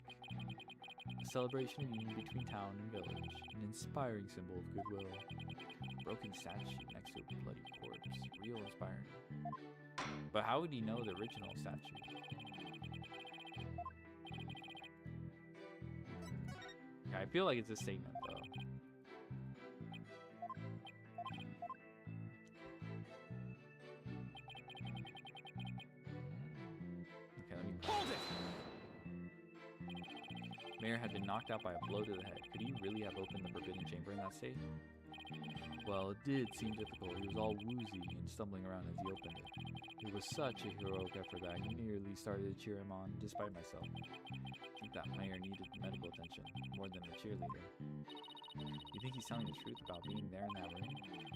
a celebration of union between town and village, an inspiring symbol of goodwill. A broken statue next to a bloody corpse, real inspiring. But how would he know the original statue? Okay, I feel like it's a statement, though. Okay, let me... Hold it! Mayor had been knocked out by a blow to the head. Could he really have opened the Forbidden Chamber in that state? Well, it did seem difficult. He was all woozy and stumbling around as he opened it. It was such a heroic effort that I nearly started to cheer him on, despite myself. I think that Mayor needed medical attention, more than a cheerleader. You think he's telling the truth about being there in that room?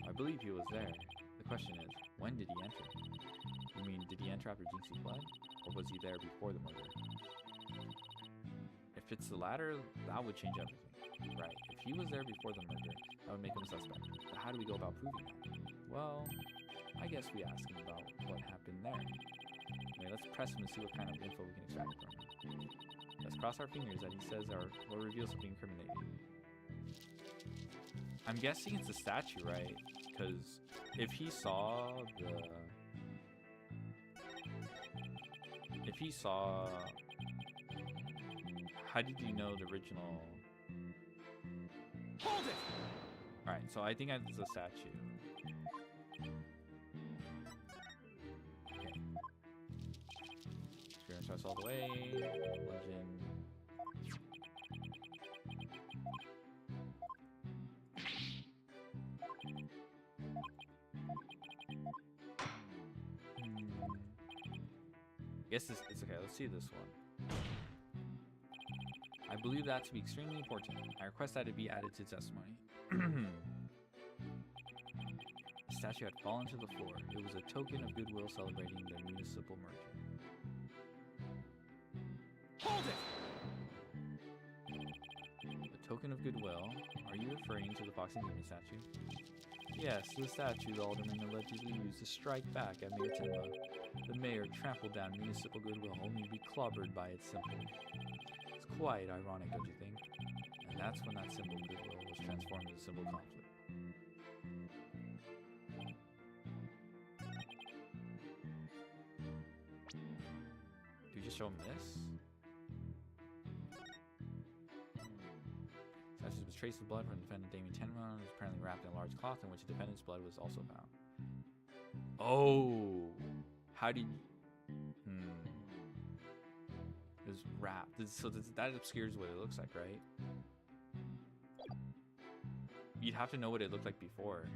I believe he was there. The question is, when did he enter? You mean, did he enter after Jinxie fled? Or was he there before the murder? If it's the latter, that would change everything. Right, if he was there before the murder, that would make him a suspect. But how do we go about proving that? Well, I guess we ask him about what happened there. Okay, let's press him and see what kind of info we can extract from him. Let's cross our fingers that he says or reveals something incriminating. I'm guessing it's a statue, right? Because if he saw the... If he saw... How did you know the original... Hold it! Alright, so I think it's a statue. Okay. Spear and thrust all the way. Legend. Guess this it's okay, let's see this one. I believe that to be extremely important. I request that it be added to testimony. The statue had fallen to the floor. It was a token of goodwill celebrating the municipal merger. Hold it! A token of goodwill? Are you referring to the Fox and Demon statue? Yes, the statue the alderman allegedly used to strike back at Mayor Tenma. The mayor trampled down municipal goodwill only to be clobbered by its symbol. It's quite ironic, don't you think? And that's when that symbol of goodwill was transformed into a symbol of conflict. Do we just show him this? Statue was traced with blood from defendant Damien Tenma and was apparently wrapped in a large cloth in which the defendant's blood was also found. Oh! How did you... It was wrapped. So that obscures what it looks like, right? You'd have to know what it looked like before.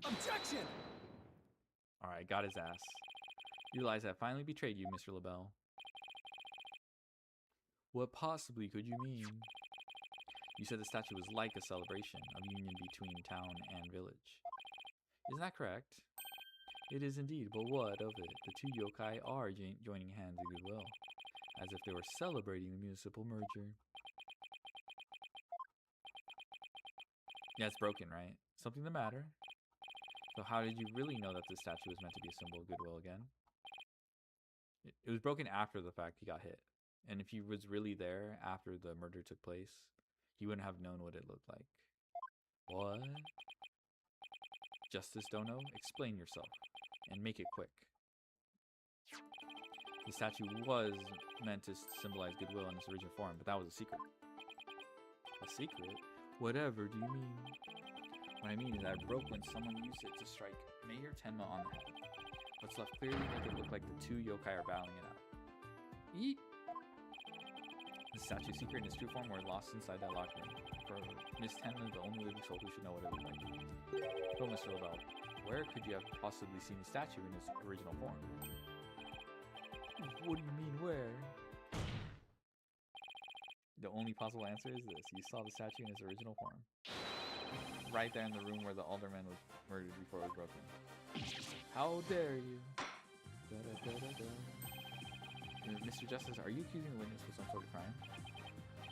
Objection! Alright, got his ass. You realize I finally betrayed you, Mr. LaBelle. What possibly could you mean? You said the statue was like a celebration of union between town and village. Isn't that correct? It is indeed, but what of it? The two yokai are joining hands in goodwill, as if they were celebrating the municipal merger. Yeah, it's broken, right? Something the matter? So how did you really know that this statue was meant to be a symbol of goodwill again? It was broken after the fact he got hit. And if he was really there after the murder took place, he wouldn't have known what it looked like. What? Justice Dono, explain yourself. And make it quick. The statue was meant to symbolize goodwill in its original form, but that was a secret. A secret? Whatever do you mean? What I mean is that it broke when someone used it to strike Mayor Tenma on the head. What's left clearly make it look like the two yokai are battling it out. Eat! The statue's secret and its true form were lost inside that locker room. For Miss Tenma, the only living soul who should know what it looked like. So, Mr. LaBelle, where could you have possibly seen the statue in its original form? What do you mean, where? The only possible answer is this. You saw the statue in its original form. Right there in the room where the alderman was murdered before it was broken. How dare you? Mr. Justice, are you accusing the witness of some sort of crime?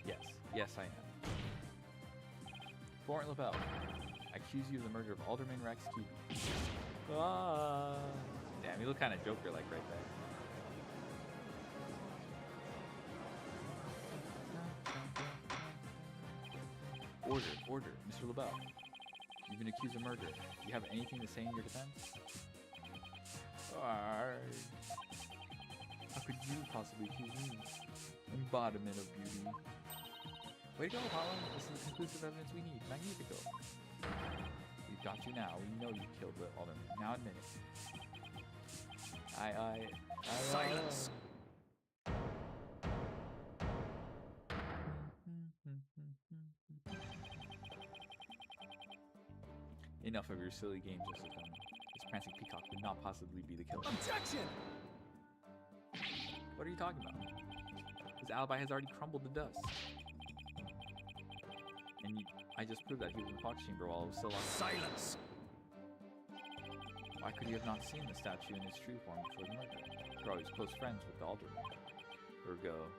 Yes. Yes, I am. Florent LaBelle, I accuse you of the murder of Alderman Rex Cuby. Ah. Damn, you look kind of Joker-like right there. Order, Mr. LaBelle. You've been accused of murder. Do you have anything to say in your defense? How could you possibly accuse me? Embodiment of beauty. Way to go, Apollo. This is the conclusive evidence we need. Magnifico. We've got you now. We know you killed the alderman. Now admit it. Silence! Enough of your silly games, Justice Dono. This prancing peacock could not possibly be the killer. Objection! What are you talking about? His alibi has already crumbled to dust. And I just proved that he was in the Fox Chamber while it was still on. Silence! Why could he have not seen the statue in its true form before the murder? After all, he was close friends with the alderman. Ergo.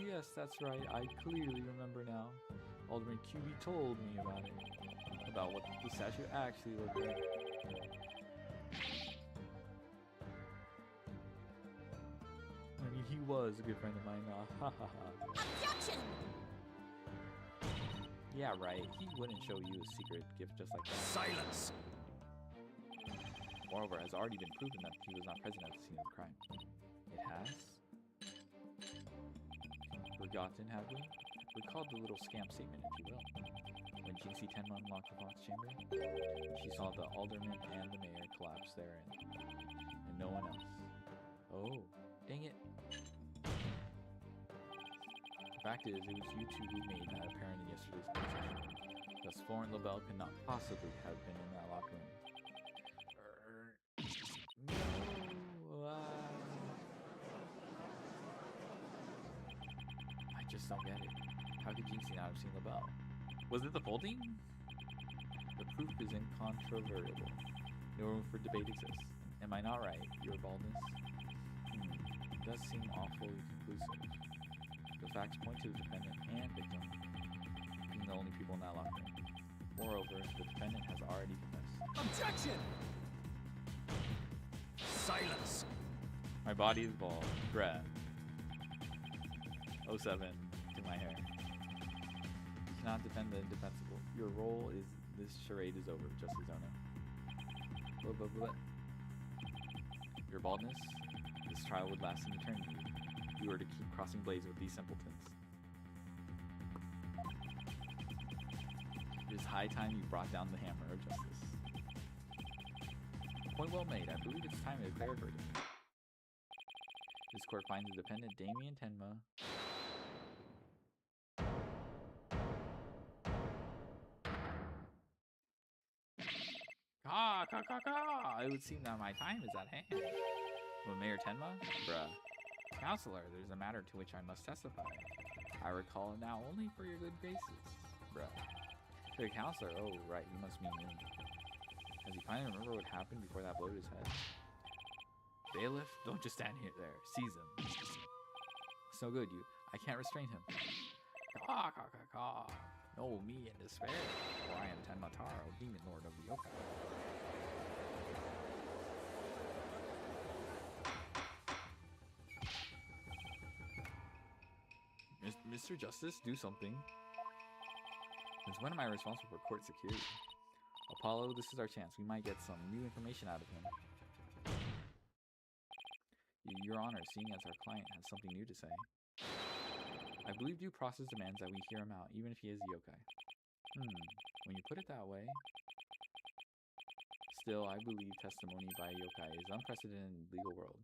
Yes, that's right. I clearly remember now. Alderman QB told me about it. About what the statue actually looked like. I mean, he was a good friend of mine. Ha ha ha. Objection! Yeah, right. He wouldn't show you a secret gift just like that. Silence! Moreover, it has already been proven that he was not present at the scene of the crime. It has? Forgotten, have we? Recall the little scam statement, if you will. When Jinxie Tenma unlocked the Fox Chamber, she saw the alderman and the mayor collapse therein, and no one else. Oh, dang it. The fact is, it was you two who made that apparent in yesterday's conversation. Thus, Florent LaBelle could not possibly have been in that locker room. No, I just don't get it. How could Jinxie not have seen LaBelle? Was it the folding? The proof is incontrovertible. No room for debate exists. Am I not right? Your baldness? It does seem awfully conclusive. The facts point to the defendant and victim being the only people in that locker room. Moreover, the defendant has already confessed. Objection! Silence! My body is bald. Bruh. 07 to my hair. You cannot defend the indefensible. Your role is this charade is over, Justice Dono. Blah, blah, blah. Your baldness? This trial would last an eternity. You are to keep crossing blades with these simpletons. It is high time you brought down the hammer of justice. Point well made. I believe it's time to declare a verdict. This court finds the defendant Damien Tenma It would seem that my time is at hand. With Mayor Tenma? Bruh. Counselor, there's a matter to which I must testify. I recall it now only for your good graces. Bruh. Good counselor? Oh, right, you must mean me. Does he finally remember what happened before that blow to his head? Bailiff, don't just stand here there. Seize him. It's no good, I can't restrain him. No, me in despair. For I am Tenmataro, demon lord of the yokai. Mr. Justice, do something. Since when am I responsible for court security? Apollo, this is our chance. We might get some new information out of him. Your Honor, seeing as our client has something new to say. I believe due process demands that we hear him out, even if he is a yokai. When you put it that way. Still, I believe testimony by a yokai is unprecedented in the legal world.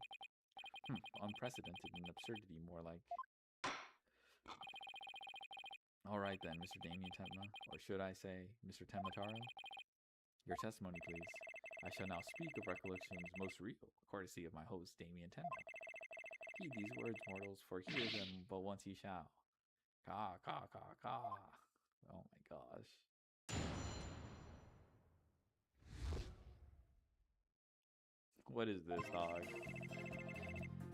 Unprecedented in absurdity, more like. Alright then, Mr. Damien Tenma, or should I say, Mr. Tenmataro? Your testimony, please. I shall now speak of recollections most real, courtesy of my host, Damien Tenma. Heed these words, mortals, for hear them but once ye shall. Ka. Oh my gosh. What is this, dog?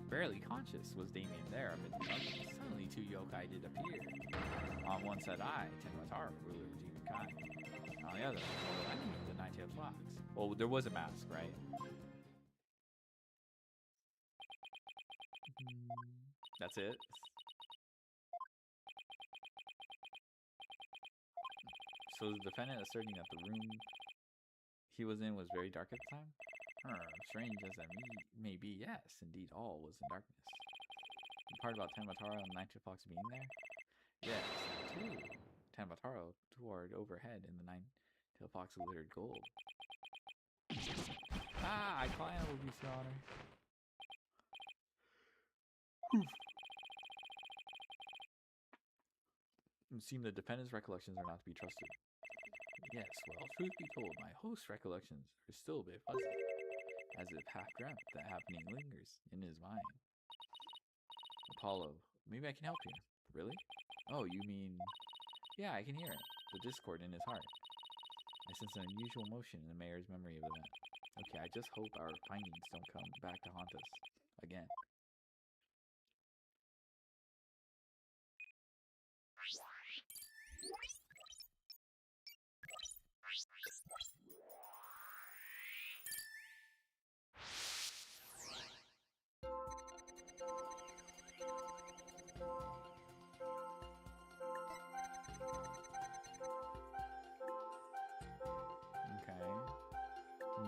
Barely conscious was Damien there amid the darkness. Suddenly two yokai did appear. On one said I, Tenmataro, ruler of humankind. On the other, I mean the nine-tailed fox. Well, there was a mask, right? That's it. So the defendant asserting that the room he was in was very dark at the time? Strange as that may be, yes, indeed all was in darkness. The part about Tenmataro and the nine-tailed fox being there? Yes, that too. Tenmataro toward overhead and the nine-tailed fox glittered gold. I client will be your honor. It seems the defendant's recollections are not to be trusted. Yes, well, truth be told, my host's recollections are still a bit fuzzy, as if half-dreamt that happening lingers in his mind. Apollo, maybe I can help you. Really? Oh, you mean... Yeah, I can hear it. The discord in his heart. I sense an unusual motion in the mayor's memory of the event. Okay, I just hope our findings don't come back to haunt us again.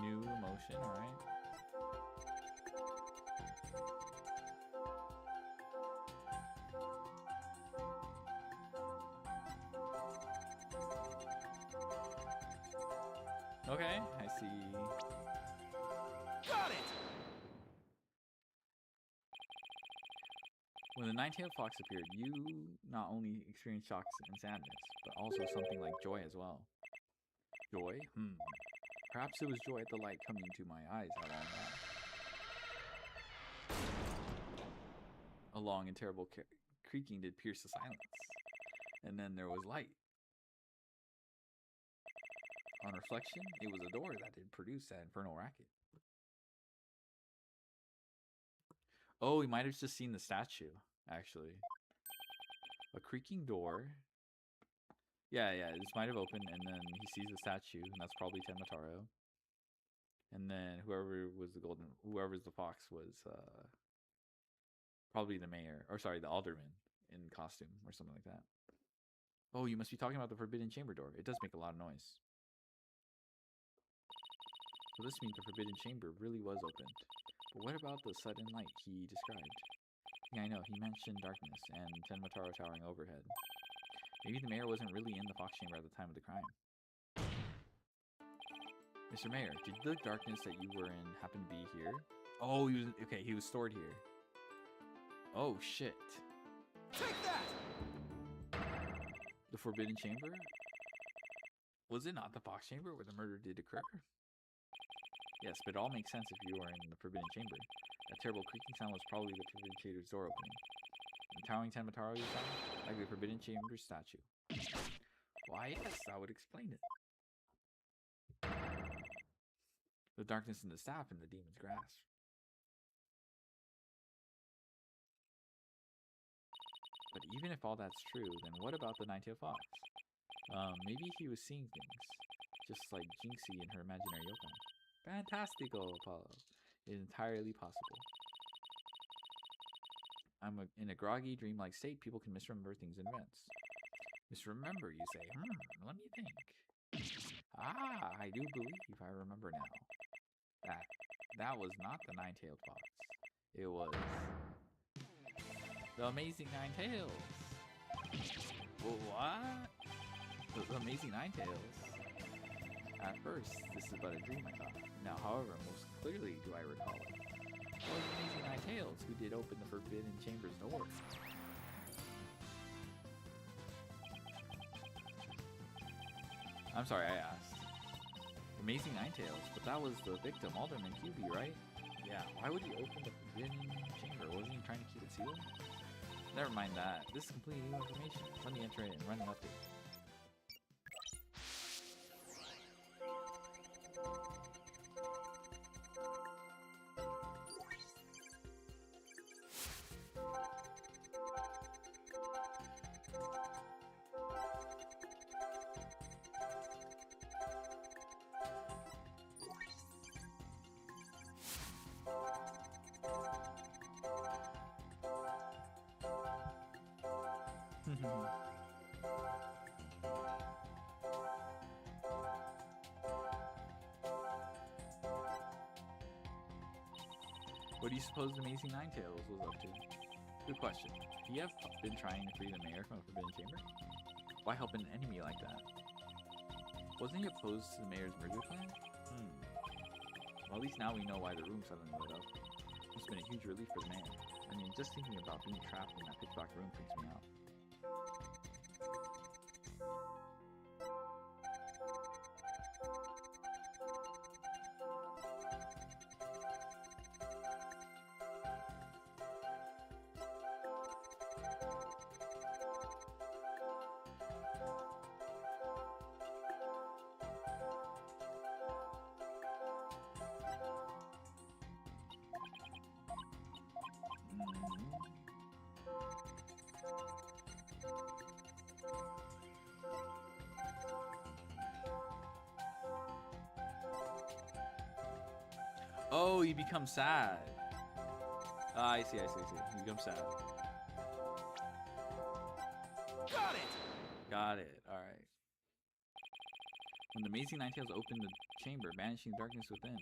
New emotion, alright. Okay, I see. Got it! When the nine-tailed fox appeared, you not only experienced shocks and sadness, but also something like joy as well. Joy? Perhaps it was joy at the light coming into my eyes how long that. A long and terrible creaking did pierce the silence. And then there was light. On reflection, it was a door that did produce that infernal racket. Oh, we might have just seen the statue, actually. A creaking door. Yeah, this might have opened, and then he sees the statue, and that's probably Tenmataro. And then whoever's the fox was probably the mayor, or sorry, the alderman in costume or something like that. Oh, you must be talking about the forbidden chamber door. It does make a lot of noise. So this means the forbidden chamber really was opened. But what about the sudden light he described? Yeah, I know, he mentioned darkness and Tenmataro towering overhead. Maybe the mayor wasn't really in the fox chamber at the time of the crime. Mr. Mayor, did the darkness that you were in happen to be here? Oh, he was stored here. Oh, shit. Take that! The forbidden chamber? Was it not the fox chamber where the murder did occur? Yes, but it all makes sense if you were in the Forbidden Chamber. That terrible creaking sound was probably the Forbidden Chamber's door opening. The towering Tenmataro you saw? Like the Forbidden Chamber statue. Why, yes, that would explain it. The darkness in the staff and the demon's grasp. But even if all that's true, then what about the nine-tailed fox? Maybe he was seeing things, just like Jinxie in her imaginary yokai. Fantastico, Apollo. It is entirely possible. In a groggy, dreamlike state, people can misremember things and events. Misremember, you say? Let me think. I do believe I remember now. That was not the nine-tailed fox. It was the Amazing Nine Tails. What? The Amazing Nine Tails. At first, this is but a dream, I thought. Now, however, most clearly do I recall it. It was the Amazing Nine Tails who did open the Forbidden Chamber's door. I'm sorry, I asked. Amazing Nine Tails, but that was the victim, Alderman QB, right? Yeah, why would he open the Forbidden Chamber? Wasn't he trying to keep it sealed? Never mind that. This is completely new information. Let me enter it and run an update. What do you suppose the Amazing Nine Tails was up to? Good question. Could he have been trying to free the mayor from a Forbidden Chamber? Why help an enemy like that? Wasn't he opposed to the mayor's murder plan? Well, at least now we know why the room suddenly lit up. It's been a huge relief for the mayor. I mean, just thinking about being trapped in that pitch black room freaks me out. Oh, he becomes sad. I see. He becomes sad. Got it. Alright. When the Amazing Nine Tails opened the chamber, banishing darkness within,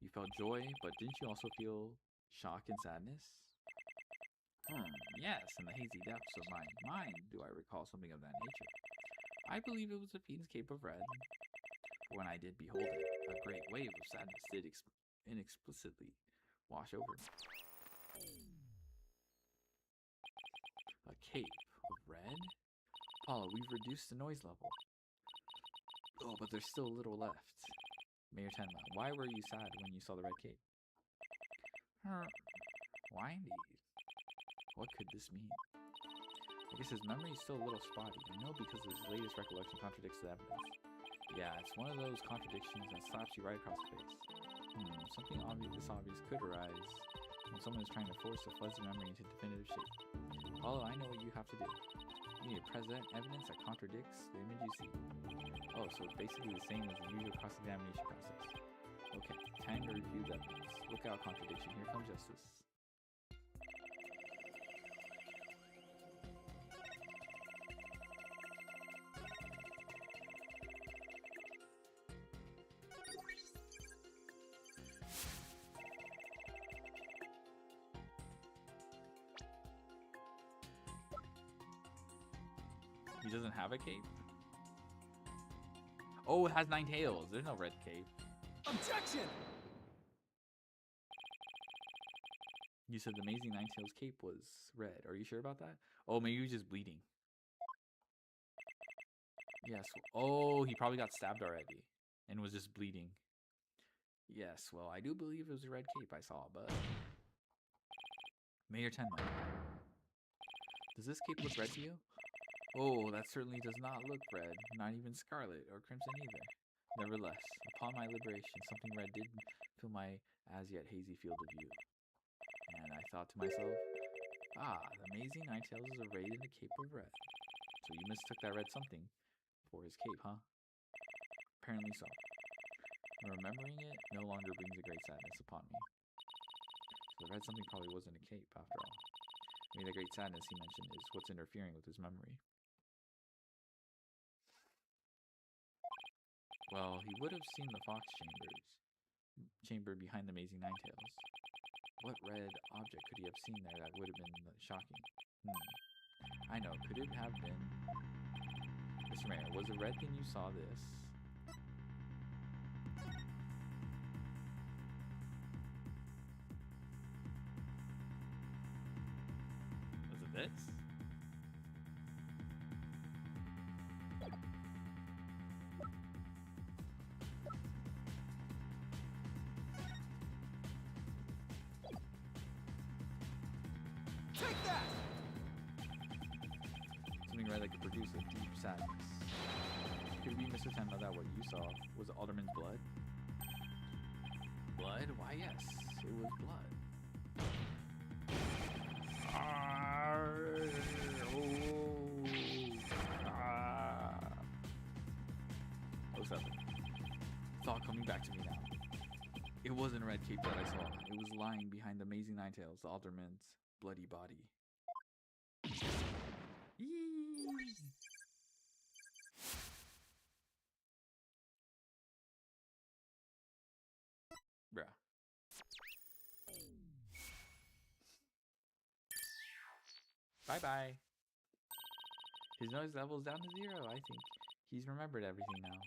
you felt joy, but didn't you also feel shock and sadness? Yes, in the hazy depths of my mind do I recall something of that nature. I believe it was the Fiend's Cape of Red. When I did behold it, a great wave of sadness did inexplicably wash over me. A cape of red? Paula, we've reduced the noise level. Oh, but there's still a little left. Mayor Tenma, why were you sad when you saw the red cape? Why indeed? What could this mean? I guess his memory is still a little spotty. I know because his latest recollection contradicts the evidence. Yeah, it's one of those contradictions that slaps you right across the face. Something this obvious could arise when someone is trying to force a fuzzy memory into definitive shape. Paula, I know what you have to do. You need to present evidence that contradicts the image you see. Oh, so it's basically the same as the usual cross-examination process. Okay, time to review the evidence. Look out, contradiction. Here comes justice. He doesn't have a cape? Oh, it has 9 tails. There's no red cape. Objection! You said the Amazing Nine Tails cape was red. Are you sure about that? Oh, maybe he was just bleeding. Yes. Oh, he probably got stabbed already and was just bleeding. Yes, well, I do believe it was a red cape I saw, but... Mayor Tenma. Does this cape look red to you? Oh, that certainly does not look red, not even scarlet or crimson either. Nevertheless, upon my liberation, something red did fill my as yet hazy field of view. And I thought to myself, ah, the amazing Nine Tails is arrayed in the cape of red. So you mistook that red something for his cape, huh? Apparently so. Remembering it no longer brings a great sadness upon me. So the red something probably wasn't a cape, after all. Maybe the great sadness he mentioned is what's interfering with his memory. Well, he would have seen the fox chamber behind the amazing Nine Tails. What red object could he have seen there that would have been shocking? I know, could it have been... Mr. Mayor, was the red thing you saw this? Was it this? Take that! Something red that could produce a deep sadness. Could it be, Mr. Tenma, that what you saw was Alderman's blood? Blood? Why, yes, it was blood. What's up? It's all coming back to me now. It wasn't a red cape that I saw. It was lying behind the amazing Nine Tails, the Alderman's bloody body. Yee. Bruh. Bye-bye. His noise level's down to 0, I think. He's remembered everything now.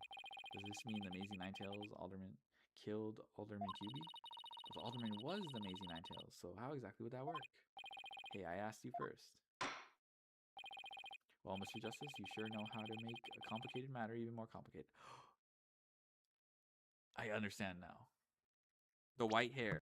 Does this mean the amazing Nine Tails Alderman killed Alderman QB? Well, the Alderman was the amazing Nine Tails, so how exactly would that work? Hey, I asked you first. Well, Mr. Justice, you sure know how to make a complicated matter even more complicated. I understand now. The white hair.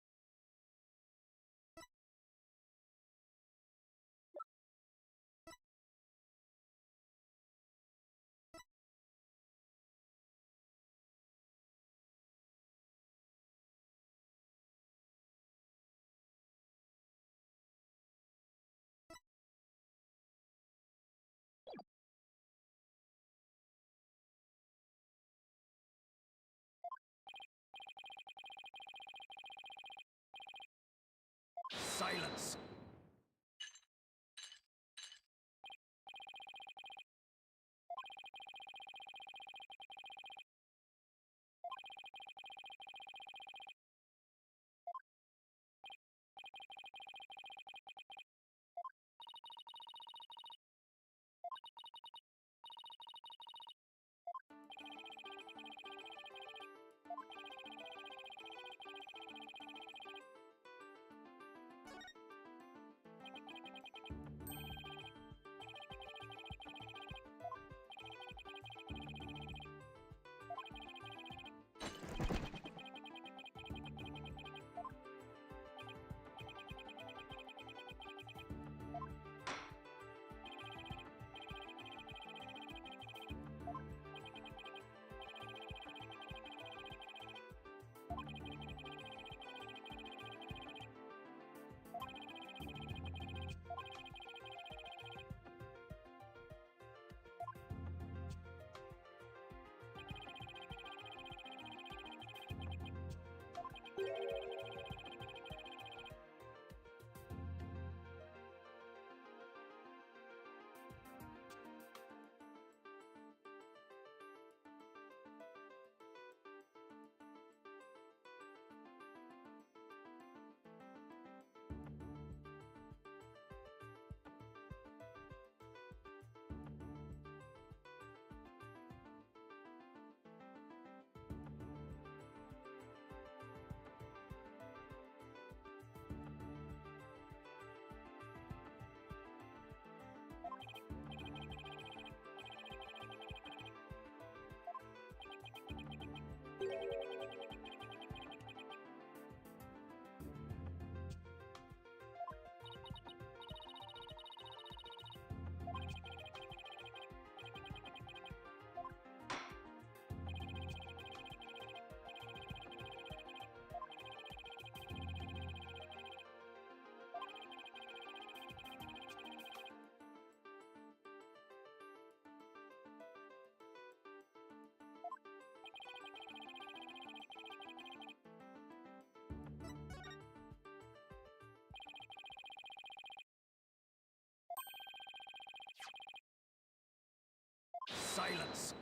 Silence!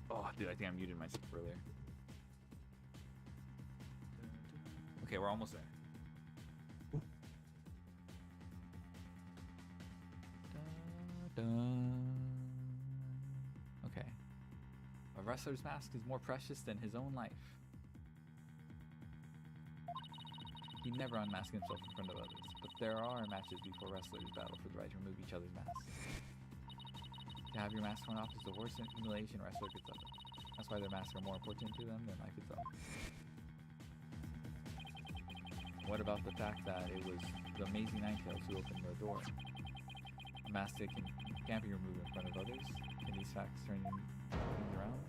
Oh, dude, I think I muted myself earlier. Okay, we're almost there. Okay. A wrestler's mask is more precious than his own life. He never unmasks himself in front of others, but there are matches before wrestlers battle for the right to remove each other's masks. To have your mask torn off is the worst humiliation a wrestler could suffer. That's why their masks are more important to them than life itself. What about the fact that it was the amazing Ninetales who opened the door? A mask that can't be removed in front of others? Can these facts turn things around?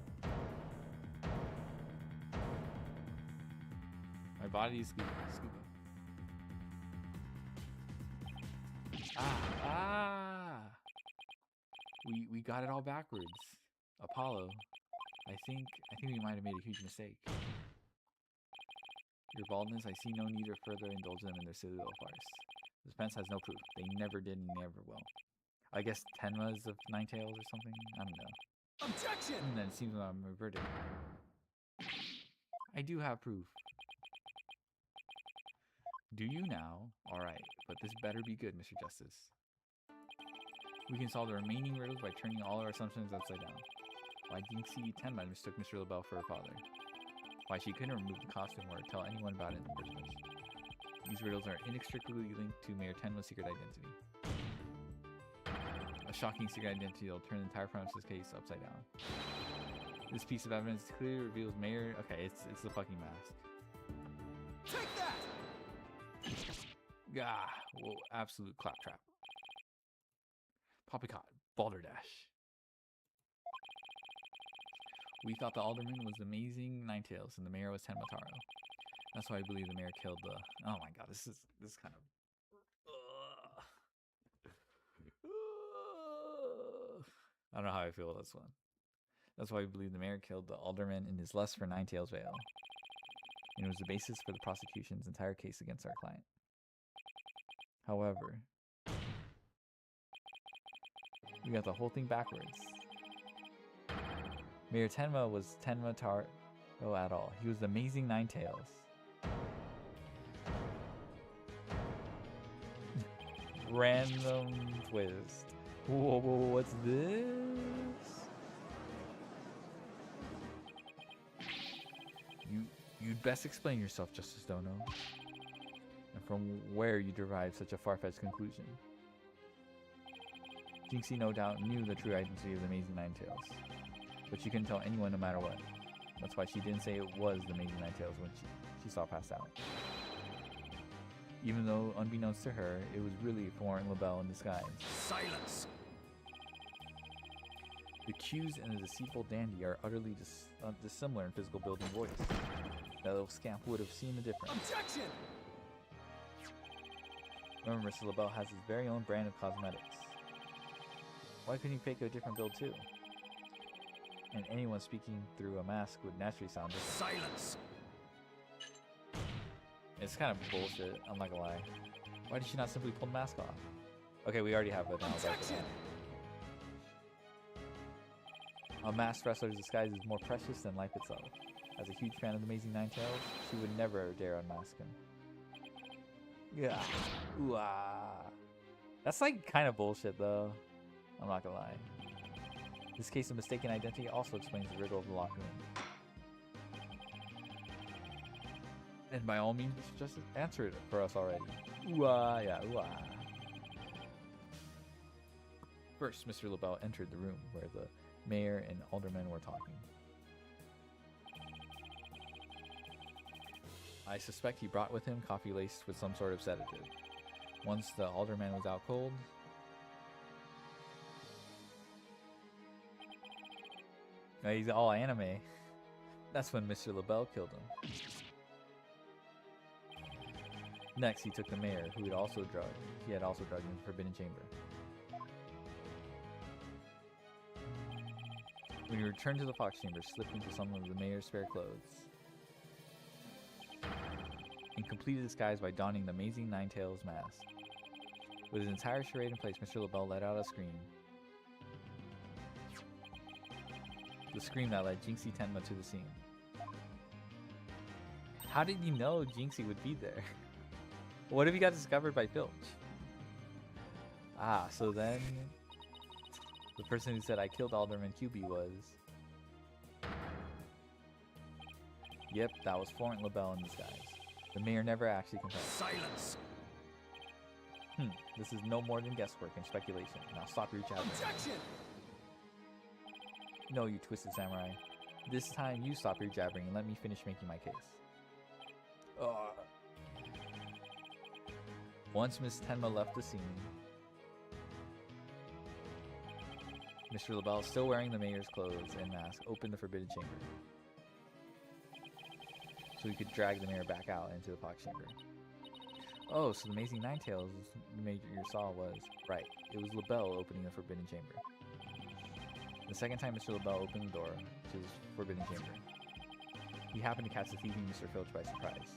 My body is scuba. We got it all backwards. Apollo, I think we might have made a huge mistake. Your baldness, I see no need to further indulge them in their silly little farce. The defense has no proof. They never did and never will. I guess Tenma's of Ninetales or something? I don't know. Objection! And then it seems I'm reverted. I do have proof. Do you now? Alright, but this better be good, Mr. Justice. We can solve the remaining riddles by turning all our assumptions upside down. Why Jinxie Tenma mistook Mr. LaBelle for her father. Why she couldn't remove the costume or tell anyone about it in the first place. These riddles are inextricably linked to Mayor Tenma's secret identity. A shocking secret identity that will turn the entire premises case upside down. This piece of evidence clearly reveals Mayor... Okay, it's the fucking mask. Take that! Gah, whoa, absolute claptrap. Poppycock, Balderdash. We thought the alderman was amazing Ninetales and the mayor was Tenma Taro. That's why I believe the mayor killed the... Oh my god, this is kind of... I don't know how I feel about this one. That's why I believe the mayor killed the alderman in his lust for Ninetales veil. And it was the basis for the prosecution's entire case against our client. However, we got the whole thing backwards. Mayor Tenma was Tenma Taro at all. He was the amazing Ninetales. Random twist. Whoa, what's this? You'd best explain yourself, Justice Dono. And from where you derived such a far-fetched conclusion. Jinxie no doubt knew the true identity of the Amazing Ninetales, but she couldn't tell anyone no matter what. That's why she didn't say it was the Amazing Ninetales when she saw passed out. Even though, unbeknownst to her, it was really Florent LaBelle in disguise. Silence! The accused and the deceitful dandy are utterly dissimilar in physical build and voice. That little scamp would have seen the difference. Objection! Remember, Mr. LaBelle has his very own brand of cosmetics. Why couldn't he fake a different build too? And anyone speaking through a mask would naturally sound different. Silence! It's kind of bullshit, I'm not gonna lie. Why did she not simply pull the mask off? Okay, we already have it now. Objection! A masked wrestler's disguise is more precious than life itself. As a huge fan of the Amazing Nine Tails, she would never dare unmask him. Yeah. Ooh, ah. That's like kind of bullshit though. I'm not gonna lie. This case of mistaken identity also explains the riddle of the locker room. And by all means, just answer it for us already. Ooh, ah, yeah, ooh, ah. First, Mr. LaBelle entered the room where the mayor and aldermen were talking. I suspect he brought with him coffee laced with some sort of sedative. Once the alderman was out cold, he's all anime. That's when Mr. LaBelle killed him. Next, he took the mayor, who had also drugged. He had also drugged in the Forbidden Chamber. When he returned to the Fox Chamber, slipped into some of the mayor's spare clothes, and completed his disguise by donning the Amazing Nine Tails mask. With his entire charade in place, Mr. LaBelle let out a scream. The scream that led Jinxie Tenma to the scene. How did he know Jinxie would be there? What if he got discovered by Filch? Ah, so then the person who said I killed Alderman QB was... Yep, that was Florent LaBelle in disguise. The mayor never actually confessed. Silence! This is no more than guesswork and speculation. Now stop your jabbering. Objection! No, you twisted samurai. This time you stop your jabbering and let me finish making my case. Once Miss Tenma left the scene, Mr. LaBelle, still wearing the mayor's clothes and mask, opened the Forbidden Chamber. So he could drag the mayor back out into the Fox Chamber. Oh, so the Amazing Nine Tails the mayor saw was... Right, it was LaBelle opening the Forbidden Chamber. The second time Mr. LaBelle opened the door to his Forbidden Chamber, he happened to catch the thieving Mr. Filch by surprise.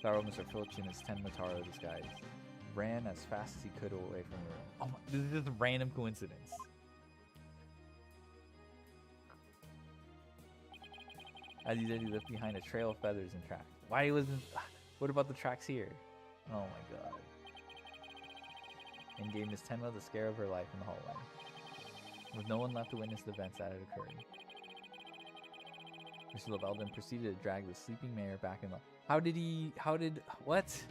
Thorough Mr. Filch in his Tenmataro disguise ran as fast as he could away from the room. Oh my, this is just a random coincidence. As he did, he left behind a trail of feathers and tracks. Why wasn't... What about the tracks here? Oh my god. And gave Miss Tenma the scare of her life in the hallway. With no one left to witness the events that had occurred. Mr. LaBelle then proceeded to drag the sleeping mayor back in the... What?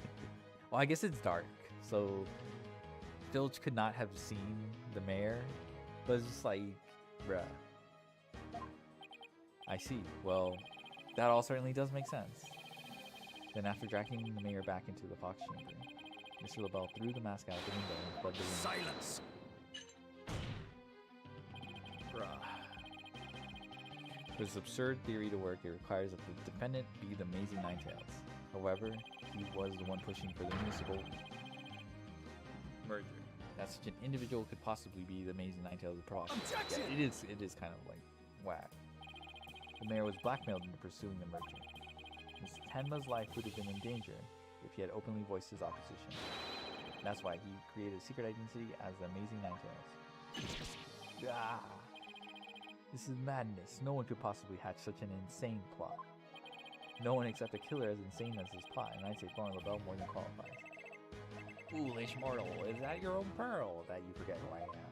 Well, I guess it's dark, so... Filch could not have seen the mayor, but it's just like... Bruh. I see. Well, that all certainly does make sense. Then after dragging the mayor back into the Fox Chamber, Mr. LaBelle threw the mask out the window and fled the room. Silence! For this absurd theory to work, it requires that the defendant be the Amazing Nine Tails. However, he was the one pushing for the municipal merger. That such an individual could possibly be the Amazing Nine Tails of Provocation. Yeah, it is kind of like whack. The mayor was blackmailed into pursuing the merger. Miss Tenma's life would have been in danger if he had openly voiced his opposition. That's why he created a secret identity as the Amazing Nine Tails. This is madness. No one could possibly hatch such an insane plot. No one except a killer as insane as his plot, and I'd say Florent LaBelle more than qualifies. Foolish mortal, is that your own pearl that you forget who I am?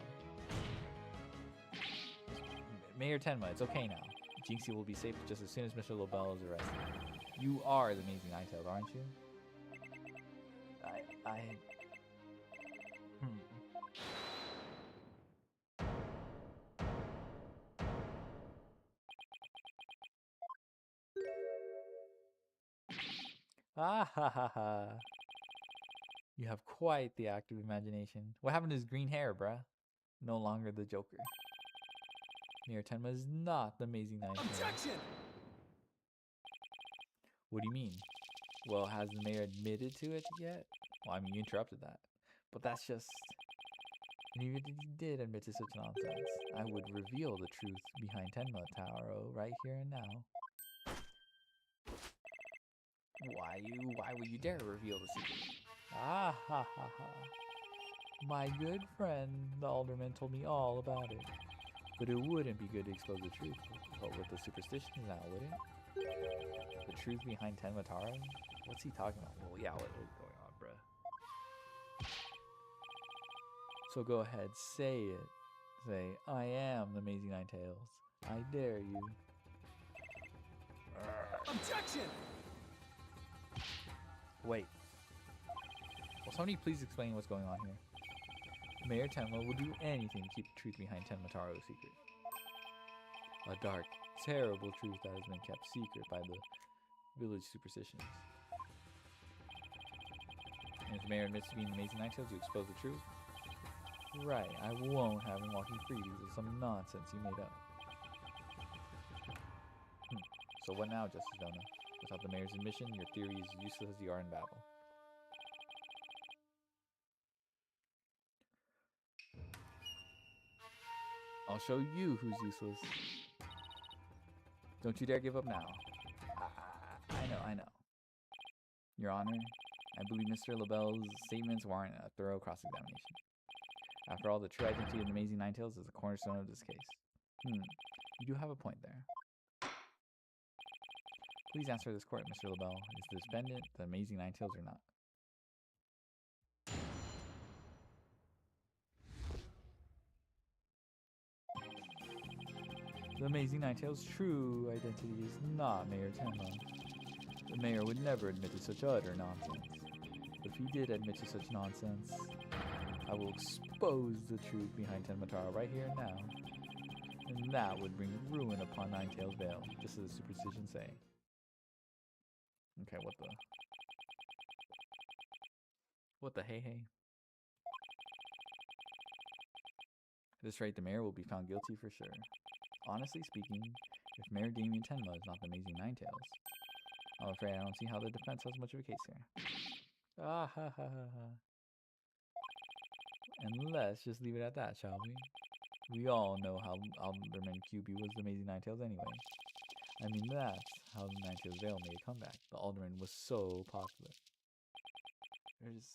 Mayor Tenma, it's okay now. Jinxie will be safe just as soon as Mr. LaBelle is arrested. You are the Amazing Nine Tails, aren't you? Ah ha ha ha. You have quite the active imagination. What happened to his green hair, bruh? No longer the Joker. Mayor Tenma is not the amazing Nine Tails. Objection! What do you mean? Well, has the mayor admitted to it yet? Well, I mean, you interrupted that. But that's just... And even if he did admit to such nonsense, I would reveal the truth behind Tenma Taro right here and now. Why would you dare reveal the secret? Ah ha ha ha. My good friend, the alderman, told me all about it. But it wouldn't be good to expose the truth. But with the superstitions now, would it? The truth behind Tenma Taro? What's he talking about? Well, yeah, what is going on, bruh? So go ahead, say it. Say, I am the Amazing Nine Tails. I dare you. Objection! Wait. Will somebody please explain what's going on here? Mayor Tenma will do anything to keep the truth behind Tenma Taro's secret. A dark, terrible truth that has been kept secret by the village superstitions. And if the mayor admits to being the Amazing Nine Tails, you expose the truth? Right, I won't have him walking free because of some nonsense you made up. So what now, Justice Dona? Without the mayor's admission, your theory is useless as you are in battle. I'll show you who's useless. Don't you dare give up now. I know. Your Honor, I believe Mr. LaBelle's statements warrant a thorough cross-examination. After all, the true identity of the Amazing Nine Tails is the cornerstone of this case. You do have a point there. Please answer this court, Mr. LaBelle. Is the defendant the Amazing Nine Tails or not? The Amazing Nine Tails' true identity is not Mayor Tenma. The mayor would never admit to such utter nonsense. If he did admit to such nonsense, I will expose the truth behind Tenma Taro right here and now. And that would bring ruin upon Nine Tails Vale, just as the superstitions say. Okay, what the hey? At this rate, the mayor will be found guilty for sure. Honestly speaking, if Mayor Damien Tenma is not the Amazing Nine Tails, I'm afraid I don't see how the defense has much of a case here. Ah ha ha ha ha. And let's just leave it at that, shall we? We all know how Alderman QB was the Amazing Nine Tails anyway. I mean, that's how the Nine Tails Vale made a comeback. The Alderman was so popular. There's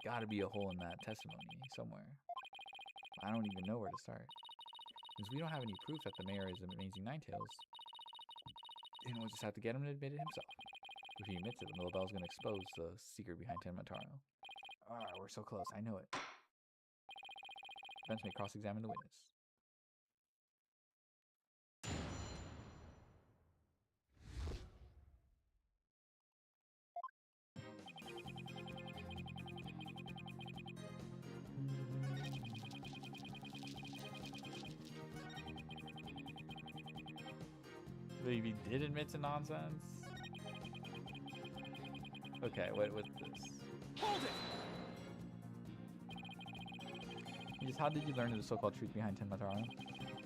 gotta be a hole in that testimony somewhere. I don't even know where to start. Since we don't have any proof that the mayor is the Amazing Nine Tails, then we'll just have to get him to admit it himself. If he admits it, then LaBelle's gonna expose the secret behind Tenma Taro. We're so close, I know it. Defense may cross-examine the witness. If he did admit to nonsense? Okay, what's this? Hold it! Just how did you learn the so-called truth behind Tenma Taro?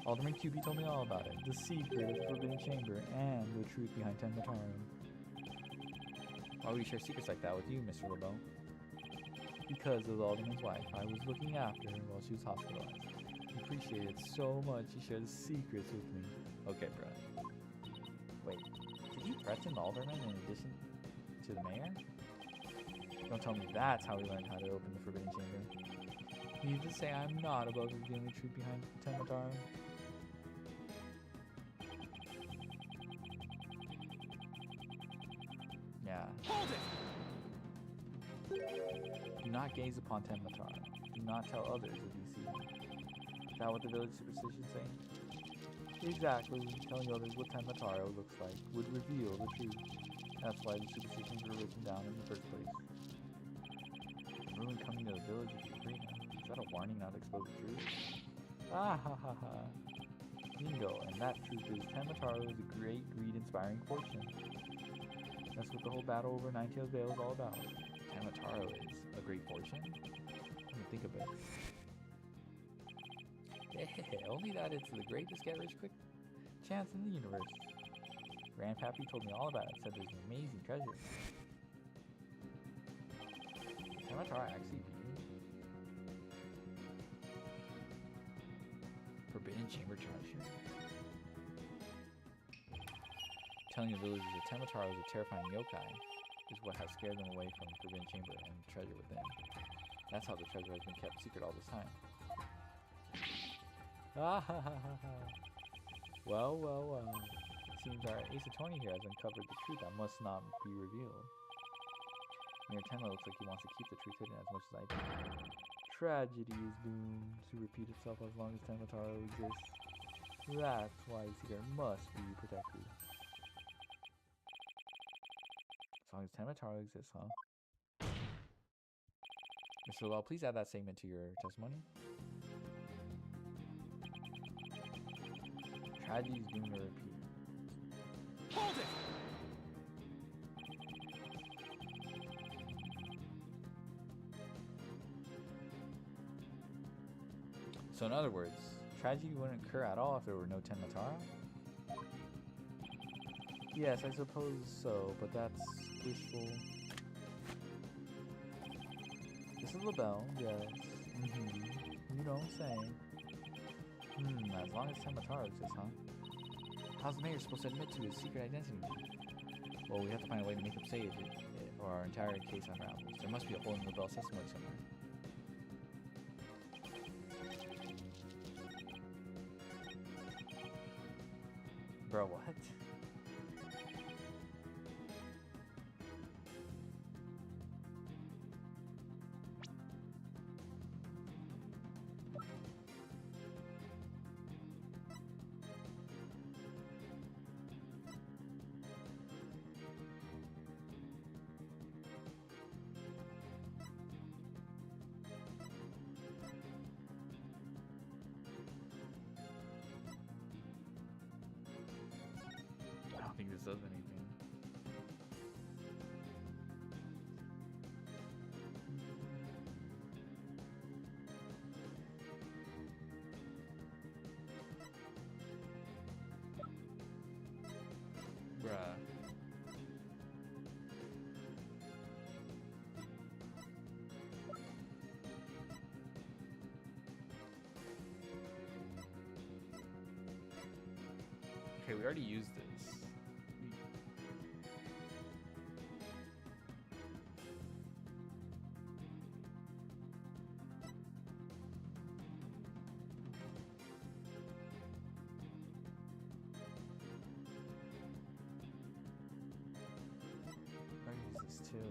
Alderman QB told me all about it. The secret of the Forbidden Chamber and the truth behind Tenma Taro. Why would he share secrets like that with you, Mr. LaBelle? Because of the Alderman's wife. I was looking after her while she was hospitalized. I appreciate it so much he shared the secrets with me. Okay, bro. Wait, did you threaten the Alderman in addition to the mayor? Don't tell me that's how he learned how to open the Forbidden Chamber. Needless to say, I'm not above revealing the truth behind Tenma Taro. Yeah. Hold it! Do not gaze upon Tenma Taro. Do not tell others of these secrets. Is that what the village superstitions say? Exactly. Telling others what Tenma Taro looks like would reveal the truth. That's why the superstitions were written down in the first place. Ruin coming to the village if you agree now. Is that a warning not to expose the truth? Ah ha ha ha. Bingo, and that truth is Tenma Taro is a great, greed-inspiring fortune. That's what the whole battle over Nine Tails Vale is all about. Tenma Taro is a great fortune? Let me think of it. Only that it's the greatest get rich quick chance in the universe. Grandpappy told me all about it. Said there's an amazing treasure. Tamatar actually Forbidden Chamber treasure. Telling the villagers that Tamataro is a terrifying yokai is what has scared them away from the Forbidden Chamber and the treasure within. That's how the treasure has been kept secret all this time. Ah ha ha ha ha. Well, well, well. It seems our Ace Attorney here has uncovered the truth that must not be revealed. Mayor Tenma looks like he wants to keep the truth hidden as much as I do. Tragedy is doomed to repeat itself as long as Tamataro exists. That's why his secret must be protected. As long as Tamataro exists, huh? Mr. Law, please add that statement to your testimony. Tragedy is doomed to repeat. Hold it! So in other words, tragedy wouldn't occur at all if there were no Tenmatara? Yes, I suppose so, but that's wishful. This is LaBelle, yes. You know what I'm saying. As long as Tenmatara exists, huh? How's the mayor supposed to admit to his secret identity? Well, we have to find a way to make him say it, or our entire case unravels. There must be a hole in LaBelle's testimony somewhere. Bro, what? I don't think this does anything. Bruh. Okay, we already used this. I use this too.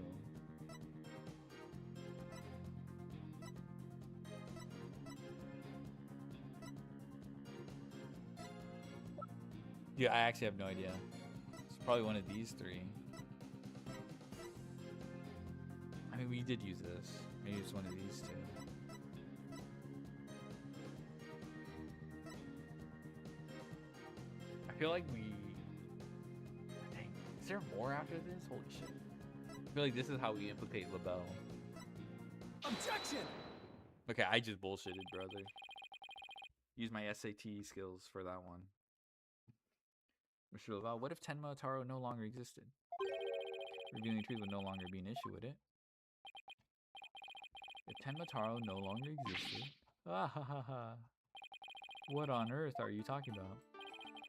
Yeah, I actually have no idea. It's probably one of these three. I mean, we did use this. Maybe it's one of these two. I feel like we... Dang, is there more after this? Holy shit. I feel like this is how we implicate LaBelle. Objection! Okay, I just bullshitted, brother. Use my SAT skills for that one. Mr. LaBelle, what if Tenma Taro no longer existed? Revealing the truth would no longer be an issue, would it? If Tenma Taro no longer existed... Ah ha ha ha. What on earth are you talking about?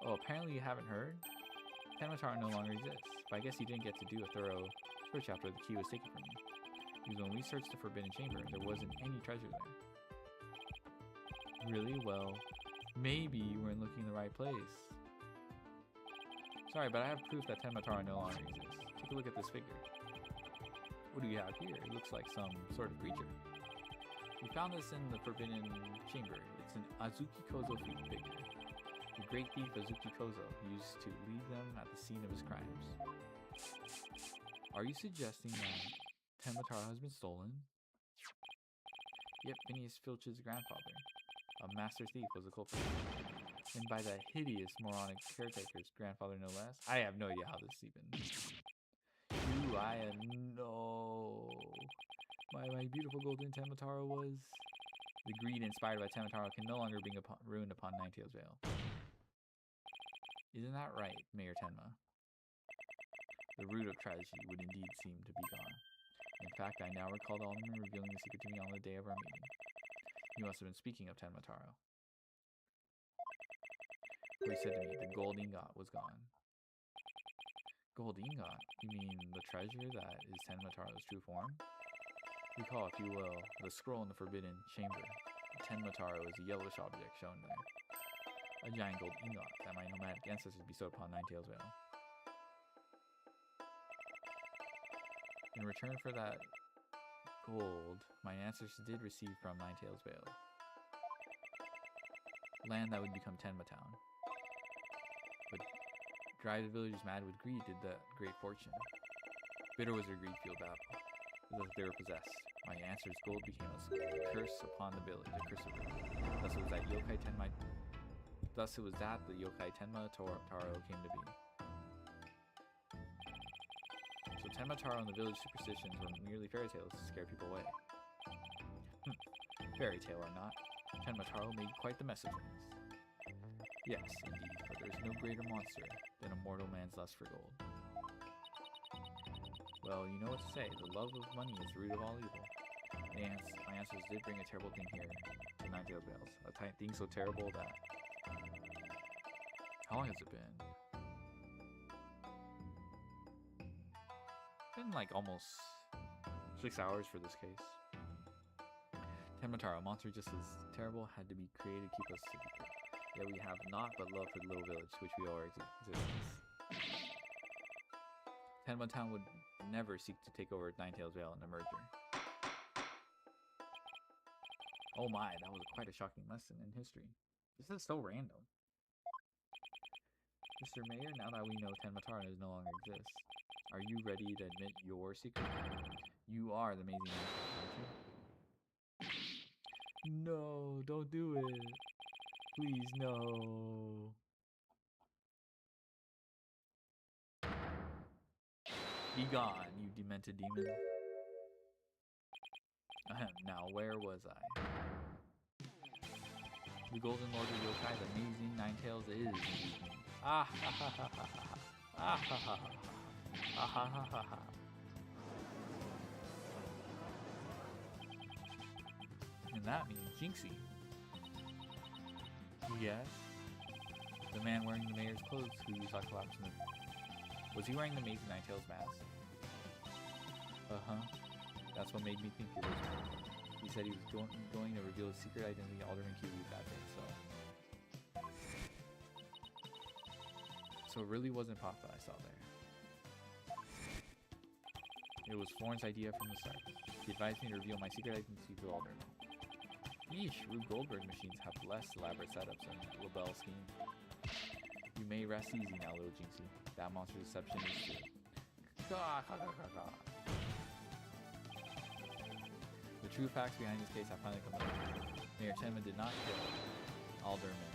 Oh, apparently you haven't heard? Tenma Taro no longer exists, but I guess you didn't get to do a thorough search after the key was taken from you. Because when we searched the Forbidden Chamber, there wasn't any treasure there. Really? Well, maybe you weren't looking in the right place. Sorry, but I have proof that Tenmatara no longer exists. Take a look at this figure. What do you have here? It looks like some sort of creature. We found this in the Forbidden Chamber. It's an Azuki Kozo figure. The great thief Azuki Kozo used to leave them at the scene of his crimes. Are you suggesting that Tenmatara has been stolen? Yep, Phineas Filch's grandfather, a master thief, was the culprit. And by the hideous moronic caretaker's grandfather, no less. I have no idea how this even... Ooh, I have no... My beautiful golden Tenmatara was... The greed inspired by Tenmataro can no longer bring ruin upon Ninetales Vale. Isn't that right, Mayor Tenma? The root of tragedy would indeed seem to be gone. In fact, I now recall the alderman revealing the secret to me on the day of our meeting. He must have been speaking of Tenmataro. For he said to me, the gold ingot was gone. Gold ingot? You mean the treasure that is Tenmataro's true form? Recall, if you will, the scroll in the forbidden chamber. Tenmataro is a yellowish object shown there. A giant gold ingot that my nomadic ancestors bestowed upon Ninetales Vale. In return for that gold, my ancestors did receive from Ninetales Vale land that would become Tenma Town. But drive the villagers mad with greed did that great fortune. Bitter was their greed-fueled battle, as if they were possessed. My ancestors' gold became a curse upon the village, a curse of greed. Thus it was that the yokai Tenma Taro came to be. So Tenmataro and the village superstitions were merely fairy tales to scare people away. Fairy tale or not, Tenmataro made quite the mess of things. Yes, indeed, but there is no greater monster than a mortal man's lust for gold. Well, you know what to say. The love of money is the root of all evil. My ancestors did bring a terrible thing here to Ninetales Vale. A thing so terrible that... How long has it been? It's been like almost 6 hours for this case. Tenmataro, a monster just as terrible, had to be created to keep us secret. Yet we have naught but love for the little village, which we owe our existence. Tenma Town would never seek to take over Ninetales Vale in a merger. Oh my, that was quite a shocking lesson in history. This is so random. Mr. Mayor, now that we know Tenmataro no longer exists, are you ready to admit your secret? You are the amazing monster, aren't you? No, don't do it. Please, no. Be gone, you demented demon. Now, where was I? The Golden Lord of Yokai, the amazing Ninetales is indeed me. Ah ha ha ha ha ha. Ah ha ha ha. Ah ha ha ha ha. And that means Jinxie. Yes? The man wearing the mayor's clothes who you saw collapse in the... Was he wearing the amazing Ninetales mask? Uh-huh. That's what made me think it was him. He said he was going to reveal his secret identity to Alderman Kiwi that day, so... So it really wasn't Pop that I saw there. It was Florin's idea from the start. He advised me to reveal my secret identity to Alderman. Yeesh, Rube Goldberg machines have less elaborate setups than LaBelle's scheme. You may rest easy now, little Jinxie. That monster's deception is true. The true facts behind this case have finally come out. Mayor Tenma did not kill Alderman,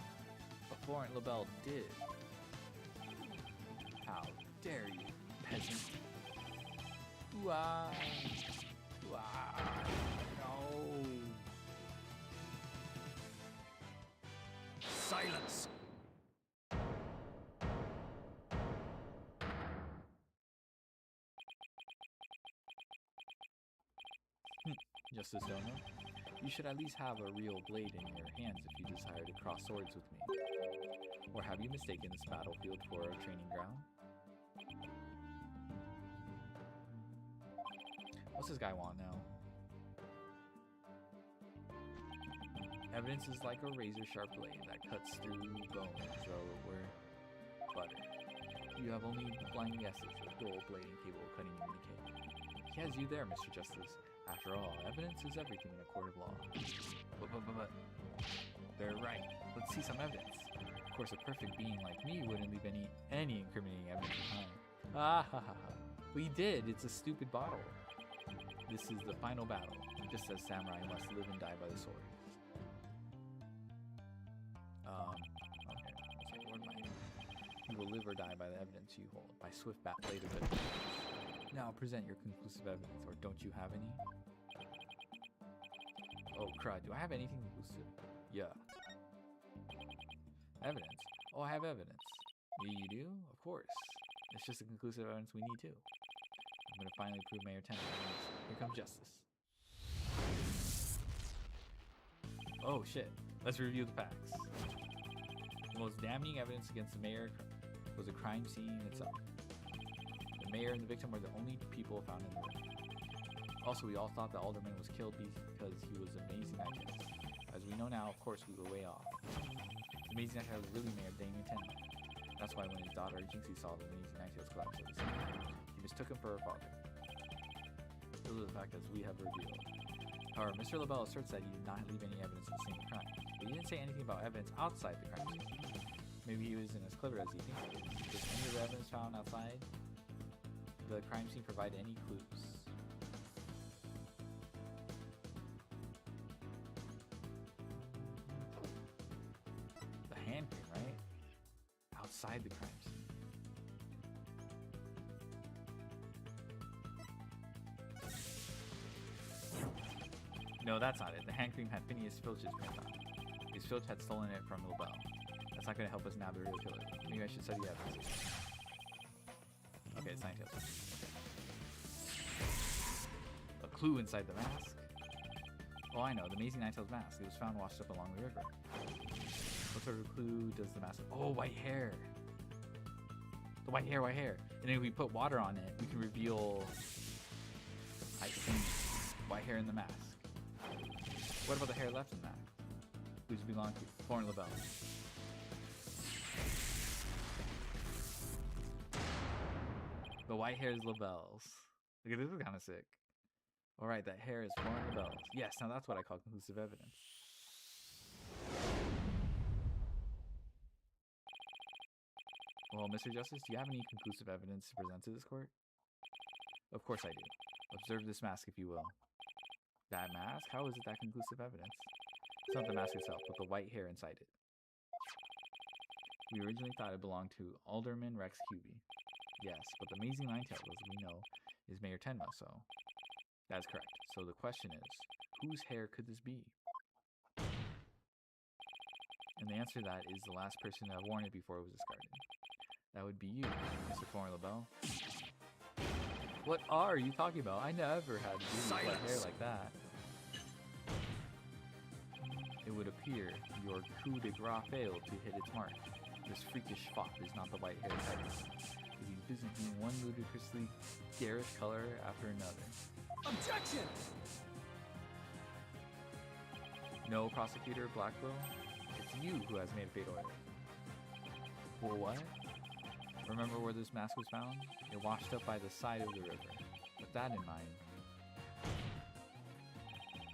but Florent LaBelle did. How dare you, peasant? Ooh-ah. Ooh-ah. No. Silence! Justice Dono, you should at least have a real blade in your hands if you desire to cross swords with me. Or have you mistaken this battlefield for a training ground? What's this guy want now? Evidence is like a razor-sharp blade that cuts through bone as though it were butter. You have only blind guesses of dull blade capable of cutting you in the cake. He has you there, Mr. Justice. After all, evidence is everything in a court of law. But they're right. Let's see some evidence. Of course, a perfect being like me wouldn't leave any incriminating evidence behind. Ah ha ha ha. We did. It's a stupid bottle. This is the final battle. Just as samurai must live and die by the sword. Okay. You will live or die by the evidence you hold, by swift blade of evidence. Now present your conclusive evidence, or don't you have any? Oh crud, do I have anything conclusive? Yeah. Evidence. Oh, I have evidence. You do? Of course. It's just the conclusive evidence we need too. I'm gonna finally prove Mayor 10. Here comes justice. Oh shit. Let's review the facts. The most damning evidence against the mayor was a crime scene itself. The mayor and the victim were the only people found in the room. Also, we all thought the alderman was killed because he was amazing at this. As we know now, of course, we were way off. The amazing Nightingale was really Mayor Damien Tenma. That's why when his daughter Jinxie saw the amazing Nightingale's collapse at the scene, he mistook him for her father. Those are the facts as we have revealed. However, Mr. LaBelle asserts that he did not leave any evidence of the scene of crime, but he didn't say anything about evidence outside the crime scene. Maybe he isn't as clever as he thinks he is. Does any of the evidence found outside the crime scene provide any clues? The hand cream, right? Outside the crime scene. No, that's not it. The hand cream had Phineas Filch's print on it. Because Filch had stolen it from LaBelle. That's not going to help us nab the real killer. Maybe I should study evidence. Okay, it's Ninetales. A clue inside the mask? Oh, I know. The amazing Ninetales mask. It was found washed up along the river. What sort of clue does the mask... Oh, white hair. The white hair, white hair. And then if we put water on it, we can reveal... I see. White hair in the mask. What about the hair left in that? Who's belong to? Lauren LaBelle. The white hair is LaBelle's. Look at this, is kind of sick. Alright, that hair is Lauren LaBelle's. Yes, now that's what I call conclusive evidence. Well, Mr. Justice, do you have any conclusive evidence to present to this court? Of course I do. Observe this mask, if you will. That mask? How is it that conclusive evidence? It's not the mask itself, but the white hair inside it. We originally thought it belonged to Alderman Rex Hubie. Yes, but the amazing Ninetales, as we know, is Mayor Tenma, so... That's correct. So the question is, whose hair could this be? And the answer to that is the last person to have worn it before it was discarded. That would be you, Mr. Lauren LaBelle. What are you talking about? I never had white hair like that. It would appear your coup de grace failed to hit its mark. This freakish fop is not the white haired type. He's busy being one ludicrously garish color after another. Objection! No, Prosecutor Blackwell. It's you who has made a fatal error. Well, what? Remember where this mask was found? It washed up by the side of the river. With that in mind,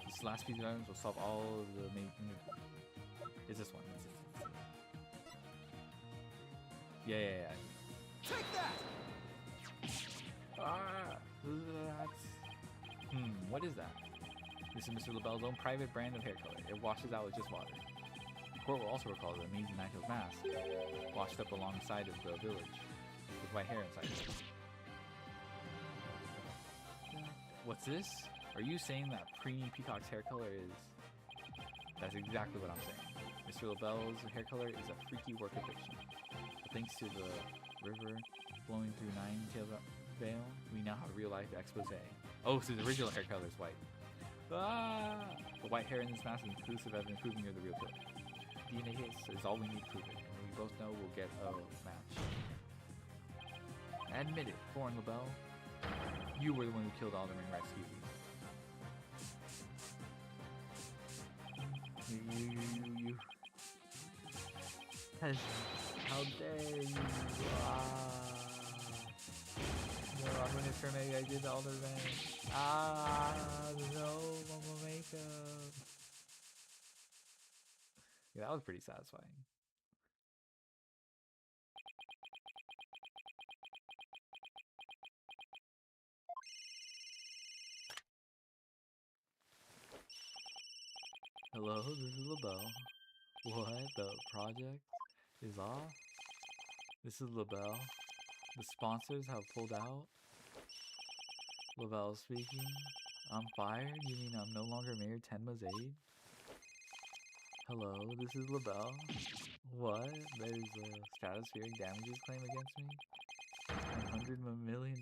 this last piece of evidence will solve all of the main... Is this one? Yeah. Take that! What is that? This is Mr. LaBelle's own private brand of hair color. It washes out with just water. The court will also recall the amazing Ninetales mask washed up alongside of the village with white hair inside it. What's this? Are you saying that Preemie Peacock's hair color is... That's exactly what I'm saying. Mr. LaBelle's hair color is a freaky work of fiction. But thanks to the river flowing through Ninetales Vale, we now have a real-life expose. Oh, so the original hair color is white. Ah! The white hair in this mask is inclusive evidence proving you're the real killer. DNA hits is all we need to prove it, and we both know we'll get a match. Admit it, Lauren LaBelle. You were the one who killed Alderman Rex Hubie. You. How dare you? No, I'm gonna turn maybe I did the Alderman. No, mama makeup. Yeah, that was pretty satisfying. Hello, this is LaBelle. What? The project is off? This is LaBelle. The sponsors have pulled out. LaBelle speaking. I'm fired? You mean I'm no longer Mayor Tenma's aide? Hello, this is LaBelle. What? There's a stratospheric damages claim against me? $100 million?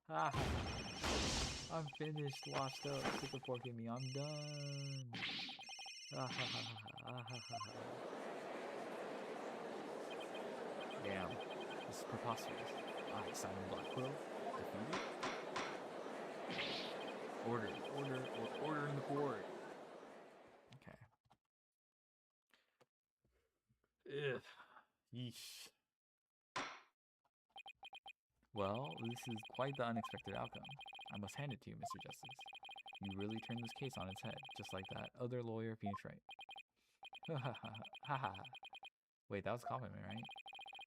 Ah, I'm finished, washed up, stick a fork in me, I'm done. Damn, this is preposterous. I, Simon Blackquill, defeated? Order in the court. Okay. Ugh. Yeesh. Well, this is quite the unexpected outcome. I must hand it to you, Mr. Justice. You really turned this case on its head, just like that other lawyer, Phoenix Wright. Wait, that was a compliment, right?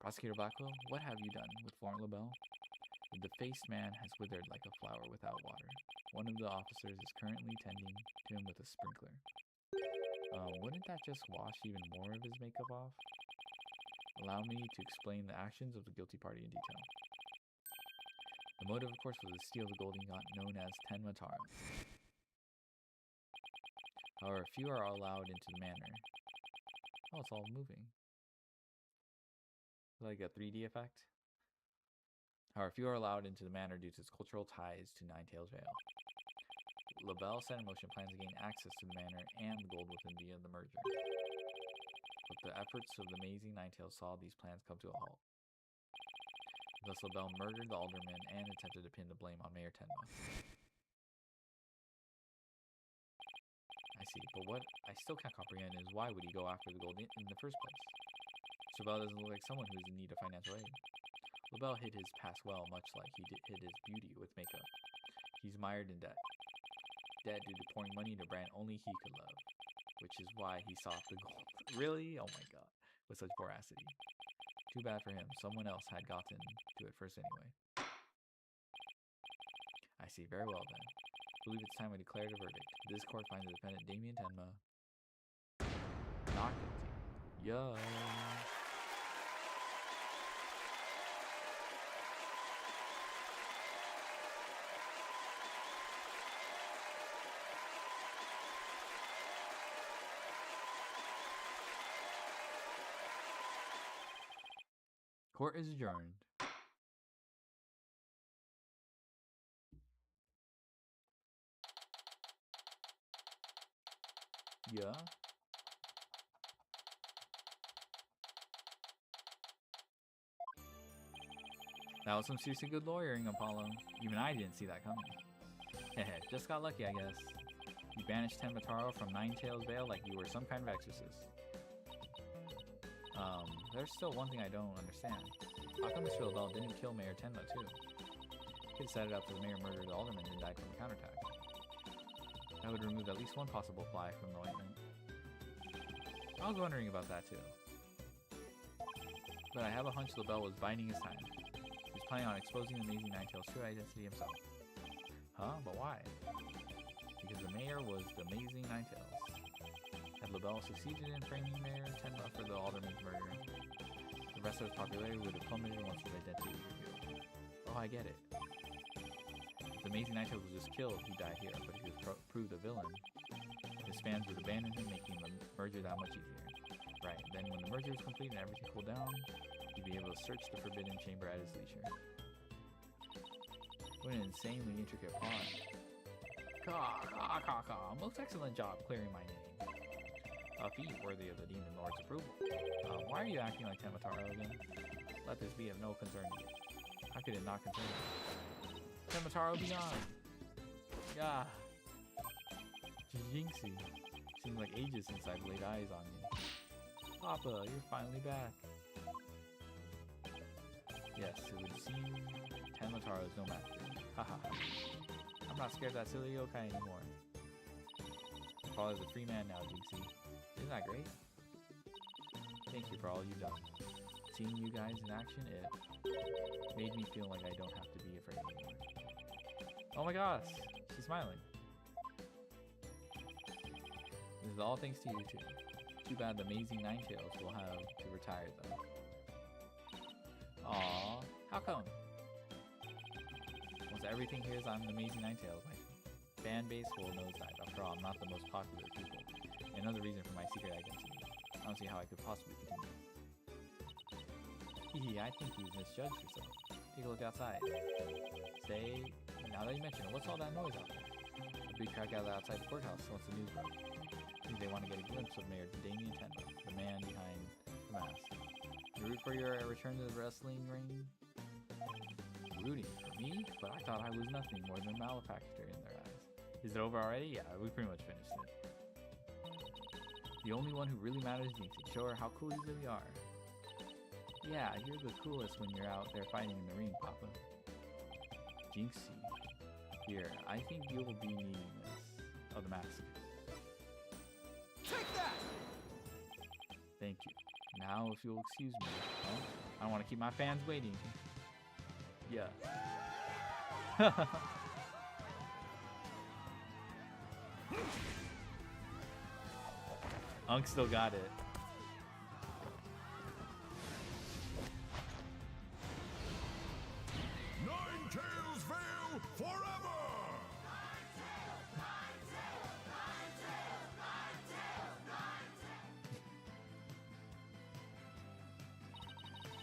Prosecutor Blackwell, what have you done with Florent LaBelle? The defaced man has withered like a flower without water. One of the officers is currently tending to him with a sprinkler. Wouldn't that just wash even more of his makeup off? Allow me to explain the actions of the guilty party in detail. The motive, of course, was to steal the gold ingot known as Tenma Taro. However, few are allowed into the manor. Oh, it's all moving. Like a 3D effect. However, few are allowed into the manor due to its cultural ties to Ninetail's Vale. LaBelle set in motion plans to gain access to the manor and the gold within via the merger. But the efforts of the amazing Ninetail saw these plans come to a halt. Thus, LaBelle murdered the alderman and attempted to pin the blame on Mayor Tenma. I see, but what I still can't comprehend is why would he go after the gold in the first place? LaBelle doesn't look like someone who is in need of financial aid. LaBelle hid his past well, much like he hid his beauty with makeup. He's mired in debt. Debt due to pouring money into a brand only he could love, which is why he sought the gold. Really? Oh my god. With such voracity. Too bad for him. Someone else had gotten to it first anyway. I see. Very well then. I believe it's time we declare the verdict. This court finds the defendant Damien Tenma not guilty. Yeah. Court is adjourned. Yeah. That was some seriously good lawyering, Apollo. Even I didn't see that coming. Heh, just got lucky, I guess. You banished Tenma Taro from Ninetail's Vale like you were some kind of exorcist. There's still one thing I don't understand. How come Mr. LaBelle didn't kill Mayor Tenma too? He set it up so the mayor murdered the alderman and died from a counterattack. That would remove at least one possible fly from the ointment. I was wondering about that too. But I have a hunch LaBelle was biding his time. He was planning on exposing the amazing Ninetail's true identity himself. Huh? But why? Because the mayor was the amazing Ninetails. Had LaBelle succeeded in framing Mayor Tenma for the alderman's murder, the rest of his popularity would have plummeted once his identity was revealed. Oh, I get it. If the amazing Ninetails was just killed, he'd die here, but if he was proved a villain, his fans would abandon him, making the merger that much easier. Right, then when the merger was complete and everything cooled down, he'd be able to search the Forbidden Chamber at his leisure. What an insanely intricate plot. Most excellent job clearing my name. A feat worthy of the Demon Lord's approval. Why are you acting like Tenma Taro again? Let this be of no concern to you. How could it not concern you? Tenma Taro be gone! Yeah. Jinxie. Seems like ages since I've laid eyes on you. Papa, you're finally back. Yes, it would seem Tenma Taro is no match for you. Haha. I'm not scared of that silly yokai anymore. Father's a free man now, Jinxie. Isn't that great? Thank you for all you've done. Seeing you guys in action, it made me feel like I don't have to be afraid anymore. Oh my gosh, she's smiling. This is all thanks to you two. Too bad the amazing Ninetails will have to retire though. Aww, how come? Once everything here is on the Amazing Ninetales. My fan base will nosedive. After all, I'm not the most popular of people. And another reason for my secret identity. I don't see how I could possibly continue. I think you've misjudged yourself. Take a look outside. Say, now that you mention it, what's all that noise out there? A big crowd gathered outside the courthouse once the news broke. I think they want to get a glimpse of Mayor Damien Tenma, the man behind the mask. You root for your return to the wrestling ring? Rooting for me? But I thought I was nothing more than a malefactor in their eyes. Is it over already? Yeah, we pretty much finished it. The only one who really matters is Jinxie. Show her how cool you really are. Yeah, you're the coolest when you're out there fighting in the ring, Papa. Jinxie. Here, I think you'll be needing this. Oh, the mask. Take that! Thank you. Now, if you'll excuse me. Oh, I don't want to keep my fans waiting. Yeah. Unk still got it. Ninetales Vale forever!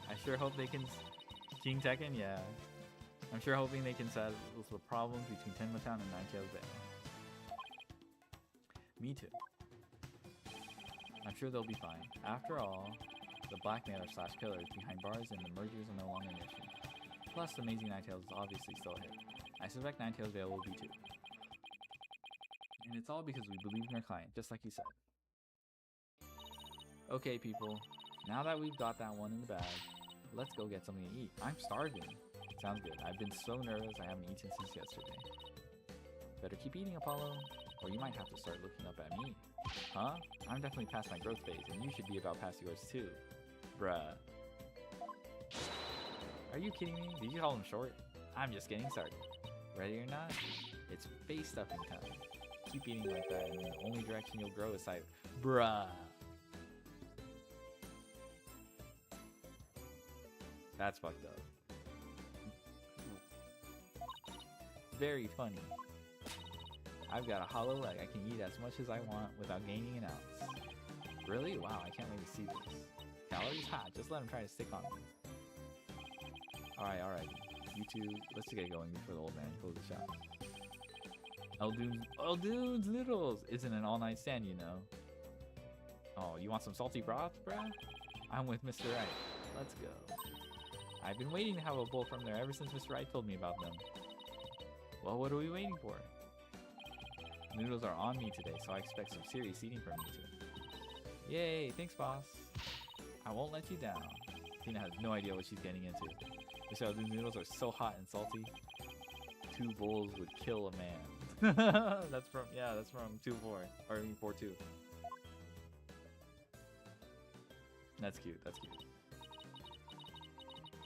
I sure hope they can... King Tekken? Yeah. I'm sure hoping they can settle the problems between Tenma Town and Ninetales Vale. Me too. I'm sure they'll be fine. After all, the blackmailer slash killers behind bars and the mergers are no longer an issue. Plus, Amazing Ninetales is obviously still a hit. I suspect Ninetales Vale will be too. And it's all because we believe in our client, just like you said. Okay, people. Now that we've got that one in the bag, let's go get something to eat. I'm starving. Sounds good. I've been so nervous I haven't eaten since yesterday. Better keep eating, Apollo, or you might have to start looking up at me. Huh? I'm definitely past my growth phase, and you should be about past yours too. Bruh. Are you kidding me? Did you call him short? I'm just getting started. Ready or not, it's face stuffing time. Keep eating like that, and the only direction you'll grow is side. Bruh. That's fucked up. Very funny. I've got a hollow leg. I can eat as much as I want without gaining an ounce. Really? Wow, I can't wait to see this. Calories? Ha, just let him try to stick on me. Alright. You two, let's get going before the old man closes the shop. Eldune's Noodles isn't an all-night stand, you know. Oh, you want some salty broth, bruh? I'm with Mr. Wright. Let's go. I've been waiting to have a bowl from there ever since Mr. Wright told me about them. Well, what are we waiting for? Noodles are on me today, so I expect some serious eating from you two. Yay, thanks, boss. I won't let you down. Tina has no idea what she's getting into. Mr. Eldune's noodles are so hot and salty. 2 bowls would kill a man. that's from 2-4, or 4-2. That's cute.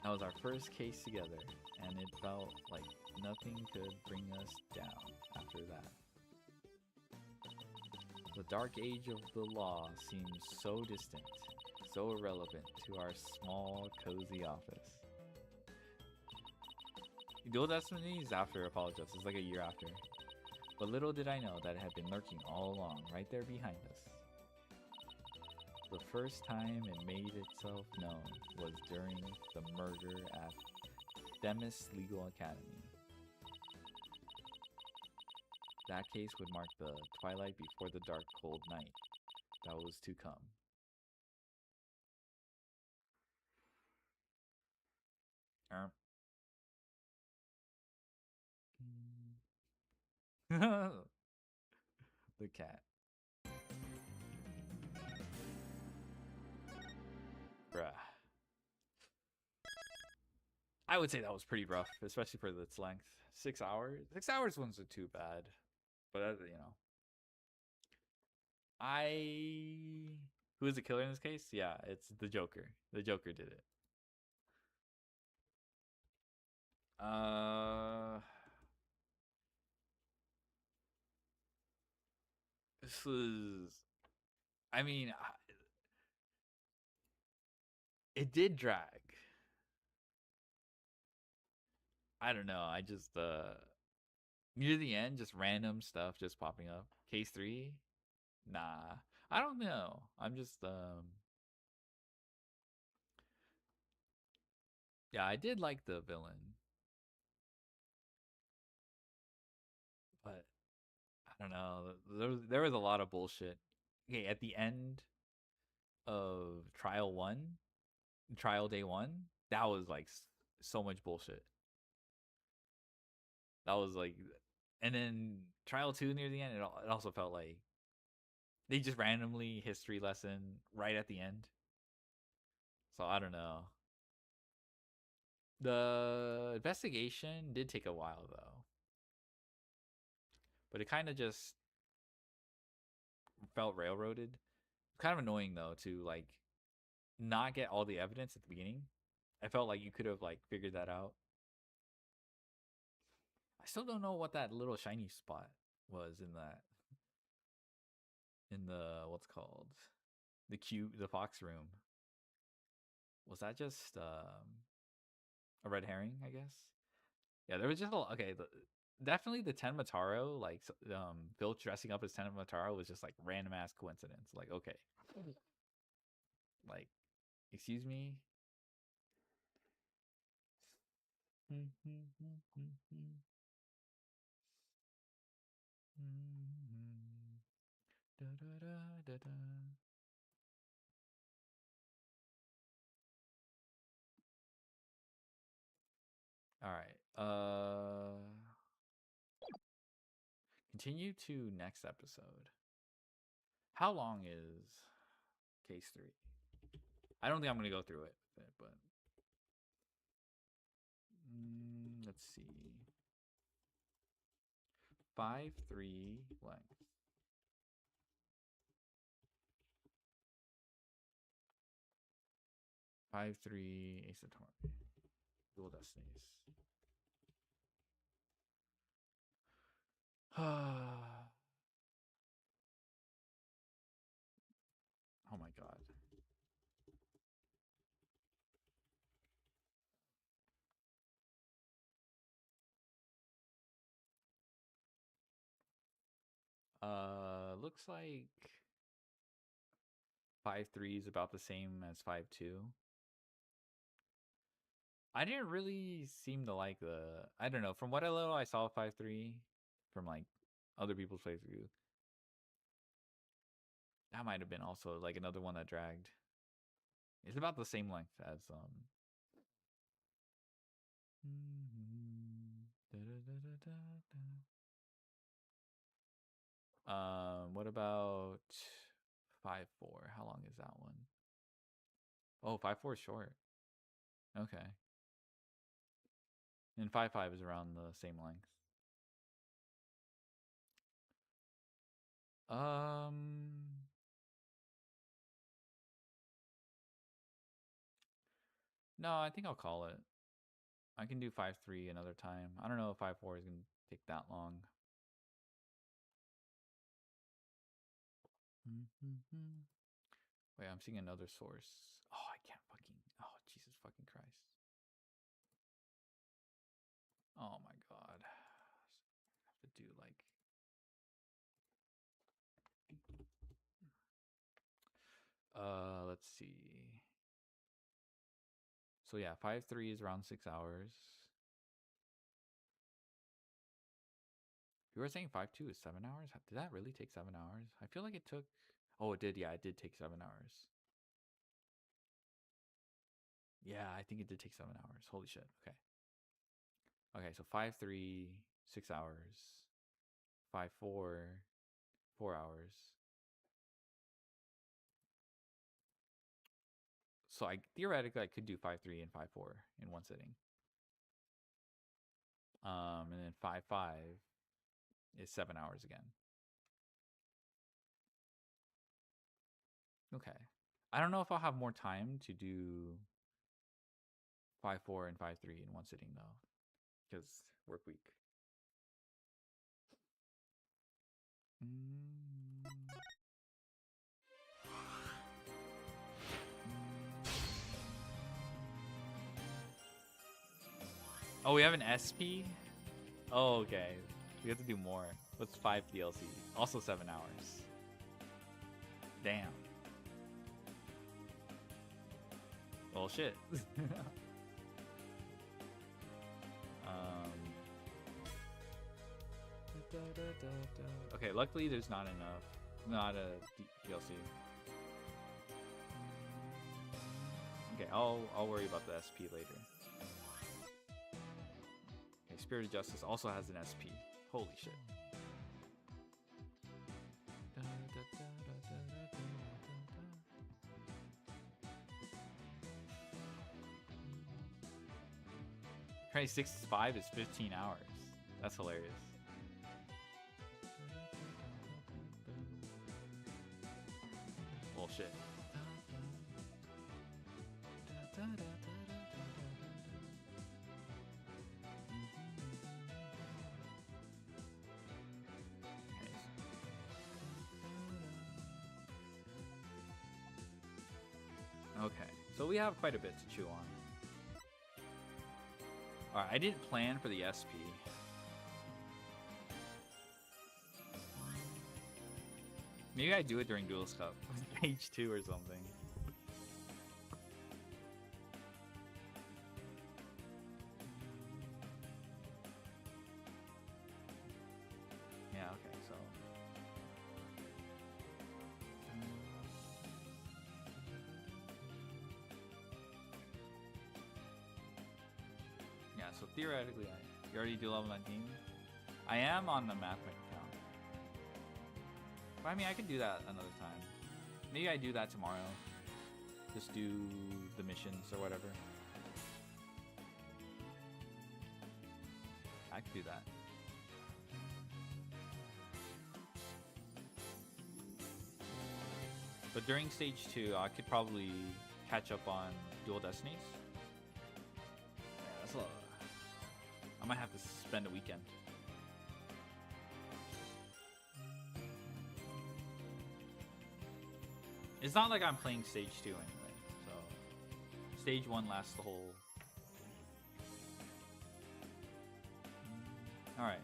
That was our first case together, and it felt like nothing could bring us down after that. The dark age of the law seems so distant, so irrelevant to our small, cozy office. Dual Destinies after Apollo Justice, like a year after. But little did I know that it had been lurking all along, right there behind us. The first time it made itself known was during the murder at Themis Legal Academy. That case would mark the twilight before the dark, cold night that was to come. The cat. Bruh. I would say that was pretty rough, especially for its length. 6 hours? 6 hours wasn't too bad. But, you know. Who is the killer in this case? Yeah, it's the Joker. The Joker did it. This was... I mean... It did drag. I don't know. I just near the end, just random stuff just popping up. Case 3? Nah. I don't know. I'm just yeah, I did like the villain, but I don't know. There was a lot of bullshit. Okay, at the end of trial day 1, that was like so much bullshit. That was like, and then trial 2 near the end, it also felt like they just randomly history lesson right at the end. So I don't know. The investigation did take a while though, but it kind of just felt railroaded. Kind of annoying though to like not get all the evidence at the beginning. I felt like you could have like figured that out. I still don't know what that little shiny spot was in the what's called the fox room. Was that just a red herring? I guess. Yeah, there was just definitely the Ten Mataro, like Phil dressing up as Ten Mataro was just like random ass coincidence. Like, okay, like, excuse me. All right. Continue to next episode. How long is case 3? I don't think I'm gonna go through it, but let's see. 5-3 length. 5-3 Ace of Torment. Dual Destinies. Oh my god. Looks like 5-3 is about the same as 5-2. I didn't really seem to like I don't know, from what I saw 5-3 from like other people's playthrough. That might have been also like another one that dragged. It's about the same length as what about 5-4? How long is that one? Oh, 5-4 is short. Okay. And 5-5 is around the same length. No, I think I'll call it. I can do 5-3 another time. I don't know if 5-4 is gonna take that long. Wait, I'm seeing another source. Oh, I can't fucking. Oh, Jesus fucking Christ. Oh my god. I have to do like. Let's see. So yeah, 5-3 is around 6 hours. You were saying 5-2 is 7 hours? Did that really take 7 hours? I feel like it took. Oh, it did. Yeah, it did take 7 hours. Yeah, I think it did take 7 hours. Holy shit. Okay. Okay, so 5-3, 6 hours. 5-4, 4 hours. So theoretically I could do 5-3 and 5-4 in one sitting. And then 5-5 is 7 hours again. Okay. I don't know if I'll have more time to do 5-4 and 5-3 in one sitting though, because work week. Oh, we have an SP? Oh, okay. We have to do more. What's 5 DLC? Also 7 hours. Damn. Well, shit. Okay, luckily there's not enough. Not a DLC. Okay, I'll worry about the SP later. Okay, Spirit of Justice also has an SP. Holy shit. Try 65 is 15 hours. That's hilarious. Bullshit. Okay, so we have quite a bit to chew on. Alright, I didn't plan for the SP. Maybe I do it during Duelist Cup. Page 2 or something. Yeah, okay, so... Yeah, so theoretically, you already do level 19? I am on the math account. But I mean, I could do that another time. Maybe I do that tomorrow. Just do the missions or whatever. I could do that. But during stage 2, I could probably catch up on Dual Destinies. Yeah, that's a lot. I might have to spend a weekend. It's not like I'm playing stage 2 anyway, so stage 1 lasts the whole. Alright.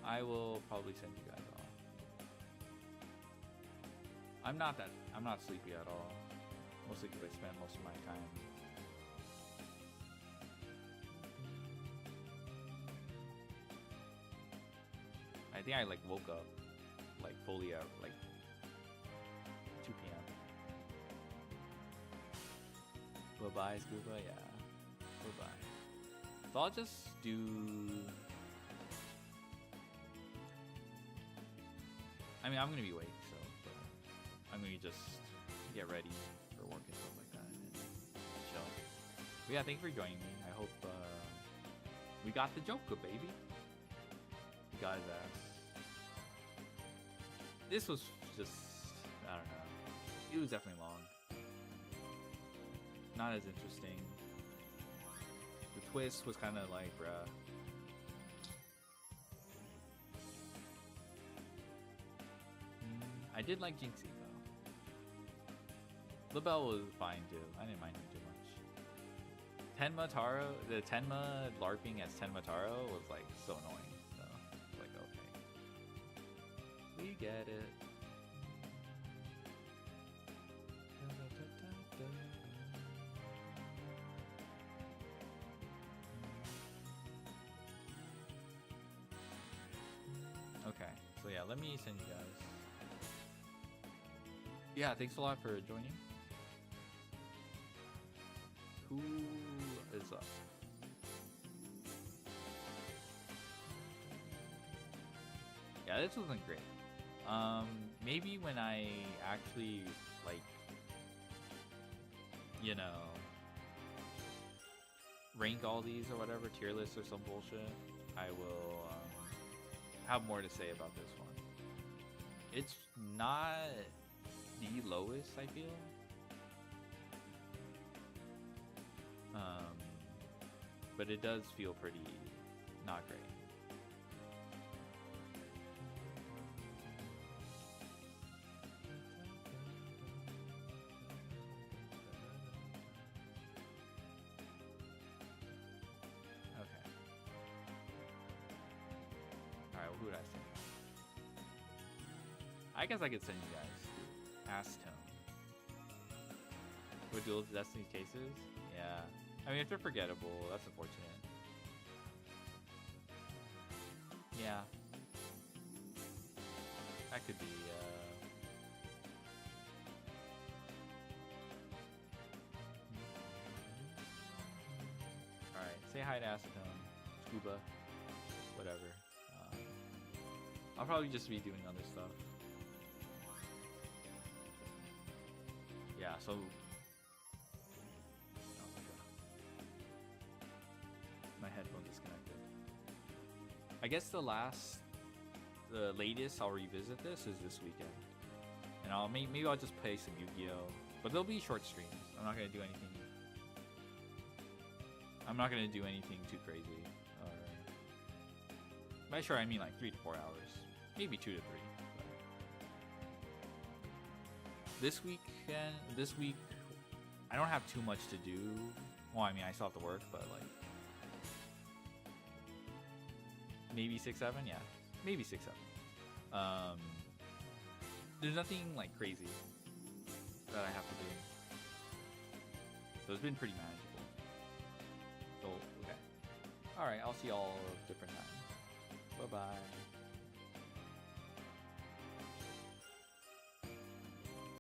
I will probably send you guys off. I'm not sleepy at all. Mostly because I spend most of my time. I think I like woke up like fully out like 2 p.m. Bye-bye, Scuba, yeah. Bye-bye. So I'll just do... I mean, I'm gonna be awake, so... But I'm gonna just get ready for work and stuff like that, and chill. But yeah, thank you for joining me. I hope, we got the Joker, baby. We got his ass. This was just... I don't know. It was definitely long. Not as interesting. The twist was kind of like, bruh. I did like Jinxie though. LaBelle was fine too. I didn't mind him too much. Tenma Taro, the Tenma LARPing as Tenma Taro was like so annoying. So it's like, okay, we get it. Okay, so yeah, let me send you guys. Yeah, thanks a lot for joining. Who is up? Yeah, this wasn't great. Maybe when I actually, like, you know, rank all these or whatever, tier lists or some bullshit, I will have more to say about this one. It's not the lowest, I feel. But it does feel pretty not great. Okay. I guess I could send you guys Acetone. With Duel of Destinies cases? Yeah. I mean, if they're forgettable, that's unfortunate. Yeah. That could be, Alright, say hi to Acetone, Scuba, whatever. I'll probably just be doing other stuff. Yeah, so... Oh my god. My headphone disconnected. I guess the latest I'll revisit this is this weekend. And maybe I'll just play some Yu-Gi-Oh! But they'll be short streams. I'm not gonna do anything too crazy. By sure I mean like 3 to 4 hours. Maybe 2 to 3. But this week I don't have too much to do. Well, I mean I still have to work, but like maybe 6, 7, yeah. Maybe 6, 7. There's nothing like crazy that I have to do. So it's been pretty manageable. So okay. Alright, I'll see y'all different times. Bye bye.